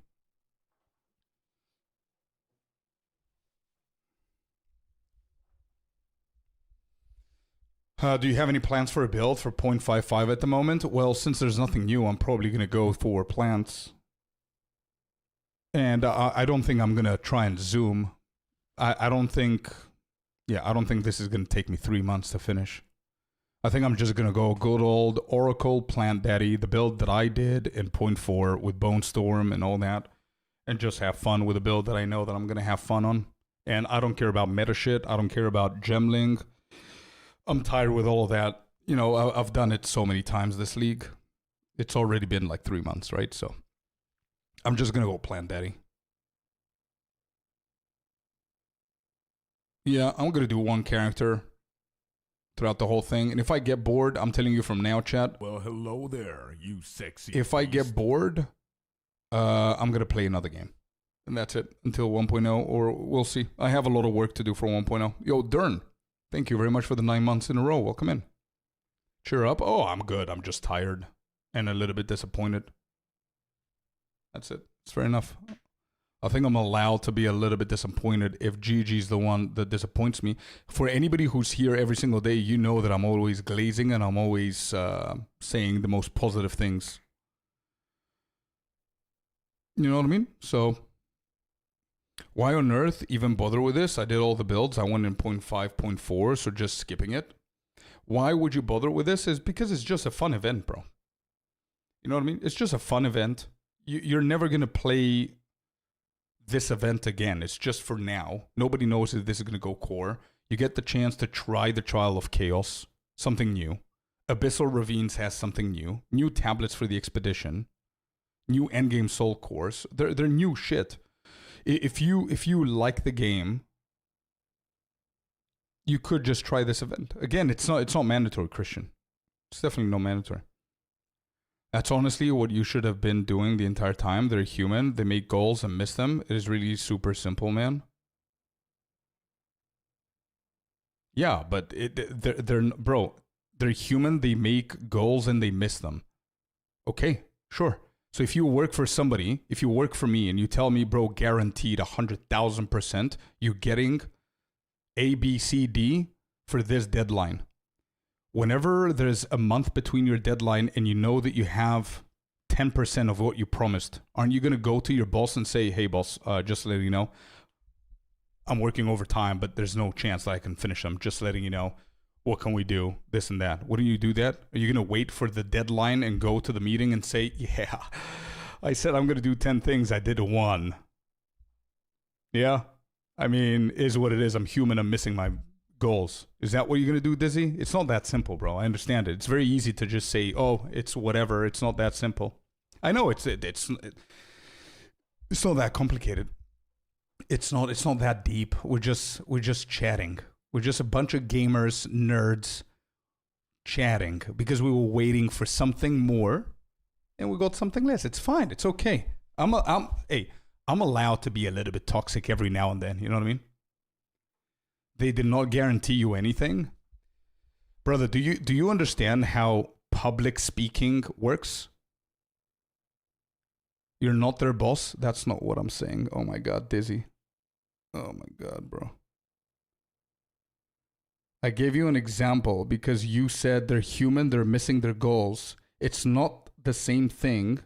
Do you have any plans for a build for 0.55 at the moment? Well, since there's nothing new, I'm probably going to go for plants. And I don't think I'm going to try and zoom. I don't think this is going to take me 3 months to finish. I think I'm just going to go good old Oracle Plant Daddy, the build that I did in 0.4 with Bone Storm and all that. And just have fun with a build that I know that I'm going to have fun on. And I don't care about meta shit. I don't care about gemling. I'm tired with all of that. You know, I've done it so many times this league. It's already been like 3 months, right? So I'm just going to go Plant Daddy. Yeah, I'm going to do one character throughout the whole thing. And if I get bored, I'm telling you from now, chat. Well, hello there, you sexy If I get beast. bored, I'm going to play another game. And that's it until 1.0, or we'll see. I have a lot of work to do for 1.0. Yo, Dern, thank you very much for the 9 months in a row. Welcome in. Cheer up. Oh, I'm good. I'm just tired and a little bit disappointed. That's it. It's fair enough. I think I'm allowed to be a little bit disappointed if GG's the one that disappoints me. For anybody who's here every single day, you know that I'm always glazing and I'm always saying the most positive things. You know what I mean? So, why on earth even bother with this? I did all the builds. I went in 0.5, 0.4, so just skipping it. Why would you bother with this? Is because it's just a fun event, bro. You know what I mean? It's just a fun event. You're never going to play this event again. It's just for now. Nobody knows if this is going to go core. You get the chance to try the Trial of Chaos, something new. Abyssal Ravines has something new. New tablets for the expedition. New endgame soul cores. They're new shit. If you like the game, you could just try this event. Again, it's not mandatory, Christian. It's definitely not mandatory. That's honestly what you should have been doing the entire time. They're human. They make goals and miss them. It is really super simple, man. Yeah, but they're human. They make goals and they miss them. Okay, sure. So if you work for somebody, if you work for me and you tell me, bro, guaranteed 100,000%, you're getting A, B, C, D for this deadline. Whenever there's a month between your deadline and you know that you have 10% of what you promised, aren't you going to go to your boss and say, hey, boss, just letting you know, I'm working overtime, but there's no chance that I can finish them. Just letting you know, what can we do? This and that. Wouldn't you do that? Are you going to wait for the deadline and go to the meeting and say, yeah, I said I'm going to do 10 things. I did 1. Yeah. I mean, is what it is. I'm human. I'm missing my goals. Is that what you're going to do, Dizzy? It's not that simple, bro. I understand it. It's very easy to just say, oh, it's whatever. It's not that simple. I know it's not that complicated. It's not that deep. We're just chatting. We're just a bunch of gamers, nerds, chatting because we were waiting for something more, and we got something less. It's fine. It's okay. I'm allowed to be a little bit toxic every now and then. You know what I mean? They did not guarantee you anything, brother. Do you understand how public speaking works? You're not their boss. That's not what I'm saying. Oh my God, Dizzy. Oh my God, bro. I gave you an example because you said they're human, they're missing their goals. It's not the same thing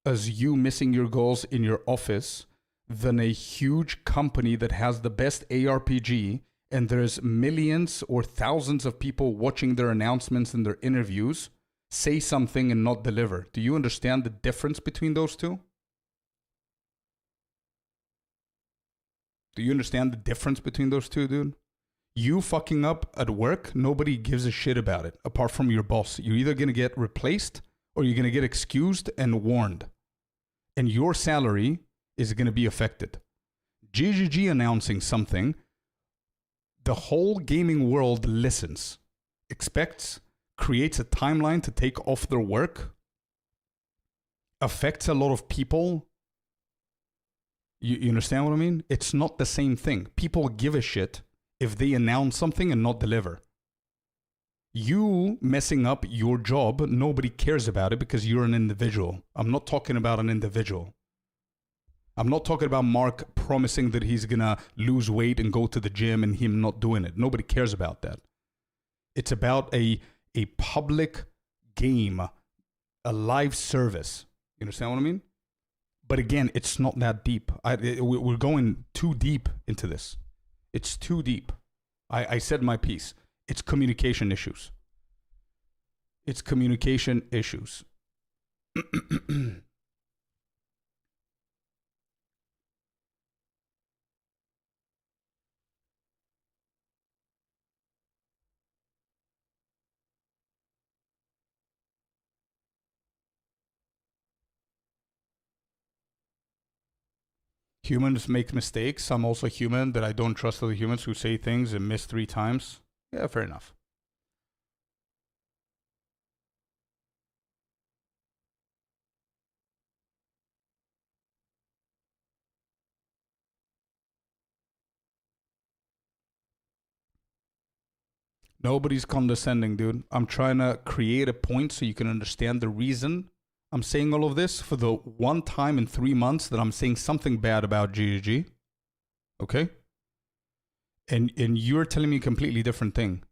as you missing your goals in your office than a huge company that has the best ARPG and there's millions or thousands of people watching their announcements and their interviews say something and not deliver. Do you understand the difference between those two? Do you understand the difference between those two, dude? You fucking up at work, nobody gives a shit about it, apart from your boss. You're either going to get replaced or you're going to get excused and warned. And your salary is going to be affected. GGG announcing something, the whole gaming world listens, expects, creates a timeline to take off their work, affects a lot of people. You understand what I mean? It's not the same thing. People give a shit if they announce something and not deliver. You messing up your job, nobody cares about it because you're an individual. I'm not talking about an individual. I'm not talking about Mark promising that he's gonna lose weight and go to the gym and him not doing it. Nobody cares about that. It's about a public game, a live service. You understand what I mean? But again, it's not that deep. We're going too deep into this. It's too deep. I said my piece. It's communication issues. It's communication issues. Humans make mistakes. I'm also human, that I don't trust other humans who say things and miss 3 times. Yeah, fair enough. Nobody's condescending, dude. I'm trying to create a point so you can understand the reason I'm saying all of this for the one time in 3 months that I'm saying something bad about GGG. Okay? And you're telling me a completely different thing.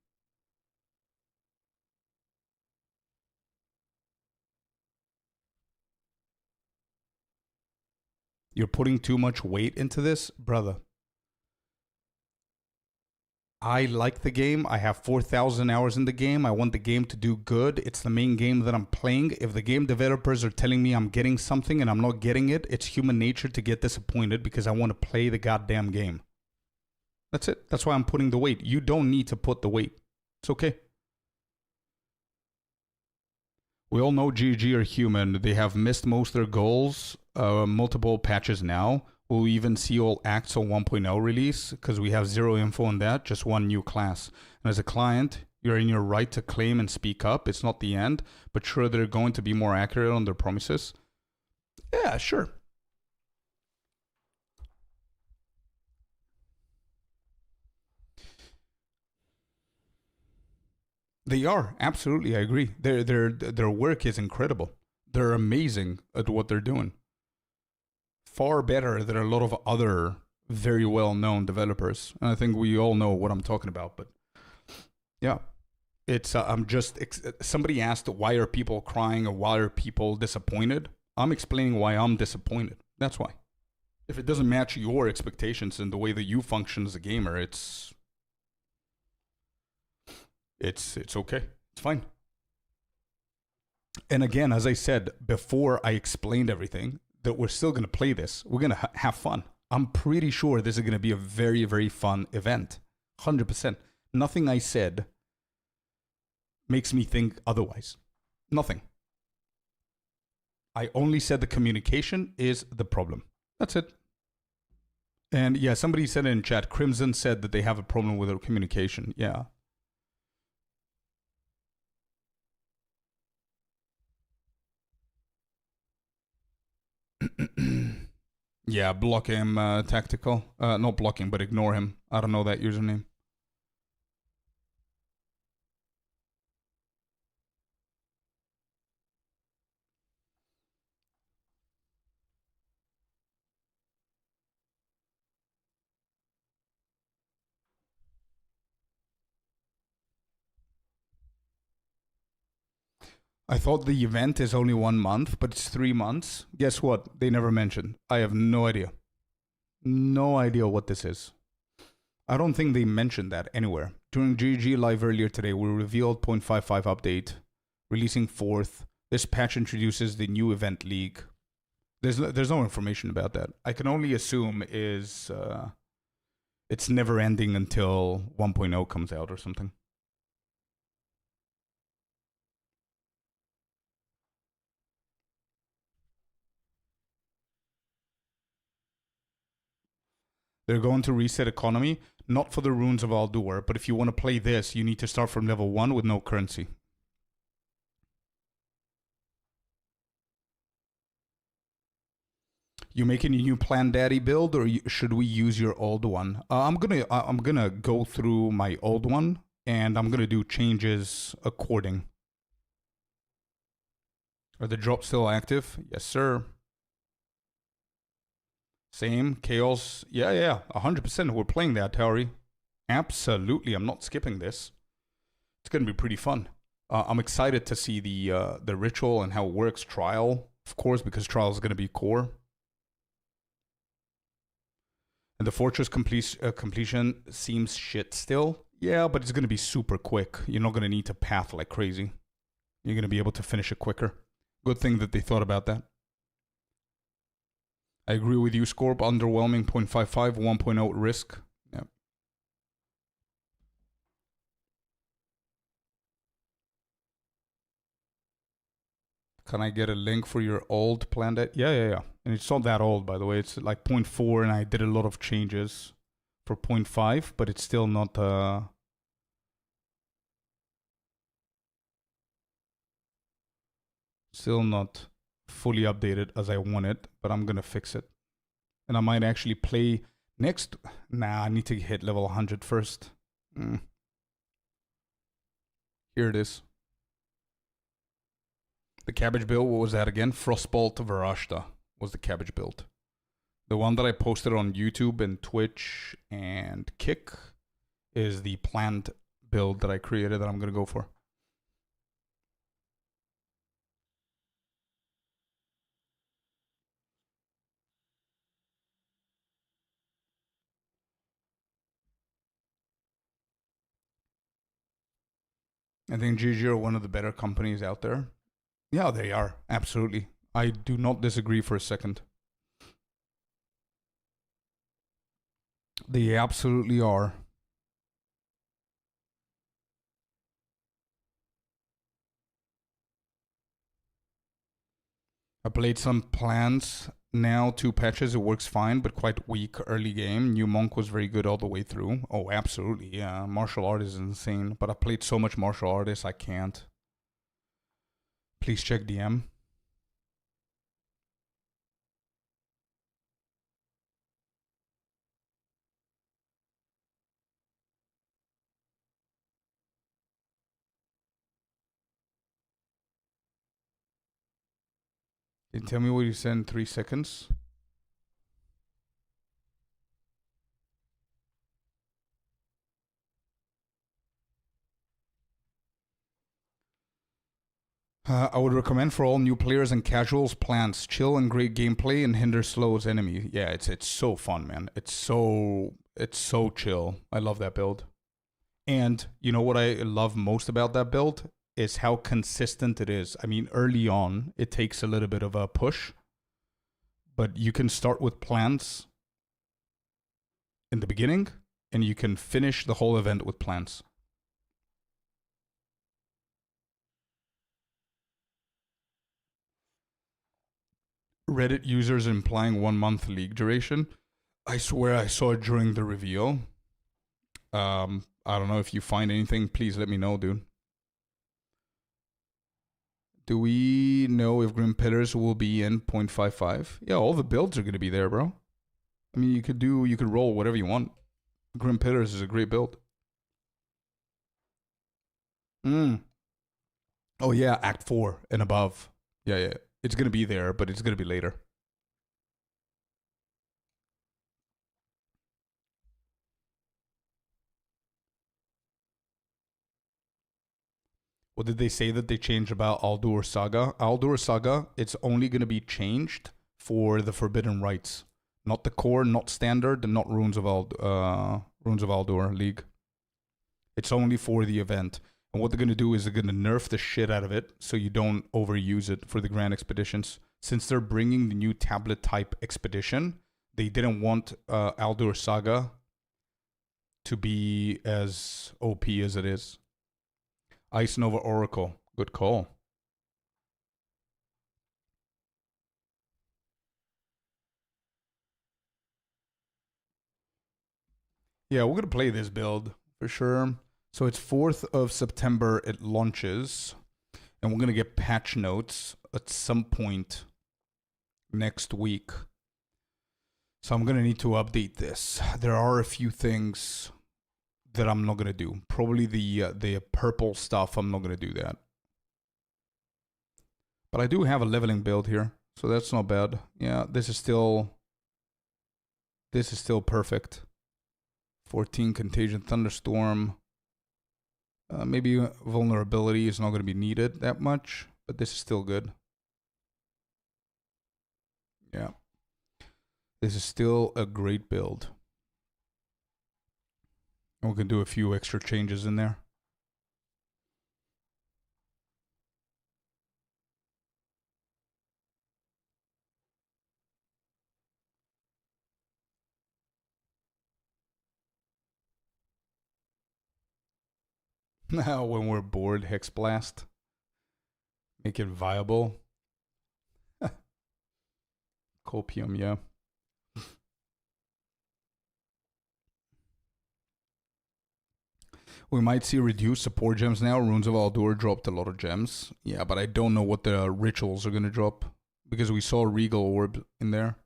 You're putting too much weight into this, brother. I like the game. I have 4,000 hours in the game. I want the game to do good. It's the main game that I'm playing. If the game developers are telling me I'm getting something and I'm not getting it, it's human nature to get disappointed because I want to play the goddamn game. That's it. That's why I'm putting the weight. You don't need to put the weight. It's okay. We all know GG are human. They have missed most of their goals. Multiple patches now. We'll even see all acts on 1.0 release because we have zero info on that, just one new class. And as a client, you're in your right to claim and speak up. It's not the end, but sure, they're going to be more accurate on their promises. Yeah, sure. They are, absolutely, I agree. Their work is incredible. They're amazing at what they're doing. Far better than a lot of other very well-known developers. And I think we all know what I'm talking about, but yeah. It's, somebody asked, why are people crying or why are people disappointed? I'm explaining why I'm disappointed. That's why. If it doesn't match your expectations and the way that you function as a gamer, it's okay. It's fine. And again, as I said before I explained everything, that we're still going to play this. We're going to have fun. I'm pretty sure this is going to be a very, very fun event. 100%. Nothing I said makes me think otherwise. Nothing. I only said the communication is the problem. That's it. And yeah, somebody said in chat, Crimson said that they have a problem with their communication. Yeah. Yeah, block him, tactical. Not block him, but ignore him. I don't know that username. I thought the event is only 1 month, but it's 3 months. Guess what? They never mentioned. I have no idea. No idea what this is. I don't think they mentioned that anywhere. During GG Live earlier today, we revealed 0.55 update, releasing 4th. This patch introduces the new event league. There's no information about that. I can only assume is it's never ending until 1.0 comes out or something. They're going to reset economy, not for the runes of Aldur, but if you want to play this, you need to start from level 1 with no currency. You making a new Plan Daddy build, or should we use your old one? I'm gonna go through my old one, and I'm gonna do changes according. Are the drops still active? Yes, sir. Same, Chaos. Yeah, 100%. We're playing that, Tauri. Absolutely, I'm not skipping this. It's going to be pretty fun. I'm excited to see the ritual and how it works. Trial, of course, because Trial is going to be core. And the Fortress completion seems shit still. Yeah, but it's going to be super quick. You're not going to need to path like crazy. You're going to be able to finish it quicker. Good thing that they thought about that. I agree with you, Scorp. Underwhelming 0.55, 1.0 risk. Yeah. Can I get a link for your old Plan Daddy? Yeah. And it's not that old, by the way. It's like 0.4, and I did a lot of changes for 0.5, but it's still not fully updated as I want it, but I'm gonna fix it. And I might actually play next. Nah, I need to hit level 100 first. Here it is. The cabbage build, what was that again? Frostbolt Varashta was the cabbage build. The one that I posted on YouTube and Twitch and Kick is the planned build that I created that I'm going to go for. I think GG are one of the better companies out there. Yeah, they are. Absolutely. I do not disagree for a second. They absolutely are. I played some plans now, 2 patches, it works fine, but quite weak early game. New Monk was very good all the way through. Oh, absolutely, yeah. Martial art is insane, but I played so much martial artist, I can't. Please check DM. Can you tell me what you said in 3 seconds? I would recommend for all new players and casuals plans. Chill and great gameplay and hinder slow as enemy. Yeah, it's so fun, man. It's so chill. I love that build. And you know what I love most about that build is how consistent it is. I mean, early on, it takes a little bit of a push, but you can start with plans in the beginning, and you can finish the whole event with plans. Reddit users implying 1 month league duration. I swear I saw it during the reveal. I don't know if you find anything, please let me know, dude. Do we know if Grim Pillars will be in 0.55? Yeah, all the builds are going to be there, bro. I mean, you could roll whatever you want. Grim Pillars is a great build. Oh yeah, Act 4 and above. Yeah. It's going to be there, but it's going to be later. What did they say that they changed about Aldur Saga? Aldur Saga, it's only going to be changed for the Forbidden Rites. Not the core, not standard, and not Runes of Aldur League. It's only for the event. And what they're going to do is they're going to nerf the shit out of it so you don't overuse it for the Grand Expeditions. Since they're bringing the new tablet type expedition, they didn't want Aldur Saga to be as OP as it is. Ice Nova Oracle. Good call. Yeah, we're going to play this build for sure. So it's 4th of September it launches. And we're going to get patch notes at some point next week. So I'm going to need to update this. There are a few things that I'm not going to do. Probably the purple stuff, I'm not going to do that. But I do have a leveling build here, so that's not bad. Yeah, this is still perfect. 14 Contagion Thunderstorm. Maybe vulnerability is not going to be needed that much, but this is still good. Yeah. This is still a great build. And we can do a few extra changes in there. Now, when we're bored, Hex Blast. Make it viable. Scorpium, yeah. We might see reduced support gems now. Runes of Aldur dropped a lot of gems. Yeah, but I don't know what the rituals are going to drop. Because we saw Regal Orb in there.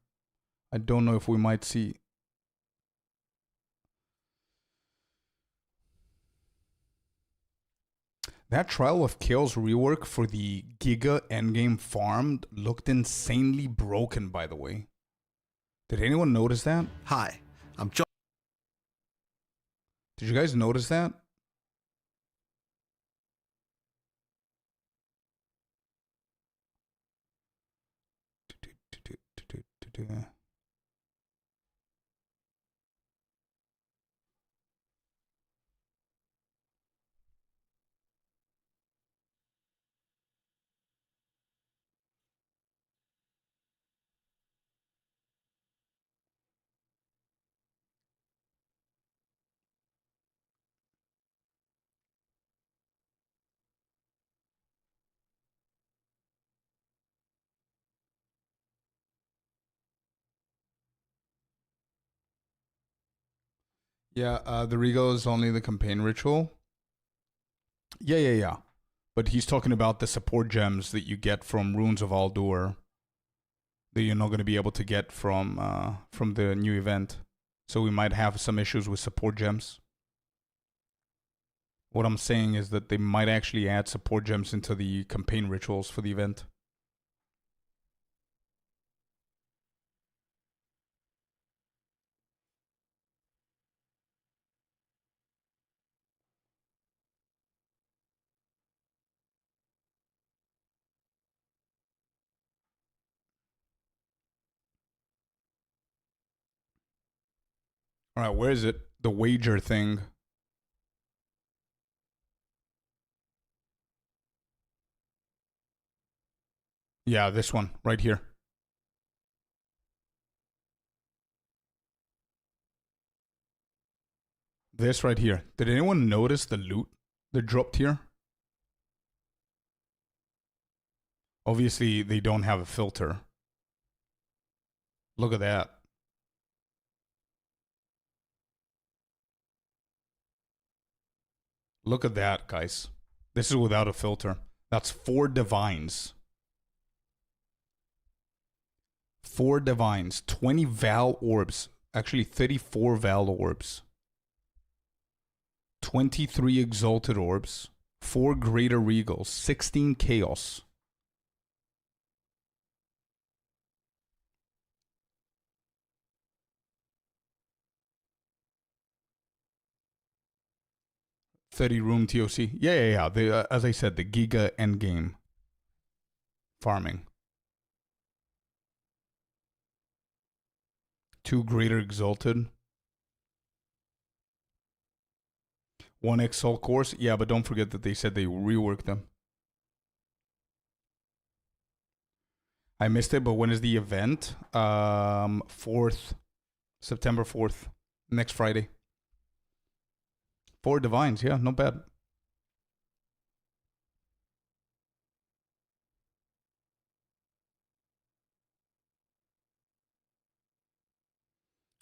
I don't know if we might see... That Trial of Chaos rework for the Giga endgame farm looked insanely broken, by the way. Did anyone notice that? Hi, I'm John. Did you guys notice that? Yeah, the Regal is only the campaign ritual. Yeah. But he's talking about the support gems that you get from Runes of Aldur that you're not going to be able to get from the new event. So we might have some issues with support gems. What I'm saying is that they might actually add support gems into the campaign rituals for the event. All right, where is it? The wager thing. Yeah, this one right here. This right here. Did anyone notice the loot that dropped here? Obviously, they don't have a filter. Look at that. Look at that, guys. This is without a filter. That's 4 divines. 4 divines. 20 Val orbs. Actually, 34 Val orbs. 23 exalted orbs. 4 greater regals. 16 chaos. $30 room TOC. Yeah. The, as I said, the Giga endgame farming. 2 greater exalted. 1 Exalt course. Yeah, but don't forget that they said they reworked them. I missed it, but when is the event? 4th. September 4th. Next Friday. 4 divines, yeah, not bad.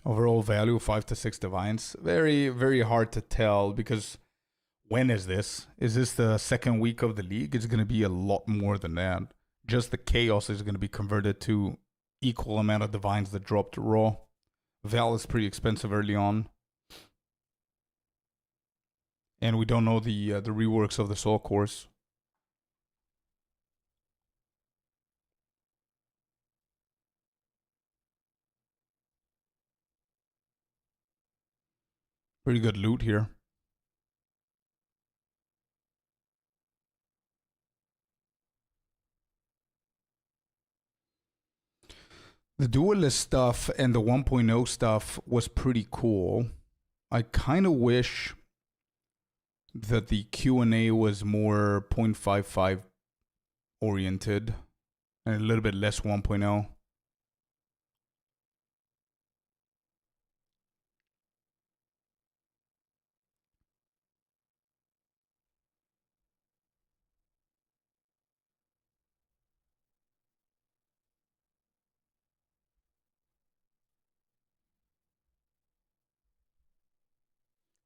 Overall value 5 to 6 divines. Very, very hard to tell because when is this? Is this the second week of the league? It's going to be a lot more than that. Just the chaos is going to be converted to equal amount of divines that dropped raw. Val is pretty expensive early on. And we don't know the reworks of the Soul course. Pretty good loot here. The duelist stuff and the 1.0 stuff was pretty cool. I kind of wish that the Q&A was more 0.55 oriented and a little bit less 1.0.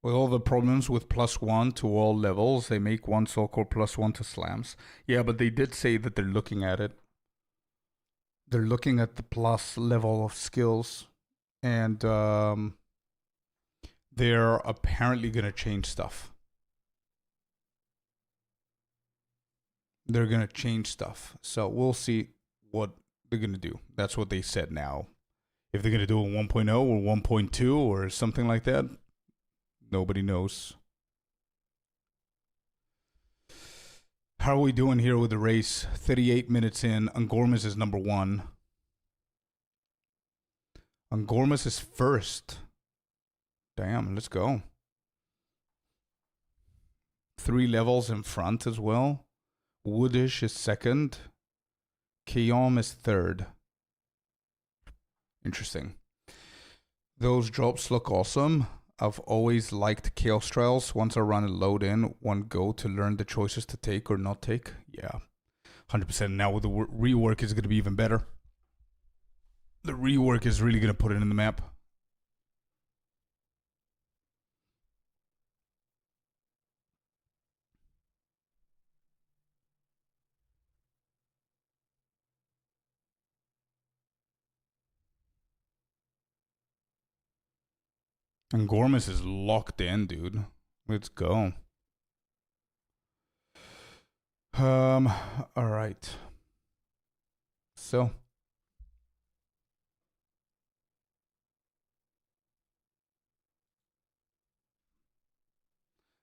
With all the problems with +1 to all levels, they make one so-called +1 to slams. Yeah, but they did say that they're looking at it. They're looking at the plus level of skills, and they're apparently going to change stuff. They're going to change stuff. So we'll see what they're going to do. That's what they said now. If they're going to do a 1.0 or 1.2 or something like that, nobody knows. How are we doing here with the race? 38 minutes in. Angormas is number 1. Angormas is first. Damn, let's go. 3 levels in front as well. Woodish is second. Keom is third. Interesting. Those drops look awesome. I've always liked Chaos Trials. Once I run a load in, one go to learn the choices to take or not take. Yeah, 100%. Now with the rework, it's going to be even better. The rework is really going to put it in the map. And Gormus is locked in, dude. Let's go. All right. So.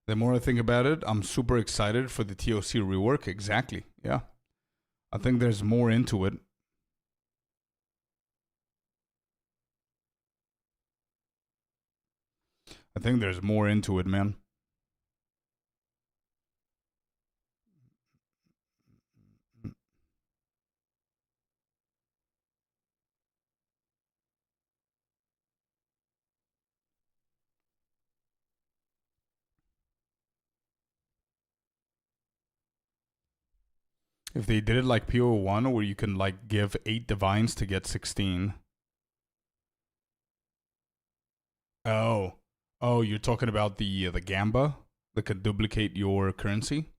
The more I think about it, I'm super excited for the TOC rework. Exactly. Yeah. I think there's more into it. I think there's more into it, man. If they did it like PO1, where you can like give 8 divines to get 16. Oh. Oh, you're talking about the Gamba that could duplicate your currency?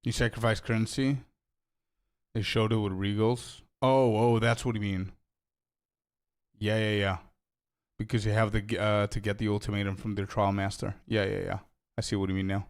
You sacrifice currency? They showed it with Regals. Oh, that's what you mean. Yeah. Because you have the to get the ultimatum from their trial master. Yeah. I see what you mean now.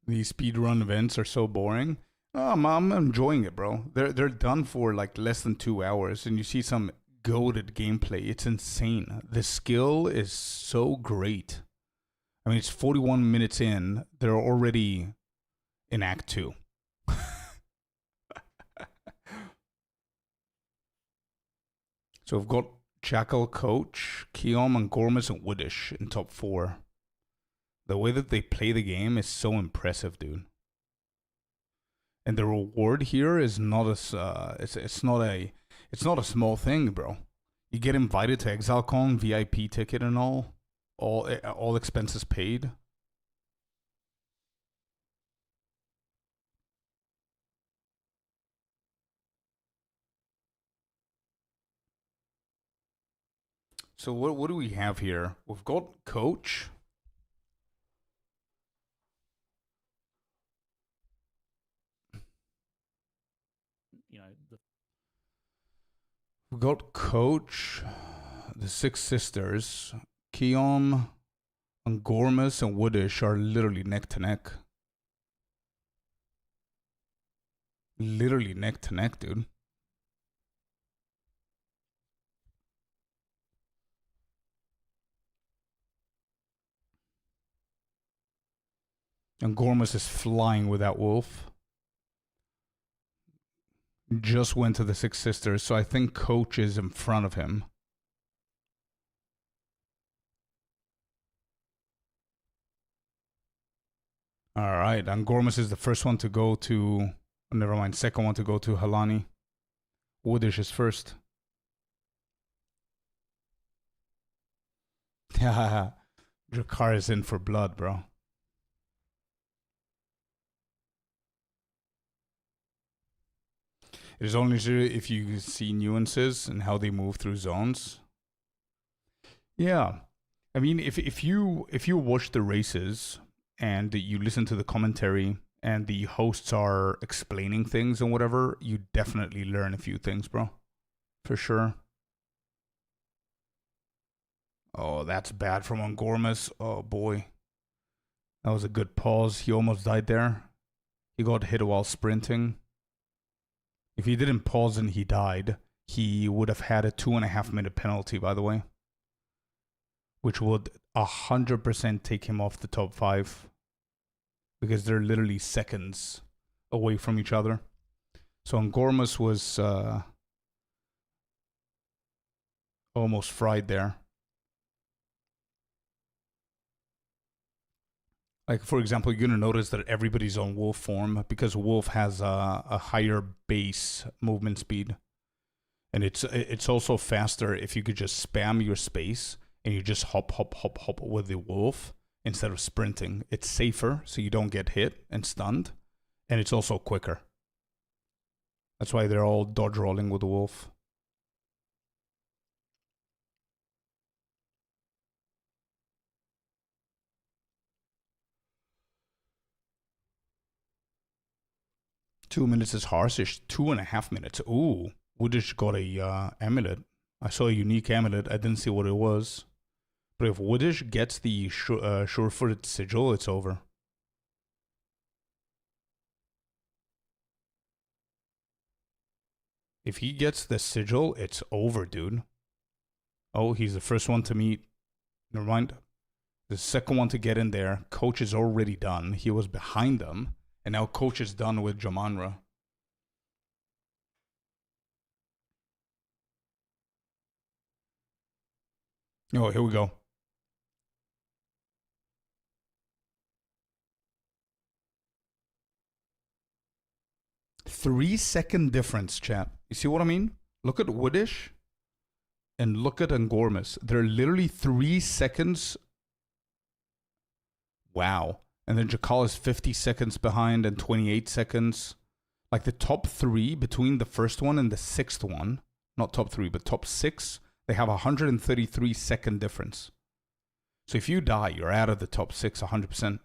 These speedrun events are so boring. I'm enjoying it, bro. They're done for like less than 2 hours, and you see some goated gameplay. It's insane. The skill is so great. I mean, it's 41 minutes in. They're already in Act 2. So we've got Jackal, Coach, Keom, and Gormus, and Woodish in top 4. The way that they play the game is so impressive, dude. And the reward here is not it's not a small thing, bro. You get invited to ExileCon, VIP ticket and all expenses paid. So what do we have here? We've got Coach. We've got Coach, the 6 sisters, Keom, and Gormus and Woodish are literally neck to neck. Literally neck to neck, dude. And Gormus is flying with that wolf. just went to the Six Sisters, so I think Coach is in front of him. All right, Angormus is the first one to go to... Oh, never mind, second one to go to Halani. Woodish is first. Haha, Drakar is in for blood, bro. It is only if you see nuances and how they move through zones. Yeah, I mean, if you watch the races and you listen to the commentary and the hosts are explaining things and whatever, you definitely learn a few things, bro, for sure. Oh, that's bad from Angormus. Oh boy, that was a good pause. He almost died there. He got hit while sprinting. If he didn't pause and he died, he would have had a 2.5 minute penalty, by the way. Which would 100% take him off the top 5. Because they're literally seconds away from each other. So Angormus was almost fried there. Like, for example, you're going to notice that everybody's on Wolf form because Wolf has a higher base movement speed. And it's also faster if you could just spam your space and you just hop with the Wolf instead of sprinting. It's safer so you don't get hit and stunned. And it's also quicker. That's why they're all dodge rolling with the Wolf. Two minutes is harsh. 2.5 minutes. Ooh, Woodish got a amulet. I saw a unique amulet. I didn't see what it was. But if Woodish gets the sure-footed sigil, it's over. If he gets the sigil, it's over, dude. Oh, he's the first one to meet. Never mind. The second one to get in there. Coach is already done. He was behind them. And now Coach is done with Jamanra. Oh, here we go. 3-second difference, chat. You see what I mean? Look at Woodish and look at Angormus. They're literally 3 seconds. Wow. And then Jakal is 50 seconds behind and 28 seconds. Like the top 3 between the first one and the 6th one. Not top 3, but top 6. They have a 133 second difference. So if you die, you're out of the top 6 100%.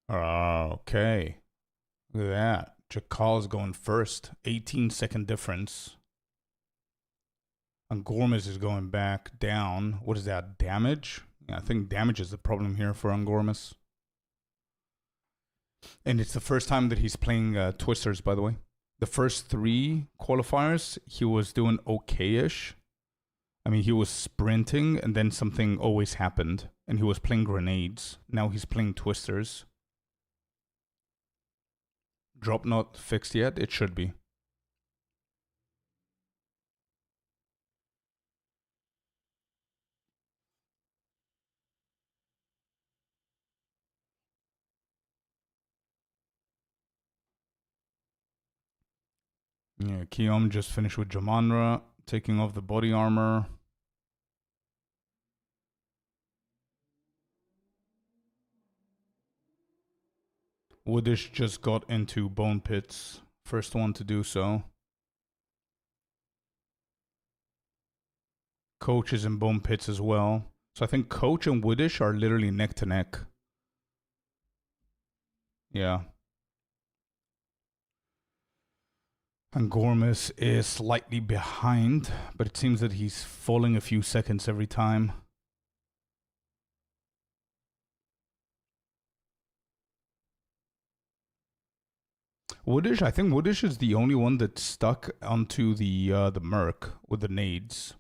Okay. Look at that. Jakal's going first. 18-second difference. And Angormus is going back down. What is that? Damage? Yeah, I think damage is the problem here for Angormus. And it's the first time that he's playing Twisters, by the way. The first 3 qualifiers, he was doing okay-ish. I mean, he was sprinting, and then something always happened. And he was playing grenades. Now he's playing Twisters. Drop not fixed yet? It should be. Yeah, Kiom just finished with Jamanra, taking off the body armor. Woodish just got into Bone Pits. First one to do so. Coach is in Bone Pits as well. So I think Coach and Woodish are literally neck to neck. Yeah. And Angormus is slightly behind, but it seems that he's falling a few seconds every time. Woodish, I think Woodish is the only one that's stuck onto the Merc with the nades.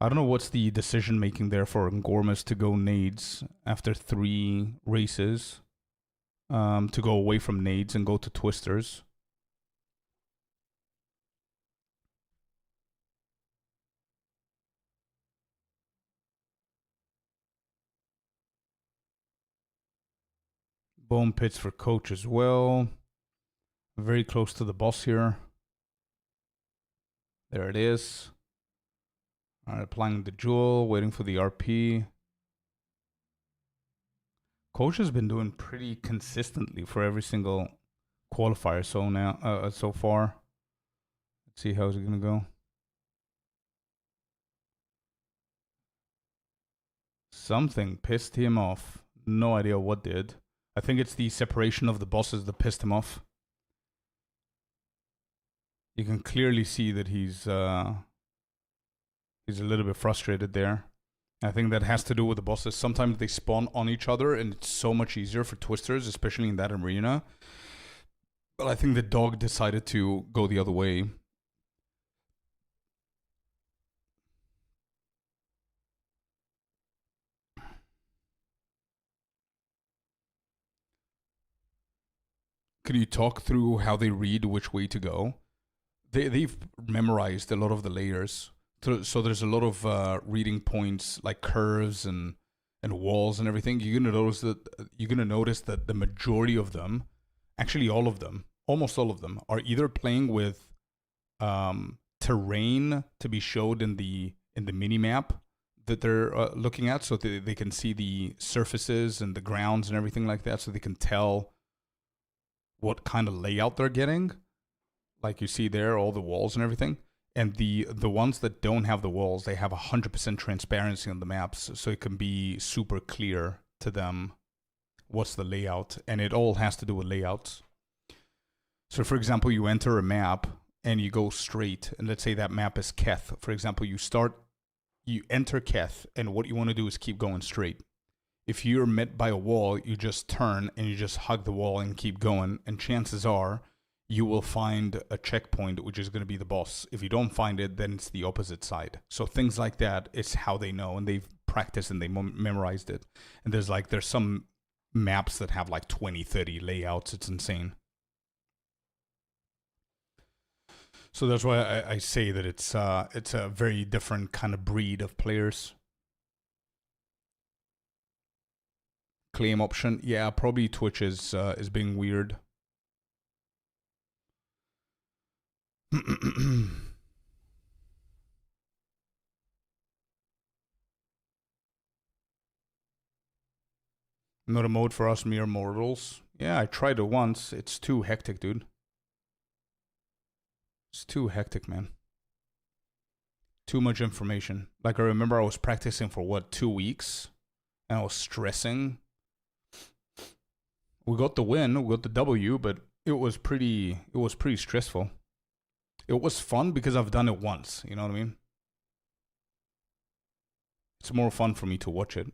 I don't know what's the decision making there for Gormus to go nades after 3 races. To go away from nades and go to twisters. Bone pits for coach as well. Very close to the boss here. There it is. Alright, applying the jewel, waiting for the RP. Coach has been doing pretty consistently for every single qualifier so far. Let's see how's it gonna go. Something pissed him off. No idea what did. I think it's the separation of the bosses that pissed him off. You can clearly see that he's a little bit frustrated there. I think that has to do with the bosses. Sometimes they spawn on each other and it's so much easier for twisters, especially in that arena. But I think the dog decided to go the other way. Could you talk through how they read which way to go? They've memorized a lot of the layers. So there's a lot of reading points like curves and walls and everything. You're gonna notice that the majority of them, actually all of them, almost all of them, are either playing with terrain to be showed in the mini map that they're looking at, so they can see the surfaces and the grounds and everything like that, so they can tell what kind of layout they're getting. Like you see there, all the walls and everything. And the ones that don't have the walls, they have 100% transparency on the maps, so it can be super clear to them what's the layout, and it all has to do with layouts. So for example, you enter a map and you go straight, and let's say that map is Keth. For example, you enter Keth, and what you want to do is keep going straight. If you're met by a wall, you just turn and you just hug the wall and keep going, and chances are you will find a checkpoint, which is going to be the boss. If you don't find it, then it's the opposite side. So things like that is how they know, and they've practiced and they memorized it. And there's some maps that have like 20, 30 layouts. It's insane. So that's why I say that it's a very different kind of breed of players. Claim option, yeah, probably Twitch is being weird. Not a mode for us mere mortals. Yeah, I tried it once. It's too hectic, dude. It's too hectic, man. Too much information. Like, I remember I was practicing for, what, 2 weeks? And I was stressing. We got the win, we got the W, but it was pretty stressful. It was fun because I've done it once, you know what I mean? It's more fun for me to watch it.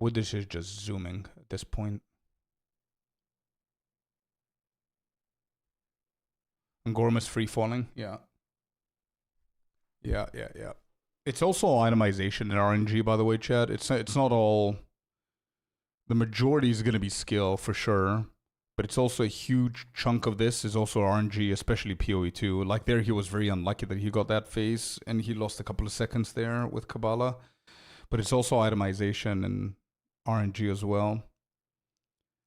Woodish is just zooming at this point. And Gormus free falling, yeah. Yeah. It's also itemization in RNG, by the way, Chad. It's not all. The majority is going to be skill for sure, but it's also a huge chunk of this is also RNG, especially POE2. Like there, he was very unlucky that he got that phase and he lost a couple of seconds there with Kabbalah. But it's also itemization and RNG as well.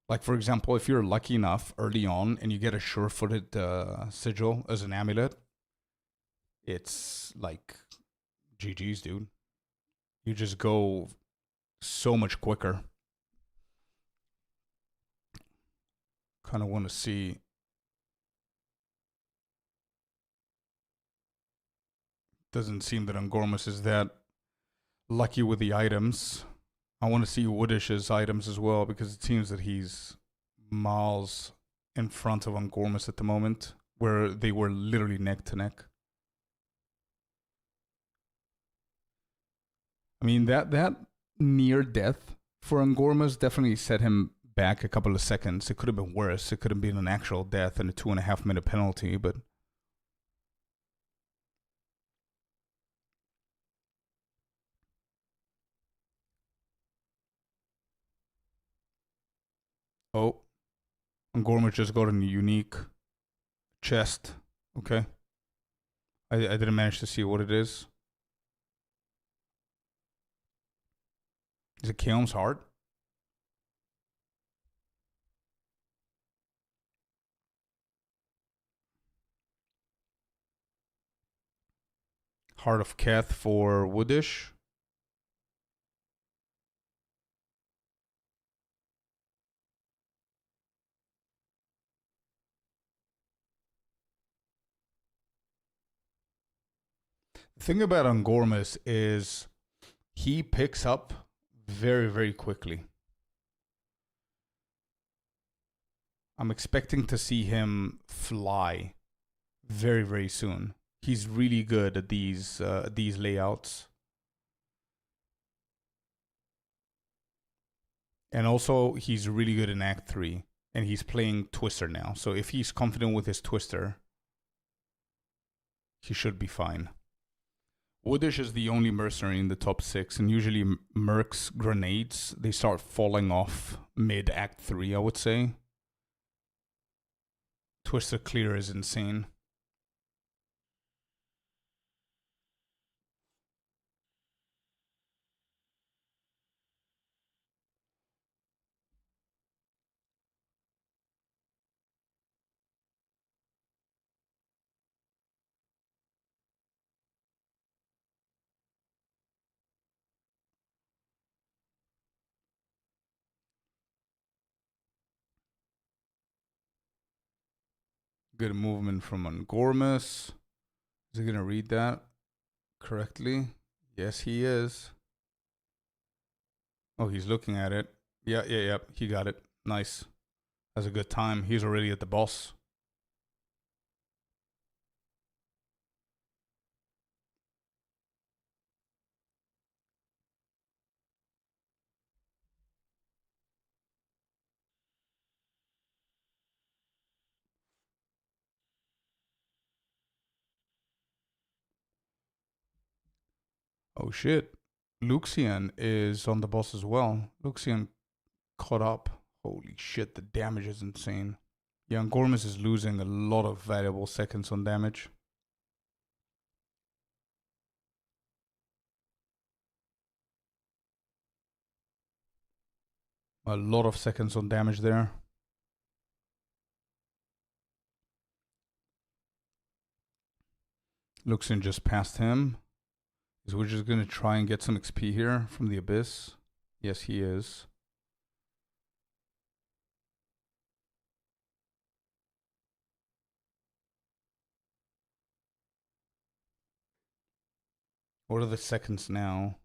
Like for example, if you're lucky enough early on and you get a sure-footed sigil as an amulet, it's like GG's, dude. You just go so much quicker. Kind of want to see. Doesn't seem that Angormus is that lucky with the items. I want to see Woodish's items as well, because it seems that he's miles in front of Angormus at the moment, where they were literally neck to neck. I mean, that near death for Angormus definitely set him back a couple of seconds. It could have been worse. It could have been an actual death and a 2.5 minute penalty, but oh, and Gormit just got a unique chest. Okay. I didn't manage to see what it is. Is it Kaom's heart? Heart of Keth for Woodish. The thing about Angormus is he picks up very, very quickly. I'm expecting to see him fly very, very soon. He's really good at these layouts. And also, he's really good in Act 3. And he's playing Twister now. So if he's confident with his Twister, he should be fine. Woodish is the only mercenary in the top 6, and usually Merc's grenades, they start falling off mid-Act 3, I would say. Twister clear is insane. Good movement from Angormus. Is he going to read that correctly? Yes, he is. Oh, he's looking at it. Yeah. He got it. Nice. That's a good time. He's already at the boss. Oh shit. Luxian is on the boss as well. Luxian caught up. Holy shit, the damage is insane. Yeah, Angormus is losing a lot of valuable seconds on damage. A lot of seconds on damage there. Luxian just passed him. So we're just going to try and get some XP here from the Abyss. Yes, he is. What are the seconds now?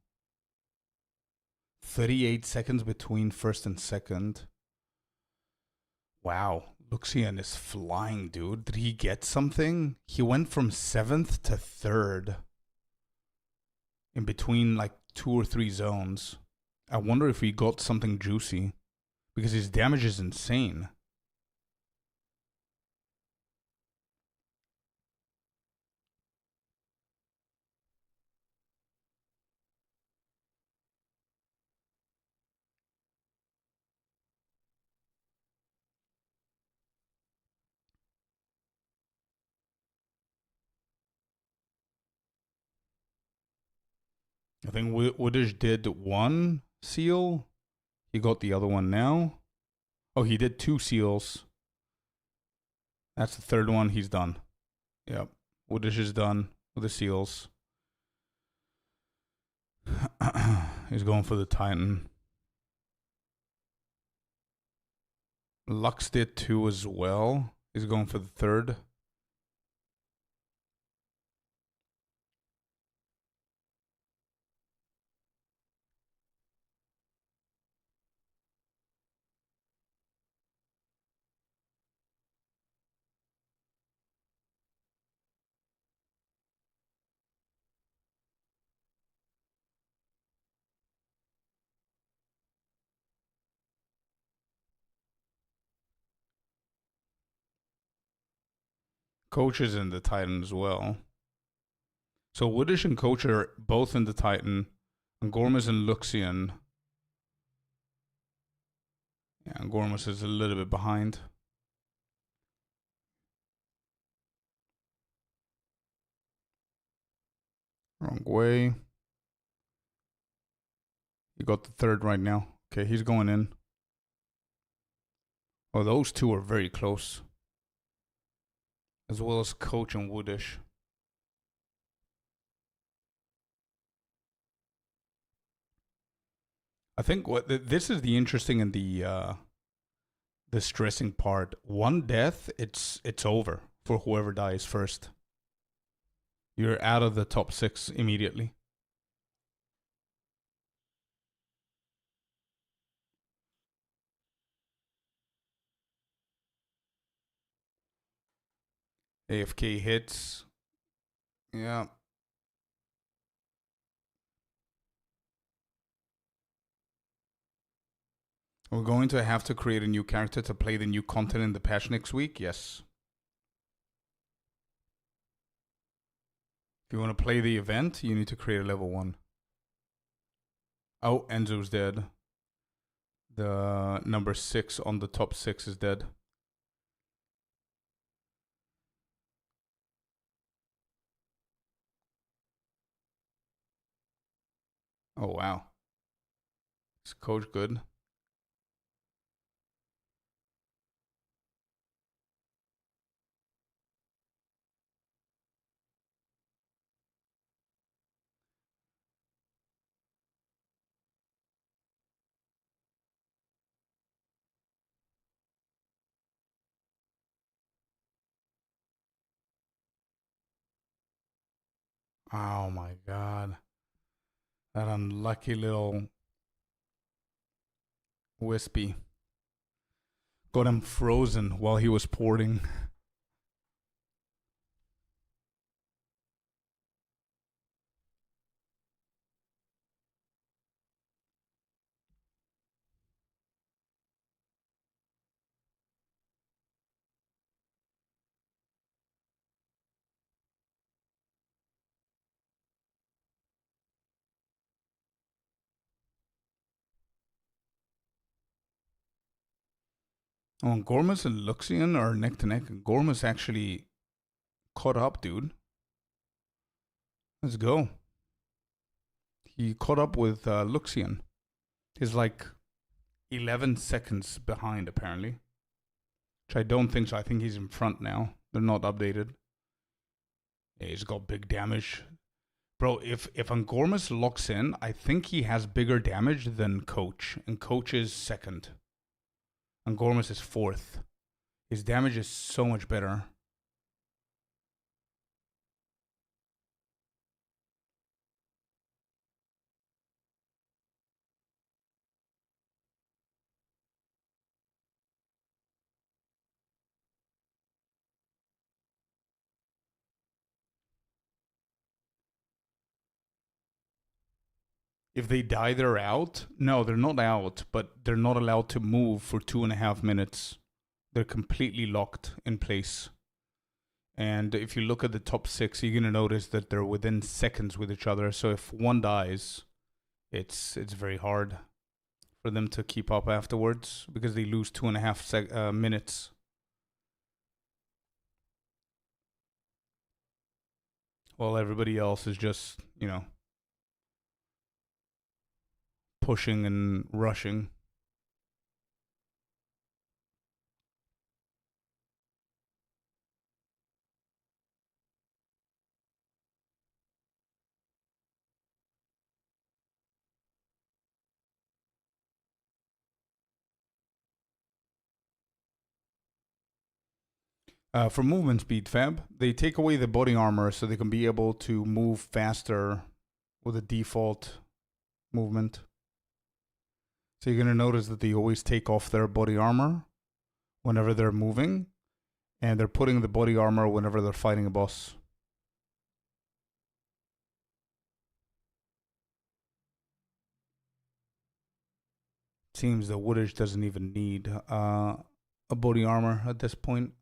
38 seconds between first and second. Wow. Luxian is flying, dude. Did he get something? He went from 7th to 3rd. In between like 2 or 3 zones. I wonder if we got something juicy. Because his damage is insane. I think Woodish did 1 seal. He got the other one now. Oh, he did 2 seals. That's the 3rd one. He's done. Yep. Woodish is done with the seals. He's going for the Titan. Lux did 2 as well. He's going for the 3rd. Coach is in the Titan as well. So Woodish and Coach are both in the Titan. And Gormus and Luxian. Yeah, and Gormus is a little bit behind. Wrong way. You got the third right now. Okay, he's going in. Oh, those two are very close. As well as Coach and Woodish. I think this is the interesting and the stressing part. One death, it's over for whoever dies first. You're out of the top 6 immediately. AFK hits. Yeah. We're going to have to create a new character to play the new content in the patch next week. Yes. If you want to play the event, you need to create a level 1. Oh, Enzo's dead. The number 6 on the top 6 is dead. Oh, wow. Is Coach good? Oh my god. That unlucky little Wispy got him frozen while he was porting. Oh, and Gormus and Luxian are neck to neck. And Gormus actually caught up, dude. Let's go. He caught up with Luxian. He's like 11 seconds behind, apparently. Which I don't think so. I think he's in front now. They're not updated. Yeah, he's got big damage. Bro, if Angormus locks in, I think he has bigger damage than Coach. And Coach is second. Angormus is fourth. His damage is so much better. If they die, they're out? No, they're not out, but they're not allowed to move for 2.5 minutes. They're completely locked in place. And if you look at the top 6, you're going to notice that they're within seconds with each other. So if one dies, it's very hard for them to keep up afterwards because they lose 2.5 minutes. While everybody else is just, you know, pushing and rushing. For movement speed, Fab, they take away the body armor so they can be able to move faster with a default movement. So you're going to notice that they always take off their body armor whenever they're moving, and they're putting the body armor whenever they're fighting a boss. Seems that Woodish doesn't even need a body armor at this point.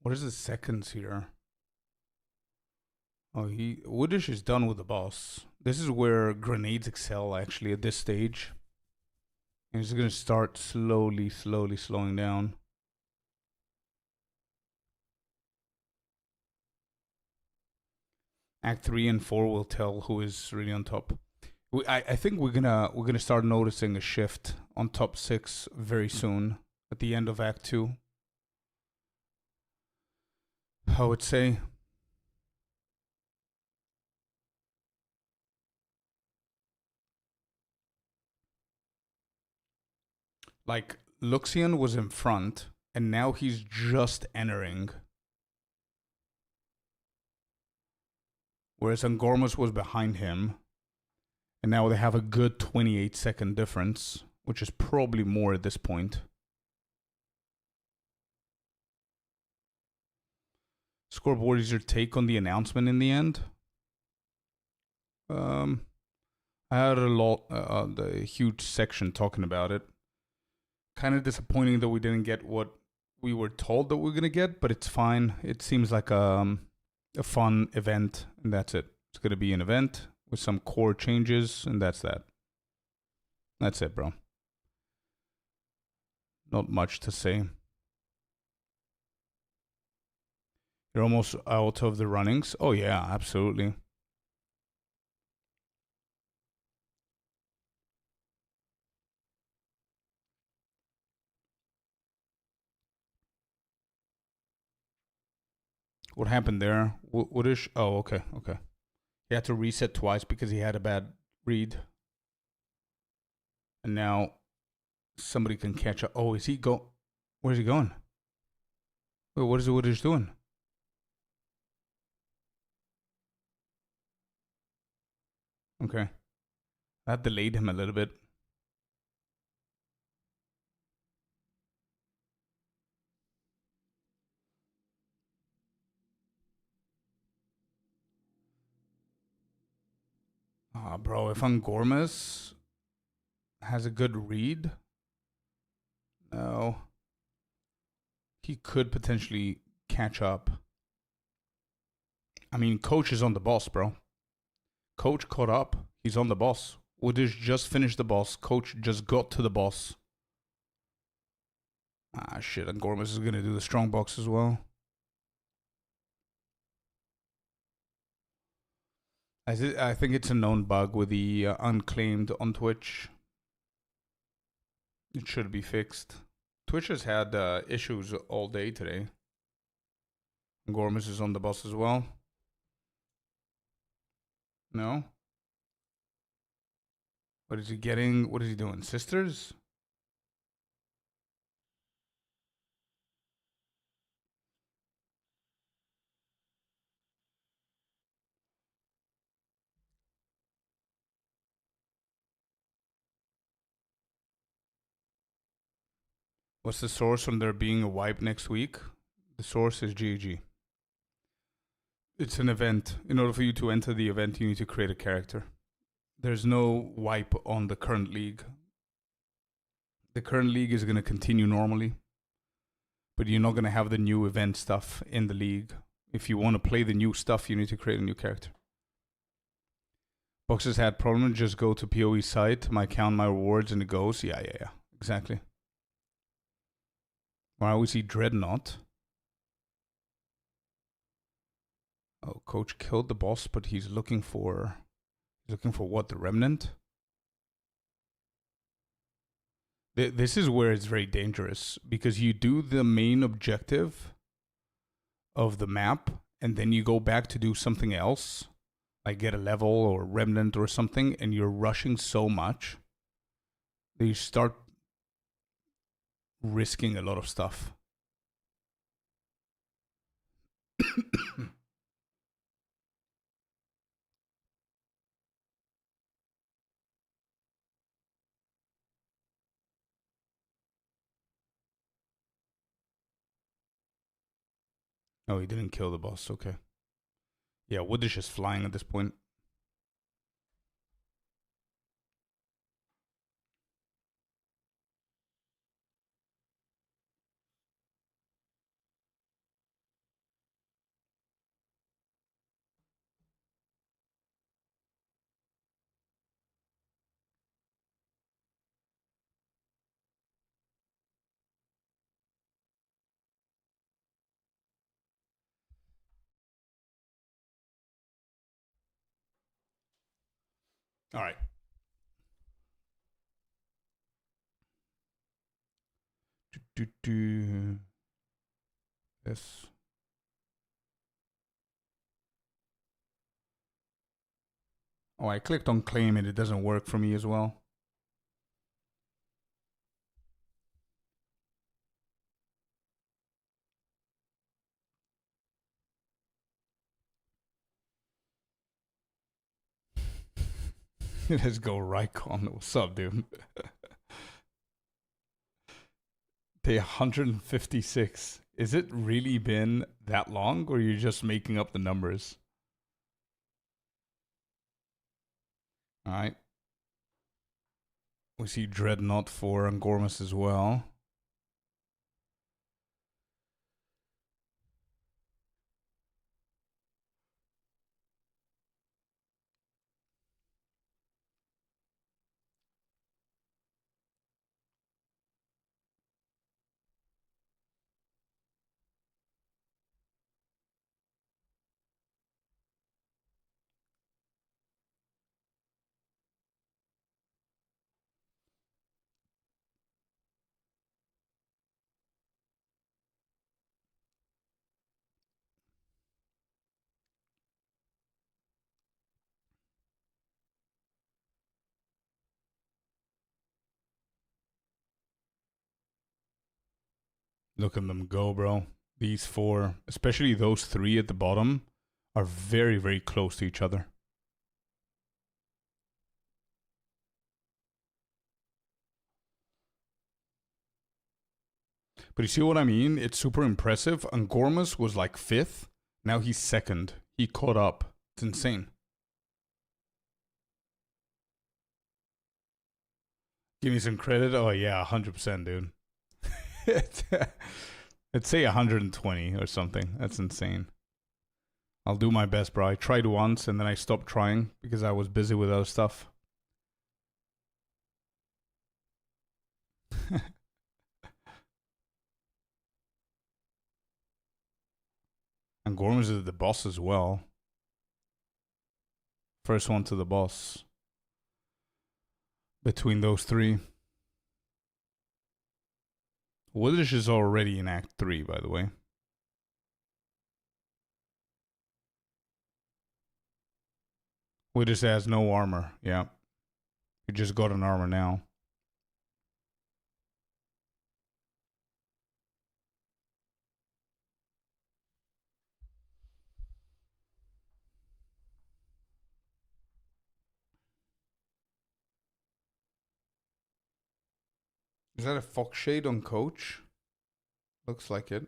What is the seconds here? Oh, Woodish is done with the boss. This is where grenades excel, actually, at this stage. And he's gonna start slowly slowing down. Act 3 and 4 will tell who is really on top. I think we're gonna start noticing a shift on top 6 very soon at the end of Act 2. I would say. Like, Luxian was in front, and now he's just entering. Whereas Angormus was behind him, and now they have a good 28-second difference, which is probably more at this point. Scorp, what is your take on the announcement in the end? I had the huge section talking about it. Kind of disappointing that we didn't get what we were told that we were gonna get, but it's fine. It seems like a fun event, and that's it. It's gonna be an event with some core changes, and that's that. That's it, bro. Not much to say. You're almost out of the runnings. Oh yeah, absolutely. What happened there? Woodish? Oh, okay. He had to reset twice because he had a bad read. And now somebody can catch up. Oh, is he go? Where's he going? Wait, what is Woodish doing? Okay. That delayed him a little bit. Bro, if Angormus has a good read, no, he could potentially catch up. I mean, Coach is on the boss, bro. Coach caught up. He's on the boss. Woodish just finished the boss. Coach just got to the boss. Ah, shit. Angormus is going to do the strong box as well. I think it's a known bug with the unclaimed on Twitch. It should be fixed. Twitch has had issues all day today. Angormus is on the boss as well. No? What is he getting? What is he doing? Sisters? What's the source on there being a wipe next week? The source is GG. It's an event. In order for you to enter the event, you need to create a character. There's no wipe on the current league. The current league is going to continue normally, but you're not going to have the new event stuff in the league. If you want to play the new stuff, you need to create a new character. Boxers had problem. Just go to POE site, my account, my rewards, and it goes. Yeah. Exactly. Why we see Dreadnought? Oh, Coach killed the boss, but he's looking for what? The Remnant? This is where it's very dangerous, because you do the main objective of the map, and then you go back to do something else, like get a level or Remnant or something, and you're rushing so much that you start risking a lot of stuff. Oh, he didn't kill the boss. Okay. Yeah, Woodish is flying at this point. All right. This. Oh, I clicked on claim it. It doesn't work for me as well. Let's go, Rycon. What's up, dude? Day 156. Is it really been that long, or are you just making up the numbers? All right. We see Dreadnought for Angormus as well. Look at them go, bro. These four, especially those three at the bottom, are very, very close to each other. But you see what I mean? It's super impressive. Angormus was like 5th. Now he's 2nd. He caught up. It's insane. Give me some credit. Oh, yeah, 100%, dude. Let's say 120 or something. That's insane. I'll do my best, bro. I tried once and then I stopped trying because I was busy with other stuff. And Gormans is the boss as well. First one to the boss. Between those three. Woodish is already in Act 3, by the way. Woodish has no armor. Yeah. He just got an armor now. Is that a fox shade on coach? Looks like it.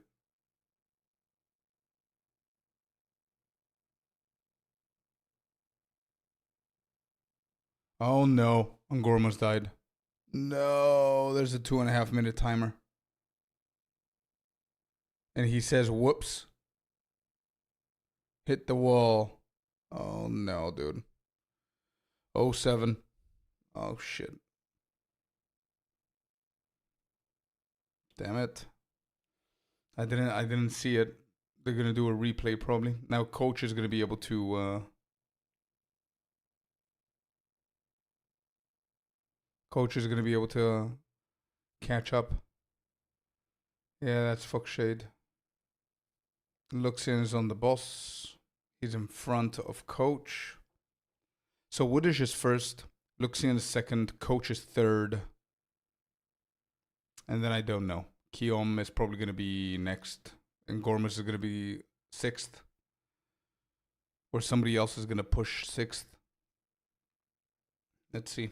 Oh no, Angormus died. No, there's a 2.5 minute timer. And he says, whoops. Hit the wall. Oh no, dude. 07. Oh shit. Damn it. I didn't see it. They're gonna do a replay probably. Now coach is gonna be able to coach is gonna be able to catch up. Yeah, that's fuck shade. Luxian is on the boss. He's in front of coach. So Woodish is first, Luxian is second, coach is third. And then I don't know. Kiom is probably gonna be next. And Gormus is gonna be 6th. Or somebody else is gonna push 6th. Let's see.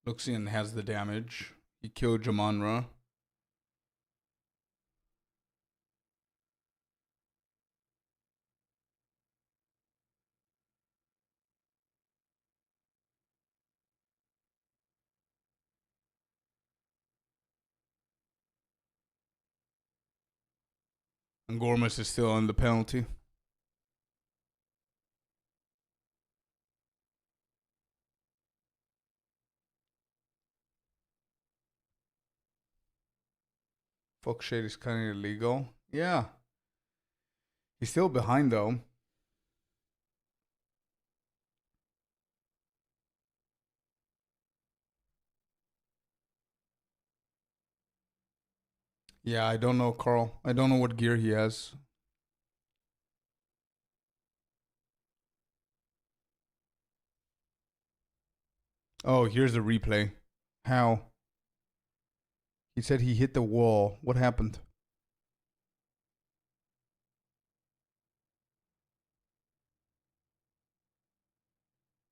Luxian has the damage. He killed Jamanra. And Gormus is still on the penalty. Fuck shit is kind of illegal. Yeah. He's still behind though. Yeah, I don't know, Carl. I don't know what gear he has. Oh, here's the replay. How? He said he hit the wall. What happened?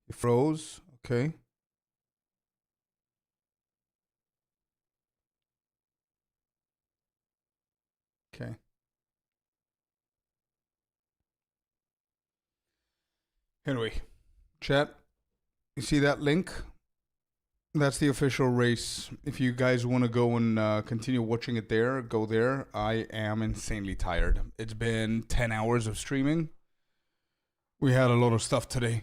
He froze. Okay. Okay. Anyway, chat, you see that link? That's the official race. If you guys want to go and continue watching it there, go there. I am insanely tired. It's been 10 hours of streaming. We had a lot of stuff today.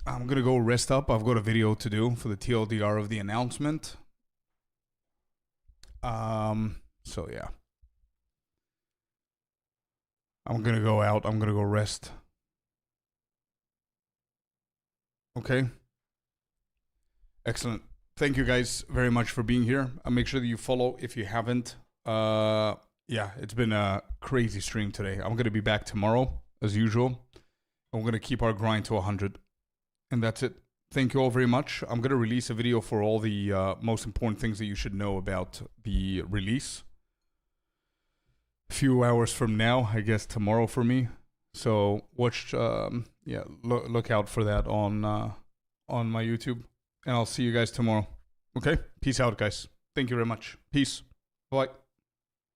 I'm going to go rest up. I've got a video to do for the TLDR of the announcement. So yeah. I'm going to go out. I'm going to go rest. Okay. Excellent. Thank you guys very much for being here. Make sure that you follow if you haven't. Yeah, it's been a crazy stream today. I'm going to be back tomorrow as usual. I'm going to keep our grind to 100. And that's it. Thank you all very much. I'm going to release a video for all the most important things that you should know about the release. A few hours from now, I guess tomorrow for me. So watch, yeah, look out for that on my YouTube. And I'll see you guys tomorrow. Okay? Peace out, guys. Thank you very much. Peace. Bye.